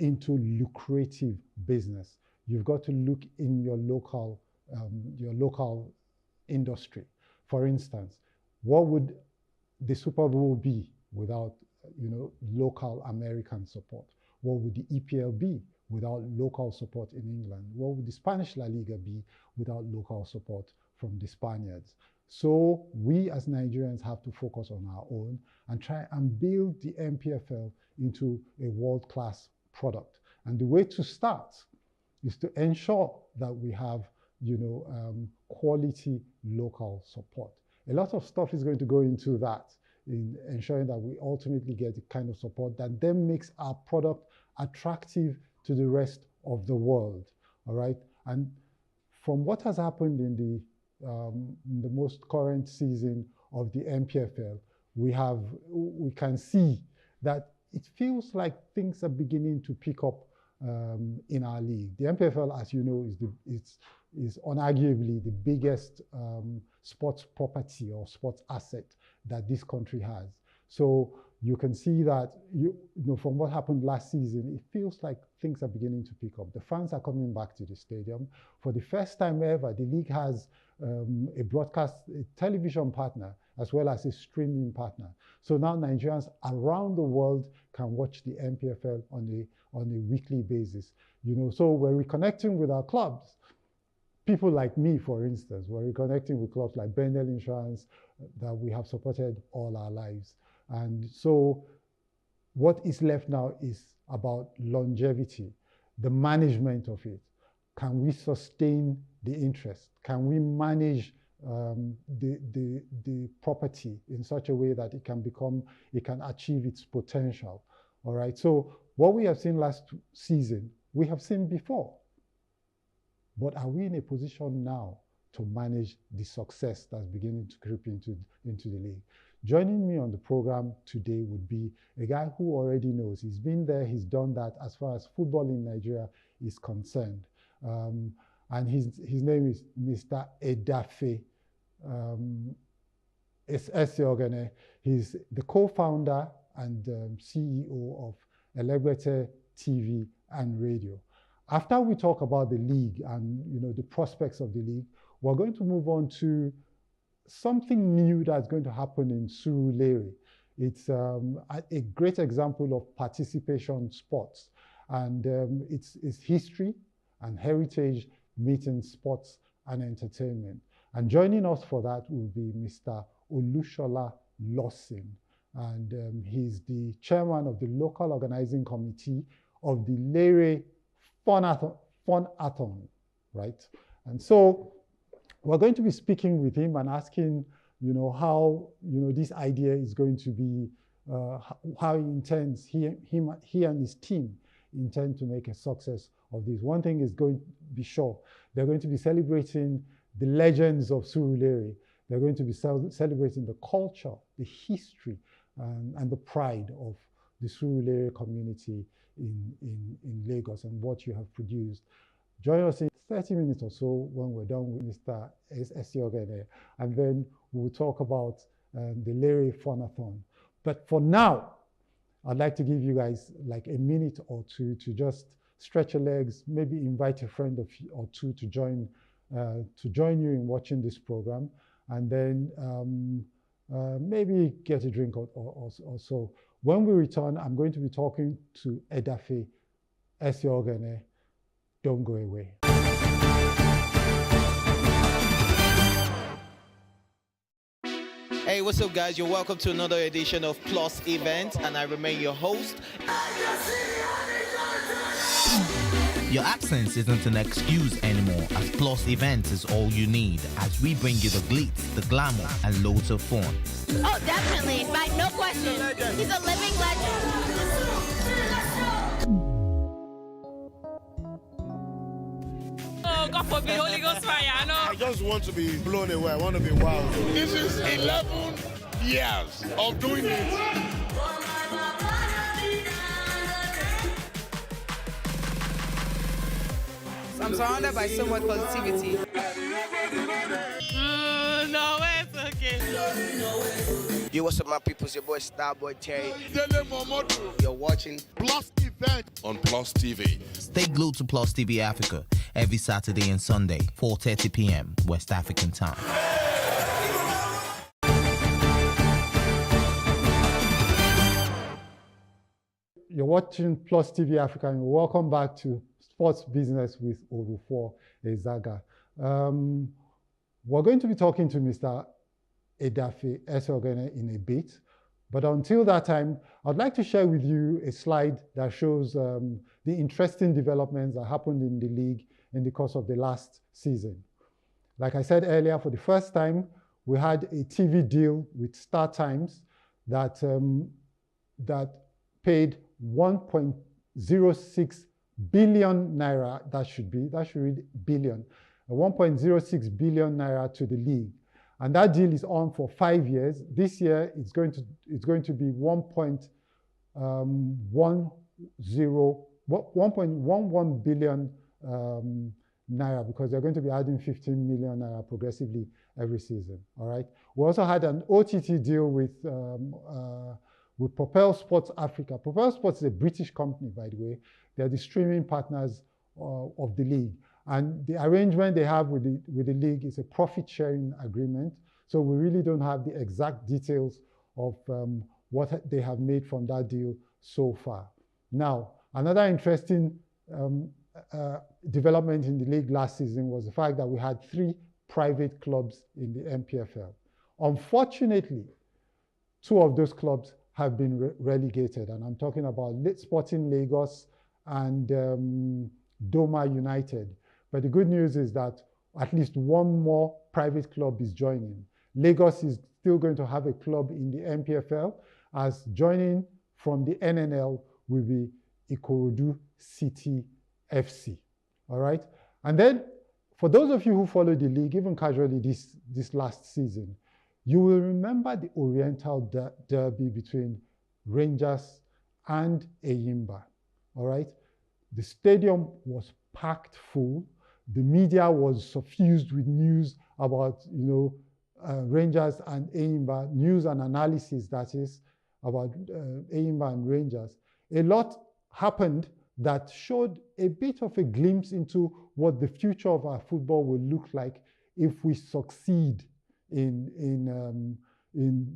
into lucrative business, you've got to look in your local industry. For instance, what would the Super Bowl be without local American support? What would the EPL be without local support in England? What would the Spanish La Liga be without local support from the Spaniards? So we as Nigerians have to focus on our own and try and build the MPFL into a world-class product. And the way to start is to ensure that we have quality local support. A lot of stuff is going to go into that, in ensuring that we ultimately get the kind of support that then makes our product attractive to the rest of the world. All right. And from what has happened in the most current season of the MPFL, we can see that it feels like things are beginning to pick up in our league. The MPFL, as you know, is unarguably the biggest sports property or sports asset that this country has. So you can see that from what happened last season, it feels like things are beginning to pick up. The fans are coming back to the stadium. For the first time ever, the league has a television partner as well as a streaming partner. So now Nigerians around the world can watch the MPFL on a weekly basis. So we're reconnecting with our clubs. People like me, for instance, we're reconnecting with clubs like Bendel Insurance that we have supported all our lives. And so what is left now is about longevity, the management of it. Can we sustain the interest? Can we manage the property in such a way that it can achieve its potential? All right. So what we have seen last season, we have seen before. But are we in a position now to manage the success that's beginning to creep into the league? Joining me on the program today would be a guy who already knows. He's been there, he's done that as far as football in Nigeria is concerned. And his name is Mr. Edafe Eseogene. He's the co-founder and CEO of Elegbete TV and Radio. After we talk about the league and the prospects of the league, we're going to move on to something new that's going to happen in Surulere. It's a great example of participation sports, and it's history and heritage meeting sports and entertainment. And joining us for that will be Mr. Olushola Lawson, and he's the chairman of the local organizing committee of the Lere Funathon, right? And so we're going to be speaking with him and asking, how this idea is going to be, how he intends, he and his team intend to make a success of this. One thing is going to be sure, they're going to be celebrating the legends of Surulere. They're going to be celebrating the culture, the history, and the pride of the Surulere community in Lagos and what you have produced. Join us in 30 minutes or so when we're done with Mr. Eseogene, and then we'll talk about the Lere Funathon. But for now, I'd like to give you guys like a minute or two to just stretch your legs, maybe invite a friend or two to join you in watching this program, and then maybe get a drink or so. When we return, I'm going to be talking to Edafe Eseogene. Don't go away. Hey, what's up, guys? You're welcome to another edition of Plus Event, and I remain your host. Your absence isn't an excuse anymore, as Plus Events is all you need, as we bring you the glitz, the glamour, and loads of fun. Oh, definitely. By no question. He's a living legend. Oh, God forbid, Holy Ghost fire, no. I just want to be blown away. I want to be wild. This is 11 years of doing it. I'm surrounded by so much positivity. No, it's okay. Yo, what's up, my people? It's your boy Starboy Terry. You're watching Plus Event on Plus TV. Stay glued to Plus TV Africa every Saturday and Sunday, 4:30 p.m. West African time. You're watching Plus TV Africa, and welcome back to Sports Business with Orufuo Ezaga. We're going to be talking to Mr. Edafe Eseogene in a bit, but until that time, I'd like to share with you a slide that shows the interesting developments that happened in the league in the course of the last season. Like I said earlier, for the first time, we had a TV deal with Star Times that paid 1.06 billion naira, that should read billion, 1.06 billion naira to the league. And that deal is on for 5 years. This year, it's going to be 1.11 billion naira, because they're going to be adding 15 million naira progressively every season. All right. We also had an OTT deal with Propel Sports Africa. Propel Sports is a British company, by the way. They're the streaming partners of the league. And the arrangement they have with the league is a profit-sharing agreement. So we really don't have the exact details of what they have made from that deal so far. Now, another interesting development in the league last season was the fact that we had 3 private clubs in the MPFL. Unfortunately, 2 of those clubs have been relegated, and I'm talking about Sporting Lagos and Doma United. But the good news is that at least 1 more private club is joining. Lagos is still going to have a club in the MPFL, as joining from the NNL will be Ikorodu City FC. All right? And then, for those of you who follow the league, even casually this last season, you will remember the Oriental Derby between Rangers and Eyimba. All right? The stadium was packed full. The media was suffused with news about, Rangers and Eyimba, news and analysis, that is, about Eyimba and Rangers. A lot happened that showed a bit of a glimpse into what the future of our football will look like if we succeed in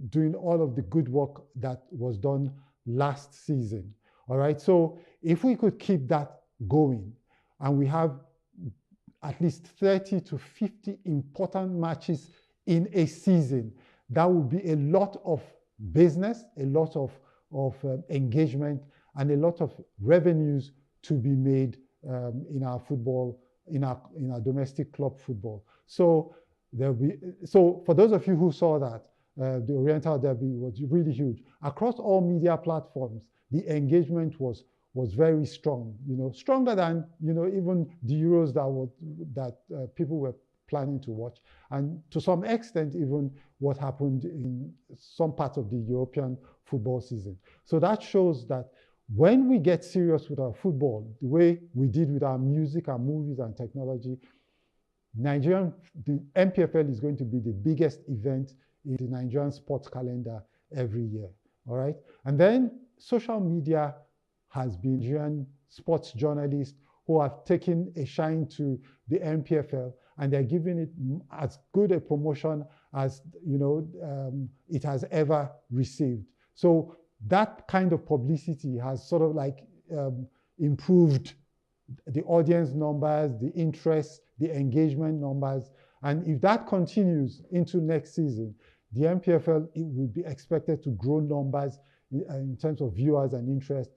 doing all of the good work that was done last season. All right, so if we could keep that going, and we have at least 30 to 50 important matches in a season, that would be a lot of business, a lot of engagement, and a lot of revenues to be made in our football, in our domestic club football. So for those of you who saw that, the Oriental Derby was really huge. Across all media platforms, the engagement was very strong, stronger than, even the Euros that people were planning to watch. And to some extent, even what happened in some parts of the European football season. So that shows that when we get serious with our football, the way we did with our music, our movies, and technology, the MPFL is going to be the biggest event in the Nigerian sports calendar every year, all right? And then social media has been Nigerian sports journalists who have taken a shine to the MPFL, and they're giving it as good a promotion as it has ever received. So that kind of publicity has sort of like improved the audience numbers, the interest, the engagement numbers. And if that continues into next season, the MPFL it would be expected to grow numbers in terms of viewers and interest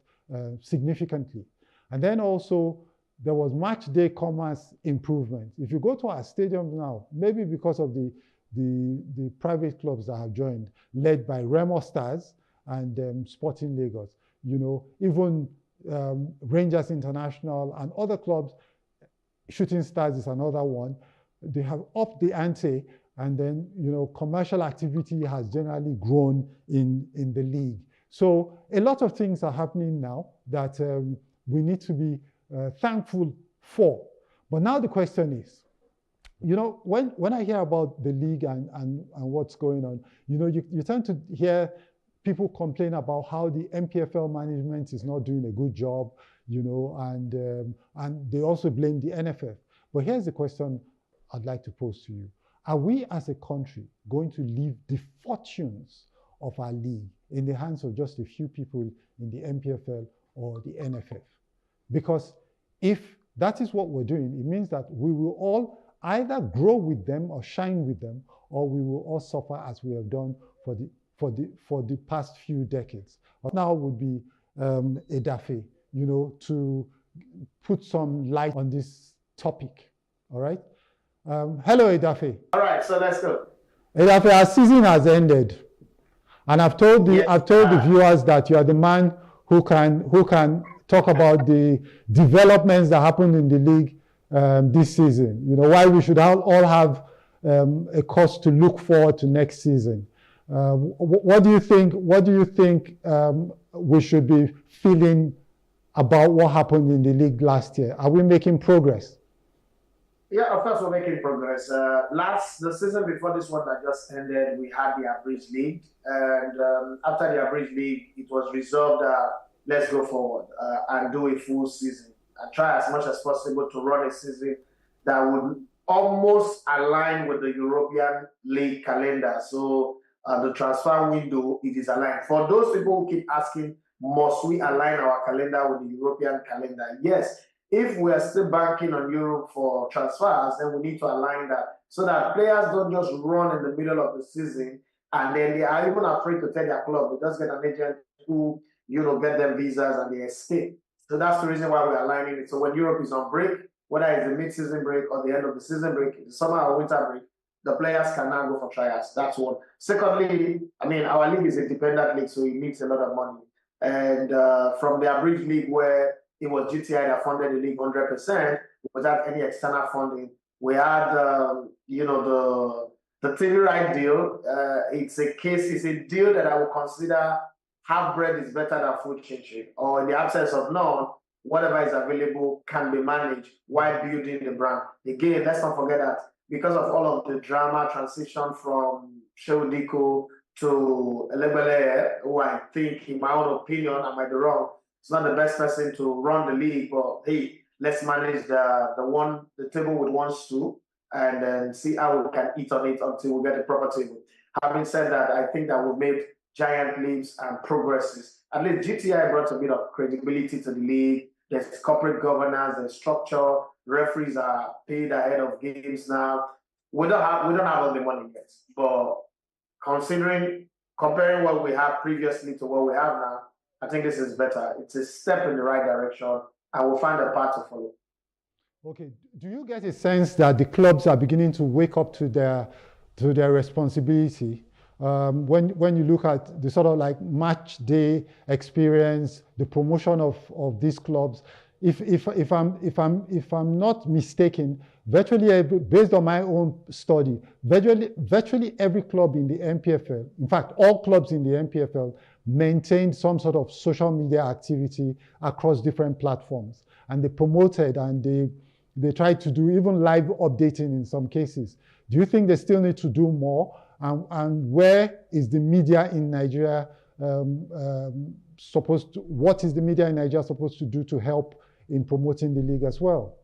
significantly. And then also, there was match day commerce improvement. If you go to our stadiums now, maybe because of the private clubs that have joined, led by Remo Stars and Sporting Lagos, you know, even Rangers International and other clubs, Shooting Stars is another one, they have upped the ante, and then, you know, commercial activity has generally grown in the league. So a lot of things are happening now that we need to be thankful for. But now the question is, you know, when I hear about the league and what's going on, you know, you tend to hear people complain about how the MPFL management is not doing a good job, you know, and they also blame the NFF. But here's the question I'd like to pose to you. Are we as a country going to leave the fortunes of our league in the hands of just a few people in the MPFL or the NFF? Because if that is what we're doing, it means that we will all either grow with them or shine with them, or we will all suffer as we have done for the past few decades. Now would be Edafe, you know, to put some light on this topic. All right. Hello, Edafe. All right, so let's go. Edafe, our season has ended, and I've told the viewers that you are the man who can talk about the developments that happened in the league this season. You know, why we should all have a cause to look forward to next season. What do you think? What do you think we should be feeling about what happened in the league last year? Are we making progress? Yeah, of course we're making progress. The season before this one that just ended, we had the Abridged League, and after the Abridged League, it was resolved that let's go forward and do a full season and try as much as possible to run a season that would almost align with the European League calendar. So the transfer window, it is aligned. For those people who keep asking, must we align our calendar with the European calendar? Yes. If we are still banking on Europe for transfers, then we need to align that so that players don't just run in the middle of the season and then they are even afraid to tell their club. They just get an agent who, you know, get them visas and they escape. So that's the reason why we're aligning it. So when Europe is on break, whether it's the mid-season break or the end of the season break, the summer or winter break, the players can now go for tryouts. That's one. Secondly, I mean, our league is a dependent league, so it needs a lot of money. And from the Abridged League, where it was GTI that funded the league 100% without any external funding, we had, you know, the TV right deal. It's a deal that I would consider half bread is better than food chinchin, or in the absence of none, whatever is available can be managed while building the brand. Again, let's not forget that because of all of the drama transition from Sheudiko to Elegbele, who I think, in my own opinion, I might be wrong, it's not the best person to run the league, but hey, let's manage the table with one stool and then see how we can eat on it until we get a proper table. Having said that, I think that we've made giant leaps and progresses. At least GTI brought a bit of credibility to the league. There's corporate governance, there's structure, referees are paid ahead of games now. We don't have all the money yet, but comparing what we had previously to what we have now, I think this is better. It's a step in the right direction, and we'll find a path to follow. Okay. Do you get a sense that the clubs are beginning to wake up to their responsibility? When you look at the sort of like match day experience, the promotion of these clubs, if I'm not mistaken, virtually based on my own study, virtually every club in the MPFL, in fact, all clubs in the MPFL maintained some sort of social media activity across different platforms, and they promoted and they tried to do even live updating in some cases. Do you think they still need to do more? And where is the media in Nigeria what is the media in Nigeria supposed to do to help in promoting the league as well?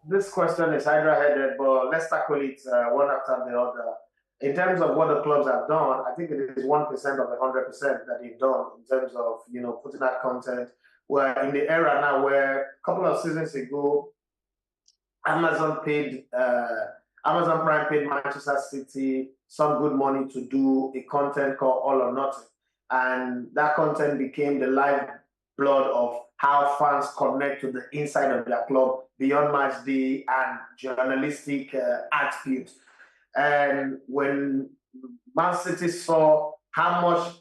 This question is hydra-headed, but let's tackle it one after the other. In terms of what the clubs have done, I think it is 1% of the 100% that they've done in terms of, you know, putting out content. We're in the era now where a couple of seasons ago, Amazon paid Amazon Prime paid Manchester City some good money to do a content called All or Nothing. And that content became the lifeblood of how fans connect to the inside of their club beyond match day and journalistic attributes. And when Man City saw how much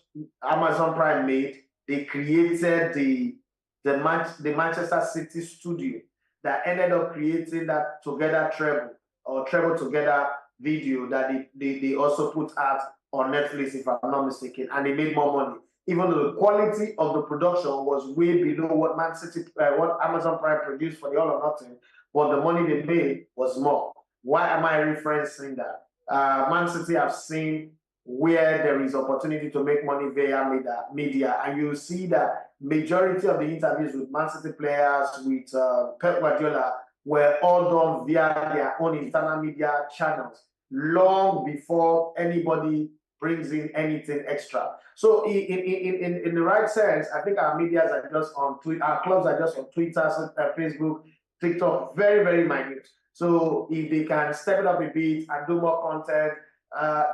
Amazon Prime made, they created the Manchester City studio that ended up creating that Together Treble Together video that they also put out on Netflix, if I'm not mistaken, and they made more money. Even though the quality of the production was way below what what Amazon Prime produced for the All or Nothing, but the money they made was more. Why am I referencing that? Man City have seen where there is opportunity to make money via media, and you see that majority of the interviews with Man City players, with Pep Guardiola, were all done via their own internal media channels, long before anybody brings in anything extra. So in the right sense, I think our medias are just on Twitter, our clubs are just on Twitter, Facebook, TikTok, very, very minute. So if they can step it up a bit and do more content,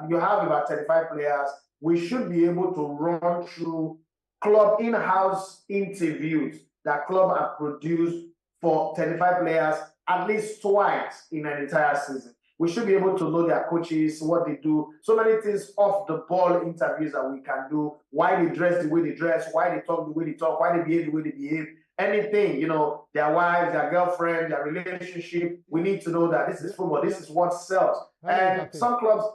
you have about 35 players. We should be able to run through club in-house interviews that club have produced for 35 players at least twice in an entire season. We should be able to know their coaches, what they do, so many things off the ball interviews that we can do, why they dress the way they dress, why they talk the way they talk, why they behave the way they behave, anything, their wives, their girlfriend, their relationship. We need to know that this is football, this is what sells. And some clubs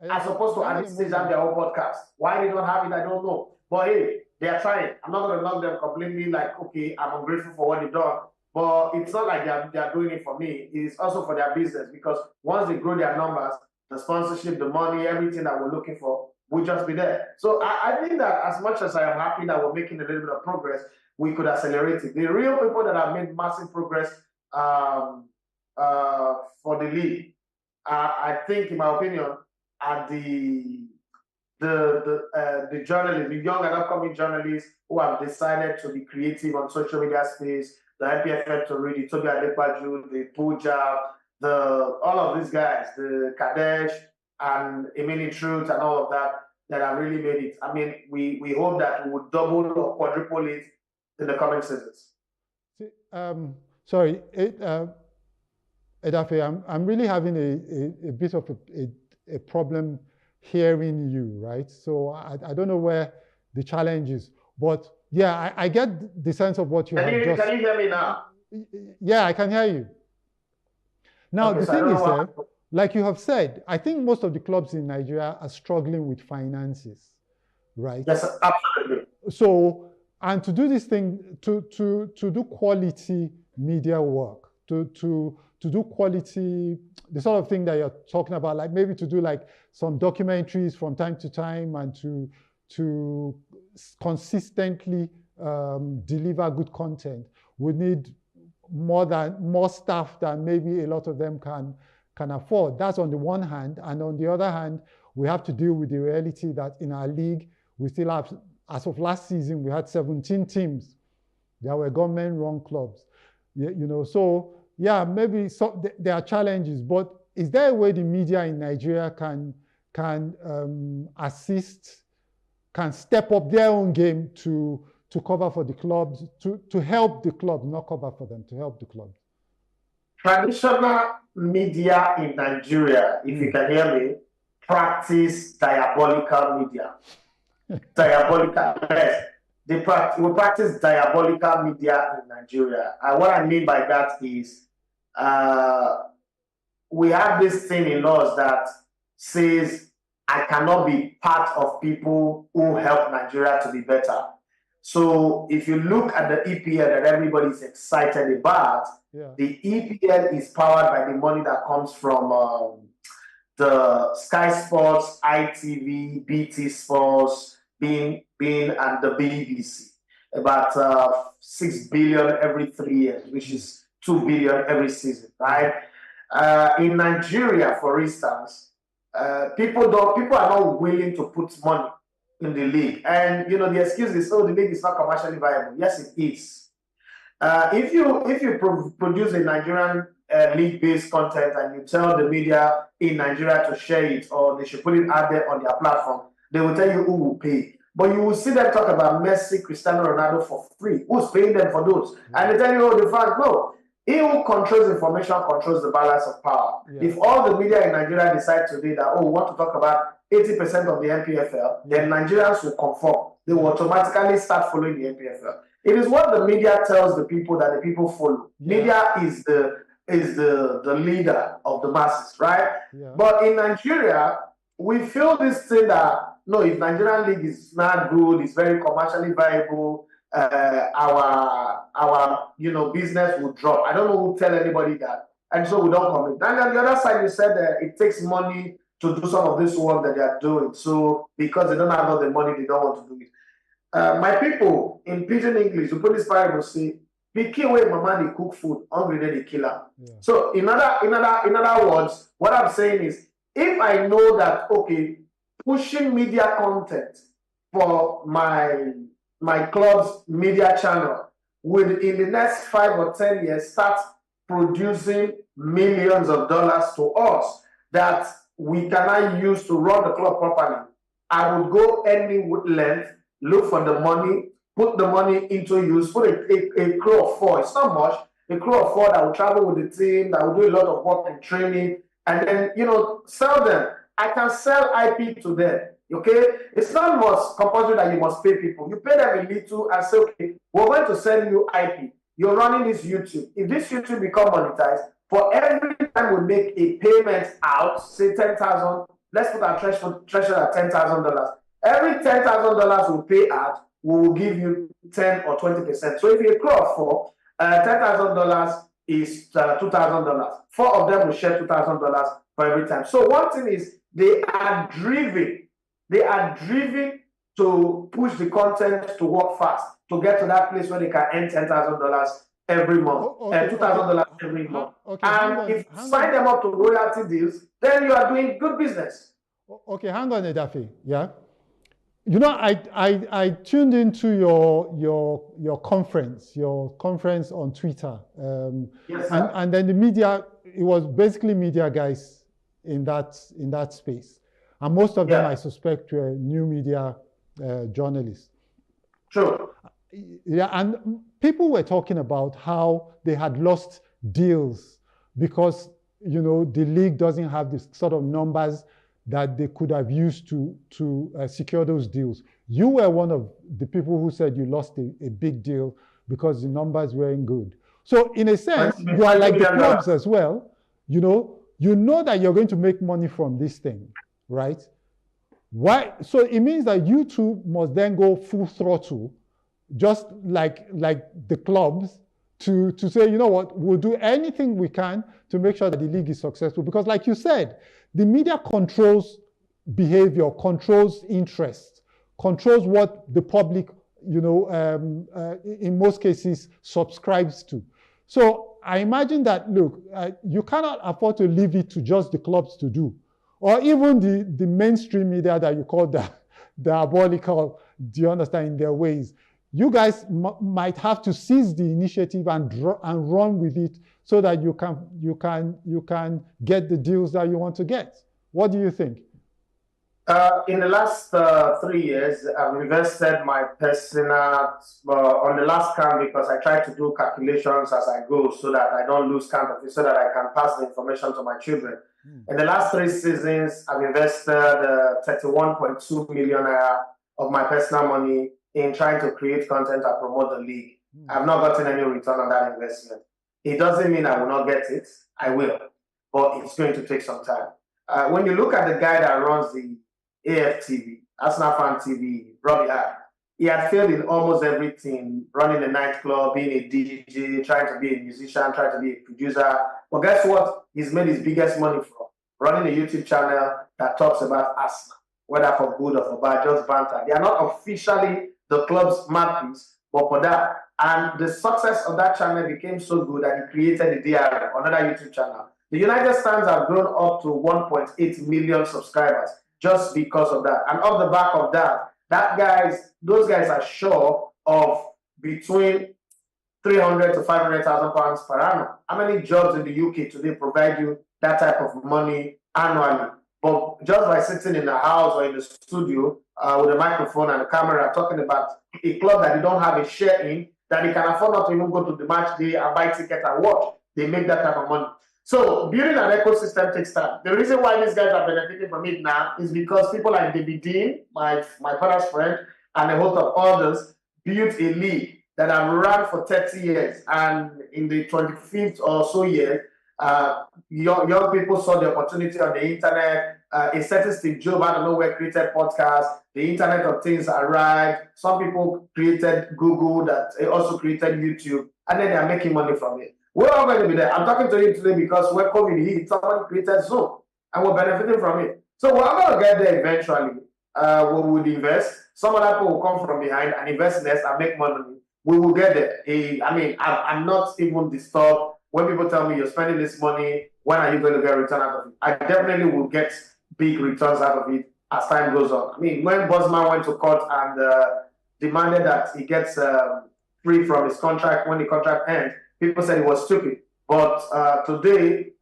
are supposed to at this stage have their own podcast. Why they don't have it, I don't know. But hey, they are trying. I'm not going to knock them completely like, okay, I'm ungrateful for what they've done. But it's not like they're doing it for me. It's also for their business, because once they grow their numbers, the sponsorship, the money, everything that we're looking for will just be there. So I think that as much as I am happy that we're making a little bit of progress, we could accelerate it. The real people that have made massive progress for the league, I think, in my opinion, are the journalists, the young and upcoming journalists who have decided to be creative on social media space, the NPFL to read, the Toby Adekbaju, the Puja, all of these guys, the Kadesh and Emily Truth and all of that have really made it. I mean, we hope that we would double or quadruple it in the coming seasons. Sorry, Edafe, I'm really having a bit of a problem hearing you, right? So I don't know where the challenge is, but yeah, I get the sense of what you have just... Can you hear me now? Yeah, I can hear you. Now, okay, the thing is, like you have said, I think most of the clubs in Nigeria are struggling with finances, right? Yes, absolutely. So, and to do this thing, to do quality media work, to do quality, the sort of thing that you're talking about, like maybe to do like some documentaries from time to time and to consistently deliver good content, we need more staff than maybe a lot of them can afford. That's on the one hand. And on the other hand, we have to deal with the reality that in our league, we still have, as of last season, we had 17 teams. There were government-run clubs. So yeah, maybe there are challenges, but is there a way the media in Nigeria can assist, can step up their own game to cover for the clubs, to help the clubs, not cover for them, to help the clubs? Traditional media in Nigeria, if you can hear me, practice diabolical media. Diabolical, yes. We practice diabolical media in Nigeria. And what I mean by that is we have this thing in us that says, I cannot be part of people who help Nigeria to be better. So if you look at the EPL that everybody is excited about, the EPL is powered by the money that comes from the Sky Sports, ITV, BT Sports, Bein, and the BBC. About 6 billion every 3 years, which is 2 billion every season, right? In Nigeria, for instance, people are not willing to put money in the league. And the excuse is, the league is not commercially viable. Yes, it is. If you produce a Nigerian league-based content and you tell the media in Nigeria to share it or they should put it out there on their platform, they will tell you who will pay. But you will see them talk about Messi, Cristiano Ronaldo for free. Who's paying them for those? And they tell you, oh, the fans, no. He who controls information controls the balance of power. Yeah. If all the media in Nigeria decide today that, oh, we want to talk about 80% of the NPFL, then Nigerians will conform. They will automatically start following the NPFL. It is what the media tells the people that the people follow. Yeah. Media is the leader of the masses, right? Yeah. But in Nigeria, we feel this thing that, no, if Nigerian league is not good, it's very commercially viable, our business will drop. I don't know who tell anybody that, and so we don't commit. And on the other side, you said that it takes money to do some of this work that they are doing. So because they don't have all the money, they don't want to do it. My people in pidgin English, you put this parable say, "Pikin wey mama dey cook food, hungry dey kill am." So in other words, what I'm saying is, if I know that pushing media content for my club's media channel will in the next 5 or 10 years start producing millions of dollars to us that we cannot use to run the club properly, I would go any length, look for the money, put the money into use, put a crew of 4. It's not much. A crew of 4 that will travel with the team, that will do a lot of work and training, and then, sell them. I can sell IP to them. Okay? It's not much compulsory that you must pay people. You pay them a little and say, okay, we're going to sell you IP. You're running this YouTube. If this YouTube become monetized, for every time we make a payment out, say 10,000, let's put our threshold at $10,000. Every $10,000 we pay out, we will give you 10 or 20%. So if you accrue for $10,000 is $2,000. 4 of them will share $2,000 for every time. So one thing is, they are driven to push the content to work fast, to get to that place where they can earn $10,000 every month, $2,000 every month. And if you sign them up to royalty deals, then you are doing good business. Okay, hang on, Edafe. Yeah. I tuned into your conference on Twitter. Yes, sir. And then the media, it was basically media guys in that space. And most of them, I suspect, were new media journalists. Sure. Yeah, and people were talking about how they had lost deals because, the league doesn't have the sort of numbers that they could have used to secure those deals. You were one of the people who said you lost a big deal because the numbers weren't good. So in a sense, you are like the clubs as well. You know that you're going to make money from this thing, right? Why? So it means that you two must then go full throttle, just like the clubs, to say, you know what, we'll do anything we can to make sure that the league is successful. Because like you said, the media controls behavior, controls interest, controls what the public, in most cases, subscribes to. So I imagine that, look, you cannot afford to leave it to just the clubs to do, or even the mainstream media that you call the diabolical, do you understand, in their ways. You guys might have to seize the initiative and run with it so that you can get the deals that you want to get. What do you think? In the last 3 years, I've invested my personal on the last count because I try to do calculations as I go so that I don't lose count of it, so that I can pass the information to my children. In the last 3 seasons, I've invested 31.2 million naira of my personal money in trying to create content and promote the league. I've not gotten any return on that investment. It doesn't mean I will not get it. I will, but it's going to take some time. When you look at the guy that runs the AFTV, Arsenal Fan TV, Robbie Hart, he had failed in almost everything, running a nightclub, being a DJ, trying to be a musician, trying to be a producer. But guess what? He's made his biggest money from running a YouTube channel that talks about Arsenal, whether for good or for bad, just banter. They are not officially the club's mouthpiece, but for that. And the success of that channel became so good that he created the DRM, another YouTube channel. The United Stands have grown up to 1.8 million subscribers just because of that. And off the back of that, those guys are sure of between 300 to 500,000 pounds per annum. How many jobs in the UK today provide you that type of money annually? But just by sitting in the house or in the studio with a microphone and a camera talking about a club that you don't have a share in, that you can afford not to even go to the match day and buy ticket and watch, they make that type of money. So building an ecosystem takes time. The reason why these guys are benefiting from it now is because people like David Dean, my father's friend, and a host of others built a league that have run for 30 years. And in the 25th or so year, young people saw the opportunity on the internet. A certain Steve Jobs out of nowhere created podcasts. The Internet of Things arrived. Some people created Google, that also created YouTube, and then they are making money from it. We're all going to be there. I'm talking to you today because when COVID hit, somebody created Zoom, and we're benefiting from it. So we're going to get there eventually. We would invest. Some other people will come from behind and invest in us and make money. We will get there. I'm not even disturbed when people tell me you're spending this money. When are you going to get a return out of it? I definitely will get big returns out of it as time goes on. I mean, when Bosman went to court and demanded that he gets free from his contract when the contract ends, people said it was stupid. But today,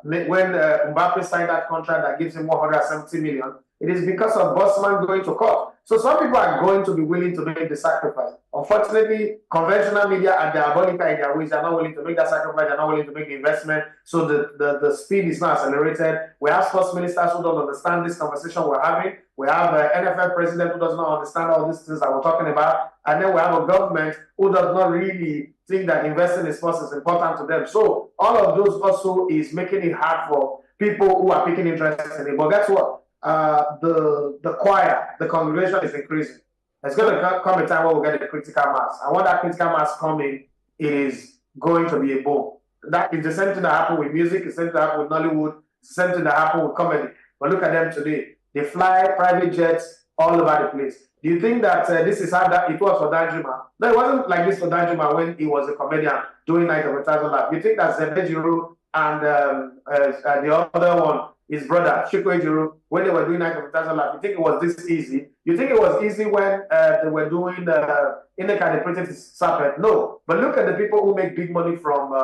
when Mbappe signed that contract that gives him 170 million, it is because of Bosman going to court. So some people are going to be willing to make the sacrifice. Unfortunately, conventional media are diabolical in their ways. They're not willing to make that sacrifice. They're not willing to make the investment. So the speed is not accelerated. We have sports ministers who don't understand this conversation we're having. We have an NFL president who does not understand all these things that we're talking about. And then we have a government who does not really think that investing in sports is important to them. So all of those also is making it hard for people who are taking interest in it. But guess what? The choir, the congregation is increasing. There's going to come a time where we'll get a critical mass. And when that critical mass coming, it is going to be a boom. That is the same thing that happened with music, the same thing that happened with Nollywood, the same thing that happened with comedy. But look at them today. They fly private jets all over the place. Do you think that this is how that it was for Danjuma? No, it wasn't like this for Danjuma when he was a comedian doing Night of a Thousand Laughs. You think that Zebejiro and the other one, his brother, Chiko Ejiro, when they were doing Night of a Thousand Laughs, you think it was this easy? You think it was easy when they were doing Ineka the Princess Serpent? No. But look at the people who make big money from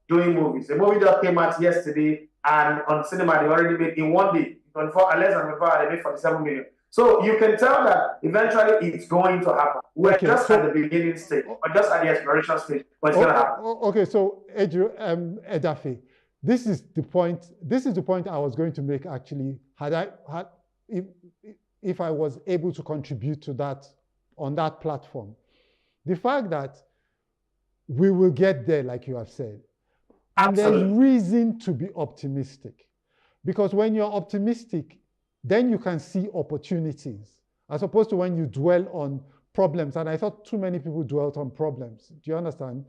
doing movies. The movie that came out yesterday, and on cinema, they already made in one day, 24, less than 24 hours, they made 47 million. So you can tell that eventually it's going to happen. We're just at the beginning stage, or just at the exploration stage, but it's going to happen. Okay, so Edafe, this is the point. This is the point I was going to make. Actually, if I was able to contribute to that on that platform, the fact that we will get there, like you have said, and there's reason to be optimistic, because when you're optimistic, then you can see opportunities, as opposed to when you dwell on problems. And I thought too many people dwelt on problems. Do you understand?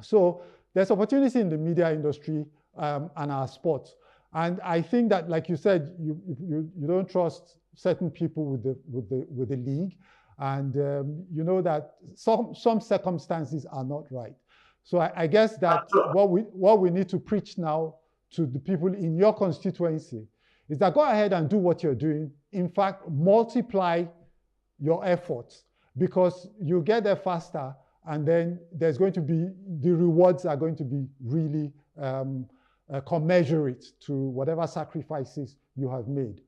So there's opportunity in the media industry and our sports. And I think that, like you said, you don't trust certain people with the league, and you know that some circumstances are not right. So I guess that what we need to preach now to the people in your constituency is that go ahead and do what you're doing. In fact, multiply your efforts, because you get there faster, and then there's going to be, the rewards are going to be really commensurate to whatever sacrifices you have made.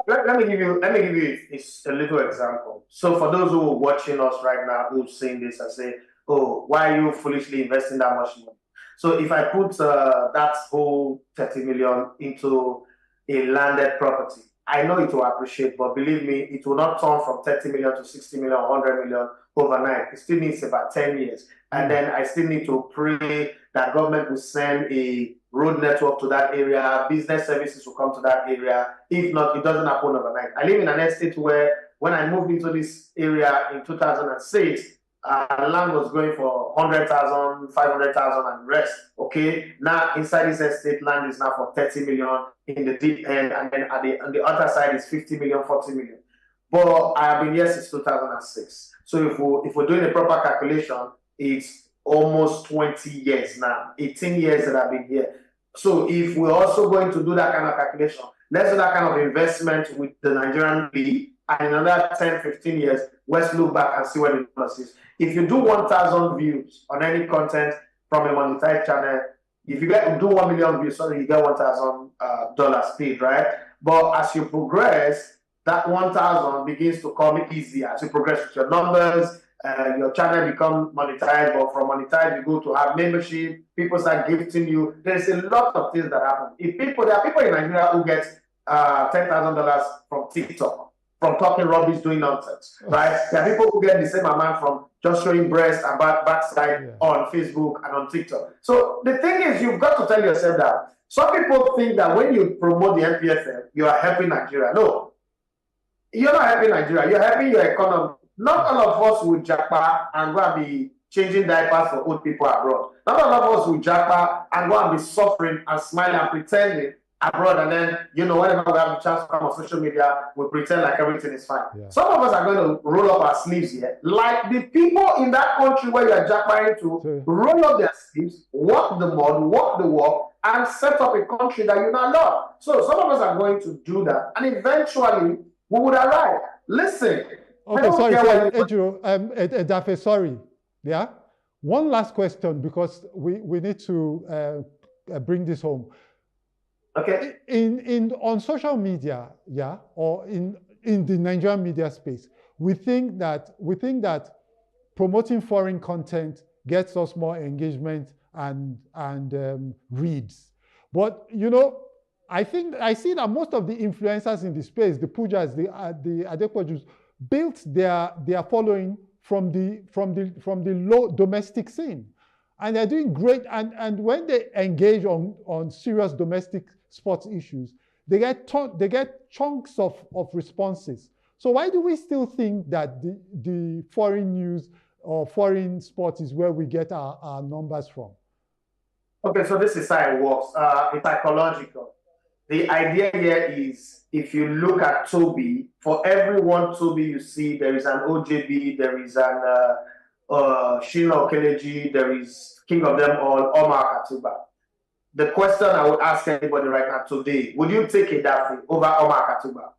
Let me give you a little example. So for those who are watching us right now, who's seeing this and say, oh, why are you foolishly investing that much money? So if I put that whole 30 million into a landed property, I know it will appreciate, but believe me, it will not turn from 30 million to 60 million, 100 million overnight. It still needs about 10 years. And then I still need to pray that government will send a road network to that area, business services will come to that area. If not, it doesn't happen overnight. I live in an estate where when I moved into this area in 2006, land was going for 100,000, 500,000 and the rest. Okay, now inside this estate, land is now for 30 million in the deep end, and then on the other side is 50 million, 40 million. But I have been here since 2006. So if we're doing a proper calculation, it's almost 20 years now, 18 years that I've been here. So if we're also going to do that kind of calculation, let's do that kind of investment with the Nigerian League, and in another 10, 15 years, let's look back and see where the numbers is. If you do 1,000 views on any content from a monetized channel, if you do 1 million views, sorry, you get $1,000 paid, right? But as you progress, that 1,000 begins to come easier. As you progress with your numbers, your channel become monetized, but from monetized, you go to have membership, people start gifting you. There's a lot of things that happen. There are people in Nigeria who get $10,000 from TikTok, from talking rubbish, doing nonsense, right? There are people who get the same amount from just showing breast and backside on Facebook and on TikTok. So the thing is, you've got to tell yourself that some people think that when you promote the MPFL, you are helping Nigeria. No, you're not helping Nigeria. You're helping your economy. Not all of us will jackpot and go and be changing diapers for old people abroad. Not all of us will jackpot and go and be suffering and smiling and pretending abroad, and then, whenever we have a chance to come on social media, we pretend like everything is fine. Yeah. Some of us are going to roll up our sleeves here, like the people in that country where you are jackpotting to, roll up their sleeves, walk the mud, walk the walk, and set up a country that you now love. So some of us are going to do that, and eventually we would arrive. Listen. Okay, sorry, Ejiro, Edafe, sorry. Yeah? One last question, because we need to bring this home. Okay. On social media, yeah, or in the Nigerian media space, we think that promoting foreign content gets us more engagement and reads. But I see that most of the influencers in the space, the Pujas, the Adekwajus, built their following from the low domestic scene, and they're doing great. And when they engage on serious domestic sports issues, they get chunks of responses. So why do we still think that the foreign news or foreign sports is where we get our numbers from? Okay, so this is how it works. It's psychological. The idea here is, if you look at Toby, for every one Toby you see, there is an OJB, there is an Shina Okeleji, there is King of them all, Omar Katuba. The question I would ask anybody right now today, would you take Edafe over Omar Katuba?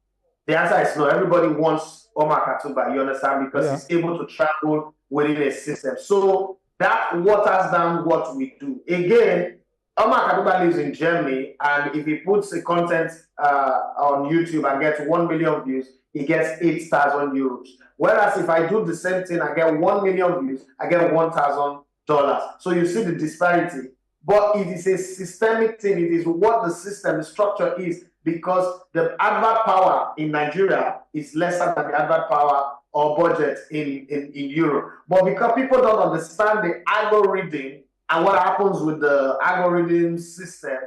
The answer is no. Everybody wants Omar Katuba, you understand, because he's able to travel within a system. So that waters down what we do. Again, Omar Katuba lives in Germany, and if he puts the content on YouTube and gets 1 million views, he gets 8,000 euros. Whereas if I do the same thing, I get 1 million views, I get $1,000. So you see the disparity. But it is a systemic thing. It is what the system, the structure is, because the advert power in Nigeria is lesser than the advert power or budget in Europe. But because people don't understand the algorithm and what happens with the algorithm system,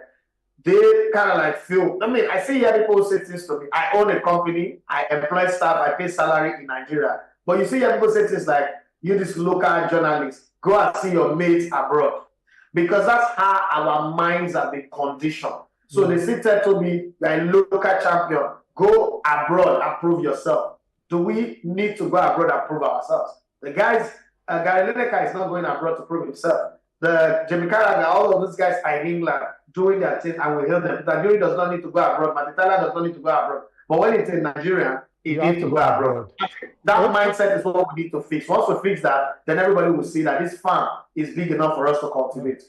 they kind of like feel, I see here people say things to me. I own a company, I employ staff, I pay salary in Nigeria. But you see here people say things like, you this local journalist, go and see your mates abroad. Because that's how our minds have been conditioned. So they say to me, you're a local champion, go abroad and prove yourself. Do we need to go abroad and prove ourselves? The guys, Gary Lineker is not going abroad to prove himself. The Jamie Carragher, all of these guys are in England doing their thing, and we help them. Tajiri does not need to go abroad. Matitala does not need to go abroad. But when it's in Nigeria, he needs to go abroad. That mindset is what we need to fix. Once we fix that, then everybody will see that this farm is big enough for us to cultivate.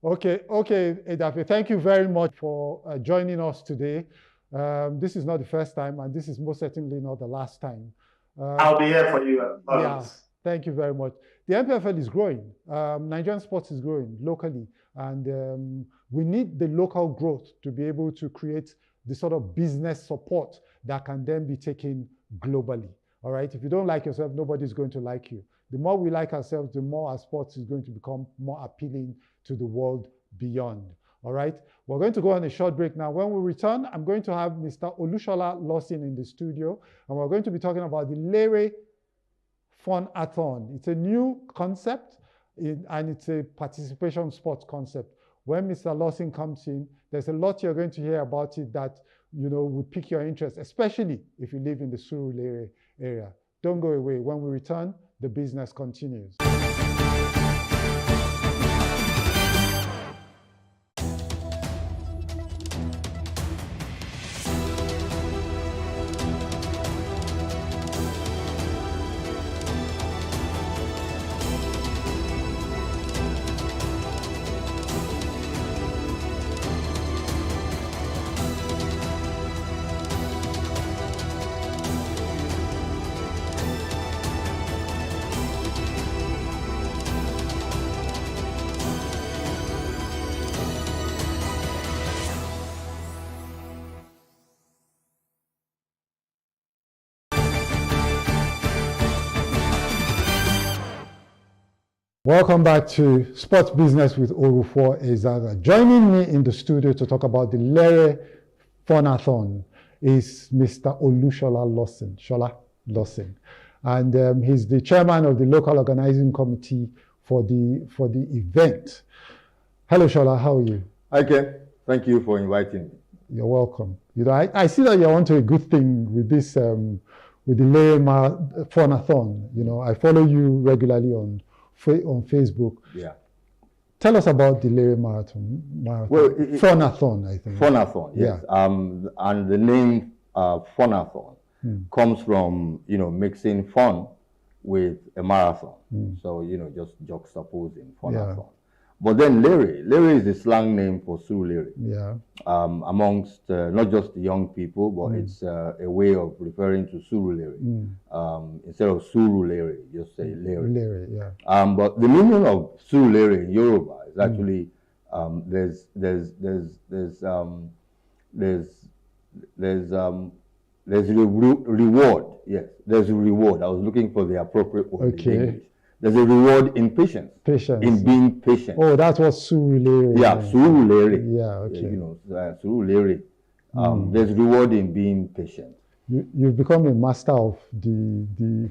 Okay, Edafe, thank you very much for joining us today. This is not the first time, and this is most certainly not the last time. I'll be here for you. Yeah, thank you very much. The MPFL is growing. Nigerian sports is growing locally, and we need the local growth to be able to create the sort of business support that can then be taken globally. All right, if you don't like yourself, nobody's going to like you. The more we like ourselves, the more our sports is going to become more appealing to the world beyond. All right, we're going to go on a short break now. When we return, I'm going to have Mr. Olushola Lawson in the studio, and we're going to be talking about the Lere Fun-a-thon. It's a new concept, and it's a participation sports concept. When Mr. Lawson comes in, there's a lot you're going to hear about it that would pique your interest, especially if you live in the Surulere area. Don't go away. When we return, the business continues. Welcome back to Sports Business with Orufo Ezaga. Joining me in the studio to talk about the Lere Phonathon is Mr. Olushola Lawson, Shola Lawson. And he's the chairman of the local organizing committee for the event. Hello, Shola, how are you? Hi, Ken. Thank you for inviting me. You're welcome. You know, I see that you're onto a good thing with this, with the Lere Phonathon. You know, I follow you regularly on Facebook. Yeah. Tell us about the Lere Marathon. Well, Phonathon, I think. Phonathon, yes. Yeah. And the name Phonathon comes from, you know, mixing fun with a marathon. So, you know, just juxtaposing Phonathon. Yeah. But then Lere is the slang name for Surulere. Yeah. Amongst not just the young people, but it's a way of referring to Surulere. Instead of Surulere, just say Lere. Lere, yeah. But the meaning of Surulere in Yoruba is actually there's reward. Yes, there's a reward. I was looking for the appropriate word in English. There's a reward in patience. Patience. In being patient. Oh, that's what Surulere. Yeah, Surulere. Yeah, okay. You know, Surulere. There's reward in being patient. You've become a master of the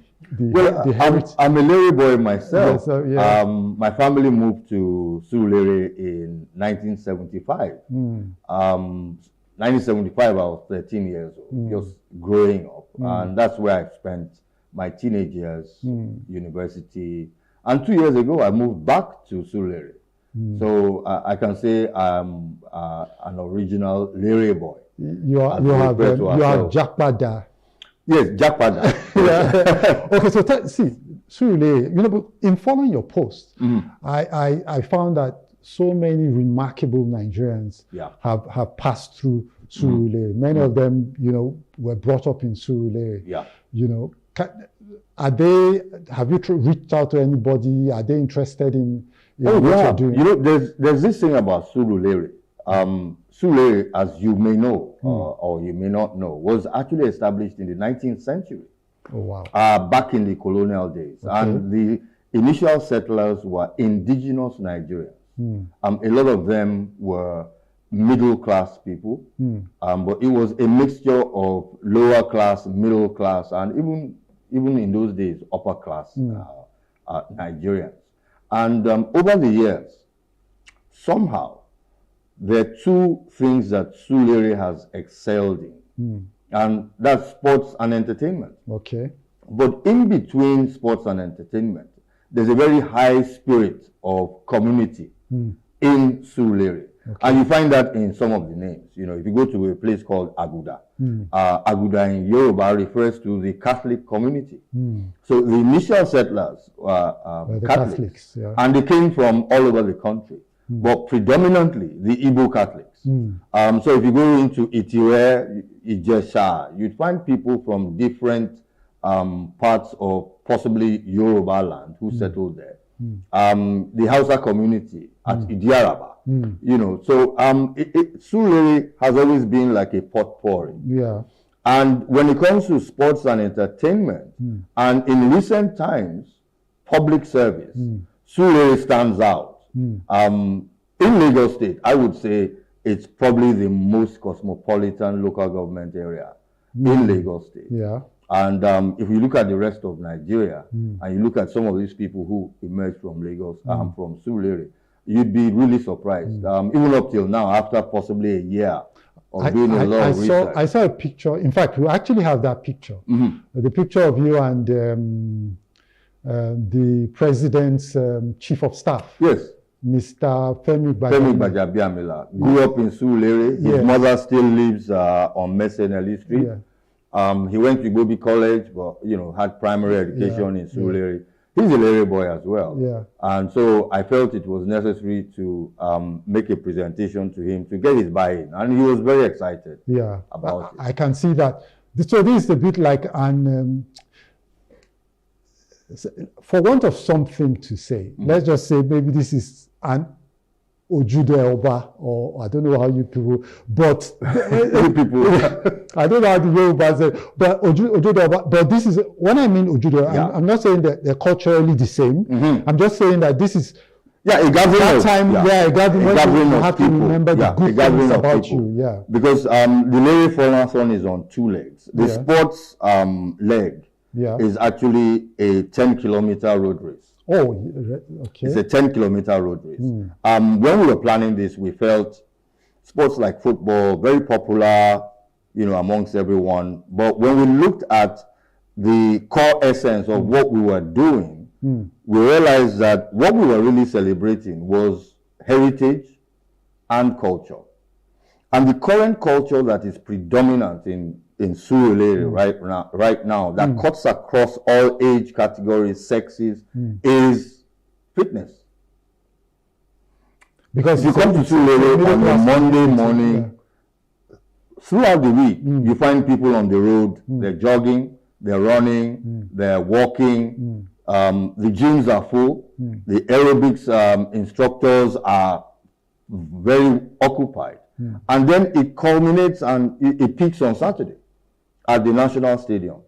heritage. I'm a Lere boy myself. Yes, yeah. My family moved to Surulere in 1975. 1975, I was 13 years old, just growing up. And that's where I spent my teenage years, university. And 2 years ago, I moved back to Surulere. So I can say I'm an original Lere boy. You have Jakpada. Yes, Jakpada. Yeah. Okay, so see, Surulere, you know, but in following your post, I found that so many remarkable Nigerians have passed through Surulere. Many of them, you know, were brought up in Surulere. Yeah. You know, have you reached out to anybody? Are they interested in what you're doing? You know, there's this thing about Surulere. Surulere, as you may know or you may not know, was actually established in the 19th century. Oh, wow. Back in the colonial days. Okay. And the initial settlers were indigenous Nigerians. A lot of them were middle-class people, but it was a mixture of lower class, middle class, and even in those days, upper class Nigerians. And over the years, somehow, there are two things that Surulere has excelled in, and that's sports and entertainment. Okay. But in between sports and entertainment, there's a very high spirit of community in Surulere. Okay. And you find that in some of the names. You know, if you go to a place called Aguda, Aguda in Yoruba refers to the Catholic community. So the initial settlers were Catholics, yeah. And they came from all over the country, but predominantly the Igbo Catholics. So if you go into Itire, Ijesha, you'd find people from different parts of possibly Yoruba land who settled there. The Hausa community at Idiaraba, you know, so Surulere has always been like a potpourri. Yeah. And when it comes to sports and entertainment, and in recent times, public service, Surulere stands out. In Lagos State, I would say it's probably the most cosmopolitan local government area in Lagos State. Yeah. And if you look at the rest of Nigeria, and you look at some of these people who emerged from Lagos, from Surulere, you'd be really surprised. Even up till now, after possibly a year of doing a lot of research. I saw a picture. In fact, we actually have that picture. The picture of you and the president's chief of staff. Yes. Mr. Femi Gbajabiamila grew up in Surulere. His mother still lives on Meseneli Street. He went to Gobi College, but you know, had primary education in Surulere. He's a Lere boy as well. Yeah. And so I felt it was necessary to make a presentation to him to get his buy-in, and he was very excited. Yeah. About it. I can see that. So this is a bit like an, for want of something to say, let's just say maybe this is an Ojude Oba, or I don't know how you people, but people. I don't know how the Yoruba say, but Ojude Oba. But this is when I mean Ojude. I'm not saying that they're culturally the same. I'm just saying that this is a gathering that of time. A gathering you have to remember the good things about people. you. Yeah, because the Lere Marathon is on 2 legs. The sports leg is actually a 10-kilometer road race. Oh, okay. It's a 10-kilometer road race. When we were planning this, we felt sports like football, very popular, amongst everyone. But when we looked at the core essence of what we were doing, we realized that what we were really celebrating was heritage and culture. And the current culture that is predominant in Surulere right now, that cuts across all age categories, sexes, is fitness. Because if you come to Surulere on a Monday morning, throughout the week, you find people on the road, they're jogging, they're running, they're walking, the gyms are full, the aerobics instructors are very occupied. And then it culminates and it peaks on Saturday at the National Stadium.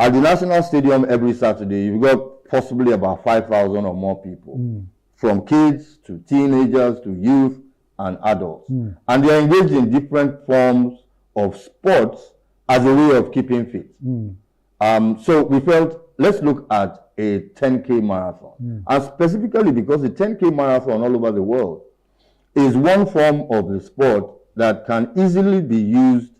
At the National Stadium every Saturday, you've got possibly about 5,000 or more people, from kids to teenagers to youth and adults. And they're engaged in different forms of sports as a way of keeping fit. So we felt, let's look at a 10K marathon. And specifically because the 10K marathon all over the world is one form of the sport that can easily be used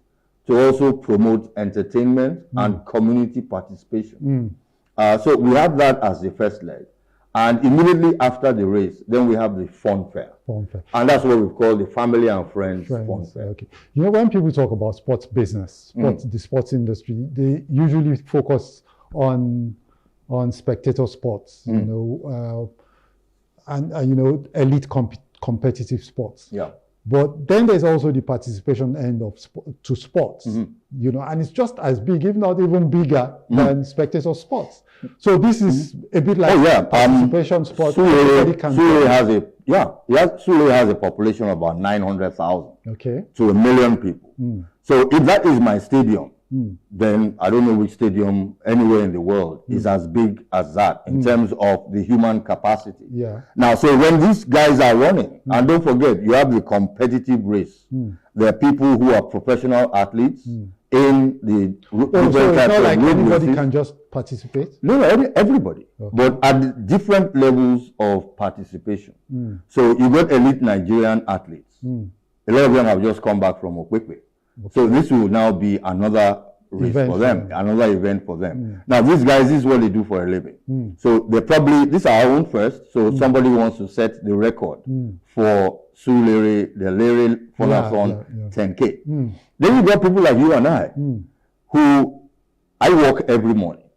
to also promote entertainment and community participation. So we have that as the first leg. And immediately after the race, then we have the fun fair. And that's what we call the family and friends fun fair. Okay. When people talk about sports business, the sports industry, they usually focus on spectator sports, and elite competitive sports. But then there's also the participation end of to sports, and it's just as big, if not even bigger, than spectator sports. So this is a bit like participation sports. Surulere has a population of about 900,000 to 1 million people. So if that is my stadium, then I don't know which stadium anywhere in the world is as big as that in terms of the human capacity. Now, so when these guys are running, and don't forget, you have the competitive race. There are people who are professional athletes in the so it's not like anybody can just participate? No, everybody. But at different levels of participation. So you got elite Nigerian athletes. A lot of them have just come back from Okwekwe. So this will now be another race for them, another event for them. Now these guys, this is what they do for a living. So they probably, this is our own first, so somebody wants to set the record for Surulere, the Lere Marathon 10K. Then you got people like you and I, who I walk every morning.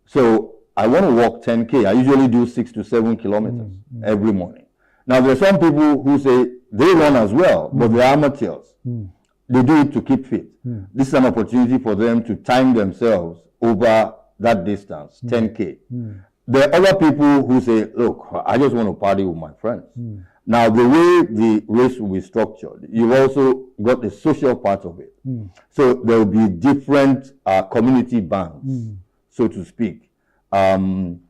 So I want to walk 10K. I usually do 6 to 7 kilometers every morning. Now there's some people who say they run as well, but they're amateurs. They do it to keep fit. This is an opportunity for them to time themselves over that distance, 10K. There are other people who say, look, I just want to party with my friends. Now, the way the race will be structured, you've also got the social part of it. So there will be different community bands, so to speak. Agidigbo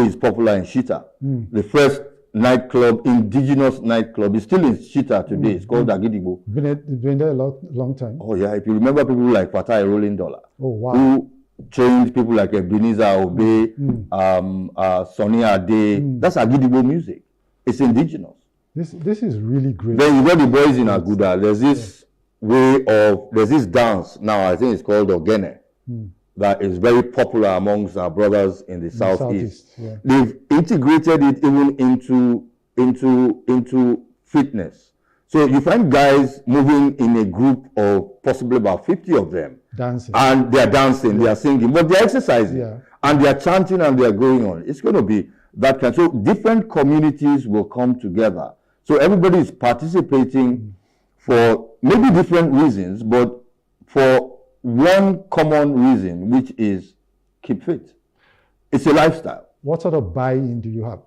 is popular in Shita. The first nightclub, indigenous nightclub, is still in Shita today. It's called Agidigbo. Been there a long time. Oh yeah, if you remember people like Fatai Rolling Dollar, who trained people like Ebenezer Obey, Sonny Ade. That's Agidigbo music. It's indigenous. This is really great. Then you got the boys in Aguda. There's this there's this dance now, I think it's called Ogene. That is very popular amongst our brothers in the Southeast. They've integrated it even into fitness. So you find guys moving in a group of possibly about 50 of them. Dancing. And they're dancing, they are singing, but they're exercising. And they're chanting and they're going on. It's going to be that kind. So different communities will come together. So everybody is participating for maybe different reasons, but for one common reason, which is keep fit. It's a lifestyle. What sort of buy-in do you have?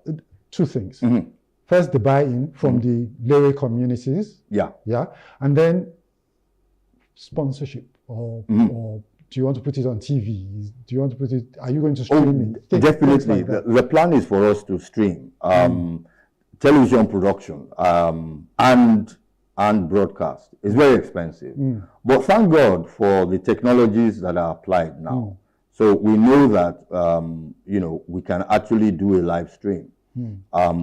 Two things. first the buy-in from the Lere communities. Yeah. Yeah. And then sponsorship or do you want to put it on TV? Do you want to put it, are you going to stream it? Definitely. Like the plan is for us to stream television production and broadcast. It's very expensive. But thank God for the technologies that are applied now. So we know that, we can actually do a live stream,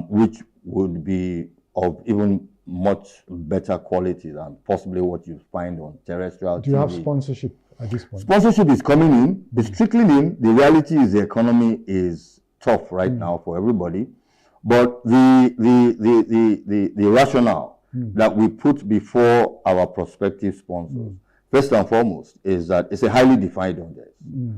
which would be of even much better quality than possibly what you find on terrestrial TV. Do you have sponsorship at this point? Sponsorship is coming in. It's trickling in. The reality is the economy is tough right now for everybody. But the rationale that we put before our prospective sponsors, first and foremost, is that it's a highly defined audience.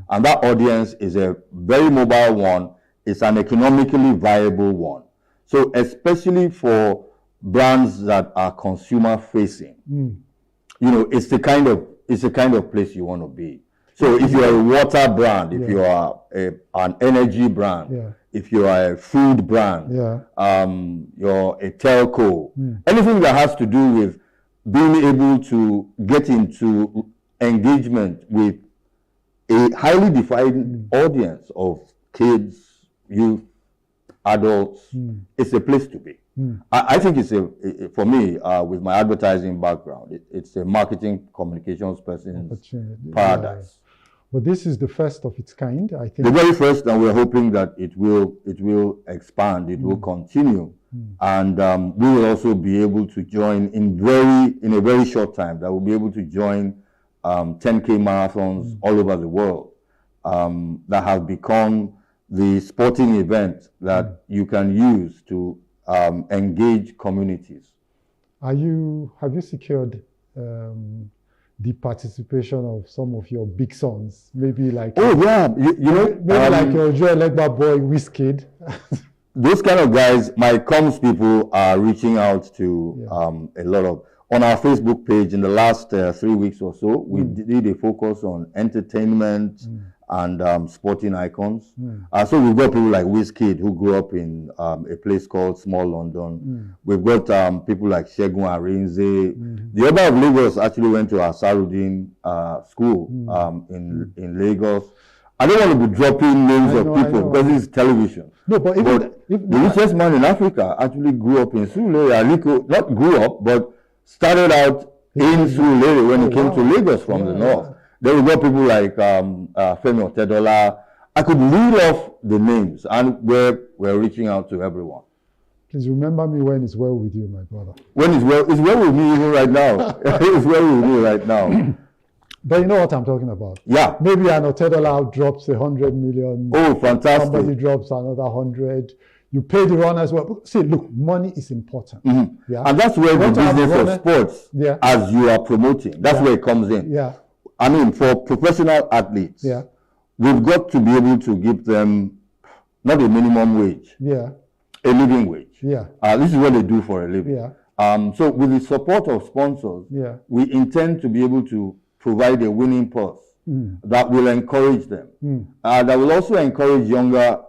And that audience is a very mobile one. It's an economically viable one. So especially for brands that are consumer facing, it's the kind of place you want to be. So if you're a water brand, if you are an energy brand, if you are a food brand, you're a telco, anything that has to do with being able to get into engagement with a highly defined audience of kids, youth, adults, it's a place to be. I think it's for me, with my advertising background, it's a marketing communications person's paradise. But this is the first of its kind, I think. The very first, and we're hoping that it will expand, it will continue, and we will also be able to join in a very short time. That we'll be able to join 10K marathons all over the world that have become the sporting event that you can use to engage communities. Have you secured the participation of some of your big sons? Maybe like maybe like your Joe Legba boy Wizkid. Those kind of guys, my comms people are reaching out to a lot of. On our Facebook page in the last 3 weeks or so, we did a focus on entertainment and sporting icons. So we've got people like Wizkid, who grew up in a place called Small London. We've got people like Segun Arinze. The other of Lagos actually went to Asarudin school in Lagos. I don't want to be dropping names of people because it's television. No, but the richest man in Africa actually grew up in Surulere. Aliko, not grew up, but started out in Surulere when he came to Lagos from the north. Then we got people like Femi Otedola. I could read off the names, and we're reaching out to everyone. Please remember me when it's well with you, my brother. When it's well with me even right now. It's well with me right now. But you know what I'm talking about. Yeah. Maybe an Otedola drops 100 million. Oh, fantastic. Somebody drops another 100. You pay the runners well. See, look, money is important. Yeah. And that's where the business of sports, as you are promoting, that's where it comes in. Yeah. I mean, for professional athletes, we've got to be able to give them not a minimum wage, a living wage. Yeah. This is what they do for a living. Yeah. So with the support of sponsors, we intend to be able to provide a winning purse that will encourage them, that will also encourage younger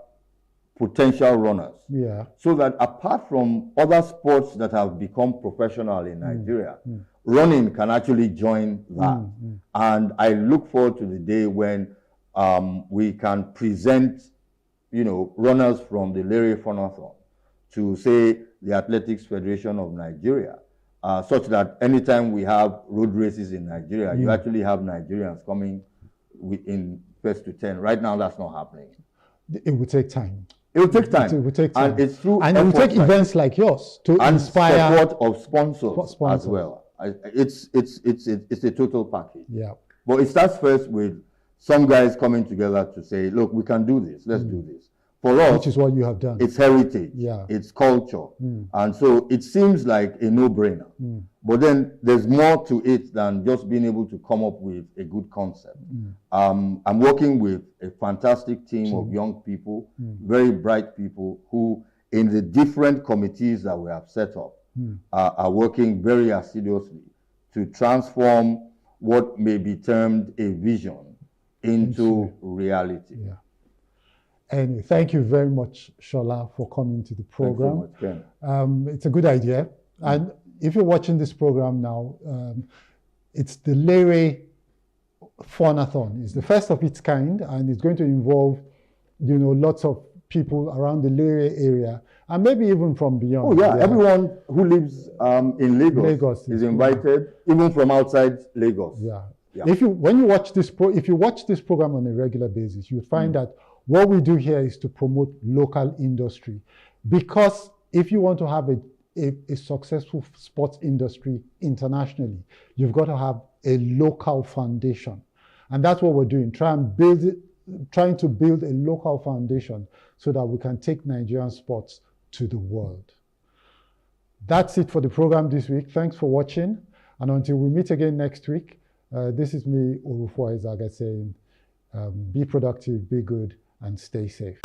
potential runners. Yeah. So that apart from other sports that have become professional in Nigeria, running can actually join that. And I look forward to the day when we can present, runners from the Lere Funathon to, say, the Athletics Federation of Nigeria, such that anytime we have road races in Nigeria, you actually have Nigerians coming in first to 10. Right now, that's not happening. It will take time. It will take time. It will take time. And it's through and it will take events like yours to inspire support of sponsors as well. It's a total package. Yeah. But it starts first with some guys coming together to say, look, we can do this. Let's do this. For us, which is what you have done. It's heritage. Yeah. It's culture. And so it seems like a no-brainer. But then there's more to it than just being able to come up with a good concept. I'm working with a fantastic team of young people, very bright people who, in the different committees that we have set up, are working very assiduously to transform what may be termed a vision into reality. Yeah. Anyway, thank you very much, Shola, for coming to the program. Thanks so much, It's a good idea. And if you're watching this program now, it's the Lere Faunathon. It's the first of its kind, and it's going to involve, lots of people around the Lere area, and maybe even from beyond. Oh yeah, everyone who lives in Lagos is invited, even from outside Lagos. Yeah. Yeah. If you watch this program on a regular basis, you find that what we do here is to promote local industry, because if you want to have a successful sports industry internationally, you've got to have a local foundation, and that's what we're doing. Trying to build a local foundation so that we can take Nigerian sports to the world. That's it for the program this week. Thanks for watching, and until we meet again next week, this is me, Orufo Ezaga, saying, be productive, be good, and stay safe.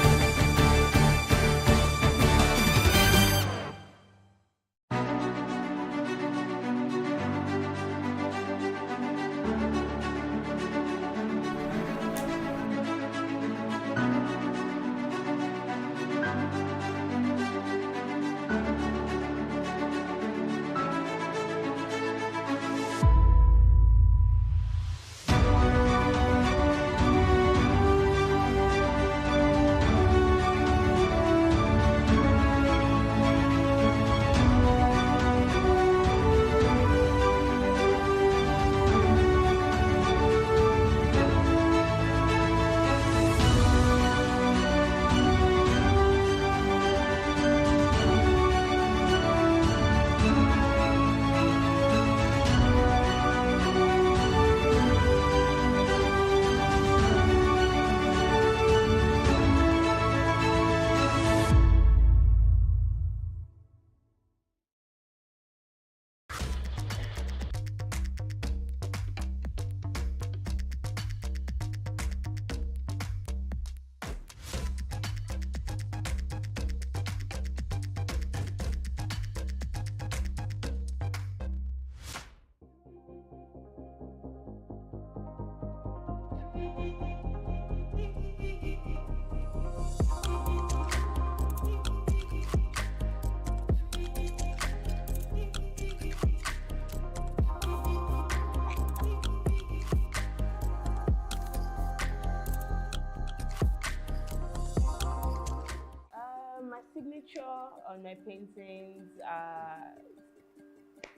On my paintings are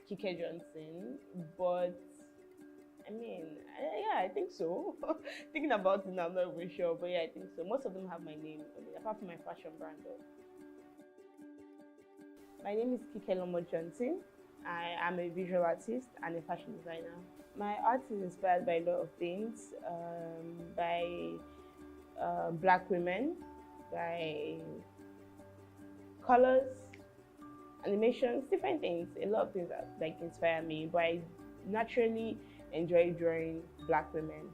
Kike Johnson, but I mean, yeah, I think so. Thinking about it now, I'm not even sure, but yeah, I think so. Most of them have my name on it, apart from my fashion brand though. My name is Kike Lomo Johnson. I am a visual artist and a fashion designer. My art is inspired by a lot of things, by Black women, by colors, animations, different things. A lot of things that inspire me, but I naturally enjoy drawing Black women.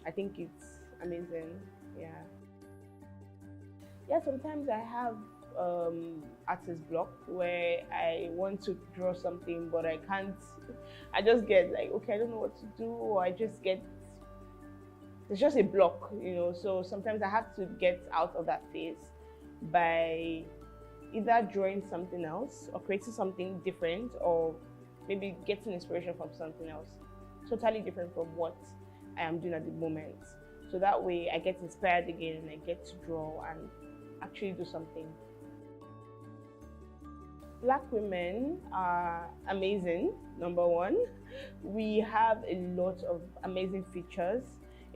I think it's amazing. Yeah, sometimes I have artist block where I want to draw something but I can't. I just get okay, I don't know what to do, or there's just a block, so sometimes I have to get out of that phase by either drawing something else or creating something different, or maybe getting inspiration from something else totally different from what I am doing at the moment. So that way I get inspired again and I get to draw and actually do something. Black women are amazing, number one. We have a lot of amazing features.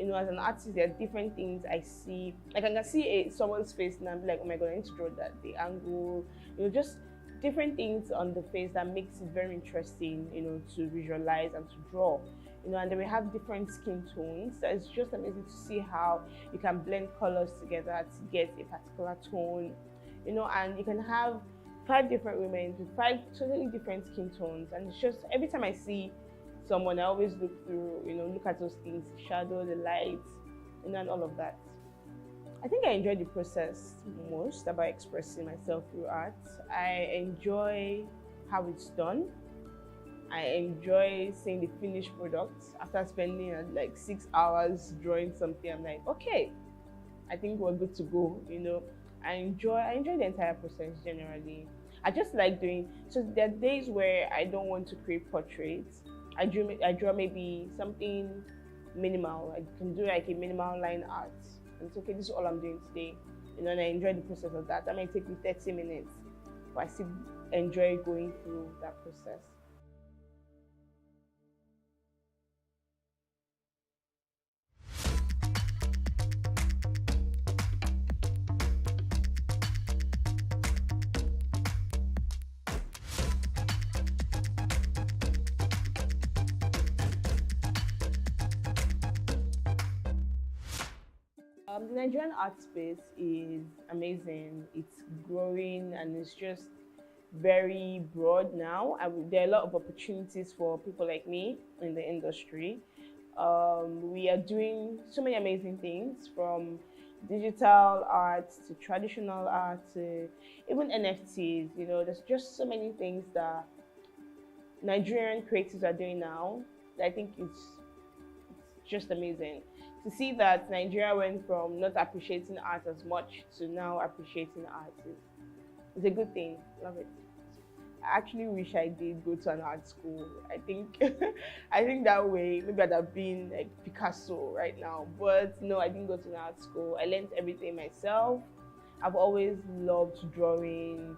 As an artist, there are different things I see. I can see someone's face and I'm like, oh my God, I need to draw that, the angle, just different things on the face that makes it very interesting, to visualize and to draw. And then we have different skin tones. So it's just amazing to see how you can blend colors together to get a particular tone, and you can have 5 different women with 5 totally different skin tones. And it's just, every time I see someone, I always look through, look at those things, the shadow, the light, and all of that. I think I enjoy the process most about expressing myself through art. I enjoy how it's done. I enjoy seeing the finished product. After spending 6 hours drawing something, I'm like, okay, I think we're good to go. I enjoy the entire process generally. I just like doing, so there are days where I don't want to create portraits. I draw maybe something minimal. I can do like a minimal line art. And it's okay, this is all I'm doing today. And I enjoy the process of that. That might take me 30 minutes, but I still enjoy going through that process. The Nigerian art space is amazing. It's growing and it's just very broad now. There are a lot of opportunities for people like me in the industry. We are doing so many amazing things, from digital art to traditional art to even NFTs. There's just so many things that Nigerian creatives are doing now that I think it's just amazing. To see that Nigeria went from not appreciating art as much to now appreciating art is a good thing. Love it. I actually wish I did go to an art school. I think that way maybe I'd have been like Picasso right now. But no, I didn't go to an art school. I learned everything myself. I've always loved drawing.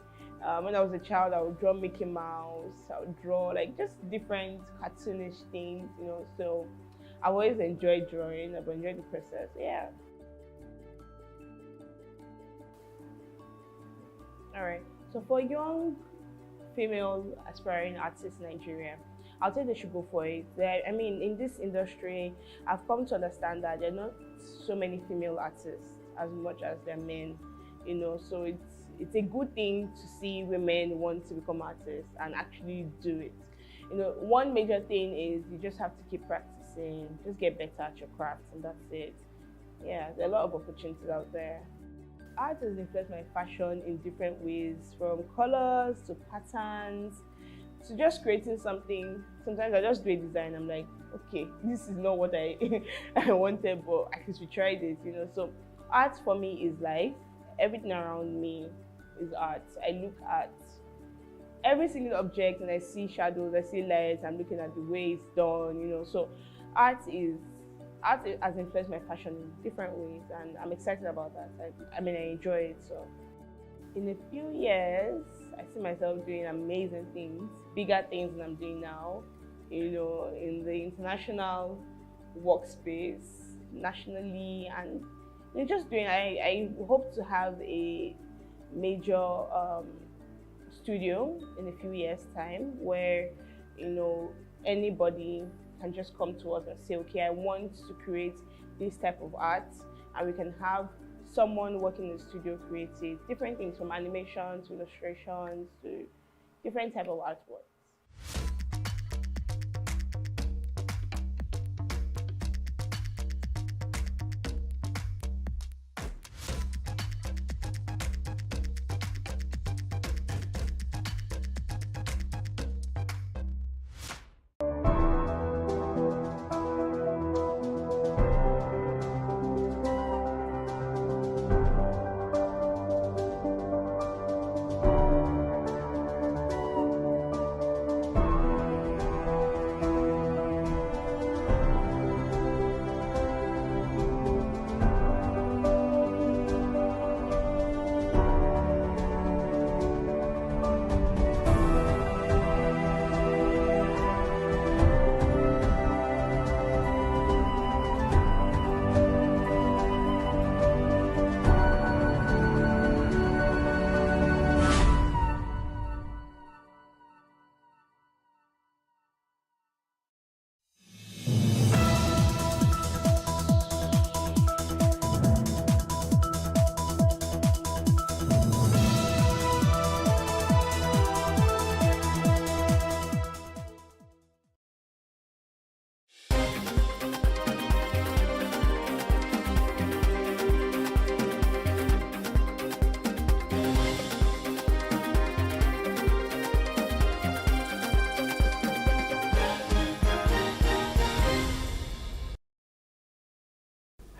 When I was a child, I would draw Mickey Mouse. I would draw like just different cartoonish things, so I've always enjoyed drawing. I've enjoyed the process. Yeah. All right. So for young female aspiring artists in Nigeria, I'll say they should go for it. In this industry, I've come to understand that there are not so many female artists as much as there are men. So it's a good thing to see women want to become artists and actually do it. One major thing is you just have to keep practicing, just get better at your craft, and that's it. Yeah, there are a lot of opportunities out there. Art has influenced my fashion in different ways, from colors to patterns to just creating something. Sometimes I just do a design, I'm like, okay, this is not what I wanted, but at least we tried it, So art for me is life. Everything around me is art. I look at every single object and I see shadows, I see lights, I'm looking at the way it's done, So art has influenced my fashion in different ways, and I'm excited about that. I enjoy it. So in a few years, I see myself doing amazing things, bigger things than I'm doing now, in the international workspace, nationally, and just doing, I hope to have a major studio in a few years' time where, anybody can just come to us and say, okay, I want to create this type of art, and we can have someone working in the studio create it. Different things, from animation to illustrations to different type of artwork.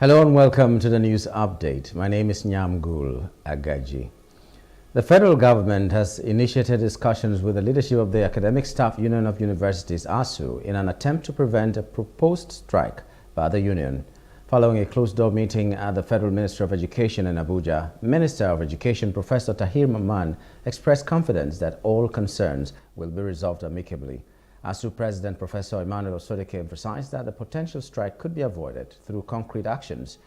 Hello and welcome to the news update. My name is Nyamgul Agaji. The federal government has initiated discussions with the leadership of the Academic Staff Union of Universities, ASU, in an attempt to prevent a proposed strike by the union. Following a closed-door meeting at the Federal Ministry of Education in Abuja, Minister of Education Professor Tahir Mamman expressed confidence that all concerns will be resolved amicably. ASU President Professor Emmanuel Osodeke emphasized that the potential strike could be avoided through concrete actions.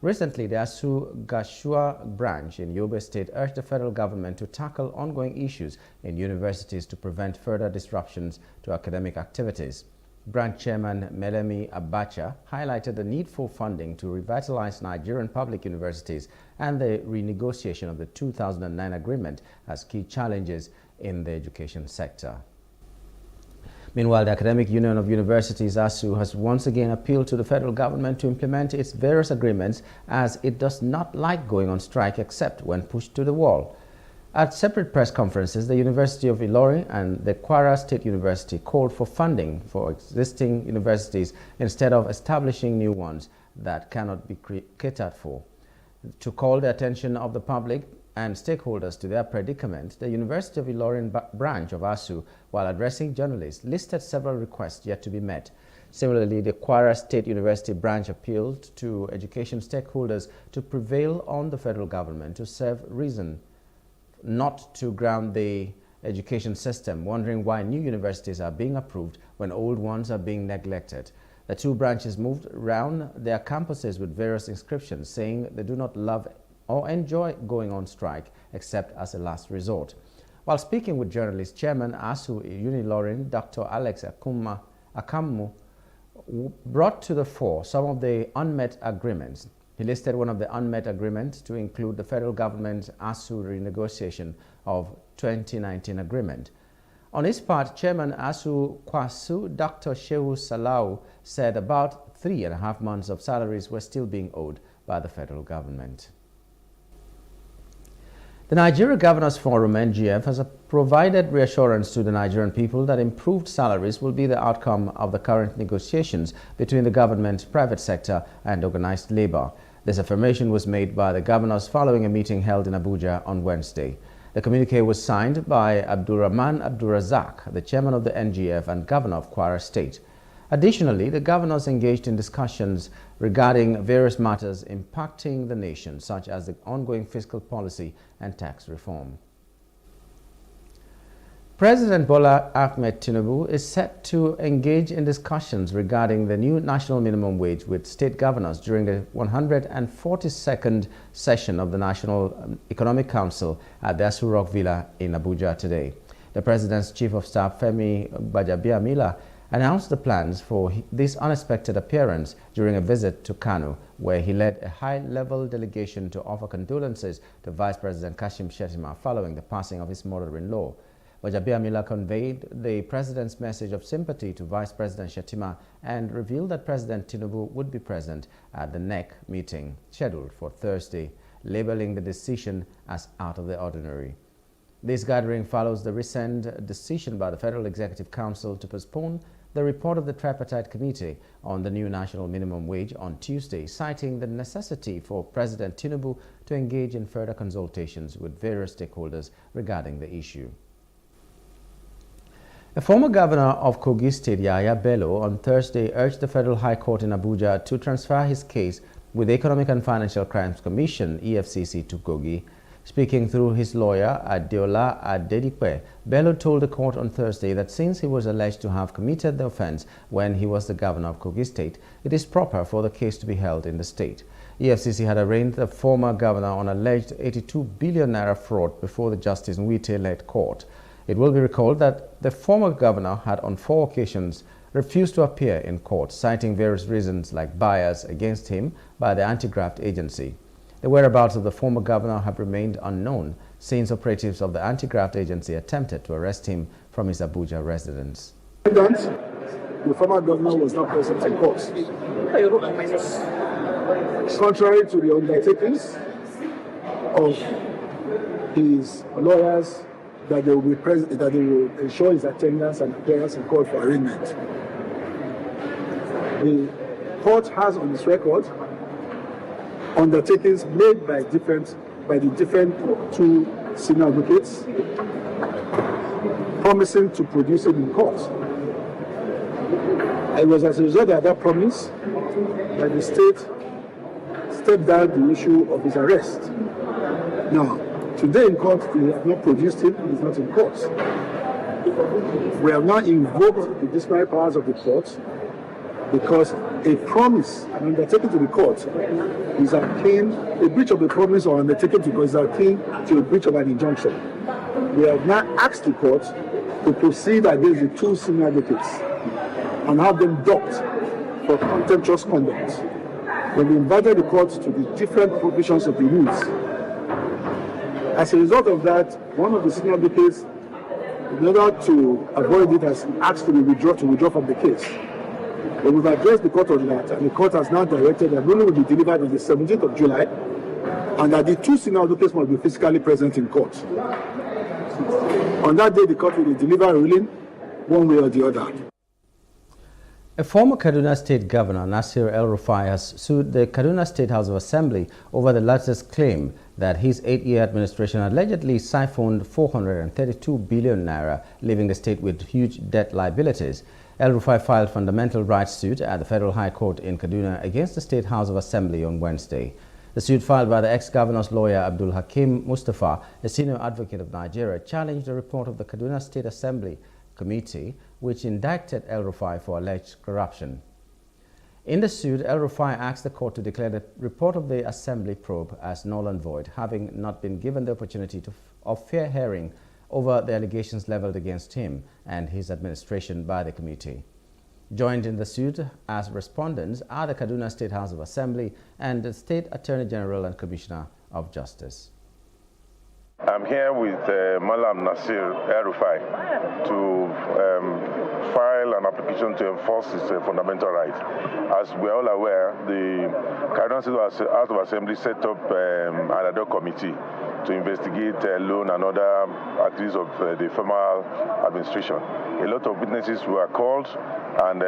Recently, the ASU Gashua branch in Yobe State urged the federal government to tackle ongoing issues in universities to prevent further disruptions to academic activities. Branch Chairman Melemi Abacha highlighted the need for funding to revitalize Nigerian public universities and the renegotiation of the 2009 agreement as key challenges in the education sector. Meanwhile, the Academic Union of Universities, ASU, has once again appealed to the federal government to implement its various agreements as it does not like going on strike except when pushed to the wall. At separate press conferences, the University of Ilorin and the Kwara State University called for funding for existing universities instead of establishing new ones that cannot be catered for. To call the attention of the public and stakeholders to their predicament, the University of Ilorin branch of ASU, while addressing journalists, listed several requests yet to be met. Similarly, the Kwara State University branch appealed to education stakeholders to prevail on the federal government to serve reason not to ground the education system, wondering why new universities are being approved when old ones are being neglected. The two branches moved around their campuses with various inscriptions saying they do not love or enjoy going on strike except as a last resort. While speaking with journalists, Chairman ASU Unilorin, Dr. Alex Akammu, brought to the fore some of the unmet agreements. He listed one of the unmet agreements to include the federal government's ASU renegotiation of 2019 agreement. On his part, Chairman ASU Kwasu, Dr. Shehu Salau, said about 3.5 months of salaries were still being owed by the federal government. The Nigeria Governors Forum, NGF, has provided reassurance to the Nigerian people that improved salaries will be the outcome of the current negotiations between the government, private sector, and organized labor. This affirmation was made by the governors following a meeting held in Abuja on Wednesday. The communique was signed by Abdurrahman Abdurazak, the chairman of the NGF and governor of Kwara State. Additionally, the governors engaged in discussions regarding various matters impacting the nation, such as the ongoing fiscal policy and tax reform. President Bola Ahmed Tinubu is set to engage in discussions regarding the new national minimum wage with state governors during the 142nd session of the National Economic Council at the Aso Rock Villa in Abuja today. The President's Chief of Staff, Femi Gbajabiamila, announced the plans for this unexpected appearance during a visit to Kano, where he led a high-level delegation to offer condolences to Vice President Kashim Shettima following the passing of his mother-in-law. Gbajabiamila conveyed the President's message of sympathy to Vice President Shettima and revealed that President Tinubu would be present at the NEC meeting scheduled for Thursday, labeling the decision as out of the ordinary. This gathering follows the recent decision by the Federal Executive Council to postpone the report of the Tripartite Committee on the new national minimum wage on Tuesday, citing the necessity for President Tinubu to engage in further consultations with various stakeholders regarding the issue. A former governor of Kogi State, Yahaya Bello, on Thursday urged the Federal High Court in Abuja to transfer his case with the Economic and Financial Crimes Commission, EFCC, to Kogi. Speaking through his lawyer, Adeola Adedipe, Bello told the court on Thursday that since he was alleged to have committed the offense when he was the governor of Kogi State, it is proper for the case to be held in the state. EFCC had arraigned the former governor on alleged 82 billion naira fraud before the Justice Nwite-led court. It will be recalled that the former governor had on 4 occasions refused to appear in court, citing various reasons like bias against him by the anti-graft agency. The whereabouts of the former governor have remained unknown since operatives of the anti-graft agency attempted to arrest him from his Abuja residence. The former governor was not present in court. Contrary to the undertakings of his lawyers that they will be present, that they will ensure his attendance and appearance in court for arraignment. The court has on its record undertakings made by the different two senior advocates, promising to produce it in court. It was as a result of that promise that the state stepped down the issue of his arrest. Now, today in court, they have not produced him, he's not in court. We have now invoked the disciplinary powers of the court because a promise, an undertaking to the court, is akin, a breach of the promise or undertaking to court is akin to a breach of an injunction. We have now asked the court to proceed against the two senior advocates and have them docked for contemptuous conduct. When we invited the court to the different provisions of the rules. As a result of that, one of the senior advocates, in order to avoid it, has asked to withdraw from the case. But we've addressed the court on that, and the court has now directed that ruling will be delivered on the 17th of July, and that the two senior advocates must be physically present in court. On that day, the court will deliver a ruling one way or the other. A former Kaduna State Governor, Nasir El-Rufai, has sued the Kaduna State House of Assembly over the latter's claim that his 8-year administration allegedly siphoned 432 billion naira, leaving the state with huge debt liabilities. El-Rufai filed fundamental rights suit at the Federal High Court in Kaduna against the State House of Assembly on Wednesday. The suit filed by the ex-governor's lawyer Abdul Hakim Mustafa, a senior advocate of Nigeria, challenged the report of the Kaduna State Assembly Committee, which indicted El-Rufai for alleged corruption. In the suit, El-Rufai asked the court to declare the report of the Assembly probe as null and void, having not been given the opportunity of fair hearing over the allegations leveled against him and his administration by the committee. Joined in the suit as respondents are the Kaduna State House of Assembly and the State Attorney General and Commissioner of Justice. I'm here with Malam Nasir El-Rufai to file an application to enforce his fundamental rights. As we are all aware, the Kaduna State House of Assembly set up an ad hoc committee to investigate loan and other activities of the former administration. A lot of witnesses were called, and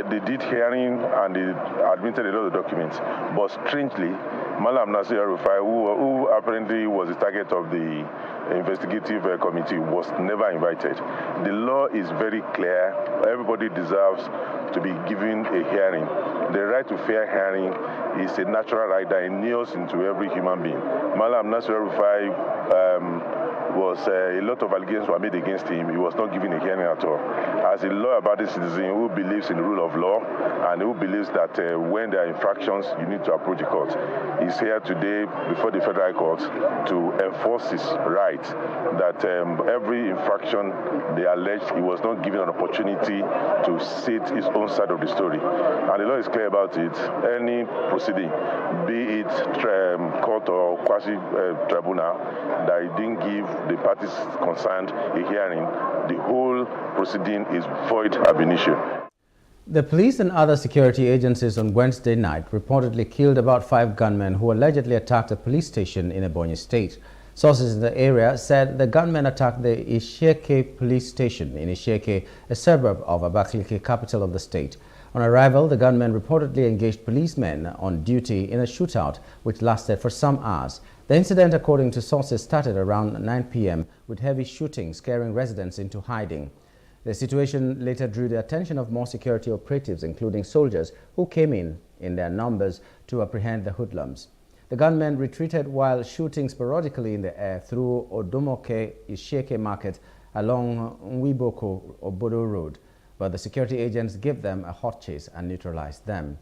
they did hearing and they admitted a lot of documents. But strangely, Malam Nasir El-Rufai, who apparently was the target of the investigative committee, was never invited. The law is very clear. Everybody deserves to be given a hearing. The right to fair hearing is a natural right that inures into every human being. Malam Nasir El-Rufai a lot of allegations were made against him. He was not given a hearing at all. As a law-abiding citizen who believes in the rule of law and who believes that when there are infractions, you need to approach the court, he's here today before the Federal Court to enforce his right that every infraction they alleged, he was not given an opportunity to state his own side of the story. And the law is clear about it. Any proceeding, be it court or quasi-tribunal, that he didn't give the parties concerned a hearing, the whole proceeding is void ab initio. The police and other security agencies on Wednesday night reportedly killed about 5 gunmen who allegedly attacked a police station in Ebonyi State. Sources in the area said the gunmen attacked the Isheke police station in Isheke, a suburb of Abakaliki, capital of the state. On arrival, the gunmen reportedly engaged policemen on duty in a shootout which lasted for some hours. The incident, according to sources, started around 9 p.m. with heavy shooting scaring residents into hiding. The situation later drew the attention of more security operatives, including soldiers, who came in their numbers to apprehend the hoodlums. The gunmen retreated while shooting sporadically in the air through Odomoke Isheke Market along Nwiboko Obodo Road, but the security agents gave them a hot chase and neutralized them.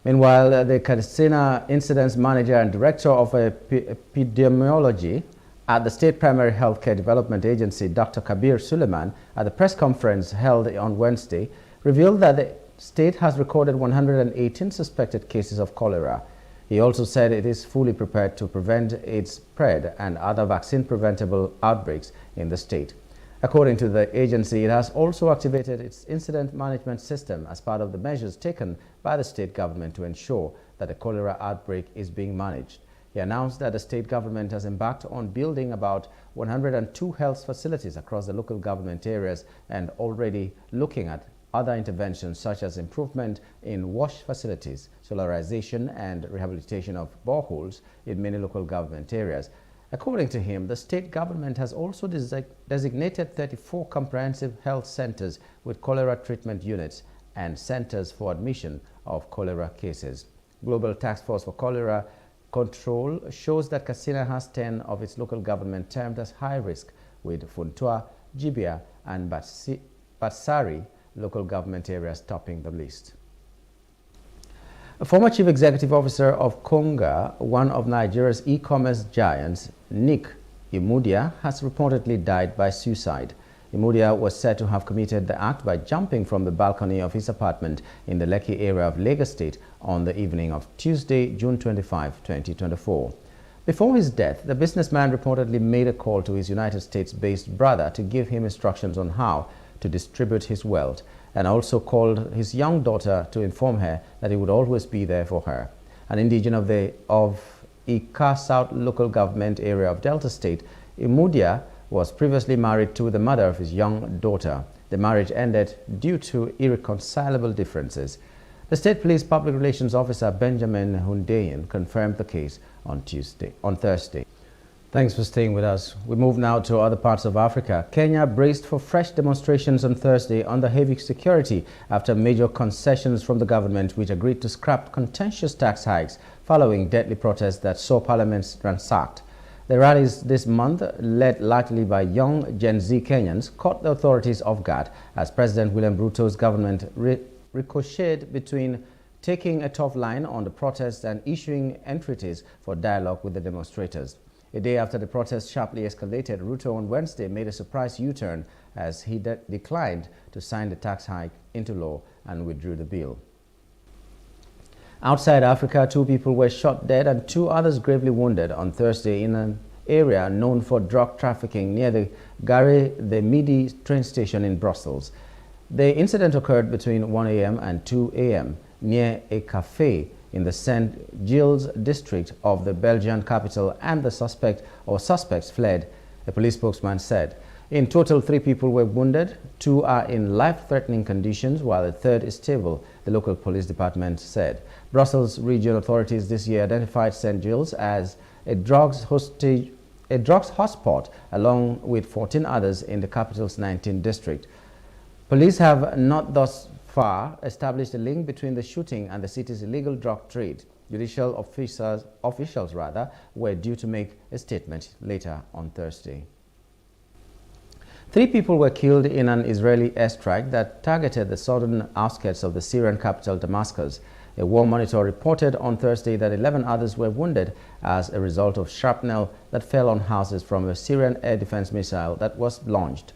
Meanwhile, the Katsina Incidents Manager and Director of Epidemiology at the State Primary Healthcare Development Agency, Dr. Kabir Suleiman, at the press conference held on Wednesday, revealed that the state has recorded 118 suspected cases of cholera. He also said it is fully prepared to prevent its spread and other vaccine-preventable outbreaks in the state. According to the agency, it has also activated its incident management system as part of the measures taken by the state government to ensure that the cholera outbreak is being managed. He announced that the state government has embarked on building about 102 health facilities across the local government areas and already looking at other interventions such as improvement in wash facilities, solarization and rehabilitation of boreholes in many local government areas. According to him, the state government has also designated 34 comprehensive health centers with cholera treatment units and centers for admission of cholera cases. Global Task Force for Cholera Control shows that Katsina has 10 of its local government termed as high risk, with Funtua, Jibia and Batsari local government areas topping the list. A former chief executive officer of Konga, one of Nigeria's e-commerce giants, Nick Imudia, has reportedly died by suicide. Imudia was said to have committed the act by jumping from the balcony of his apartment in the Lekki area of Lagos State on the evening of Tuesday, June 25, 2024. Before his death, the businessman reportedly made a call to his United States-based brother to give him instructions on how to distribute his wealth, and also called his young daughter to inform her that he would always be there for her. An indigene of Ika South local government area of Delta State, Imudia was previously married to the mother of his young daughter. The marriage ended due to irreconcilable differences. The State Police Public Relations Officer Benjamin Hundeyin confirmed the case on Thursday. Thanks for staying with us. We move now to other parts of Africa. Kenya braced for fresh demonstrations on Thursday under heavy security after major concessions from the government, which agreed to scrap contentious tax hikes following deadly protests that saw parliaments ransacked. The rallies this month, led largely by young Gen Z Kenyans, caught the authorities off guard as President William Ruto's government ricocheted between taking a tough line on the protests and issuing entreaties for dialogue with the demonstrators. A day after the protests sharply escalated, Ruto on Wednesday made a surprise U-turn as he declined to sign the tax hike into law and withdrew the bill. Outside Africa, 2 people were shot dead and 2 others gravely wounded on Thursday in an area known for drug trafficking near the Gare de Midi train station in Brussels. The incident occurred between 1 a.m. and 2 a.m. near a cafe in the St. Gilles district of the Belgian capital, and the suspects fled, a police spokesman said. In total, 3 people were wounded, 2 are in life-threatening conditions, while a 3rd is stable, the local police department said. Brussels region authorities this year identified St. Gilles as a drugs hotspot, along with 14 others in the capital's 19th district. Police have not thus far established a link between the shooting and the city's illegal drug trade. Judicial officials were due to make a statement later on Thursday. 3 people were killed in an Israeli airstrike that targeted the southern outskirts of the Syrian capital Damascus. A war monitor reported on Thursday that 11 others were wounded as a result of shrapnel that fell on houses from a Syrian air defense missile that was launched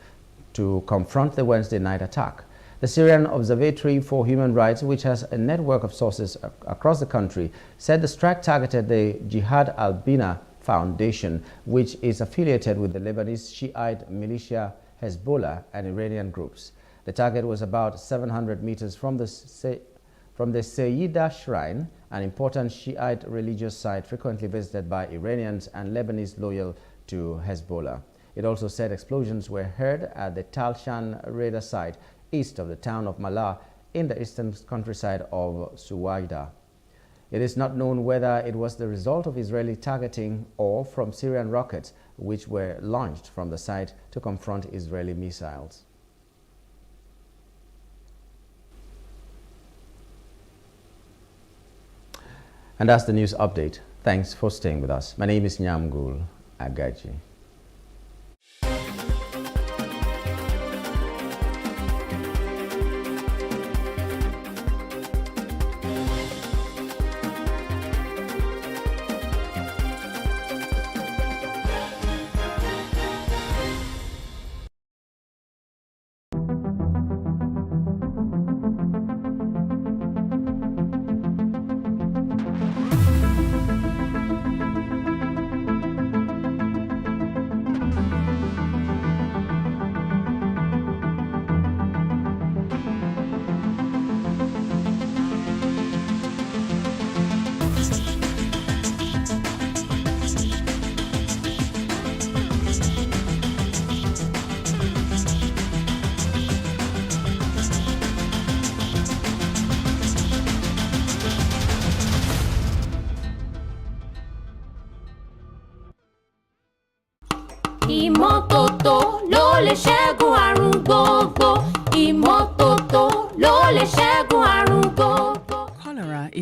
to confront the Wednesday night attack. The Syrian Observatory for Human Rights, which has a network of sources across the country, said the strike targeted the Jihad al-Bina Foundation, which is affiliated with the Lebanese Shiite militia Hezbollah and Iranian groups. The target was about 700 meters from the Sayyida Shrine, an important Shiite religious site frequently visited by Iranians and Lebanese loyal to Hezbollah. It also said explosions were heard at the Tal Shan radar site east of the town of Malah in the eastern countryside of Suwaida. It is not known whether it was the result of Israeli targeting or from Syrian rockets, which were launched from the site to confront Israeli missiles. And that's the news update. Thanks for staying with us. My name is Nyamgul Agaji.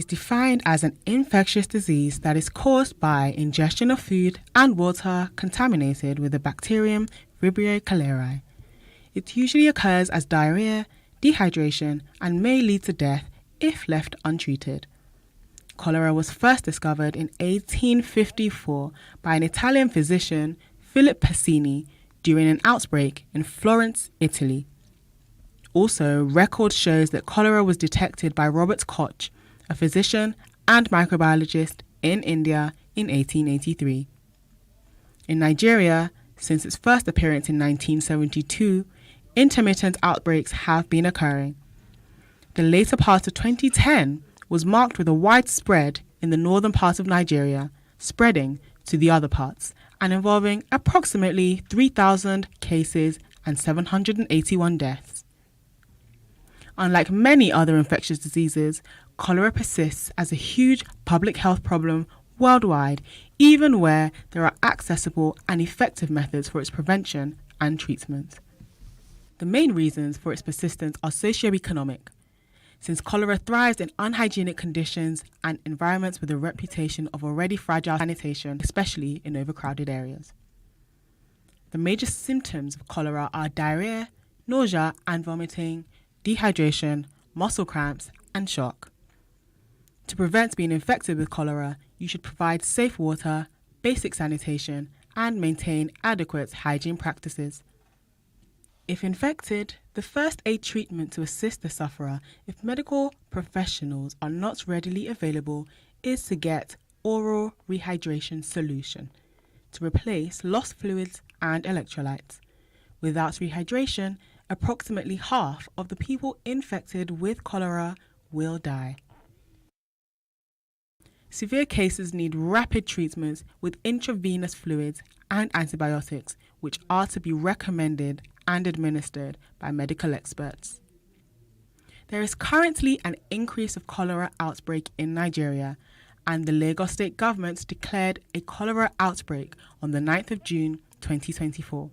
is defined as an infectious disease that is caused by ingestion of food and water contaminated with the bacterium Vibrio cholerae. It usually occurs as diarrhea, dehydration, and may lead to death if left untreated. Cholera was first discovered in 1854 by an Italian physician, Philip Pacini, during an outbreak in Florence, Italy. Also, record shows that cholera was detected by Robert Koch, a physician and microbiologist in India in 1883. In Nigeria, since its first appearance in 1972, intermittent outbreaks have been occurring. The later part of 2010 was marked with a widespread in the northern part of Nigeria, spreading to the other parts, and involving approximately 3,000 cases and 781 deaths. Unlike many other infectious diseases, cholera persists as a huge public health problem worldwide, even where there are accessible and effective methods for its prevention and treatment. The main reasons for its persistence are socioeconomic, since cholera thrives in unhygienic conditions and environments with a reputation of already fragile sanitation, especially in overcrowded areas. The major symptoms of cholera are diarrhea, nausea and vomiting, dehydration, muscle cramps, and shock. To prevent being infected with cholera, you should provide safe water, basic sanitation, and maintain adequate hygiene practices. If infected, the first aid treatment to assist the sufferer, if medical professionals are not readily available, is to get oral rehydration solution to replace lost fluids and electrolytes. Without rehydration, approximately half of the people infected with cholera will die. Severe cases need rapid treatments with intravenous fluids and antibiotics, which are to be recommended and administered by medical experts. There is currently an increase of cholera outbreak in Nigeria, and the Lagos State government declared a cholera outbreak on the 9th of June 2024.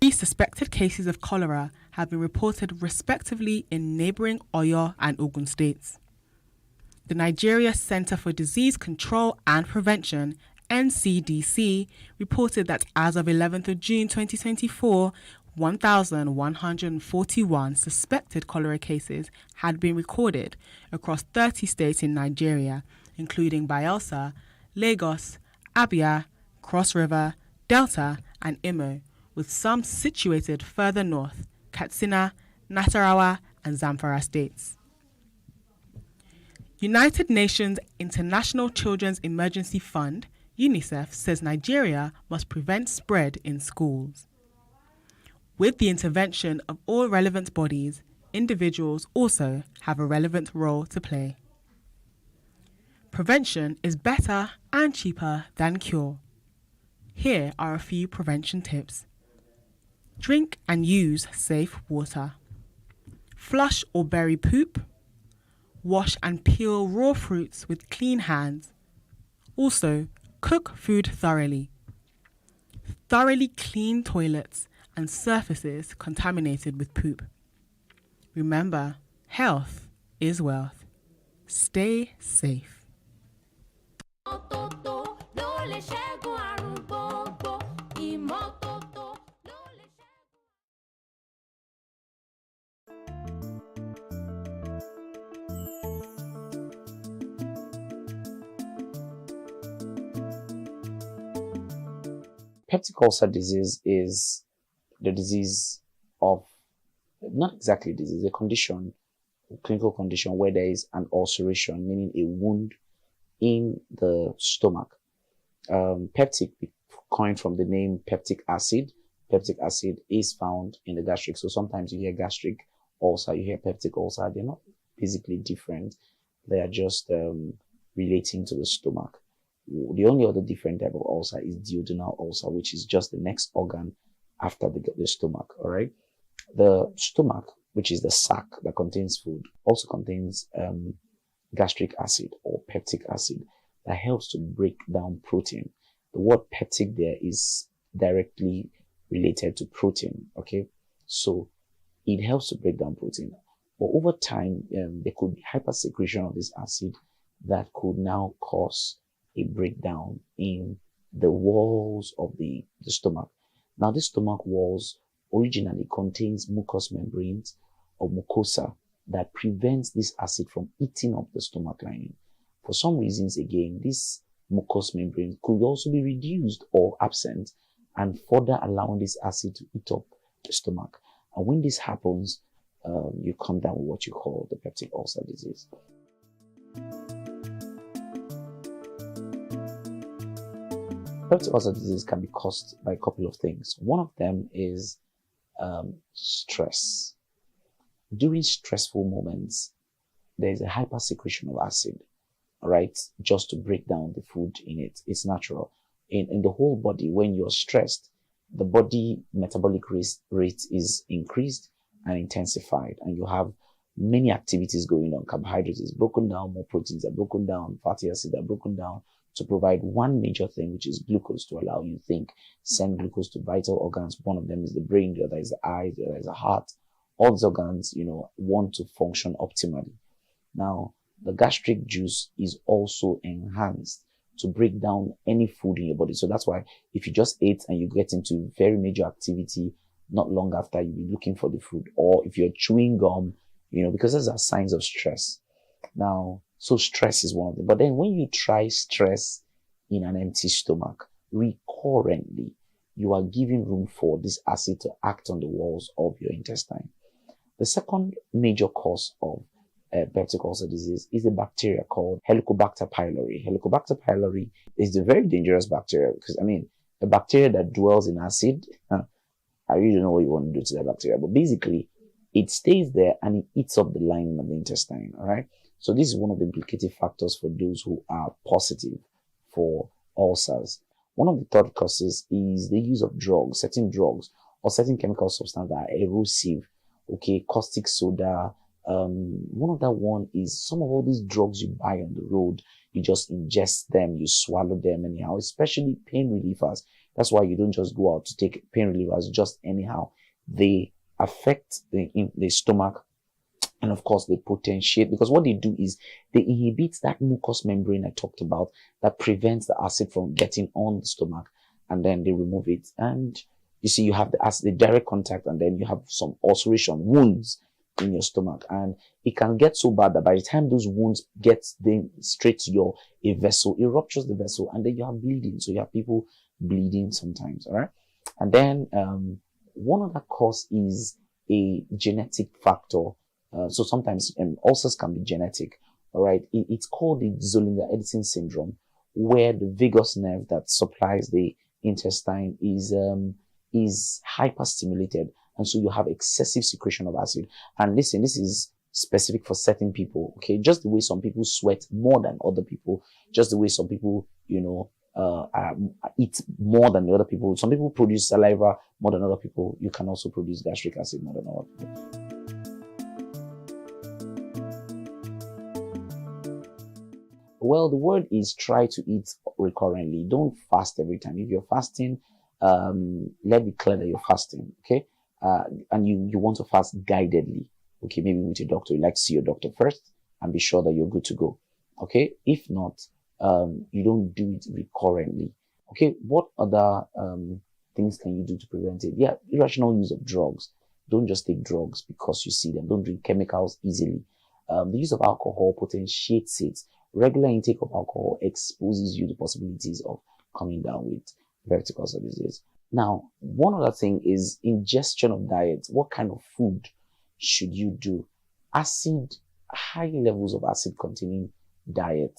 3 suspected cases of cholera have been reported respectively in neighbouring Oyo and Ogun states. The Nigeria Center for Disease Control and Prevention, NCDC, reported that as of 11th of June 2024, 1,141 suspected cholera cases had been recorded across 30 states in Nigeria, including Bayelsa, Lagos, Abia, Cross River, Delta, and Imo, with some situated further north, Katsina, Nasarawa, and Zamfara states. United Nations International Children's Emergency Fund, UNICEF, says Nigeria must prevent spread in schools. With the intervention of all relevant bodies, individuals also have a relevant role to play. Prevention is better and cheaper than cure. Here are a few prevention tips. Drink and use safe water. Flush or bury poop. Wash and peel raw fruits with clean hands. Also, cook food thoroughly. Thoroughly clean toilets and surfaces contaminated with poop. Remember, health is wealth. Stay safe. Peptic ulcer disease is the disease of, not exactly disease, a condition, a clinical condition where there is an ulceration, meaning a wound in the stomach. Peptic, coined from the name peptic acid. Peptic acid is found in the gastric. So sometimes you hear gastric ulcer, you hear peptic ulcer. They're not physically different. They are just relating to the stomach. The only other different type of ulcer is duodenal ulcer, which is just the next organ after the stomach, all right? The stomach, which is the sac that contains food, also contains gastric acid or peptic acid that helps to break down protein. The word peptic there is directly related to protein, okay? So it helps to break down protein. But over time, there could be hypersecretion of this acid that could now cause a breakdown in the walls of the stomach. Now, the stomach walls originally contains mucous membranes or mucosa that prevents this acid from eating up the stomach lining. For some reasons, again, this mucous membrane could also be reduced or absent and further allowing this acid to eat up the stomach. And when this happens, you come down with what you call the peptic ulcer disease. Peptic ulcer disease can be caused by a couple of things. One of them is stress. During stressful moments, there is a hypersecretion of acid, right? Just to break down the food in it. It's natural. In the whole body, when you're stressed, the body metabolic rate is increased and intensified, and you have many activities going on. Carbohydrates is broken down, more proteins are broken down, fatty acids are broken down to provide one major thing, which is glucose, to allow you to think, send glucose to vital organs. One of them is the brain, the other is the eye, the other is the heart. All these organs, want to function optimally. Now, the gastric juice is also enhanced to break down any food in your body. So that's why if you just ate and you get into very major activity, not long after you'll be looking for the food. Or if you're chewing gum, because those are signs of stress. Now, so stress is one of them. But then when you try stress in an empty stomach, recurrently, you are giving room for this acid to act on the walls of your intestine. The second major cause of peptic ulcer disease is a bacteria called Helicobacter pylori. Helicobacter pylori is a very dangerous bacteria because, a bacteria that dwells in acid, I really don't know what you want to do to that bacteria, but basically, it stays there and it eats up the lining of the intestine, all right? So this is one of the implicative factors for those who are positive for ulcers. One of the third causes is the use of drugs, certain drugs, or certain chemical substances that are erosive, caustic soda. One of that one is some of all these drugs you buy on the road, you just ingest them, you swallow them anyhow, especially pain relievers. That's why you don't just go out to take pain relievers just anyhow. They affect the stomach, and of course they potentiate, because what they do is they inhibit that mucous membrane I talked about that prevents the acid from getting on the stomach, and then they remove it. And you see, you have the acid, the direct contact, and then you have some ulceration, wounds in your stomach, and it can get so bad that by the time those wounds get them straight to a vessel, it ruptures the vessel, and then you have bleeding. So you have people bleeding sometimes, all right? And then one other cause is a genetic factor. So sometimes ulcers can be genetic, all right? It's called the Zollinger-Ellison syndrome, where the vagus nerve that supplies the intestine is hyperstimulated, and so you have excessive secretion of acid. And listen, this is specific for certain people, okay? Just the way some people sweat more than other people, just the way some people, eat more than the other people. Some people produce saliva more than other people. You can also produce gastric acid more than other people. Well, the word is try to eat recurrently. Don't fast every time. If you're fasting, let it be clear that you're fasting, okay? And you want to fast guidedly, okay? Maybe with your doctor. You like to see your doctor first and be sure that you're good to go, okay? If not, you don't do it recurrently, okay? What other things can you do to prevent it? Yeah, irrational use of drugs. Don't just take drugs because you see them. Don't drink chemicals easily. The use of alcohol potentiates it. Regular intake of alcohol exposes you to possibilities of coming down with peptic ulcer disease. Now, one other thing is ingestion of diet. What kind of food should you do? High levels of acid-containing diet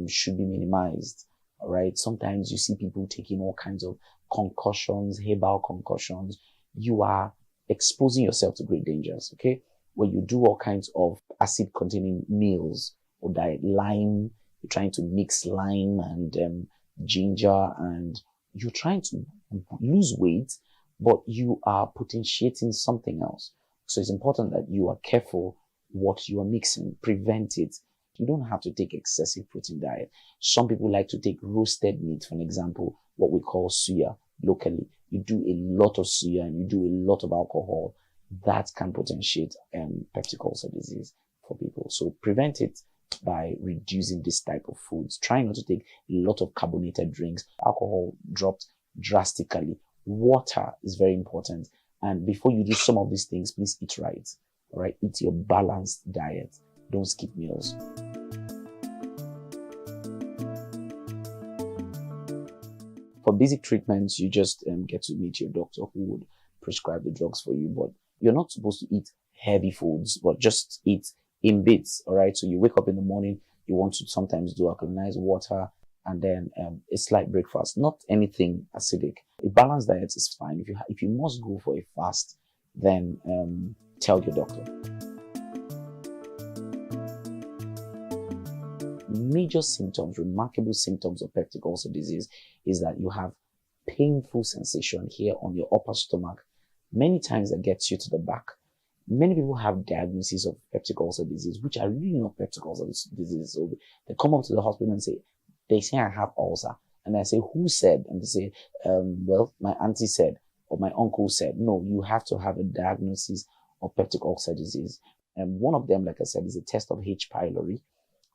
should be minimized. All right. Sometimes you see people taking all kinds of concussions, herbal concussions. You are exposing yourself to great dangers. Okay. When you do all kinds of acid-containing meals or diet, lime, you're trying to mix lime and ginger, and you're trying to lose weight, but you are potentiating something else. So it's important that you are careful what you are mixing, prevent it. You don't have to take excessive protein diet. Some people like to take roasted meat, for example, what we call suya locally. You do a lot of suya and you do a lot of alcohol. that can potentiate peptic ulcer disease for people. So prevent it by reducing this type of foods. Try not to take a lot of carbonated drinks. Alcohol dropped drastically. Water is very important. And before you do some of these things, please eat right. All right, eat your balanced diet. Don't skip meals. For basic treatments, you just get to meet your doctor who would prescribe the drugs for you. But you're not supposed to eat heavy foods, but just eat in bits. All right. So you wake up in the morning, you want to sometimes do alkalinized water and then a slight breakfast. Not anything acidic. A balanced diet is fine. If you must go for a fast, then tell your doctor. Major symptoms, remarkable symptoms of peptic ulcer disease is that you have painful sensation here on your upper stomach. Many times that gets you to the back. Many people have diagnoses of peptic ulcer disease, which are really not peptic ulcer disease. So they come up to the hospital and they say I have ulcer. And I say, who said? And they say, well, my auntie said, or my uncle said. No, you have to have a diagnosis of peptic ulcer disease. And one of them, like I said, is a test of H. pylori.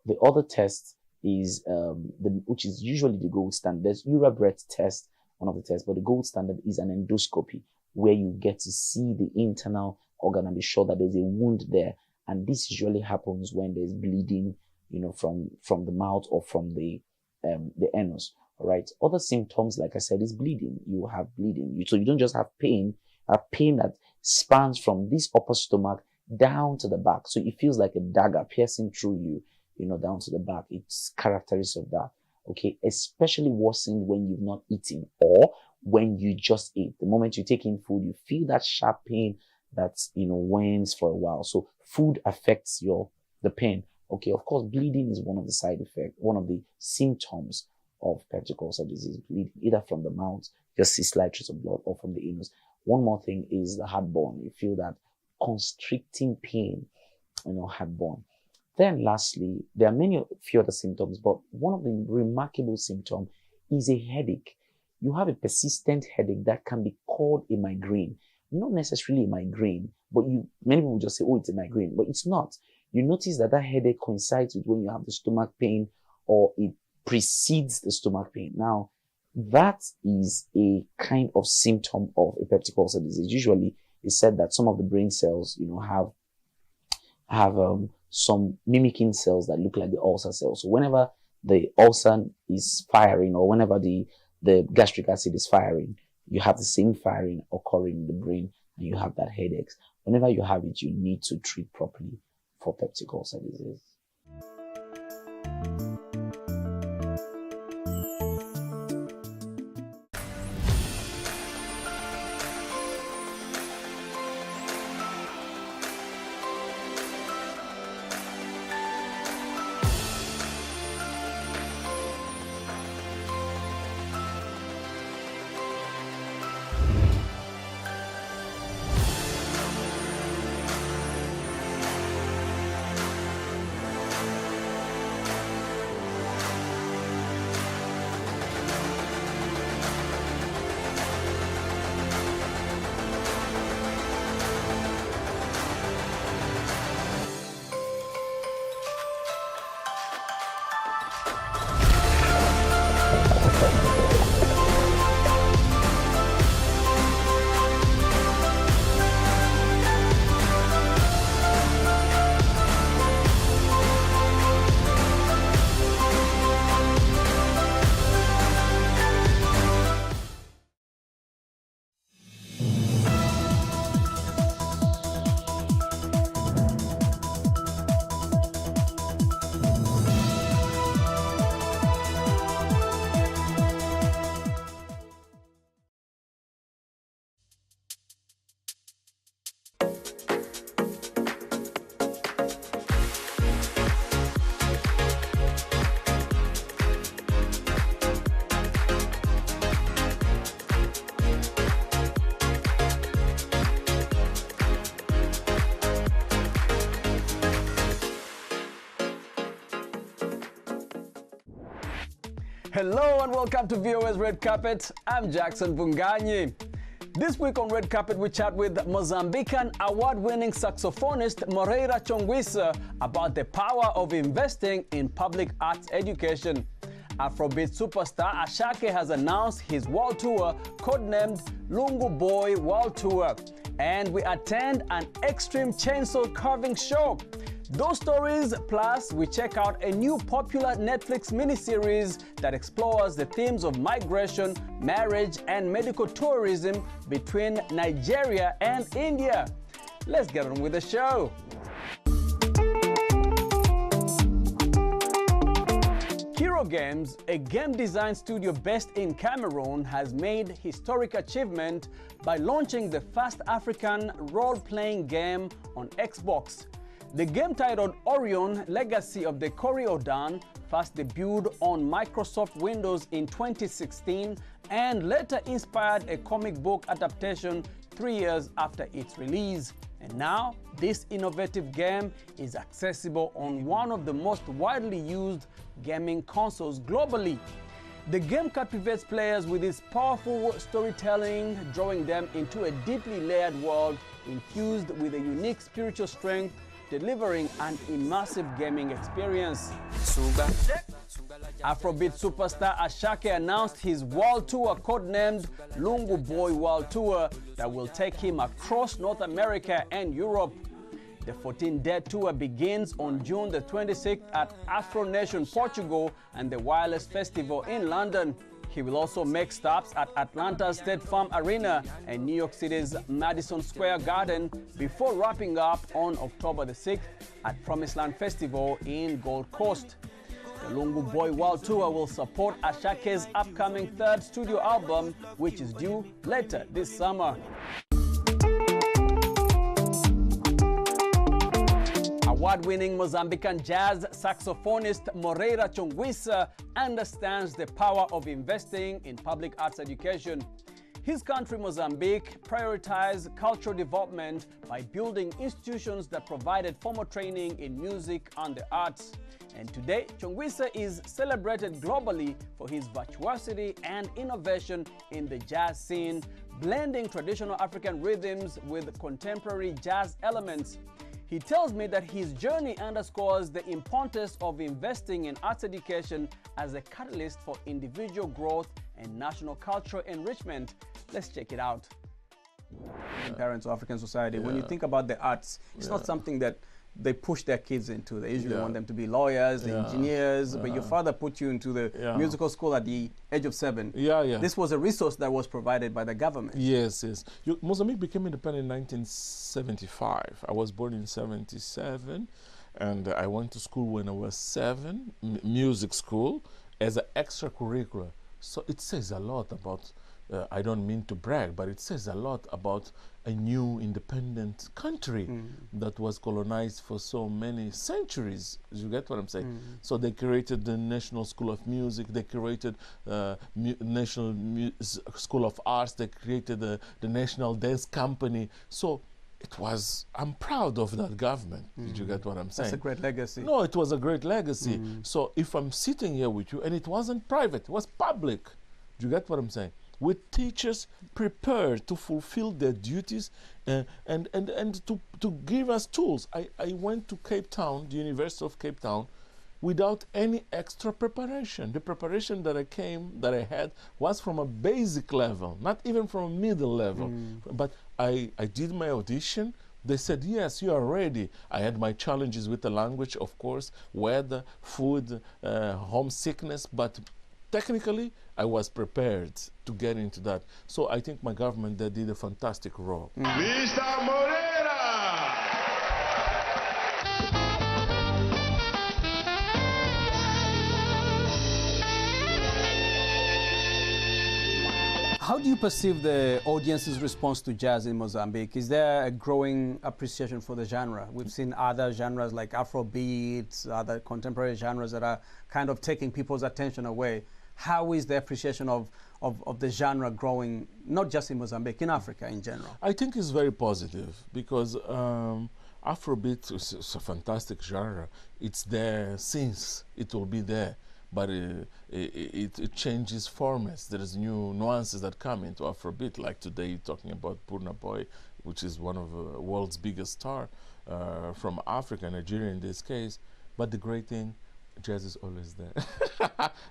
The other test is, which is usually the gold standard. There's urine breath test, one of the tests, but the gold standard is an endoscopy, where you get to see the internal organ and be sure that there's a wound there. And this usually happens when there's bleeding, from the mouth or from the anus. All right. Other symptoms, like I said, is bleeding. You have bleeding. So you don't just have pain. You have pain that spans from this upper stomach down to the back. So it feels like a dagger piercing through you, down to the back. It's characteristic of that. Okay. Especially worsened when you've not eaten or when you just ate. The moment you take in food, you feel that sharp pain that, wanes for a while. So food affects the pain. Okay. Of course, bleeding is one of the side effects, one of the symptoms of peptic ulcer disease, bleeding either from the mouth, just see slight trace of blood, or from the anus. One more thing is the heartburn. You feel that constricting pain, heartburn. Then lastly, there are few other symptoms, but one of the remarkable symptoms is a headache. You have a persistent headache that can be called a migraine. Not necessarily a migraine, but many people just say, oh, it's a migraine, but it's not. You notice that headache coincides with when you have the stomach pain, or it precedes the stomach pain. Now, that is a kind of symptom of a peptic ulcer disease. Usually, it's said that some of the brain cells, have some mimicking cells that look like the ulcer cells. So whenever the ulcer is firing, or whenever the gastric acid is firing, you have the same firing occurring in the brain, and you have that headaches. Whenever you have it, you need to treat properly for peptic ulcer disease. Hello and welcome to VOS Red Carpet. I'm Jackson Bunganyi. This week on Red Carpet, we chat with Mozambican award-winning saxophonist Moreira Chongwisa about the power of investing in public arts education. Afrobeat superstar Ashake has announced his world tour, codenamed Lungu Boy World Tour. And we attend an extreme chainsaw carving show. Those stories, plus we check out a new popular Netflix miniseries that explores the themes of migration, marriage, and medical tourism between Nigeria and India. Let's get on with the show. Hero Games, a game design studio based in Cameroon, has made historic achievement by launching the first African role-playing game on Xbox. The game, titled Orion Legacy of the Coriodan, first debuted on Microsoft Windows in 2016 and later inspired a comic book adaptation 3 years after its release. And now, this innovative game is accessible on one of the most widely used gaming consoles globally. The game captivates players with its powerful storytelling, drawing them into a deeply layered world infused with a unique spiritual strength, delivering an immersive gaming experience. Afrobeat superstar Ashake announced his world tour, codenamed Lungu Boy World Tour, that will take him across North America and Europe. The 14-day tour begins on June the 26th at Afro Nation, Portugal, and the Wireless Festival in London. He will also make stops at Atlanta's State Farm Arena and New York City's Madison Square Garden before wrapping up on October the 6th at Promised Land Festival in Gold Coast. The Lungu Boy World Tour will support Ashake's upcoming third studio album, which is due later this summer. Award-winning Mozambican jazz saxophonist Moreira Chongwisa understands the power of investing in public arts education. His country, Mozambique, prioritized cultural development by building institutions that provided formal training in music and the arts. And today, Chongwisa is celebrated globally for his virtuosity and innovation in the jazz scene, blending traditional African rhythms with contemporary jazz elements. He tells me that his journey underscores the importance of investing in arts education as a catalyst for individual growth and national cultural enrichment. Let's check it out. Parents of African society, when you think about the arts, it's not something that they push their kids into. They usually want them to be lawyers, engineers, but your father put you into the musical school at the age of 7. This was a resource that was provided by the government. Yes. Mozambique became independent in 1975. I was born in 77, and I went to school when I was 7, music school, as an extracurricular. So it says a lot about, I don't mean to brag, but it says a lot about a new independent country that was colonized for so many centuries. You get what I'm saying? So they created the National School of Music, they created National School of Arts, they created the National Dance Company. So it was, I'm proud of that government. Did you get what I'm saying? That's a great legacy. No, it was a great legacy. So if I'm sitting here with you, and it wasn't private, it was public. Do you get what I'm saying? With teachers prepared to fulfill their duties and to give us tools. I went to Cape Town, the University of Cape Town, without any extra preparation. The preparation that I had was from a basic level, not even from a middle level. But I did my audition. They said, yes, you are ready. I had my challenges with the language, of course, weather, food, homesickness, but technically, I was prepared to get into that. So I think my government, they did a fantastic role. Mr. Moreira! How do you perceive the audience's response to jazz in Mozambique? Is there a growing appreciation for the genre? We've seen other genres like Afrobeats, other contemporary genres that are kind of taking people's attention away. How is the appreciation of the genre growing, not just in Mozambique, in Africa in general? I think it's very positive because Afrobeat is a fantastic genre. It's there since, it will be there. but it changes formats. There is new nuances that come into Afrobeat, like today talking about Burna Boy, which is one of the world's biggest stars from Africa, Nigeria in this case. But the great thing, jazz is always there.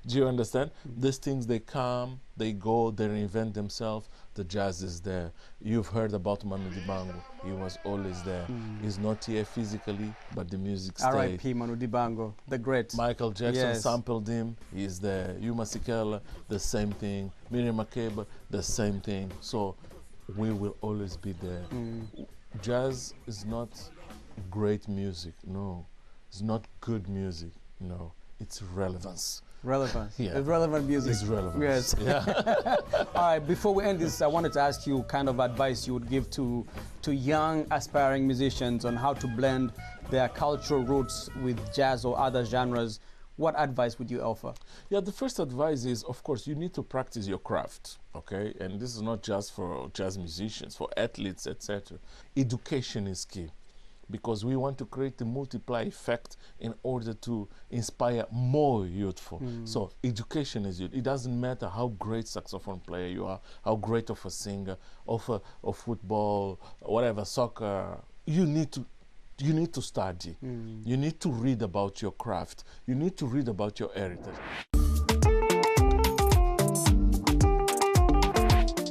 Do you understand? These things, they come, they go, they reinvent themselves. The jazz is there. You've heard about Manu Dibango. He was always there. He's not here physically, but the music stayed. R.I.P. Manu Dibango, the great. Michael Jackson sampled him. He's there. Yuma Sikela, the same thing. Miriam Makeba, the same thing. So we will always be there. Jazz is not great music, no. It's not good music, no. It's relevance. Relevance. Yeah. It's relevant music. It's relevant. Yes. Yeah. All right, before we end this, I wanted to ask you kind of advice you would give to young aspiring musicians on how to blend their cultural roots with jazz or other genres. What advice would you offer? Yeah, the first advice is, of course, you need to practice your craft, okay? And this is not just for jazz musicians, for athletes, etc. Education is key, because we want to create a multiply effect in order to inspire more youthful. So education is it. It doesn't matter how great saxophone player you are, how great of a singer, of football, whatever, soccer. You need to study. You need to read about your craft. You need to read about your heritage.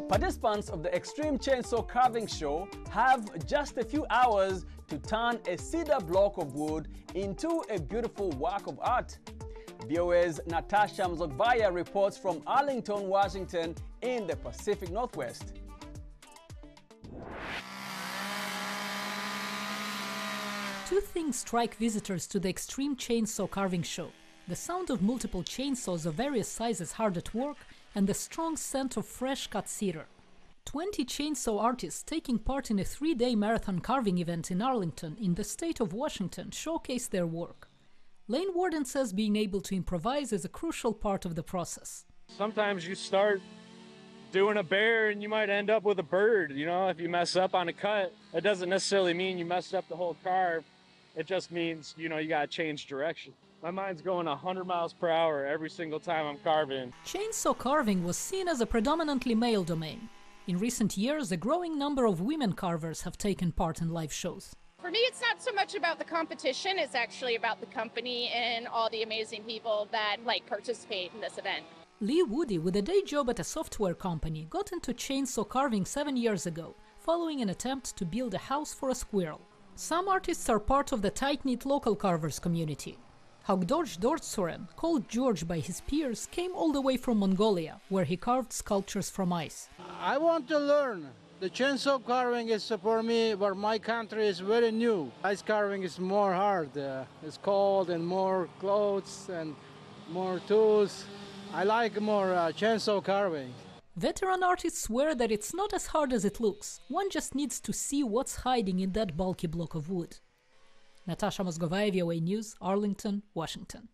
Participants of the Extreme Chainsaw Carving Show have just a few hours to turn a cedar block of wood into a beautiful work of art. VOA's Natasha Mzogvaya reports from Arlington, Washington in the Pacific Northwest. Two things strike visitors to the Extreme Chainsaw Carving Show: the sound of multiple chainsaws of various sizes hard at work, and the strong scent of fresh-cut cedar. 20 chainsaw artists taking part in a 3-day marathon carving event in Arlington, in the state of Washington, showcased their work. Lane Warden says being able to improvise is a crucial part of the process. Sometimes you start doing a bear and you might end up with a bird. You know, if you mess up on a cut, that doesn't necessarily mean you messed up the whole carve. It just means, you know, you gotta change direction. My mind's going 100 miles per hour every single time I'm carving. Chainsaw carving was seen as a predominantly male domain. In recent years, a growing number of women carvers have taken part in live shows. For me, it's not so much about the competition, it's actually about the company and all the amazing people that participate in this event. Lee Woody, with a day job at a software company, got into chainsaw carving 7 years ago, following an attempt to build a house for a squirrel. Some artists are part of the tight-knit local carvers community. Hagdorj Dortsoren, called George by his peers, came all the way from Mongolia, where he carved sculptures from ice. I want to learn. The chainsaw carving is for me, where my country is very new. Ice carving is more hard. It's cold and more clothes and more tools. I like more chainsaw carving. Veteran artists swear that it's not as hard as it looks. One just needs to see what's hiding in that bulky block of wood. Natasha Mozgovaya, VOA News, Arlington, Washington.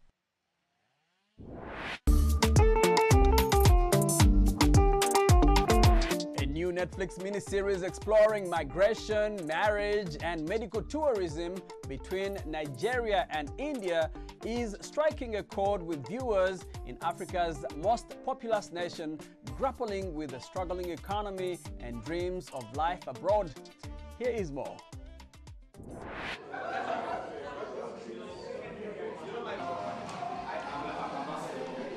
A new Netflix miniseries exploring migration, marriage, and medical tourism between Nigeria and India is striking a chord with viewers in Africa's most populous nation, grappling with a struggling economy and dreams of life abroad. Here is more.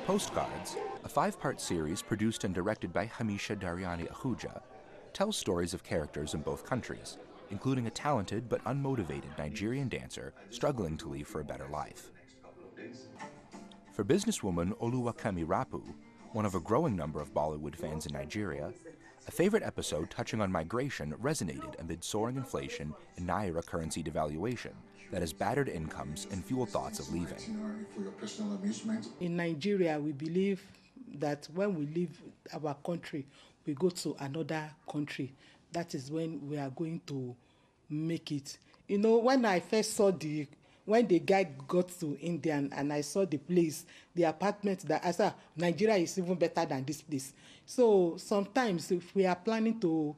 Postcards, a 5-part series produced and directed by Hamisha Dariani Ahuja, tells stories of characters in both countries, including a talented but unmotivated Nigerian dancer struggling to leave for a better life. For businesswoman Oluwakemi Rapu, one of a growing number of Bollywood fans in Nigeria, a favorite episode touching on migration resonated amid soaring inflation and Naira currency devaluation that has battered incomes and fueled thoughts of leaving. In Nigeria, we believe that when we leave our country, we go to another country. That is when we are going to make it. You know, when I first saw when the guy got to India and I saw the place, the apartment, that I said, Nigeria is even better than this place. So sometimes if we are planning to,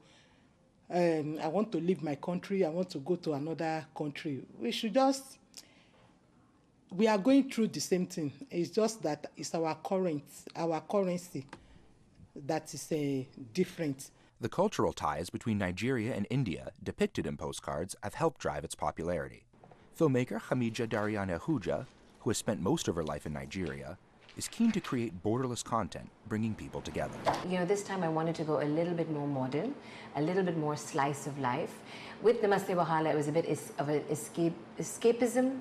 I want to leave my country, I want to go to another country, we should just We are going through the same thing. It's just that it's our currency that is different. The cultural ties between Nigeria and India depicted in postcards have helped drive its popularity. Filmmaker Hamija Dariana Ahuja, who has spent most of her life in Nigeria, is keen to create borderless content, bringing people together. You know, this time I wanted to go a little bit more modern, a little bit more slice of life. With Namaste Wahala, it was a bit of an escapism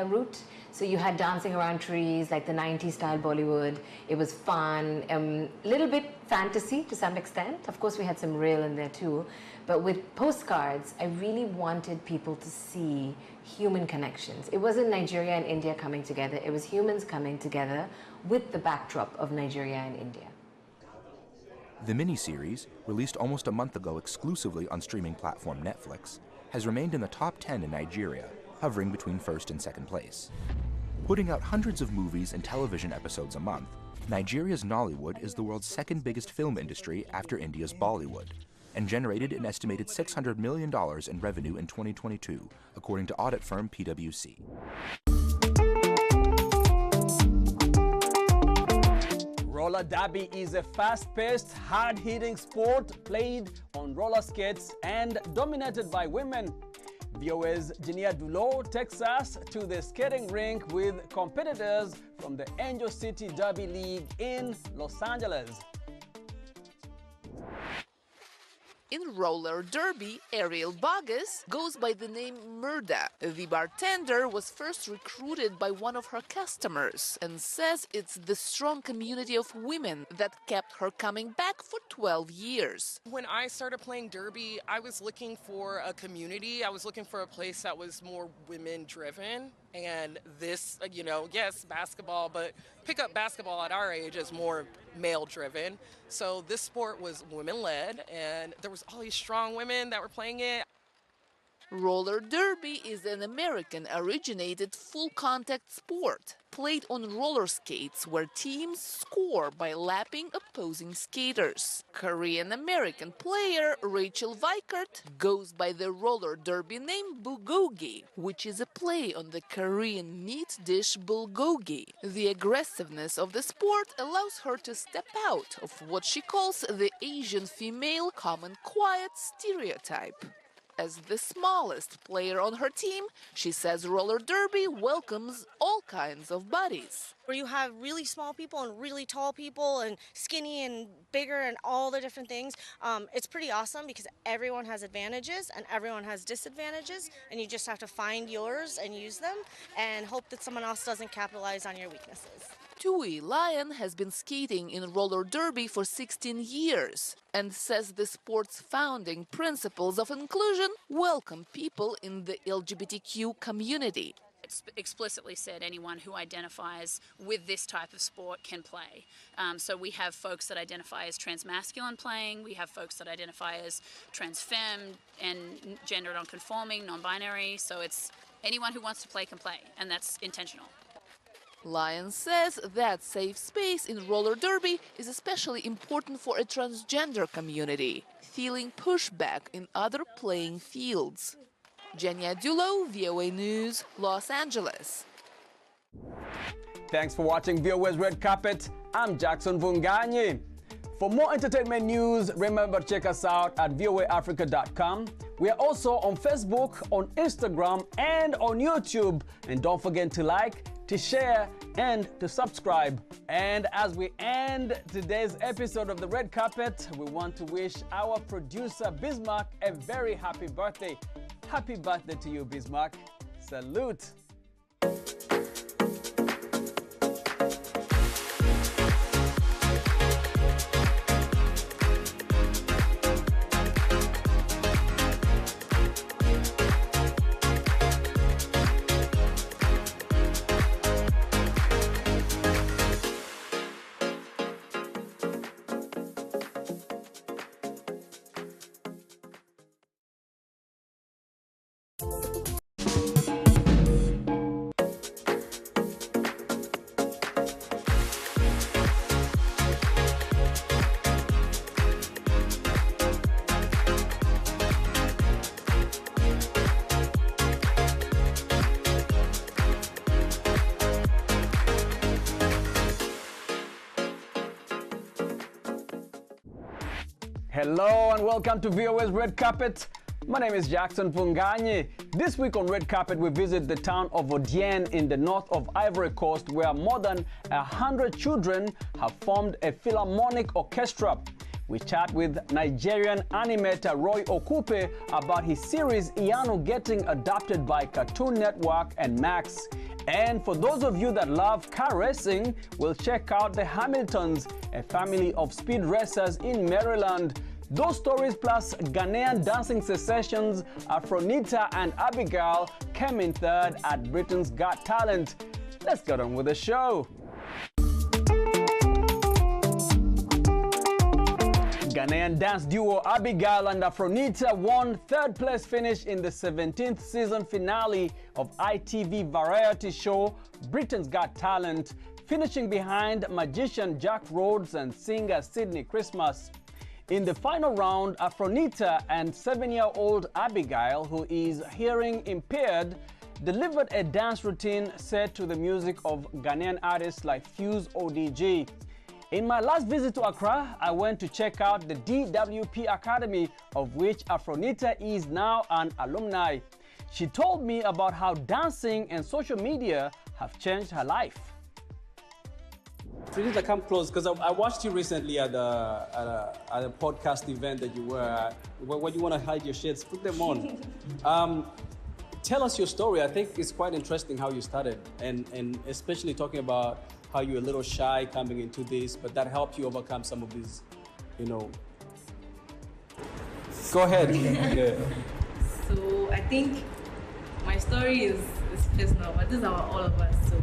route. So you had dancing around trees, like the 90s style Bollywood. It was fun, a little bit fantasy to some extent. Of course, we had some real in there too. But with postcards, I really wanted people to see human connections. It wasn't Nigeria and India coming together. It was humans coming together with the backdrop of Nigeria and India. The miniseries, released almost a month ago exclusively on streaming platform Netflix, has remained in the top 10 in Nigeria, hovering between first and second place. Putting out hundreds of movies and television episodes a month, Nigeria's Nollywood is the world's second biggest film industry after India's Bollywood, and generated an estimated $600 million in revenue in 2022, according to audit firm PwC. Roller derby is a fast-paced, hard-hitting sport played on roller skates and dominated by women. VOA's Jenia Dulo takes us to the skating rink with competitors from the Angel City Derby League in Los Angeles. In roller derby, Ariel Vargas goes by the name Murda. The bartender was first recruited by one of her customers and says it's the strong community of women that kept her coming back for 12 years. When I started playing derby, I was looking for a community. I was looking for a place that was more women-driven. And this, you know, yes, basketball, but pickup basketball at our age is more male-driven. So this sport was women-led, and there was all these strong women that were playing it. Roller derby is an American-originated full-contact sport played on roller skates where teams score by lapping opposing skaters. Korean-American player Rachel Weikert goes by the roller derby name bulgogi, which is a play on the Korean meat dish bulgogi. The aggressiveness of the sport allows her to step out of what she calls the Asian female common quiet stereotype. As the smallest player on her team, she says roller derby welcomes all kinds of bodies. Where you have really small people and really tall people and skinny and bigger and all the different things. It's pretty awesome because everyone has advantages and everyone has disadvantages, and you just have to find yours and use them and hope that someone else doesn't capitalize on your weaknesses. Tui Lion has been skating in roller derby for 16 years and says the sport's founding principles of inclusion welcome people in the LGBTQ community. It's explicitly said anyone who identifies with this type of sport can play. So we have folks that identify as transmasculine playing, we have folks that identify as transfemme and gender non-conforming, non-binary, so it's anyone who wants to play can play, and that's intentional. Lion says that safe space in roller derby is especially important for a transgender community, feeling pushback in other playing fields. Jenia Dulo, VOA News, Los Angeles. Thanks for watching VOA's Red Carpet. I'm Jackson Vunganyi. For more entertainment news, remember to check us out at voaafrica.com. We are also on Facebook, on Instagram, and on YouTube. And don't forget to like, to share, and to subscribe. And as we end today's episode of The Red Carpet, we want to wish our producer Bismarck a very happy birthday. Happy birthday to you, Bismarck. Salute. Hello and welcome to VOA's Red Carpet. My name is Jackson Punganye. This week on Red Carpet, we visit the town of Odiene in the north of Ivory Coast, where more than 100 children have formed a philharmonic orchestra. We chat with Nigerian animator Roy Okupe about his series Iyanu getting adapted by Cartoon Network and Max. And for those of you that love car racing, we'll check out the Hamiltons, a family of speed racers in Maryland. Those stories plus Ghanaian dancing sensations Afronita and Abigail came in third at Britain's Got Talent. Let's get on with the show. Ghanaian dance duo Abigail and Afronita won third place finish in the 17th season finale of ITV variety show Britain's Got Talent, finishing behind magician Jack Rhodes and singer Sydney Christmas. In the final round, Afronita and 7-year-old Abigail, who is hearing impaired, delivered a dance routine set to the music of Ghanaian artists like Fuse ODG. In my last visit to Accra, I went to check out the DWP Academy, of which Afronita is now an alumni. She told me about how dancing and social media have changed her life. Afronita, come close, because I watched you recently at a podcast event that you were at. When you want to hide your shades, put them on. Tell us your story. I think it's quite interesting how you started, and especially talking about how you're a little shy coming into this, but that helped you overcome some of these, Go ahead. Yeah. So I think my story is personal, but this is about all of us. So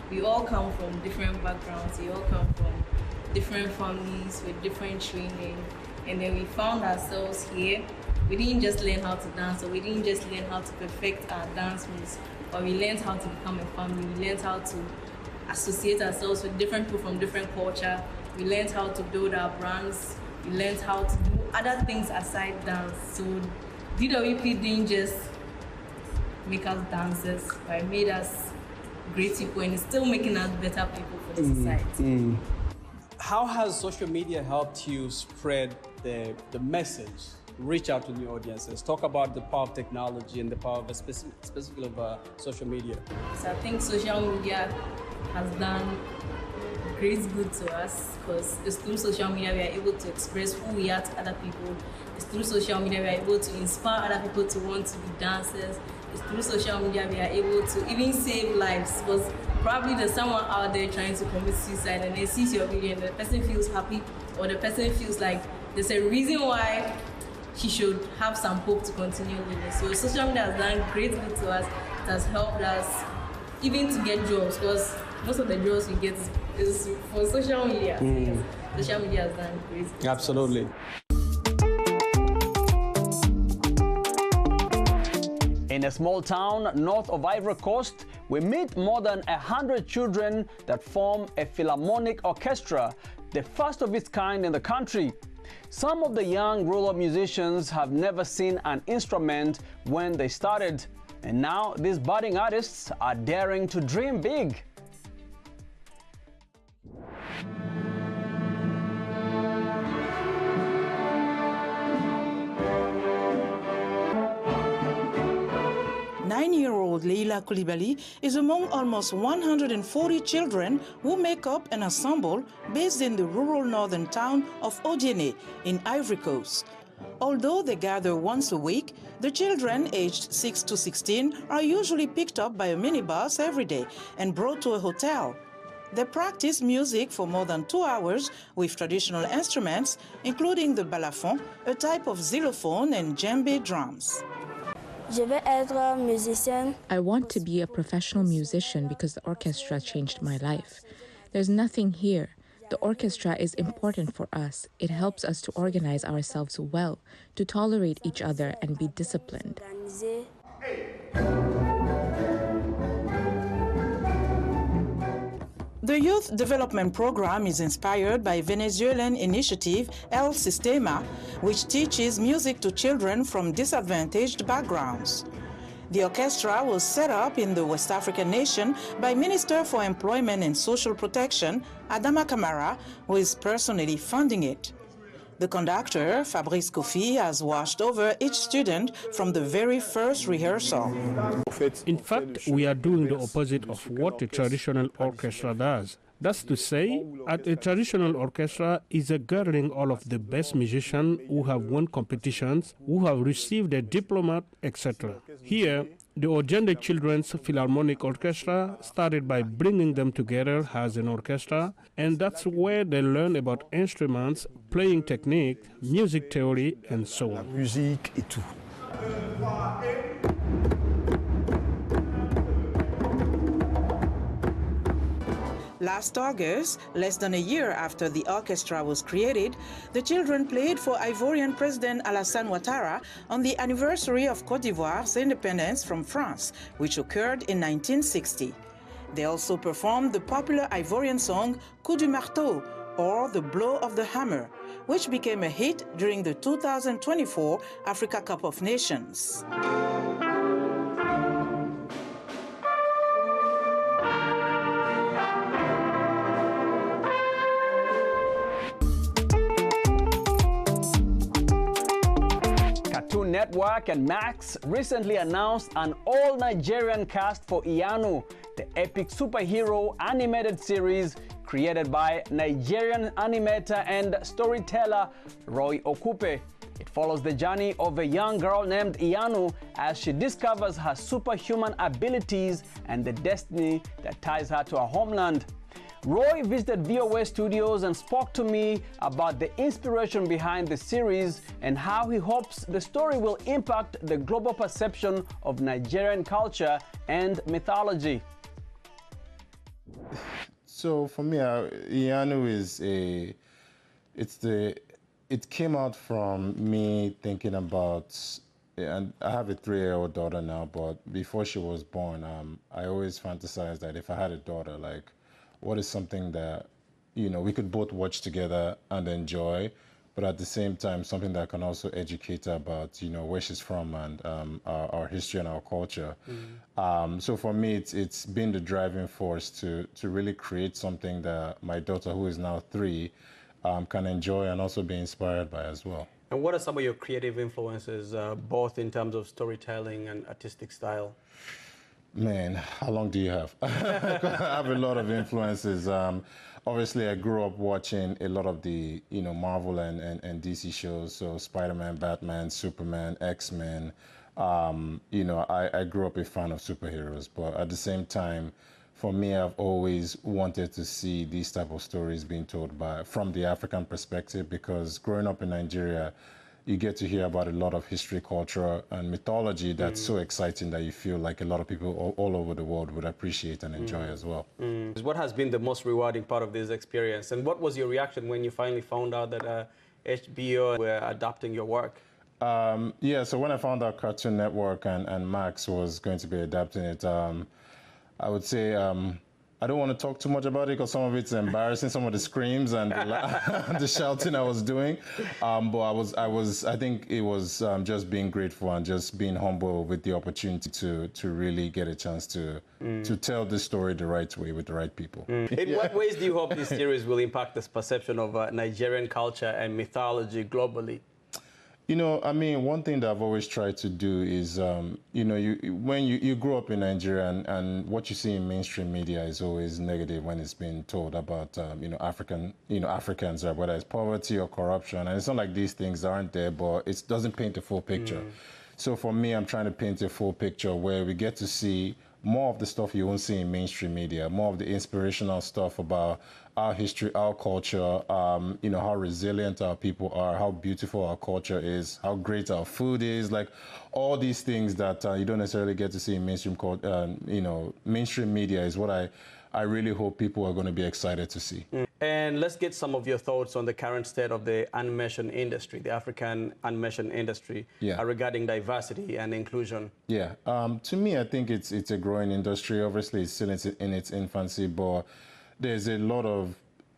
we all come from different backgrounds. We all come from different families with different training, and then we found ourselves here. We didn't just learn how to dance, or we didn't just learn how to perfect our dance moves, but we learned how to become a family. We learned how to associate ourselves with different people from different culture. We learned how to build our brands. We learned how to do other things aside dance. So DWP didn't just make us dancers, but it made us great people, and it's still making us better people for the society. How has social media helped you spread the message, reach out to new audiences? Talk about the power of technology and the power of specifically of social media. So I think social media has done great good to us, because it's through social media we are able to express who we are to other people. It's through social media we are able to inspire other people to want to be dancers. It's through social media we are able to even save lives, because probably there's someone out there trying to commit suicide and they sees your video and the person feels happy, or the person feels like there's a reason why he should have some hope to continue living. So social media has done great good to us. It has helped us even to get jobs, because most of the jobs we get is for social media. So yes, social media has done great good. Absolutely. In a small town north of Ivory Coast, we meet more than 100 children that form a philharmonic orchestra, the first of its kind in the country. Some of the young rural musicians have never seen an instrument when they started, and now these budding artists are daring to dream big. Nine-year-old Leila Koulibaly is among almost 140 children who make up an ensemble based in the rural northern town of Odiene in Ivory Coast. Although they gather once a week, the children aged 6 to 16 are usually picked up by a minibus every day and brought to a hotel. They practice music for more than 2 hours with traditional instruments, including the balafon, a type of xylophone, and djembe drums. I want to be a professional musician because the orchestra changed my life. There's nothing here. The orchestra is important for us. It helps us to organize ourselves well, to tolerate each other and be disciplined. The Youth Development Program is inspired by Venezuelan initiative El Sistema, which teaches music to children from disadvantaged backgrounds. The orchestra was set up in the West African nation by Minister for Employment and Social Protection, Adama Kamara, who is personally funding it. The conductor, Fabrice Kofi, has watched over each student from the very first rehearsal. In fact, we are doing the opposite of what a traditional orchestra does. That's to say, at a traditional orchestra is a gathering all of the best musicians who have won competitions, who have received a diploma, etc. Here, the Ojende Children's Philharmonic Orchestra started by bringing them together as an orchestra, and that's where they learn about instruments, playing technique, music theory, and so on. Musique et tout. Last August, less than a year after the orchestra was created, the children played for Ivorian President Alassane Ouattara on the anniversary of Côte d'Ivoire's independence from France, which occurred in 1960. They also performed the popular Ivorian song Coup du Marteau, or The Blow of the Hammer, which became a hit during the 2024 Africa Cup of Nations. Cartoon Network and Max recently announced an all-Nigerian cast for Iyanu, the epic superhero animated series created by Nigerian animator and storyteller Roy Okupe. It follows the journey of a young girl named Iyanu as she discovers her superhuman abilities and the destiny that ties her to her homeland. Roy visited VOA Studios and spoke to me about the inspiration behind the series and how he hopes the story will impact the global perception of Nigerian culture and mythology. So for me, Iyanu it came out from me thinking about, and I have a 3-year-old daughter now, but before she was born, I always fantasized that if I had a daughter, like, what is something that, we could both watch together and enjoy, but at the same time, something that can also educate her about, where she's from and our history and our culture. So for me, it's been the driving force to really create something that my daughter, who is now 3, can enjoy and also be inspired by as well. And what are some of your creative influences, both in terms of storytelling and artistic style? Man, how long do you have? I have a lot of influences. Obviously, I grew up watching a lot of the, Marvel and DC shows. So Spider-Man, Batman, Superman, X-Men. I grew up a fan of superheroes. But at the same time, for me, I've always wanted to see these type of stories being told from the African perspective, because growing up in Nigeria, you get to hear about a lot of history, culture, and mythology that's so exciting that you feel like a lot of people all over the world would appreciate and enjoy as well. What has been the most rewarding part of this experience? And what was your reaction when you finally found out that HBO were adapting your work? So when I found out Cartoon Network and Max was going to be adapting it, I would say I don't want to talk too much about it because some of it's embarrassing, some of the screams and the shouting I was doing. But I think it was just being grateful and just being humble with the opportunity to really get a chance to tell this story the right way with the right people. In what ways do you hope this series will impact this perception of Nigerian culture and mythology globally? One thing that I've always tried to do is, when you grow up in Nigeria and what you see in mainstream media is always negative when it's being told about, Africans, whether it's poverty or corruption. And it's not like these things aren't there, but it doesn't paint a full picture. So for me, I'm trying to paint a full picture where we get to see more of the stuff you won't see in mainstream media, more of the inspirational stuff about our history, our culture, how resilient our people are, how beautiful our culture is, how great our food is, like all these things that you don't necessarily get to see in mainstream media is what I really hope people are going to be excited to see. And let's get some of your thoughts on the current state of the animation industry, the African animation industry, regarding diversity and inclusion. To me, I think it's a growing industry. Obviously, it's still in its infancy, but there's a lot of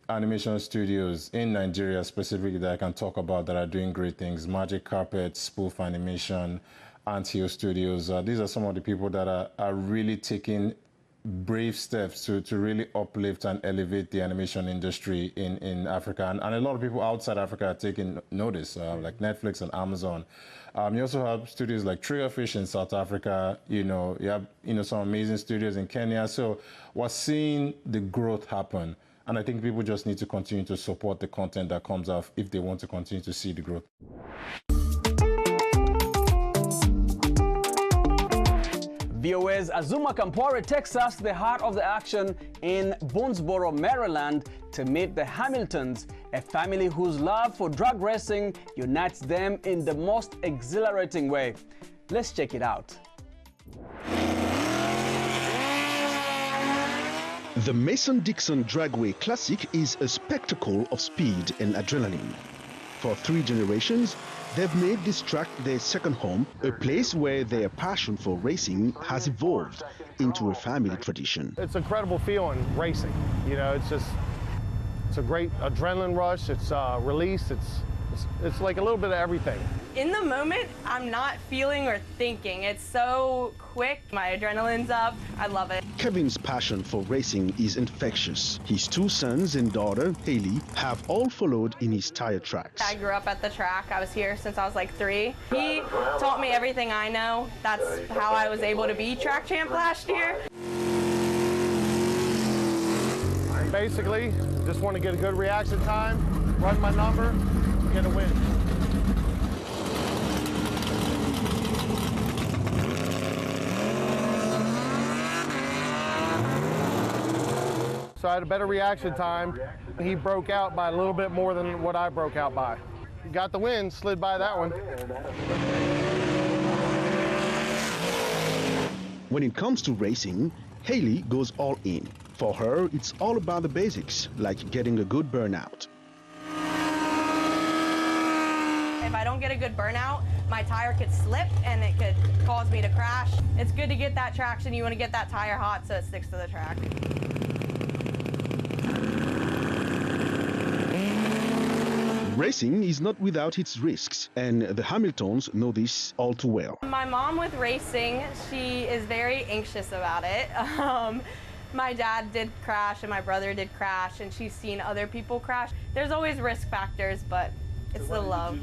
animation studios in Nigeria specifically that I can talk about that are doing great things. Magic Carpet, Spoof Animation, Ant Hill Studios. These are some of the people that are really taking brave steps to really uplift and elevate the animation industry in Africa. And a lot of people outside Africa are taking notice, like Netflix and Amazon. You also have studios like Triggerfish in South Africa. You have some amazing studios in Kenya. So we're seeing the growth happen. And I think people just need to continue to support the content that comes out if they want to continue to see the growth. VOA's Azuma Kampore takes us to the heart of the action in Boonsboro, Maryland, to meet the Hamiltons, a family whose love for drag racing unites them in the most exhilarating way. Let's check it out. The Mason-Dixon Dragway Classic is a spectacle of speed and adrenaline. For 3 generations, they've made this track their second home, a place where their passion for racing has evolved into a family tradition. It's an incredible feeling, racing. It's a great adrenaline rush, it's release, it's like a little bit of everything. In the moment, I'm not feeling or thinking. It's so quick, my adrenaline's up, I love it. Kevin's passion for racing is infectious. His 2 sons and daughter, Haley, have all followed in his tire tracks. I grew up at the track. I was here since I was like 3. He taught me everything I know. That's how I was able to be track champ last year. Basically, just want to get a good reaction time, run my number, get a win. So I had a better reaction time. He broke out by a little bit more than what I broke out by. Got the win, slid by that one. When it comes to racing, Haley goes all in. For her, it's all about the basics, like getting a good burnout. If I don't get a good burnout, my tire could slip and it could cause me to crash. It's good to get that traction. You want to get that tire hot so it sticks to the track. Racing is not without its risks, and the Hamiltons know this all too well. My mom with racing, she is very anxious about it. My dad did crash and my brother did crash, and she's seen other people crash. There's always risk factors, but it's the love.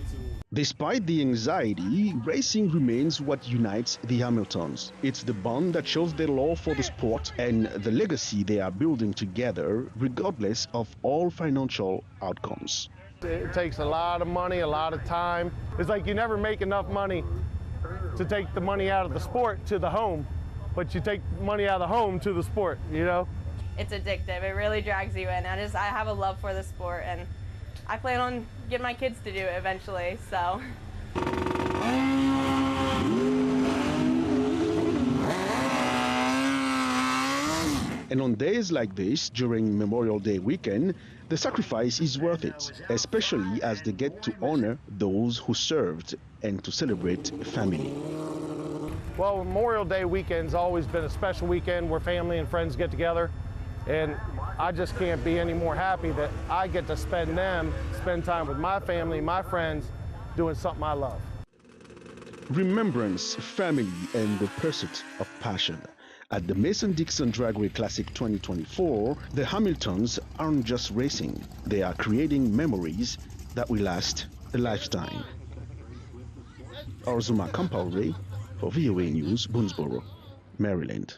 Despite the anxiety, racing remains what unites the Hamiltons. It's the bond that shows their love for the sport and the legacy they are building together, regardless of all financial outcomes. It takes a lot of money, a lot of time. It's like you never make enough money to take the money out of the sport to the home, but you take money out of the home to the sport, It's addictive. It really drags you in. I have a love for the sport, and I plan on getting my kids to do it eventually, so. And on days like this, during Memorial Day weekend, the sacrifice is worth it, especially as they get to honor those who served and to celebrate family. Well, Memorial Day weekend's always been a special weekend where family and friends get together, and I just can't be any more happy that I get to spend time with my family, my friends, doing something I love. Remembrance, family, and the pursuit of passion. At the Mason-Dixon Dragway Classic 2024, the Hamiltons aren't just racing. They are creating memories that will last a lifetime. Azuma Kampore for VOA News, Boonsboro, Maryland.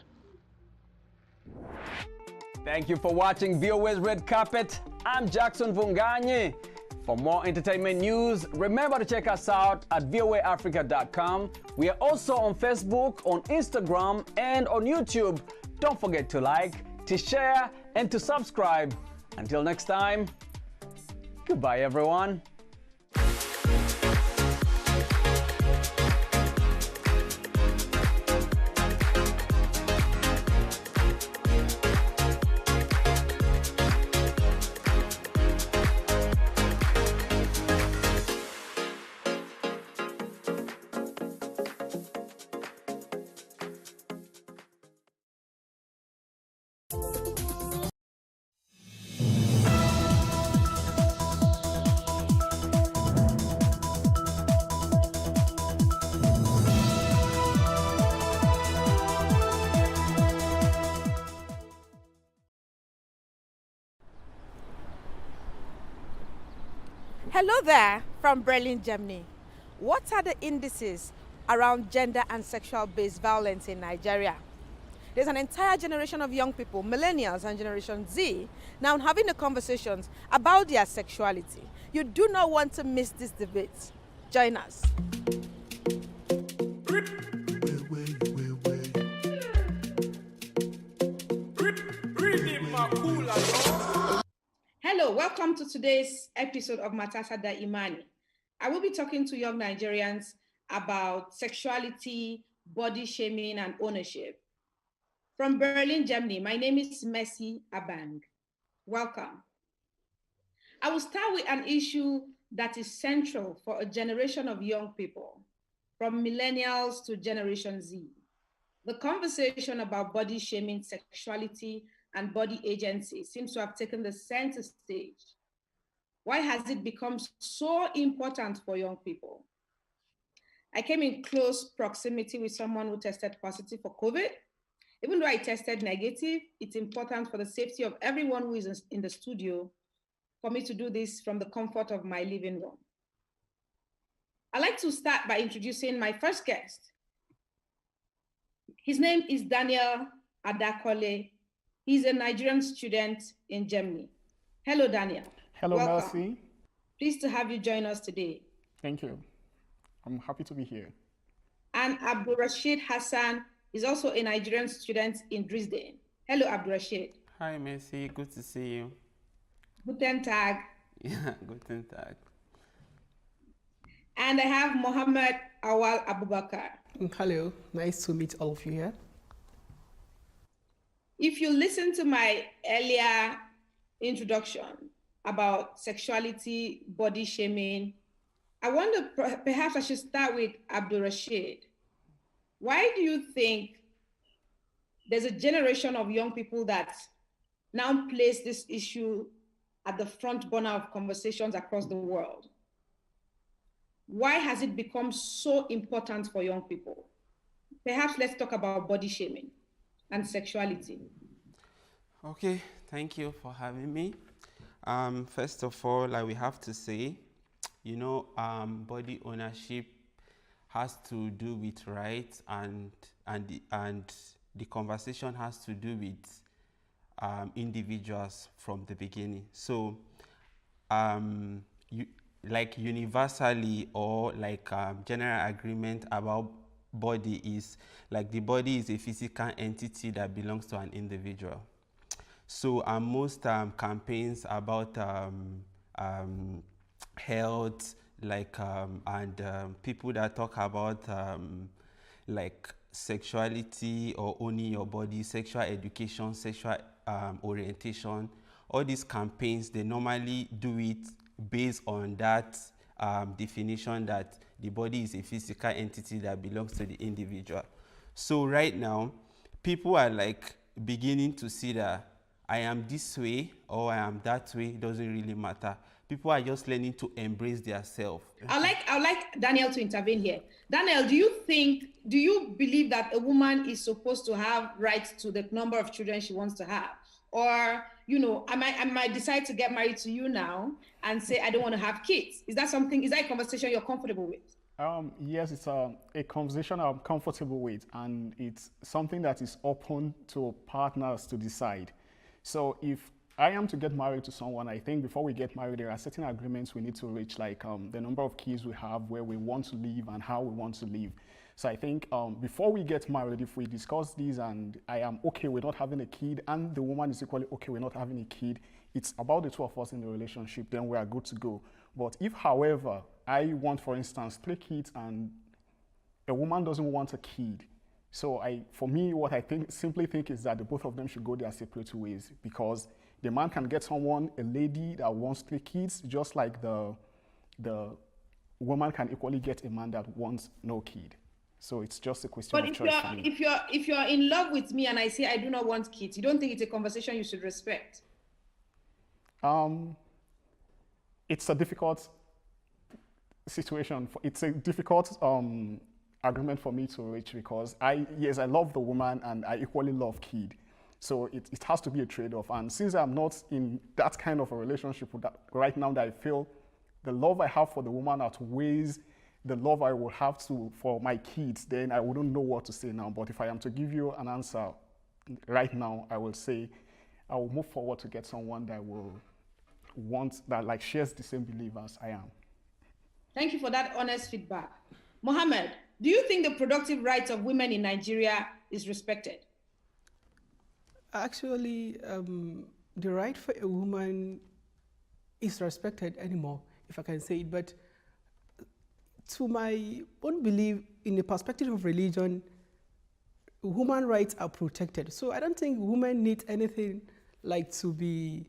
Thank you for watching VOA's Red Carpet. I'm Jackson Vunganyi. For more entertainment news, remember to check us out at voaafrica.com. We are also on Facebook, on Instagram, and on YouTube. Don't forget to like, to share, and to subscribe. Until next time, goodbye, everyone. Hello there from Berlin, Germany. What are the indices around gender and sexual-based violence in Nigeria? There's an entire generation of young people, millennials and Generation Z, now having the conversations about their sexuality. You do not want to miss this debate. Join us. Hello, welcome to today's episode of Matasada Imani. I will be talking to young Nigerians about sexuality, body shaming, and ownership. From Berlin, Germany, my name is Mercy Abang. Welcome. I will start with an issue that is central for a generation of young people, from millennials to Generation Z. The conversation about body shaming, sexuality, and body agency seems to have taken the center stage. Why has it become so important for young people? I came in close proximity with someone who tested positive for COVID. Even though I tested negative, it's important for the safety of everyone who is in the studio for me to do this from the comfort of my living room. I'd like to start by introducing my first guest. His name is Daniel Adakole. He's a Nigerian student in Germany. Hello, Daniel. Hello, welcome. Mercy. Pleased to have you join us today. Thank you. I'm happy to be here. And Abdul Rashid Hassan is also a Nigerian student in Dresden. Hello, Abdul Rashid. Hi, Mercy. Good to see you. Guten Tag. Yeah, guten Tag. And I have Mohammed Awal Abubakar. Hello. Nice to meet all of you here. If you listen to my earlier introduction about sexuality, body shaming, I wonder perhaps I should start with Abdul Rashid. Why do you think there's a generation of young people that now place this issue at the front burner of conversations across the world? Why has it become so important for young people? Perhaps let's talk about body shaming and sexuality. Okay, thank you for having me. First of all, we have to say, body ownership has to do with rights, and the conversation has to do with individuals from the beginning. So, universally or general agreement about body is the body is a physical entity that belongs to an individual. So most campaigns about health, and people that talk about sexuality or owning your body, sexual education, sexual orientation, all these campaigns, they normally do it based on that definition that the body is a physical entity that belongs to the individual. So right now, people are beginning to see that I am this way or I am that way, it doesn't really matter. People are just learning to embrace their self. I'd like Daniel to intervene here. Daniel, do you believe that a woman is supposed to have rights to the number of children she wants to have? Or, I might decide to get married to you now and say, I don't want to have kids. Is that a conversation you're comfortable with? Yes, it's a conversation I'm comfortable with, and it's something that is open to partners to decide. So if I am to get married to someone, I think before we get married, there are certain agreements we need to reach, the number of kids we have, where we want to live, and how we want to live. So I think before we get married, if we discuss these and I am okay with not having a kid, and the woman is equally okay with not having a kid, it's about the two of us in the relationship, then we are good to go. But if, however, I want, for instance, 3 kids and a woman doesn't want a kid, so for me, what I simply think is that the both of them should go their separate ways, because the man can get someone, a lady that wants 3 kids, just like the woman can equally get a man that wants no kid. So it's just a question of choice for me. If you're in love with me and I say I do not want kids, you don't think it's a conversation you should respect? It's a difficult situation. It's a difficult agreement for me to reach, because I love the woman and I equally love kid. So it has to be a trade-off. And since I'm not in that kind of a relationship with that right now, that I feel the love I have for the woman outweighs the love I will have for my kids, then I wouldn't know what to say now. But if I am to give you an answer right now, I will say I will move forward to get someone that will want, that like shares the same belief as I am. Thank you for that honest feedback. Mohammed, do you think the productive rights of women in Nigeria is respected? Actually, the right for a woman is respected anymore, if I can say it. But to my own belief, in the perspective of religion, human rights are protected. So I don't think women need anything like to be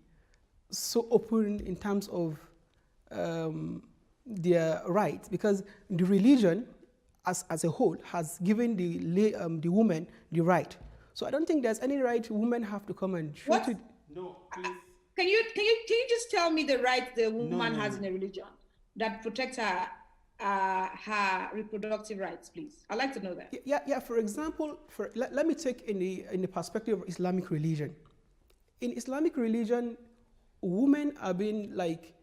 so open in terms of their rights, because the religion as a whole has given the woman the right. So I don't think there's any right women have to come and shoot What? it. No, please. Can you just tell me the rights the woman has in a religion that protects her reproductive rights, please? I'd like to know that. Yeah. For example, let me take in the perspective of Islamic religion. In Islamic religion, women are being like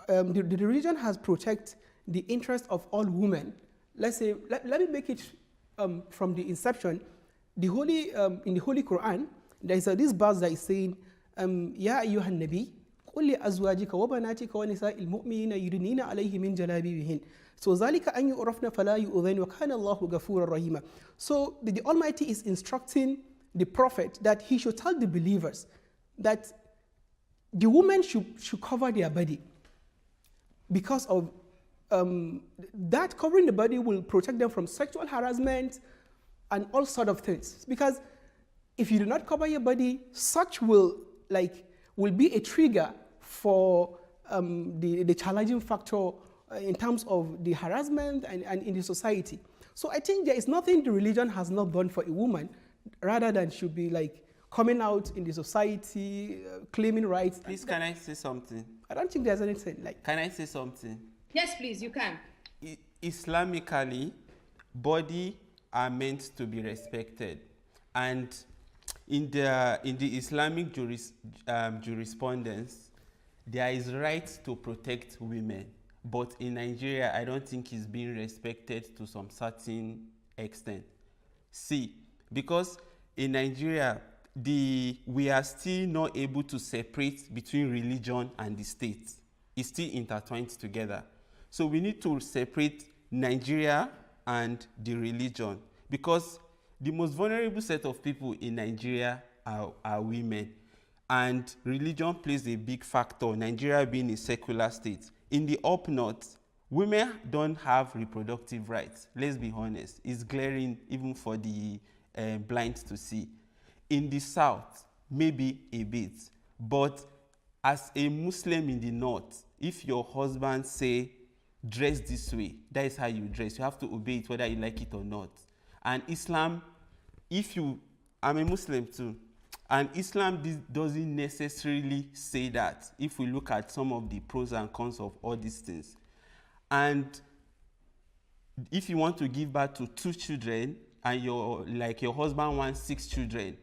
the religion has protected the interest of all women. Let's say let me make it from the inception. The holy in the Holy Quran, there is this verse that is saying, Ya ayyuhan nabi, qul li azwajika wa banatika wa nisa'il mu'minina yudnina alayhi min jalabibihin. So zalika an yu'rafna fala yu'dhain wa kana Allahu ghafurar rahima. So the Almighty is instructing the Prophet that he should tell the believers that the women should cover their body, because of that covering the body will protect them from sexual harassment and all sort of things. Because if you do not cover your body, such will be a trigger for the challenging factor in terms of the harassment and in the society. So I think there is nothing the religion has not done for a woman, rather than should be like coming out in the society, claiming rights. Please, can I say something? I don't think there's anything like. Can I say something? Yes, please, you can. Islamically, body are meant to be respected, and in the Islamic jurisprudence, there is right to protect women, but in Nigeria, I don't think it's being respected to some certain extent. See, because in Nigeria, we are still not able to separate between religion and the state. It's still intertwined together. So we need to separate Nigeria and the religion, because the most vulnerable set of people in Nigeria are women, and religion plays a big factor, Nigeria being a secular state. In the up north, women don't have reproductive rights. Let's be honest. It's glaring even for the blind to see. In the south, maybe a bit. But as a Muslim in the north, if your husband say, dress this way, that is how you dress. You have to obey it whether you like it or not. And Islam, I'm a Muslim too, and Islam doesn't necessarily say that, if we look at some of the pros and cons of all these things. And if you want to give birth to 2 children, and your husband wants 6 children,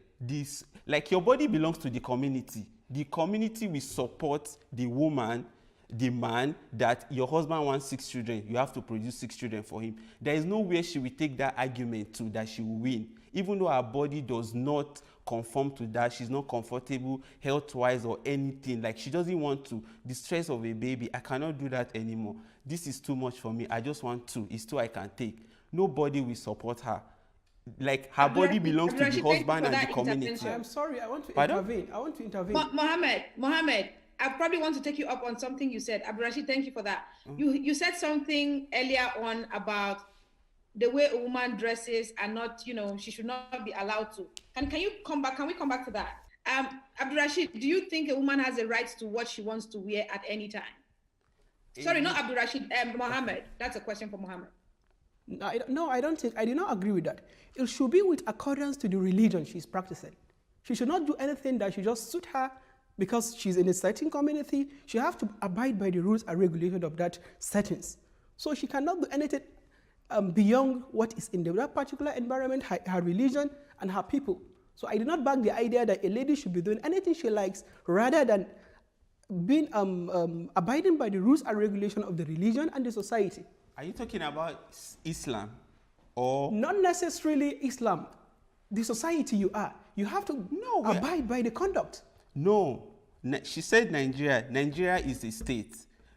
your body belongs to the community. The community will support the woman, the man, that your husband wants 6 children, you have to produce 6 children for him. There is no way she will take that argument to that she will win. Even though her body does not conform to that, she's not comfortable health-wise or anything, like she doesn't want to. The stress of a baby, I cannot do that anymore. This is too much for me. I just want 2. It's 2 I can take. Nobody will support her. Like, her body belongs to the husband and the community. I'm sorry, I want to Pardon? intervene. Mohammed, I probably want to take you up on something you said. Abdurrashid, thank you for that. You said something earlier on about the way a woman dresses and not, she should not be allowed to. Can we come back to that? Abdurrashid, do you think a woman has a right to what she wants to wear at any time? Sorry, not Abdurrashid, Mohammed. That's a question for Mohammed. No, I do not agree with that. It should be with accordance to the religion she's practicing. She should not do anything that should just suit her because she's in a certain community. She has to abide by the rules and regulations of that settings. So she cannot do anything beyond what is in that particular environment, her religion and her people. So I do not back the idea that a lady should be doing anything she likes rather than being abiding by the rules and regulation of the religion and the society. Are you talking about Islam or? Not necessarily Islam. The society you are. You have to abide by the conduct. No. She said Nigeria. Nigeria is a state.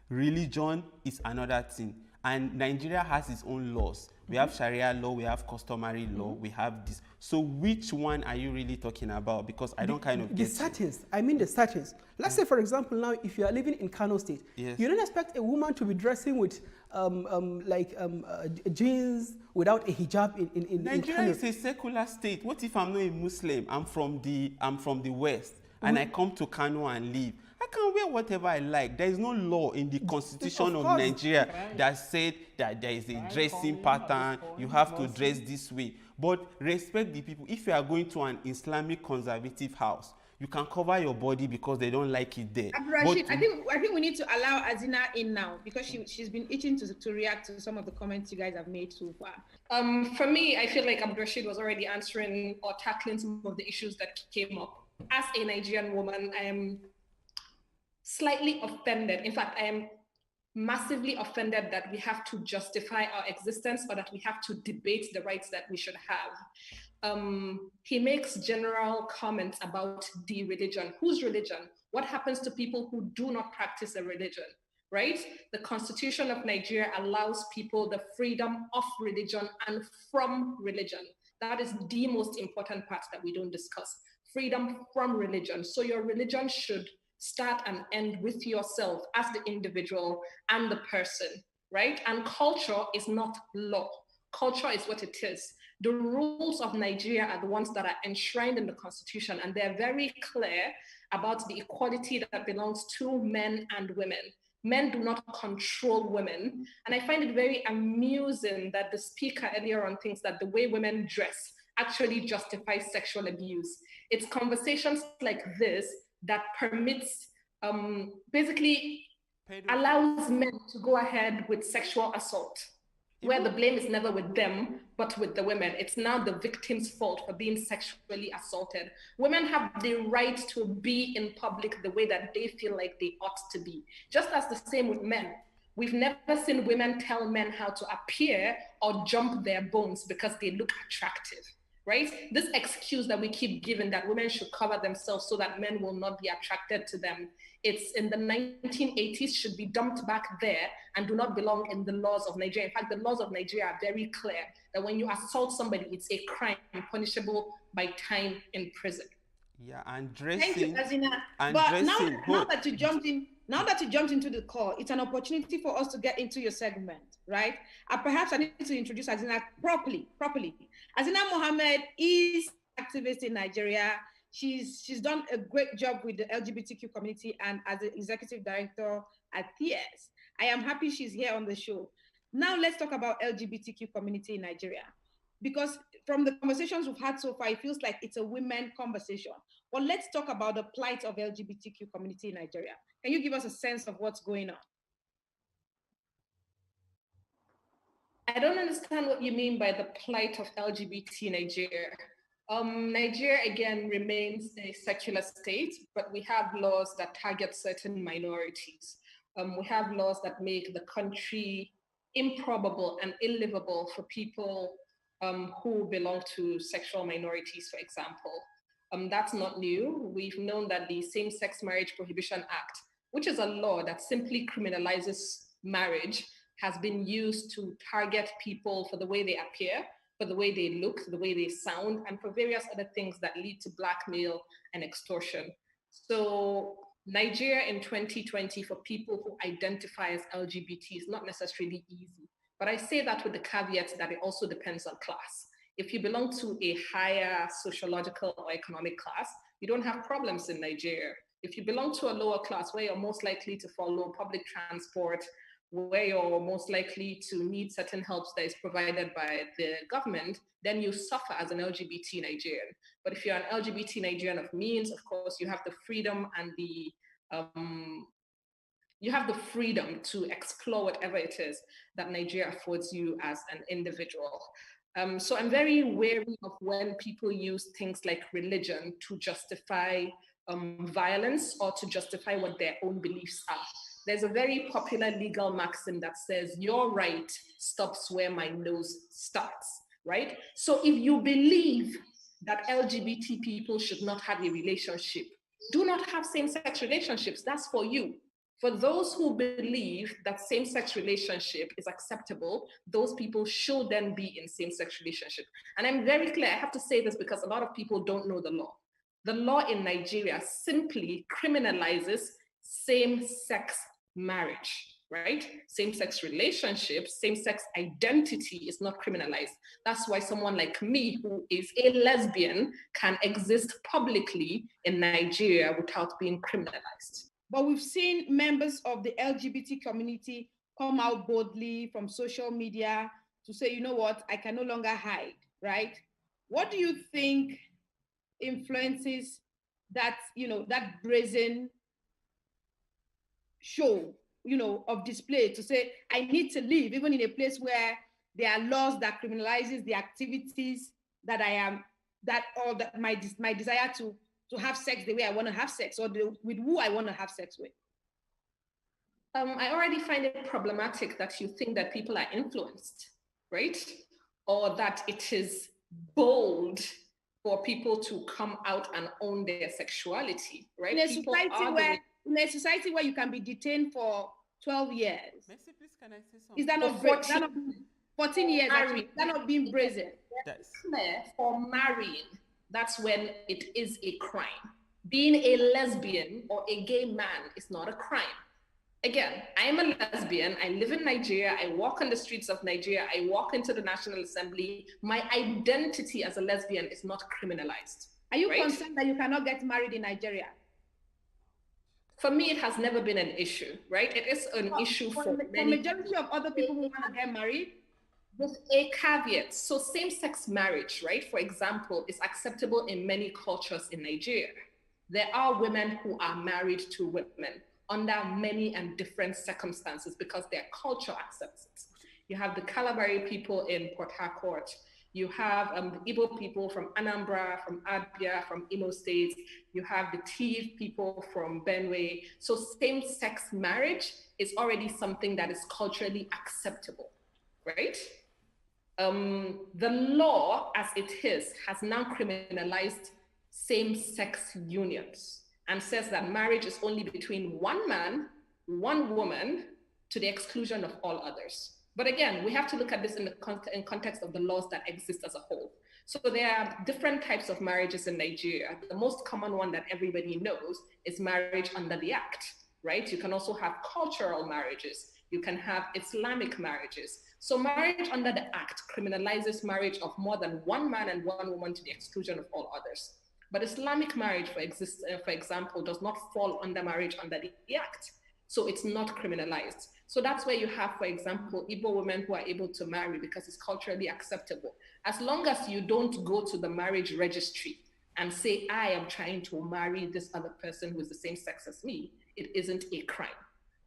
Religion is another thing. And Nigeria has its own laws. We have Sharia law, we have customary law, we have this. So which one are you really talking about? Because I don't kind of get the settings. I mean the settings. Let's say, for example, now if you are living in Kano State, yes, you don't expect a woman to be dressing with jeans without a hijab in Nigeria Kano. is a secular state. What if I'm not a Muslim? I'm from the West, and I come to Kano and live. I can wear whatever I like. There is no law in the constitution of Nigeria that said that there is a dressing pattern, you have to dress this way. But respect the people. If you are going to an Islamic conservative house, you can cover your body because they don't like it there. Abdurrashid, I think we need to allow Azina in now because she's been itching to react to some of the comments you guys have made so far. For me, I feel like Abdurrashid was already answering or tackling some of the issues that came up. As a Nigerian woman, I am slightly offended. In fact, I am massively offended that we have to justify our existence or that we have to debate the rights that we should have. He makes general comments about the religion. Whose religion? What happens to people who do not practice a religion, right? The Constitution of Nigeria allows people the freedom of religion and from religion. That is the most important part that we don't discuss. Freedom from religion. So your religion should start and end with yourself as the individual and the person, right? And culture is not law. Culture is what it is. The rules of Nigeria are the ones that are enshrined in the Constitution, and they're very clear about the equality that belongs to men and women. Men do not control women. And I find it very amusing that the speaker earlier on thinks that the way women dress actually justifies sexual abuse. It's conversations like this that permits, basically allows men to go ahead with sexual assault, where the blame is never with them, but with the women. It's now the victim's fault for being sexually assaulted. Women have the right to be in public the way that they feel like they ought to be, just as the same with men. We've never seen women tell men how to appear or jump their bones because they look attractive. Right? This excuse that we keep giving that women should cover themselves so that men will not be attracted to them, it's in the 1980s, should be dumped back there and do not belong in the laws of Nigeria. In fact, the laws of Nigeria are very clear that when you assault somebody, it's a crime punishable by time in prison. Yeah, and dressing. Thank you, Azina. But now that you jumped into the call, it's an opportunity for us to get into your segment, right? Perhaps I need to introduce Azina properly. Azina Mohammed is an activist in Nigeria. She's done a great job with the LGBTQ community and as the executive director at TS. I am happy she's here on the show. Now let's talk about LGBTQ community in Nigeria. Because from the conversations we've had so far, it feels like it's a women conversation. But let's talk about the plight of LGBTQ community in Nigeria. Can you give us a sense of what's going on? I don't understand what you mean by the plight of LGBT Nigeria. Nigeria, again, remains a secular state, but we have laws that target certain minorities. We have laws that make the country improbable and unlivable for people who belong to sexual minorities, for example. That's not new. We've known that the Same-Sex Marriage Prohibition Act, which is a law that simply criminalizes marriage, has been used to target people for the way they appear, for the way they look, the way they sound, and for various other things that lead to blackmail and extortion. So Nigeria in 2020 for people who identify as LGBT is not necessarily easy. But I say that with the caveat that it also depends on class. If you belong to a higher sociological or economic class, you don't have problems in Nigeria. If you belong to a lower class where you're most likely to follow public transport, where you're most likely to need certain helps that is provided by the government, then you suffer as an LGBT Nigerian. But if you're an LGBT Nigerian of means, of course, you have the freedom and the to explore whatever it is that Nigeria affords you as an individual. So I'm very wary of when people use things like religion to justify violence or to justify what their own beliefs are. There's a very popular legal maxim that says, your right stops where my nose starts, right? So if you believe that LGBT people should not have a relationship, do not have same-sex relationships. That's for you. For those who believe that same-sex relationship is acceptable, those people should then be in same-sex relationship. And I'm very clear, I have to say this because a lot of people don't know the law. The law in Nigeria simply criminalizes same-sex marriage, right? Same-sex relationships, same-sex identity is not criminalized. That's why someone like me, who is a lesbian, can exist publicly in Nigeria without being criminalized. But we've seen members of the LGBT community come out boldly from social media to say, you know what, I can no longer hide, right? What do you think influences that, that brazen show, of display to say, I need to live, even in a place where there are laws that criminalizes the activities that my desire to have sex the way I want to have sex, or with who I want to have sex with? I already find it problematic that you think that people are influenced, right? Or that it is bold for people to come out and own their sexuality, right? In a society where you can be detained for 12 years. Messi, please, can I say something? Is that not 14 years? Actually, is that not being brazen? That's clear. For marrying, that's when it is a crime. Being a lesbian or a gay man is not a crime. Again, I am a lesbian. I live in Nigeria. I walk on the streets of Nigeria. I walk into the National Assembly. My identity as a lesbian is not criminalized. Are you concerned that you cannot get married in Nigeria? For me, it has never been an issue, right? It is an issue for the majority of other people who want to get married. With a caveat. So same-sex marriage, right, for example, is acceptable in many cultures in Nigeria. There are women who are married to women under many and different circumstances because their culture accepts it. You have the Kalabari people in Port Harcourt. You have the Igbo people from Anambra, from Abia, from Imo State. You have the Tiv people from Benue. So same-sex marriage is already something that is culturally acceptable, right? The law, as it is, has now criminalized same-sex unions and says that marriage is only between one man, one woman, to the exclusion of all others. But again, we have to look at this in context of the laws that exist as a whole. So there are different types of marriages in Nigeria. The most common one that everybody knows is marriage under the Act, right? You can also have cultural marriages. You can have Islamic marriages. So marriage under the Act criminalizes marriage of more than one man and one woman to the exclusion of all others. But Islamic marriage, for example, does not fall under marriage under the Act. So it's not criminalized. So that's where you have, for example, Igbo women who are able to marry because it's culturally acceptable. As long as you don't go to the marriage registry and say, I am trying to marry this other person who is the same sex as me, it isn't a crime.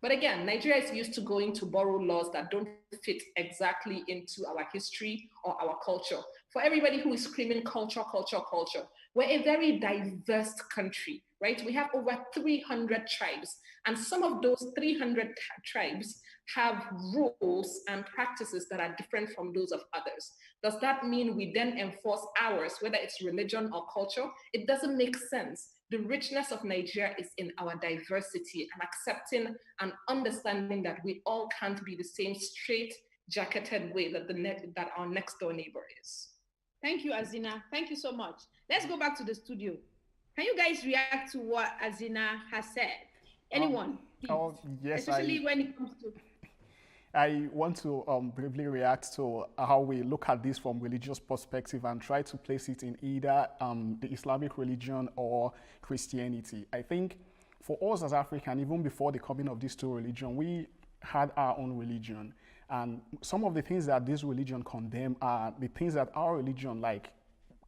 But again, Nigeria is used to going to borrow laws that don't fit exactly into our history or our culture. For everybody who is screaming culture, culture, culture, we're a very diverse country, right? We have over 300 tribes, and some of those 300 tribes have rules and practices that are different from those of others. Does that mean we then enforce ours, whether it's religion or culture? It doesn't make sense. The richness of Nigeria is in our diversity and accepting and understanding that we all can't be the same straight-jacketed way that our next door neighbor is. Thank you, Azina. Thank you so much. Let's go back to the studio. Can you guys react to what Azina has said? Anyone? Yes, especially when it comes to... I want to briefly react to how we look at this from religious perspective and try to place it in either the Islamic religion or Christianity. I think for us as African, even before the coming of these two religions, we had our own religion. And some of the things that this religion condemn are the things that our religion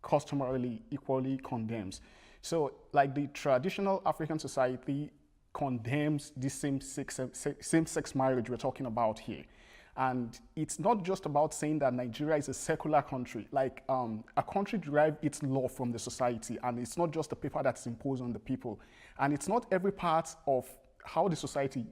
customarily equally condemns. So like the traditional African society condemns this same-sex marriage we're talking about here. And it's not just about saying that Nigeria is a secular country. Like a country derives its law from the society, and it's not just a paper that's imposed on the people. And it's not every part of how the society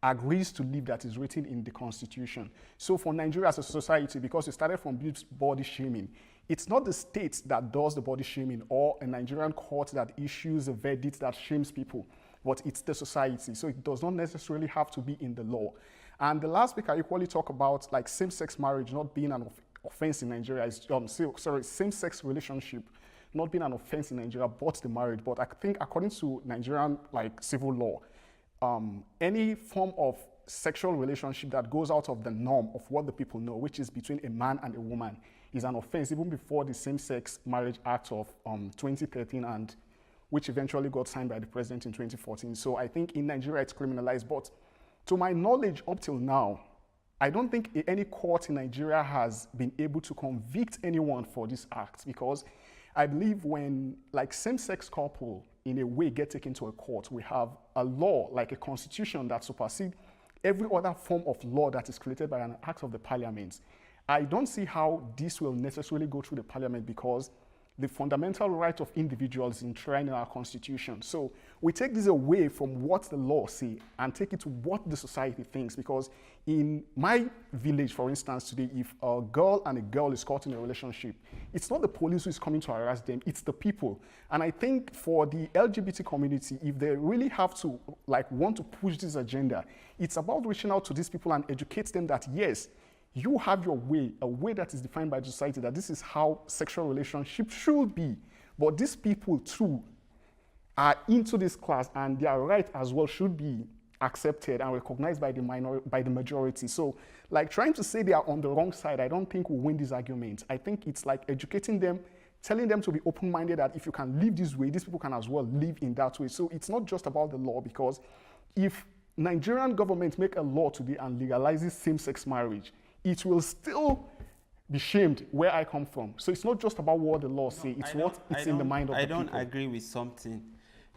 agrees to live that is written in the constitution. So for Nigeria as a society, because it started from body shaming, it's not the state that does the body shaming or a Nigerian court that issues a verdict that shames people, but it's the society. So it does not necessarily have to be in the law. And the last week I equally talk about like same-sex marriage not being an offense in Nigeria. Same-sex relationship not being an offense in Nigeria, but the marriage. But I think according to Nigerian like civil law, any form of sexual relationship that goes out of the norm of what the people know, which is between a man and a woman, is an offense even before the Same-Sex Marriage Act of 2013, and which eventually got signed by the president in 2014. So I think in Nigeria it's criminalized, but to my knowledge up till now, I don't think any court in Nigeria has been able to convict anyone for this act, because I believe when like same-sex couple in a way get taken to a court, we have a law, like a constitution, that supersedes every other form of law that is created by an act of the parliament. I don't see how this will necessarily go through the parliament, because the fundamental right of individuals is enshrined in our constitution. So we take this away from what the law say and take it to what the society thinks, because in my village, for instance, today, if a girl and a girl is caught in a relationship, it's not the police who is coming to harass them, it's the people. And I think for the LGBT community, if they really have to want to push this agenda, it's about reaching out to these people and educate them that yes, you have your way, a way that is defined by society, that this is how sexual relationships should be. But these people too are into this class, and their right as well should be accepted and recognized by the majority. So like trying to say they are on the wrong side, I don't think will win this argument. I think it's like educating them, telling them to be open-minded, that if you can live this way, these people can as well live in that way. So it's not just about the law, because if Nigerian government make a law today and legalizes same-sex marriage, it will still be shamed where I come from. So it's not just about what the law say, it's what's in the mind of the people. I don't agree with something.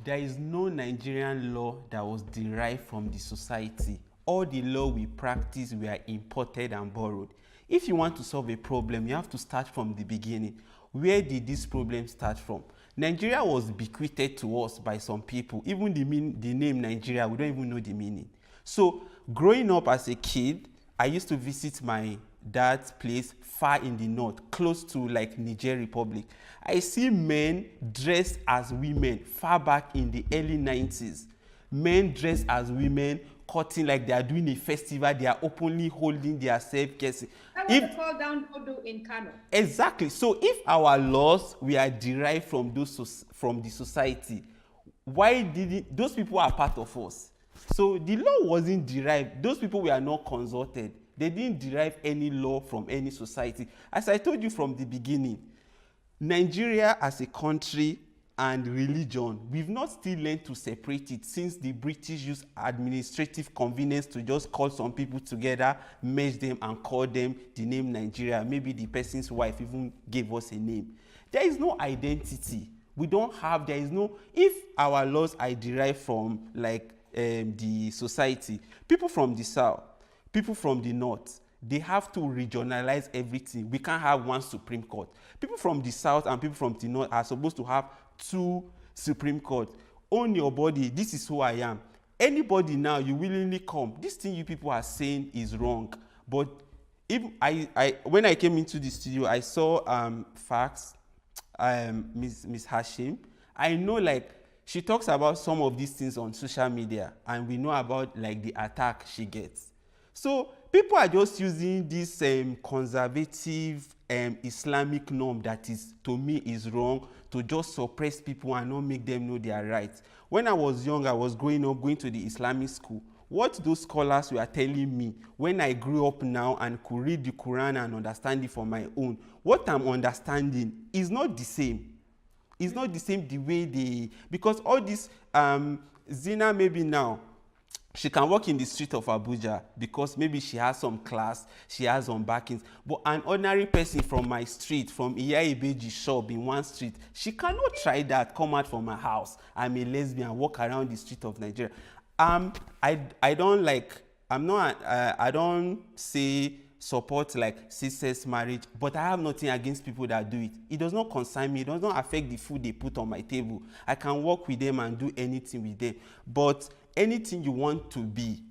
There is no Nigerian law that was derived from the society. All the law we practice were imported and borrowed. If you want to solve a problem, you have to start from the beginning. Where did this problem start from? Nigeria was bequeathed to us by some people. Even the name Nigeria, we don't even know the meaning. So growing up as a kid, I used to visit my dad's place far in the north, close to like Niger Republic. I see men dressed as women far back in the early 90s. Men dressed as women, cutting like they are doing a festival, they are openly holding their self-kissing. That was the call down Odo in Kano. Exactly. So if our laws were derived from the society, why did those people are part of us? So the law wasn't derived. Those people were not consulted. They didn't derive any law from any society. As I told you from the beginning, Nigeria as a country and religion, we've not still learned to separate it since the British used administrative convenience to just call some people together, merge them and call them the name Nigeria. Maybe the person's wife even gave us a name. There is no identity. There is no, if our laws are derived from the society, people from the south, people from the north, they have to regionalize everything. We can't have one Supreme Court. People from the south and people from the north are supposed to have two Supreme Court. Own your body, this is who I am. Anybody now, you willingly come. This thing you people are saying is wrong. But if when I came into the studio, I saw facts, Ms. Hashim. I know she talks about some of these things on social media, and we know about the attack she gets. So people are just using this conservative Islamic norm that is, to me, is wrong, to just suppress people and not make them know their rights. When I was young, I was growing up, going to the Islamic school. What those scholars were telling me when I grew up now and could read the Quran and understand it for my own, what I'm understanding is not the same. It's not the same the way because all this, Zina maybe now, she can walk in the street of Abuja because maybe she has some class, she has some backings. But an ordinary person from my street, from Iya-Ibeji shop in one street, she cannot try that, come out from my house. I'm a lesbian, walk around the street of Nigeria. I don't I don't say support like same-sex marriage, but I have nothing against people that do it. It does not concern me. It does not affect the food they put on my table. I can work with them and do anything with them. But anything you want to be,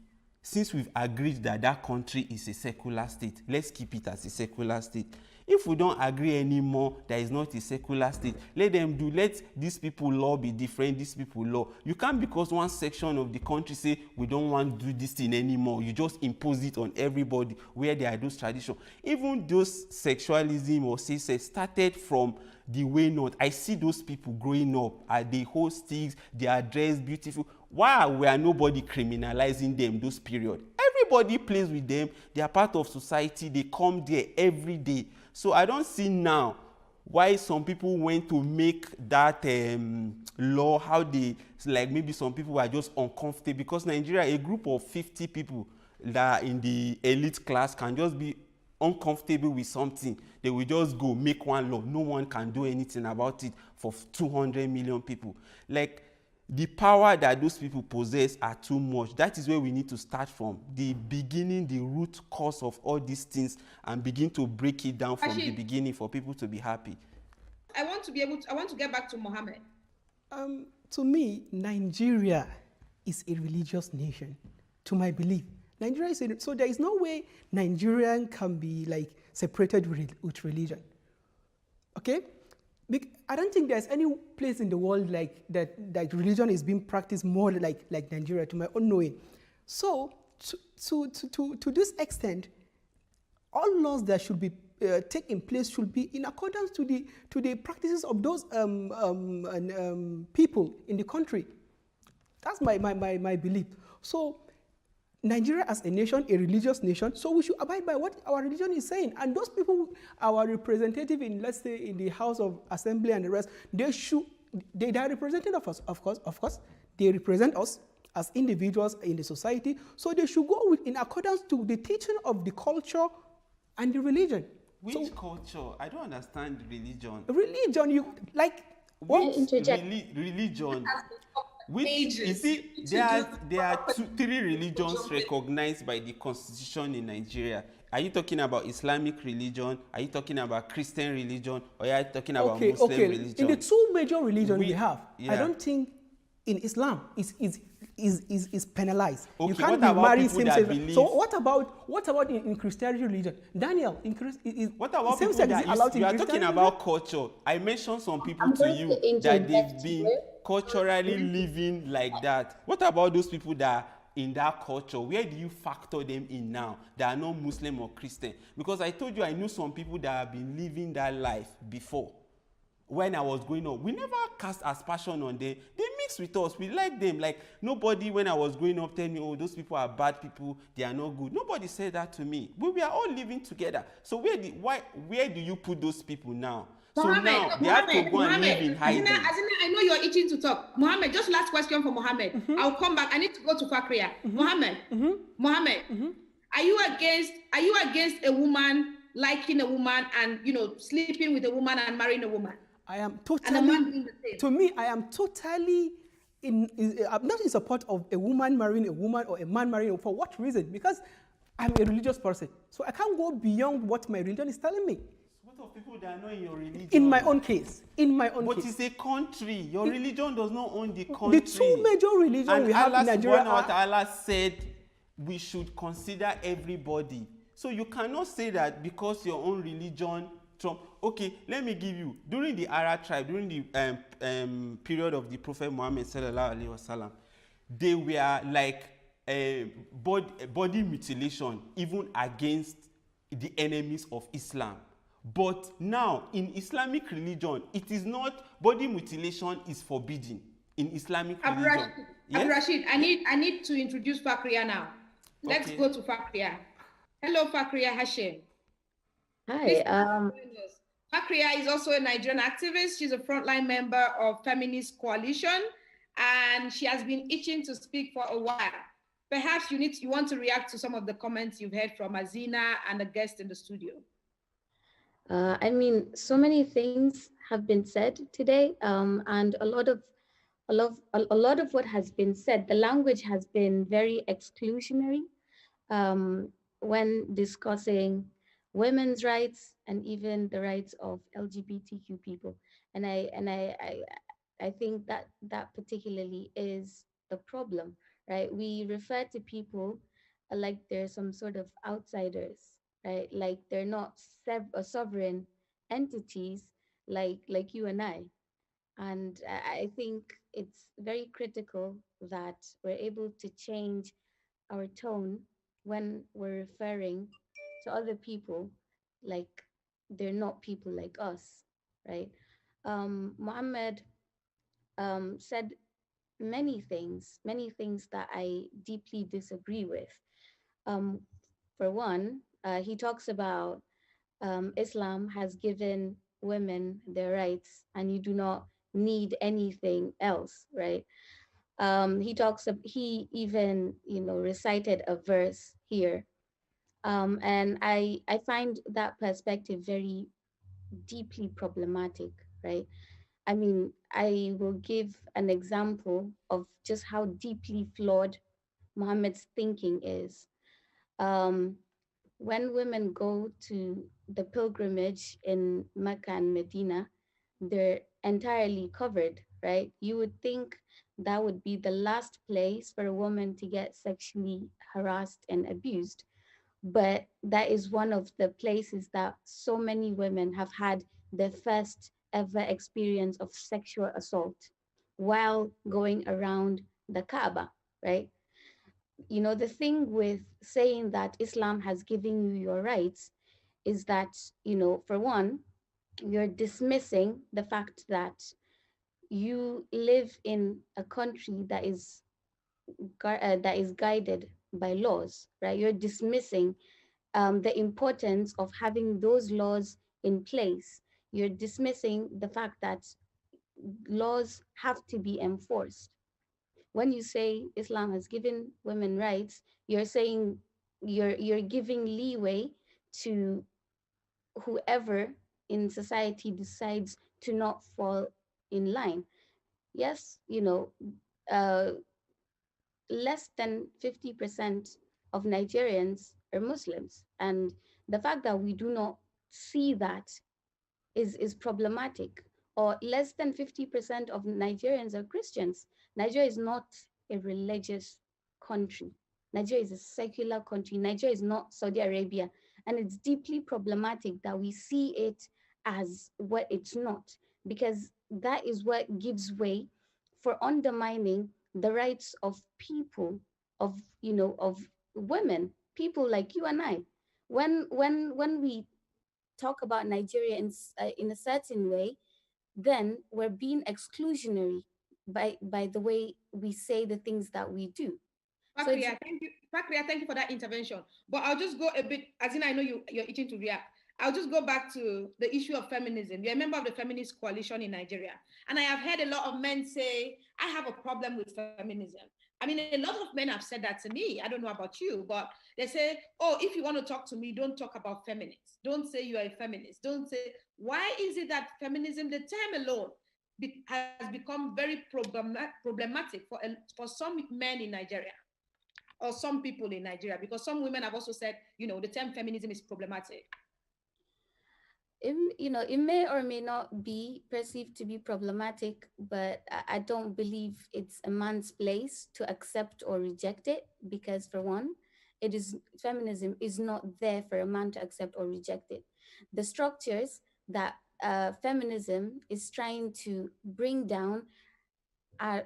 since we've agreed that that country is a secular state, let's keep it as a secular state. If we don't agree anymore that it's not a secular state, let them do. Let these people law be different, these people law. You can't, because one section of the country say we don't want to do this thing anymore, you just impose it on everybody where there are those traditions. Even those sexualism or say started from the way north. I see those people growing up, they hold sticks, they are dressed beautiful. Why were nobody criminalizing them those period? Everybody plays with them. They are part of society. They come there every day. So I don't see now why some people went to make that law, how they, like maybe some people were just uncomfortable, because Nigeria, a group of 50 people that are in the elite class can just be uncomfortable with something. They will just go make one law. No one can do anything about it for 200 million people. Like, the power that those people possess are too much. That is where we need to start from. The beginning, the root cause of all these things, and begin to break it down from the beginning for people to be happy. I want to get back to Mohammed. To me, Nigeria is a religious nation, to my belief. Nigeria is so there is no way Nigerian can be like separated with religion. Okay? I don't think there's any place in the world like that religion is being practiced more like Nigeria, to my own knowing. So to this extent, all laws that should be taking place should be in accordance to the practices of those people in the country. That's my belief. So Nigeria as a nation, a religious nation, so we should abide by what our religion is saying. And those people, our representative in, let's say, in the House of Assembly and the rest, they are representative of course. They represent us as individuals in the society, so they should go in accordance to the teaching of the culture and the religion. Which culture? I don't understand religion. Religion, you like what? Religion. Which, you see, there are three religions recognized by the constitution in Nigeria. Are you talking about Islamic religion? Are you talking about Christian religion? Or are you talking about Muslim religion? In the two major religions we have, I don't think in Islam is penalized. Okay, you can't be married same-sex. So what about in Christianity religion? Daniel, what about people that you are talking about culture? I mentioned some people to you that they've been culturally living like that. What about those people that are in that culture? Where do you factor them in now that are not Muslim or Christian? Because I told you I knew some people that have been living that life before. When I was growing up, we never cast aspersion on them. They mix with us. We like them. Like, nobody, when I was growing up, tell me, oh, those people are bad people. They are not good. Nobody said that to me. But we are all living together. So where do you put those people now? Mohammed, so now they have to go and live in hiding. Azina, I know you're itching to talk. Mohammed, just last question for Mohammed. I'll come back. I need to go to Fakria. Mohammed, are you against a woman liking a woman and sleeping with a woman and marrying a woman? I am totally. To me, I am totally I'm not in support of a woman marrying a woman or a man marrying a. For what reason? Because I'm a religious person, so I can't go beyond what my religion is telling me. Of people that are not in your religion. In my own case. But it's a country. Your religion does not own the country. The two major religions we have in Nigeria Allah said we should consider everybody. So you cannot say that because your own religion. Okay, let me give you. During the Arab tribe, during the period of the Prophet Muhammad sallallahu alaihi wasallam, they were like body mutilation, even against the enemies of Islam. But now, in Islamic religion, it is not, body mutilation is forbidden in Islamic religion. Rashid, I need to introduce Fakria now. Let's go to Fakria. Hello, Fakria Hashim. Hi. Fakria is also a Nigerian activist. She's a frontline member of Feminist Coalition, and she has been itching to speak for a while. Perhaps you want to react to some of the comments you've heard from Azina and the guest in the studio. I mean, so many things have been said today, and a lot of what has been said, the language has been very exclusionary. when discussing women's rights and even the rights of LGBTQ people. And I think that that particularly is the problem, right? We refer to people like they're some sort of outsiders, right? Like they're not sovereign entities like you and I. And I think it's very critical that we're able to change our tone when we're referring to other people like they're not people like us, right? Muhammad said many things that I deeply disagree with. Um, for one, he talks about Islam has given women their rights and you do not need anything else, right? He even, recited a verse here. And I find that perspective very deeply problematic, right? I mean, I will give an example of just how deeply flawed Muhammad's thinking is. Um, when women go to the pilgrimage in Mecca and Medina, they're entirely covered, right? You would think that would be the last place for a woman to get sexually harassed and abused. But that is one of the places that so many women have had their first ever experience of sexual assault while going around the Kaaba, right? The thing with saying that Islam has given you your rights is that, for one, you're dismissing the fact that you live in a country that is guided by laws, right? You're dismissing the importance of having those laws in place. You're dismissing the fact that laws have to be enforced. When you say Islam has given women rights, you're saying you're giving leeway to whoever in society decides to not fall in line. Yes, uh, less than 50% of Nigerians are Muslims. And the fact that we do not see that is problematic. Or less than 50% of Nigerians are Christians. Nigeria is not a religious country. Nigeria is a secular country. Nigeria is not Saudi Arabia. And it's deeply problematic that we see it as what it's not, because that is what gives way for undermining the rights of people, of women, people like you and I. When we talk about Nigeria in a certain way, then we're being exclusionary by the way we say the things that we do. Fakria, thank you. Fakria, thank you for that intervention. But I'll just go a bit, as in I know you're itching to react. I'll just go back to the issue of feminism. You're a member of the feminist coalition in Nigeria. And I have heard a lot of men say, I have a problem with feminism. I mean, a lot of men have said that to me. I don't know about you, but they say, oh, if you want to talk to me, don't talk about feminists. Don't say you are a feminist. Don't say, why is it that feminism, the term alone, has become very problematic for some men in Nigeria? Or some people in Nigeria, because some women have also said, the term feminism is problematic. It may or may not be perceived to be problematic, but I don't believe it's a man's place to accept or reject it, because for one, feminism is not there for a man to accept or reject it. The structures that feminism is trying to bring down are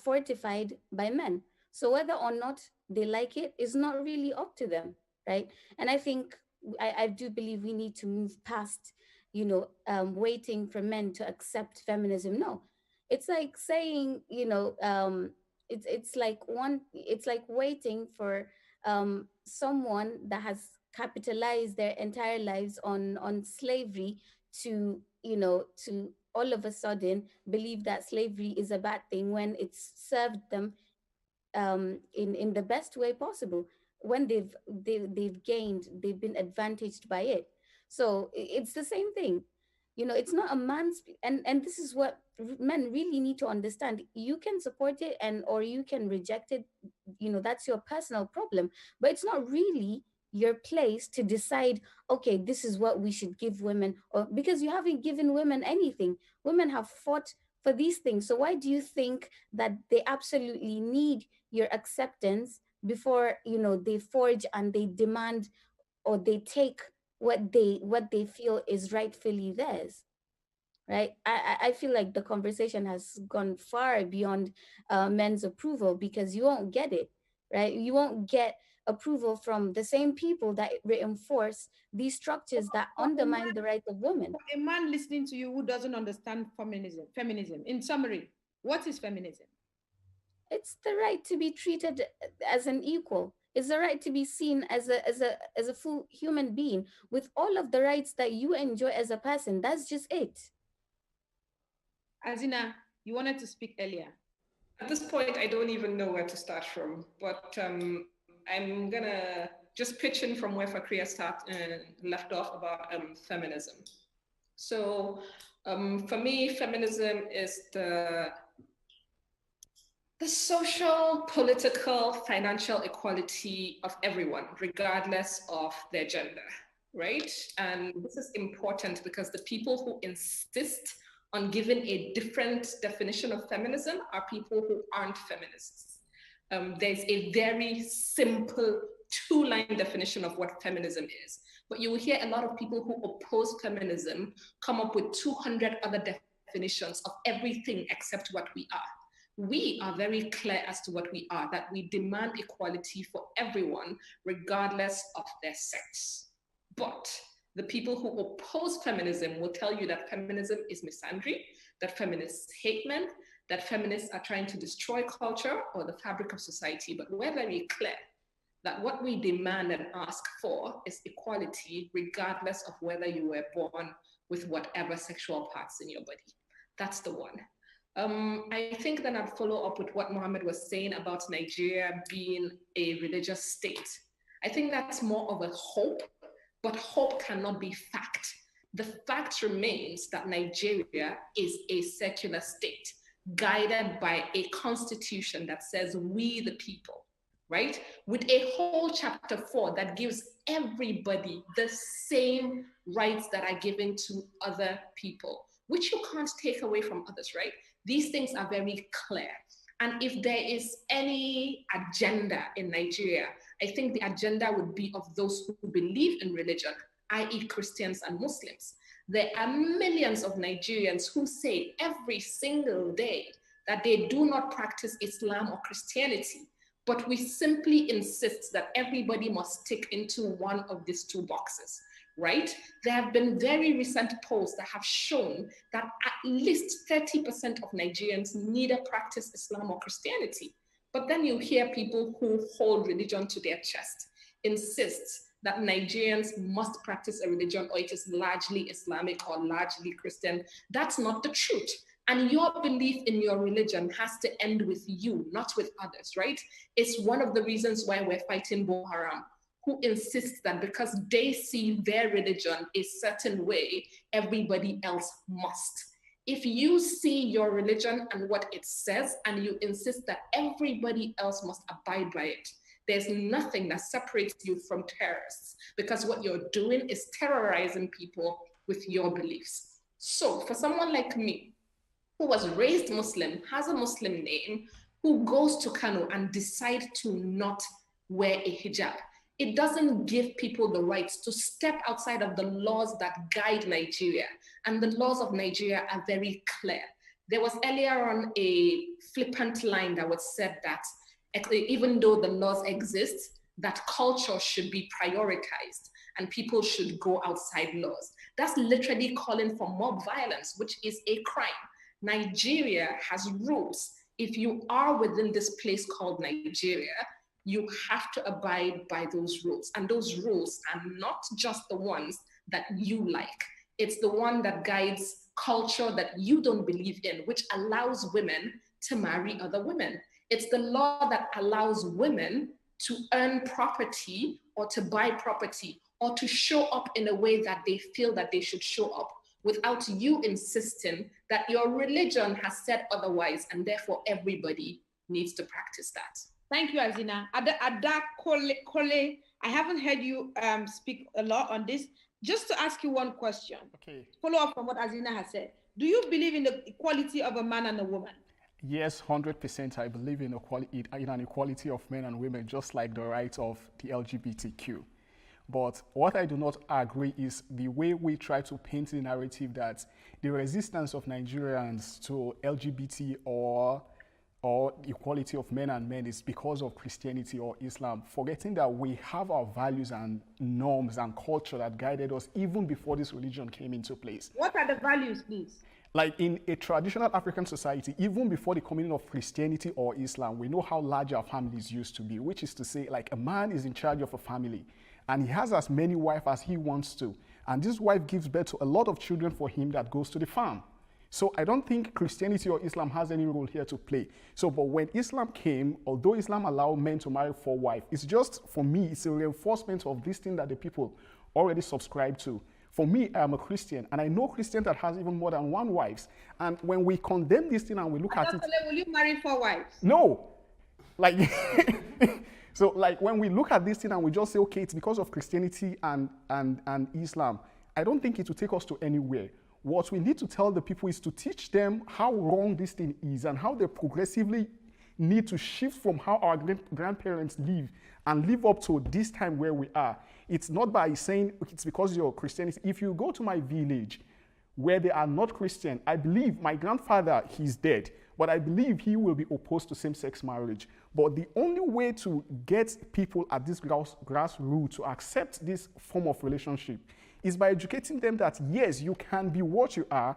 fortified by men. So whether or not they like it is not really up to them, right? And I think I do believe we need to move past, waiting for men to accept feminism. No, it's like saying, it's like waiting for someone that has capitalized their entire lives on slavery to all of a sudden believe that slavery is a bad thing when it's served them in the best way possible, when they've been advantaged by it. So it's the same thing. It's not a man's, and this is what men really need to understand. You can support it or you can reject it. That's your personal problem, but it's not really your place to decide, okay, this is what we should give women, or because you haven't given women anything. Women have fought for these things. So why do you think that they absolutely need your acceptance before, they forge and they demand, or they take what they feel is rightfully theirs? Right? I feel like the conversation has gone far beyond men's approval, because you won't get it, right? You won't get approval from the same people that reinforce these structures that undermine the rights of women. A man listening to you who doesn't understand feminism, in summary, what is feminism? It's the right to be treated as an equal. It's the right to be seen as a full human being with all of the rights that you enjoy as a person. That's just it. Azina, you wanted to speak earlier. At this point, I don't even know where to start from, but I'm gonna just pitch in from where Fakria left off about feminism. So for me, feminism is the social, political, financial equality of everyone, regardless of their gender, right? And this is important because the people who insist on giving a different definition of feminism are people who aren't feminists. There's a very simple two-line definition of what feminism is, but you will hear a lot of people who oppose feminism come up with 200 other definitions of everything except what we are. We are very clear as to what we are, that we demand equality for everyone, regardless of their sex. But the people who oppose feminism will tell you that feminism is misandry, that feminists hate men, that feminists are trying to destroy culture or the fabric of society. But we're very clear that what we demand and ask for is equality, regardless of whether you were born with whatever sexual parts in your body. That's the one. I think then I'd follow up with what Mohammed was saying about Nigeria being a religious state. I think that's more of a hope, but hope cannot be fact. The fact remains that Nigeria is a secular state guided by a constitution that says we the people, right? With a whole chapter 4 that gives everybody the same rights that are given to other people, which you can't take away from others, right? These things are very clear. And if there is any agenda in Nigeria, I think the agenda would be of those who believe in religion, i.e. Christians and Muslims. There are millions of Nigerians who say every single day that they do not practice Islam or Christianity, but we simply insist that everybody must tick into one of these two boxes, right? There have been very recent polls that have shown that at least 30% of Nigerians neither practice Islam or Christianity. But then you hear people who hold religion to their chest insist that Nigerians must practice a religion or it is largely Islamic or largely Christian. That's not the truth. And your belief in your religion has to end with you, not with others, right? It's one of the reasons why we're fighting Boko Haram, who insists that because they see their religion a certain way, everybody else must. If you see your religion and what it says, and you insist that everybody else must abide by it, there's nothing that separates you from terrorists, because what you're doing is terrorizing people with your beliefs. So for someone like me, who was raised Muslim, has a Muslim name, who goes to Kano and decide to not wear a hijab, it doesn't give people the rights to step outside of the laws that guide Nigeria. And the laws of Nigeria are very clear. There was earlier on a flippant line that was said that even though the laws exist, that culture should be prioritized and people should go outside laws. That's literally calling for mob violence, which is a crime. Nigeria has rules. If you are within this place called Nigeria, you have to abide by those rules. And those rules are not just the ones that you like. It's the one that guides culture that you don't believe in, which allows women to marry other women. It's the law that allows women to earn property or to buy property or to show up in a way that they feel that they should show up without you insisting that your religion has said otherwise, and therefore everybody needs to practice that. Thank you, Azina. Ada Kole, I haven't heard you speak a lot on this. Just to ask you one question, follow up from what Azina has said. Do you believe in the equality of a man and a woman? Yes, 100%. I believe in an equality of men and women, just like the rights of the LGBTQ. But what I do not agree is the way we try to paint the narrative that the resistance of Nigerians to LGBT or equality of men and men is because of Christianity or Islam, forgetting that we have our values and norms and culture that guided us even before this religion came into place. What are the values, please? Like in a traditional African society, even before the coming of Christianity or Islam, we know how large our families used to be, which is to say, like, a man is in charge of a family and he has as many wives as he wants to. And this wife gives birth to a lot of children for him that goes to the farm. So I don't think Christianity or Islam has any role here to play. So, but when Islam came, although Islam allowed men to marry 4 wives, it's just, for me, it's a reinforcement of this thing that the people already subscribe to. For me, I am a Christian, and I know Christians that has even more than 1 wife. And when we condemn this thing and we look at it... Will you marry 4 wives? No. Like, so like when we look at this thing and we just say, okay, it's because of Christianity and Islam, I don't think it will take us to anywhere. What we need to tell the people is to teach them how wrong this thing is and how they progressively need to shift from how our grandparents live and live up to this time where we are. It's not by saying it's because you're Christianity. If you go to my village where they are not Christian, I believe my grandfather, he's dead, but I believe he will be opposed to same-sex marriage. But the only way to get people at this grassroots to accept this form of relationship is by educating them that, yes, you can be what you are,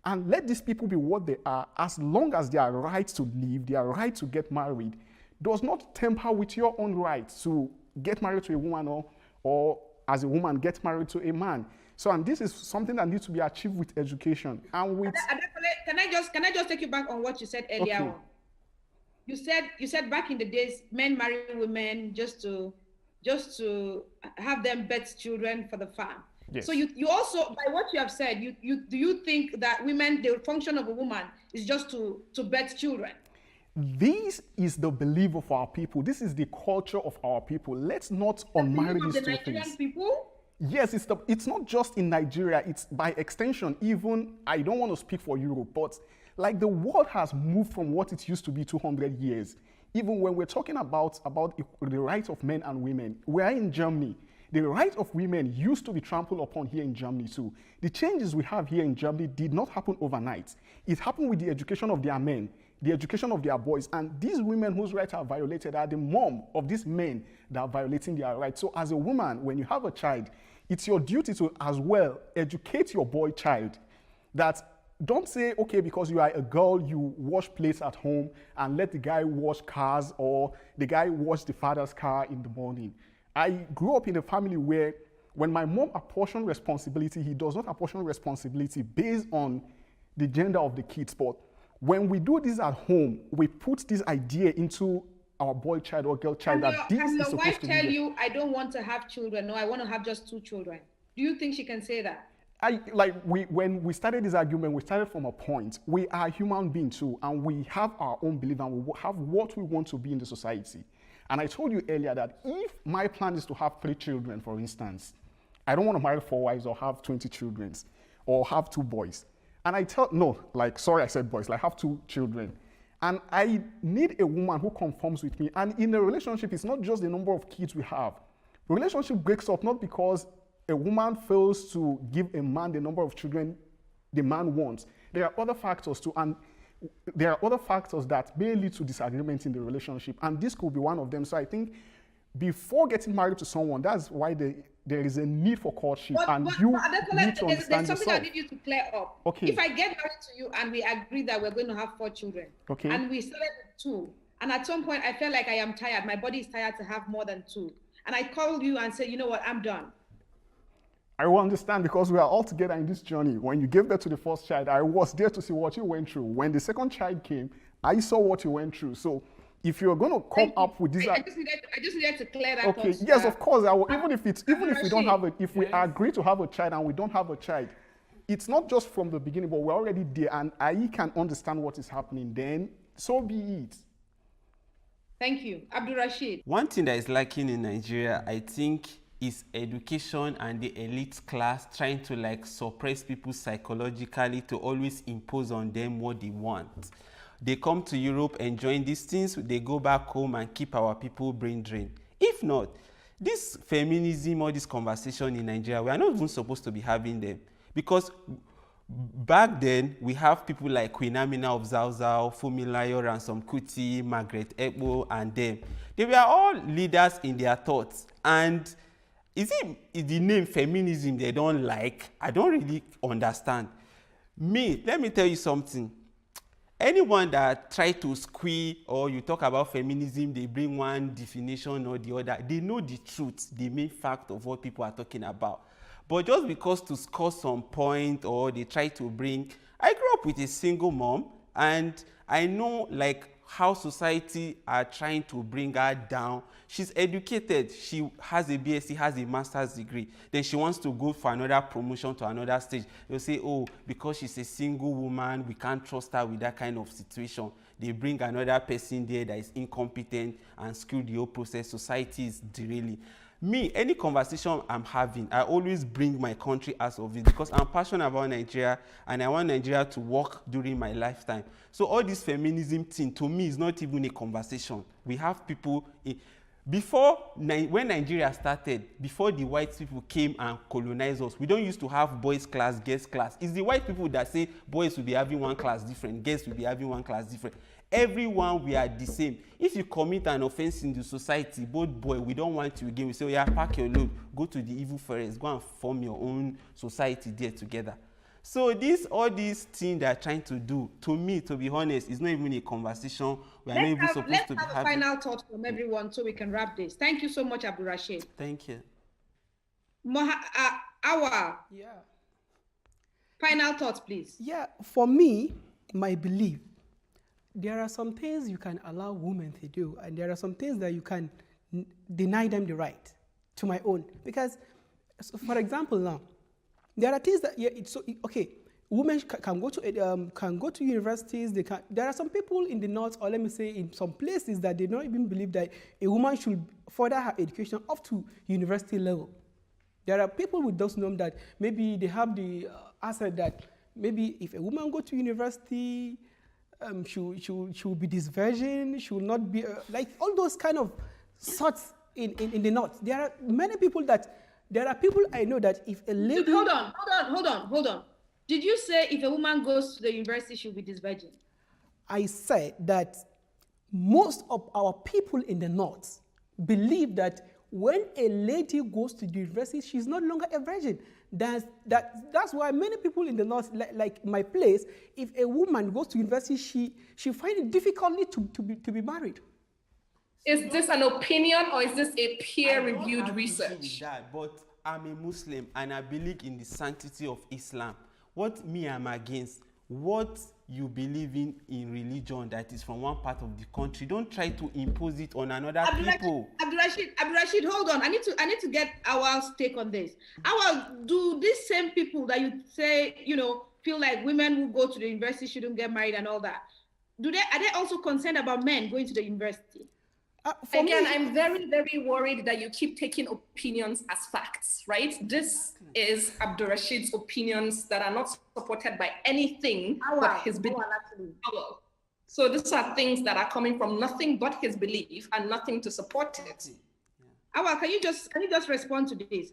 and let these people be what they are, as long as their right to live, their right to get married, does not temper with your own right to get married to a woman or as a woman get married to a man. So, and this is something that needs to be achieved with education. And with can I just take you back on what you said earlier on? You said back in the days, men marry women just to have them birth children for the farm. Yes. So you also, by what you have said, do you think that women, the function of a woman is just to birth children? This is the belief of our people. This is the culture of our people. Let's not unmarry these two things. People? Yes, it's not just in Nigeria. It's by extension, even, I don't want to speak for Europe, but like the world has moved from what it used to be 200 years. Even when we're talking about the rights of men and women, we are in Germany. The right of women used to be trampled upon here in Germany too. The changes we have here in Germany did not happen overnight. It happened with the education of their men, the education of their boys, and these women whose rights are violated are the mom of these men that are violating their rights. So as a woman, when you have a child, it's your duty to as well educate your boy child that don't say, okay, because you are a girl, you wash plates at home and let the guy wash cars or the guy wash the father's car in the morning. I grew up in a family where when my mom apportioned responsibility, he does not apportion responsibility based on the gender of the kids. But when we do this at home, we put this idea into our boy child or girl child that this is supposed to be. Can your wife tell you, I don't want to have children, no, I want to have just 2 children? Do you think she can say that? When we started this argument, we started from a point. We are human beings too, and we have our own belief and we have what we want to be in the society. And I told you earlier that if my plan is to have 3 children, for instance, I don't want to marry 4 wives or have 20 children or have 2 boys. And I I said boys, have 2 children. And I need a woman who conforms with me. And in a relationship, it's not just the number of kids we have. The relationship breaks up not because a woman fails to give a man the number of children the man wants. There are other factors too. And there are other factors that may lead to disagreement in the relationship, and this could be one of them. So I think before getting married to someone, that's why there is a need for courtship, you need to understand there's something yourself. I need you to clear up. Okay. If I get married to you and we agree that we're going to have 4 children, okay, and we started with 2, and at some point I felt like I am tired, my body is tired to have more than 2, and I called you and said, you know what, I'm done. I will understand because we are all together in this journey. When you gave birth to the first child, I was there to see what you went through. When the second child came, I saw what you went through. So if you're going to come up with this, I just needed to clear that. Okay. Yes, of course. I will, if we don't have it, if we agree to have a child and we don't have a child, it's not just from the beginning, but we're already there, and I can understand what is happening, then so be it. Thank you. Abdul Rashid. One thing that is lacking in Nigeria, I think, is education and the elite class trying to like suppress people psychologically to always impose on them what they want. They come to Europe enjoying these things, they go back home and keep our people brain drained. If not, this feminism or this conversation in Nigeria, we are not even supposed to be having them. Because back then, we have people like Queen Amina of Zauzau, Funmilayo Ransome Kuti, Margaret Ekpo, and them. They were all leaders in their thoughts. And is it the name feminism they don't like? I don't really understand. Let me tell you something. Anyone that try to squeal or you talk about feminism, they bring one definition or the other. They know the truth, the main fact of what people are talking about. But just because to score some point or they try to bring... I grew up with a single mom, and I know like how society are trying to bring her down. She's educated. She has a BSc, has a master's degree. Then she wants to go for another promotion to another stage. They'll say, oh, because she's a single woman, we can't trust her with that kind of situation. They bring another person there that is incompetent and screw the whole process. Society is derailing. Any conversation I'm having, I always bring my country out of it because I'm passionate about Nigeria and I want Nigeria to work during my lifetime. So all this feminism thing, to me, is not even a conversation. We have people... when Nigeria started, before the white people came and colonized us, we don't used to have boys class, girls class. It's the white people that say boys will be having one class different, girls will be having one class different. Everyone, we are the same. If you commit an offense in the society, both boy, we don't want you again. We say, oh yeah, pack your load, go to the evil forest, go and form your own society there together. So all these things they are trying to do, to me, to be honest, is not even a conversation. We are not even supposed to be having. Let's have a final thought from everyone so we can wrap this. Thank you so much, Abdul Rashid. Thank you. Awa. Yeah. Final thoughts, please. Yeah, for me, my belief, there are some things you can allow women to do, and there are some things that you can deny them the right, to my own. Because, so for example, now, there are things that, okay, women can go to universities. There are some people in the north, or let me say in some places, that they don't even believe that a woman should further her education up to university level. There are people with those norms that maybe they have the asset that maybe if a woman go to university, she will be this virgin, she will not be, like all those kind of thoughts in the north. There are many people there are people I know that if a lady... Hold on. Did you say if a woman goes to the university, she'll be this virgin? I said that most of our people in the north believe that when a lady goes to the university, she's no longer a virgin. That's why many people in the north, like my place, if a woman goes to university, she finds it difficult to be married. Is this an opinion or is this a peer-reviewed research? But I'm a Muslim and I believe in the sanctity of Islam. What I'm against, what you believe in religion that is from one part of the country, don't try to impose it on another people. Abdul Rashid, hold on. I need to get Awal's take on this. Awal, do these same people that you say, feel like women who go to the university shouldn't get married and all that, are they also concerned about men going to the university? Again, I'm very, very worried that you keep taking opinions as facts, right? This is Abdul Rashid's opinions that are not supported by anything but his belief. So these are things that are coming from nothing but his belief and nothing to support it. Awa, can you just respond to this?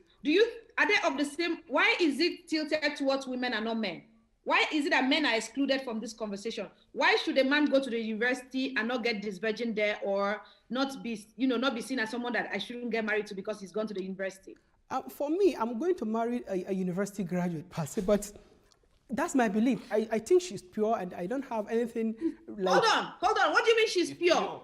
Are they of the same? Why is it tilted towards women and not men? Why is it that men are excluded from this conversation? Why should a man go to the university and not get this virgin there, or not be seen as someone that I shouldn't get married to because he's gone to the university? For me, I'm going to marry a university graduate, but that's my belief. I think she's pure, and I don't have anything like... Hold on. What do you mean she's pure?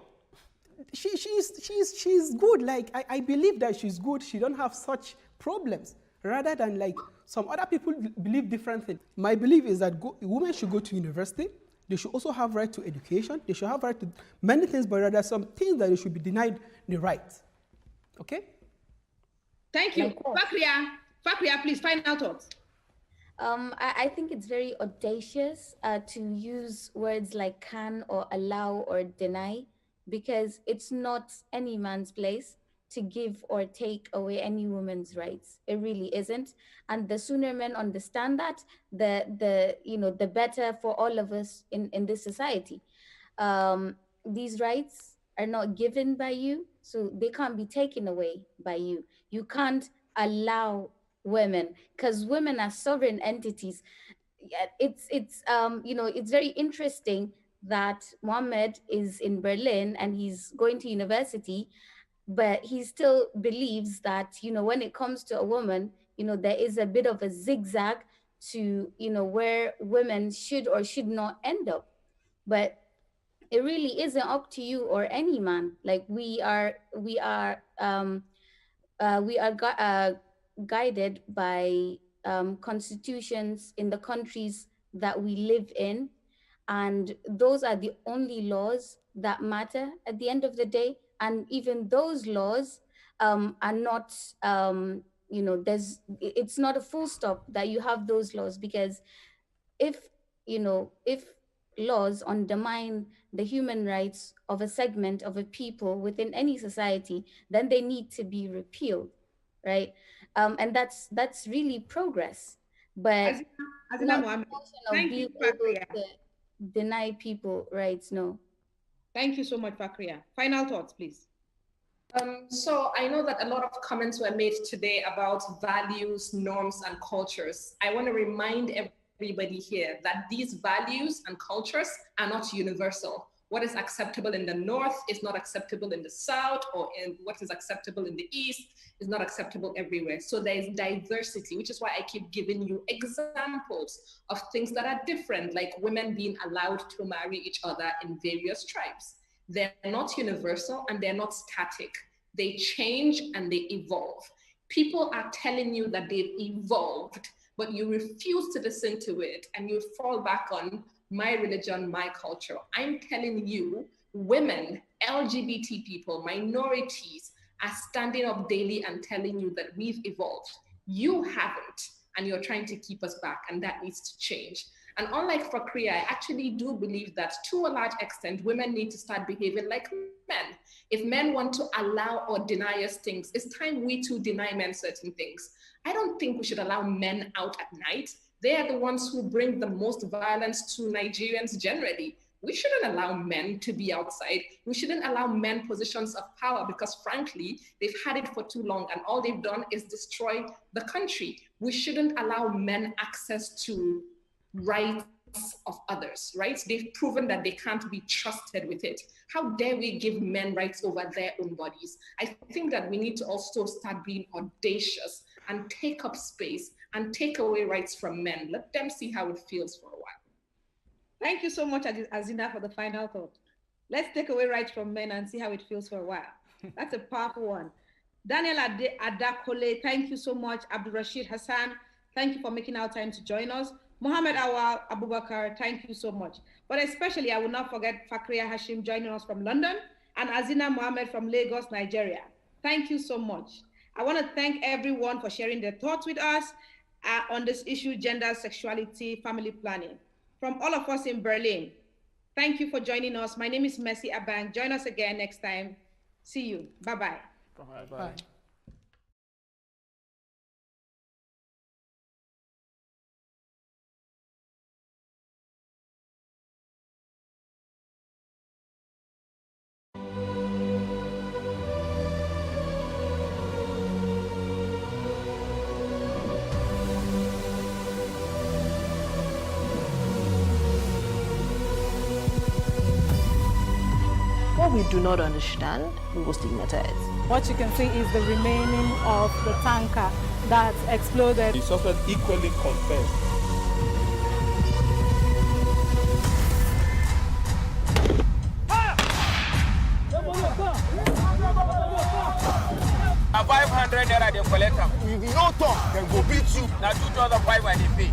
She's good. Like, I believe that she's good. She don't have such problems, rather than like some other people believe different things. My belief is that women should go to university. They should also have right to education. They should have right to many things, but rather some things that they should be denied the right. Okay? Thank you. Fakria, please, final thoughts. I think it's very audacious to use words like can or allow or deny, because it's not any man's place to give or take away any woman's rights. It really isn't. And the sooner men understand that, the better for all of us in this society. These rights are not given by you, so they can't be taken away by you. You can't allow women, because women are sovereign entities. It's very interesting that Mohammed is in Berlin and he's going to university, but he still believes that, when it comes to a woman, there is a bit of a zigzag to, where women should or should not end up. But it really isn't up to you or any man. Like we are guided by constitutions in the countries that we live in, and those are the only laws that matter at the end of the day. And even those laws are not, it's not a full stop that you have those laws, because if laws undermine the human rights of a segment of a people within any society, then they need to be repealed, right? And that's really progress. But being able to deny people rights, no. Thank you so much, Fakria. Final thoughts, please. So I know that a lot of comments were made today about values, norms, and cultures. I want to remind everybody here that these values and cultures are not universal. What is acceptable in the North is not acceptable in the South, or in what is acceptable in the East is not acceptable everywhere. So there is diversity, which is why I keep giving you examples of things that are different, like women being allowed to marry each other in various tribes. They're not universal and they're not static. They change and they evolve. People are telling you that they've evolved, but you refuse to listen to it and you fall back on my religion, my culture. I'm telling you, women, LGBT people, minorities are standing up daily and telling you that we've evolved. You haven't, and you're trying to keep us back, and that needs to change. And unlike Fakria, I actually do believe that to a large extent, women need to start behaving like men. If men want to allow or deny us things, it's time we too deny men certain things. I don't think we should allow men out at night. They are the ones who bring the most violence to Nigerians generally. We shouldn't allow men to be outside. We shouldn't allow men positions of power, because frankly, they've had it for too long and all they've done is destroy the country. We shouldn't allow men access to rights of others, right? They've proven that they can't be trusted with it. How dare we give men rights over their own bodies? I think that we need to also start being audacious and take up space and take away rights from men. Let them see how it feels for a while. Thank you so much, Azina, for the final thought. Let's take away rights from men and see how it feels for a while. That's a powerful one. Daniel Adakole, thank you so much. Abdul Rashid Hassan, thank you for making our time to join us. Mohammed Awal Abubakar, thank you so much. But especially, I will not forget Fakria Hashim joining us from London, and Azina Mohammed from Lagos, Nigeria. Thank you so much. I want to thank everyone for sharing their thoughts with us on this issue, gender, sexuality, family planning. From all of us in Berlin, thank you for joining us. My name is Mercy Abang. Join us again next time. See you. Bye-bye. Bye-bye. Bye. What we do not understand, we will stigmatize. What you can see is the remaining of the tanker that exploded. The suspect equally confessed. A 500 naira they collect them. If you no talk, then go beat you. Now 2,500 they pay.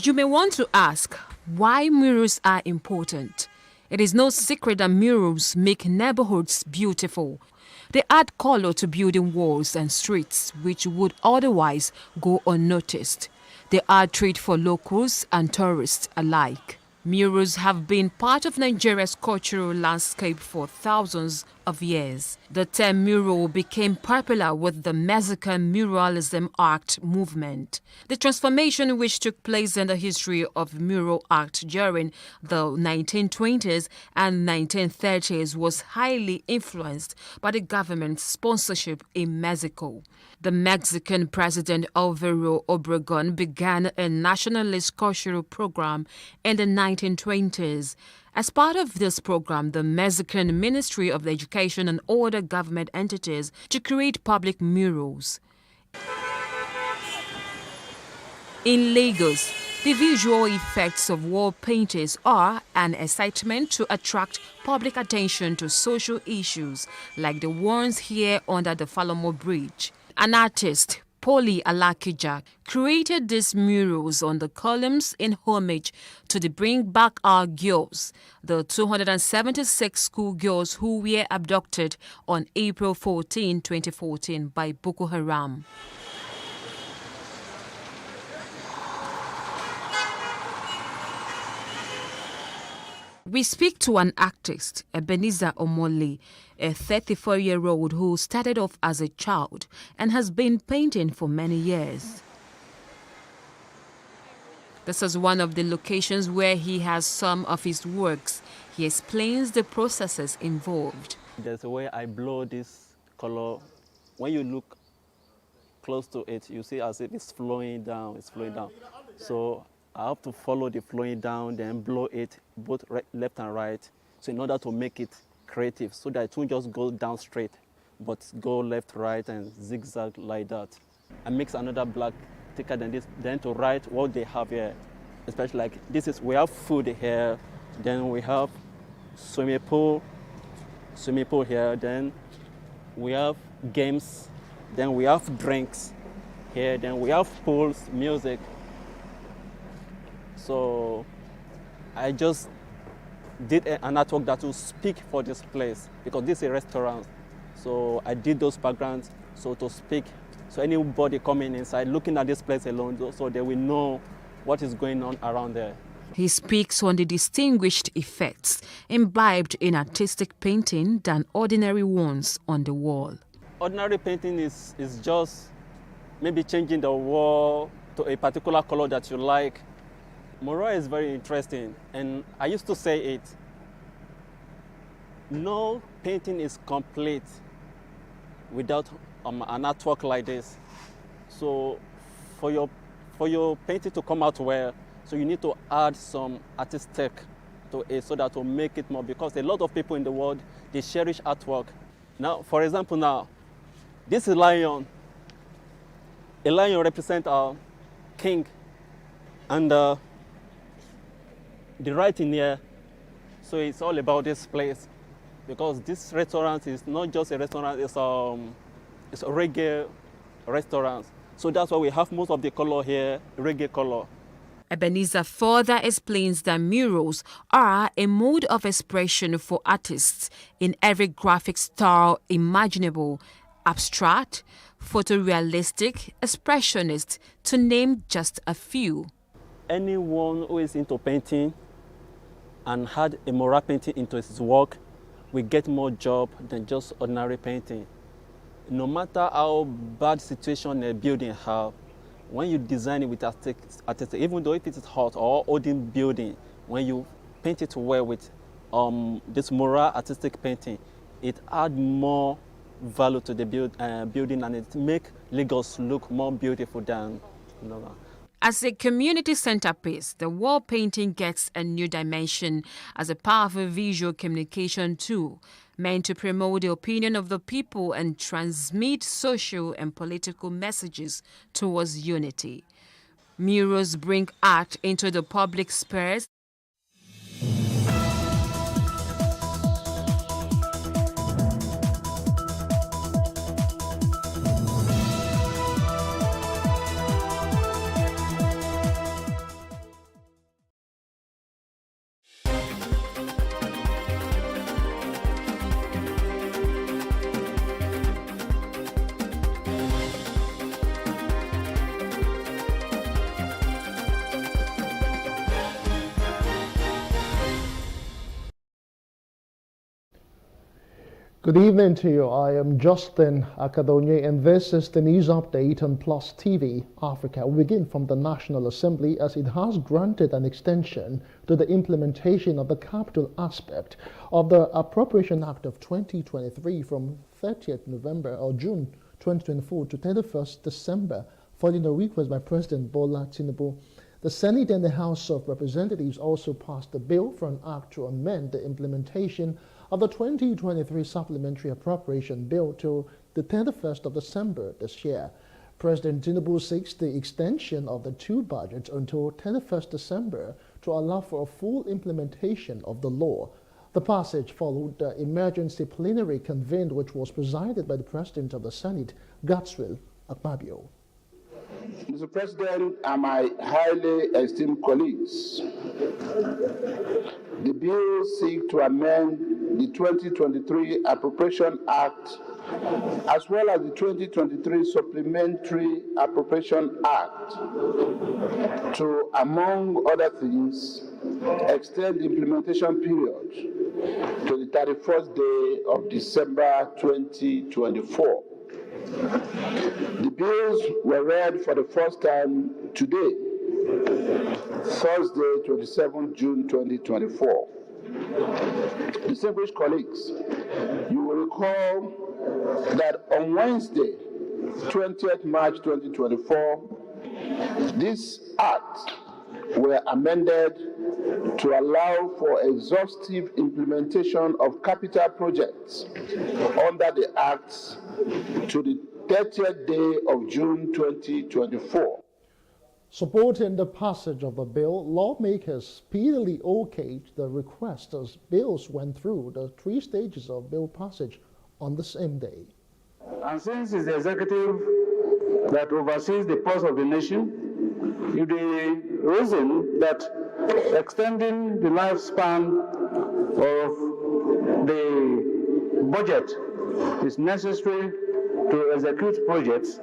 You may want to ask why murals are important. It is no secret that murals make neighborhoods beautiful. They add color to building walls and streets which would otherwise go unnoticed. They are a treat for locals and tourists alike. Murals have been part of Nigeria's cultural landscape for thousands of years. The term mural became popular with the Mexican muralism art movement. The transformation which took place in the history of mural art during the 1920s and 1930s was highly influenced by the government's sponsorship in Mexico. The Mexican President Alvaro Obregón began a nationalist cultural program in the 1920s. As part of this program, the Mexican Ministry of Education and other government entities to create public murals. In Lagos, the visual effects of wall paintings are an excitement to attract public attention to social issues like the ones here under the Falomo Bridge. An artist, Poli Alakija, created these murals on the columns in homage to the Bring Back Our Girls, the 276 schoolgirls who were abducted on April 14, 2014 by Boko Haram. We speak to an artist, Ebenezer Omole, a 34-year-old who started off as a child and has been painting for many years. This is one of the locations where he has some of his works. He explains the processes involved. There's a way I blow this color. When you look close to it, you see as if it's flowing down, So I have to follow the flowing down, then blow it both left and right. So in order to make it creative, so that it won't just go down straight, but go left, right, and zigzag like that. I mix another black thicker than this, then to write what they have here. Especially like this is, we have food here, then we have swimming pool here, then we have games, then we have drinks here, then we have pools, music. So I just did an artwork that will speak for this place because this is a restaurant. So I did those backgrounds so to speak. So anybody coming inside, looking at this place alone, so they will know what is going on around there. He speaks on the distinguished effects imbibed in artistic painting than ordinary ones on the wall. Ordinary painting is just maybe changing the wall to a particular color that you like. Mural is very interesting, and I used to say it. No painting is complete without an artwork like this. So for your painting to come out well, so you need to add some artistic to it so that will make it more, because a lot of people in the world, they cherish artwork. Now, for example, now, this is lion. A lion represents a king, and the writing here, so it's all about this place, because this restaurant is not just a restaurant, it's a reggae restaurant. So that's why we have most of the color here, reggae color. Ebenezer further explains that murals are a mode of expression for artists in every graphic style imaginable, abstract, photorealistic, expressionist, to name just a few. Anyone who is into painting and had a mural painting into his work will get more job than just ordinary painting. No matter how bad situation a building have, when you design it with artistic, even though if it is hot or old building, when you paint it well with this mural artistic painting, it adds more value to the building, and it makes Lagos look more beautiful than normal. As a community centerpiece, the wall painting gets a new dimension as a powerful visual communication tool meant to promote the opinion of the people and transmit social and political messages towards unity. Murals bring art into the public space. Good evening to you. I am Justin Akadonye, and this is the news update on Plus TV Africa. We begin from the National Assembly, as it has granted an extension to the implementation of the capital aspect of the Appropriation Act of 2023 from 30th November or June 2024 to 31st December, following a request by President Bola Tinubu. The Senate and the House of Representatives also passed a bill for an act to amend the implementation of the 2023 Supplementary Appropriation Bill till the 31st of December this year. President Tinubu seeks the extension of the two budgets until 31st December to allow for a full implementation of the law. The passage followed the emergency plenary convened, which was presided by the President of the Senate, Godswill Akpabio. Mr. President and my highly esteemed colleagues, the bill seeks to amend the 2023 Appropriation Act as well as the 2023 Supplementary Appropriation Act to, among other things, extend the implementation period to the 31st day of December 2024. The bills were read for the first time today, Thursday, 27 June 2024. Distinguished colleagues, you will recall that on Wednesday, 20th March 2024, this act were amended to allow for exhaustive implementation of capital projects under the Act to the 30th day of June 2024. Supporting the passage of the bill, lawmakers speedily okayed the request as bills went through the three stages of bill passage on the same day. And since it's the executive that oversees the pulse of the nation, if the reason that extending the lifespan of the budget is necessary to execute projects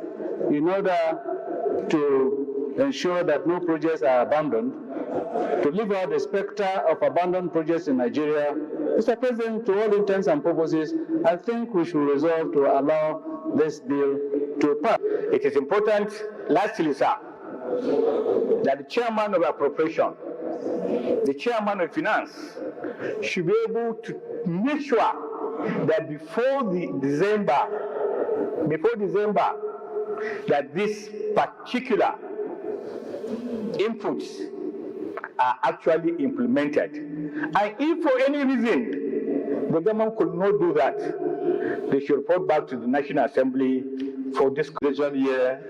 in order to ensure that no projects are abandoned, to leave out the specter of abandoned projects in Nigeria, Mr. President, to all intents and purposes, I think we should resolve to allow this bill to pass. It is important, lastly, sir, that the chairman of appropriation, the chairman of finance, should be able to make sure that before December, that this particular inputs are actually implemented. And if for any reason the government could not do that, they should report back to the National Assembly for discussion year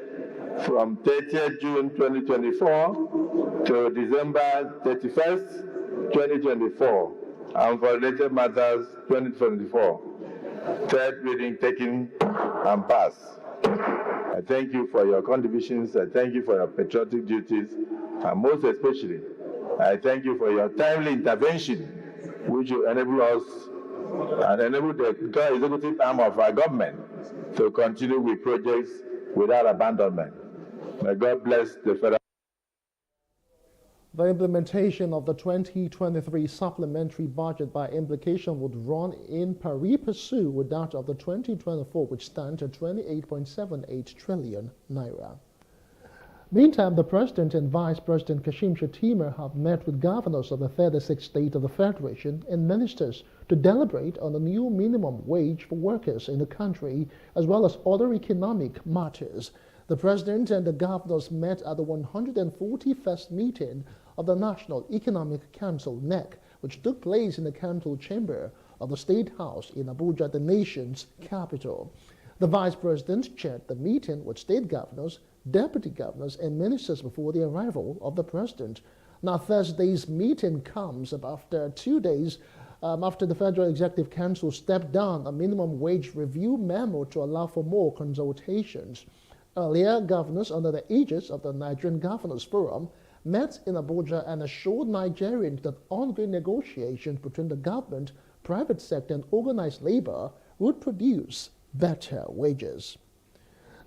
from 30th June 2024 to December 31st, 2024, and for related matters 2024. Third reading taken and passed. I thank you for your contributions. I thank you for your patriotic duties, and most especially, I thank you for your timely intervention, which will enable us and enable the executive arm of our government to continue with projects without abandonment. May God bless the federal. The implementation of the 2023 supplementary budget by implication would run in pari passu with that of the 2024, which stands at 28.78 trillion naira. Meantime, the President and Vice President Kashim Shettima have met with governors of the 36 states of the Federation and ministers to deliberate on the new minimum wage for workers in the country, as well as other economic matters. The President and the governors met at the 141st meeting of the National Economic Council, NEC, which took place in the Council Chamber of the State House in Abuja, the nation's capital. The Vice President chaired the meeting with state governors, deputy governors, and ministers before the arrival of the President. Now, Thursday's meeting comes after 2 days after the Federal Executive Council stepped down a minimum wage review memo to allow for more consultations. Earlier, governors under the aegis of the Nigerian Governors Forum met in Abuja and assured Nigerians that ongoing negotiations between the government, private sector, and organized labor would produce better wages.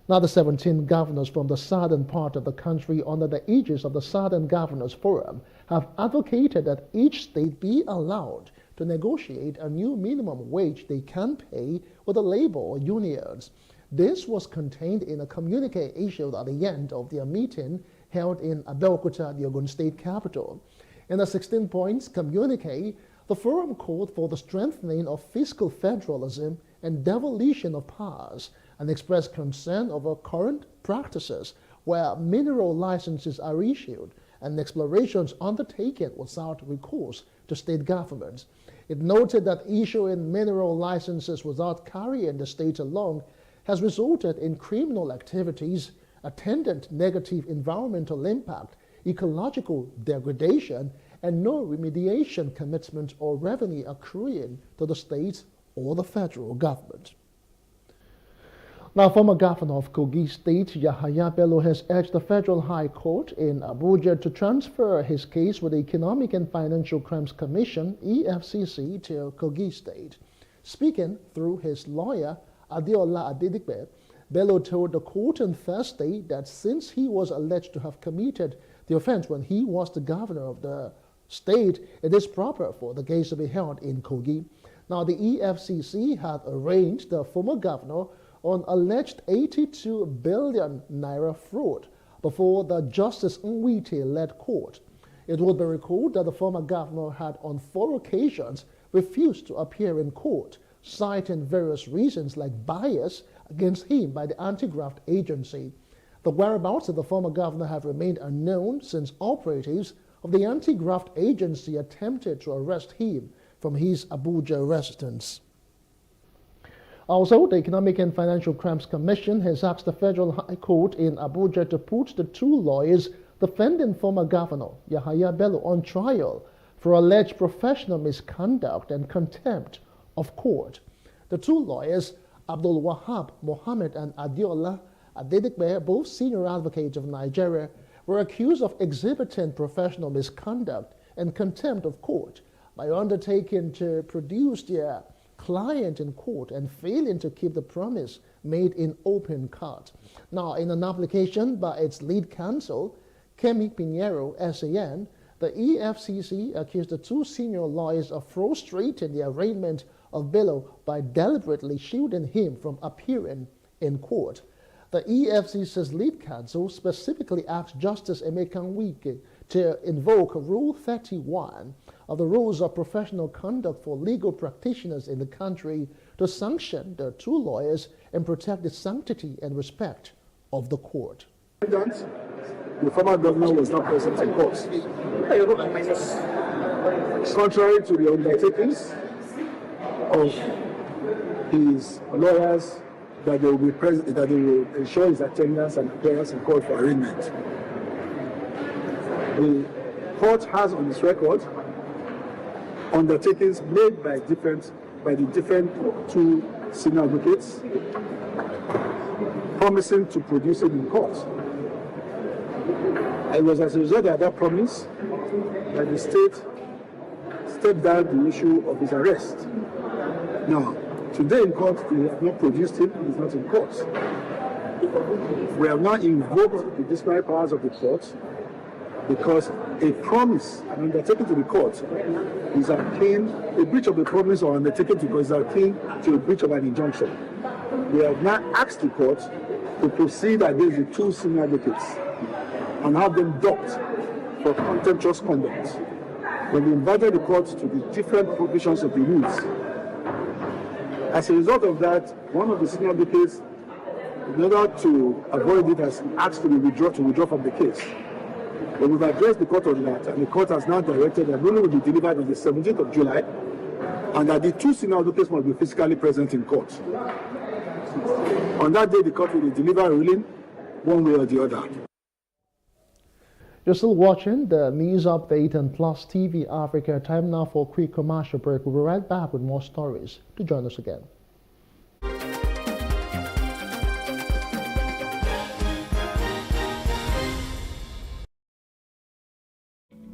Now, the 17 governors from the southern part of the country under the aegis of the Southern Governors Forum have advocated that each state be allowed to negotiate a new minimum wage they can pay with the labor unions. This was contained in a communique issued at the end of their meeting held in Abeokuta, the Ogun State capital. In a 16 points communique, the forum called for the strengthening of fiscal federalism and devolution of powers, and expressed concern over current practices where mineral licenses are issued and explorations undertaken without recourse to state governments. It noted that issuing mineral licenses without carrying the state along has resulted in criminal activities, attendant negative environmental impact, ecological degradation, and no remediation commitment or revenue accruing to the state or the federal government. Now, former governor of Kogi State, Yahaya Bello, has urged the Federal High Court in Abuja to transfer his case with the Economic and Financial Crimes Commission, EFCC, to Kogi State. Speaking through his lawyer, Adeola Adedigbe, Bello told the court on Thursday that since he was alleged to have committed the offense when he was the governor of the state, it is proper for the case to be held in Kogi. Now, the EFCC had arraigned the former governor on alleged 82 billion naira fraud before the Justice Nwite-led court. It would be recalled that the former governor had on 4 occasions refused to appear in court, citing various reasons like bias against him by the anti-graft agency. The whereabouts of the former governor have remained unknown since operatives of the anti-graft agency attempted to arrest him from his Abuja residence. Also, the Economic and Financial Crimes Commission has asked the Federal High Court in Abuja to put the 2 lawyers defending former governor Yahaya Bello on trial for alleged professional misconduct and contempt of court. The 2 lawyers, Abdul Wahab Mohammed and Adeola Adedigbe, both senior advocates of Nigeria, were accused of exhibiting professional misconduct and contempt of court by undertaking to produce their client in court and failing to keep the promise made in open court. Now, in an application by its lead counsel, Kemi Pinheiro, SAN, the EFCC accused the 2 senior lawyers of frustrating the arraignment of Bello by deliberately shielding him from appearing in court. The EFCC's lead counsel specifically asked Justice Emeka Nwike to invoke Rule 31 of the Rules of Professional Conduct for Legal Practitioners in the country to sanction the 2 lawyers and protect the sanctity and respect of the court. The former governor was not present in court. Contrary to the undertakings of his lawyers that they will be present, that they will ensure his attendance and appearance in court for arraignment. The court has on its record undertakings made by the different 2 senior advocates promising to produce him in court. It was as a result of that promise that the state stepped down the issue of his arrest. Now, today in court, they have not produced him, he's not in court. We have now invoked the disciplinary powers of the court because a promise, an undertaking to the court, is akin, a breach of the promise or undertaking to is akin to a breach of an injunction. We have now asked the court to proceed against the 2 senior advocates and have them docked for contemptuous conduct. When we invited the court to the different provisions of the rules. As a result of that, one of the senior advocates, in order to avoid it, has asked to withdraw from the case. But we've addressed the court on that, and the court has now directed that ruling will be delivered on the 17th of July, and that the 2 senior advocates must be physically present in court. On that day, the court will deliver a ruling one way or the other. You're still watching the news update on Plus TV Africa. Time now for a quick commercial break. We'll be right back with more stories. Do join us again.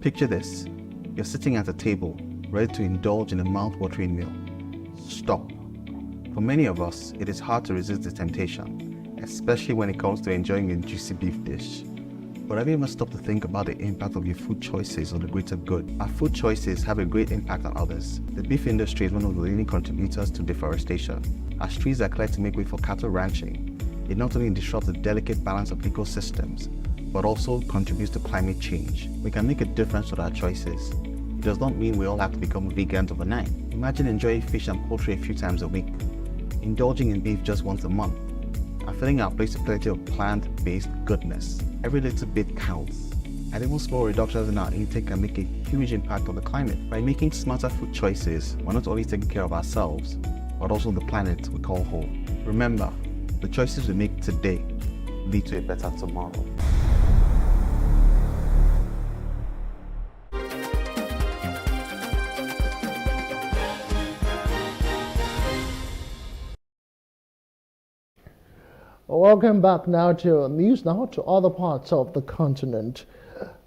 Picture this. You're sitting at a table, ready to indulge in a mouth-watering meal. Stop. For many of us, it is hard to resist the temptation, especially when it comes to enjoying a juicy beef dish. But have you ever stopped to think about the impact of your food choices on the greater good? Our food choices have a great impact on others. The beef industry is one of the leading contributors to deforestation. As trees are cleared to make way for cattle ranching, it not only disrupts the delicate balance of ecosystems, but also contributes to climate change. We can make a difference with our choices. It does not mean we all have to become vegans overnight. Imagine enjoying fish and poultry a few times a week, indulging in beef just once a month, and filling our plates with plenty of plant-based goodness. Every little bit counts, and even small reductions in our intake can make a huge impact on the climate. By making smarter food choices, we're not only taking care of ourselves, but also the planet we call home. Remember, the choices we make today lead to a better tomorrow. Welcome back now to news now to other parts of the continent.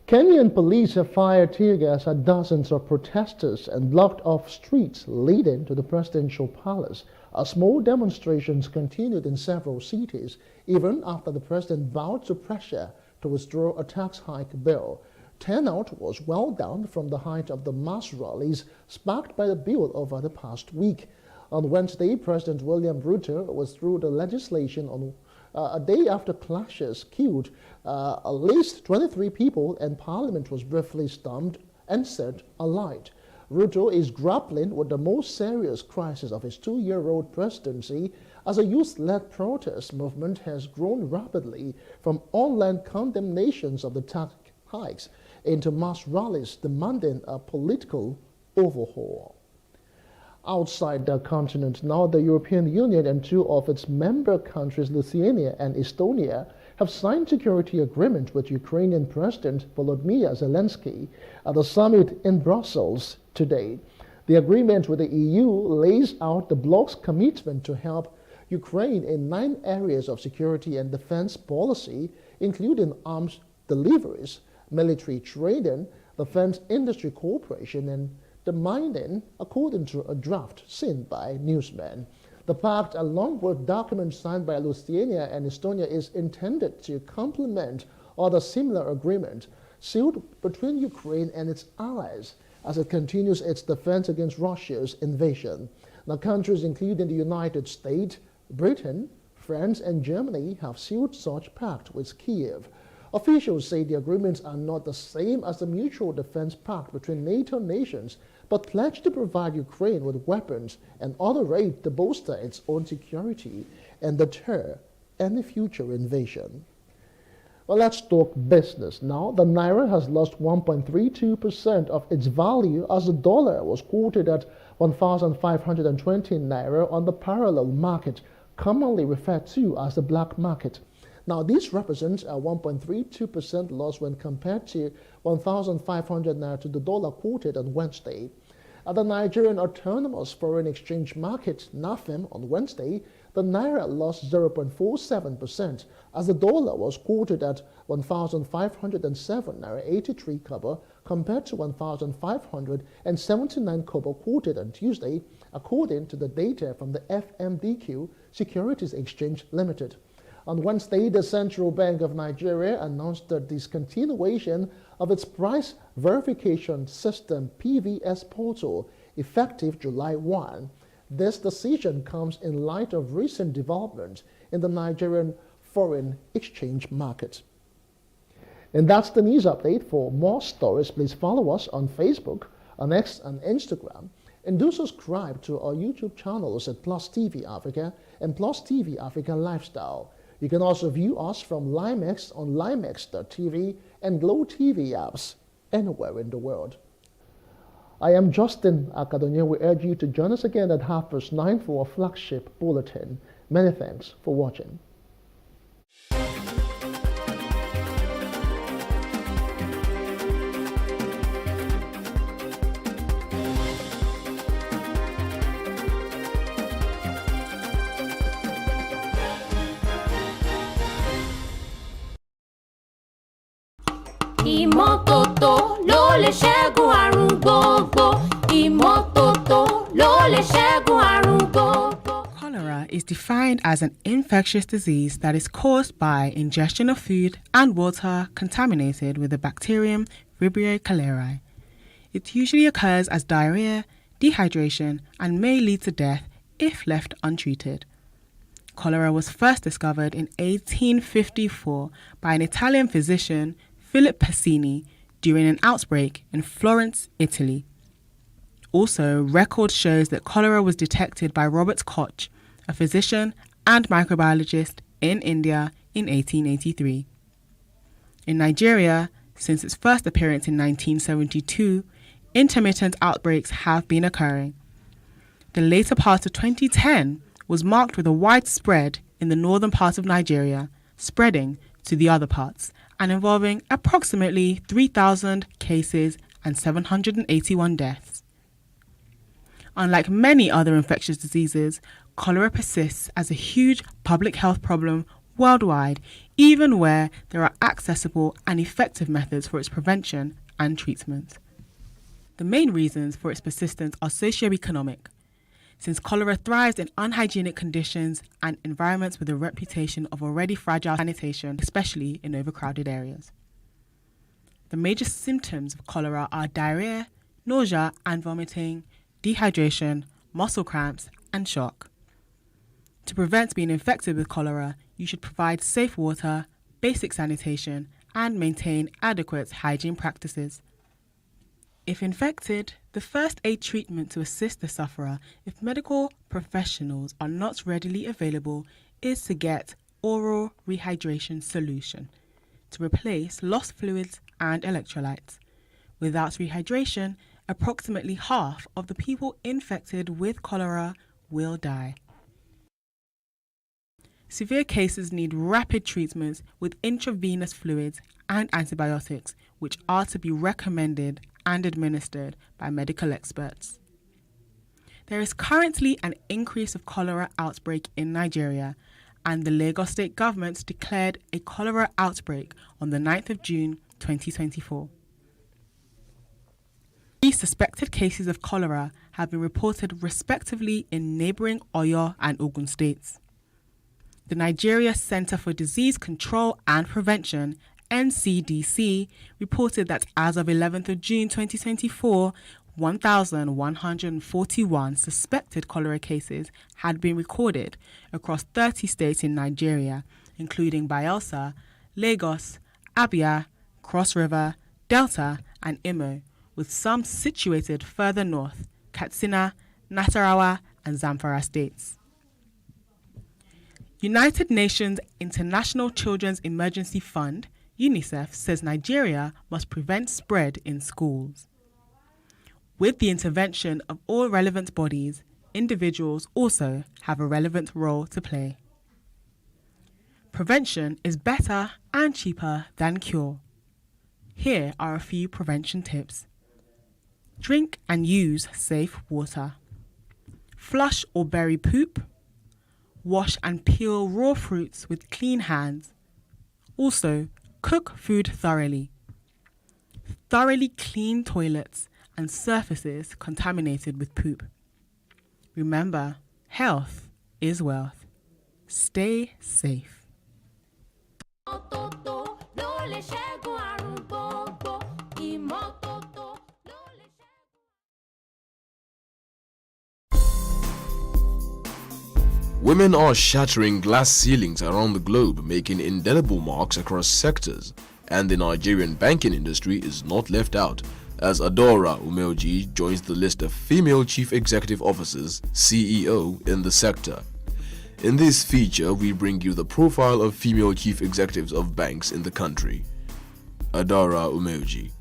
Kenyan police have fired tear gas at dozens of protesters and blocked off streets leading to the presidential palace. Small demonstrations continued in several cities, even after the president vowed to pressure to withdraw a tax hike bill. Turnout was well down from the height of the mass rallies sparked by the bill over the past week. On Wednesday, President William Ruto withdrew the legislation on a day after clashes killed at least 23 people and Parliament was briefly stormed and set alight. Ruto is grappling with the most serious crisis of his two-year-old presidency as a youth-led protest movement has grown rapidly from online condemnations of the tax hikes into mass rallies demanding a political overhaul. Outside the continent now, the European Union and two of its member countries, Lithuania and Estonia, have signed security agreement with Ukrainian President Volodymyr Zelensky at the summit in Brussels today. The agreement with the EU lays out the bloc's commitment to help Ukraine in 9 areas of security and defense policy, including arms deliveries, military training, defense industry cooperation, and the mining, according to a draft seen by Newsman. The pact, along with documents signed by Lithuania and Estonia, is intended to complement other similar agreements sealed between Ukraine and its allies as it continues its defense against Russia's invasion. Now, countries including the United States, Britain, France, and Germany have sealed such pact with Kiev. Officials say the agreements are not the same as the mutual defense pact between NATO nations, but pledge to provide Ukraine with weapons and other aid to bolster its own security and deter any future invasion. Well, let's talk business now. The Naira has lost 1.32% of its value as the dollar was quoted at 1,520 Naira on the parallel market, commonly referred to as the black market. Now, this represents a 1.32% loss when compared to 1,500 Naira to the dollar quoted on Wednesday. At the Nigerian Autonomous Foreign Exchange Market, NAFEM, on Wednesday, the Naira lost 0.47% as the dollar was quoted at 1,507 Naira 83 kobo compared to 1,579 kobo quoted on Tuesday, according to the data from the FMDQ Securities Exchange Limited. On Wednesday, the Central Bank of Nigeria announced the discontinuation of its price verification system PVS portal effective July 1. This decision comes in light of recent developments in the Nigerian foreign exchange market. And that's the news update. For more stories, please follow us on Facebook, on X, and Instagram. And do subscribe to our YouTube channels at Plus TV Africa and Plus TV Africa Lifestyle. You can also view us from Limex on limex.tv and Glow TV apps anywhere in the world. I am Justin Akadonia. We urge you to join us again at 9:30 for a flagship bulletin. Many thanks for watching. Ìmọ́tótó ló lè ṣẹ́gun àrùn gbogbo. Ìmọ́tótó ló lè ṣẹ́gun àrùn gbogbo. Cholera is defined as an infectious disease that is caused by ingestion of food and water contaminated with the bacterium Vibrio cholerae. It usually occurs as diarrhea, dehydration, and may lead to death if left untreated. Cholera was first discovered in 1854 by an Italian physician, Philip Pacini, during an outbreak in Florence, Italy. Also, record shows that cholera was detected by Robert Koch, a physician and microbiologist in India in 1883. In Nigeria, since its first appearance in 1972, intermittent outbreaks have been occurring. The later part of 2010 was marked with a widespread in the northern part of Nigeria, spreading to the other parts, and involving approximately 3,000 cases and 781 deaths. Unlike many other infectious diseases, cholera persists as a huge public health problem worldwide, even where there are accessible and effective methods for its prevention and treatment. The main reasons for its persistence are socioeconomic, since cholera thrives in unhygienic conditions and environments with a reputation of already fragile sanitation, especially in overcrowded areas. The major symptoms of cholera are diarrhea, nausea and vomiting, dehydration, muscle cramps, and shock. To prevent being infected with cholera, you should provide safe water, basic sanitation, and maintain adequate hygiene practices. If infected, the first aid treatment to assist the sufferer, if medical professionals are not readily available, is to get oral rehydration solution to replace lost fluids and electrolytes. Without rehydration, approximately half of the people infected with cholera will die. Severe cases need rapid treatments with intravenous fluids and antibiotics, which are to be recommended and administered by medical experts. There is currently an increase of cholera outbreak in Nigeria, and the Lagos State government declared a cholera outbreak on the 9th of June 2024. 3 suspected cases of cholera have been reported respectively in neighbouring Oyo and Ogun states. The Nigeria Center for Disease Control and Prevention, NCDC, reported that as of 11th of June 2024, 1,141 suspected cholera cases had been recorded across 30 states in Nigeria, including Bayelsa, Lagos, Abia, Cross River, Delta, and Imo, with some situated further north, Katsina, Nasarawa, and Zamfara states. United Nations International Children's Emergency Fund, UNICEF, says Nigeria must prevent spread in schools. With the intervention of all relevant bodies, individuals also have a relevant role to play. Prevention is better and cheaper than cure. Here are a few prevention tips. Drink and use safe water. Flush or bury poop. Wash and peel raw fruits with clean hands. Also, cook food thoroughly. Thoroughly clean toilets and surfaces contaminated with poop. Remember, health is wealth. Stay safe. Women are shattering glass ceilings around the globe, making indelible marks across sectors, and the Nigerian banking industry is not left out, as Adora Umeoji joins the list of female chief executive officers, CEO, in the sector. In this feature, we bring you the profile of female chief executives of banks in the country. Adora Umeoji.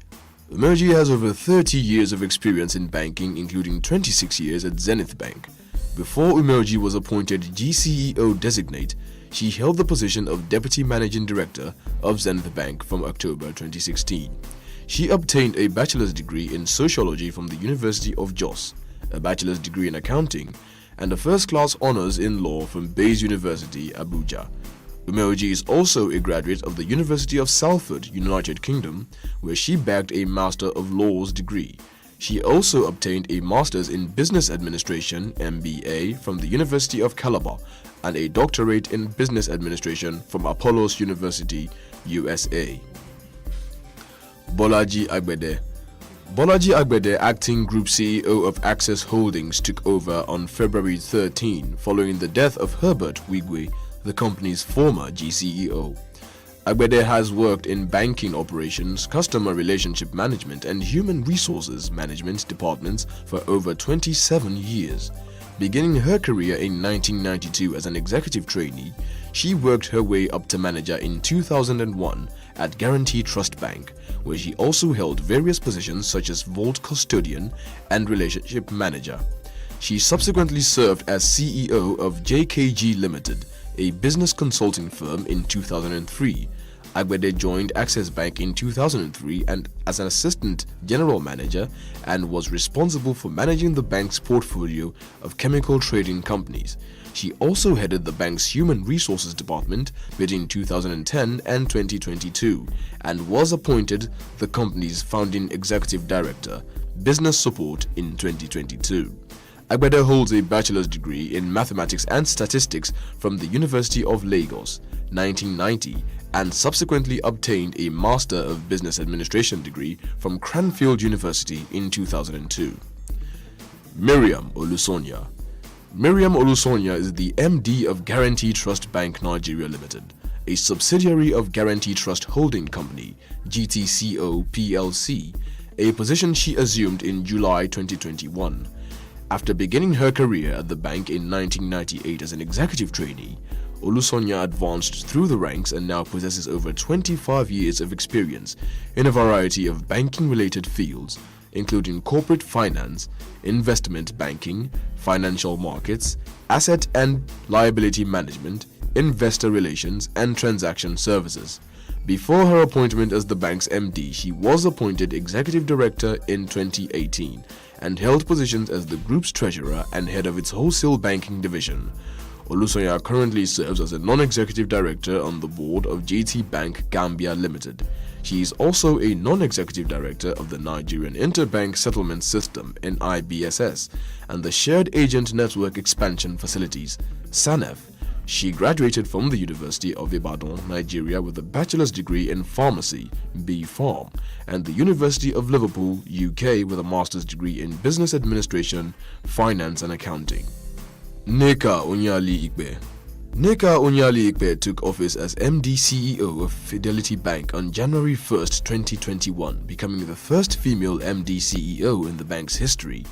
Umeoji has over 30 years of experience in banking, including 26 years at Zenith Bank. Before Umeoji was appointed GCEO designate, she held the position of Deputy Managing Director of Zenith Bank from October 2016. She obtained a bachelor's degree in sociology from the University of Jos, a bachelor's degree in accounting, and a first-class honors in law from Bayes University, Abuja. Umeoji is also a graduate of the University of Salford, United Kingdom, where she bagged a Master of Laws degree. She also obtained a Master's in Business Administration (MBA) from the University of Calabar and a doctorate in Business Administration from Apollos University, USA. Bolaji Agbede. Bolaji Agbede, acting Group CEO of Access Holdings, took over on February 13 following the death of Herbert Wigwe, the company's former GCEO. Agbede has worked in banking operations, customer relationship management, and human resources management departments for over 27 years. Beginning her career in 1992 as an executive trainee, she worked her way up to manager in 2001 at Guarantee Trust Bank, where she also held various positions such as vault custodian and relationship manager. She subsequently served as CEO of JKG Limited, a business consulting firm, in 2003. Agbede joined Access Bank in 2003 and as an assistant general manager and was responsible for managing the bank's portfolio of chemical trading companies. She also headed the bank's human resources department between 2010 and 2022 and was appointed the company's founding executive director, business support, in 2022. Agbede holds a bachelor's degree in mathematics and statistics from the University of Lagos, 1990, and subsequently obtained a Master of Business Administration degree from Cranfield University in 2002. Miriam Olusonya. Miriam Olusonya is the MD of Guarantee Trust Bank Nigeria Limited, a subsidiary of Guarantee Trust Holding Company, GTCO PLC, a position she assumed in July 2021. After beginning her career at the bank in 1998 as an executive trainee, Olusonya advanced through the ranks and now possesses over 25 years of experience in a variety of banking-related fields, including corporate finance, investment banking, financial markets, asset and liability management, investor relations, and transaction services. Before her appointment as the bank's MD, she was appointed Executive Director in 2018 and held positions as the group's treasurer and head of its wholesale banking division. Olusonya currently serves as a non-executive director on the board of GT Bank Gambia Limited. She is also a non-executive director of the Nigerian Interbank Settlement System (NIBSS) and the Shared Agent Network Expansion Facilities (SANEF). She graduated from the University of Ibadan, Nigeria, with a bachelor's degree in pharmacy (B.Pharm) and the University of Liverpool, UK, with a master's degree in business administration, finance and accounting. Nneka Onyali-Ikpe. Nneka Onyali-Ikpe took office as MD CEO of Fidelity Bank on January 1, 2021, becoming the first female MD CEO in the bank's history.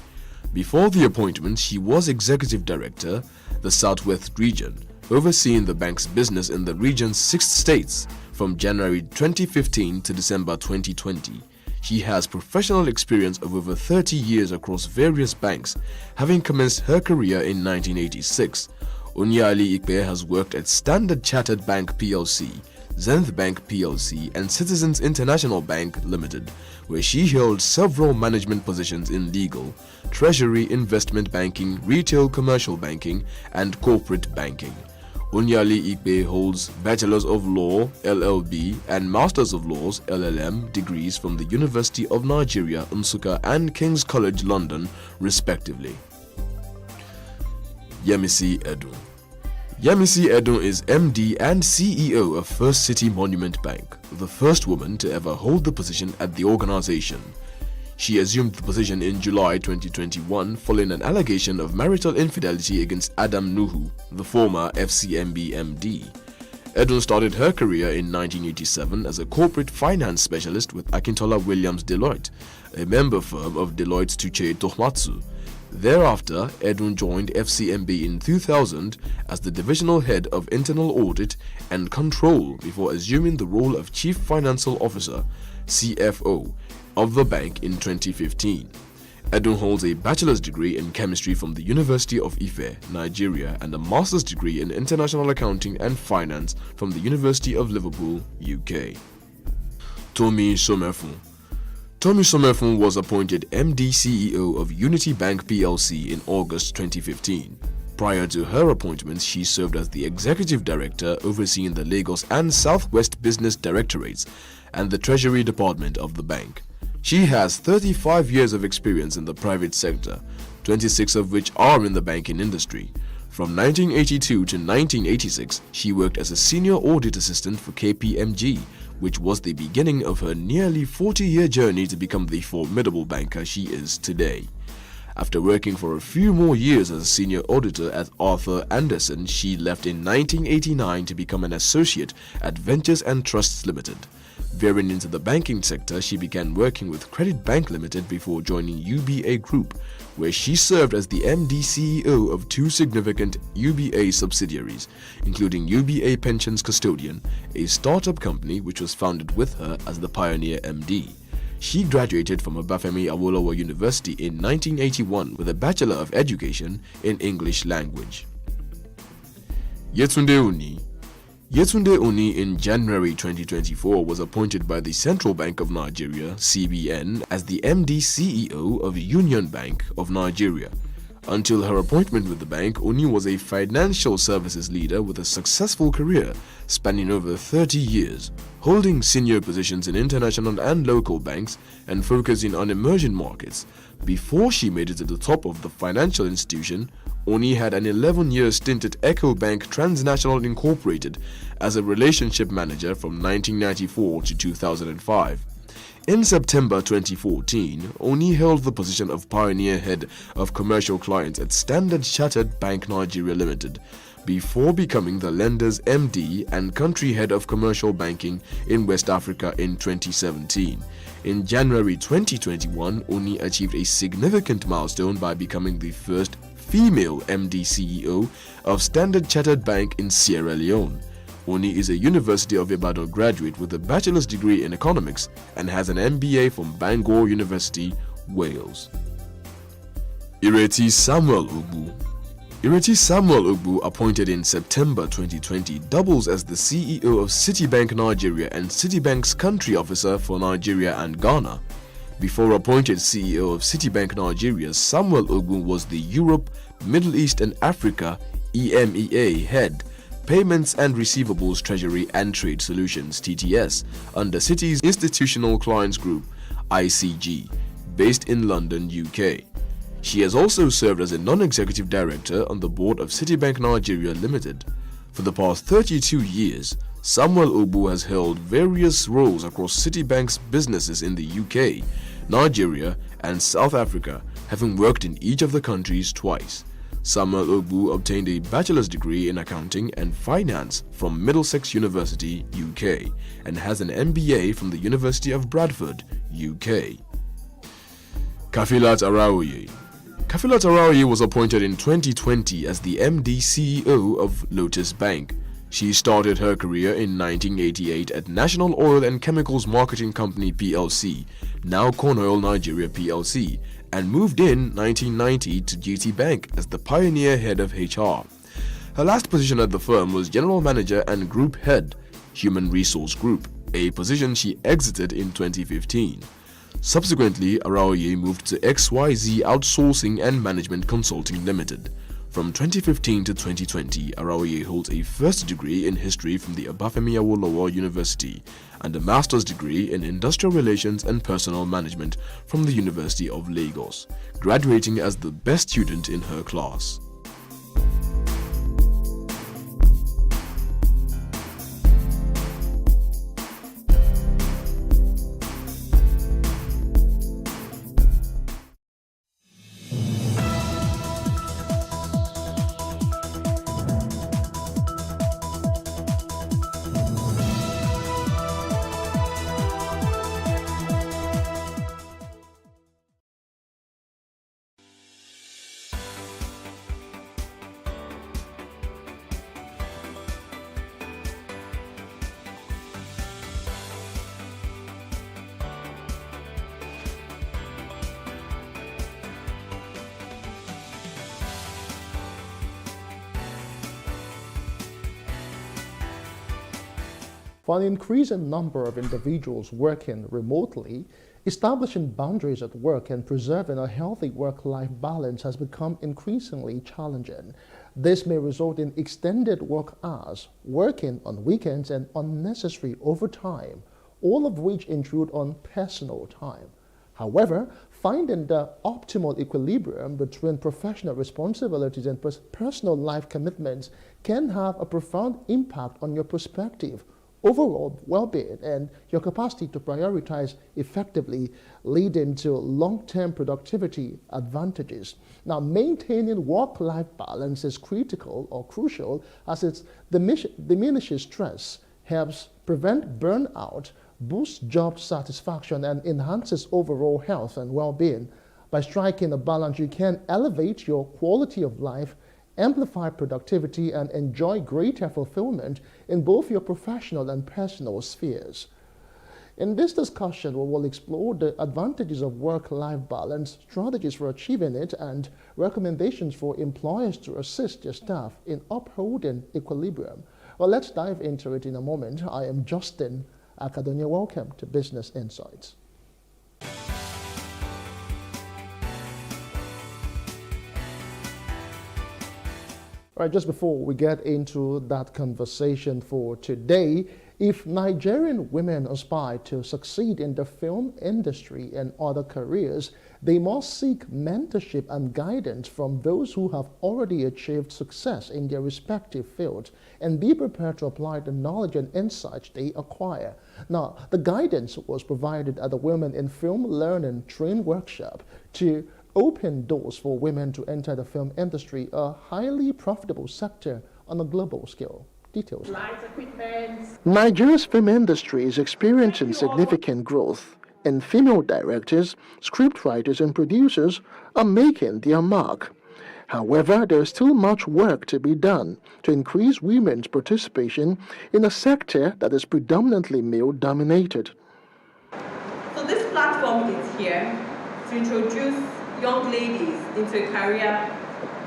Before the appointment, she was Executive Director, the Southwest Region, overseeing the bank's business in the region's 6 states from January 2015 to December 2020. She has professional experience of over 30 years across various banks, having commenced her career in 1986. Onyali-Ikpe has worked at Standard Chartered Bank PLC, Zenith Bank PLC, and Citizens International Bank Limited, where she held several management positions in legal, treasury, investment banking, retail commercial banking, and corporate banking. Onyali-Ikpe holds Bachelor's of Law (LLB) and Master's of Laws (LLM) degrees from the University of Nigeria, Nsukka, and King's College London, respectively. Yemisi Edun. Yemisi Edun is MD and CEO of First City Monument Bank, the first woman to ever hold the position at the organization. She assumed the position in July 2021 following an allegation of marital infidelity against Adam Nuhu, the former FCMB MD. Edun started her career in 1987 as a corporate finance specialist with Akintola Williams Deloitte, a member firm of Deloitte Touche Tohmatsu. Thereafter, Edun joined FCMB in 2000 as the divisional head of internal audit and control before assuming the role of Chief Financial Officer, CFO, of the bank in 2015. Edun holds a bachelor's degree in chemistry from the University of Ife, Nigeria, and a master's degree in international accounting and finance from the University of Liverpool, UK. Tomi Somefun. Tomi Somefun was appointed MD CEO of Unity Bank PLC in August 2015. Prior to her appointment, she served as the executive director overseeing the Lagos and Southwest Business Directorates and the Treasury Department of the bank. She has 35 years of experience in the private sector, 26 of which are in the banking industry. From 1982 to 1986, she worked as a senior audit assistant for KPMG, which was the beginning of her nearly 40-year journey to become the formidable banker she is today. After working for a few more years as a senior auditor at Arthur Andersen, she left in 1989 to become an associate at Ventures and Trusts Limited. Veering into the banking sector, she began working with Credit Bank Limited before joining UBA Group, where she served as the MD CEO of two significant UBA subsidiaries, including UBA Pensions Custodian, a startup company which was founded with her as the pioneer MD. She graduated from Obafemi Awolowo University in 1981 with a Bachelor of Education in English Language. Yetunde Oni. Yetunde Oni in January 2024 was appointed by the Central Bank of Nigeria, CBN, as the MD CEO of Union Bank of Nigeria. Until her appointment with the bank, Oni was a financial services leader with a successful career spanning over 30 years, holding senior positions in international and local banks and focusing on emerging markets. Before she made it to the top of the financial institution, Oni had an 11-year stint at EcoBank Transnational Incorporated as a relationship manager from 1994 to 2005. In September 2014, Oni held the position of Pioneer Head of Commercial Clients at Standard Chartered Bank Nigeria Limited, before becoming the lender's MD and country head of commercial banking in West Africa in 2017. In January 2021, Oni achieved a significant milestone by becoming the first female MD CEO of Standard Chartered Bank in Sierra Leone. Oni is a University of Ibadan graduate with a bachelor's degree in economics and has an MBA from Bangor University, Wales. Ireti Samuel Ogbu. Ireti Samuel Ogbu, appointed in September 2020, doubles as the CEO of Citibank Nigeria and Citibank's country officer for Nigeria and Ghana. Before appointed CEO of Citibank Nigeria, Samuel Ogbu was the Europe, Middle East and Africa EMEA head, Payments and Receivables Treasury and Trade Solutions (TTS) under Citi's Institutional Clients Group (ICG), based in London, UK. She has also served as a non-executive director on the board of Citibank Nigeria Limited. For the past 32 years, Samuel Ogbu has held various roles across Citibank's businesses in the UK, Nigeria and South Africa, having worked in each of the countries twice. Samuel Ogbu obtained a bachelor's degree in accounting and finance from Middlesex University, UK, and has an MBA from the University of Bradford, UK. Kafilat Araoye. Kafilat Araoye was appointed in 2020 as the MD CEO of Lotus Bank. She started her career in 1988 at National Oil and Chemicals Marketing Company PLC, now Cornell Nigeria PLC, and moved in 1990 to GT Bank as the pioneer head of HR. Her last position at the firm was General Manager and Group Head, Human Resource Group, a position she exited in 2015. Subsequently, Araoye moved to XYZ Outsourcing and Management Consulting Limited. From 2015 to 2020, Araoye holds a first degree in history from the Obafemi Awolowo University and a master's degree in industrial relations and personnel management from the University of Lagos, graduating as the best student in her class. For an increasing number of individuals working remotely, establishing boundaries at work and preserving a healthy work-life balance has become increasingly challenging. This may result in extended work hours, working on weekends, and unnecessary overtime, all of which intrude on personal time. However, finding the optimal equilibrium between professional responsibilities and personal life commitments can have a profound impact on your perspective, overall well-being, and your capacity to prioritize effectively, leading to long-term productivity advantages. Now, maintaining work-life balance is critical or crucial as it diminishes stress, helps prevent burnout, boosts job satisfaction, and enhances overall health and well-being. By striking a balance, you can elevate your quality of life, amplify productivity, and enjoy greater fulfillment in both your professional and personal spheres. In this discussion, we will explore the advantages of work-life balance, strategies for achieving it, and recommendations for employers to assist their staff in upholding equilibrium. Well, let's dive into it in a moment. I am Justin Akadonia. Welcome to Business Insights. All right, just before we get into that conversation for today, if Nigerian women aspire to succeed in the film industry and other careers, they must seek mentorship and guidance from those who have already achieved success in their respective fields and be prepared to apply the knowledge and insights they acquire. Now, the guidance was provided at the Women in Film Learning Train workshop to open doors for women to enter the film industry, a highly profitable sector on a global scale. Details. Nigeria's film industry is experiencing significant growth, and female directors, scriptwriters, and producers are making their mark. However, there is still much work to be done to increase women's participation in a sector that is predominantly male-dominated. So this platform is here to introduce young ladies into a career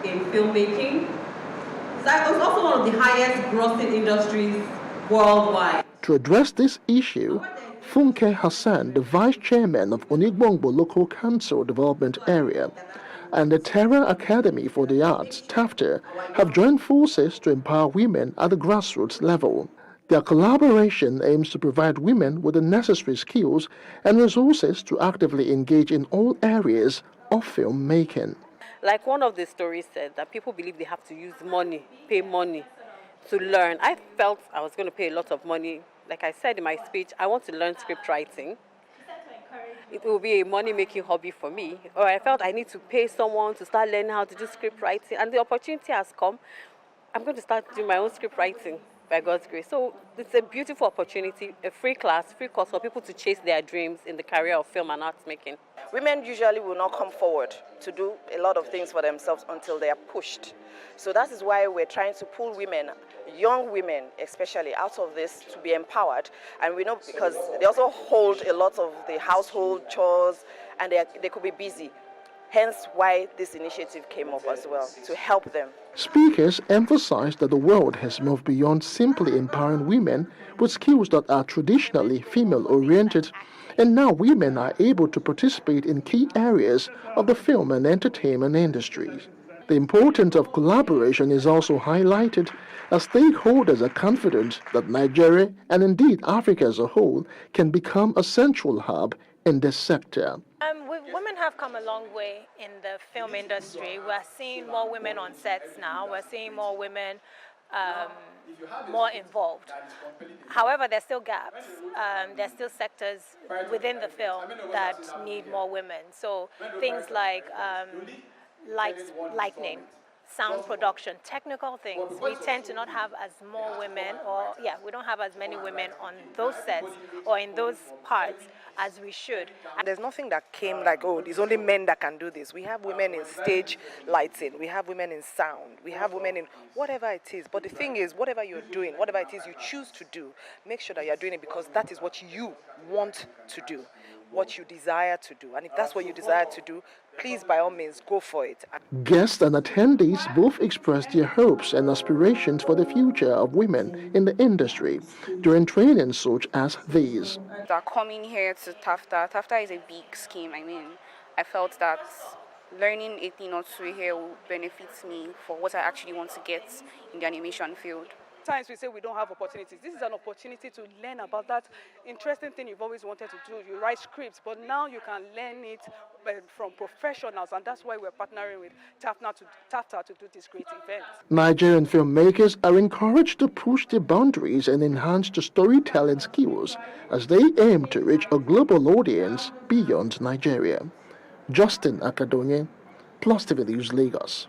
in filmmaking. It's also one of the highest grossing industries worldwide. To address this issue, Funke Hassan, the Vice Chairman of Onigbongbo Local Council Development Area, and the Terra Academy for the Arts, TAFTA, have joined forces to empower women at the grassroots level. Their collaboration aims to provide women with the necessary skills and resources to actively engage in all areas of filmmaking. Like one of the stories said, that people believe they have to use money, pay money to learn. I felt I was going to pay a lot of money. Like I said in my speech, I want to learn script writing. It will be a money-making hobby for me. Or I felt I need to pay someone to start learning how to do script writing. And the opportunity has come. I'm going to start doing my own script writing by God's grace. So it's a beautiful opportunity, a free class, free course for people to chase their dreams in the career of film and arts making. Women usually will not come forward to do a lot of things for themselves until they are pushed. So that is why we're trying to pull women, young women especially, out of this to be empowered. And we know because they also hold a lot of the household chores and they could be busy. Hence why this initiative came up as well, to help them. Speakers emphasized that the world has moved beyond simply empowering women with skills that are traditionally female-oriented, and now women are able to participate in key areas of the film and entertainment industries. The importance of collaboration is also highlighted as stakeholders are confident that Nigeria, and indeed Africa as a whole, can become a central hub in this sector. Women have come a long way in the film industry. We're seeing more women on sets now. We're seeing more women more involved. However, there's still gaps. There's still sectors within the film that need more women. So things like lighting, sound production, technical things, we tend to not have as more women, we don't have as many women on those sets or in those parts as we should. And there's nothing that came like, oh, there's only men that can do this. We have women in stage lighting, we have women in sound, we have women in whatever it is. But the thing is, whatever you're doing, whatever it is you choose to do, make sure that you're doing it because that is what you want to do, what you desire to do. And if that's what you desire to do, please, by all means, go for it. Guests and attendees both expressed their hopes and aspirations for the future of women in the industry during trainings such as these. Coming here to TAFTA is a big scheme. I felt that learning a thing or two here will benefit me for what I actually want to get in the animation field. times we say we don't have opportunities. This is an opportunity to learn about that interesting thing you've always wanted to do. You write scripts, but now you can learn it from professionals, and that's why we're partnering with TAFTA to do this great event. Nigerian filmmakers are encouraged to push the boundaries and enhance their storytelling skills as they aim to reach a global audience beyond Nigeria. Justin Akadonye, Plus TV News, Lagos.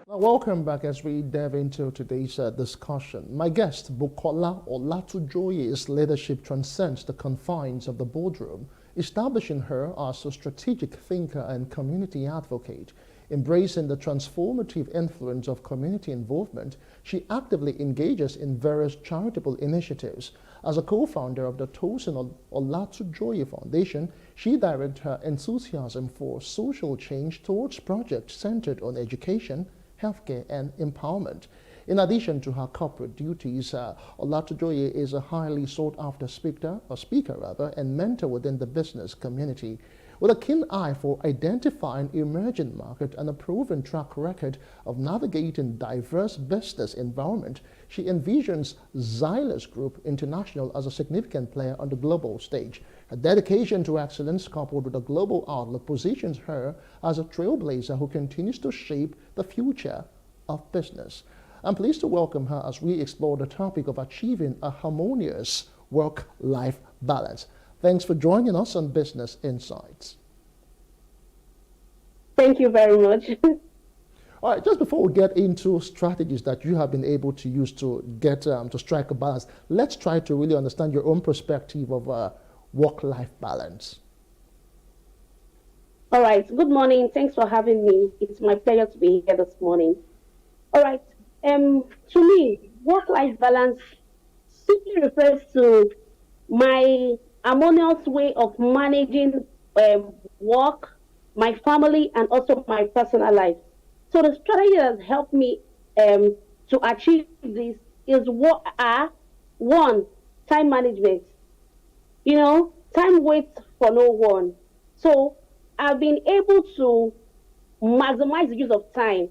Welcome back as we delve into today's discussion. My guest, Bukola Olatujoye's leadership transcends the confines of the boardroom, establishing her as a strategic thinker and community advocate. Embracing the transformative influence of community involvement, she actively engages in various charitable initiatives. As a co-founder of the Tosin Olatujoye Foundation, she directs her enthusiasm for social change towards projects centered on education, healthcare, and empowerment. In addition to her corporate duties, Olatujoye is a highly sought-after speaker, and mentor within the business community. With a keen eye for identifying emerging market and a proven track record of navigating diverse business environment, she envisions Xylus Group International as a significant player on the global stage. Her dedication to excellence, coupled with a global outlook, positions her as a trailblazer who continues to shape the future of business. I'm pleased to welcome her as we explore the topic of achieving a harmonious work-life balance. Thanks for joining us on Business Insights. Thank you very much. All right, just before we get into strategies that you have been able to use to get to strike a balance, let's try to really understand your own perspective of work-life balance. All right, good morning. Thanks for having me. It's my pleasure to be here this morning. All right, to me, work-life balance simply refers to my harmonious way of managing work, my family, and also my personal life. So the strategy that has helped me to achieve this is one, time management. You know, time waits for no one. So I've been able to maximize the use of time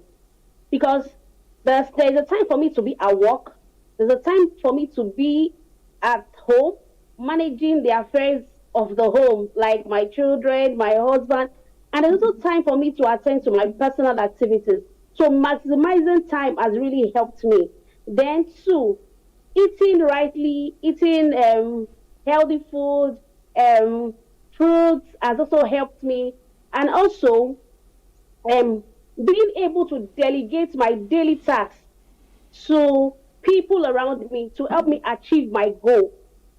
because there's a time for me to be at work. There's a time for me to be at home, managing the affairs of the home, like my children, my husband, and there's also time for me to attend to my personal activities. So maximizing time has really helped me. Then two, eating rightly, eating healthy food, fruits has also helped me. And also being able to delegate my daily tasks to people around me to help me achieve my goal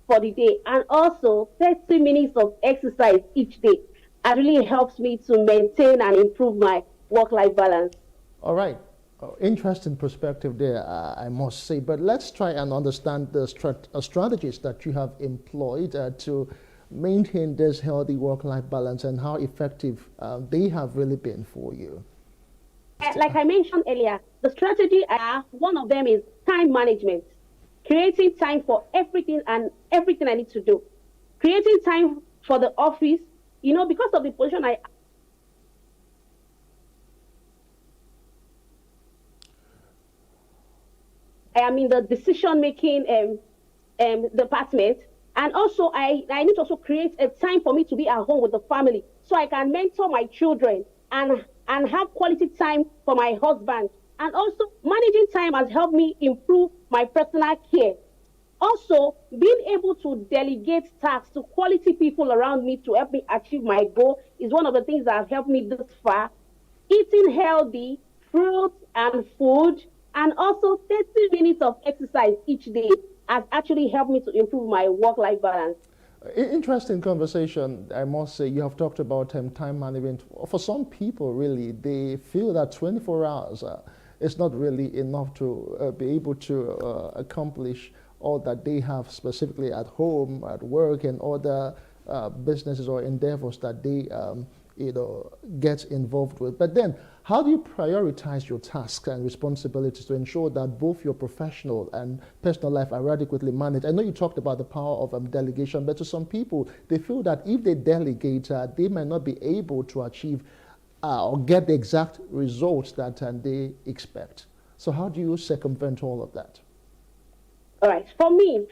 for the day, and also 30 minutes of exercise each day. It really helps me to maintain and improve my work-life balance. All right. Interesting perspective there, I must say. But let's try and understand the strategies that you have employed to maintain this healthy work-life balance and how effective they have really been for you. Like I mentioned earlier, the strategy, one of them is time management. Creating time for everything I need to do. Creating time for the office, you know, because of the position I am in the decision-making department, and also I need to also create a time for me to be at home with the family, so I can mentor my children and have quality time for my husband. And also, managing time has helped me improve my personal care. Also, being able to delegate tasks to quality people around me to help me achieve my goal is one of the things that have helped me this far. Eating healthy, fruits and food, and also 30 minutes of exercise each day has actually helped me to improve my work-life balance. Interesting conversation, I must say. You have talked about time management. For some people, really, they feel that 24 hours is not really enough to be able to accomplish all that they have specifically at home, at work, and other businesses or endeavors that they get involved with. But then, how do you prioritize your tasks and responsibilities to ensure that both your professional and personal life are adequately managed? I know you talked about the power of delegation, but to some people, they feel that if they delegate, they might not be able to achieve or get the exact results that they expect. So how do you circumvent all of that? All right. For me,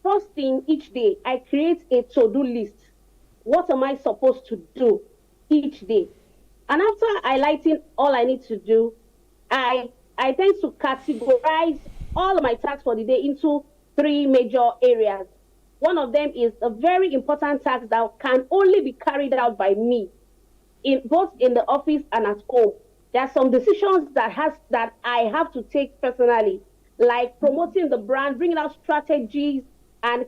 first thing each day, I create a to-do list. What am I supposed to do each day? And after highlighting all I need to do, I tend to categorize all of my tasks for the day into 3 major areas. One of them is a very important task that can only be carried out by me, both in the office and at home. There are some decisions that I have to take personally, like promoting the brand, bringing out strategies, and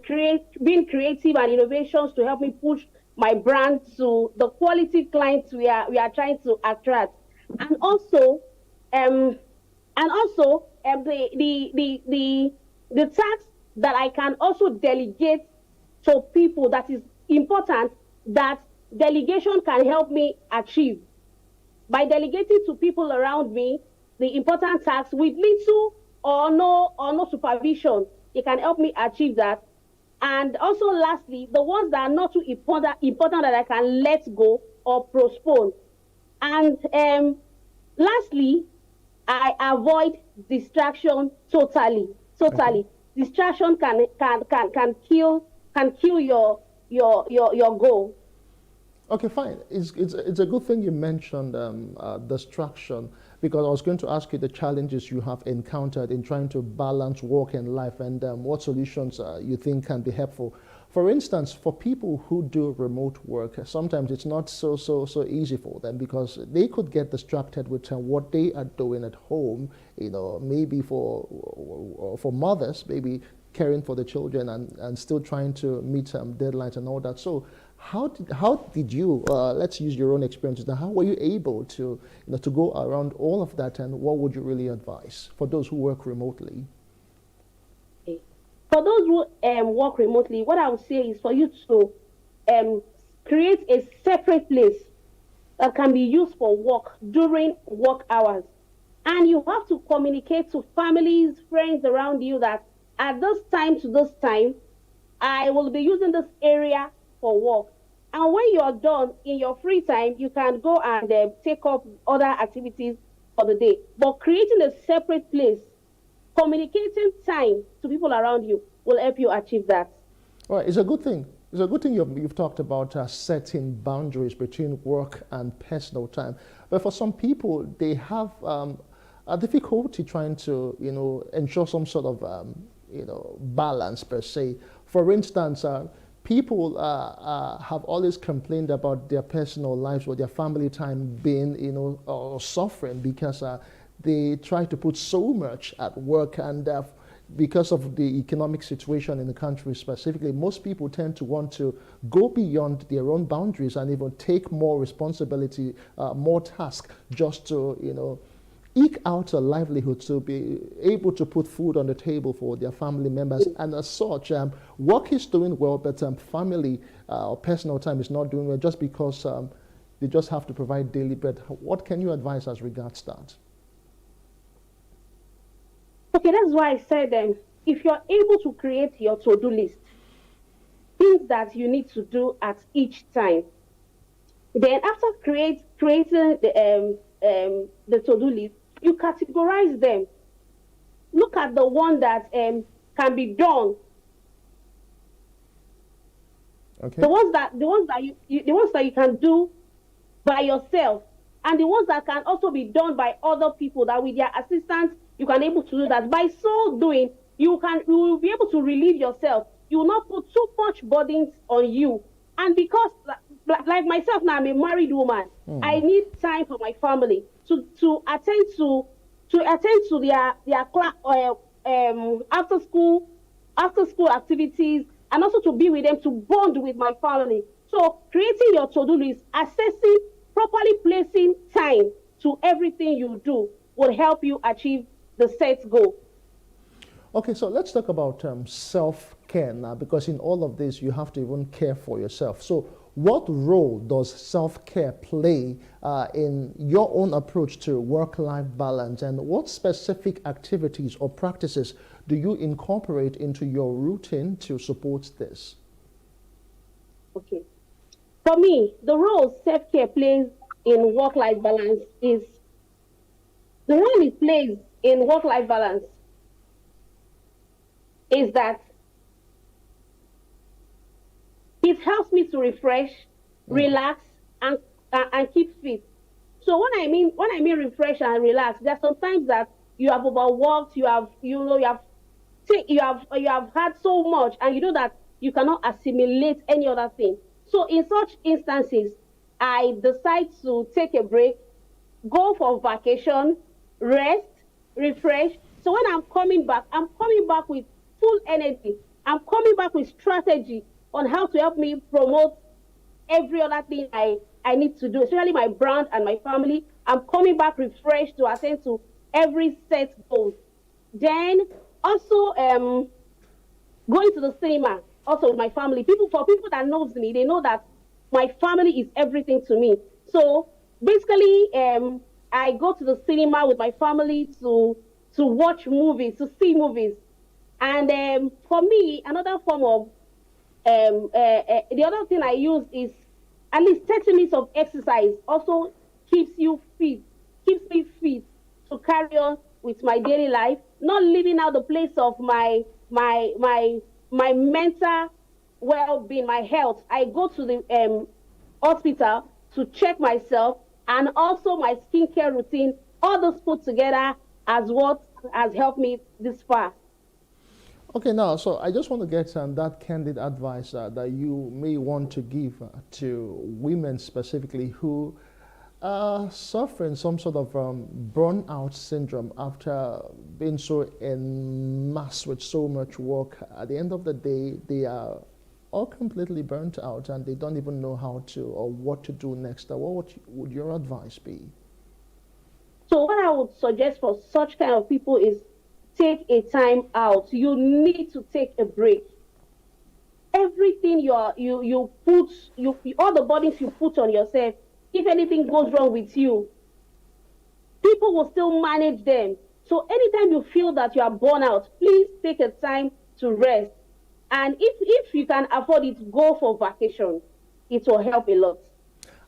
being creative and innovations to help me push my brand to the quality clients we are trying to attract, and also the tasks that I can also delegate to people that is important, that delegation can help me achieve. By delegating to people around me the important tasks with little or no supervision, it can help me achieve that. And also, lastly, the ones that are not too important that I can let go or postpone. And lastly, I avoid distraction totally. Okay. Distraction can kill your goal. Okay, fine. It's a good thing you mentioned distraction, because I was going to ask you the challenges you have encountered in trying to balance work and life, and what solutions you think can be helpful. For instance, for people who do remote work, sometimes it's not so easy for them, because they could get distracted with what they are doing at home. Maybe for mothers, maybe caring for the children and still trying to meet deadlines and all that. So how did you, let's use your own experiences now, how were you able to go around all of that, and what would you really advise for those who work remotely? For those who work remotely, what I would say is for you to create a separate place that can be used for work during work hours. And you have to communicate to families, friends around you that at this time to this time, I will be using this area for work. And when you are done in your free time, you can go and take up other activities for the day. But creating a separate place, communicating time to people around you will help you achieve that. All right, it's a good thing. It's a good thing you've talked about setting boundaries between work and personal time. But for some people, they have a difficulty trying to, ensure some sort of, balance per se. For instance, people have always complained about their personal lives or their family time being, suffering because they try to put so much at work, and because of the economic situation in the country specifically, most people tend to want to go beyond their own boundaries and even take more responsibility, more tasks, just to, eke out a livelihood, to be able to put food on the table for their family members. And as such, work is doing well, but family or personal time is not doing well just because they just have to provide daily bread. What can you advise as regards that? Okay, that's why I said if you're able to create your to-do list, things that you need to do at each time, then after creating the to-do list, you categorize them. Look at the one that can be done. Okay. The ones that you can do by yourself, and the ones that can also be done by other people, that with their assistance you can able to do that. By so doing, you will be able to relieve yourself. You will not put too much burdens on you. And because, like myself now, I'm a married woman. I need time for my family to attend to their after school activities, and also to be with them, to bond with my family. So creating your to-do list, assessing, properly placing time to everything you do will help you achieve the set goal. Okay, so let's talk about self-care now, because in all of this, you have to even care for yourself. So what role does self-care play in your own approach to work-life balance, and what specific activities or practices do you incorporate into your routine to support this? Okay. For me, the role self-care plays in work-life balance is the role it plays in work-life balance is that it helps me to refresh, relax, and keep fit. So when I mean refresh and relax, there's sometimes that you have overworked, you have had so much, and you know that you cannot assimilate any other thing. So in such instances, I decide to take a break, go for vacation, rest, refresh. So when I'm coming back with full energy. I'm coming back with strategy on how to help me promote every other thing I need to do, especially my brand and my family. I'm coming back refreshed to attend to every set goal. Then also going to the cinema, also with my family. For people that knows me, they know that my family is everything to me. So basically, I go to the cinema with my family to watch movies, to see movies. And for me, another form of the other thing I use is at least 30 minutes of exercise. Also keeps me fit to carry on with my daily life, not leaving out the place of my mental well-being, my health. I go to the hospital to check myself, and also my skincare routine. All those put together as what has helped me this far. Okay, now, so I just want to get that candid advice that you may want to give to women specifically who are suffering some sort of burnout syndrome after being so enmeshed with so much work. At the end of the day, they are all completely burnt out and they don't even know how to or what to do next. What would your advice be? So what I would suggest for such kind of people is take a time out. You need to take a break. Everything all the burdens you put on yourself, if anything goes wrong with you, people will still manage them. So anytime you feel that you are burnt out, please take a time to rest. And if you can afford it, go for vacation. It will help a lot.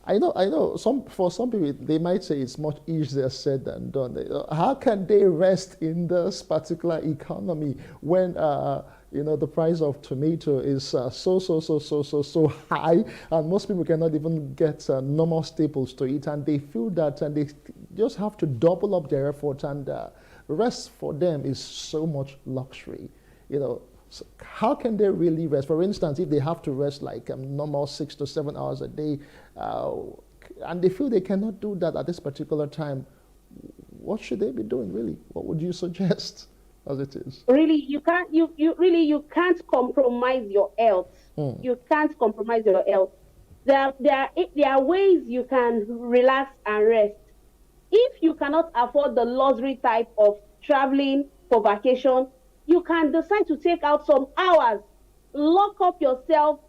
I know. For some people, they might say it's much easier said than done. How can they rest in this particular economy when the price of tomato is so high, and most people cannot even get normal staples to eat, and they feel that, and they just have to double up their effort, and rest for them is so much luxury. So how can they really rest? For instance, if they have to rest like normal 6 to 7 hours a day, and they feel they cannot do that at this particular time, what should they be doing really? What would you suggest as it is? Really, you can't compromise your health. You can't compromise your health. There are ways you can relax and rest. If you cannot afford the luxury type of traveling for vacation, you can decide to take out some hours, lock up yourself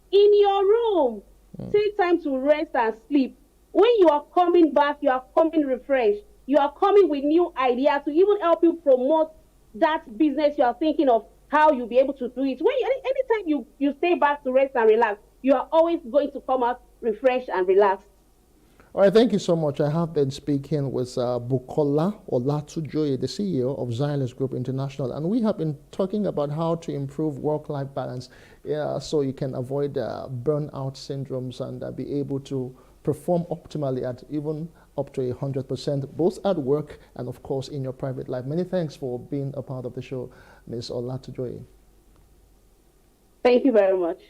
in your room, take time to rest and sleep. When you are coming back, you are coming refreshed. You are coming with new ideas to even help you promote that business you are thinking of, how you'll be able to do it. Anytime you stay back to rest and relax, you are always going to come out refreshed and relaxed. All right, thank you so much. I have been speaking with Bukola Olatujoye, the CEO of Xylus Group International, and we have been talking about how to improve work-life balance so you can avoid burnout syndromes and be able to perform optimally at even up to 100%, both at work and, of course, in your private life. Many thanks for being a part of the show, Ms. Olatujoye. Thank you very much.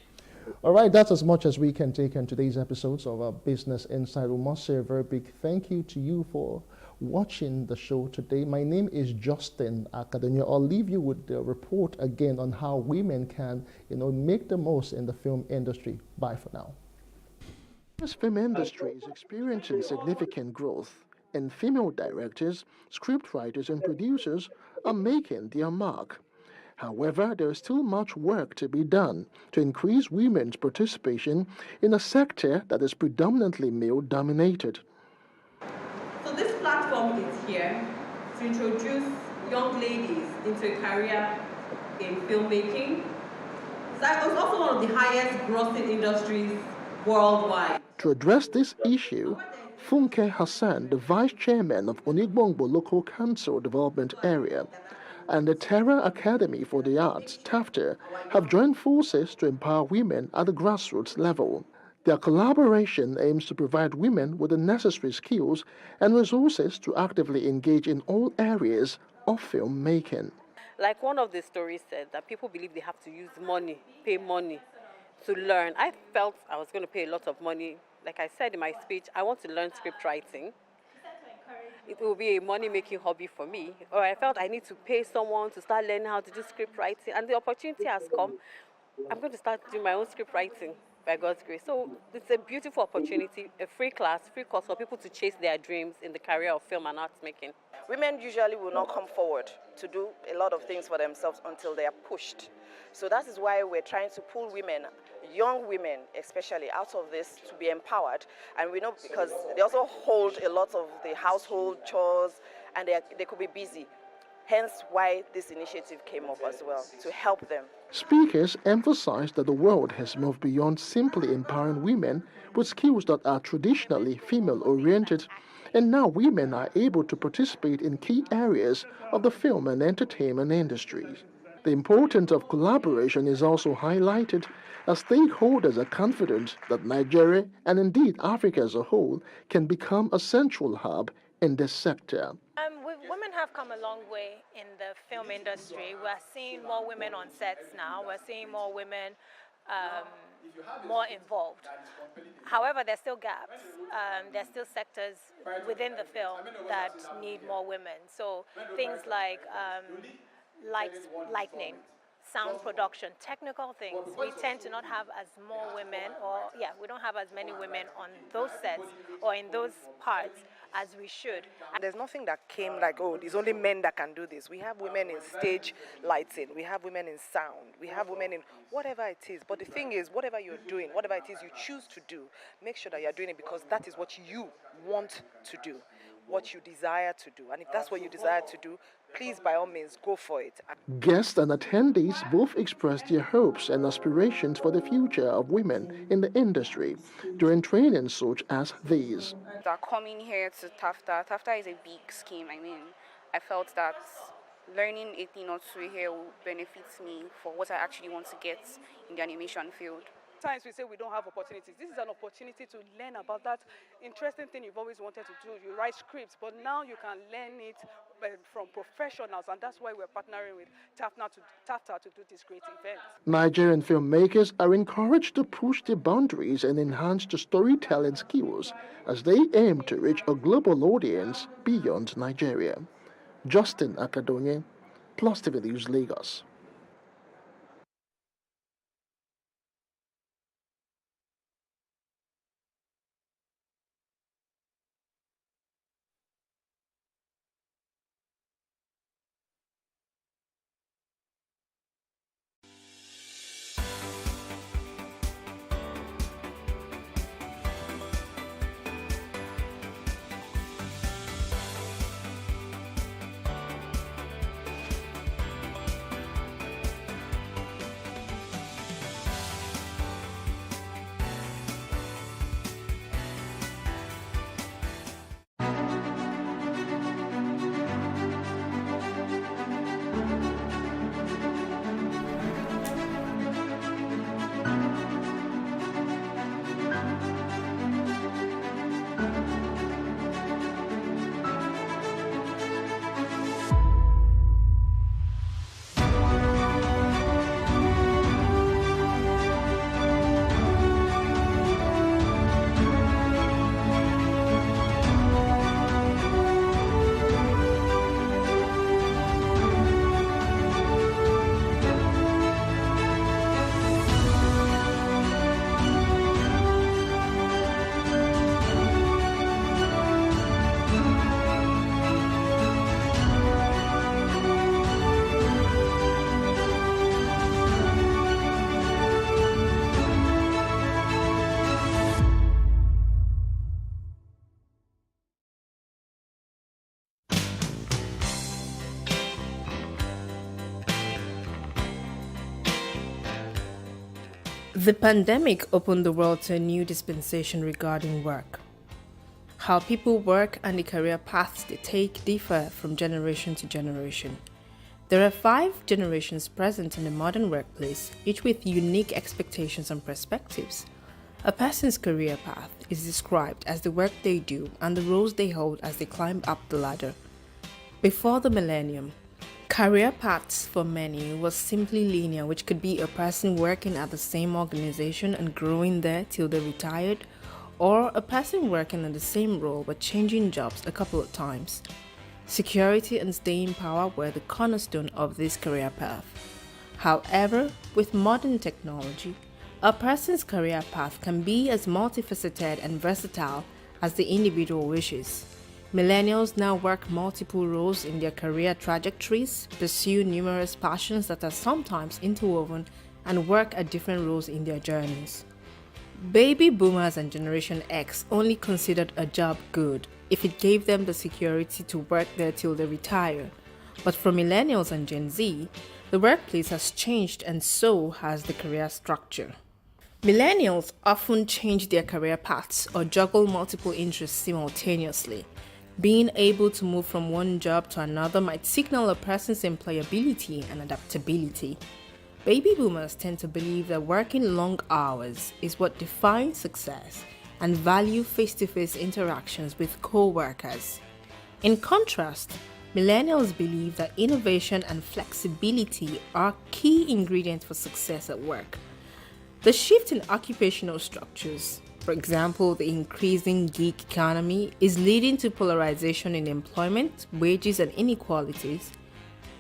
All right, that's as much as we can take in today's episodes of our Business Insight. We must say a very big thank you to you for watching the show today. My name is Justin Akademia. I'll leave you with the report again on how women can, make the most in the film industry. Bye for now. This film industry is experiencing significant growth, and female directors, scriptwriters, and producers are making their mark. However, there is still much work to be done to increase women's participation in a sector that is predominantly male-dominated. So this platform is here to introduce young ladies into a career in filmmaking. It's also one of the highest grossing industries worldwide. To address this issue, Funke Hassan, the Vice Chairman of Onigbongbo Local Council Development Area, and the Terra Academy for the Arts, TAFTA, have joined forces to empower women at the grassroots level. Their collaboration aims to provide women with the necessary skills and resources to actively engage in all areas of filmmaking. Like one of the stories said, that people believe they have to use money, pay money to learn. I felt I was going to pay a lot of money. Like I said in my speech, I want to learn script writing. It will be a money-making hobby for me. Or I felt I need to pay someone to start learning how to do script writing. And the opportunity has come. I'm going to start doing my own script writing by God's grace. So it's a beautiful opportunity, a free class, free course for people to chase their dreams in the career of film and arts making. Women usually will not come forward to do a lot of things for themselves until they are pushed. So that is why we're trying to pull women, young women especially, out of this to be empowered. And we know because they also hold a lot of the household chores and they could be busy. Hence why this initiative came up as well, to help them. Speakers emphasized that the world has moved beyond simply empowering women with skills that are traditionally female-oriented, and now women are able to participate in key areas of the film and entertainment industries. The importance of collaboration is also highlighted as stakeholders are confident that Nigeria, and indeed Africa as a whole, can become a central hub in this sector. Women have come a long way in the film industry. We're seeing more women on sets now. We're seeing more women more involved. However, there's still gaps. There's still sectors within the film that need more women. So things like lighting, sound production, technical things, we tend to not have as more women, we don't have as many women on those sets or in those parts as we should. And there's nothing that came like, oh, there's only men that can do this. We have women in stage lighting, we have women in sound, we have women in whatever it is. But the thing is, whatever you're doing, whatever it is you choose to do, make sure that you're doing it because that is what you want to do, what you desire to do. And if that's what you desire to do, please, by all means, go for it. Guests and attendees both expressed their hopes and aspirations for the future of women in the industry during trainings such as these. Coming here to TAFTA, TAFTA is a big scheme. I felt that learning a thing or two here will benefit me for what I actually want to get in the animation field. Sometimes we say we don't have opportunities. This is an opportunity to learn about that interesting thing you've always wanted to do. You write scripts, but now you can learn it from professionals, and that's why we're partnering with TAFTA to do this great event. Nigerian filmmakers are encouraged to push the boundaries and enhance the storytelling skills as they aim to reach a global audience beyond Nigeria. Justin Akadonye, Plus TV News, Lagos. The pandemic opened the world to a new dispensation regarding work. How people work and the career paths they take differ from generation to generation. There are 5 generations present in the modern workplace, each with unique expectations and perspectives. A person's career path is described as the work they do and the roles they hold as they climb up the ladder. Before the millennium, career paths for many was simply linear, which could be a person working at the same organization and growing there till they retired, or a person working in the same role but changing jobs a couple of times. Security and staying power were the cornerstone of this career path. However, with modern technology, a person's career path can be as multifaceted and versatile as the individual wishes. Millennials now work multiple roles in their career trajectories, pursue numerous passions that are sometimes interwoven, and work at different roles in their journeys. Baby boomers and Generation X only considered a job good if it gave them the security to work there till they retire. But for millennials and Gen Z, the workplace has changed and so has the career structure. Millennials often change their career paths or juggle multiple interests simultaneously. Being able to move from one job to another might signal a person's employability and adaptability. Baby boomers tend to believe that working long hours is what defines success and value face-to-face interactions with co-workers. In contrast, millennials believe that innovation and flexibility are key ingredients for success at work. The shift in occupational structures, for example, the increasing gig economy, is leading to polarization in employment, wages, and inequalities.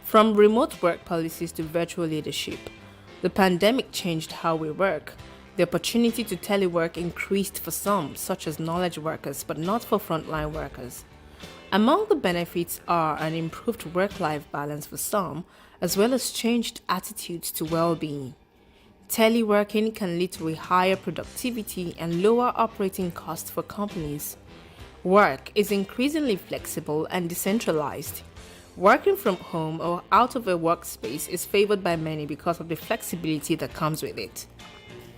From remote work policies to virtual leadership, the pandemic changed how we work. The opportunity to telework increased for some, such as knowledge workers, but not for frontline workers. Among the benefits are an improved work-life balance for some, as well as changed attitudes to well-being. Teleworking can lead to a higher productivity and lower operating costs for companies. Work is increasingly flexible and decentralized. Working from home or out of a workspace is favored by many because of the flexibility that comes with it.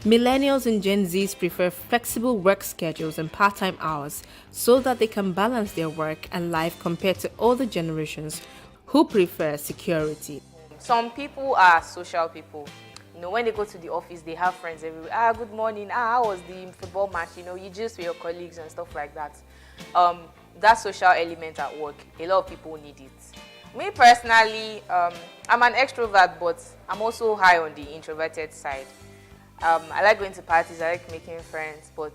Millennials and Gen Zs prefer flexible work schedules and part-time hours so that they can balance their work and life compared to older generations who prefer security. Some people are social people. When they go to the office, they have friends everywhere. Good morning. How was the football match? You just with your colleagues and stuff like that. That social element at work, a lot of people need it. Me personally, I'm an extrovert, but I'm also high on the introverted side. I like going to parties, I like making friends, but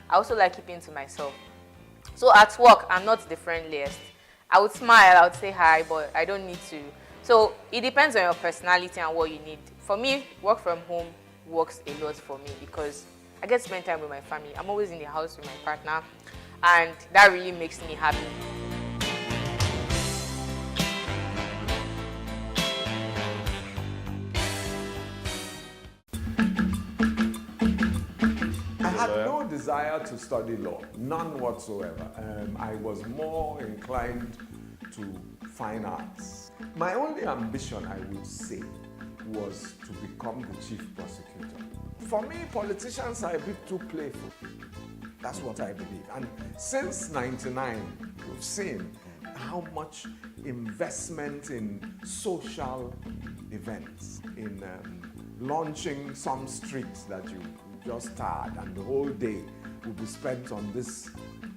I also like keeping to myself. So at work, I'm not the friendliest. I would smile, I would say hi, but I don't need to. So it depends on your personality and what you need. For me, work from home works a lot for me because I get to spend time with my family. I'm always in the house with my partner, and that really makes me happy. I had no desire to study law, none whatsoever. I was more inclined to fine arts. My only ambition, I would say, was to become the chief prosecutor. For me, politicians are a bit too playful. That's what I believe. And since '99, we've seen how much investment in social events, in launching some streets that you just started, and the whole day will be spent on this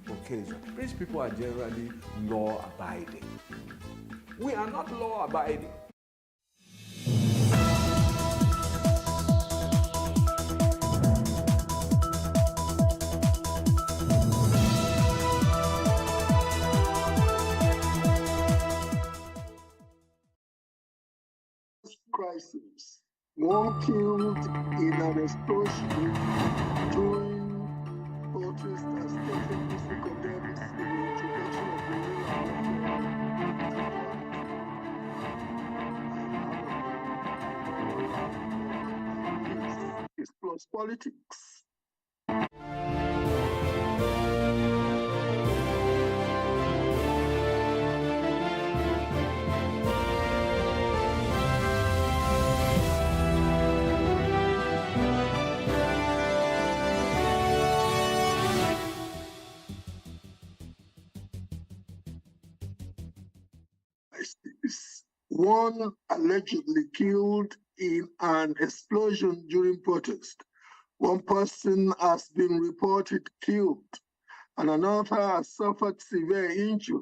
occasion. British people are generally law-abiding. We are not law-abiding. Crisis. One killed in an explosion during protests as Stephen Missy condemns the introduction of the law. It's plus politics. one allegedly killed in an explosion during protest. One person has been reported killed, and another has suffered severe injury.